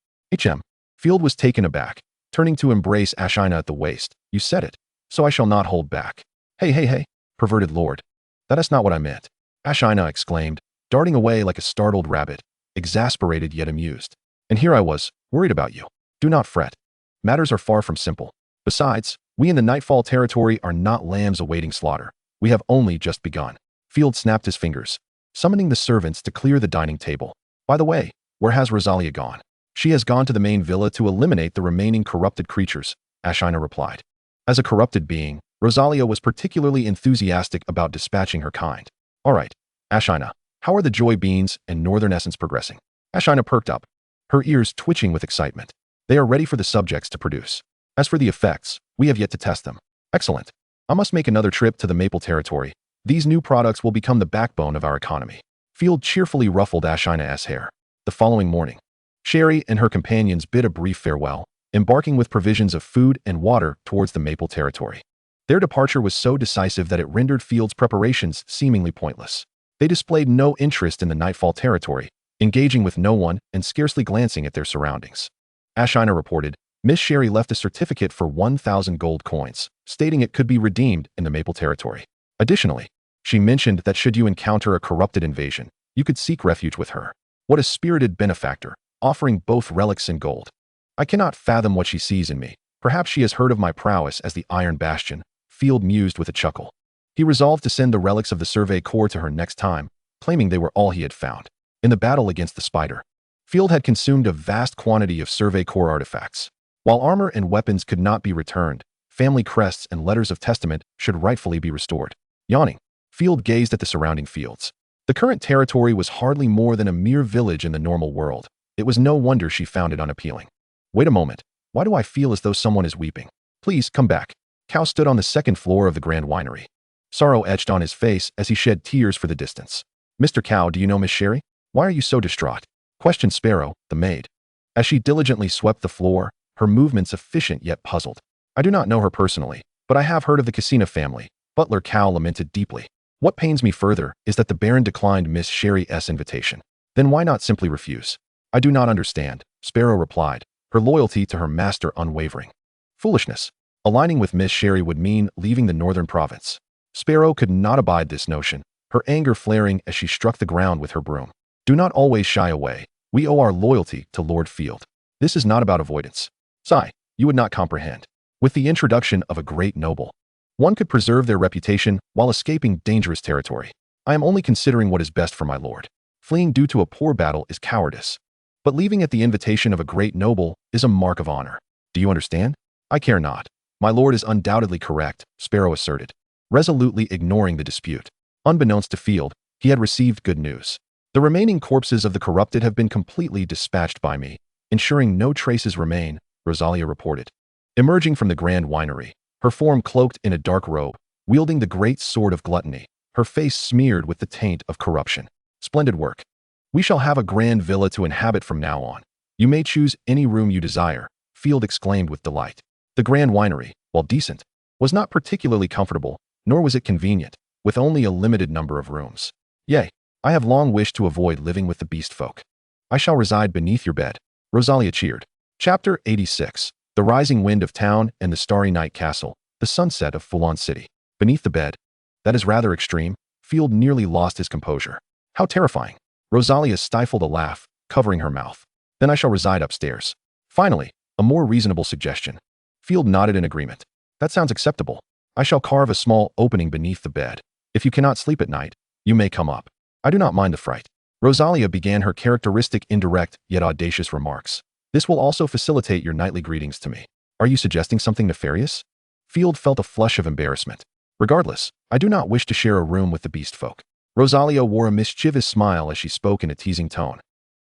Field was taken aback, turning to embrace Ashina at the waist. You said it, so I shall not hold back. Hey, perverted lord. That is not what I meant. Ashina exclaimed, darting away like a startled rabbit, exasperated yet amused. And here I was, worried about you. Do not fret. Matters are far from simple. Besides, we in the Nightfall territory are not lambs awaiting slaughter. We have only just begun. Field snapped his fingers, summoning the servants to clear the dining table. By the way, where has Rosalia gone? She has gone to the main villa to eliminate the remaining corrupted creatures, Ashina replied. As a corrupted being, Rosalia was particularly enthusiastic about dispatching her kind. All right, Ashina, how are the joy beans and northern essence progressing? Ashina perked up, her ears twitching with excitement. They are ready for the subjects to produce. As for the effects, we have yet to test them. Excellent. I must make another trip to the Maple territory. These new products will become the backbone of our economy. Field cheerfully ruffled Ashina's hair. The following morning, Sherry and her companions bid a brief farewell, embarking with provisions of food and water towards the Maple territory. Their departure was so decisive that it rendered Field's preparations seemingly pointless. They displayed no interest in the Nightfall territory, engaging with no one and scarcely glancing at their surroundings. Ashina reported, Miss Sherry left a certificate for 1,000 gold coins, stating it could be redeemed in the Maple territory. Additionally, she mentioned that should you encounter a corrupted invasion, you could seek refuge with her. What a spirited benefactor, offering both relics and gold. I cannot fathom what she sees in me. Perhaps she has heard of my prowess as the Iron Bastion, Field mused with a chuckle. He resolved to send the relics of the Survey Corps to her next time, claiming they were all he had found. In the battle against the spider, Field had consumed a vast quantity of Survey Corps artifacts. While armor and weapons could not be returned, family crests and letters of testament should rightfully be restored. Yawning, Field gazed at the surrounding fields. The current territory was hardly more than a mere village in the normal world. It was no wonder she found it unappealing. Wait a moment. Why do I feel as though someone is weeping? Please, come back. Cow stood on the second floor of the Grand Winery. Sorrow etched on his face as he shed tears for the distance. Mr. Cow, do you know Miss Sherry? Why are you so distraught? Questioned Sparrow, the maid. As she diligently swept the floor, her movements efficient yet puzzled. I do not know her personally, but I have heard of the Cassina family. Butler Cow lamented deeply. What pains me further is that the Baron declined Miss Sherry's invitation. Then why not simply refuse? I do not understand, Sparrow replied, her loyalty to her master unwavering. Foolishness. Aligning with Miss Sherry would mean leaving the northern province. Sparrow could not abide this notion, her anger flaring as she struck the ground with her broom. Do not always shy away. We owe our loyalty to Lord Field. This is not about avoidance. Sigh, you would not comprehend. With the introduction of a great noble, one could preserve their reputation while escaping dangerous territory. I am only considering what is best for my lord. Fleeing due to a poor battle is cowardice. But leaving at the invitation of a great noble is a mark of honor. Do you understand? I care not. My lord is undoubtedly correct, Sparrow asserted, resolutely ignoring the dispute. Unbeknownst to Field, he had received good news. The remaining corpses of the corrupted have been completely dispatched by me, ensuring no traces remain, Rosalia reported. Emerging from the grand winery, her form cloaked in a dark robe, wielding the great sword of gluttony, her face smeared with the taint of corruption. Splendid work. We shall have a grand villa to inhabit from now on. You may choose any room you desire, Field exclaimed with delight. The grand winery, while decent, was not particularly comfortable, nor was it convenient, with only a limited number of rooms. Yea, I have long wished to avoid living with the beast folk. I shall reside beneath your bed, Rosalia cheered. Chapter 86. The rising wind of town and the starry night castle, the sunset of Fulon City. Beneath the bed. That is rather extreme. Field nearly lost his composure. How terrifying. Rosalia stifled a laugh, covering her mouth. Then I shall reside upstairs. Finally, a more reasonable suggestion. Field nodded in agreement. That sounds acceptable. I shall carve a small opening beneath the bed. If you cannot sleep at night, you may come up. I do not mind the fright. Rosalia began her characteristic indirect yet audacious remarks. This will also facilitate your nightly greetings to me. Are you suggesting something nefarious? Field felt a flush of embarrassment. Regardless, I do not wish to share a room with the beast folk. Rosalia wore a mischievous smile as she spoke in a teasing tone.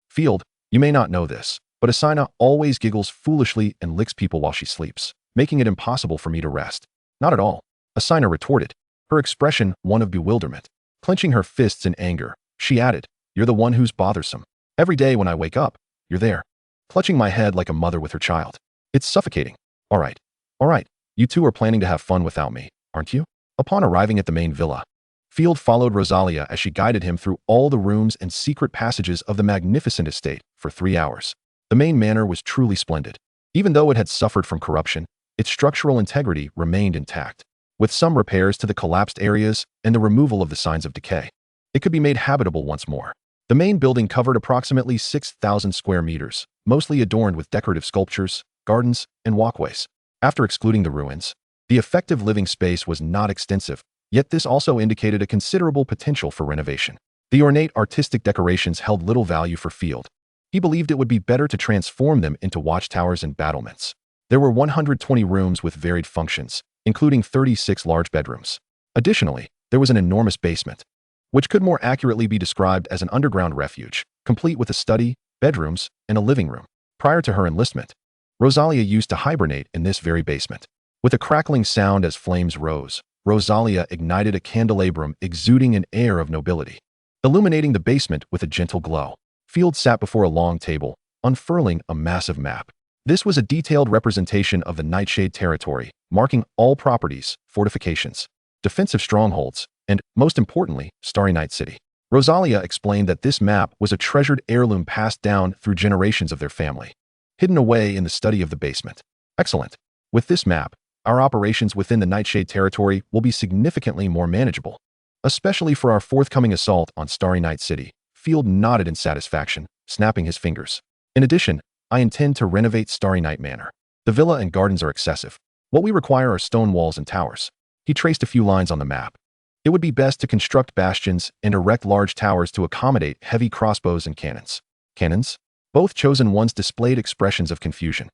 Field, you may not know this, but Asina always giggles foolishly and licks people while she sleeps, making it impossible for me to rest. Not at all, Asina retorted, her expression one of bewilderment. Clenching her fists in anger, she added, You're the one who's bothersome. Every day when I wake up, you're there, clutching my head like a mother with her child. It's suffocating. All right. You two are planning to have fun without me, aren't you? Upon arriving at the main villa, Field followed Rosalia as she guided him through all the rooms and secret passages of the magnificent estate for 3 hours. The main manor was truly splendid. Even though it had suffered from corruption, its structural integrity remained intact, with some repairs to the collapsed areas and the removal of the signs of decay. It could be made habitable once more. The main building covered approximately 6,000 square meters, mostly adorned with decorative sculptures, gardens, and walkways. After excluding the ruins, the effective living space was not extensive, yet this also indicated a considerable potential for renovation. The ornate artistic decorations held little value for Field. He believed it would be better to transform them into watchtowers and battlements. There were 120 rooms with varied functions, including 36 large bedrooms. Additionally, there was an enormous basement, which could more accurately be described as an underground refuge, complete with a study, bedrooms, and a living room. Prior to her enlistment, Rosalia used to hibernate in this very basement. With a crackling sound as flames rose, Rosalia ignited a candelabrum exuding an air of nobility, illuminating the basement with a gentle glow. Field sat before a long table, unfurling a massive map. This was a detailed representation of the Nightshade territory, marking all properties, fortifications, defensive strongholds, and, most importantly, Starry Night City. Rosalia explained that this map was a treasured heirloom passed down through generations of their family, hidden away in the study of the basement. Excellent. With this map, our operations within the Nightshade territory will be significantly more manageable, especially for our forthcoming assault on Starry Night City. Field nodded in satisfaction, snapping his fingers. In addition, I intend to renovate Starry Night Manor. The villa and gardens are excessive. What we require are stone walls and towers. He traced a few lines on the map. It would be best to construct bastions and erect large towers to accommodate heavy crossbows and cannons. Cannons? Both chosen ones displayed expressions of confusion.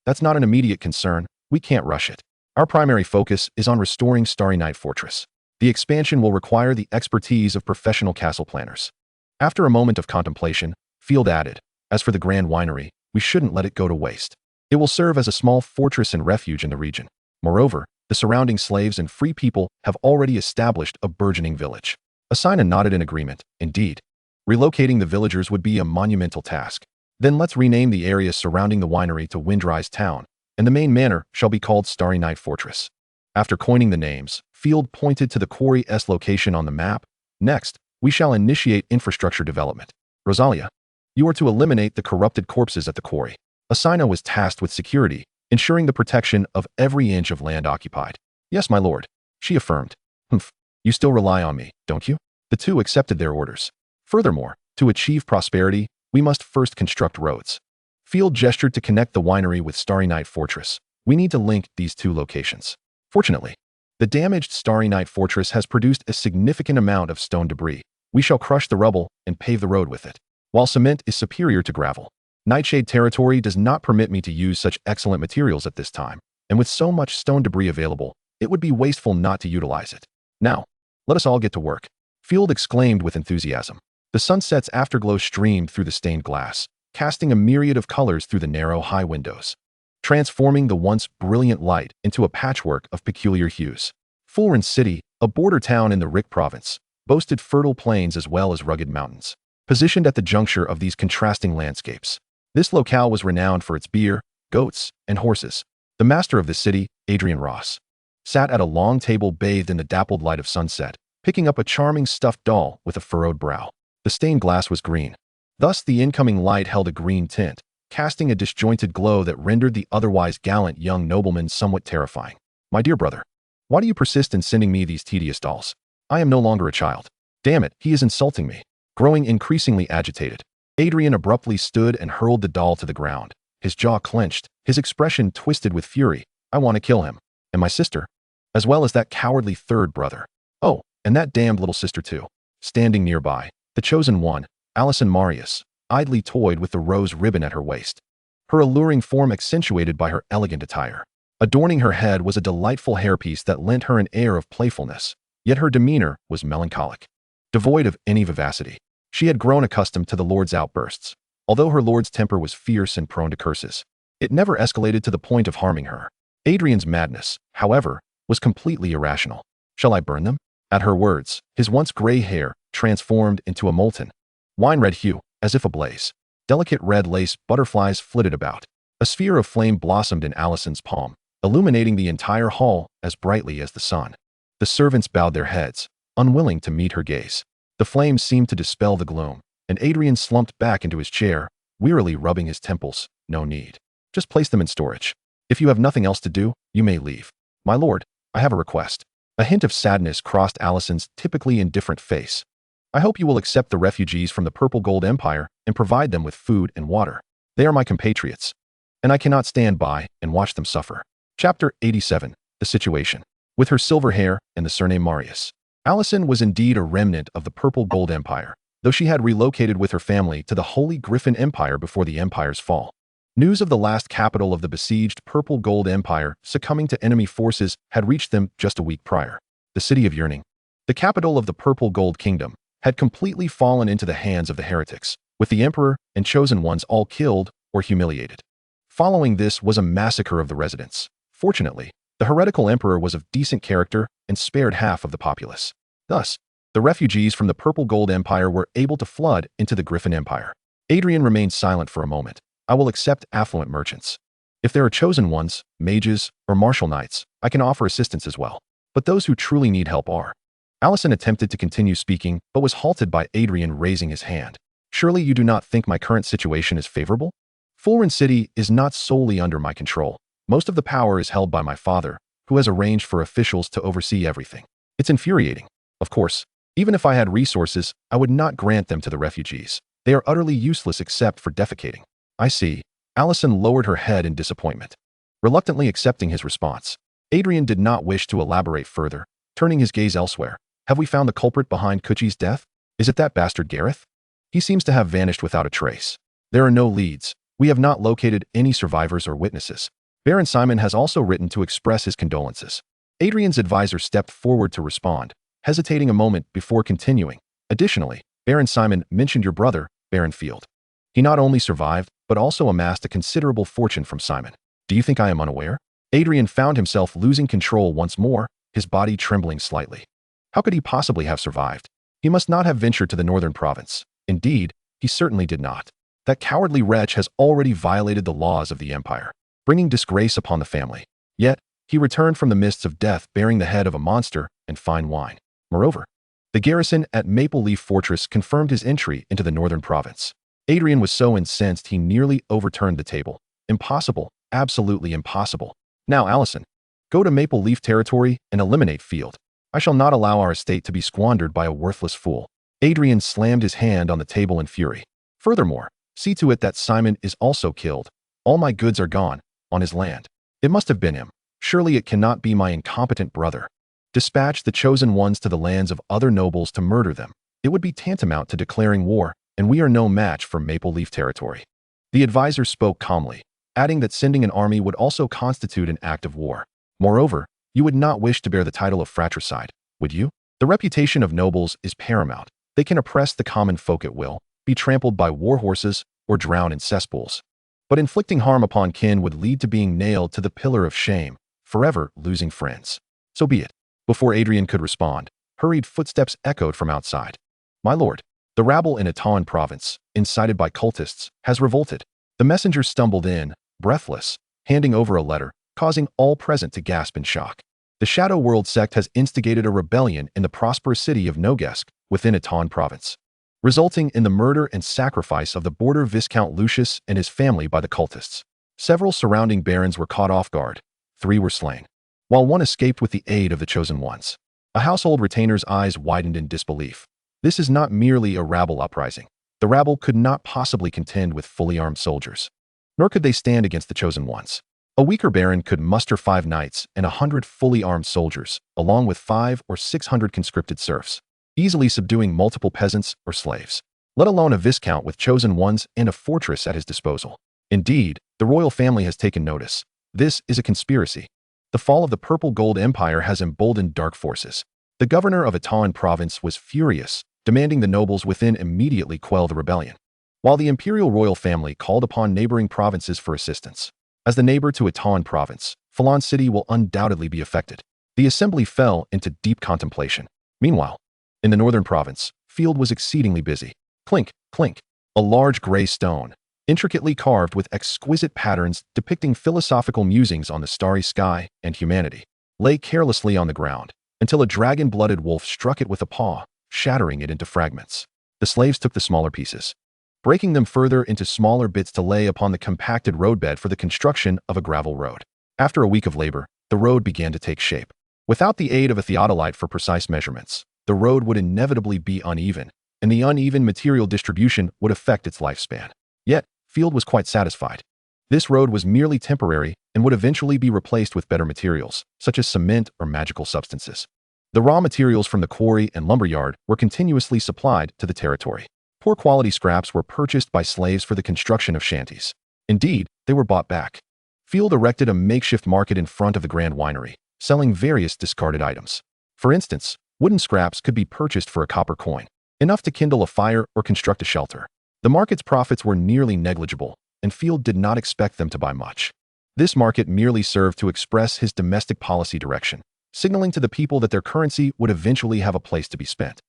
That's not an immediate concern. We can't rush it. Our primary focus is on restoring Starry Night Fortress. The expansion will require the expertise of professional castle planners. After a moment of contemplation, Field added, As for the Grand Winery, we shouldn't let it go to waste. It will serve as a small fortress and refuge in the region. Moreover, the surrounding slaves and free people have already established a burgeoning village. Asina nodded in agreement. Indeed, relocating the villagers would be a monumental task. Then let's rename the area surrounding the winery to Windrise Town, and the main manor shall be called Starry Night Fortress. After coining the names, Field pointed to the quarry's location on the map. Next, we shall initiate infrastructure development. Rosalia, you are to eliminate the corrupted corpses at the quarry. Asina was tasked with security, ensuring the protection of every inch of land occupied. Yes, my lord, she affirmed. You still rely on me, don't you? The two accepted their orders. Furthermore, to achieve prosperity, we must first construct roads. Field gestured to connect the winery with Starry Night Fortress. We need to link these two locations. Fortunately, The damaged Starry Night fortress has produced a significant amount of stone debris. We shall crush the rubble and pave the road with it. While cement is superior to gravel, Nightshade territory does not permit me to use such excellent materials at this time, and with so much stone debris available, it would be wasteful not to utilize it. Now, let us all get to work. Field exclaimed with enthusiasm. The sunset's afterglow streamed through the stained glass, casting a myriad of colors through the narrow, high windows, transforming the once brilliant light into a patchwork of peculiar hues. Fulren City, a border town in the Rick province, boasted fertile plains as well as rugged mountains. Positioned at the juncture of these contrasting landscapes, this locale was renowned for its beer, goats, and horses. The master of the city, Adrian Ross, sat at a long table bathed in the dappled light of sunset, picking up a charming stuffed doll with a furrowed brow. The stained glass was green. Thus, the incoming light held a green tint, casting a disjointed glow that rendered the otherwise gallant young nobleman somewhat terrifying. My dear brother, why do you persist in sending me these tedious dolls? I am no longer a child. Damn it, he is insulting me. Growing increasingly agitated, Adrian abruptly stood and hurled the doll to the ground. His jaw clenched, his expression twisted with fury. I want to kill him. And my sister, as well as that cowardly third brother. Oh, and that damned little sister too. Standing nearby, the chosen one, Allison Marius, idly toyed with the rose ribbon at her waist, her alluring form accentuated by her elegant attire. Adorning her head was a delightful hairpiece that lent her an air of playfulness, yet her demeanor was melancholic, devoid of any vivacity. She had grown accustomed to the Lord's outbursts. Although her Lord's temper was fierce and prone to curses, it never escalated to the point of harming her. Adrian's madness, however, was completely irrational. Shall I burn them? At her words, his once gray hair transformed into a molten, wine-red hue, as if ablaze. Delicate red lace butterflies flitted about. A sphere of flame blossomed in Allison's palm, illuminating the entire hall as brightly as the sun. The servants bowed their heads, unwilling to meet her gaze. The flames seemed to dispel the gloom, and Adrian slumped back into his chair, wearily rubbing his temples. No need. Just place them in storage. If you have nothing else to do, you may leave. My lord, I have a request. A hint of sadness crossed Allison's typically indifferent face. I hope you will accept the refugees from the Purple Gold Empire and provide them with food and water. They are my compatriots, and I cannot stand by and watch them suffer. Chapter 87. The Situation. With her silver hair and the surname Marius, Allison was indeed a remnant of the Purple Gold Empire, though she had relocated with her family to the Holy Griffin Empire before the empire's fall. News of the last capital of the besieged Purple Gold Empire succumbing to enemy forces had reached them just a week prior. The city of Yearning, the capital of the Purple Gold Kingdom, had completely fallen into the hands of the heretics, with the emperor and chosen ones all killed or humiliated. Following this was a massacre of the residents. Fortunately, the heretical emperor was of decent character and spared half of the populace. Thus, the refugees from the Purple Gold Empire were able to flood into the Griffin Empire. Adrian remained silent for a moment. I will accept affluent merchants. If there are chosen ones, mages, or martial knights, I can offer assistance as well. But those who truly need help are. Allison attempted to continue speaking, but was halted by Adrian raising his hand. Surely you do not think my current situation is favorable? Fulren City is not solely under my control. Most of the power is held by my father, who has arranged for officials to oversee everything. It's infuriating. Of course, even if I had resources, I would not grant them to the refugees. They are utterly useless except for defecating. I see. Allison lowered her head in disappointment, reluctantly accepting his response. Adrian did not wish to elaborate further, turning his gaze elsewhere. Have we found the culprit behind Kuchi's death? Is it that bastard Gareth? He seems to have vanished without a trace. There are no leads. We have not located any survivors or witnesses. Baron Simon has also written to express his condolences. Adrian's advisor stepped forward to respond, hesitating a moment before continuing. Additionally, Baron Simon mentioned your brother, Baron Field. He not only survived, but also amassed a considerable fortune from Simon. Do you think I am unaware? Adrian found himself losing control once more, his body trembling slightly. How could he possibly have survived? He must not have ventured to the northern province. Indeed, he certainly did not. That cowardly wretch has already violated the laws of the empire, bringing disgrace upon the family. Yet, he returned from the mists of death bearing the head of a monster and fine wine. Moreover, the garrison at Maple Leaf Fortress confirmed his entry into the northern province. Adrian was so incensed he nearly overturned the table. Impossible, absolutely impossible. Now, Allison, go to Maple Leaf territory and eliminate Field. I shall not allow our estate to be squandered by a worthless fool. Adrian slammed his hand on the table in fury. Furthermore, see to it that Simon is also killed. All my goods are gone, on his land. It must have been him. Surely it cannot be my incompetent brother. Dispatch the chosen ones to the lands of other nobles to murder them. It would be tantamount to declaring war, and we are no match for Maple Leaf territory. The advisor spoke calmly, adding that sending an army would also constitute an act of war. Moreover, you would not wish to bear the title of fratricide, would you? The reputation of nobles is paramount. They can oppress the common folk at will, be trampled by war horses, or drown in cesspools. But inflicting harm upon kin would lead to being nailed to the pillar of shame, forever losing friends. So be it. Before Adrian could respond, hurried footsteps echoed from outside. My lord, the rabble in Aton province, incited by cultists, has revolted. The messenger stumbled in, breathless, handing over a letter, causing all present to gasp in shock. The Shadow World sect has instigated a rebellion in the prosperous city of Nogesk within Aton province, resulting in the murder and sacrifice of the border Viscount Lucius and his family by the cultists. Several surrounding barons were caught off guard. 3 were slain, while 1 escaped with the aid of the chosen ones. A household retainer's eyes widened in disbelief. This is not merely a rabble uprising. The rabble could not possibly contend with fully armed soldiers, nor could they stand against the chosen ones. A weaker baron could muster 5 knights and 100 fully armed soldiers, along with 500 or 600 conscripted serfs, easily subduing multiple peasants or slaves, let alone a viscount with chosen ones and a fortress at his disposal. Indeed, the royal family has taken notice. This is a conspiracy. The fall of the Purple Gold Empire has emboldened dark forces. The governor of Aton province was furious, demanding the nobles within immediately quell the rebellion, while the imperial royal family called upon neighboring provinces for assistance. As the neighbor to Aton province, Falon City will undoubtedly be affected. The assembly fell into deep contemplation. Meanwhile, in the northern province, Field was exceedingly busy. Clink, clink. A large gray stone, intricately carved with exquisite patterns depicting philosophical musings on the starry sky and humanity, lay carelessly on the ground until a dragon-blooded wolf struck it with a paw, shattering it into fragments. The slaves took the smaller pieces, breaking them further into smaller bits to lay upon the compacted roadbed for the construction of a gravel road. After a week of labor, the road began to take shape. Without the aid of a theodolite for precise measurements, the road would inevitably be uneven, and the uneven material distribution would affect its lifespan. Yet, Field was quite satisfied. This road was merely temporary and would eventually be replaced with better materials, such as cement or magical substances. The raw materials from the quarry and lumberyard were continuously supplied to the territory. Poor quality scraps were purchased by slaves for the construction of shanties. Indeed, they were bought back. Field erected a makeshift market in front of the Grand Winery, selling various discarded items. For instance, wooden scraps could be purchased for a copper coin, enough to kindle a fire or construct a shelter. The market's profits were nearly negligible, and Field did not expect them to buy much. This market merely served to express his domestic policy direction, signaling to the people that their currency would eventually have a place to be spent.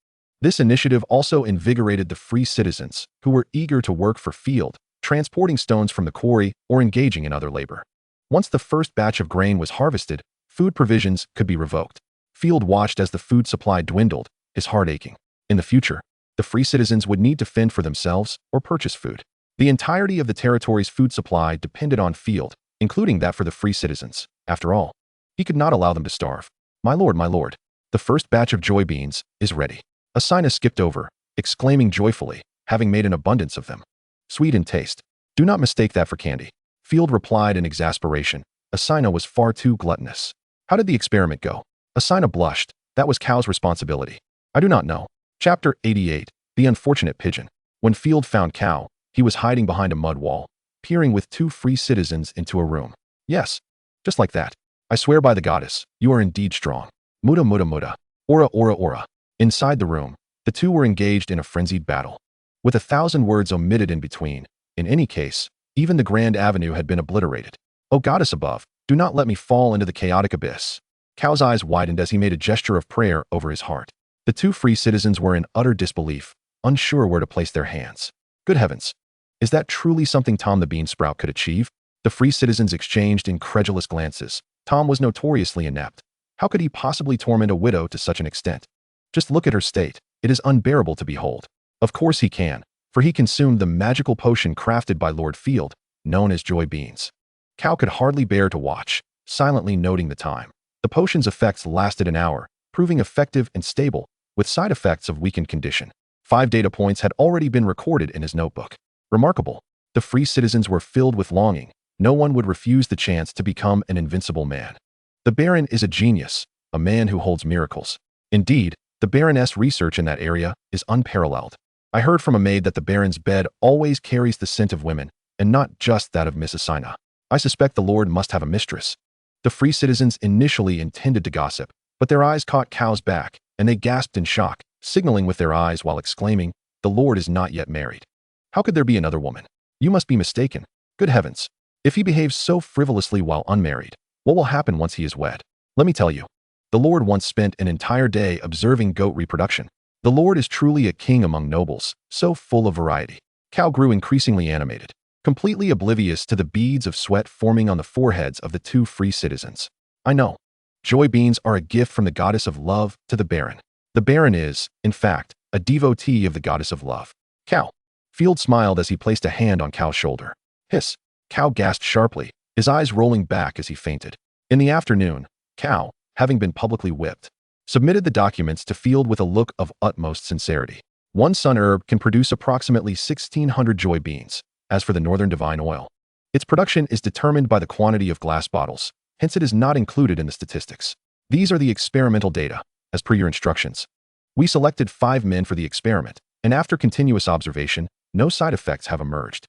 This initiative also invigorated the free citizens, who were eager to work for Field, transporting stones from the quarry or engaging in other labor. Once the first batch of grain was harvested, food provisions could be revoked. Field watched as the food supply dwindled, his heart aching. In the future, the free citizens would need to fend for themselves or purchase food. The entirety of the territory's food supply depended on Field, including that for the free citizens. After all, he could not allow them to starve. My lord, the first batch of joy beans is ready. Asina skipped over, exclaiming joyfully, having made an abundance of them. Sweet in taste. Do not mistake that for candy. Field replied in exasperation. Asina was far too gluttonous. How did the experiment go? Asina blushed. That was Cow's responsibility. I do not know. Chapter 88. The Unfortunate Pigeon. When Field found Cow, he was hiding behind a mud wall, peering with 2 free citizens into a room. Yes, just like that. I swear by the goddess, you are indeed strong. Muda muda muda. Ora ora ora. Inside the room, the 2 were engaged in a frenzied battle, with 1,000 words omitted in between. In any case, even the grand avenue had been obliterated. O goddess above, do not let me fall into the chaotic abyss. Cow's eyes widened as he made a gesture of prayer over his heart. The 2 free citizens were in utter disbelief, unsure where to place their hands. Good heavens! Is that truly something Tom the Bean Sprout could achieve? The free citizens exchanged incredulous glances. Tom was notoriously inept. How could he possibly torment a widow to such an extent? Just look at her state. It is unbearable to behold. Of course he can, for he consumed the magical potion crafted by Lord Field, known as Joy Beans. Cow could hardly bear to watch, silently noting the time. The potion's effects lasted an hour, proving effective and stable, with side effects of weakened condition. 5 data points had already been recorded in his notebook. Remarkable. The free citizens were filled with longing. No one would refuse the chance to become an invincible man. The Baron is a genius. a man who holds miracles. Indeed, the Baroness' research in that area is unparalleled. I heard from a maid that the Baron's bed always carries the scent of women, and not just that of Miss Asina. I suspect the Lord must have a mistress. The free citizens initially intended to gossip, but their eyes caught Cao's back, and they gasped in shock, signaling with their eyes while exclaiming, "The Lord is not yet married. How could there be another woman? You must be mistaken. Good heavens. If he behaves so frivolously while unmarried, what will happen once he is wed? Let me tell you. The Lord once spent an entire day observing goat reproduction. The Lord is truly a king among nobles, so full of variety." Cao grew increasingly animated, completely oblivious to the beads of sweat forming on the foreheads of the two free citizens. "I know. Joy beans are a gift from the goddess of love to the Baron. The Baron is, in fact, a devotee of the goddess of love." Cao. Field smiled as he placed a hand on Cao's shoulder. Hiss. Cao gasped sharply, his eyes rolling back as he fainted. In the afternoon, Cao, having been publicly whipped, submitted the documents to Field with a look of utmost sincerity. One sun herb can produce approximately 1,600 joy beans. As for the northern divine oil, its production is determined by the quantity of glass bottles, hence it is not included in the statistics. These are the experimental data, as per your instructions. We selected 5 men for the experiment, and after continuous observation, no side effects have emerged.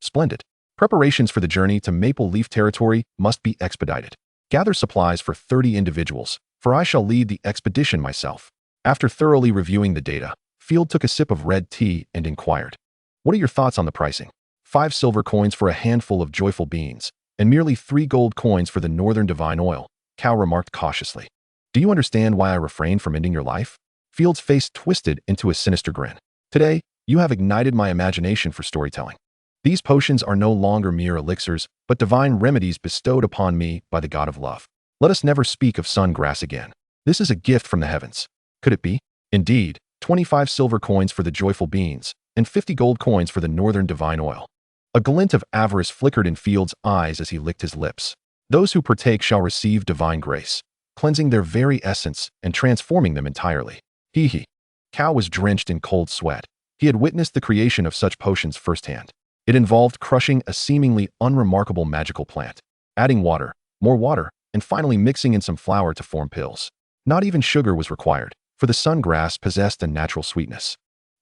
Splendid. Preparations for the journey to Maple Leaf territory must be expedited. Gather supplies for 30 individuals, for I shall lead the expedition myself. After thoroughly reviewing the data, Field took a sip of red tea and inquired, "What are your thoughts on the pricing? 5 silver coins for a handful of joyful beans, and merely 3 gold coins for the northern divine oil," Cao remarked cautiously. "Do you understand why I refrained from ending your life?" Field's face twisted into a sinister grin. "Today, you have ignited my imagination for storytelling. These potions are no longer mere elixirs, but divine remedies bestowed upon me by the god of love. Let us never speak of sun grass again. This is a gift from the heavens. Could it be? Indeed, 25 silver coins for the joyful beans, and 50 gold coins for the northern divine oil." A glint of avarice flickered in Field's eyes as he licked his lips. "Those who partake shall receive divine grace, cleansing their very essence and transforming them entirely." Hee. Cao was drenched in cold sweat. He had witnessed the creation of such potions firsthand. It involved crushing a seemingly unremarkable magical plant, adding water, more water, and finally mixing in some flour to form pills. Not even sugar was required, for the sun grass possessed a natural sweetness.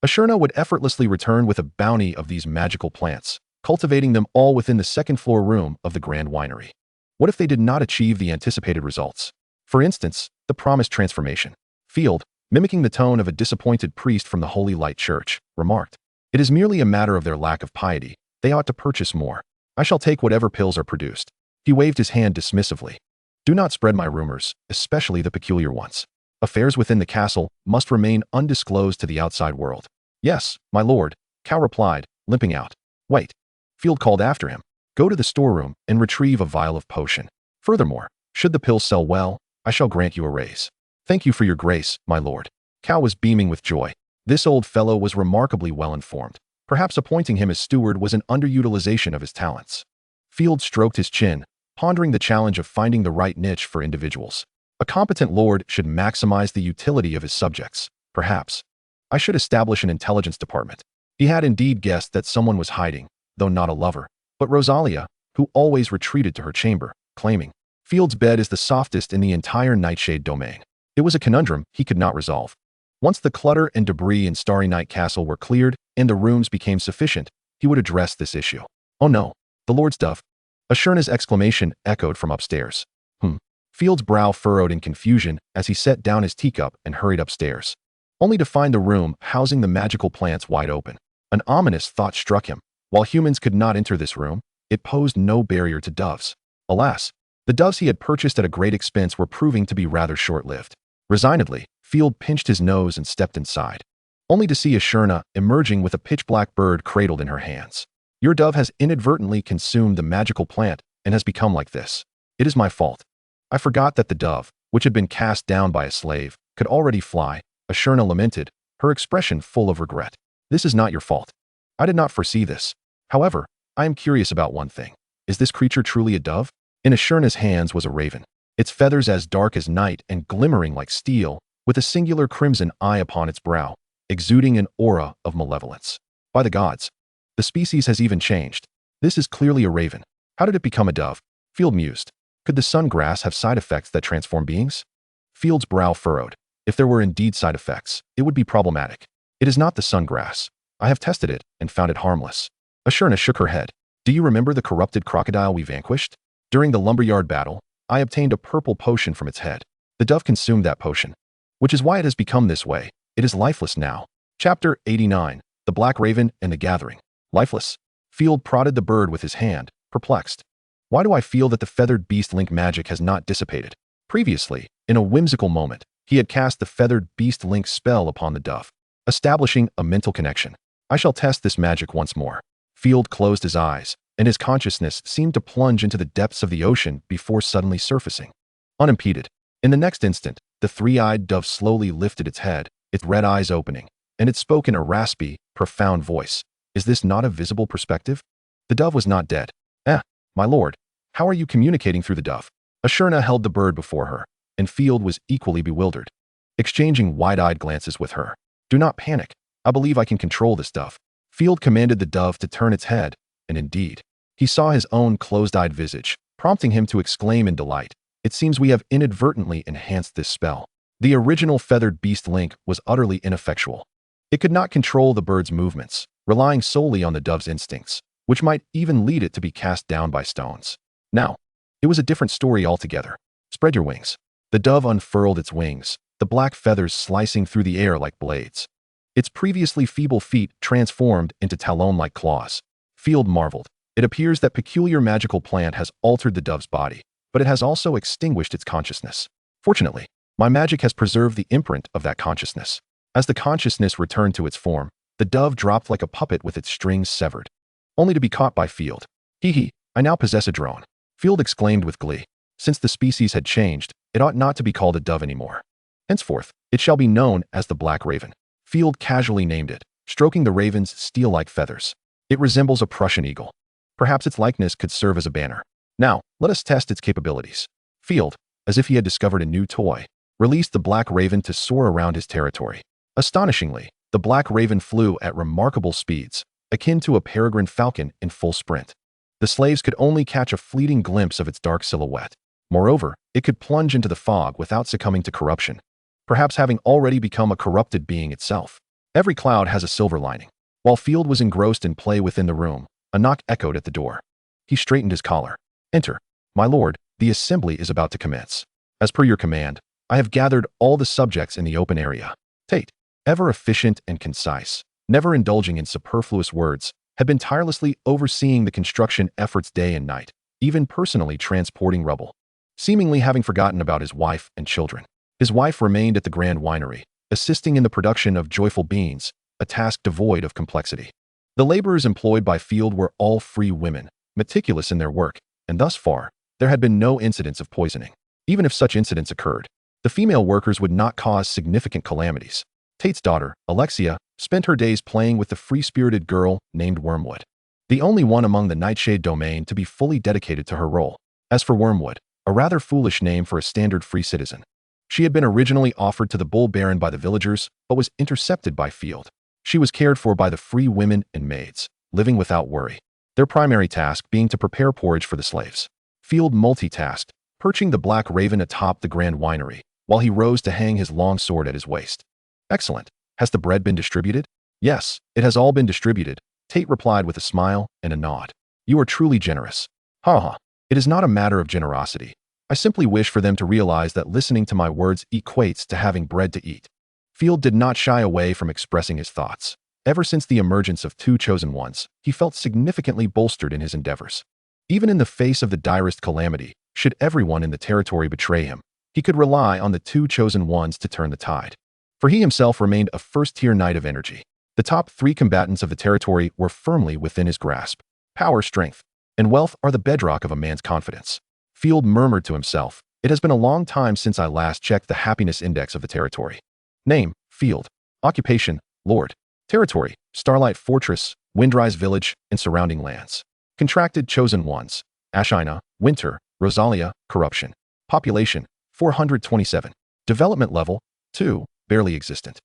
Ashurna would effortlessly return with a bounty of these magical plants, cultivating them all within the second-floor room of the Grand Winery. What if they did not achieve the anticipated results? For instance, the promised transformation. Field, mimicking the tone of a disappointed priest from the Holy Light Church, remarked, "It is merely a matter of their lack of piety. They ought to purchase more. I shall take whatever pills are produced." He waved his hand dismissively. "Do not spread my rumors, especially the peculiar ones. Affairs within the castle must remain undisclosed to the outside world." "Yes, my lord," Cao replied, limping out. "Wait." Field called after him. "Go to the storeroom and retrieve a vial of potion. Furthermore, should the pills sell well, I shall grant you a raise." "Thank you for your grace, my lord." Cao was beaming with joy. This old fellow was remarkably well informed. Perhaps appointing him as steward was an underutilization of his talents. Field stroked his chin, pondering the challenge of finding the right niche for individuals. A competent lord should maximize the utility of his subjects. Perhaps I should establish an intelligence department. He had indeed guessed that someone was hiding, though not a lover, but Rosalia, who always retreated to her chamber, claiming, "Field's bed is the softest in the entire Nightshade domain." It was a conundrum he could not resolve. Once the clutter and debris in Starry Night Castle were cleared and the rooms became sufficient, he would address this issue. "Oh no, the Lord's dove." Ashurna's exclamation echoed from upstairs. Field's brow furrowed in confusion as he set down his teacup and hurried upstairs, only to find the room housing the magical plants wide open. An ominous thought struck him. While humans could not enter this room, it posed no barrier to doves. Alas, the doves he had purchased at a great expense were proving to be rather short-lived. Resignedly, Field pinched his nose and stepped inside, only to see Ashurna emerging with a pitch-black bird cradled in her hands. "Your dove has inadvertently consumed the magical plant and has become like this. It is my fault. I forgot that the dove, which had been cast down by a slave, could already fly," Ashurna lamented, her expression full of regret. "This is not your fault. I did not foresee this. However, I am curious about one thing. Is this creature truly a dove?" In Ashurna's hands was a raven, its feathers as dark as night and glimmering like steel, with a singular crimson eye upon its brow, exuding an aura of malevolence. "By the gods, the species has even changed. This is clearly a raven. How did it become a dove?" Field mused. Could the sun grass have side effects that transform beings? Field's brow furrowed. If there were indeed side effects, it would be problematic. It is not the sungrass. I have tested it and found it harmless. Ashurna shook her head. Do you remember the corrupted crocodile we vanquished? During the lumberyard battle, I obtained a purple potion from its head. The dove consumed that potion, which is why it has become this way. It is lifeless now. Chapter 89. The Black Raven and the Gathering. Lifeless. Field prodded the bird with his hand, perplexed. Why do I feel that the feathered beast link magic has not dissipated? Previously, in a whimsical moment, he had cast the feathered beast link spell upon the dove, establishing a mental connection. I shall test this magic once more. Field closed his eyes, and his consciousness seemed to plunge into the depths of the ocean before suddenly surfacing. Unimpeded. In the next instant, the three-eyed dove slowly lifted its head, its red eyes opening, and it spoke in a raspy, profound voice. Is this not a visible perspective? The dove was not dead. My lord, how are you communicating through the dove? Ashurna held the bird before her, and Field was equally bewildered, exchanging wide-eyed glances with her. Do not panic. I believe I can control this dove. Field commanded the dove to turn its head, and indeed, he saw his own closed-eyed visage, prompting him to exclaim in delight. It seems we have inadvertently enhanced this spell. The original feathered beast link was utterly ineffectual. It could not control the bird's movements, relying solely on the dove's instincts, which might even lead it to be cast down by stones. Now, it was a different story altogether. Spread your wings. The dove unfurled its wings, the black feathers slicing through the air like blades. Its previously feeble feet transformed into talon-like claws. Field marveled. It appears that peculiar magical plant has altered the dove's body, but it has also extinguished its consciousness. Fortunately, my magic has preserved the imprint of that consciousness. As the consciousness returned to its form, the dove dropped like a puppet with its strings severed, only to be caught by Field. Hee, I now possess a drone. Field exclaimed with glee. Since the species had changed, it ought not to be called a dove anymore. Henceforth, it shall be known as the Black Raven. Field casually named it, stroking the raven's steel-like feathers. It resembles a Prussian eagle. Perhaps its likeness could serve as a banner. Now, let us test its capabilities. Field, as if he had discovered a new toy, released the Black Raven to soar around his territory. Astonishingly, the Black Raven flew at remarkable speeds, akin to a peregrine falcon in full sprint. The slaves could only catch a fleeting glimpse of its dark silhouette. Moreover, it could plunge into the fog without succumbing to corruption, perhaps having already become a corrupted being itself. Every cloud has a silver lining. While Field was engrossed in play within the room, a knock echoed at the door. He straightened his collar. Enter. My lord, the assembly is about to commence. As per your command, I have gathered all the subjects in the open area. Tate, ever efficient and concise, never indulging in superfluous words, had been tirelessly overseeing the construction efforts day and night, even personally transporting rubble, seemingly having forgotten about his wife and children. His wife remained at the Grand Winery, assisting in the production of joyful beans, a task devoid of complexity. The laborers employed by Field were all free women, meticulous in their work, and thus far, there had been no incidents of poisoning. Even if such incidents occurred, the female workers would not cause significant calamities. Tate's daughter, Alexia, spent her days playing with the free-spirited girl named Wormwood, the only one among the Nightshade domain to be fully dedicated to her role. As for Wormwood, a rather foolish name for a standard free citizen, she had been originally offered to the Bull Baron by the villagers, but was intercepted by Field. She was cared for by the free women and maids, living without worry, their primary task being to prepare porridge for the slaves. Field multitasked, perching the Black Raven atop the Grand Winery, while he rose to hang his long sword at his waist. Excellent. Has the bread been distributed? Yes, it has all been distributed, Tate replied with a smile and a nod. You are truly generous. Ha. It is not a matter of generosity. I simply wish for them to realize that listening to my words equates to having bread to eat. Field did not shy away from expressing his thoughts. Ever since the emergence of two chosen ones, he felt significantly bolstered in his endeavors. Even in the face of the direst calamity, should everyone in the territory betray him, he could rely on the two chosen ones to turn the tide. For he himself remained a first-tier knight of energy. The top three combatants of the territory were firmly within his grasp. Power, strength, and wealth are the bedrock of a man's confidence. Field murmured to himself, it has been a long time since I last checked the happiness index of the territory. Name, Field. Occupation, Lord. Territory, Starlight Fortress, Windrise Village, and surrounding lands. Contracted chosen ones, Ashina, Winter, Rosalia, Corruption. Population, 427. Development level, 2, barely existent.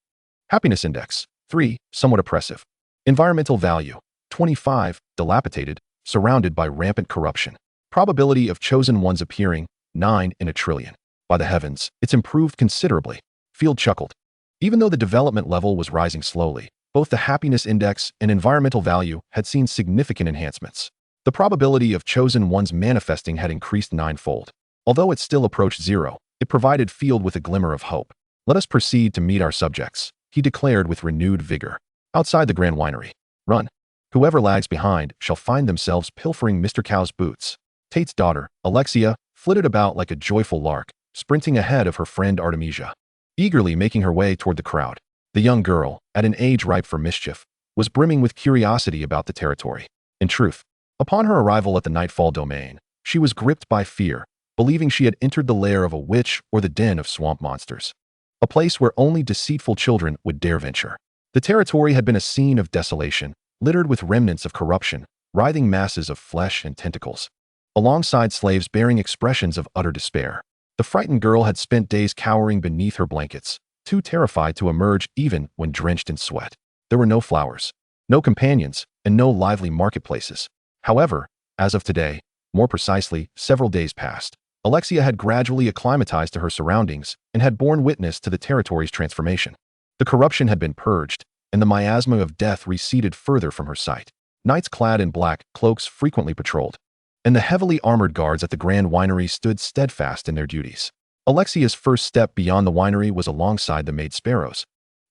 Happiness index, 3, somewhat oppressive. Environmental value, 25, dilapidated, surrounded by rampant corruption. Probability of chosen ones appearing, 9 in a trillion. By the heavens, it's improved considerably. Field chuckled. Even though the development level was rising slowly, both the happiness index and environmental value had seen significant enhancements. The probability of chosen ones manifesting had increased ninefold. Although it still approached zero, it provided Field with a glimmer of hope. Let us proceed to meet our subjects, he declared with renewed vigor. Outside the Grand Winery. Run. Whoever lags behind shall find themselves pilfering Mr. Cow's boots. Tate's daughter, Alexia, flitted about like a joyful lark, sprinting ahead of her friend Artemisia, eagerly making her way toward the crowd. The young girl, at an age ripe for mischief, was brimming with curiosity about the territory. In truth, upon her arrival at the Nightfall domain, she was gripped by fear, believing she had entered the lair of a witch or the den of swamp monsters, a place where only deceitful children would dare venture. The territory had been a scene of desolation, littered with remnants of corruption, writhing masses of flesh and tentacles, alongside slaves bearing expressions of utter despair. The frightened girl had spent days cowering beneath her blankets, too terrified to emerge even when drenched in sweat. There were no flowers, no companions, and no lively marketplaces. However, as of today, more precisely, several days passed, Alexia had gradually acclimatized to her surroundings and had borne witness to the territory's transformation. The corruption had been purged, and the miasma of death receded further from her sight. Knights clad in black cloaks frequently patrolled, and the heavily armored guards at the Grand Winery stood steadfast in their duties. Alexia's first step beyond the winery was alongside the maid sparrows,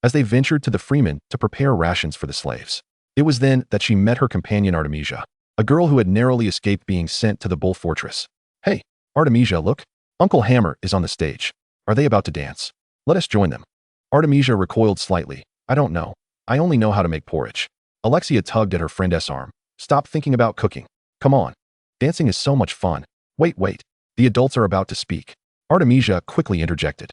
as they ventured to the freemen to prepare rations for the slaves. It was then that she met her companion Artemisia, a girl who had narrowly escaped being sent to the Bull Fortress. Hey, Artemisia, look. Uncle Hammer is on the stage. Are they about to dance? Let us join them. Artemisia recoiled slightly. I don't know. I only know how to make porridge. Alexia tugged at her friend's arm. Stop thinking about cooking. Come on. Dancing is so much fun. Wait. The adults are about to speak. Artemisia quickly interjected.